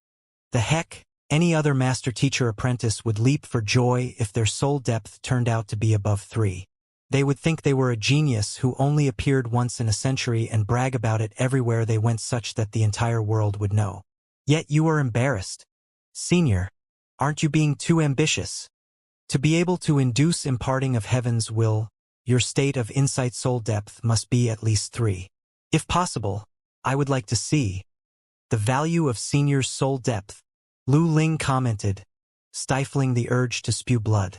The heck, any other master teacher apprentice would leap for joy if their soul depth turned out to be above 3. They would think they were a genius who only appeared once in a century and brag about it everywhere they went such that the entire world would know. Yet you are embarrassed. Senior, aren't you being too ambitious? To be able to induce imparting of heaven's will, your state of insight soul depth must be at least 3. If possible, I would like to see the value of senior's soul depth. Lu Ling commented, stifling the urge to spew blood.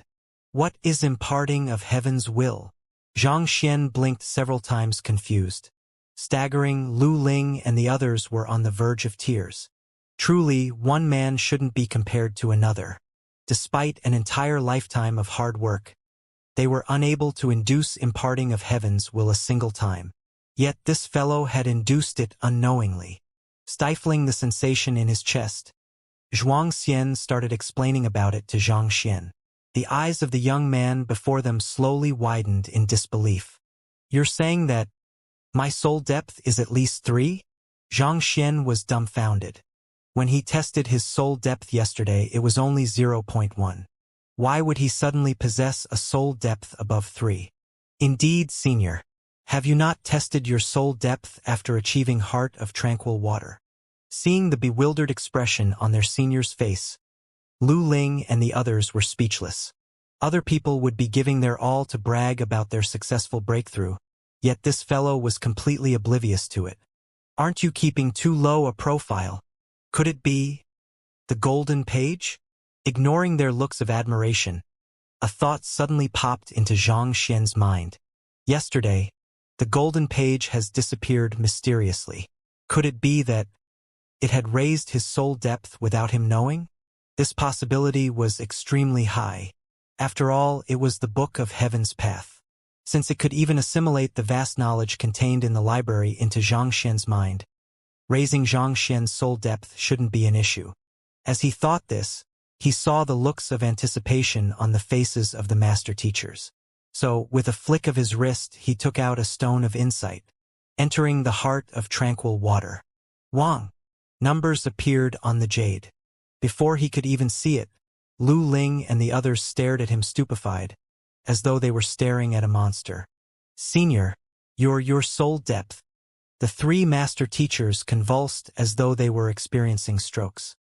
What is imparting of heaven's will? Xianxia blinked several times confused. Staggering, Lu Ling and the others were on the verge of tears. Truly, one man shouldn't be compared to another. Despite an entire lifetime of hard work, they were unable to induce imparting of heaven's will a single time. Yet this fellow had induced it unknowingly. Stifling the sensation in his chest, Xianxia started explaining about it to Xianxia. The eyes of the young man before them slowly widened in disbelief. You're saying that my soul depth is at least 3? Xianxia was dumbfounded. When he tested his soul depth yesterday, it was only 0.1. Why would he suddenly possess a soul depth above 3? Indeed, senior. Have you not tested your soul depth after achieving Heart of Tranquil Water? Seeing the bewildered expression on their senior's face, Lu Ling and the others were speechless. Other people would be giving their all to brag about their successful breakthrough, yet this fellow was completely oblivious to it. Aren't you keeping too low a profile? Could it be the golden page? Ignoring their looks of admiration, a thought suddenly popped into Xianxia's mind. Yesterday, the golden page has disappeared mysteriously. Could it be that it had raised his soul depth without him knowing? This possibility was extremely high. After all, it was the Book of Heaven's Path. Since it could even assimilate the vast knowledge contained in the library into Xianxia's mind, raising Xianxia's soul depth shouldn't be an issue. As he thought this, he saw the looks of anticipation on the faces of the master teachers. So, with a flick of his wrist, he took out a stone of insight, entering the Heart of Tranquil Water. Wang! Numbers appeared on the jade. Before he could even see it, Lu Ling and the others stared at him stupefied, as though they were staring at a monster. Senior, your soul depth. The three master teachers convulsed as though they were experiencing strokes.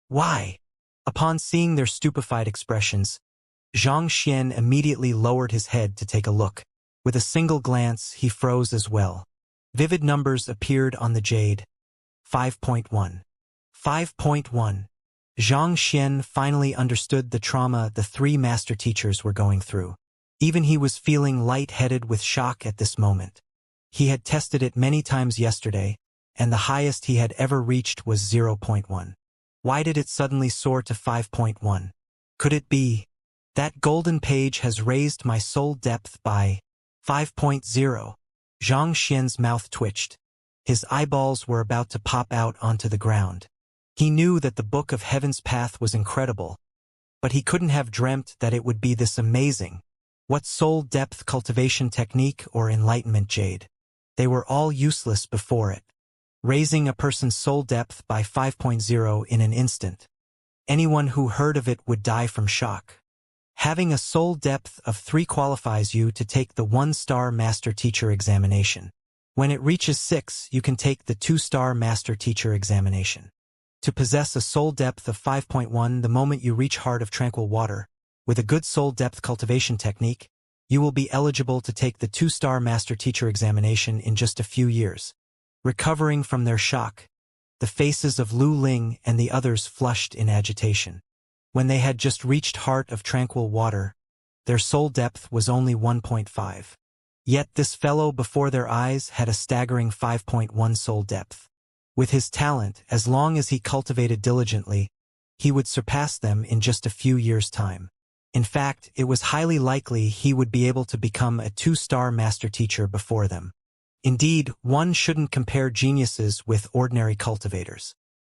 Why? Upon seeing their stupefied expressions, Xianxia immediately lowered his head to take a look. With a single glance, he froze as well. Vivid numbers appeared on the jade. 5.1. 5.1. Xianxia finally understood the trauma the three master teachers were going through. Even he was feeling light-headed with shock at this moment. He had tested it many times yesterday, and the highest he had ever reached was 0.1. Why did it suddenly soar to 5.1? Could it be that golden page has raised my soul depth by 5.0? Xianxia's mouth twitched. His eyeballs were about to pop out onto the ground. He knew that the Book of Heaven's Path was incredible, but he couldn't have dreamt that it would be this amazing. What soul depth cultivation technique or enlightenment jade? They were all useless before it. Raising a person's soul depth by 5.0 in an instant. Anyone who heard of it would die from shock. Having a soul depth of 3 qualifies you to take the 1-star Master Teacher examination. When it reaches 6, you can take the 2-star Master Teacher examination. To possess a soul depth of 5.1 the moment you reach Heart of Tranquil Water, with a good soul depth cultivation technique, you will be eligible to take the 2-star Master Teacher examination in just a few years. Recovering from their shock, the faces of Lu Ling and the others flushed in agitation. When they had just reached Heart of Tranquil Water, their soul depth was only 1.5. Yet this fellow before their eyes had a staggering 5.1 soul depth. With his talent, as long as he cultivated diligently, he would surpass them in just a few years' time. In fact, it was highly likely he would be able to become a 2-star master teacher before them. Indeed, one shouldn't compare geniuses with ordinary cultivators.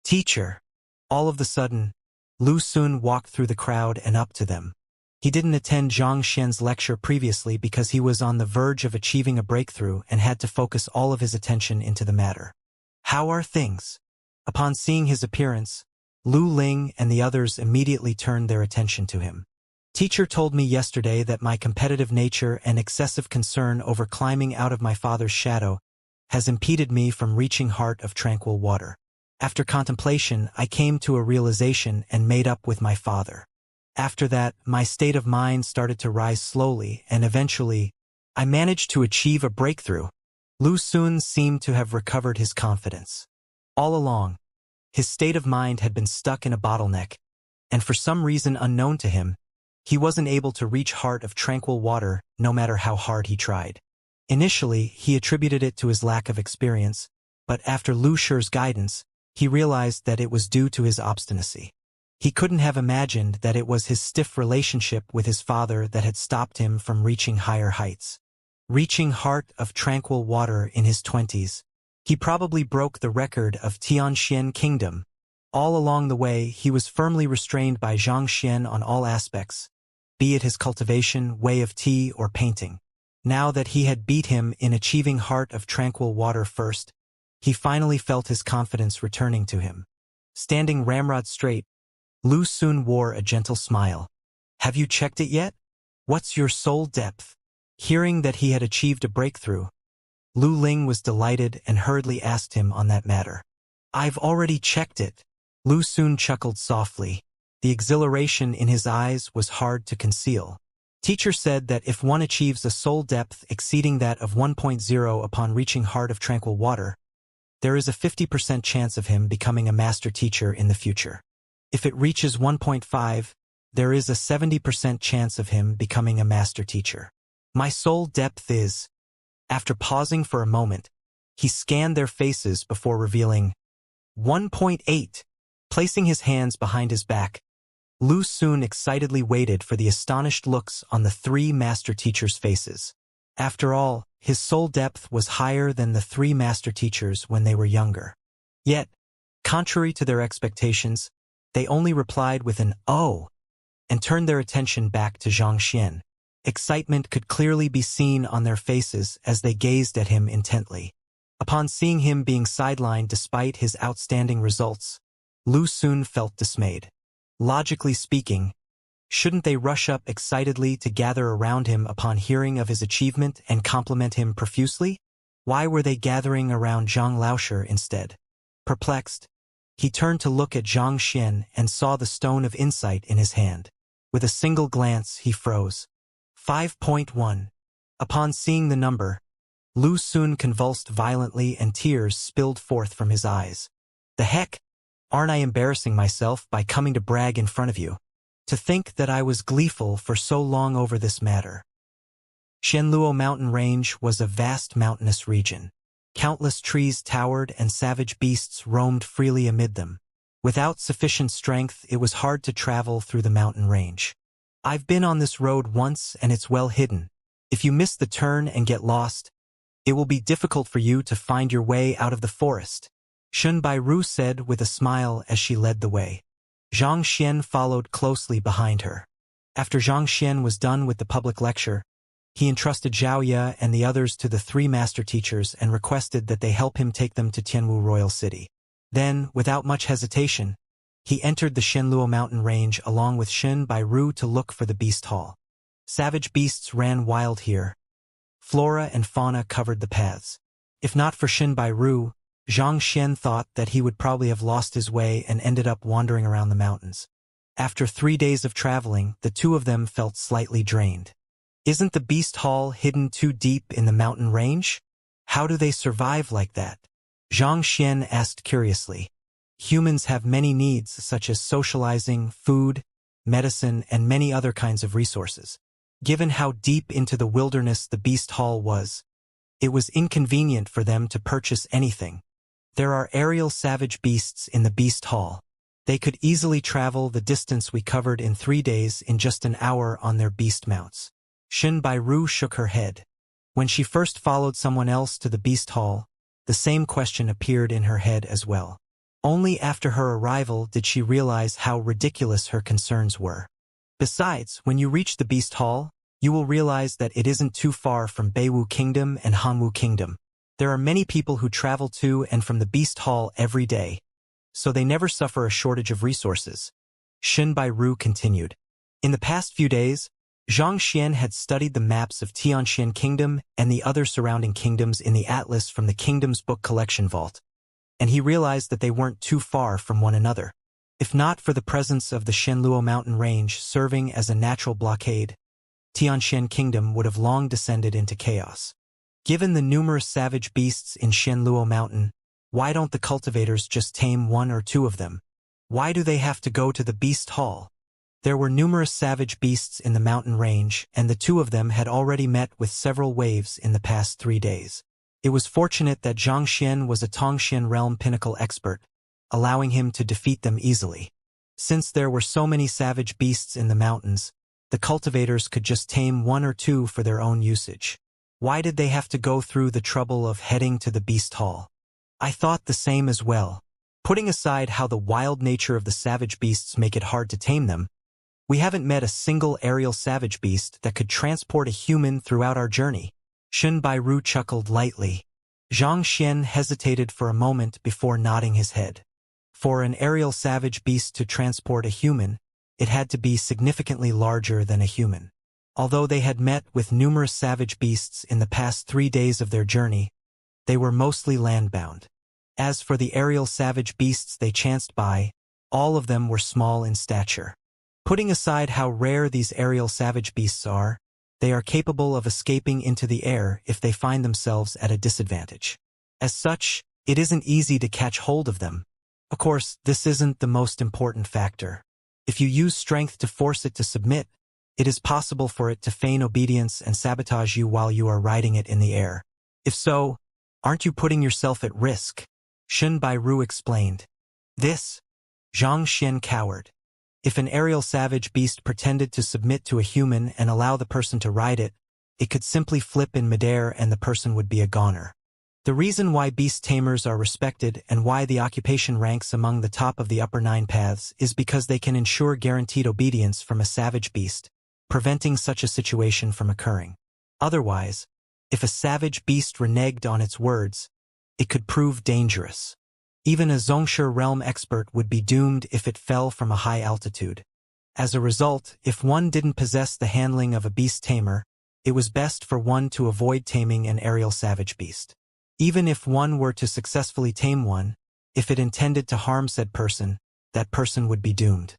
Teacher. All of a sudden, Lu Xun walked through the crowd and up to them. He didn't attend Xianxia's lecture previously because he was on the verge of achieving a breakthrough and had to focus all of his attention into the matter. How are things? Upon seeing his appearance, Lu Ling and the others immediately turned their attention to him. Teacher told me yesterday that my competitive nature and excessive concern over climbing out of my father's shadow has impeded me from reaching heart of tranquil water. After contemplation, I came to a realization and made up with my father. After that, my state of mind started to rise slowly, and eventually, I managed to achieve a breakthrough. Lu Xun seemed to have recovered his confidence. All along, his state of mind had been stuck in a bottleneck, and for some reason unknown to him, he wasn't able to reach heart of tranquil water no matter how hard he tried. Initially, he attributed it to his lack of experience, but after Lu Shi's guidance, he realized that it was due to his obstinacy. He couldn't have imagined that it was his stiff relationship with his father that had stopped him from reaching higher heights. Reaching heart of tranquil water in his 20s, he probably broke the record of Tianxian Kingdom. All along the way, he was firmly restrained by Xianxia on all aspects, be it his cultivation, way of tea, or painting. Now that he had beat him in achieving heart of tranquil water first, he finally felt his confidence returning to him. Standing ramrod straight, Lu Xun wore a gentle smile. Have you checked it yet? What's your soul depth? Hearing that he had achieved a breakthrough, Lu Ling was delighted and hurriedly asked him on that matter. I've already checked it. Lu Xun chuckled softly. The exhilaration in his eyes was hard to conceal. Teacher said that if one achieves a soul depth exceeding that of 1.0 upon reaching heart of tranquil water, there is a 50% chance of him becoming a master teacher in the future. If it reaches 1.5, there is a 70% chance of him becoming a master teacher. My soul depth is... After pausing for a moment, he scanned their faces before revealing 1.8. Placing his hands behind his back, Lu Xun excitedly waited for the astonished looks on the 3 master teachers' faces. After all, his soul depth was higher than the 3 master teachers when they were younger. Yet, contrary to their expectations, they only replied with an "oh" and turned their attention back to Xianxia. Excitement could clearly be seen on their faces as they gazed at him intently. Upon seeing him being sidelined despite his outstanding results, Lu Xun felt dismayed. Logically speaking, shouldn't they rush up excitedly to gather around him upon hearing of his achievement and compliment him profusely? Why were they gathering around Zhang Laoshi instead? Perplexed, he turned to look at Xianxia and saw the stone of insight in his hand. With a single glance, he froze. 5.1. Upon seeing the number, Lu Xun convulsed violently and tears spilled forth from his eyes. The heck? Aren't I embarrassing myself by coming to brag in front of you? To think that I was gleeful for so long over this matter. Shenluo mountain range was a vast mountainous region. Countless trees towered and savage beasts roamed freely amid them. Without sufficient strength, it was hard to travel through the mountain range. I've been on this road once and it's well hidden. If you miss the turn and get lost, it will be difficult for you to find your way out of the forest, Shun Bairu said with a smile as she led the way. Xianxia followed closely behind her. After Xianxia was done with the public lecture, he entrusted Xiaoya and the others to the 3 master teachers and requested that they help him take them to Tianwu Royal City. Then, without much hesitation, he entered the Shenluo mountain range along with Shun Bairu to look for the beast hall. Savage beasts ran wild here. Flora and fauna covered the paths. If not for Shun Bairu, Xianxia thought that he would probably have lost his way and ended up wandering around the mountains. After 3 days of traveling, the 2 of them felt slightly drained. Isn't the beast hall hidden too deep in the mountain range? How do they survive like that? Xianxia asked curiously. Humans have many needs such as socializing, food, medicine, and many other kinds of resources. Given how deep into the wilderness the beast hall was, it was inconvenient for them to purchase anything. There are aerial savage beasts in the beast hall. They could easily travel the distance we covered in 3 days in just an hour on their beast mounts. Shen Bairu shook her head. When she first followed someone else to the beast hall, the same question appeared in her head as well. Only after her arrival did she realize how ridiculous her concerns were. Besides, when you reach the beast hall, you will realize that it isn't too far from Beiwu Kingdom and Hanwu Kingdom. There are many people who travel to and from the beast hall every day, so they never suffer a shortage of resources. Shen Bairu continued. In the past few days, Xianxia had studied the maps of Tianxian Kingdom and the other surrounding kingdoms in the atlas from the kingdom's book collection vault, and he realized that they weren't too far from one another. If not for the presence of the Shenluo mountain range serving as a natural blockade, Tianxian Kingdom would have long descended into chaos. Given the numerous savage beasts in Shenluo Mountain, why don't the cultivators just tame 1 or 2 of them? Why do they have to go to the beast hall? There were numerous savage beasts in the mountain range, and the 2 of them had already met with several waves in the past 3 days. It was fortunate that Xianxia was a Tongxian realm pinnacle expert, allowing him to defeat them easily. Since there were so many savage beasts in the mountains, the cultivators could just tame 1 or 2 for their own usage. Why did they have to go through the trouble of heading to the beast hall? I thought the same as well. Putting aside how the wild nature of the savage beasts make it hard to tame them, we haven't met a single aerial savage beast that could transport a human throughout our journey. Shen Bairu chuckled lightly. Xianxia hesitated for a moment before nodding his head. For an aerial savage beast to transport a human, it had to be significantly larger than a human. Although they had met with numerous savage beasts in the past 3 days of their journey, they were mostly landbound. As for the aerial savage beasts they chanced by, all of them were small in stature. Putting aside how rare these aerial savage beasts are, they are capable of escaping into the air if they find themselves at a disadvantage. As such, it isn't easy to catch hold of them. Of course, this isn't the most important factor. If you use strength to force it to submit, it is possible for it to feign obedience and sabotage you while you are riding it in the air. If so, aren't you putting yourself at risk? Shen Bairu explained. This? Xianxia cowered. If an aerial savage beast pretended to submit to a human and allow the person to ride it, it could simply flip in midair and the person would be a goner. The reason why beast tamers are respected and why the occupation ranks among the top of the upper 9 paths is because they can ensure guaranteed obedience from a savage beast, preventing such a situation from occurring. Otherwise, if a savage beast reneged on its words, it could prove dangerous. Even a Zhongshe realm expert would be doomed if it fell from a high altitude. As a result, if one didn't possess the handling of a beast tamer, it was best for one to avoid taming an aerial savage beast. Even if one were to successfully tame one, if it intended to harm said person, that person would be doomed.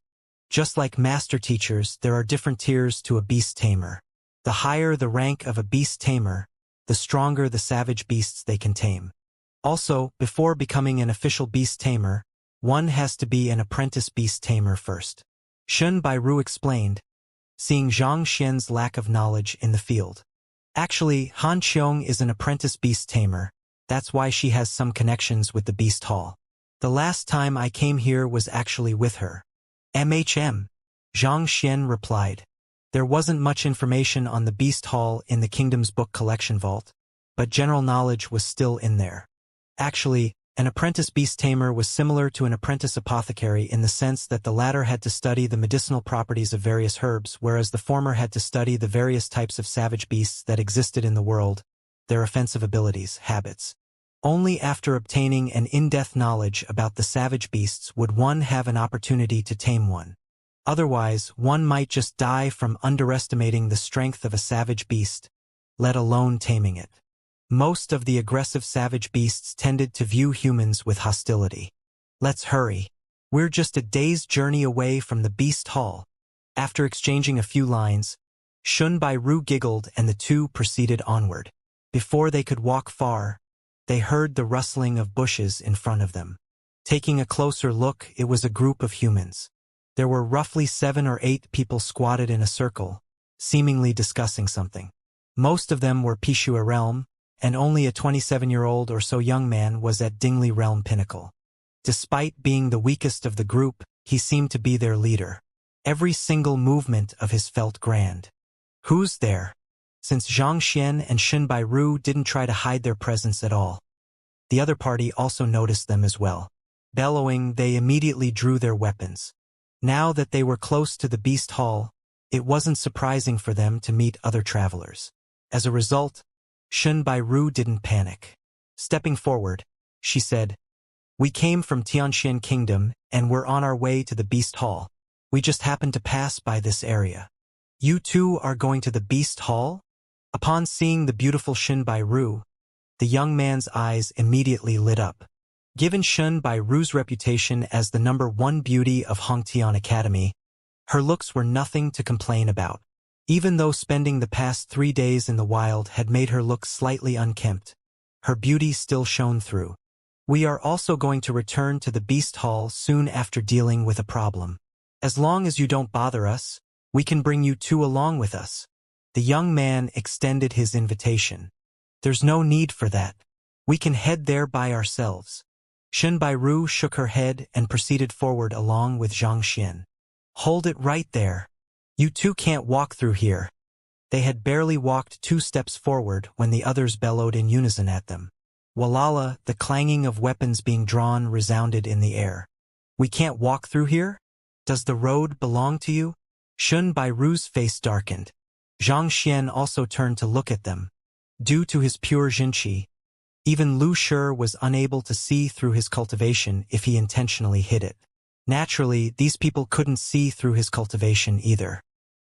Just like master teachers, there are different tiers to a beast tamer. The higher the rank of a beast tamer, the stronger the savage beasts they can tame. Also, before becoming an official beast tamer, one has to be an apprentice beast tamer first. Shen Bairu explained, seeing Xianxia's lack of knowledge in the field. Actually, Han Qiong is an apprentice beast tamer. That's why she has some connections with the beast hall. The last time I came here was actually with her. MHM. Xianxia replied. There wasn't much information on the beast hall in the kingdom's book collection vault, but general knowledge was still in there. Actually, an apprentice beast tamer was similar to an apprentice apothecary in the sense that the latter had to study the medicinal properties of various herbs, whereas the former had to study the various types of savage beasts that existed in the world, their offensive abilities, habits. Only after obtaining an in-depth knowledge about the savage beasts would one have an opportunity to tame one. Otherwise, one might just die from underestimating the strength of a savage beast, let alone taming it. Most of the aggressive savage beasts tended to view humans with hostility. Let's hurry. We're just a day's journey away from the beast hall. After exchanging a few lines, Shen Bairu giggled and the two proceeded onward. Before they could walk far, they heard the rustling of bushes in front of them. Taking a closer look, it was a group of humans. There were roughly 7 or 8 people squatted in a circle, seemingly discussing something. Most of them were Pishua realm, and only a 27-year-old or so young man was at Dingli realm pinnacle. Despite being the weakest of the group, He seemed to be their leader. Every single movement of his felt grand. Who's there? Since Xianxia and Shen Bairu didn't try to hide their presence at all. The other party also noticed them as well. Bellowing, they immediately drew their weapons. Now that they were close to the beast hall, it wasn't surprising for them to meet other travelers. As a result, Shen Bairu didn't panic. Stepping forward, she said, "We came from Tianxian Kingdom and we're on our way to the beast hall. We just happened to pass by this area." "You two are going to the beast hall?" Upon seeing the beautiful Shen Bairu, the young man's eyes immediately lit up. Given Shen Bairu's reputation as the #1 beauty of Hongtian Academy, her looks were nothing to complain about. Even though spending the past 3 days in the wild had made her look slightly unkempt, her beauty still shone through. "We are also going to return to the beast hall soon after dealing with a problem. As long as you don't bother us, we can bring you two along with us." The young man extended his invitation. "There's no need for that. We can head there by ourselves." Shen Bairu shook her head and proceeded forward along with Xianxia. "Hold it right there. You two can't walk through here." They had barely walked 2 steps forward when the others bellowed in unison at them. Walala, the clanging of weapons being drawn resounded in the air. "We can't walk through here? Does the road belong to you?" Shen Bairu's face darkened. Xianxia also turned to look at them. Due to his pure Jinqi, even Lu Shi was unable to see through his cultivation if he intentionally hid it. Naturally, these people couldn't see through his cultivation either.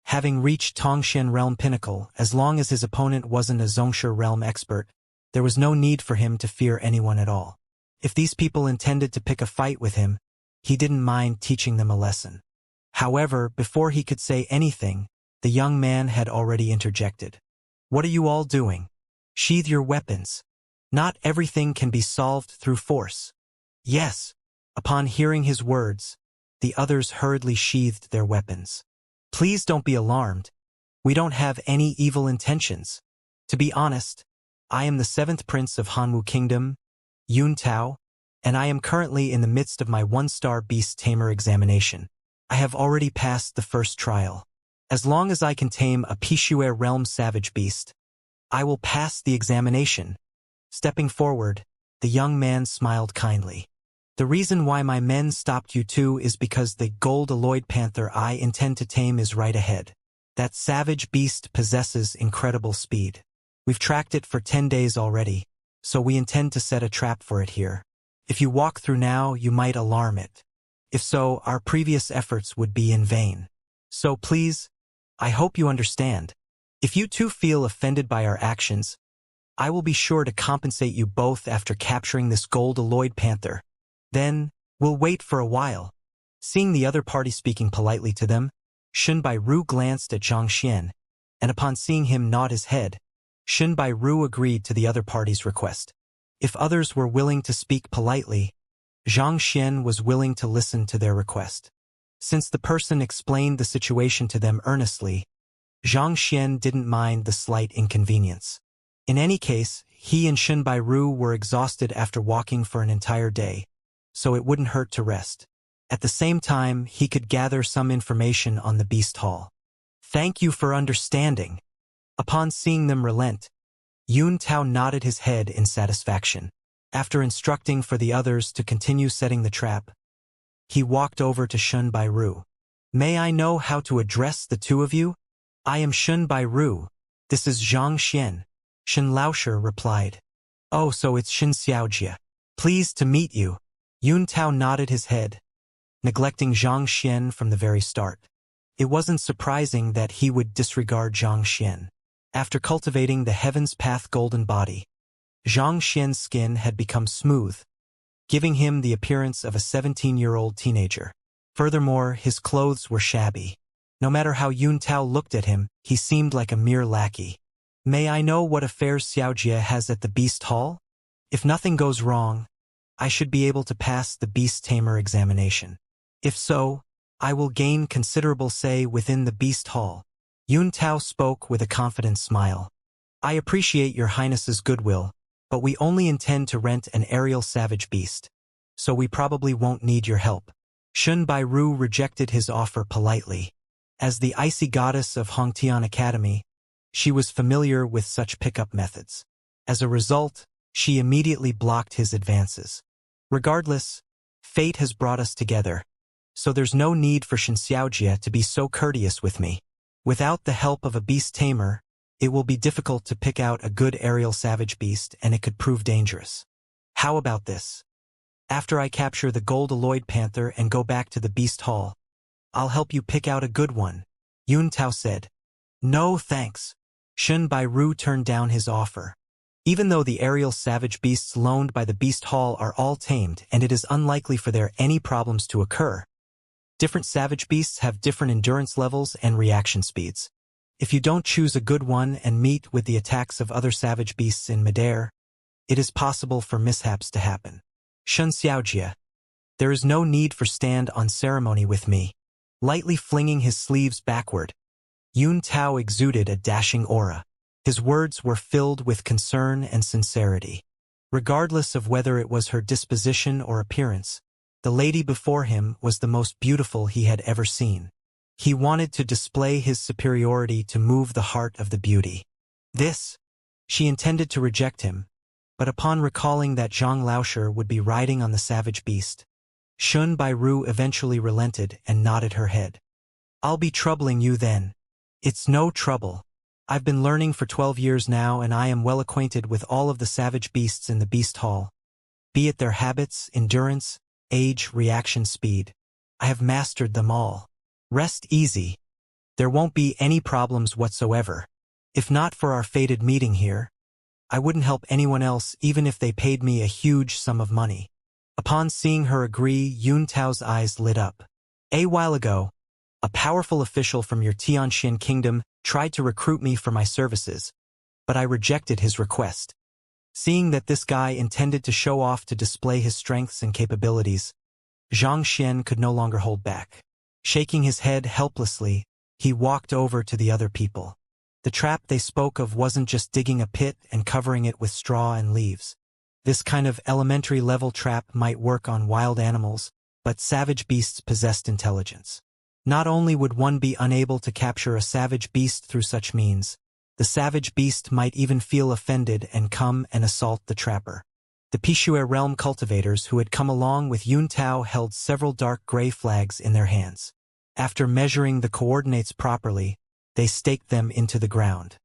Having reached Tongxian realm pinnacle, as long as his opponent wasn't a Zongshi realm expert, there was no need for him to fear anyone at all. If these people intended to pick a fight with him, he didn't mind teaching them a lesson. However, before he could say anything, the young man had already interjected. "What are you all doing? Sheathe your weapons. Not everything can be solved through force." "Yes." Upon hearing his words, the others hurriedly sheathed their weapons. "Please don't be alarmed. We don't have any evil intentions. To be honest, I am the 7th Prince of Hanwu Kingdom, Yun Tao, and I am currently in the midst of my 1-star beast tamer examination. I have already passed the first trial. As long as I can tame a Pishue realm savage beast, I will pass the examination." Stepping forward, the young man smiled kindly. "The reason why my men stopped you two is because the gold-alloyed panther I intend to tame is right ahead. That savage beast possesses incredible speed. We've tracked it for 10 days already, so we intend to set a trap for it here. If you walk through now, you might alarm it. If so, our previous efforts would be in vain. So please, I hope you understand. If you two feel offended by our actions, I will be sure to compensate you both after capturing this gold-alloyed panther. Then, we'll wait for a while." Seeing the other party speaking politely to them, Shen Bairu glanced at Xianxia, and upon seeing him nod his head, Shen Bairu agreed to the other party's request. If others were willing to speak politely, Xianxia was willing to listen to their request. Since the person explained the situation to them earnestly, Xianxia didn't mind the slight inconvenience. In any case, he and Shen Bairu were exhausted after walking for an entire day, so it wouldn't hurt to rest. At the same time, he could gather some information on the beast hall. "Thank you for understanding." Upon seeing them relent, Yun Tao nodded his head in satisfaction. After instructing for the others to continue setting the trap, he walked over to Shen Bairu. "May I know how to address the two of you?" "I am Shen Bairu. This is Xianxia," Shen Laoshi replied. "Oh, so it's Xianxia. Pleased to meet you." Yun Tao nodded his head, neglecting Xianxia from the very start. It wasn't surprising that he would disregard Xianxia. After cultivating the Heaven's Path golden body, Xianxia's skin had become smooth, giving him the appearance of a 17-year-old teenager. Furthermore, his clothes were shabby. No matter how Yun Tao looked at him, he seemed like a mere lackey. "May I know what affairs Xiaojia has at the Beast Hall? If nothing goes wrong, I should be able to pass the Beast Tamer examination. If so, I will gain considerable say within the Beast Hall." Yun Tao spoke with a confident smile. "I appreciate your Highness's goodwill, but we only intend to rent an aerial savage beast, so we probably won't need your help." Shun Bairu rejected his offer politely. As the icy goddess of Hongtian Academy, she was familiar with such pickup methods. As a result, she immediately blocked his advances. Regardless, fate has brought us together, so there's no need for Xianxia to be so courteous with me. Without the help of a beast tamer, it will be difficult to pick out a good aerial savage beast, and it could prove dangerous. How about this? After I capture the gold-alloyed panther and go back to the beast hall, I'll help you pick out a good one, Yun Tao said. No thanks. Shun Bairu turned down his offer. Even though the aerial savage beasts loaned by the beast hall are all tamed and it is unlikely for there any problems to occur, different savage beasts have different endurance levels and reaction speeds. If you don't choose a good one and meet with the attacks of other savage beasts in midair, it is possible for mishaps to happen. Shun Xiaojia, there is no need for stand on ceremony with me. Lightly flinging his sleeves backward, Yun Tao exuded a dashing aura. His words were filled with concern and sincerity. Regardless of whether it was her disposition or appearance, the lady before him was the most beautiful he had ever seen. He wanted to display his superiority to move the heart of the beauty. She intended to reject him, but upon recalling that Zhang Laosher would be riding on the savage beast, Shun Bairu eventually relented and nodded her head. I'll be troubling you then. It's no trouble. I've been learning for 12 years now, and I am well acquainted with all of the savage beasts in the beast hall. Be it their habits, endurance, age, reaction speed. I have mastered them all. Rest easy. There won't be any problems whatsoever. If not for our fated meeting here, I wouldn't help anyone else even if they paid me a huge sum of money. Upon seeing her agree, Yun Tao's eyes lit up. A while ago, a powerful official from your Tianxian kingdom tried to recruit me for my services, but I rejected his request. Seeing that this guy intended to show off to display his strengths and capabilities, Zhang Xian could no longer hold back. Shaking his head helplessly, he walked over to the other people. The trap they spoke of wasn't just digging a pit and covering it with straw and leaves. This kind of elementary-level trap might work on wild animals, but savage beasts possessed intelligence. Not only would one be unable to capture a savage beast through such means, the savage beast might even feel offended and come and assault the trapper. The Pishue realm cultivators who had come along with Yun Tao held several dark gray flags in their hands. After measuring the coordinates properly, they staked them into the ground.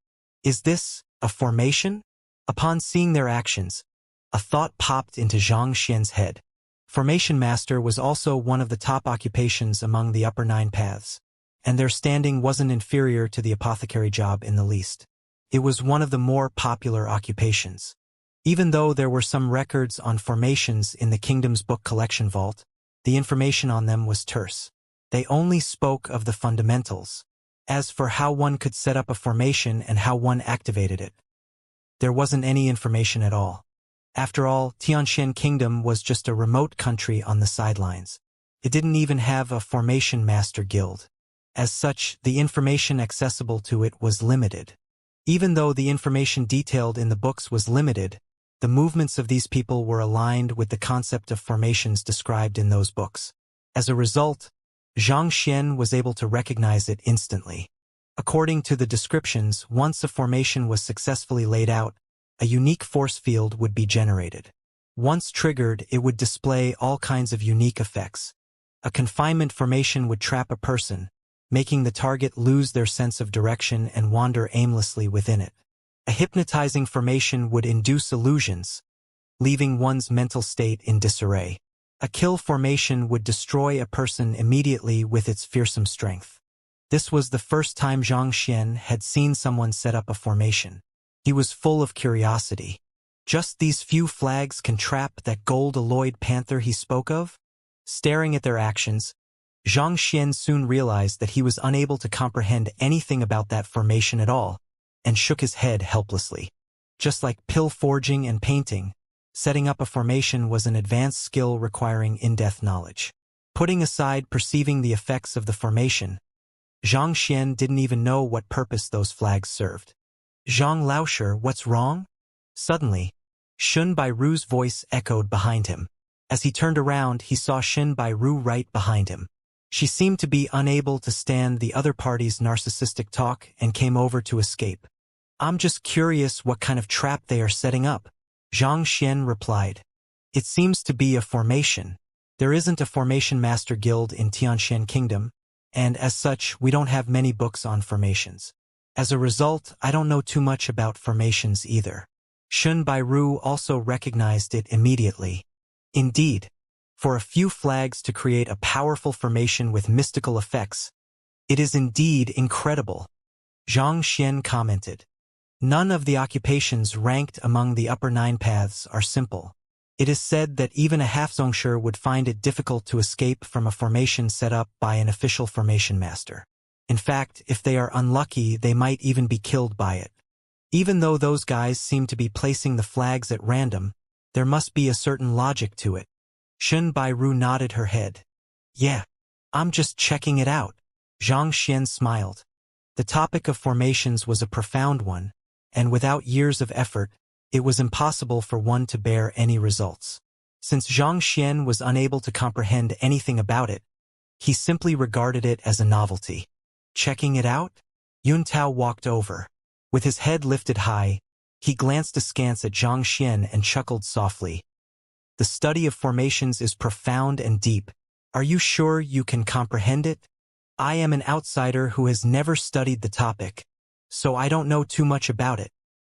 Is this a formation? Upon seeing their actions, a thought popped into Zhang Xian's head. Formation Master was also one of the top occupations among the upper 9 paths, and their standing wasn't inferior to the apothecary job in the least. It was one of the more popular occupations. Even though there were some records on formations in the kingdom's book collection vault, the information on them was terse. They only spoke of the fundamentals. As for how one could set up a formation and how one activated it, there wasn't any information at all. After all, Tianxian Kingdom was just a remote country on the sidelines. It didn't even have a formation master guild. As such, the information accessible to it was limited. Even though the information detailed in the books was limited, the movements of these people were aligned with the concept of formations described in those books. As a result, Zhang Xian was able to recognize it instantly. According to the descriptions, once a formation was successfully laid out, a unique force field would be generated. Once triggered, it would display all kinds of unique effects. A confinement formation would trap a person, making the target lose their sense of direction and wander aimlessly within it. A hypnotizing formation would induce illusions, leaving one's mental state in disarray. A kill formation would destroy a person immediately with its fearsome strength. This was the first time Zhang Xian had seen someone set up a formation. He was full of curiosity. Just these few flags can trap that gold-alloyed panther he spoke of? Staring at their actions, Zhang Xian soon realized that he was unable to comprehend anything about that formation at all, and shook his head helplessly. Just like pill forging and painting, setting up a formation was an advanced skill requiring in-depth knowledge. Putting aside perceiving the effects of the formation, Zhang Xian didn't even know what purpose those flags served. Zhang Laosher, what's wrong? Suddenly, Shun Bairu's voice echoed behind him. As he turned around, he saw Xin Bairu right behind him. She seemed to be unable to stand the other party's narcissistic talk and came over to escape. I'm just curious what kind of trap they are setting up, Xianxia replied. It seems to be a formation. There isn't a formation master guild in Tianxian Kingdom, and as such, we don't have many books on formations. As a result, I don't know too much about formations either. Xun Bairu also recognized it immediately. Indeed, for a few flags to create a powerful formation with mystical effects, it is indeed incredible, Xianxia commented. None of the occupations ranked among the upper 9 paths are simple. It is said that even a half-zongsher would find it difficult to escape from a formation set up by an official formation master. In fact, if they are unlucky, they might even be killed by it. Even though those guys seem to be placing the flags at random, there must be a certain logic to it. Xun Bairu nodded her head. Yeah, I'm just checking it out. Xianxia smiled. The topic of formations was a profound one, and without years of effort, it was impossible for one to bear any results. Since Xianxia was unable to comprehend anything about it, he simply regarded it as a novelty. Checking it out? Yuntao walked over. With his head lifted high, he glanced askance at Xianxia and chuckled softly. The study of formations is profound and deep. Are you sure you can comprehend it? I am an outsider who has never studied the topic, so I don't know too much about it,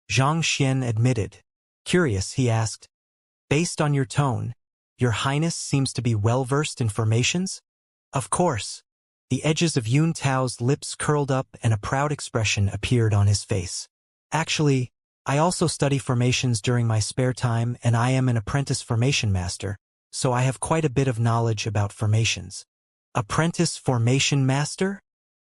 Xianxia admitted. Curious, he asked. Based on your tone, Your Highness seems to be well-versed in formations? Of course. The edges of Yun Tao's lips curled up and a proud expression appeared on his face. Actually, I also study formations during my spare time and I am an apprentice formation master, so I have quite a bit of knowledge about formations. Apprentice formation master?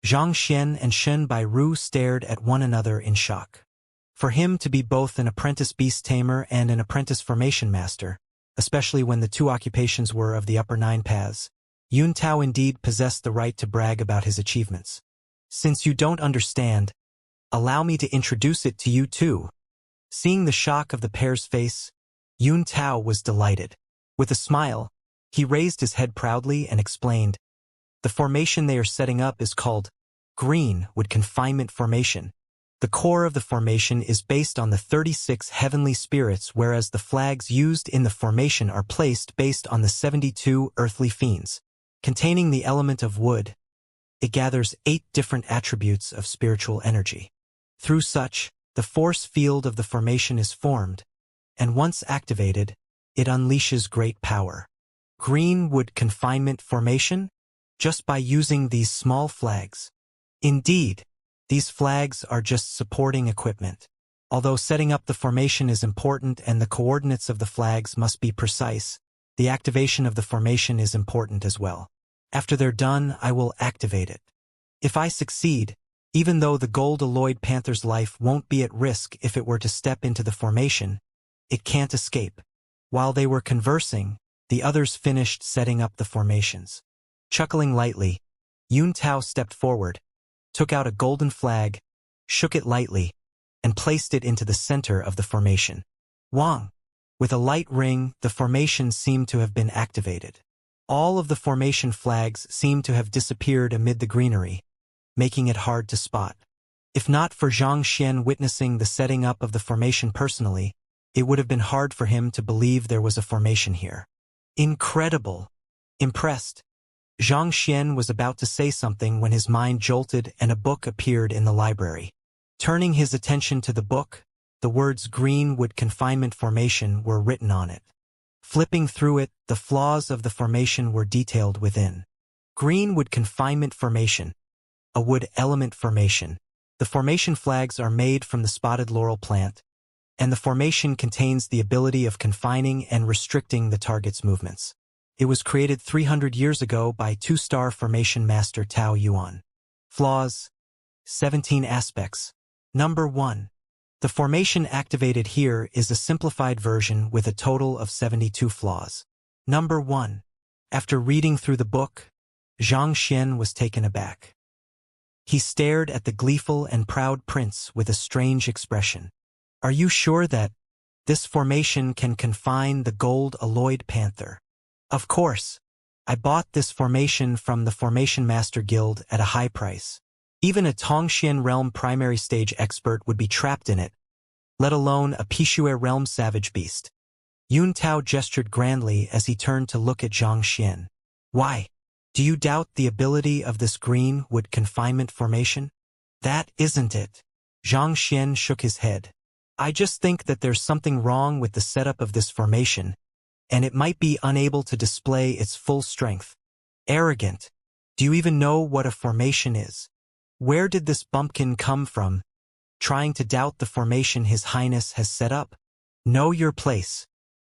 Xianxia and Xun Bairu stared at one another in shock. For him to be both an apprentice beast tamer and an apprentice formation master, especially when the two occupations were of the upper 9 paths, Yun Tao indeed possessed the right to brag about his achievements. Since you don't understand, allow me to introduce it to you too. Seeing the shock of the pair's face, Yun Tao was delighted. With a smile, he raised his head proudly and explained, the formation they are setting up is called Greenwood Confinement Formation. The core of the formation is based on the 36 heavenly spirits, whereas the flags used in the formation are placed based on the 72 earthly fiends. Containing the element of wood, it gathers 8 different attributes of spiritual energy. Through such, the force field of the formation is formed, and once activated, it unleashes great power. Greenwood Confinement Formation? Just by using these small flags. Indeed, these flags are just supporting equipment. Although setting up the formation is important and the coordinates of the flags must be precise, the activation of the formation is important as well. After they're done, I will activate it. If I succeed, even though the gold alloyed panther's life won't be at risk if it were to step into the formation, it can't escape. While they were conversing, the others finished setting up the formations. Chuckling lightly, Yun Tao stepped forward, took out a golden flag, shook it lightly, and placed it into the center of the formation. Wang! With a light ring, the formation seemed to have been activated. All of the formation flags seemed to have disappeared amid the greenery, making it hard to spot. If not for Xianxia witnessing the setting up of the formation personally, it would have been hard for him to believe there was a formation here. Incredible! Impressed, Xianxia was about to say something when his mind jolted and a book appeared in the library. Turning his attention to the book, the words Greenwood Confinement Formation were written on it. Flipping through it, the flaws of the formation were detailed within. Greenwood Confinement Formation, a wood element formation. The formation flags are made from the spotted laurel plant, and the formation contains the ability of confining and restricting the target's movements. It was created 300 years ago by 2-star formation master Tao Yuan. Flaws: 17 aspects. Number 1. The formation activated here is a simplified version with a total of 72 flaws. Number 1. After reading through the book, Xianxia was taken aback. He stared at the gleeful and proud prince with a strange expression. Are you sure that this formation can confine the gold alloyed panther? Of course. I bought this formation from the Formation Master Guild at a high price. Even a Tongxian realm primary stage expert would be trapped in it, let alone a Pishue realm savage beast. Yun Tao gestured grandly as he turned to look at Xianxia. Why? Do you doubt the ability of this green wood confinement formation? That isn't it. Xianxia shook his head. I just think that there's something wrong with the setup of this formation, and it might be unable to display its full strength. Arrogant. Do you even know what a formation is? Where did this bumpkin come from, trying to doubt the formation His Highness has set up? Know your place.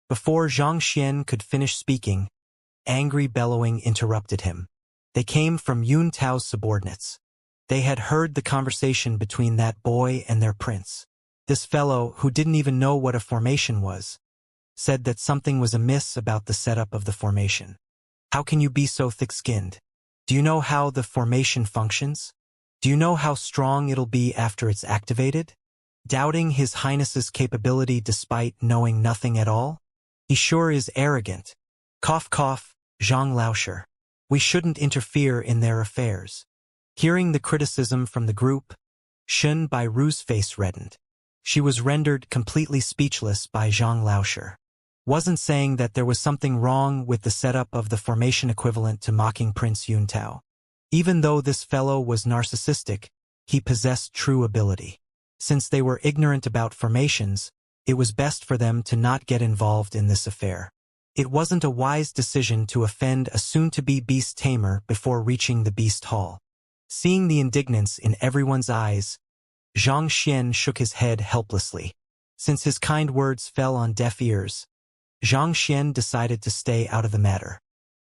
Before Xianxia could finish speaking, angry bellowing interrupted him. They came from Yun Tao's subordinates. They had heard the conversation between that boy and their prince. This fellow, who didn't even know what a formation was, said that something was amiss about the setup of the formation. How can you be so thick-skinned? Do you know how the formation functions? Do you know how strong it'll be after it's activated? Doubting His Highness's capability despite knowing nothing at all? He sure is arrogant. Cough cough, Zhang Laosher. We shouldn't interfere in their affairs. Hearing the criticism from the group, Shun Bairu's face reddened. She was rendered completely speechless by Zhang Laosher. Wasn't saying that there was something wrong with the setup of the formation equivalent to mocking Prince Yun Tao. Even though this fellow was narcissistic, he possessed true ability. Since they were ignorant about formations, it was best for them to not get involved in this affair. It wasn't a wise decision to offend a soon-to-be beast tamer before reaching the beast hall. Seeing the indignance in everyone's eyes, Xianxia shook his head helplessly. Since his kind words fell on deaf ears, Xianxia decided to stay out of the matter.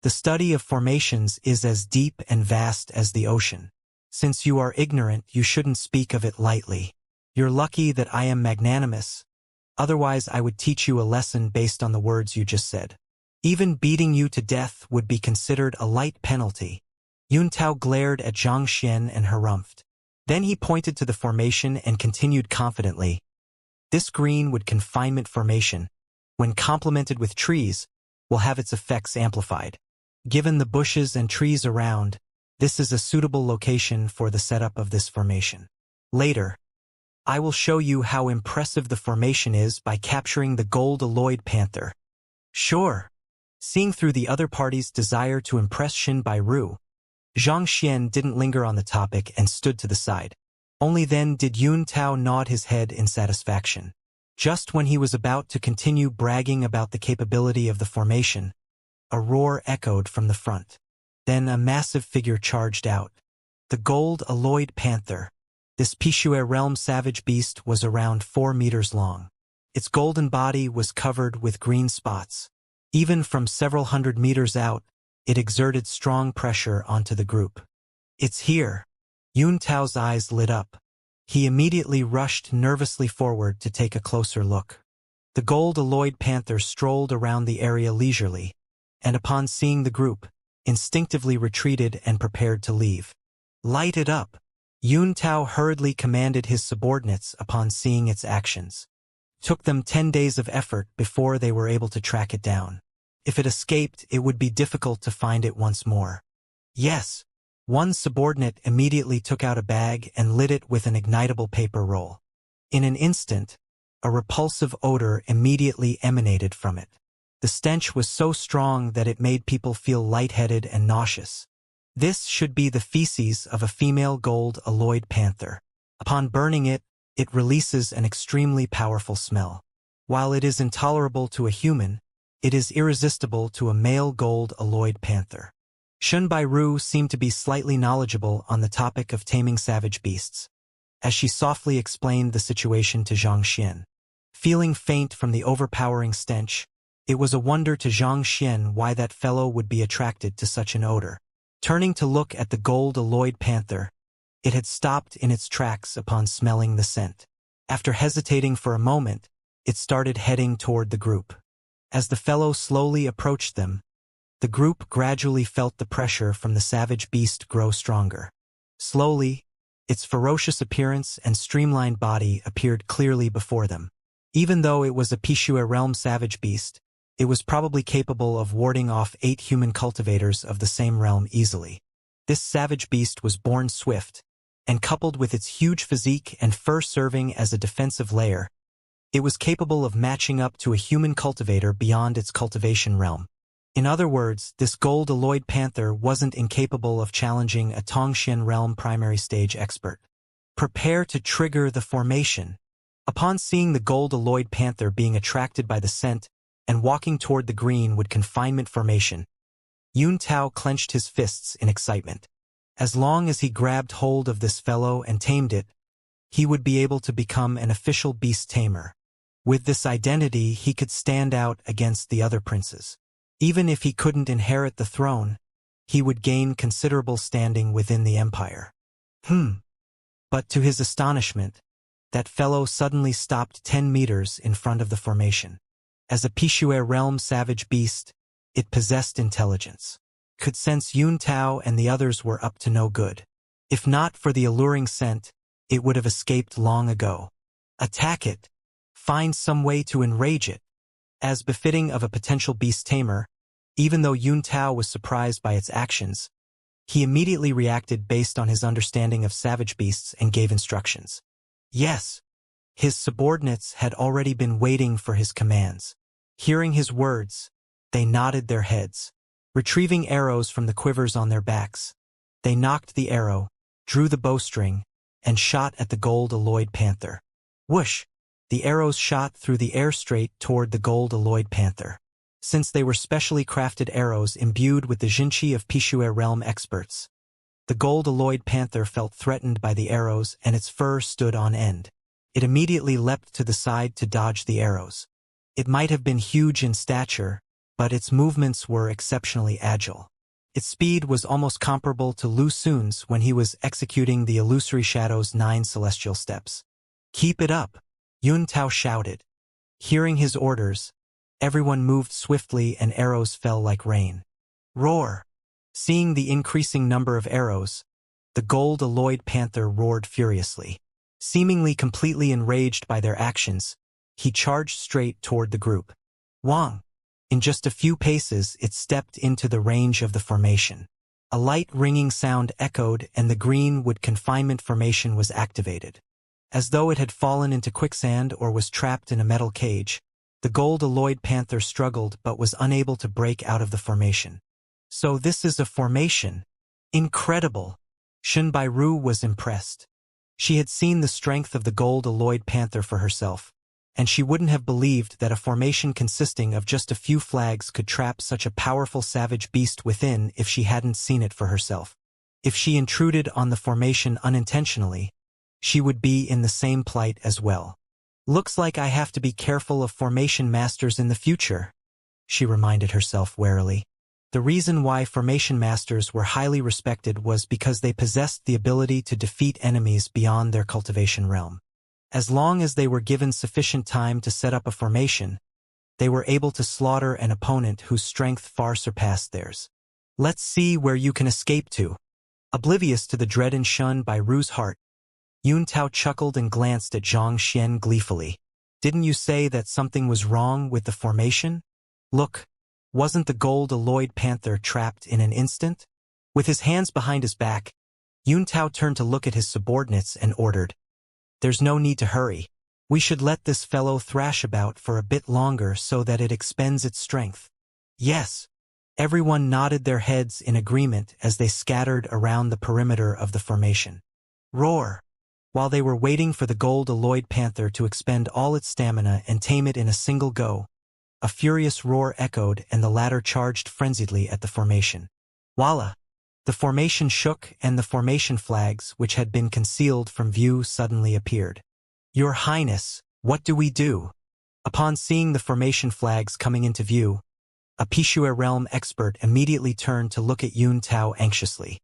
The study of formations is as deep and vast as the ocean. Since you are ignorant, you shouldn't speak of it lightly. You're lucky that I am magnanimous. Otherwise, I would teach you a lesson based on the words you just said. Even beating you to death would be considered a light penalty. Yun Tao glared at Xianxia and harumphed. Then he pointed to the formation and continued confidently. This greenwood confinement formation, when complemented with trees, will have its effects amplified. Given the bushes and trees around, this is a suitable location for the setup of this formation. Later, I will show you how impressive the formation is by capturing the gold-alloyed panther. Sure. Seeing through the other party's desire to impress Xin Bairu, Xianxia didn't linger on the topic and stood to the side. Only then did Yun Tao nod his head in satisfaction. Just when he was about to continue bragging about the capability of the formation, a roar echoed from the front. Then a massive figure charged out. The gold-alloyed panther. This Pishue realm savage beast was around 4 meters long. Its golden body was covered with green spots. Even from several hundred meters out, it exerted strong pressure onto the group. It's here. Yun Tao's eyes lit up. He immediately rushed nervously forward to take a closer look. The gold-alloyed panther strolled around the area leisurely, and upon seeing the group, instinctively retreated and prepared to leave. Light it up. Yun Tao hurriedly commanded his subordinates upon seeing its actions. Took them 10 days of effort before they were able to track it down. If it escaped, it would be difficult to find it once more. Yes. One subordinate immediately took out a bag and lit it with an ignitable paper roll. In an instant, a repulsive odor immediately emanated from it. The stench was so strong that it made people feel lightheaded and nauseous. This should be the feces of a female gold-alloyed panther. Upon burning it, it releases an extremely powerful smell. While it is intolerable to a human, it is irresistible to a male gold-alloyed panther. Shun Bairu seemed to be slightly knowledgeable on the topic of taming savage beasts, as she softly explained the situation to Xianxia. Feeling faint from the overpowering stench, it was a wonder to Xianxia why that fellow would be attracted to such an odor. Turning to look at the gold-alloyed panther, it had stopped in its tracks upon smelling the scent. After hesitating for a moment, it started heading toward the group. As the fellow slowly approached them, the group gradually felt the pressure from the savage beast grow stronger. Slowly, its ferocious appearance and streamlined body appeared clearly before them. Even though it was a Pishue realm savage beast, it was probably capable of warding off 8 human cultivators of the same realm easily. This savage beast was born swift, and coupled with its huge physique and fur serving as a defensive layer, it was capable of matching up to a human cultivator beyond its cultivation realm. In other words, this gold-alloyed panther wasn't incapable of challenging a Tongxian realm primary stage expert. Prepare to trigger the formation. Upon seeing the gold-alloyed panther being attracted by the scent and walking toward the greenwood confinement formation, Yun Tao clenched his fists in excitement. As long as he grabbed hold of this fellow and tamed it, he would be able to become an official beast tamer. With this identity, he could stand out against the other princes. Even if he couldn't inherit the throne, he would gain considerable standing within the empire. But to his astonishment, that fellow suddenly stopped 10 meters in front of the formation. As a Pishue realm savage beast, it possessed intelligence. Could sense Yun Tao and the others were up to no good. If not for the alluring scent, it would have escaped long ago. Attack it. Find some way to enrage it. As befitting of a potential beast tamer, even though Yun Tao was surprised by its actions, he immediately reacted based on his understanding of savage beasts and gave instructions. Yes, his subordinates had already been waiting for his commands. Hearing his words, they nodded their heads. Retrieving arrows from the quivers on their backs, they knocked the arrow, drew the bowstring, and shot at the gold-alloyed panther. Whoosh! The arrows shot through the air straight toward the gold-alloyed panther. Since they were specially crafted arrows imbued with the Xianxia of Pishue realm experts, the gold-alloyed panther felt threatened by the arrows and its fur stood on end. It immediately leapt to the side to dodge the arrows. It might have been huge in stature, but its movements were exceptionally agile. Its speed was almost comparable to Lu Xun's when he was executing the illusory shadow's 9 celestial steps. Keep it up, Yun Tao shouted. Hearing his orders, everyone moved swiftly and arrows fell like rain. Roar! Seeing the increasing number of arrows, the gold-alloyed panther roared furiously. Seemingly completely enraged by their actions, he charged straight toward the group. Wang! In just a few paces, it stepped into the range of the formation. A light ringing sound echoed and the greenwood confinement formation was activated. As though it had fallen into quicksand or was trapped in a metal cage, the gold-alloyed panther struggled but was unable to break out of the formation. So this is a formation. Incredible! Shen Bairu was impressed. She had seen the strength of the gold-alloyed panther for herself, and she wouldn't have believed that a formation consisting of just a few flags could trap such a powerful savage beast within if she hadn't seen it for herself. If she intruded on the formation unintentionally, she would be in the same plight as well. Looks like I have to be careful of formation masters in the future, she reminded herself warily. The reason why formation masters were highly respected was because they possessed the ability to defeat enemies beyond their cultivation realm. As long as they were given sufficient time to set up a formation, they were able to slaughter an opponent whose strength far surpassed theirs. Let's see where you can escape to. Oblivious to the dread in Shen Bairu's heart, Yun Tao chuckled and glanced at Zhang Xian gleefully. Didn't you say that something was wrong with the formation? Look, wasn't the gold-alloyed panther trapped in an instant? With his hands behind his back, Yun Tao turned to look at his subordinates and ordered, There's no need to hurry. We should let this fellow thrash about for a bit longer so that it expends its strength. Yes. Everyone nodded their heads in agreement as they scattered around the perimeter of the formation. Roar! While they were waiting for the gold-alloyed panther to expend all its stamina and tame it in a single go, a furious roar echoed and the latter charged frenziedly at the formation. Voila! The formation shook and the formation flags, which had been concealed from view, suddenly appeared. Your Highness, what do we do? Upon seeing the formation flags coming into view, a Pishue realm expert immediately turned to look at Yun Tao anxiously.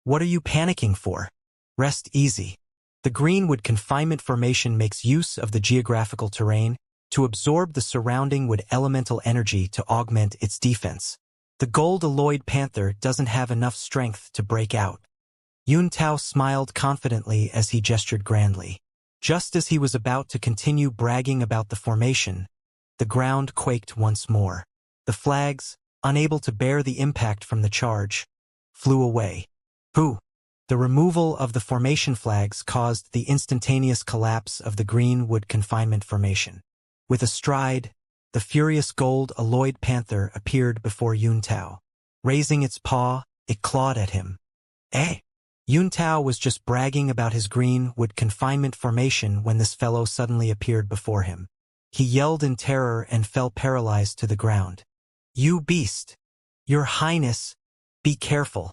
What are you panicking for? Rest easy. The greenwood confinement formation makes use of the geographical terrain to absorb the surrounding wood elemental energy to augment its defense. The gold-alloyed panther doesn't have enough strength to break out. Yun Tao smiled confidently as he gestured grandly. Just as he was about to continue bragging about the formation, the ground quaked once more. The flags, unable to bear the impact from the charge, flew away. Pooh! The removal of the formation flags caused the instantaneous collapse of the green wood confinement formation. With a stride, the furious gold-alloyed panther appeared before Yuntao. Raising its paw, it clawed at him. Eh? Yuntao was just bragging about his green wood confinement formation when this fellow suddenly appeared before him. He yelled in terror and fell paralyzed to the ground. You beast! Your Highness, be careful!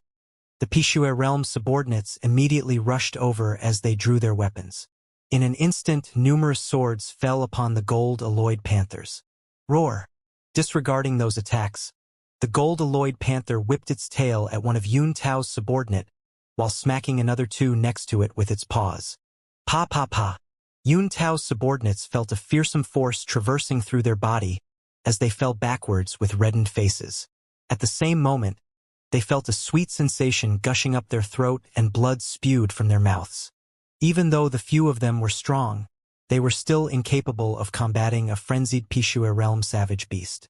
The Pishue realm subordinates immediately rushed over as they drew their weapons. In an instant, numerous swords fell upon the gold-alloyed panthers. Roar! Disregarding those attacks, the gold-alloyed panther whipped its tail at one of Yuntao's subordinate while smacking another two next to it with its paws. Pa pa pa! Yuntao's subordinates felt a fearsome force traversing through their body as they fell backwards with reddened faces. At the same moment, they felt a sweet sensation gushing up their throat and blood spewed from their mouths. Even though the few of them were strong, they were still incapable of combating a frenzied Pishue realm savage beast.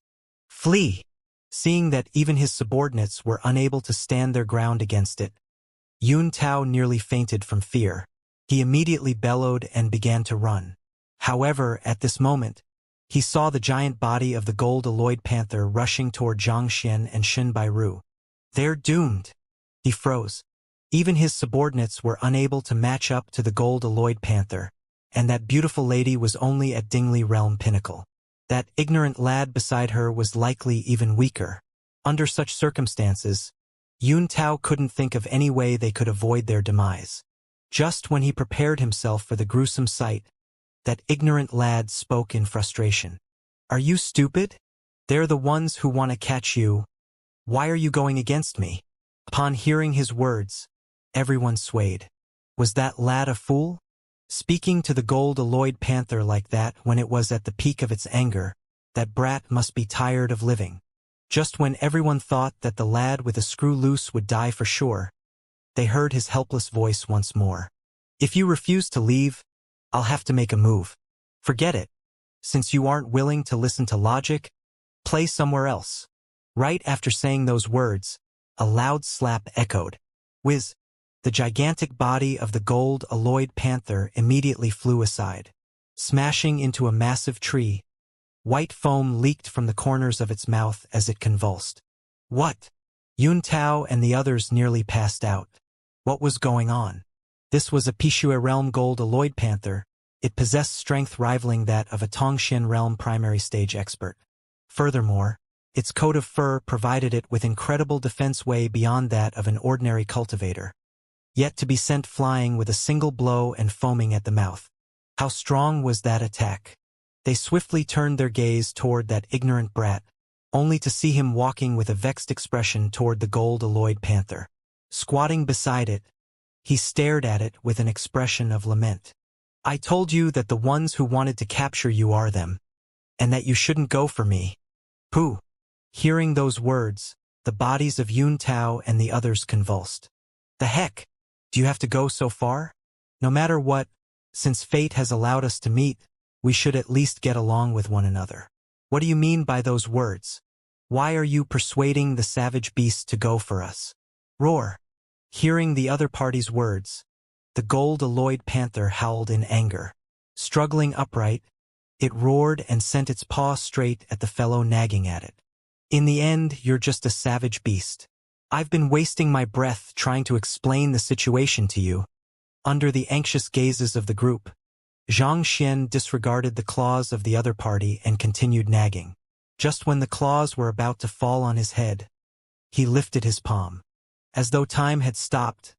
Flee! Seeing that even his subordinates were unable to stand their ground against it, Yuntao nearly fainted from fear. He immediately bellowed and began to run. However, at this moment, he saw the giant body of the gold-alloyed panther rushing toward Xianxia and Shen Bairu. They're doomed. He froze. Even his subordinates were unable to match up to the gold-alloyed panther, and that beautiful lady was only at Dingli realm pinnacle. That ignorant lad beside her was likely even weaker. Under such circumstances, Yuntao couldn't think of any way they could avoid their demise. Just when he prepared himself for the gruesome sight, that ignorant lad spoke in frustration. Are you stupid? They're the ones who want to catch you. Why are you going against me? Upon hearing his words, everyone swayed. Was that lad a fool? Speaking to the gold-alloyed panther like that when it was at the peak of its anger, that brat must be tired of living. Just when everyone thought that the lad with a screw loose would die for sure, they heard his helpless voice once more. If you refuse to leave, I'll have to make a move. Forget it. Since you aren't willing to listen to logic, play somewhere else. Right after saying those words, a loud slap echoed. Whiz! The gigantic body of the gold-alloyed panther immediately flew aside. Smashing into a massive tree, white foam leaked from the corners of its mouth as it convulsed. What? Yuntao and the others nearly passed out. What was going on? This was a Pishue realm gold-alloyed panther. It possessed strength rivaling that of a Tongxian realm primary stage expert. Furthermore, its coat of fur provided it with incredible defense way beyond that of an ordinary cultivator. Yet to be sent flying with a single blow and foaming at the mouth. How strong was that attack? They swiftly turned their gaze toward that ignorant brat, only to see him walking with a vexed expression toward the gold-alloyed panther. Squatting beside it, he stared at it with an expression of lament. I told you that the ones who wanted to capture you are them, and that you shouldn't go for me. Pooh! Hearing those words, the bodies of Yuntao and the others convulsed. The heck? Do you have to go so far? No matter what, since fate has allowed us to meet, we should at least get along with one another. What do you mean by those words? Why are you persuading the savage beast to go for us? Roar! Hearing the other party's words, the gold-alloyed panther howled in anger. Struggling upright, it roared and sent its paw straight at the fellow nagging at it. In the end, you're just a savage beast. I've been wasting my breath trying to explain the situation to you. Under the anxious gazes of the group, Xianxia disregarded the claws of the other party and continued nagging. Just when the claws were about to fall on his head, he lifted his palm. As though time had stopped,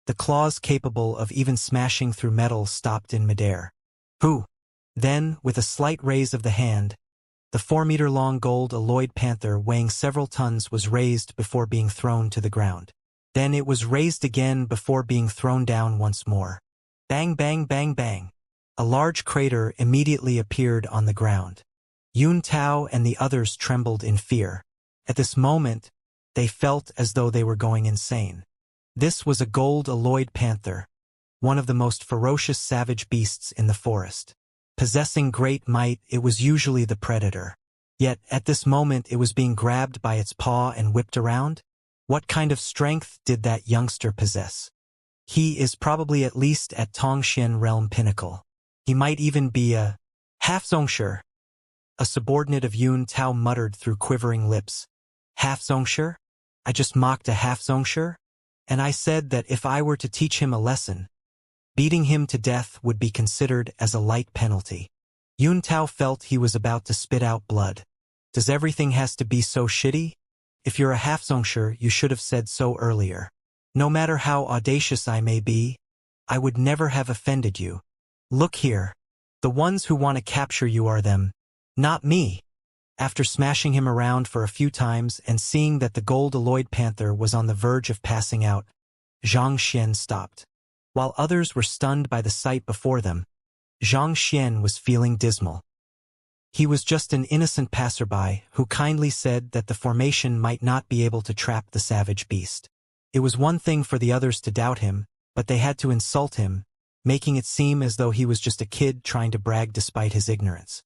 the claws capable of even smashing through metal stopped in midair. Pooh! Then, with a slight raise of the hand, the 4-meter-long gold-alloyed panther weighing several tons was raised before being thrown to the ground. Then it was raised again before being thrown down once more. Bang bang bang bang! A large crater immediately appeared on the ground. Yuntao and the others trembled in fear. At this moment, they felt as though they were going insane. This was a gold-alloyed panther, one of the most ferocious savage beasts in the forest. Possessing great might, it was usually the predator. Yet, at this moment it was being grabbed by its paw and whipped around? What kind of strength did that youngster possess? He is probably at least at Tongxian realm pinnacle. He might even be a half-zongsher. A subordinate of Yun Tao muttered through quivering lips. Half-zongsher? I just mocked a half-zongsher? And I said that if I were to teach him a lesson, beating him to death would be considered as a light penalty. Yun Tao felt he was about to spit out blood. Does everything has to be so shitty? If you're a half-zongsher, you should have said so earlier. No matter how audacious I may be, I would never have offended you. Look here. The ones who want to capture you are them, not me. After smashing him around for a few times and seeing that the gold-alloyed panther was on the verge of passing out, Xianxia stopped. While others were stunned by the sight before them, Xianxia was feeling dismal. He was just an innocent passerby who kindly said that the formation might not be able to trap the savage beast. It was one thing for the others to doubt him, but they had to insult him, making it seem as though he was just a kid trying to brag despite his ignorance.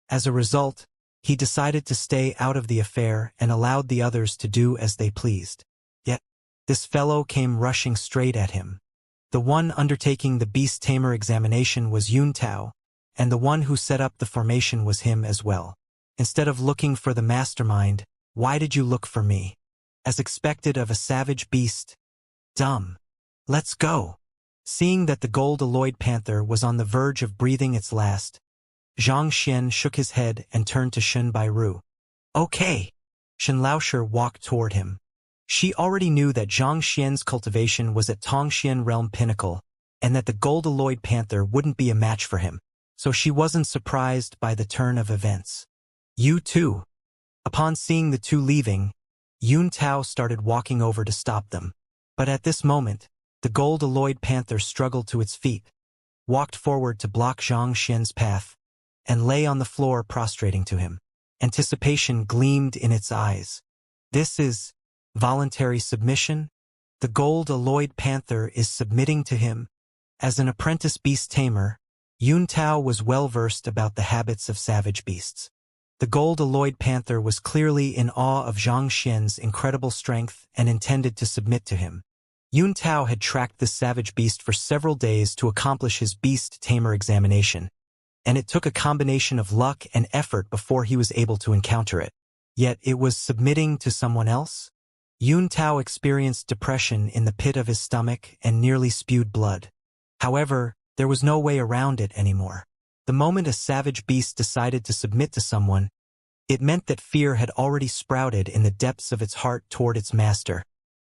As a result, he decided to stay out of the affair and allowed the others to do as they pleased. Yet, this fellow came rushing straight at him. The one undertaking the beast tamer examination was Yun Tao, and the one who set up the formation was him as well. Instead of looking for the mastermind, why did you look for me? As expected of a savage beast. Dumb. Let's go. Seeing that the gold-alloyed panther was on the verge of breathing its last, Xianxia shook his head and turned to Shen Bairu. Okay. Shen Laosher walked toward him. She already knew that Xianxia's cultivation was at Tongxian realm pinnacle, and that the gold-alloyed panther wouldn't be a match for him, so she wasn't surprised by the turn of events. You too. Upon seeing the two leaving, Yun Tao started walking over to stop them. But at this moment, the gold-alloyed panther struggled to its feet, walked forward to block Xianxia's path, and lay on the floor prostrating to him. Anticipation gleamed in its eyes. This is voluntary submission? The gold-alloyed panther is submitting to him. As an apprentice beast tamer, Yun Tao was well-versed about the habits of savage beasts. The gold-alloyed panther was clearly in awe of Xianxia's incredible strength and intended to submit to him. Yun Tao had tracked this savage beast for several days to accomplish his beast tamer examination, and it took a combination of luck and effort before he was able to encounter it. Yet it was submitting to someone else? Yun Tao experienced depression in the pit of his stomach and nearly spewed blood. However, there was no way around it anymore. The moment a savage beast decided to submit to someone, it meant that fear had already sprouted in the depths of its heart toward its master,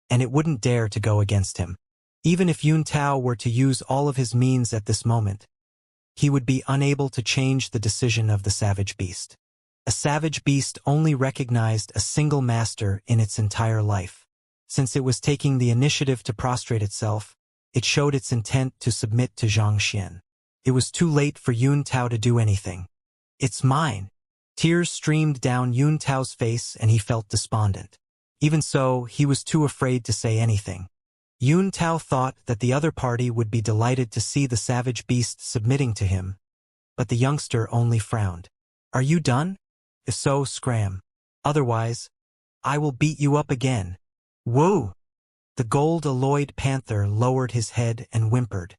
and it wouldn't dare to go against him. Even if Yun Tao were to use all of his means at this moment, he would be unable to change the decision of the savage beast. A savage beast only recognized a single master in its entire life. Since it was taking the initiative to prostrate itself, it showed its intent to submit to Xianxia. It was too late for Yun Tao to do anything. It's mine. Tears streamed down Yun Tao's face and he felt despondent. Even so, he was too afraid to say anything. Yun Tao thought that the other party would be delighted to see the savage beast submitting to him, but the youngster only frowned. Are you done? If so, scram. Otherwise, I will beat you up again. Whoa! The gold-alloyed panther lowered his head and whimpered.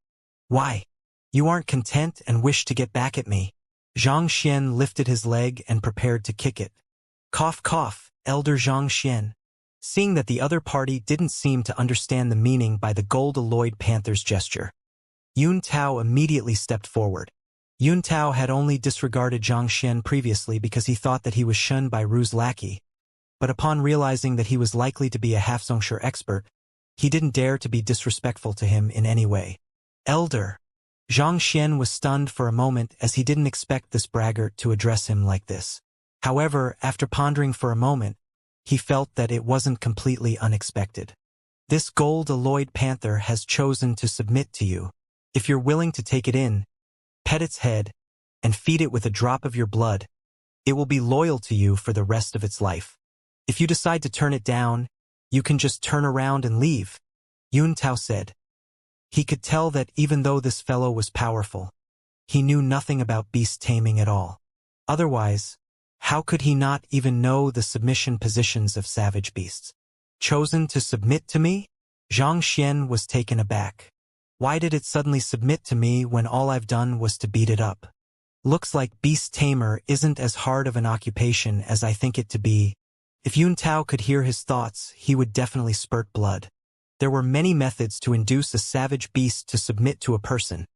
Why? You aren't content and wish to get back at me. Xianxia lifted his leg and prepared to kick it. Cough cough, Elder Xianxia. Seeing that the other party didn't seem to understand the meaning by the gold-alloyed panther's gesture, Yun Tao immediately stepped forward. Yun Tao had only disregarded Xianxia previously because he thought that he was Shen Bairu's lackey, but upon realizing that he was likely to be a half-zongsher expert, he didn't dare to be disrespectful to him in any way. Elder. Xianxia was stunned for a moment as he didn't expect this braggart to address him like this. However, after pondering for a moment, he felt that it wasn't completely unexpected. This gold-alloyed panther has chosen to submit to you. If you're willing to take it in, pet its head, and feed it with a drop of your blood, it will be loyal to you for the rest of its life. If you decide to turn it down, you can just turn around and leave, Yun Tao said. He could tell that even though this fellow was powerful, he knew nothing about beast taming at all. Otherwise, How could he not even know the submission positions of savage beasts? Chosen to submit to me? Xianxia was taken aback. Why did it suddenly submit to me when all I've done was to beat it up? Looks like beast tamer isn't as hard of an occupation as I think it to be. If Yun Tao could hear his thoughts, he would definitely spurt blood. There were many methods to induce a savage beast to submit to a person,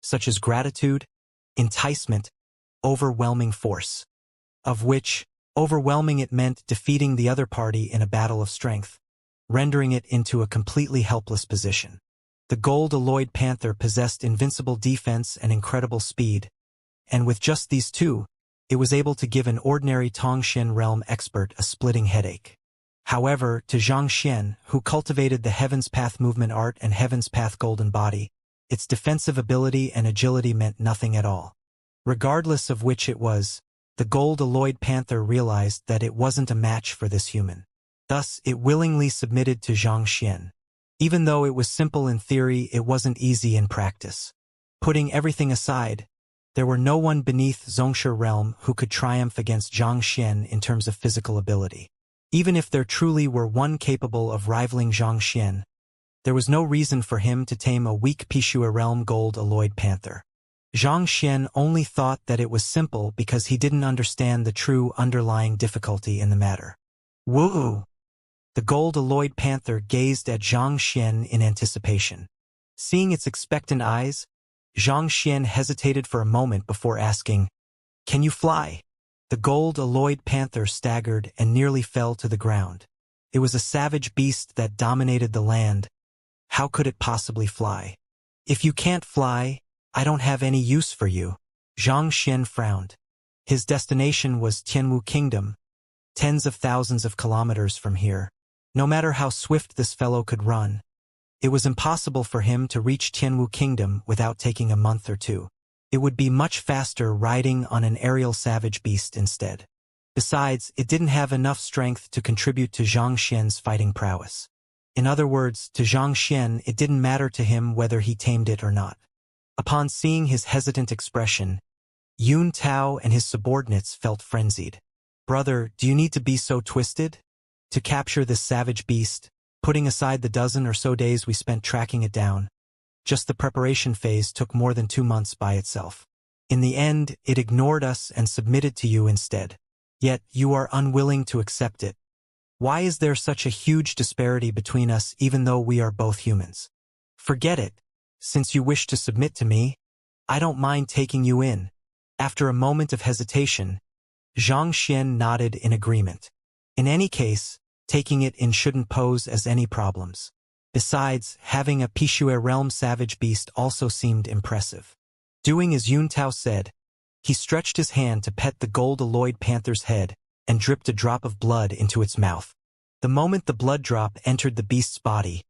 such as gratitude, enticement, overwhelming force. Of which, overwhelming it meant defeating the other party in a battle of strength, rendering it into a completely helpless position. The gold-alloyed panther possessed invincible defense and incredible speed, and with just these two, it was able to give an ordinary Tongshan realm expert a splitting headache. However, to Xianxia, who cultivated the Heaven's Path movement art and Heaven's Path golden body, its defensive ability and agility meant nothing at all. Regardless of which it was, the gold-alloyed panther realized that it wasn't a match for this human. Thus, it willingly submitted to Xianxia. Even though it was simple in theory, it wasn't easy in practice. Putting everything aside, there were no one beneath Xianxia realm who could triumph against Xianxia in terms of physical ability. Even if there truly were one capable of rivaling Xianxia, there was no reason for him to tame a weak Pishua realm gold-alloyed panther. Xianxia only thought that it was simple because he didn't understand the true underlying difficulty in the matter. Woo! The gold-alloyed panther gazed at Xianxia in anticipation. Seeing its expectant eyes, Xianxia hesitated for a moment before asking, "Can you fly?" The gold-alloyed panther staggered and nearly fell to the ground. It was a savage beast that dominated the land. How could it possibly fly? "If you can't fly, I don't have any use for you." Xianxia frowned. His destination was Tianwu Kingdom, tens of thousands of kilometers from here. No matter how swift this fellow could run, it was impossible for him to reach Tianwu Kingdom without taking a month or two. It would be much faster riding on an aerial savage beast instead. Besides, it didn't have enough strength to contribute to Xianxia's fighting prowess. In other words, to Xianxia, it didn't matter to him whether he tamed it or not. Upon seeing his hesitant expression, Yun Tao and his subordinates felt frenzied. "Brother, do you need to be so twisted? To capture this savage beast, putting aside the dozen or so days we spent tracking it down, just the preparation phase took more than 2 months by itself. In the end, it ignored us and submitted to you instead. Yet, you are unwilling to accept it. Why is there such a huge disparity between us even though we are both humans? Forget it. Since you wish to submit to me, I don't mind taking you in." After a moment of hesitation, Xianxia nodded in agreement. In any case, taking it in shouldn't pose as any problems. Besides, having a Pishua realm savage beast also seemed impressive. Doing as Yun Tao said, he stretched his hand to pet the gold-alloyed panther's head and dripped a drop of blood into its mouth. The moment the blood drop entered the beast's body,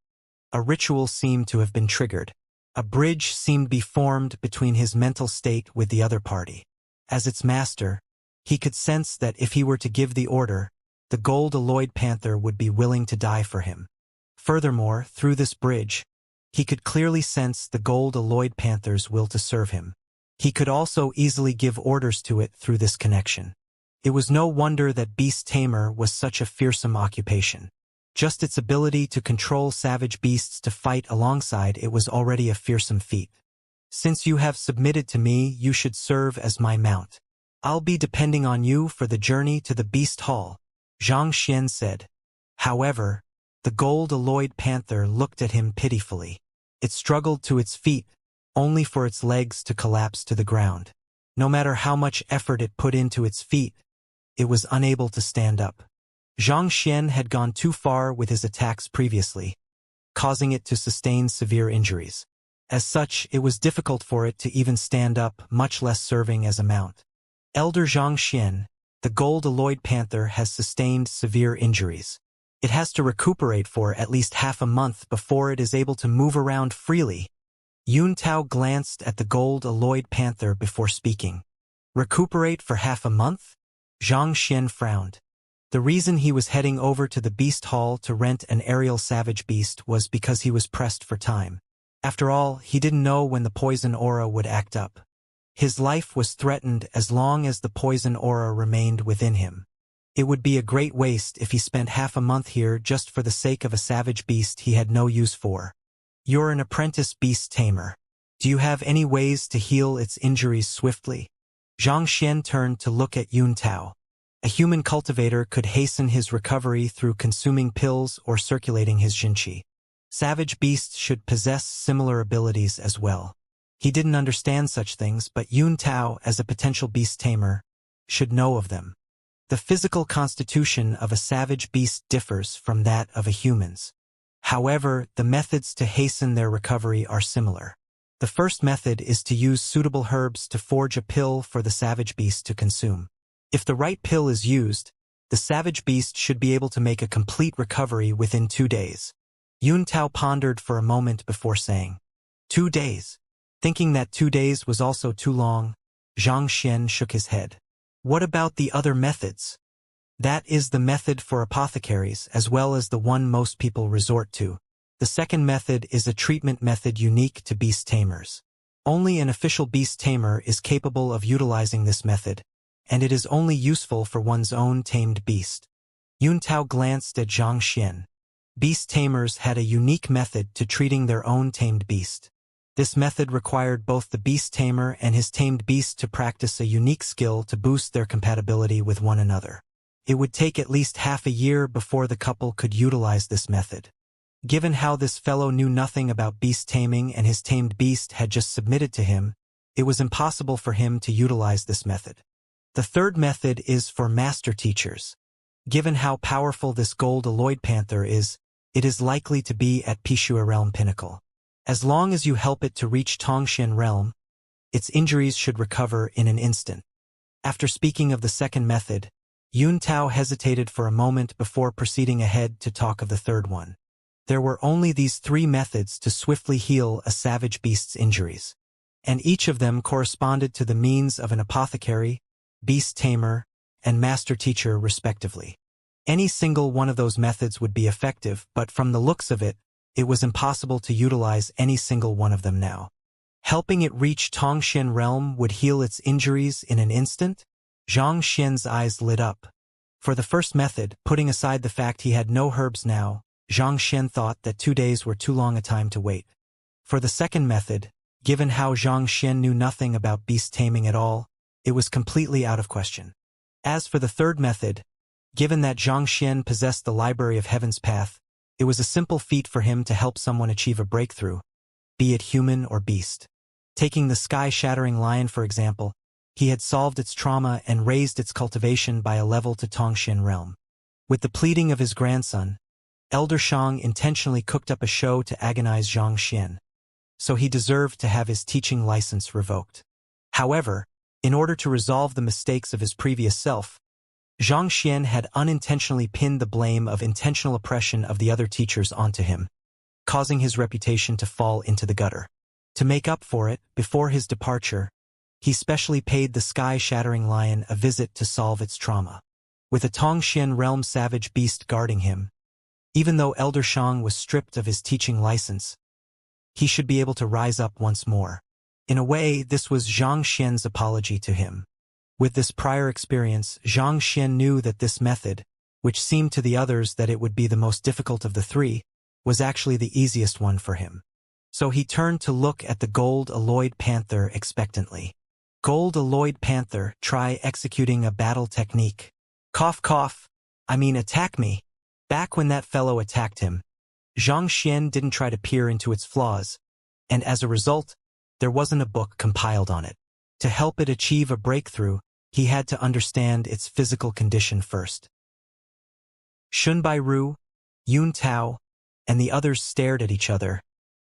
a ritual seemed to have been triggered. A bridge seemed to be formed between his mental state with the other party. As its master, he could sense that if he were to give the order, the gold-alloyed panther would be willing to die for him. Furthermore, through this bridge, he could clearly sense the gold-alloyed panther's will to serve him. He could also easily give orders to it through this connection. It was no wonder that beast tamer was such a fearsome occupation. Just its ability to control savage beasts to fight alongside it was already a fearsome feat. "Since you have submitted to me, you should serve as my mount. I'll be depending on you for the journey to the beast hall," Xianxia said. However, the gold-alloyed panther looked at him pitifully. It struggled to its feet, only for its legs to collapse to the ground. No matter how much effort it put into its feet, it was unable to stand up. Xianxia had gone too far with his attacks previously, causing it to sustain severe injuries. As such, it was difficult for it to even stand up, much less serving as a mount. Elder Xianxia, the gold-alloyed panther, has sustained severe injuries. It has to recuperate for at least half a month before it is able to move around freely. Yun Tao glanced at the gold-alloyed panther before speaking. "Recuperate for half a month?" Xianxia frowned. The reason he was heading over to the beast hall to rent an aerial savage beast was because he was pressed for time. After all, he didn't know when the poison aura would act up. His life was threatened as long as the poison aura remained within him. It would be a great waste if he spent half a month here just for the sake of a savage beast he had no use for. You're an apprentice beast tamer. Do you have any ways to heal its injuries swiftly? Xianxia turned to look at Yun Tao. A human cultivator could hasten his recovery through consuming pills or circulating his jinqi. Savage beasts should possess similar abilities as well. He didn't understand such things, but Yun Tao, as a potential beast tamer, should know of them. The physical constitution of a savage beast differs from that of a human's. However, the methods to hasten their recovery are similar. The first method is to use suitable herbs to forge a pill for the savage beast to consume. If the right pill is used, the savage beast should be able to make a complete recovery within 2 days. Yun Tao pondered for a moment before saying, 2 days. Thinking that 2 days was also too long, Xianxia shook his head. What about the other methods? That is the method for apothecaries as well as the one most people resort to. The second method is a treatment method unique to beast tamers. Only an official beast tamer is capable of utilizing this method, and it is only useful for one's own tamed beast. Yun Tao glanced at Xianxia. Beast tamers had a unique method to treating their own tamed beast. This method required both the beast tamer and his tamed beast to practice a unique skill to boost their compatibility with one another. It would take at least half a year before the couple could utilize this method. Given how this fellow knew nothing about beast taming and his tamed beast had just submitted to him, it was impossible for him to utilize this method. The third method is for master teachers. Given how powerful this gold alloyed panther is, it is likely to be at Pishua realm pinnacle. As long as you help it to reach Tongxian realm, its injuries should recover in an instant. After speaking of the second method, Yun Tao hesitated for a moment before proceeding ahead to talk of the third one. There were only these 3 methods to swiftly heal a savage beast's injuries, and each of them corresponded to the means of an apothecary, beast tamer, and master teacher respectively. Any single one of those methods would be effective, but from the looks of it, it was impossible to utilize any single one of them now. Helping it reach Tongxian realm would heal its injuries in an instant? Xianxia's eyes lit up. For the first method, putting aside the fact he had no herbs now, Xianxia thought that 2 days were too long a time to wait. For the second method, given how Xianxia knew nothing about beast taming at all, it was completely out of question. As for the third method, given that Xianxia possessed the Library of Heaven's Path, it was a simple feat for him to help someone achieve a breakthrough, be it human or beast. Taking the sky-shattering lion for example, he had solved its trauma and raised its cultivation by a level to Tongxian realm. With the pleading of his grandson, Elder Shang intentionally cooked up a show to agonize Xianxia, so he deserved to have his teaching license revoked. However, in order to resolve the mistakes of his previous self, Xianxia had unintentionally pinned the blame of intentional oppression of the other teachers onto him, causing his reputation to fall into the gutter. To make up for it, before his departure, he specially paid the sky-shattering lion a visit to solve its trauma. With a Tongxian realm savage beast guarding him, even though Elder Shang was stripped of his teaching license, he should be able to rise up once more. In a way, this was Xianxia's apology to him. With this prior experience, Xianxia knew that this method, which seemed to the others that it would be the most difficult of the 3, was actually the easiest one for him. So he turned to look at the gold alloyed panther expectantly. Gold alloyed panther, try executing a battle technique. Cough cough, I mean attack me. Back when that fellow attacked him, Xianxia didn't try to peer into its flaws, and as a result, there wasn't a book compiled on it. To help it achieve a breakthrough, he had to understand its physical condition first. Shunbai Ru, Yun Tao, and the others stared at each other,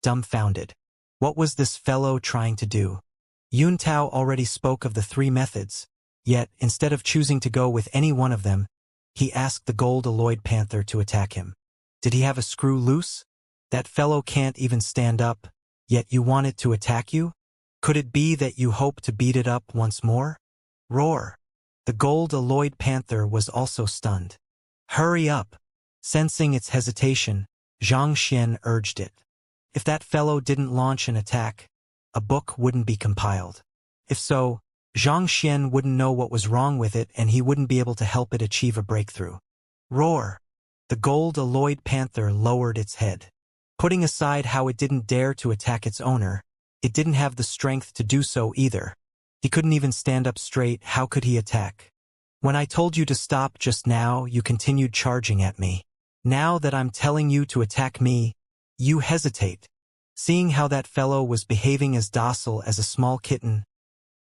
dumbfounded. What was this fellow trying to do? Yun Tao already spoke of the 3 methods, yet, instead of choosing to go with any one of them, he asked the gold alloyed panther to attack him. Did he have a screw loose? That fellow can't even stand up, yet you want it to attack you? Could it be that you hope to beat it up once more? Roar! The gold alloyed panther was also stunned. Hurry up! Sensing its hesitation, Xianxia urged it. If that fellow didn't launch an attack, a book wouldn't be compiled. If so, Xianxia wouldn't know what was wrong with it and he wouldn't be able to help it achieve a breakthrough. Roar! The gold-alloyed panther lowered its head. Putting aside how it didn't dare to attack its owner, it didn't have the strength to do so either. He couldn't even stand up straight. How could he attack? When I told you to stop just now, you continued charging at me. Now that I'm telling you to attack me, you hesitate. Seeing how that fellow was behaving as docile as a small kitten,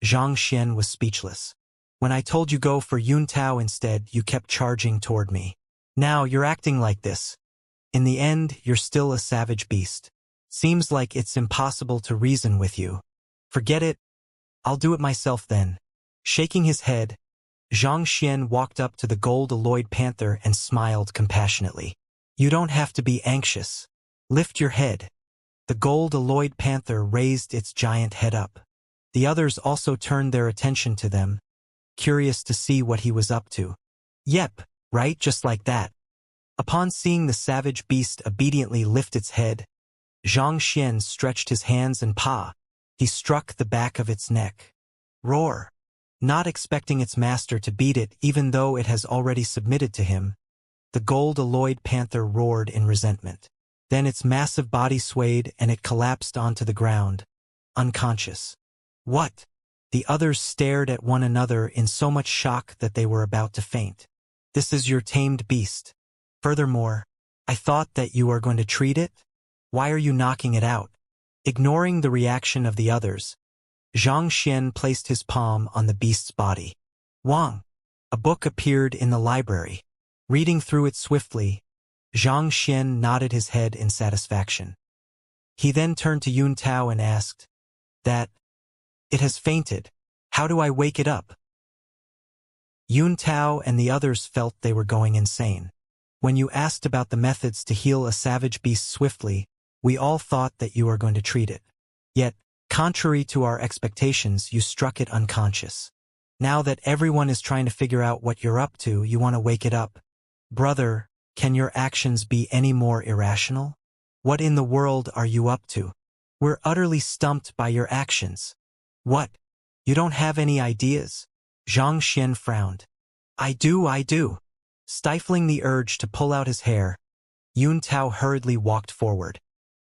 Xianxia was speechless. When I told you go for Yuntao instead, you kept charging toward me. Now you're acting like this. In the end, you're still a savage beast. Seems like it's impossible to reason with you. Forget it. I'll do it myself then. Shaking his head, Xianxia walked up to the gold-alloyed panther and smiled compassionately. You don't have to be anxious. Lift your head. The gold-alloyed panther raised its giant head up. The others also turned their attention to them, curious to see what he was up to. Yep, right, just like that. Upon seeing the savage beast obediently lift its head, Xianxia stretched his hands and he struck the back of its neck. Roar! Not expecting its master to beat it even though it has already submitted to him, the gold-alloyed panther roared in resentment. Then its massive body swayed and it collapsed onto the ground, unconscious. What? The others stared at one another in so much shock that they were about to faint. This is your tamed beast. Furthermore, I thought that you are going to treat it? Why are you knocking it out? Ignoring the reaction of the others, Xianxia placed his palm on the beast's body. Wang! A book appeared in the library. Reading through it swiftly, Xianxia nodded his head in satisfaction. He then turned to Yuntao and asked, It has fainted. How do I wake it up? Yuntao and the others felt they were going insane. When you asked about the methods to heal a savage beast swiftly, we all thought that you are going to treat it. Yet, contrary to our expectations, you struck it unconscious. Now that everyone is trying to figure out what you're up to, you want to wake it up. Brother, can your actions be any more irrational? What in the world are you up to? We're utterly stumped by your actions. What? You don't have any ideas? Xianxia frowned. I do. Stifling the urge to pull out his hair, Yuntao hurriedly walked forward.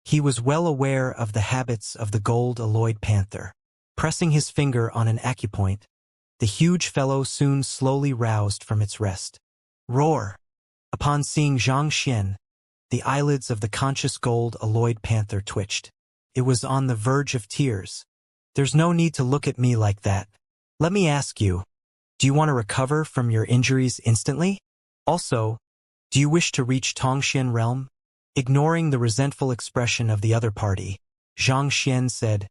He was well aware of the habits of the gold-alloyed panther. Pressing his finger on an acupoint, the huge fellow soon slowly roused from its rest. Roar! Upon seeing Xianxia, the eyelids of the conscious gold-alloyed panther twitched. It was on the verge of tears. There's no need to look at me like that. Let me ask you, do you want to recover from your injuries instantly? Also, do you wish to reach Tongxian realm? Ignoring the resentful expression of the other party, Xianxia said,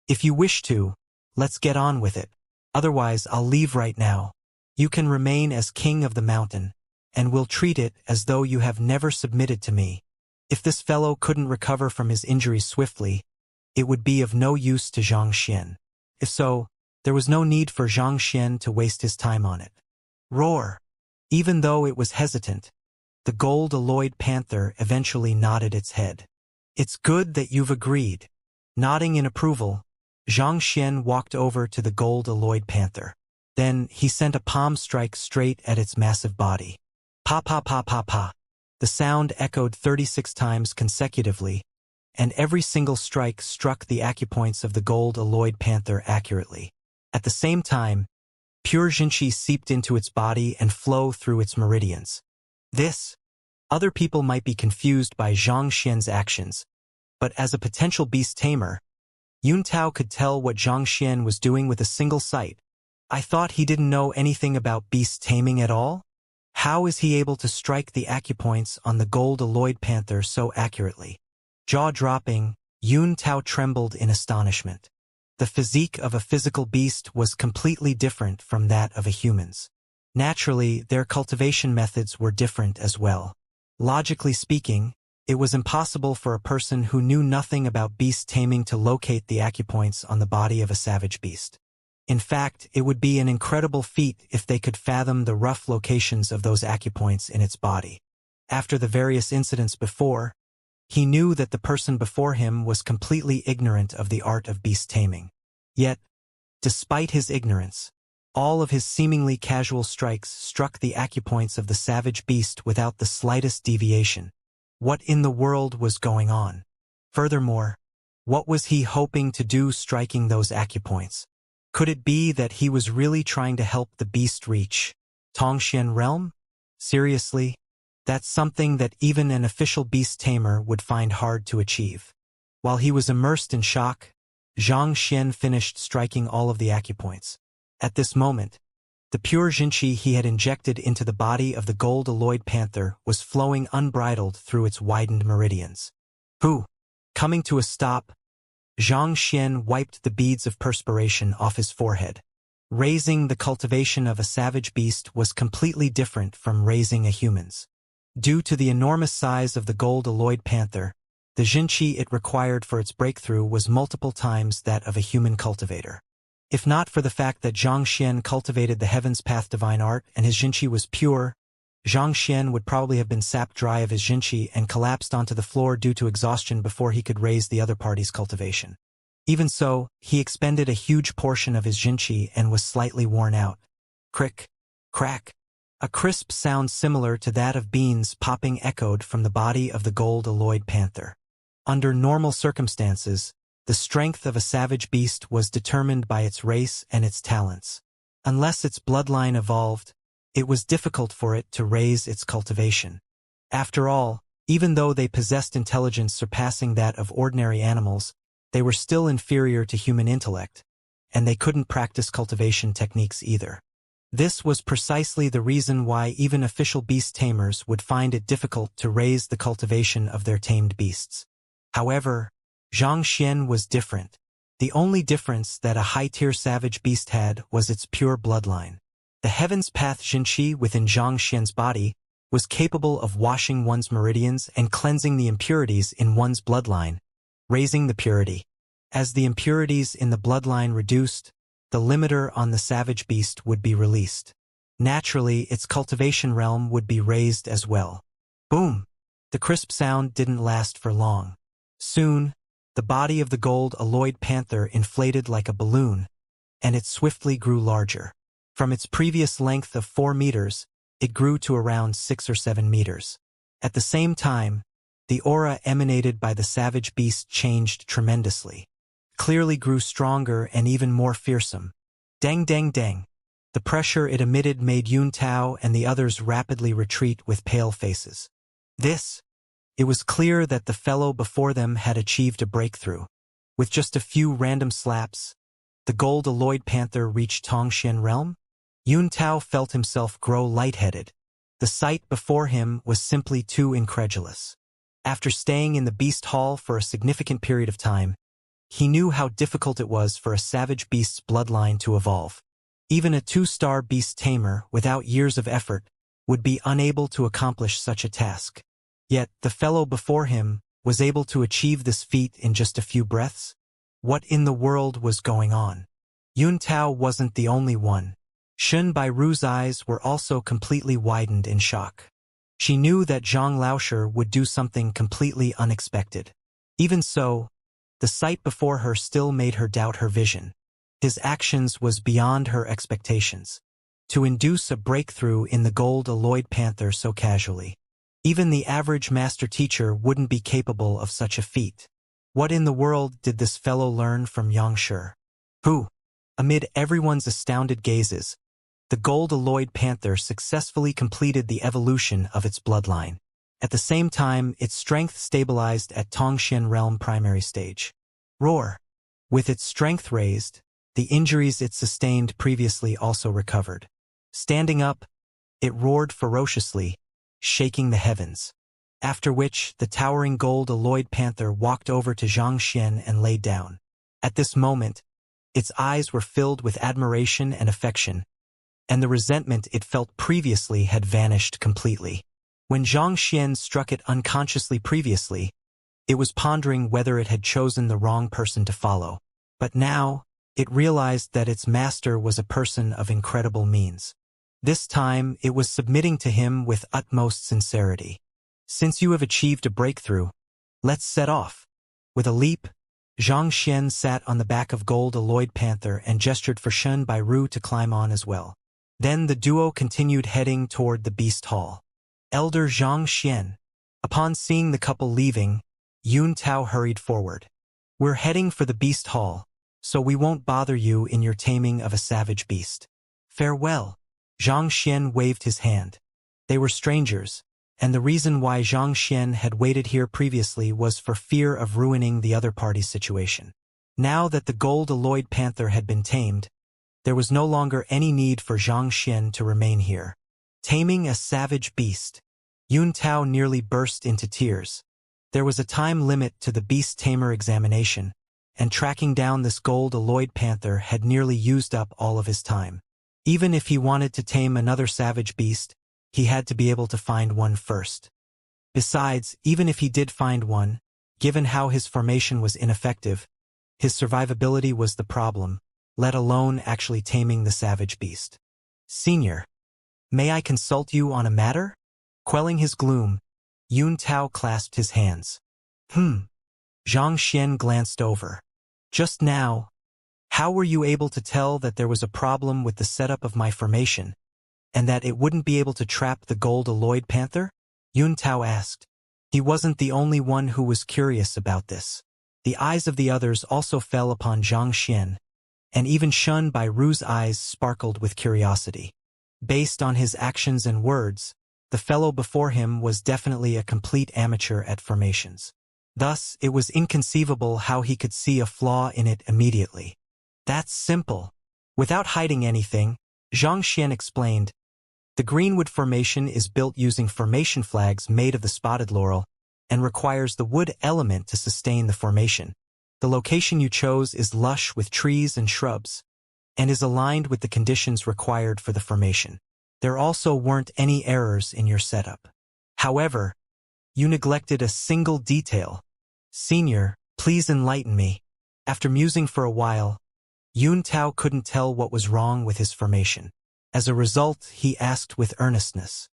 If you wish to, let's get on with it. Otherwise, I'll leave right now. You can remain as king of the mountain, and we'll treat it as though you have never submitted to me. If this fellow couldn't recover from his injuries swiftly, it would be of no use to Xianxia. If so, there was no need for Xianxia to waste his time on it. Roar! Even though it was hesitant, the gold-alloyed panther eventually nodded its head. It's good that you've agreed. Nodding in approval, Xianxia walked over to the gold-alloyed panther. Then he sent a palm strike straight at its massive body. Pa pa pa pa pa. The sound echoed 36 times consecutively, and every single strike struck the acupoints of the gold-alloyed panther accurately. At the same time, pure Jinqi seeped into its body and flowed through its meridians. Other people might be confused by Xianxia's actions, but as a potential beast tamer, Yuntao could tell what Xianxia was doing with a single sight. I thought he didn't know anything about beast taming at all? How is he able to strike the acupoints on the gold-alloyed panther so accurately? Jaw-dropping, Yuntao trembled in astonishment. The physique of a physical beast was completely different from that of a human's. Naturally, their cultivation methods were different as well. Logically speaking, it was impossible for a person who knew nothing about beast taming to locate the acupoints on the body of a savage beast. In fact, it would be an incredible feat if they could fathom the rough locations of those acupoints in its body. After the various incidents before, he knew that the person before him was completely ignorant of the art of beast taming. Yet, Despite his ignorance, all of his seemingly casual strikes struck the acupoints of the savage beast without the slightest deviation. What in the world was going on? Furthermore, what was he hoping to do striking those acupoints? Could it be that he was really trying to help the beast reach Tongxian realm? Seriously? That's something that even an official beast tamer would find hard to achieve. While he was immersed in shock, Xianxia finished striking all of the acupoints. At this moment, the pure Jinqi he had injected into the body of the gold-alloyed panther was flowing unbridled through its widened meridians. Coming to a stop, Xianxia wiped the beads of perspiration off his forehead. Raising the cultivation of a savage beast was completely different from raising a human's. Due to the enormous size of the gold-alloyed panther, the Jinqi it required for its breakthrough was multiple times that of a human cultivator. If not for the fact that Xianxia cultivated the Heaven's Path divine art and his Jinqi was pure, Xianxia would probably have been sapped dry of his Jinqi and collapsed onto the floor due to exhaustion before he could raise the other party's cultivation. Even so, he expended a huge portion of his Jinqi and was slightly worn out. Crick, crack. A crisp sound similar to that of beans popping echoed from the body of the gold-alloyed panther. Under normal circumstances, the strength of a savage beast was determined by its race and its talents. Unless its bloodline evolved, it was difficult for it to raise its cultivation. After all, even though they possessed intelligence surpassing that of ordinary animals, they were still inferior to human intellect, and they couldn't practice cultivation techniques either. This was precisely the reason why even official beast tamers would find it difficult to raise the cultivation of their tamed beasts. However, Xianxia was different. The only difference that a high-tier savage beast had was its pure bloodline. The Heaven's Path Jinqi within Xianxia's body was capable of washing one's meridians and cleansing the impurities in one's bloodline, raising the purity. As the impurities in the bloodline reduced, the limiter on the savage beast would be released. Naturally, its cultivation realm would be raised as well. Boom! The crisp sound didn't last for long. Soon, the body of the gold-alloyed panther inflated like a balloon, and it swiftly grew larger. From its previous length of 4 meters, it grew to around 6 or 7 meters. At the same time, the aura emanated by the savage beast changed tremendously. Clearly grew stronger and even more fearsome. Dang dang dang. The pressure it emitted made Yun Tao and the others rapidly retreat with pale faces. It was clear that the fellow before them had achieved a breakthrough. With just a few random slaps, the gold-alloyed panther reached Tongxian realm. Yun Tao felt himself grow lightheaded. The sight before him was simply too incredulous. After staying in the beast hall for a significant period of time, he knew how difficult it was for a savage beast's bloodline to evolve. Even a 2-star beast tamer, without years of effort, would be unable to accomplish such a task. Yet, the fellow before him was able to achieve this feat in just a few breaths. What in the world was going on? Yun Tao wasn't the only one. Shun Bairu's eyes were also completely widened in shock. She knew that Zhang Laosher would do something completely unexpected. Even so, the sight before her still made her doubt her vision. His actions was beyond her expectations. To induce a breakthrough in the gold-alloyed panther so casually. Even the average master teacher wouldn't be capable of such a feat. What in the world did this fellow learn from Xianxia? Amid everyone's astounded gazes, the gold-alloyed panther successfully completed the evolution of its bloodline. At the same time, its strength stabilized at Tongxian realm primary stage. Roar! With its strength raised, the injuries it sustained previously also recovered. Standing up, it roared ferociously, shaking the heavens. After which, the towering gold-alloyed panther walked over to Xianxia and laid down. At this moment, its eyes were filled with admiration and affection, and the resentment it felt previously had vanished completely. When Xianxia struck it unconsciously previously, it was pondering whether it had chosen the wrong person to follow. But now, it realized that its master was a person of incredible means. This time, it was submitting to him with utmost sincerity. Since you have achieved a breakthrough, let's set off. With a leap, Zhang Xian sat on the back of gold alloyed panther and gestured for Shen Bairu to climb on as well. Then the duo continued heading toward the beast hall. Elder Zhang Xian. Upon seeing the couple leaving, Yun Tao hurried forward. We're heading for the beast hall, so we won't bother you in your taming of a savage beast. Farewell. Zhang Xian waved his hand. They were strangers, and the reason why Zhang Xian had waited here previously was for fear of ruining the other party's situation. Now that the gold alloyed panther had been tamed, there was no longer any need for Zhang Xian to remain here. Taming a savage beast. Yun Tao nearly burst into tears. There was a time limit to the beast tamer examination, and tracking down this gold alloyed panther had nearly used up all of his time. Even if he wanted to tame another savage beast, he had to be able to find one first. Besides, even if he did find one, given how his formation was ineffective, his survivability was the problem, let alone actually taming the savage beast. Senior, may I consult you on a matter? Quelling his gloom, Yun Tao clasped his hands. Zhang Xian glanced over. Just now, how were you able to tell that there was a problem with the setup of my formation, and that it wouldn't be able to trap the gold alloyed panther? Yun Tao asked. He wasn't the only one who was curious about this. The eyes of the others also fell upon Zhang Xian, and even Shen Bairu's eyes sparkled with curiosity. Based on his actions and words, the fellow before him was definitely a complete amateur at formations. Thus, it was inconceivable how he could see a flaw in it immediately. That's simple. Without hiding anything, Zhang Xian explained, the greenwood formation is built using formation flags made of the spotted laurel and requires the wood element to sustain the formation. The location you chose is lush with trees and shrubs and is aligned with the conditions required for the formation. There also weren't any errors in your setup. However, you neglected a single detail. Senior, please enlighten me. After musing for a while, Yun Tao couldn't tell what was wrong with his formation. As a result, he asked with earnestness.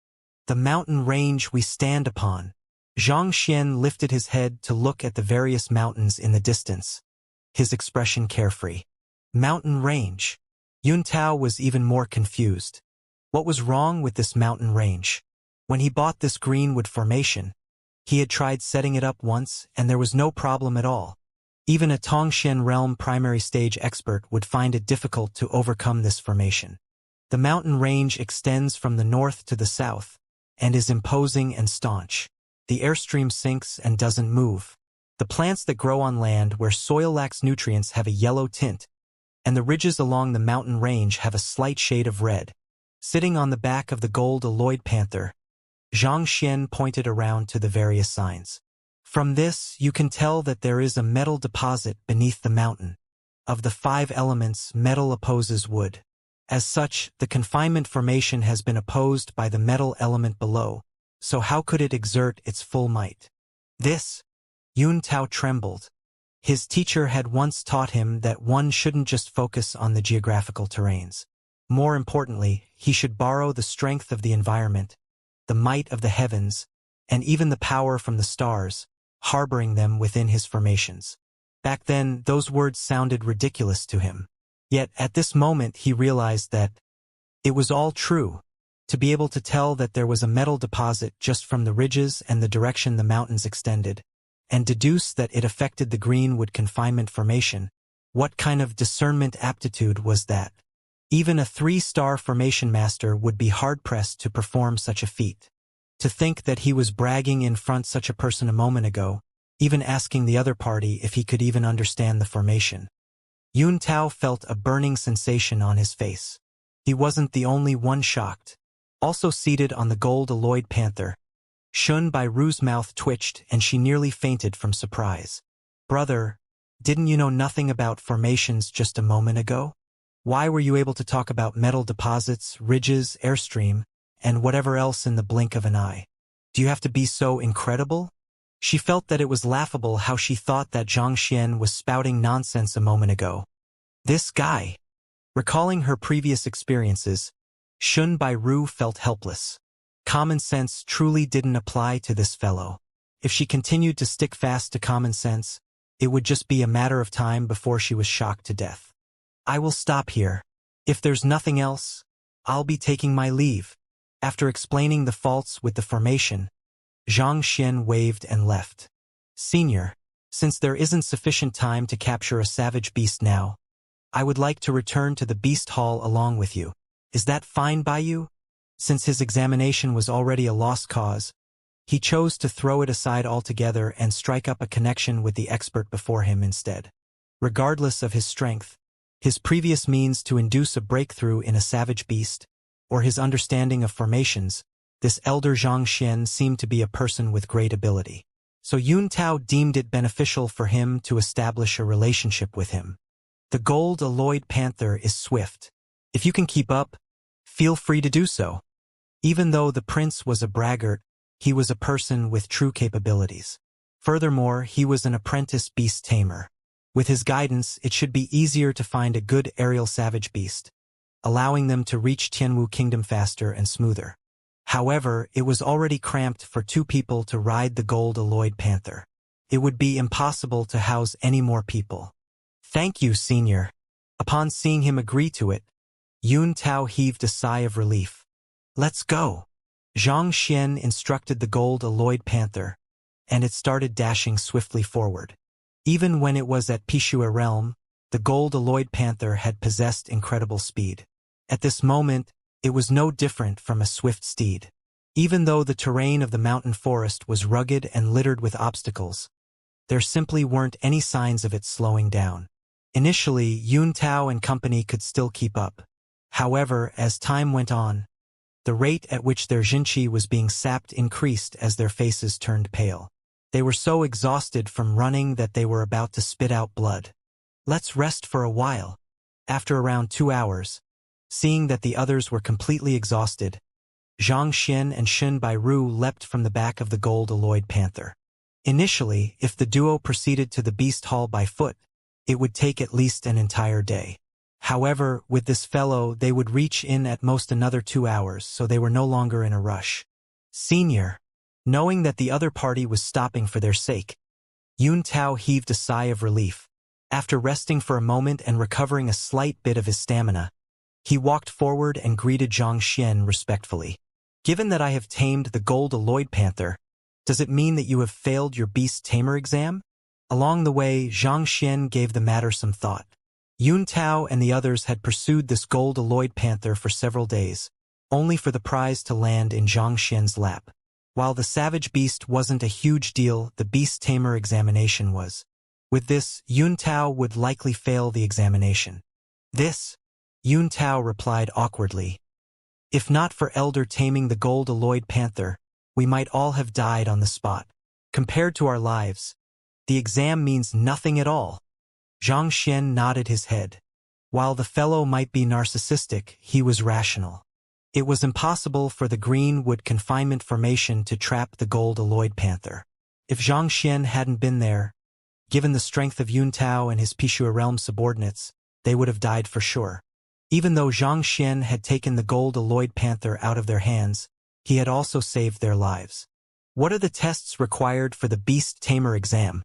The mountain range we stand upon. Zhang Xian lifted his head to look at the various mountains in the distance, his expression carefree. Mountain range. Yun Tao was even more confused. What was wrong with this mountain range? When he bought this greenwood formation, he had tried setting it up once and there was no problem at all. Even a Tongxian realm primary stage expert would find it difficult to overcome this formation. The mountain range extends from the north to the south and is imposing and staunch. The airstream sinks and doesn't move. The plants that grow on land where soil lacks nutrients have a yellow tint, and the ridges along the mountain range have a slight shade of red. Sitting on the back of the gold alloyed panther, Zhang Xian pointed around to the various signs. From this, you can tell that there is a metal deposit beneath the mountain. Of the 5 elements, metal opposes wood. As such, the confinement formation has been opposed by the metal element below, so how could it exert its full might? This, Yun Tao trembled. His teacher had once taught him that one shouldn't just focus on the geographical terrains. More importantly, he should borrow the strength of the environment, the might of the heavens, and even the power from the stars, harboring them within his formations. Back then, those words sounded ridiculous to him. Yet, at this moment, he realized that it was all true. To be able to tell that there was a metal deposit just from the ridges and the direction the mountains extended, and deduce that it affected the greenwood confinement formation, what kind of discernment aptitude was that? Even a 3-star formation master would be hard-pressed to perform such a feat. To think that he was bragging in front such a person a moment ago, even asking the other party if he could even understand the formation. Yun Tao felt a burning sensation on his face. He wasn't the only one shocked. Also seated on the gold alloyed panther, Shen Bairu's mouth twitched and she nearly fainted from surprise. Brother, didn't you know nothing about formations just a moment ago? Why were you able to talk about metal deposits, ridges, airstream, and whatever else in the blink of an eye? Do you have to be so incredible? She felt that it was laughable how she thought that Zhang Xian was spouting nonsense a moment ago. This guy. Recalling her previous experiences, Shen Bairu felt helpless. Common sense truly didn't apply to this fellow. If she continued to stick fast to common sense, it would just be a matter of time before she was shocked to death. I will stop here. If there's nothing else, I'll be taking my leave. After explaining the faults with the formation, Xianxia waved and left. Senior, since there isn't sufficient time to capture a savage beast now, I would like to return to the beast hall along with you. Is that fine by you? Since his examination was already a lost cause, he chose to throw it aside altogether and strike up a connection with the expert before him instead. Regardless of his strength, his previous means to induce a breakthrough in a savage beast, or his understanding of formations, this elder Xianxia seemed to be a person with great ability. So Yun Tao deemed it beneficial for him to establish a relationship with him. The gold-alloyed panther is swift. If you can keep up, feel free to do so. Even though the prince was a braggart, he was a person with true capabilities. Furthermore, he was an apprentice beast tamer. With his guidance, it should be easier to find a good aerial savage beast, allowing them to reach Tianwu Kingdom faster and smoother. However, it was already cramped for 2 people to ride the gold-alloyed panther. It would be impossible to house any more people. Thank you, Senior. Upon seeing him agree to it, Yun Tao heaved a sigh of relief. Let's go. Xianxia instructed the gold-alloyed panther, and it started dashing swiftly forward. Even when it was at Pishua realm, the gold-alloyed panther had possessed incredible speed. At this moment, it was no different from a swift steed. Even though the terrain of the mountain forest was rugged and littered with obstacles, there simply weren't any signs of it slowing down. Initially, Yun Tao and company could still keep up. However, as time went on, the rate at which their Jinqi was being sapped increased as their faces turned pale. They were so exhausted from running that they were about to spit out blood. Let's rest for a while. After around 2 hours, seeing that the others were completely exhausted, Xianxia and Shen Bairu leapt from the back of the gold-alloyed panther. Initially, if the duo proceeded to the beast hall by foot, it would take at least an entire day. However, with this fellow they would reach in at most another 2 hours, so they were no longer in a rush. Senior. Knowing that the other party was stopping for their sake, Yun Tao heaved a sigh of relief. After resting for a moment and recovering a slight bit of his stamina, he walked forward and greeted Xianxia respectfully. Given that I have tamed the gold-alloyed panther, does it mean that you have failed your beast tamer exam? Along the way, Xianxia gave the matter some thought. Yun Tao and the others had pursued this gold-alloyed panther for several days, only for the prize to land in Xianxia's lap. While the savage beast wasn't a huge deal, the beast tamer examination was. With this, Yun Tao would likely fail the examination. This, Yun Tao replied awkwardly. If not for Elder taming the gold-alloyed panther, we might all have died on the spot. Compared to our lives, the exam means nothing at all. Xianxia nodded his head. While the fellow might be narcissistic, he was rational. It was impossible for the greenwood confinement formation to trap the gold-alloyed panther. If Xianxia hadn't been there, given the strength of Yun Tao and his Pishua realm subordinates, they would have died for sure. Even though Xianxia had taken the gold-alloyed panther out of their hands, he had also saved their lives. What are the tests required for the beast tamer exam?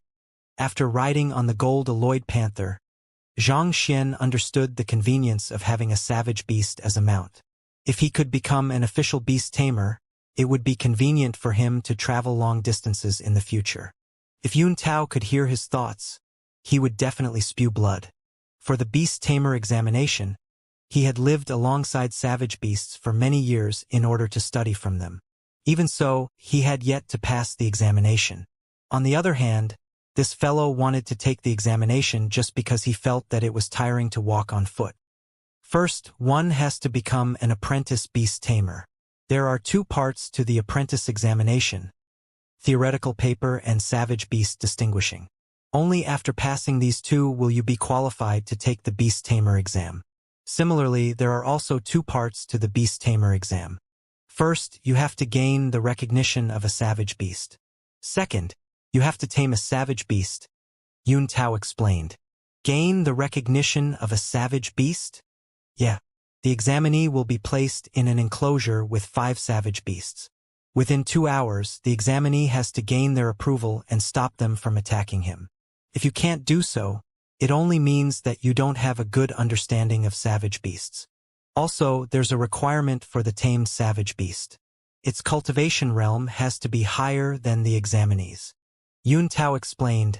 After riding on the gold-alloyed panther, Xianxia understood the convenience of having a savage beast as a mount. If he could become an official beast tamer, it would be convenient for him to travel long distances in the future. If Yun Tao could hear his thoughts, he would definitely spew blood. For the beast tamer examination, he had lived alongside savage beasts for many years in order to study from them. Even so, he had yet to pass the examination. On the other hand, this fellow wanted to take the examination just because he felt that it was tiring to walk on foot. First, one has to become an apprentice beast tamer. There are 2 parts to the apprentice examination: theoretical paper and savage beast distinguishing. Only after passing these 2 will you be qualified to take the beast tamer exam. Similarly, there are also 2 parts to the beast tamer exam. First, you have to gain the recognition of a savage beast. Second, you have to tame a savage beast, Yun Tao explained. Gain the recognition of a savage beast? Yeah. The examinee will be placed in an enclosure with 5 savage beasts. Within 2 hours, the examinee has to gain their approval and stop them from attacking him. If you can't do so, it only means that you don't have a good understanding of savage beasts. Also, there's a requirement for the tamed savage beast. Its cultivation realm has to be higher than the examinee's. Yun Tao explained,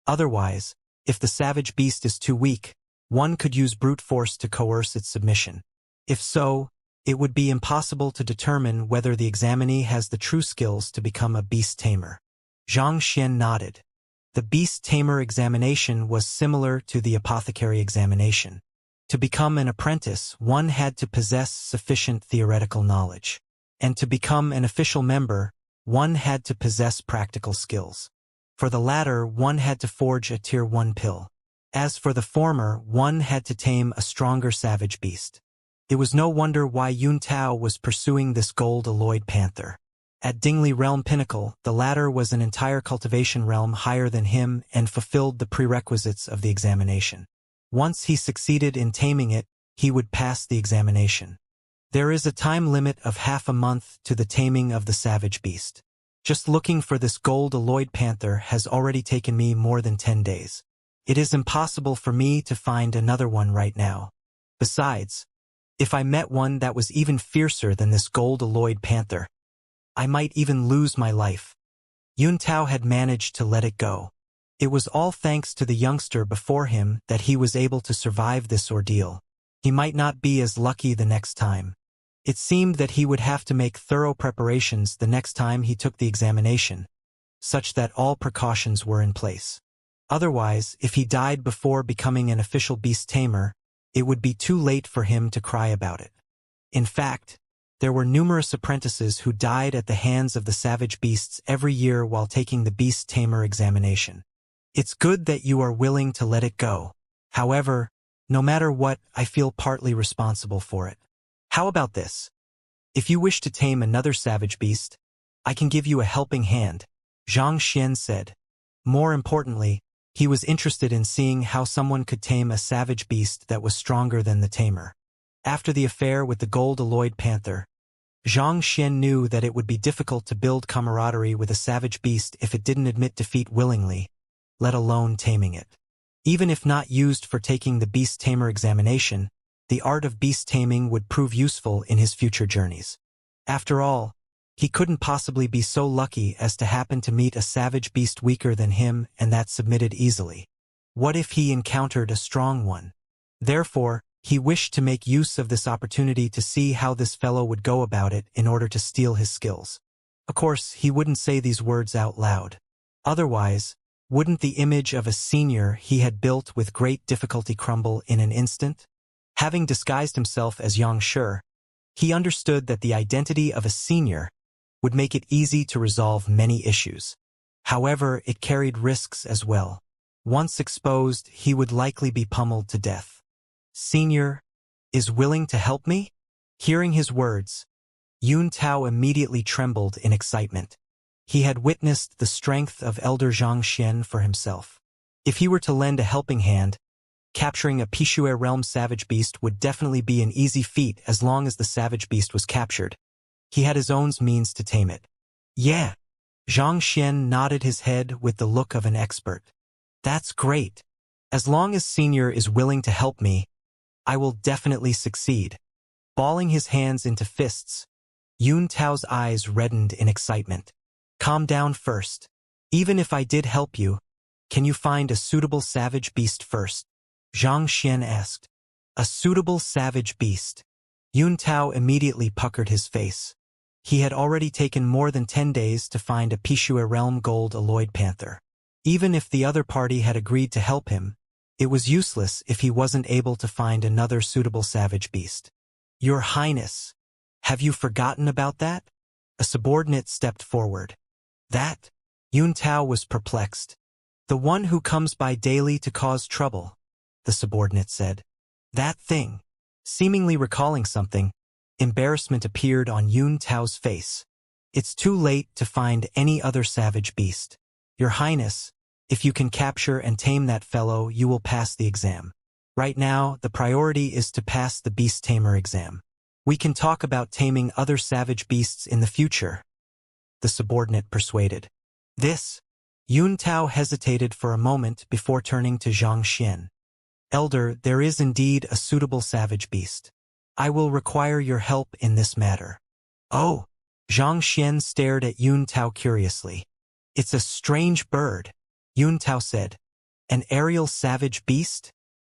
otherwise, if the savage beast is too weak, one could use brute force to coerce its submission. If so, it would be impossible to determine whether the examinee has the true skills to become a beast tamer. Xianxia nodded. The beast tamer examination was similar to the apothecary examination. To become an apprentice, one had to possess sufficient theoretical knowledge. And to become an official member, one had to possess practical skills. For the latter, one had to forge a Tier 1 pill. As for the former, one had to tame a stronger savage beast. It was no wonder why Yun Tao was pursuing this gold-alloyed panther. At Dingley Realm Pinnacle, the latter was an entire cultivation realm higher than him and fulfilled the prerequisites of the examination. Once he succeeded in taming it, he would pass the examination. There is a time limit of half a month to the taming of the savage beast. Just looking for this gold-alloyed panther has already taken me more than 10 days. It is impossible for me to find another one right now. Besides, if I met one that was even fiercer than this gold-alloyed panther, I might even lose my life. Yun Tao had managed to let it go. It was all thanks to the youngster before him that he was able to survive this ordeal. He might not be as lucky the next time. It seemed that he would have to make thorough preparations the next time he took the examination, such that all precautions were in place. Otherwise, if he died before becoming an official beast tamer, it would be too late for him to cry about it. In fact, there were numerous apprentices who died at the hands of the savage beasts every year while taking the beast tamer examination. It's good that you are willing to let it go. However, no matter what, I feel partly responsible for it. How about this? If you wish to tame another savage beast, I can give you a helping hand, Xianxia said. More importantly, he was interested in seeing how someone could tame a savage beast that was stronger than the tamer. After the affair with the gold-alloyed panther, Xianxia knew that it would be difficult to build camaraderie with a savage beast if it didn't admit defeat willingly, let alone taming it. Even if not used for taking the beast tamer examination, the art of beast taming would prove useful in his future journeys. After all, he couldn't possibly be so lucky as to happen to meet a savage beast weaker than him and that submitted easily. What if he encountered a strong one? Therefore, he wished to make use of this opportunity to see how this fellow would go about it in order to steal his skills. Of course, he wouldn't say these words out loud. Otherwise, wouldn't the image of a senior he had built with great difficulty crumble in an instant? Having disguised himself as Xianxia, he understood that the identity of a senior would make it easy to resolve many issues. However, it carried risks as well. Once exposed, he would likely be pummeled to death. Senior is willing to help me? Hearing his words, Yun Tao immediately trembled in excitement. He had witnessed the strength of Elder Xianxia for himself. If he were to lend a helping hand, capturing a Pishue realm savage beast would definitely be an easy feat as long as the savage beast was captured. He had his own means to tame it. Yeah. Xianxia nodded his head with the look of an expert. That's great. As long as Senior is willing to help me, I will definitely succeed. Balling his hands into fists, Yun Tao's eyes reddened in excitement. Calm down first. Even if I did help you, can you find a suitable savage beast first? Xianxia asked. A suitable savage beast. Yun Tao immediately puckered his face. He had already taken more than 10 days to find a Pishue realm gold-alloyed panther. Even if the other party had agreed to help him, it was useless if he wasn't able to find another suitable savage beast. Your Highness, have you forgotten about that? A subordinate stepped forward. That? Yun Tao was perplexed. The one who comes by daily to cause trouble, the subordinate said. That thing. Seemingly recalling something, embarrassment appeared on Yun Tao's face. It's too late to find any other savage beast. Your Highness, if you can capture and tame that fellow, you will pass the exam. Right now, the priority is to pass the beast tamer exam. We can talk about taming other savage beasts in the future, the subordinate persuaded. This? Yun Tao hesitated for a moment before turning to Xianxia. Elder, there is indeed a suitable savage beast. I will require your help in this matter. Oh! Xianxia stared at Yun Tao curiously. It's a strange bird, Yun Tao said. An aerial savage beast?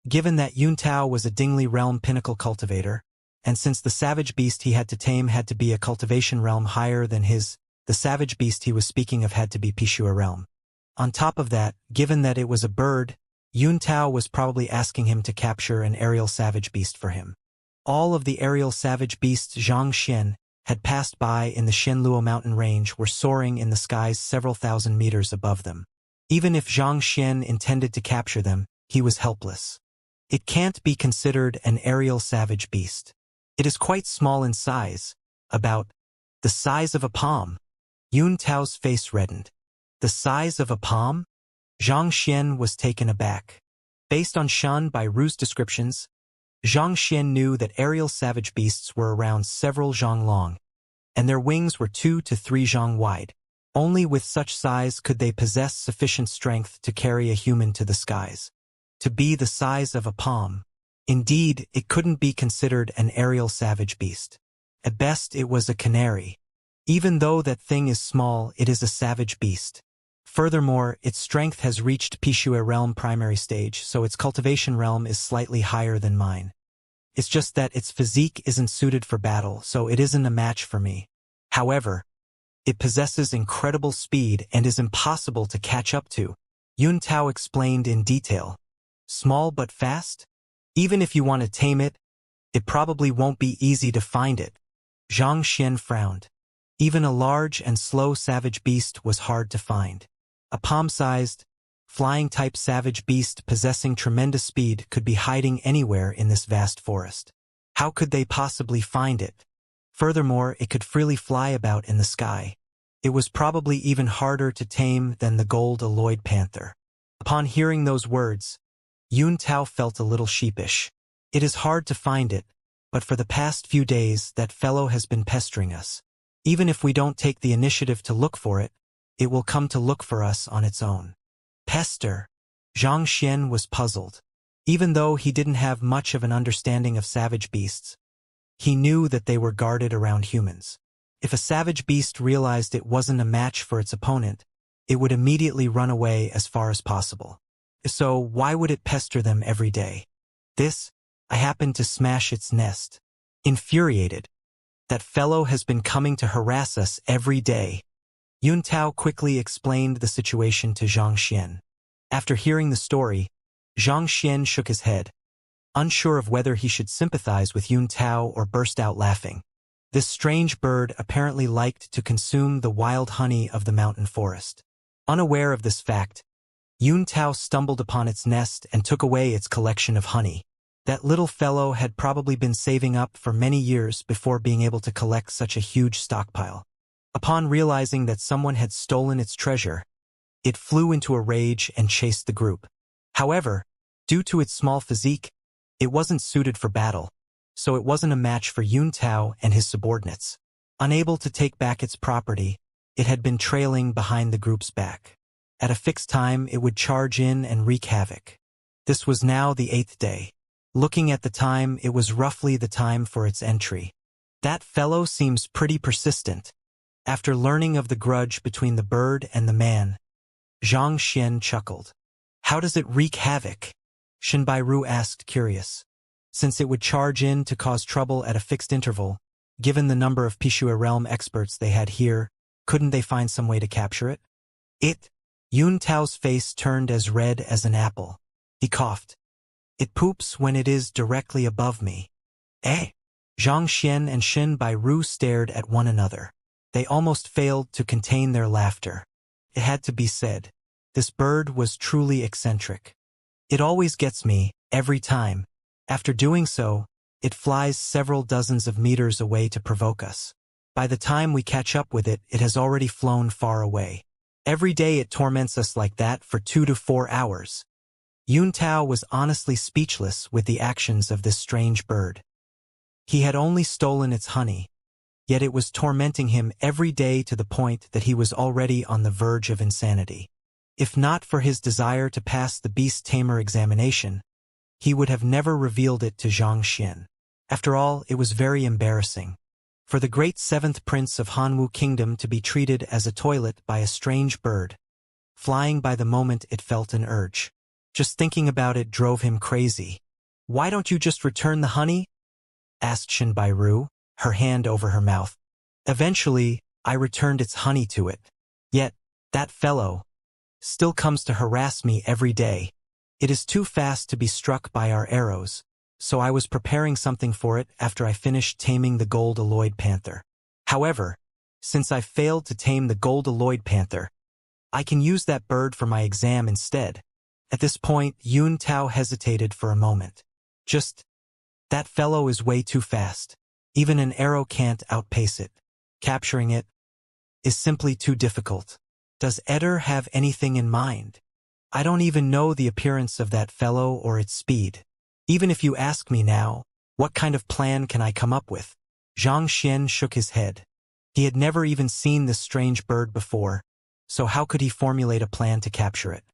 Given that Yun Tao was a Dingli realm pinnacle cultivator, and since the savage beast he had to tame had to be a cultivation realm higher than his, the savage beast he was speaking of had to be Pishua realm. On top of that, given that it was a bird, Yun Tao was probably asking him to capture an aerial savage beast for him. All of the aerial savage beasts Xianxia had passed by in the Shenluo mountain range were soaring in the skies several thousand meters above them. Even if Xianxia intended to capture them, he was helpless. It can't be considered an aerial savage beast. It is quite small in size, about the size of a palm. Yun Tao's face reddened. The size of a palm? Xianxia was taken aback. Based on Shan Bai Ru's descriptions, Xianxia knew that aerial savage beasts were around several zhang long, and their wings were 2 to 3 zhang wide. Only with such size could they possess sufficient strength to carry a human to the skies. To be the size of a palm. Indeed, it couldn't be considered an aerial savage beast. At best, it was a canary. Even though that thing is small, it is a savage beast. Furthermore, its strength has reached Pishua realm primary stage, so its cultivation realm is slightly higher than mine. It's just that its physique isn't suited for battle, so it isn't a match for me. However, it possesses incredible speed and is impossible to catch up to, Yun Tao explained in detail. Small but fast? Even if you want to tame it, it probably won't be easy to find it. Xianxia frowned. Even a large and slow savage beast was hard to find. A palm-sized, flying-type savage beast possessing tremendous speed could be hiding anywhere in this vast forest. How could they possibly find it? Furthermore, it could freely fly about in the sky. It was probably even harder to tame than the gold-alloyed panther. Upon hearing those words, Yun Tao felt a little sheepish. It is hard to find it, but for the past few days that fellow has been pestering us. Even if we don't take the initiative to look for it, it will come to look for us on its own. Pester. Xianxia was puzzled. Even though he didn't have much of an understanding of savage beasts, he knew that they were guarded around humans. If a savage beast realized it wasn't a match for its opponent, it would immediately run away as far as possible. So why would it pester them every day? I happened to smash its nest. Infuriated. That fellow has been coming to harass us every day. Yun Tao quickly explained the situation to Xianxia. After hearing the story, Xianxia shook his head, unsure of whether he should sympathize with Yun Tao or burst out laughing. This strange bird apparently liked to consume the wild honey of the mountain forest. Unaware of this fact, Yun Tao stumbled upon its nest and took away its collection of honey. That little fellow had probably been saving up for many years before being able to collect such a huge stockpile. Upon realizing that someone had stolen its treasure, it flew into a rage and chased the group. However, due to its small physique, it wasn't suited for battle, so it wasn't a match for Yun Tao and his subordinates. Unable to take back its property, it had been trailing behind the group's back. At a fixed time, it would charge in and wreak havoc. This was now the 8th day. Looking at the time, it was roughly the time for its entry. That fellow seems pretty persistent. After learning of the grudge between the bird and the man, Xianxia chuckled. How does it wreak havoc? Shan Bai Ru asked, curious. Since it would charge in to cause trouble at a fixed interval, given the number of Pishua realm experts they had here, couldn't they find some way to capture it? Yun Tao's face turned as red as an apple. He coughed. It poops when it is directly above me. Xianxia and Shan Bai Ru stared at one another. They almost failed to contain their laughter. It had to be said. This bird was truly eccentric. It always gets me, every time. After doing so, it flies several dozens of meters away to provoke us. By the time we catch up with it, it has already flown far away. Every day it torments us like that for 2 to 4 hours. Yun Tao was honestly speechless with the actions of this strange bird. He had only stolen its honey, yet it was tormenting him every day to the point that he was already on the verge of insanity. If not for his desire to pass the beast tamer examination, he would have never revealed it to Xianxia. After all, it was very embarrassing for the great seventh prince of Hanwu Kingdom to be treated as a toilet by a strange bird, flying by the moment it felt an urge. Just thinking about it drove him crazy. "Why don't you just return the honey?" asked Shinbairu, her hand over her mouth. "Eventually, I returned its honey to it. Yet, that fellow still comes to harass me every day. It is too fast to be struck by our arrows, so I was preparing something for it after I finished taming the gold-alloyed panther. However, since I failed to tame the gold-alloyed panther, I can use that bird for my exam instead." At this point, Yun Tao hesitated for a moment. That fellow is way too fast. Even an arrow can't outpace it. Capturing it is simply too difficult. Does Eder have anything in mind? I don't even know the appearance of that fellow or its speed. Even if you ask me now, what kind of plan can I come up with? Xianxia shook his head. He had never even seen this strange bird before, so how could he formulate a plan to capture it?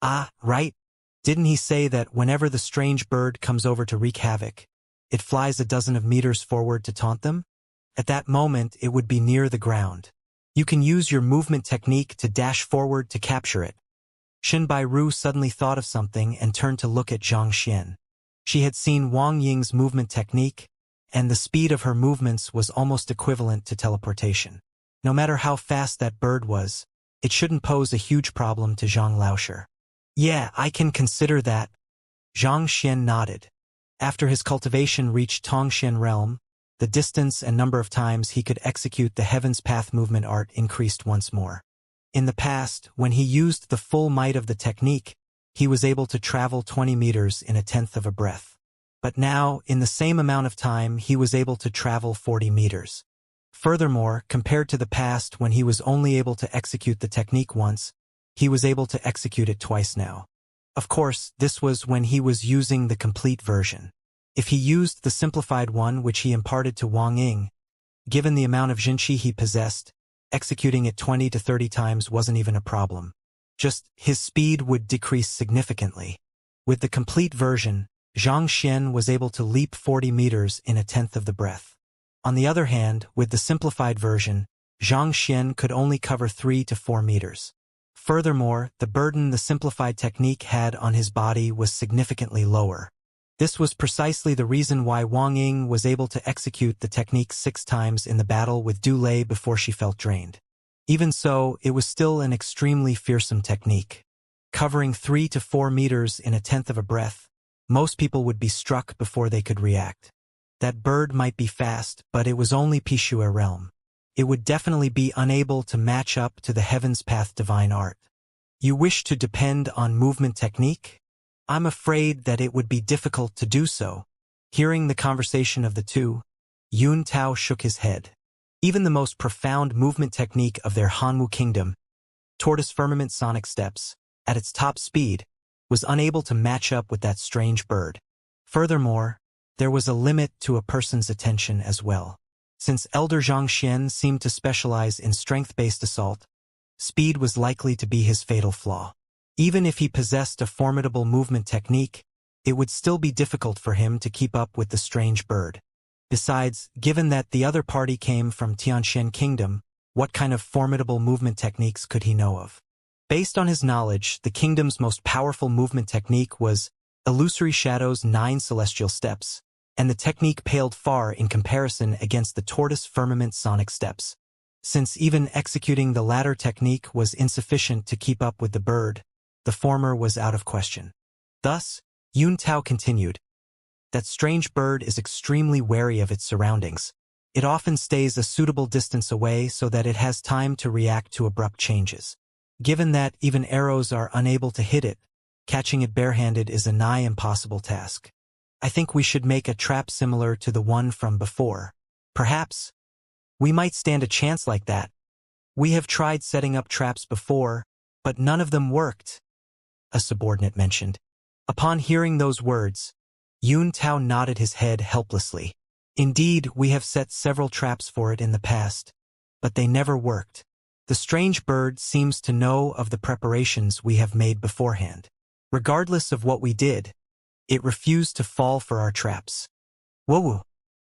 Ah, right. Didn't he say that whenever the strange bird comes over to wreak havoc, it flies a dozen of meters forward to taunt them? At that moment, it would be near the ground. You can use your movement technique to dash forward to capture it. Shinbairu suddenly thought of something and turned to look at Xianxia. She had seen Wang Ying's movement technique, and the speed of her movements was almost equivalent to teleportation. No matter how fast that bird was, it shouldn't pose a huge problem to Zhang Laosher. "Yeah, I can consider that." Xianxia nodded. After his cultivation reached Tongxian realm, the distance and number of times he could execute the Heaven's Path movement art increased once more. In the past, when he used the full might of the technique, he was able to travel 20 meters in a tenth of a breath. But now, in the same amount of time, he was able to travel 40 meters. Furthermore, compared to the past when he was only able to execute the technique once, he was able to execute it twice now. Of course, this was when he was using the complete version. If he used the simplified one which he imparted to Wang Ying, given the amount of Jinqi he possessed, executing it 20 to 30 times wasn't even a problem. Just, his speed would decrease significantly. With the complete version, Xianxia was able to leap 40 meters in a tenth of the breath. On the other hand, with the simplified version, Xianxia could only cover 3 to 4 meters. Furthermore, the burden the simplified technique had on his body was significantly lower. This was precisely the reason why Wang Ying was able to execute the technique 6 times in the battle with Du Lei before she felt drained. Even so, it was still an extremely fearsome technique. Covering 3 to 4 meters in a tenth of a breath, most people would be struck before they could react. That bird might be fast, but it was only Pishua realm. It would definitely be unable to match up to the Heaven's Path divine art. You wish to depend on movement technique? I'm afraid that it would be difficult to do so. Hearing the conversation of the two, Yun Tao shook his head. Even the most profound movement technique of their Hanwu kingdom, tortoise firmament sonic steps, at its top speed, was unable to match up with that strange bird. Furthermore, there was a limit to a person's attention as well. Since Elder Xianxia seemed to specialize in strength-based assault, speed was likely to be his fatal flaw. Even if he possessed a formidable movement technique, it would still be difficult for him to keep up with the strange bird. Besides, given that the other party came from Tianxian Kingdom, what kind of formidable movement techniques could he know of? Based on his knowledge, the kingdom's most powerful movement technique was Illusory Shadow's 9 celestial steps, and the technique paled far in comparison against the tortoise firmament sonic steps. Since even executing the latter technique was insufficient to keep up with the bird, the former was out of question. Thus, Yun Tao continued, that strange bird is extremely wary of its surroundings. It often stays a suitable distance away so that it has time to react to abrupt changes. Given that even arrows are unable to hit it, catching it barehanded is a nigh impossible task. I think we should make a trap similar to the one from before. Perhaps we might stand a chance like that. We have tried setting up traps before, but none of them worked, a subordinate mentioned. Upon hearing those words, Yun Tao nodded his head helplessly. Indeed, we have set several traps for it in the past, but they never worked. The strange bird seems to know of the preparations we have made beforehand. Regardless of what we did, it refused to fall for our traps. Woo-woo!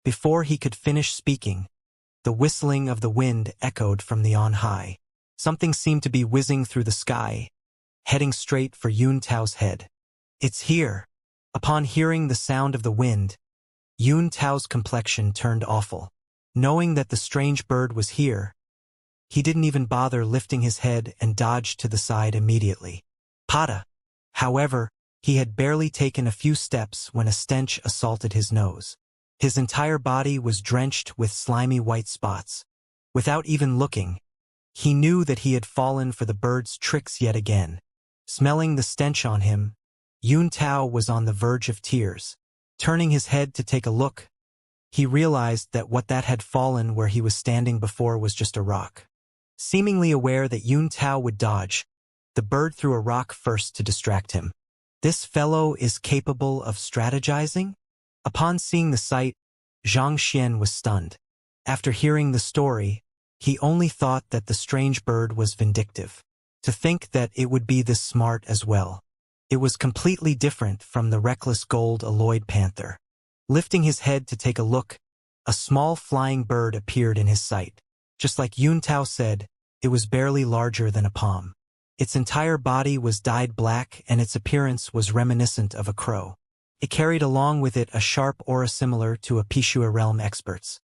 Before he could finish speaking, the whistling of the wind echoed from the on high. Something seemed to be whizzing through the sky, heading straight for Yun Tao's head. It's here. Upon hearing the sound of the wind, Yun Tao's complexion turned awful. Knowing that the strange bird was here, he didn't even bother lifting his head and dodged to the side immediately. Pada! However, he had barely taken a few steps when a stench assaulted his nose. His entire body was drenched with slimy white spots. Without even looking, he knew that he had fallen for the bird's tricks yet again. Smelling the stench on him, Yun Tao was on the verge of tears. Turning his head to take a look, he realized that what that had fallen where he was standing before was just a rock. Seemingly aware that Yun Tao would dodge, the bird threw a rock first to distract him. This fellow is capable of strategizing? Upon seeing the sight, Xianxia was stunned. After hearing the story, he only thought that the strange bird was vindictive. To think that it would be this smart as well. It was completely different from the reckless gold-alloyed panther. Lifting his head to take a look, a small flying bird appeared in his sight. Just like Yun Tao said, it was barely larger than a palm. Its entire body was dyed black and its appearance was reminiscent of a crow. It carried along with it a sharp aura similar to a Pishua realm expert's.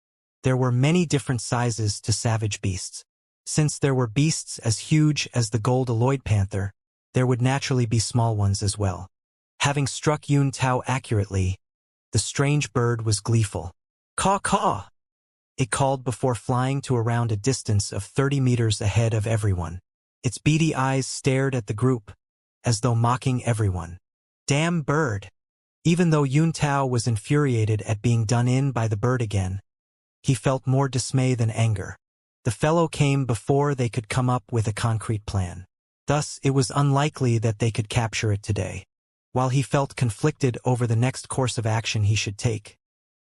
There were many different sizes to savage beasts. Since there were beasts as huge as the gold-alloyed panther, there would naturally be small ones as well. Having struck Yun Tao accurately, the strange bird was gleeful. Caw-caw! It called before flying to around a distance of 30 meters ahead of everyone. Its beady eyes stared at the group, as though mocking everyone. Damn bird! Even though Yun Tao was infuriated at being done in by the bird again, he felt more dismay than anger. The fellow came before they could come up with a concrete plan. Thus, it was unlikely that they could capture it today. While he felt conflicted over the next course of action he should take,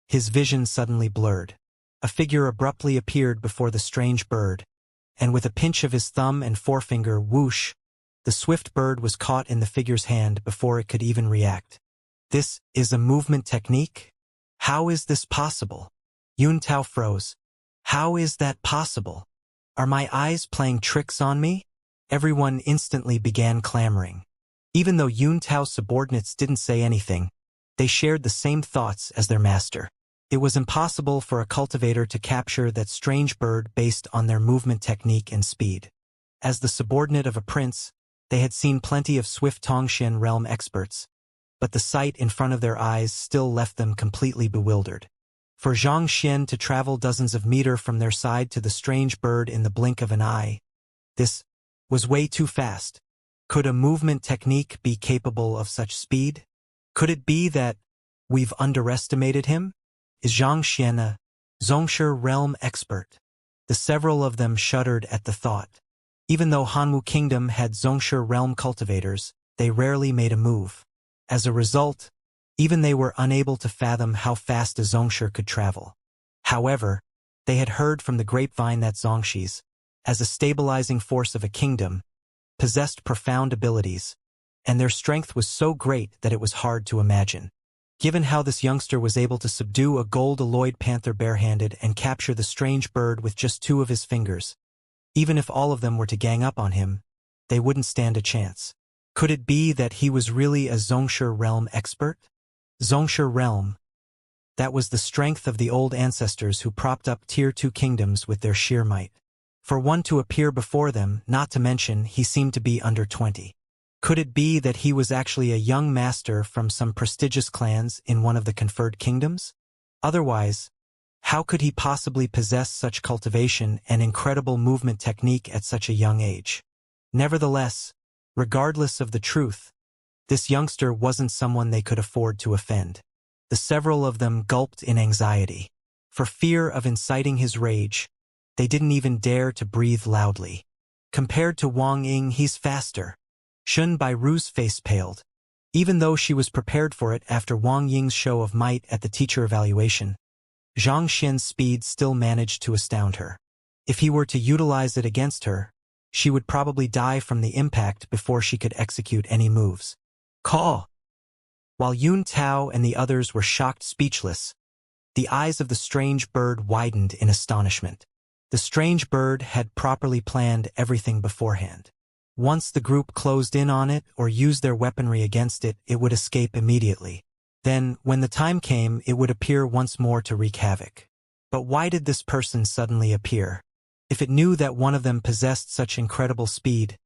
his vision suddenly blurred. A figure abruptly appeared before the strange bird, and with a pinch of his thumb and forefinger, whoosh, the swift bird was caught in the figure's hand before it could even react. This is a movement technique? How is this possible? Yun Tao froze. How is that possible? Are my eyes playing tricks on me? Everyone instantly began clamoring. Even though Yun Tao's subordinates didn't say anything, they shared the same thoughts as their master. It was impossible for a cultivator to capture that strange bird based on their movement technique and speed. As the subordinate of a prince, they had seen plenty of swift Tongshan realm experts, but the sight in front of their eyes still left them completely bewildered. For Xianxia to travel dozens of meters from their side to the strange bird in the blink of an eye, this was way too fast. Could a movement technique be capable of such speed? Could it be that we've underestimated him? Is Xianxia a Zhongshe realm expert? The several of them shuddered at the thought. Even though Hanwu Kingdom had Zhongshe realm cultivators, they rarely made a move. As a result, even they were unable to fathom how fast a Zhongshe could travel. However, they had heard from the grapevine that Zhongshis, as a stabilizing force of a kingdom, possessed profound abilities, and their strength was so great that it was hard to imagine. Given how this youngster was able to subdue a gold-alloyed panther barehanded and capture the strange bird with just 2 of his fingers, even if all of them were to gang up on him, they wouldn't stand a chance. Could it be that he was really a Zhongshe realm expert? Zhongshe realm. That was the strength of the old ancestors who propped up Tier 2 kingdoms with their sheer might. For one to appear before them, not to mention he seemed to be under 20. Could it be that he was actually a young master from some prestigious clans in one of the conferred kingdoms? Otherwise, how could he possibly possess such cultivation and incredible movement technique at such a young age? Nevertheless, regardless of the truth, this youngster wasn't someone they could afford to offend. The several of them gulped in anxiety. For fear of inciting his rage, they didn't even dare to breathe loudly. Compared to Wang Ying, he's faster. Shun Bairu's face paled. Even though she was prepared for it after Wang Ying's show of might at the teacher evaluation, Zhang Xian's speed still managed to astound her. If he were to utilize it against her, she would probably die from the impact before she could execute any moves. Caw! While Yun Tao and the others were shocked speechless, the eyes of the strange bird widened in astonishment. The strange bird had properly planned everything beforehand. Once the group closed in on it or used their weaponry against it, it would escape immediately. Then, when the time came, it would appear once more to wreak havoc. But why did this person suddenly appear? If it knew that one of them possessed such incredible speed,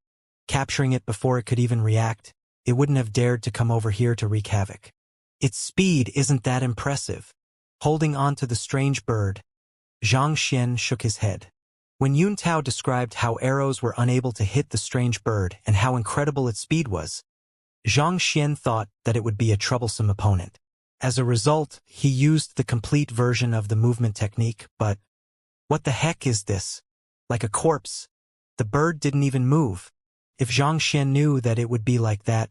capturing it before it could even react, it wouldn't have dared to come over here to wreak havoc. Its speed isn't that impressive. Holding on to the strange bird, Xianxia shook his head. When Yun Tao described how arrows were unable to hit the strange bird and how incredible its speed was, Xianxia thought that it would be a troublesome opponent. As a result, he used the complete version of the movement technique, but what the heck is this? Like a corpse. The bird didn't even move. If Xianxia knew that it would be like that,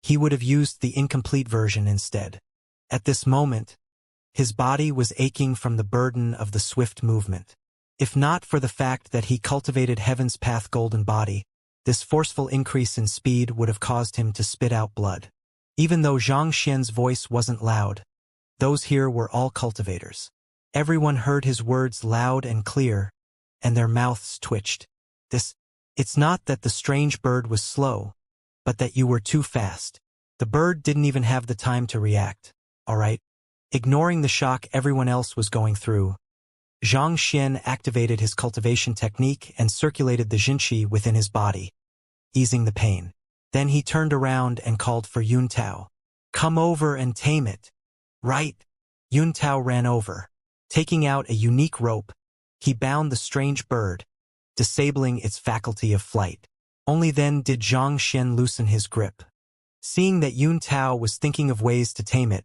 he would have used the incomplete version instead. At this moment, his body was aching from the burden of the swift movement. If not for the fact that he cultivated Heaven's Path Golden Body, this forceful increase in speed would have caused him to spit out blood. Even though Xianxia's voice wasn't loud, those here were all cultivators. Everyone heard his words loud and clear, and their mouths twitched. It's not that the strange bird was slow, but that you were too fast. The bird didn't even have the time to react, all right? Ignoring the shock everyone else was going through, Xianxia activated his cultivation technique and circulated the jinqi within his body, easing the pain. Then he turned around and called for Yun Tao. Come over and tame it. Right. Yun Tao ran over. Taking out a unique rope, he bound the strange bird, disabling its faculty of flight. Only then did Xianxia loosen his grip. Seeing that Yun Tao was thinking of ways to tame it,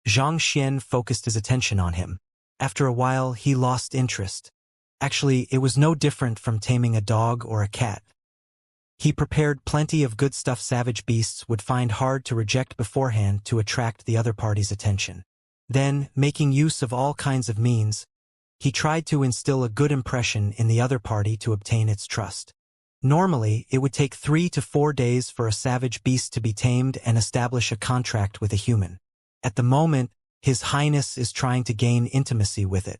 Xianxia focused his attention on him. After a while, he lost interest. Actually, it was no different from taming a dog or a cat. He prepared plenty of good stuff savage beasts would find hard to reject beforehand to attract the other party's attention. Then, making use of all kinds of means, he tried to instill a good impression in the other party to obtain its trust. Normally, it would take 3 to 4 days for a savage beast to be tamed and establish a contract with a human. At the moment, His Highness is trying to gain intimacy with it.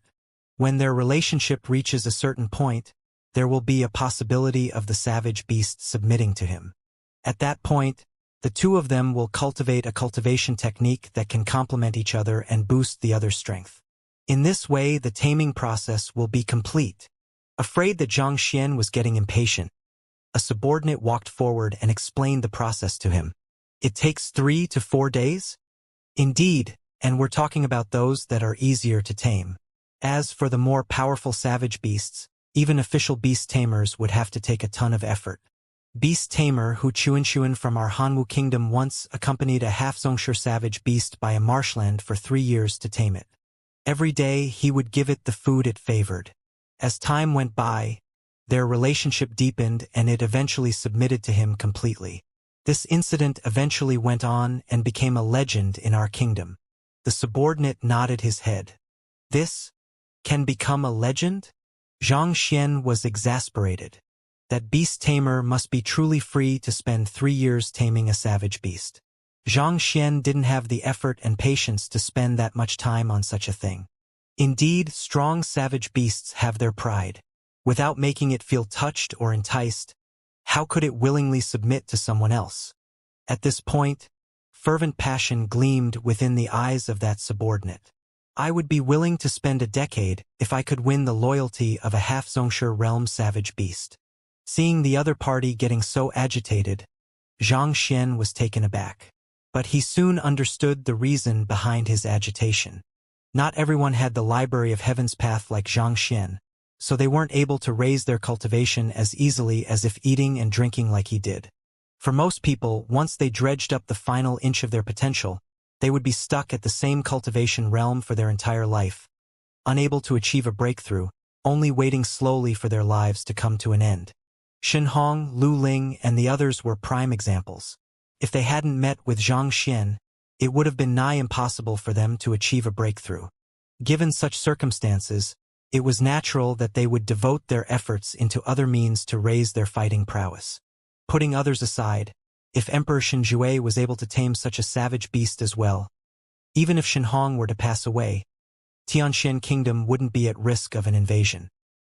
When their relationship reaches a certain point, there will be a possibility of the savage beast submitting to him. At that point, the two of them will cultivate a cultivation technique that can complement each other and boost the other's strength. In this way, the taming process will be complete. Afraid that Xianxia was getting impatient, a subordinate walked forward and explained the process to him. It takes 3 to 4 days? Indeed, and we're talking about those that are easier to tame. As for the more powerful savage beasts, even official beast tamers would have to take a ton of effort. Beast tamer Hu Chuan from our Hanwu kingdom once accompanied a half-Zhongshe savage beast by a marshland for 3 years to tame it. Every day he would give it the food it favored. As time went by, their relationship deepened and it eventually submitted to him completely. This incident eventually went on and became a legend in our kingdom. The subordinate nodded his head. This can become a legend? Xianxia was exasperated. That beast tamer must be truly free to spend 3 years taming a savage beast. Xianxia didn't have the effort and patience to spend that much time on such a thing. Indeed, strong savage beasts have their pride. Without making it feel touched or enticed, how could it willingly submit to someone else? At this point, fervent passion gleamed within the eyes of that subordinate. I would be willing to spend a decade if I could win the loyalty of a half-Zhongshe realm savage beast. Seeing the other party getting so agitated, Xianxia was taken aback. But he soon understood the reason behind his agitation. Not everyone had the library of Heaven's Path like Xianxia, so they weren't able to raise their cultivation as easily as if eating and drinking like he did. For most people, once they dredged up the final inch of their potential, they would be stuck at the same cultivation realm for their entire life, unable to achieve a breakthrough, only waiting slowly for their lives to come to an end. Shenhong, Lu Ling, and the others were prime examples. If they hadn't met with Xianxia, it would have been nigh impossible for them to achieve a breakthrough. Given such circumstances, It was natural that they would devote their efforts into other means to raise their fighting prowess. Putting others aside, if Emperor Shinjue was able to tame such a savage beast as well, even if Shenhong were to pass away, Tianxian Kingdom wouldn't be at risk of an invasion.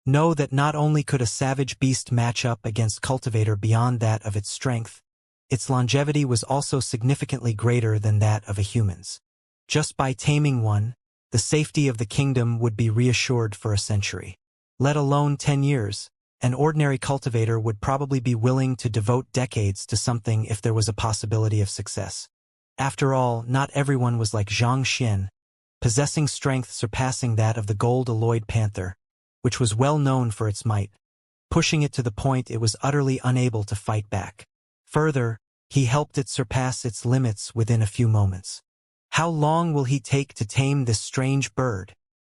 Know that not only could a savage beast match up against Cultivator beyond that of its strength, its longevity was also significantly greater than that of a human's. Just by taming one, the safety of the kingdom would be reassured for a century. Let alone 10 years, an ordinary cultivator would probably be willing to devote decades to something if there was a possibility of success. After all, not everyone was like Xianxia, possessing strength surpassing that of the gold-alloyed panther, which was well known for its might, pushing it to the point it was utterly unable to fight back. Further, he helped it surpass its limits within a few moments. How long will he take to tame this strange bird?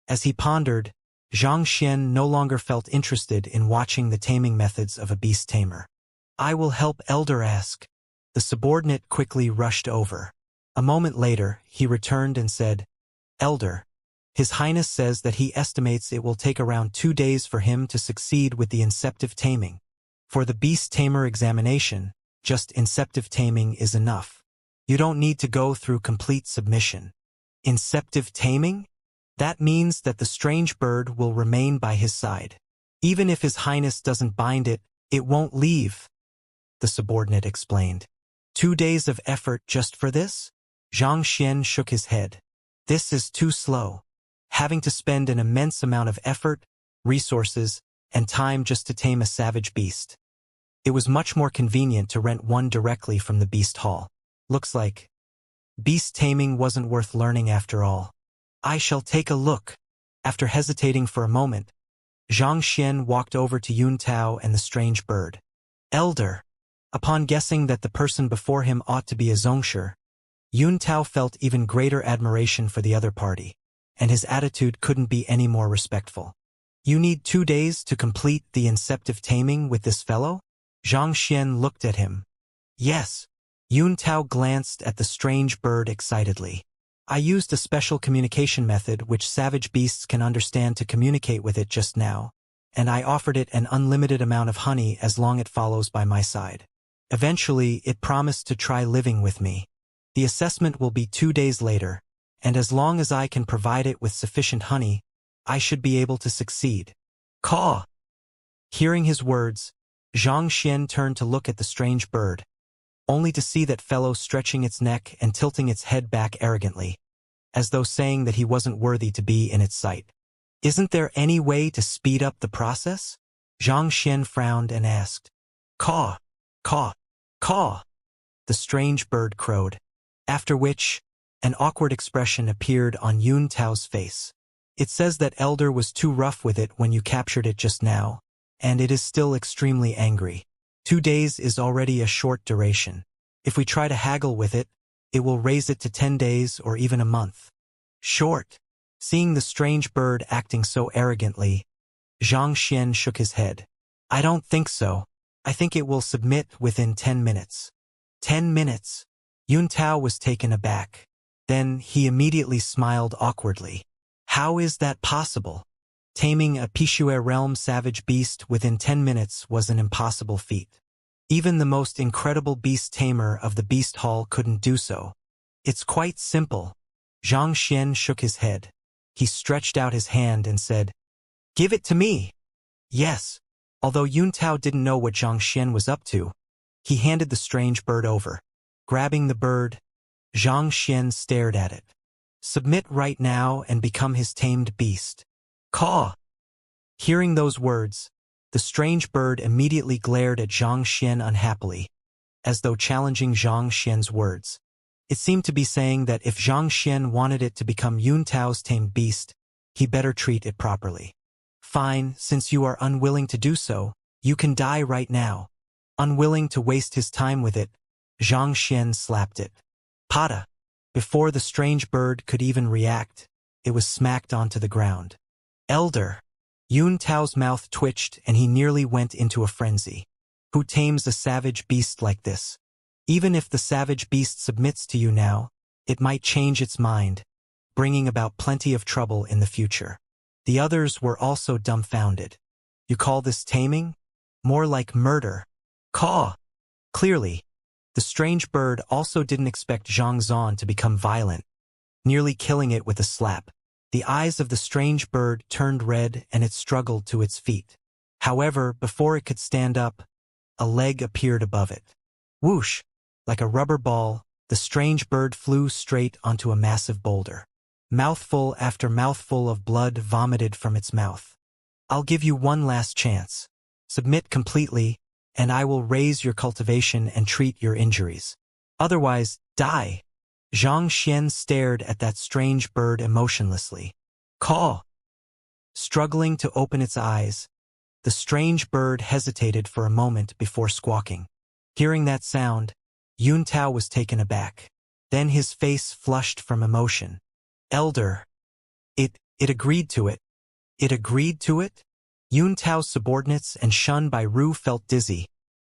As he pondered, Xianxia no longer felt interested in watching the taming methods of a beast tamer. I will help, Elder ask. The subordinate quickly rushed over. A moment later, he returned and said, Elder, His Highness says that he estimates it will take around 2 days for him to succeed with the inceptive taming. For the beast tamer examination, just inceptive taming is enough. You don't need to go through complete submission. Inceptive taming? That means that the strange bird will remain by his side. Even if His Highness doesn't bind it, it won't leave, the subordinate explained. 2 days of effort just for this? Xianxia shook his head. This is too slow. Having to spend an immense amount of effort, resources, and time just to tame a savage beast. It was much more convenient to rent one directly from the beast hall. Looks like beast taming wasn't worth learning after all. I shall take a look. After hesitating for a moment, Xianxia walked over to Yuntao and the strange bird. Elder. Upon guessing that the person before him ought to be a Zhongsher, Yuntao felt even greater admiration for the other party, and his attitude couldn't be any more respectful. You need 2 days to complete the inceptive taming with this fellow? Xianxia looked at him. Yes. Yuntao glanced at the strange bird excitedly. I used a special communication method which savage beasts can understand to communicate with it just now, and I offered it an unlimited amount of honey as long as it follows by my side. Eventually, it promised to try living with me. The assessment will be 2 days later, and as long as I can provide it with sufficient honey, I should be able to succeed. Caw! Hearing his words, Xianxia turned to look at the strange bird, only to see that fellow stretching its neck and tilting its head back arrogantly, as though saying that he wasn't worthy to be in its sight. Isn't there any way to speed up the process? Xianxia frowned and asked. Caw, caw, caw, the strange bird crowed, after which, an awkward expression appeared on Yuntao's face. It says that Elder was too rough with it when you captured it just now, and it is still extremely angry. 2 days is already a short duration. If we try to haggle with it, it will raise it to 10 days or even a month. Short. Seeing the strange bird acting so arrogantly, Xianxia shook his head. I don't think so. I think it will submit within 10 minutes. 10 minutes? Yuntao was taken aback. Then he immediately smiled awkwardly. How is that possible? Taming a Pishue realm savage beast within 10 minutes was an impossible feat. Even the most incredible beast tamer of the beast hall couldn't do so. It's quite simple. Xianxia shook his head. He stretched out his hand and said, Give it to me. Yes. Although Yuntao didn't know what Xianxia was up to, he handed the strange bird over. Grabbing the bird, Xianxia stared at it. Submit right now and become his tamed beast. Caw! Hearing those words, the strange bird immediately glared at Xianxia unhappily, as though challenging Xianxia's words. It seemed to be saying that if Xianxia wanted it to become Yuntao's tamed beast, he better treat it properly. Fine, since you are unwilling to do so, you can die right now. Unwilling to waste his time with it, Xianxia slapped it. Pada! Before the strange bird could even react, it was smacked onto the ground. Elder! Yuntao's mouth twitched and he nearly went into a frenzy. Who tames a savage beast like this? Even if the savage beast submits to you now, it might change its mind, bringing about plenty of trouble in the future. The others were also dumbfounded. You call this taming? More like murder. Caw! Clearly, the strange bird also didn't expect Zhang Zan to become violent, nearly killing it with a slap. The eyes of the strange bird turned red and it struggled to its feet. However, before it could stand up, a leg appeared above it. Whoosh! Like a rubber ball, the strange bird flew straight onto a massive boulder. Mouthful after mouthful of blood vomited from its mouth. I'll give you one last chance. Submit completely, and I will raise your cultivation and treat your injuries. Otherwise, die. Xianxia stared at that strange bird emotionlessly. Caw! Struggling to open its eyes, the strange bird hesitated for a moment before squawking. Hearing that sound, Yun Tao was taken aback. Then his face flushed from emotion. Elder. It agreed to it. It agreed to it? Yun Tao's subordinates and shunned by Ru felt dizzy,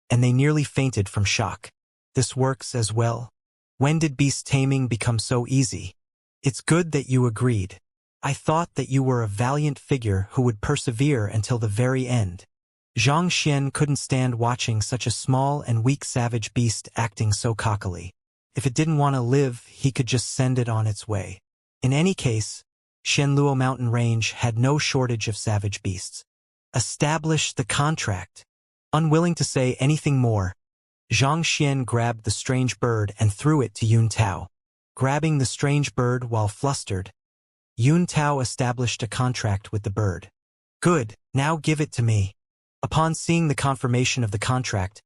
and they nearly fainted from shock. This works as well. When did beast taming become so easy? It's good that you agreed. I thought that you were a valiant figure who would persevere until the very end. Xianxia couldn't stand watching such a small and weak savage beast acting so cockily. If it didn't want to live, he could just send it on its way. In any case, Shenluo mountain range had no shortage of savage beasts. Establish the contract. Unwilling to say anything more, Xianxia grabbed the strange bird and threw it to Yun Tao. Grabbing the strange bird while flustered, Yun Tao established a contract with the bird. Good, now give it to me. Upon seeing the confirmation of the contract,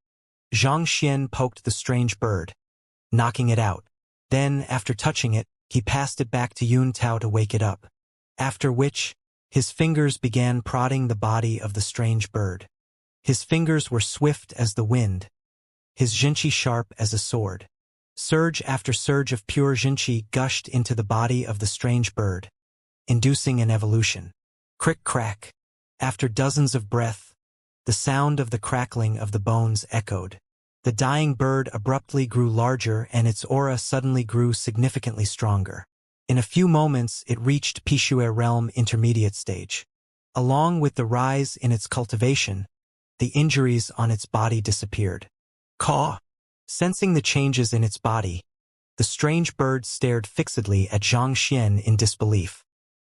Xianxia poked the strange bird, knocking it out. Then, after touching it, he passed it back to Yun Tao to wake it up. After which, his fingers began prodding the body of the strange bird. His fingers were swift as the wind, his jinqi sharp as a sword. Surge after surge of pure jinqi gushed into the body of the strange bird, inducing an evolution. Crick-crack. After dozens of breath, the sound of the crackling of the bones echoed. The dying bird abruptly grew larger and its aura suddenly grew significantly stronger. In a few moments it reached Pishue realm intermediate stage. Along with the rise in its cultivation, the injuries on its body disappeared. Caw! Sensing the changes in its body, the strange bird stared fixedly at Xianxia in disbelief.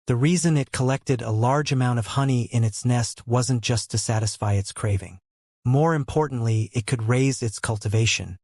The reason it collected a large amount of honey in its nest wasn't just to satisfy its craving. More importantly, it could raise its cultivation.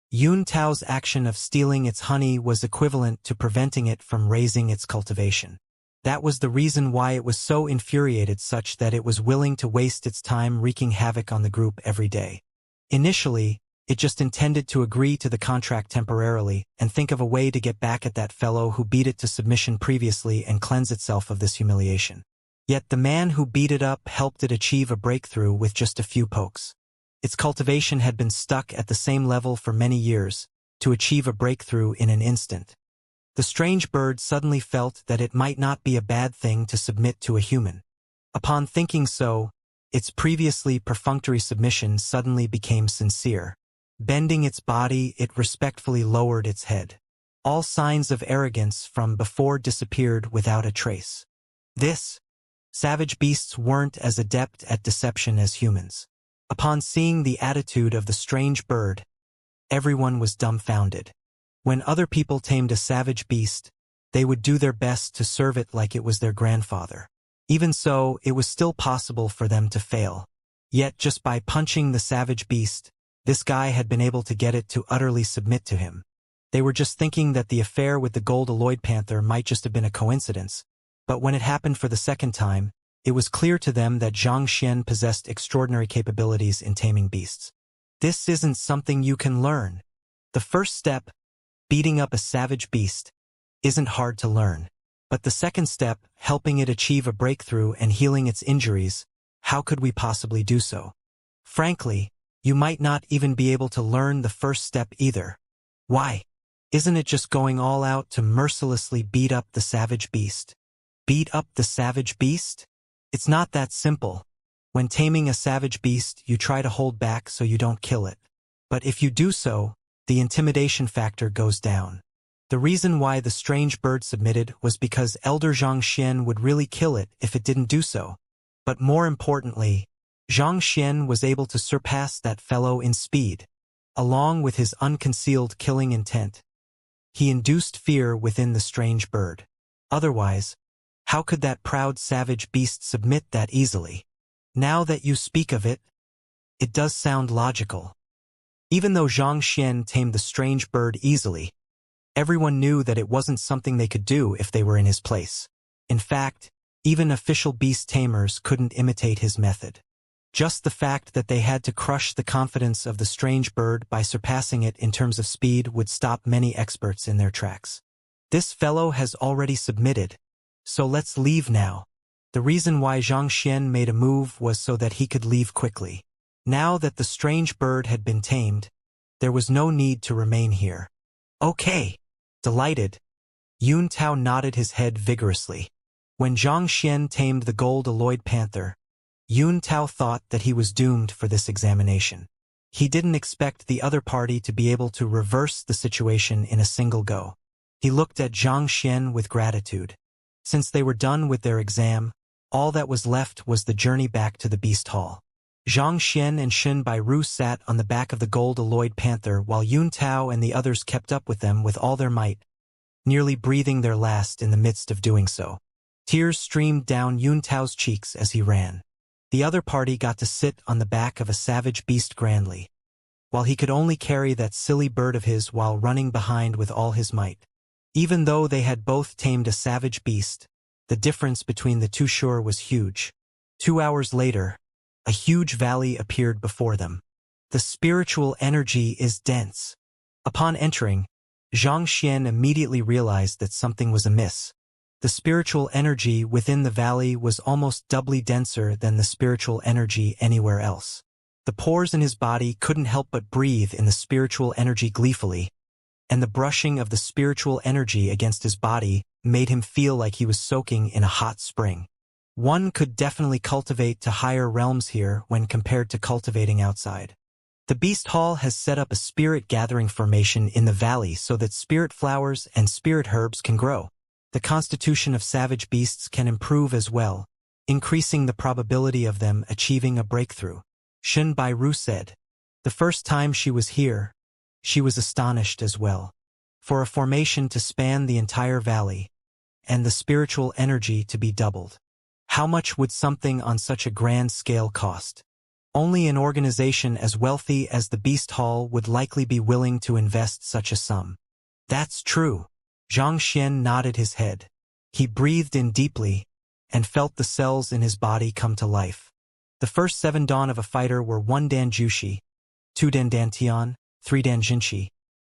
Yun Tao's action of stealing its honey was equivalent to preventing it from raising its cultivation. That was the reason why it was so infuriated, such that it was willing to waste its time wreaking havoc on the group every day. Initially, it just intended to agree to the contract temporarily and think of a way to get back at that fellow who beat it to submission previously and cleanse itself of this humiliation. Yet the man who beat it up helped it achieve a breakthrough with just a few pokes. Its cultivation had been stuck at the same level for many years, to achieve a breakthrough in an instant. The strange bird suddenly felt that it might not be a bad thing to submit to a human. Upon thinking so, its previously perfunctory submission suddenly became sincere. Bending its body, it respectfully lowered its head. All signs of arrogance from before disappeared without a trace. Savage beasts weren't as adept at deception as humans. Upon seeing the attitude of the strange bird, everyone was dumbfounded. When other people tamed a savage beast, they would do their best to serve it like it was their grandfather. Even so, it was still possible for them to fail. Yet just by punching the savage beast, this guy had been able to get it to utterly submit to him. They were just thinking that the affair with the gold-alloyed panther might just have been a coincidence, but when it happened for the second time, it was clear to them that Xianxia possessed extraordinary capabilities in taming beasts. This isn't something you can learn. The first step, beating up a savage beast, isn't hard to learn. But the second step, helping it achieve a breakthrough and healing its injuries, how could we possibly do so? Frankly, you might not even be able to learn the first step either. Why? Isn't it just going all out to mercilessly beat up the savage beast? Beat up the savage beast? It's not that simple. When taming a savage beast, you try to hold back so you don't kill it. But if you do so, the intimidation factor goes down. The reason why the strange bird submitted was because Elder Xianxia would really kill it if it didn't do so. But more importantly, Xianxia was able to surpass that fellow in speed. Along with his unconcealed killing intent, he induced fear within the strange bird. Otherwise, how could that proud savage beast submit that easily? Now that you speak of it, it does sound logical. Even though Xianxia tamed the strange bird easily, everyone knew that it wasn't something they could do if they were in his place. In fact, even official beast tamers couldn't imitate his method. Just the fact that they had to crush the confidence of the strange bird by surpassing it in terms of speed would stop many experts in their tracks. This fellow has already submitted, so let's leave now. The reason why Xianxia made a move was so that he could leave quickly. Now that the strange bird had been tamed, there was no need to remain here. Okay. Delighted, Yun Tao nodded his head vigorously. When Xianxia tamed the gold-alloyed panther, Yun Tao thought that he was doomed for this examination. He didn't expect the other party to be able to reverse the situation in a single go. He looked at Xianxia with gratitude. Since they were done with their exam, all that was left was the journey back to the beast hall. Xianxia and Shen Bairu sat on the back of the gold-alloyed panther while Yun Tao and the others kept up with them with all their might, nearly breathing their last in the midst of doing so. Tears streamed down Yun Tao's cheeks as he ran. The other party got to sit on the back of a savage beast grandly, while he could only carry that silly bird of his while running behind with all his might. Even though they had both tamed a savage beast, the difference between the two sure was huge. 2 hours later, a huge valley appeared before them. The spiritual energy is dense. Upon entering, Xianxia immediately realized that something was amiss. The spiritual energy within the valley was almost doubly denser than the spiritual energy anywhere else. The pores in his body couldn't help but breathe in the spiritual energy gleefully, and the brushing of the spiritual energy against his body made him feel like he was soaking in a hot spring. One could definitely cultivate to higher realms here when compared to cultivating outside. The Beast Hall has set up a spirit gathering formation in the valley so that spirit flowers and spirit herbs can grow. The constitution of savage beasts can improve as well, increasing the probability of them achieving a breakthrough. Shen Bairu said. The first time she was here, she was astonished as well. For a formation to span the entire valley, and the spiritual energy to be doubled. How much would something on such a grand scale cost? Only an organization as wealthy as the Beast Hall would likely be willing to invest such a sum. That's true. Xianxia nodded his head. He breathed in deeply and felt the cells in his body come to life. The first 7 dan of a fighter were 1 dan jushi, 2 dan dantian, 3 dan jinshi,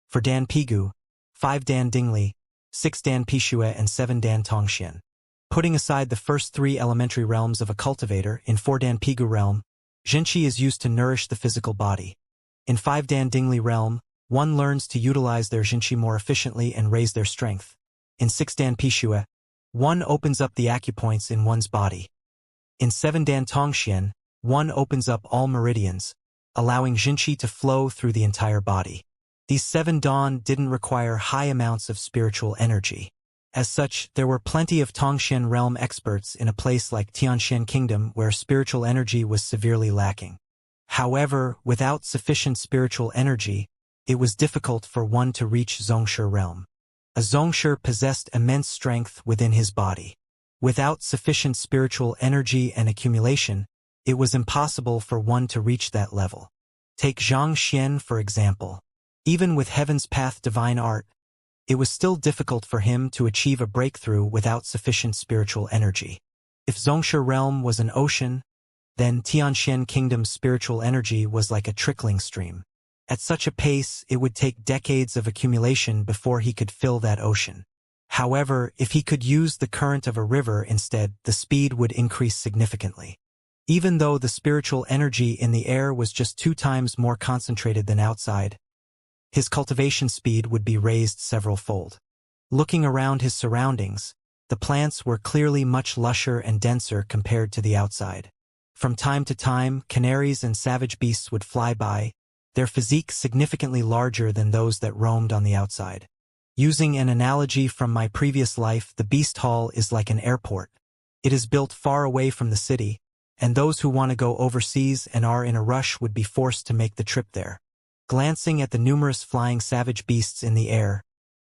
4 dan pigu, 5 dan dingli, 6 dan pishue and 7 dan tongxian. Putting aside the first 3 elementary realms of a cultivator, in 4 dan pigu realm, jinshi is used to nourish the physical body. In 5 dan dingli realm, one learns to utilize their jinshi more efficiently and raise their strength. In 6 dan pishue, one opens up the acupoints in one's body. In 7 dan tongxian, one opens up all meridians, allowing jinshi to flow through the entire body. These 7 dan didn't require high amounts of spiritual energy. As such, there were plenty of Tongxian realm experts in a place like Tianxian Kingdom where spiritual energy was severely lacking. However, without sufficient spiritual energy, it was difficult for one to reach Zhongshe realm. A Zhongshe possessed immense strength within his body. Without sufficient spiritual energy and accumulation, it was impossible for one to reach that level. Take Xianxia for example. Even with Heaven's Path divine art, it was still difficult for him to achieve a breakthrough without sufficient spiritual energy. If Zhongshe realm was an ocean, then Tianxian Kingdom's spiritual energy was like a trickling stream. At such a pace, it would take decades of accumulation before he could fill that ocean. However, if he could use the current of a river instead, the speed would increase significantly. Even though the spiritual energy in the air was just 2 times more concentrated than outside, his cultivation speed would be raised several-fold. Looking around his surroundings, the plants were clearly much lusher and denser compared to the outside. From time to time, canaries and savage beasts would fly by, their physique significantly larger than those that roamed on the outside. Using an analogy from my previous life, the Beast Hall is like an airport. It is built far away from the city, and those who want to go overseas and are in a rush would be forced to make the trip there. Glancing at the numerous flying savage beasts in the air,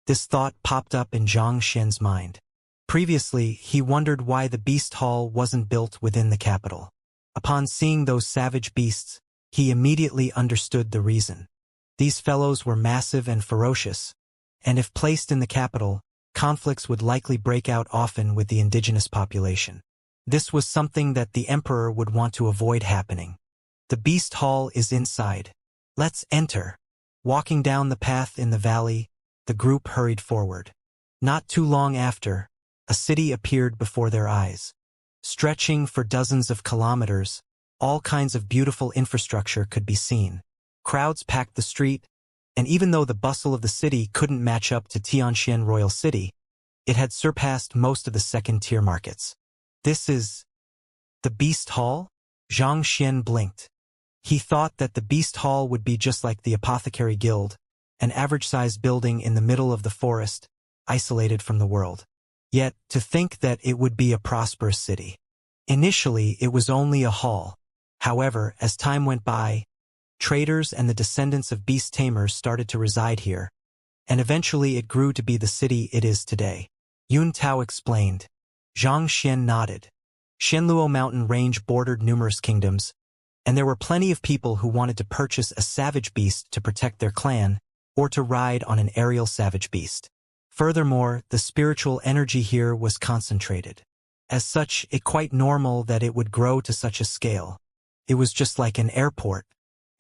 this thought popped up in Xianxia's mind. Previously, he wondered why the Beast Hall wasn't built within the capital. Upon seeing those savage beasts, he immediately understood the reason. These fellows were massive and ferocious, and if placed in the capital, conflicts would likely break out often with the indigenous population. This was something that the emperor would want to avoid happening. The Beast Hall is inside. Let's enter. Walking down the path in the valley, the group hurried forward. Not too long after, a city appeared before their eyes. Stretching for dozens of kilometers, all kinds of beautiful infrastructure could be seen. Crowds packed the street, and even though the bustle of the city couldn't match up to Tianxian Royal City, it had surpassed most of the second-tier markets. This is the Beast Hall? Xianxia blinked. He thought that the Beast Hall would be just like the Apothecary Guild, an average-sized building in the middle of the forest, isolated from the world. Yet, to think that it would be a prosperous city. Initially, it was only a hall. However, as time went by, traders and the descendants of beast tamers started to reside here, and eventually it grew to be the city it is today. Yun Tao explained. Xianxia nodded. Shenluo mountain range bordered numerous kingdoms, and there were plenty of people who wanted to purchase a savage beast to protect their clan, or to ride on an aerial savage beast. Furthermore, the spiritual energy here was concentrated. As such, it's quite normal that it would grow to such a scale. It was just like an airport.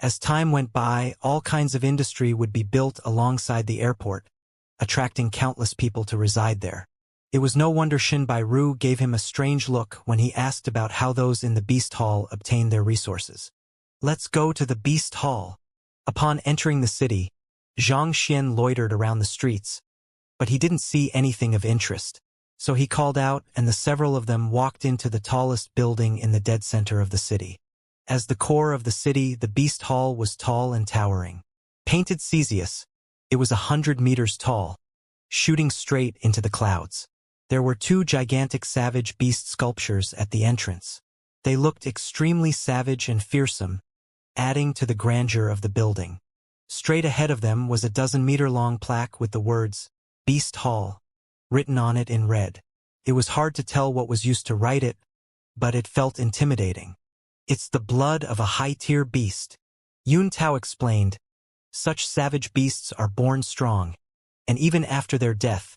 As time went by, all kinds of industry would be built alongside the airport, attracting countless people to reside there. It was no wonder Xin Bairu gave him a strange look when he asked about how those in the Beast Hall obtained their resources. Let's go to the Beast Hall. Upon entering the city, Xianxia loitered around the streets, but he didn't see anything of interest. So he called out, and the several of them walked into the tallest building in the dead center of the city. As the core of the city, the Beast Hall was tall and towering. Painted Caesius, it was 100 meters tall, shooting straight into the clouds. There were 2 gigantic savage beast sculptures at the entrance. They looked extremely savage and fearsome, adding to the grandeur of the building. Straight ahead of them was a 12-meter-long plaque with the words, Beast Hall, written on it in red. It was hard to tell what was used to write it, but it felt intimidating. It's the blood of a high-tier beast. Yun Tao explained. Such savage beasts are born strong, and even after their death,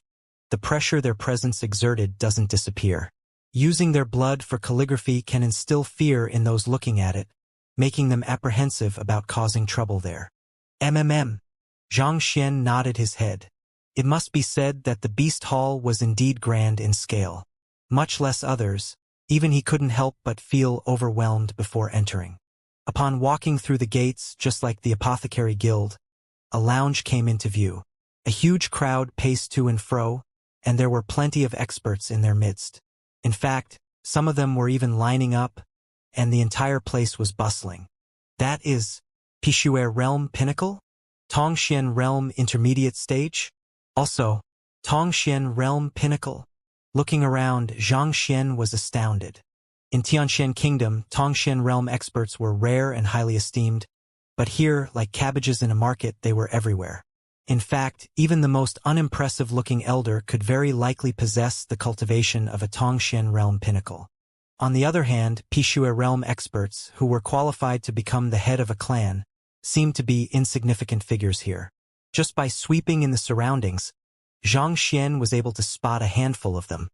the pressure their presence exerted doesn't disappear. Using their blood for calligraphy can instill fear in those looking at it, making them apprehensive about causing trouble there. Xianxia nodded his head. It must be said that the Beast Hall was indeed grand in scale. Much less others, even he couldn't help but feel overwhelmed before entering. Upon walking through the gates, just like the Apothecary Guild, a lounge came into view. A huge crowd paced to and fro, and there were plenty of experts in their midst. In fact, some of them were even lining up, and the entire place was bustling. That is Pishue Realm Pinnacle? Tongxian Realm Intermediate Stage? Also, Tongxian Realm Pinnacle? Looking around, Xianxia was astounded. In Tianxian Kingdom, Tongxian Realm experts were rare and highly esteemed, but here, like cabbages in a market, they were everywhere. In fact, even the most unimpressive-looking elder could very likely possess the cultivation of a Tongxian Realm Pinnacle. On the other hand, Pishue Realm experts, who were qualified to become the head of a clan, seemed to be insignificant figures here. Just by sweeping in the surroundings, Xianxia was able to spot a handful of them.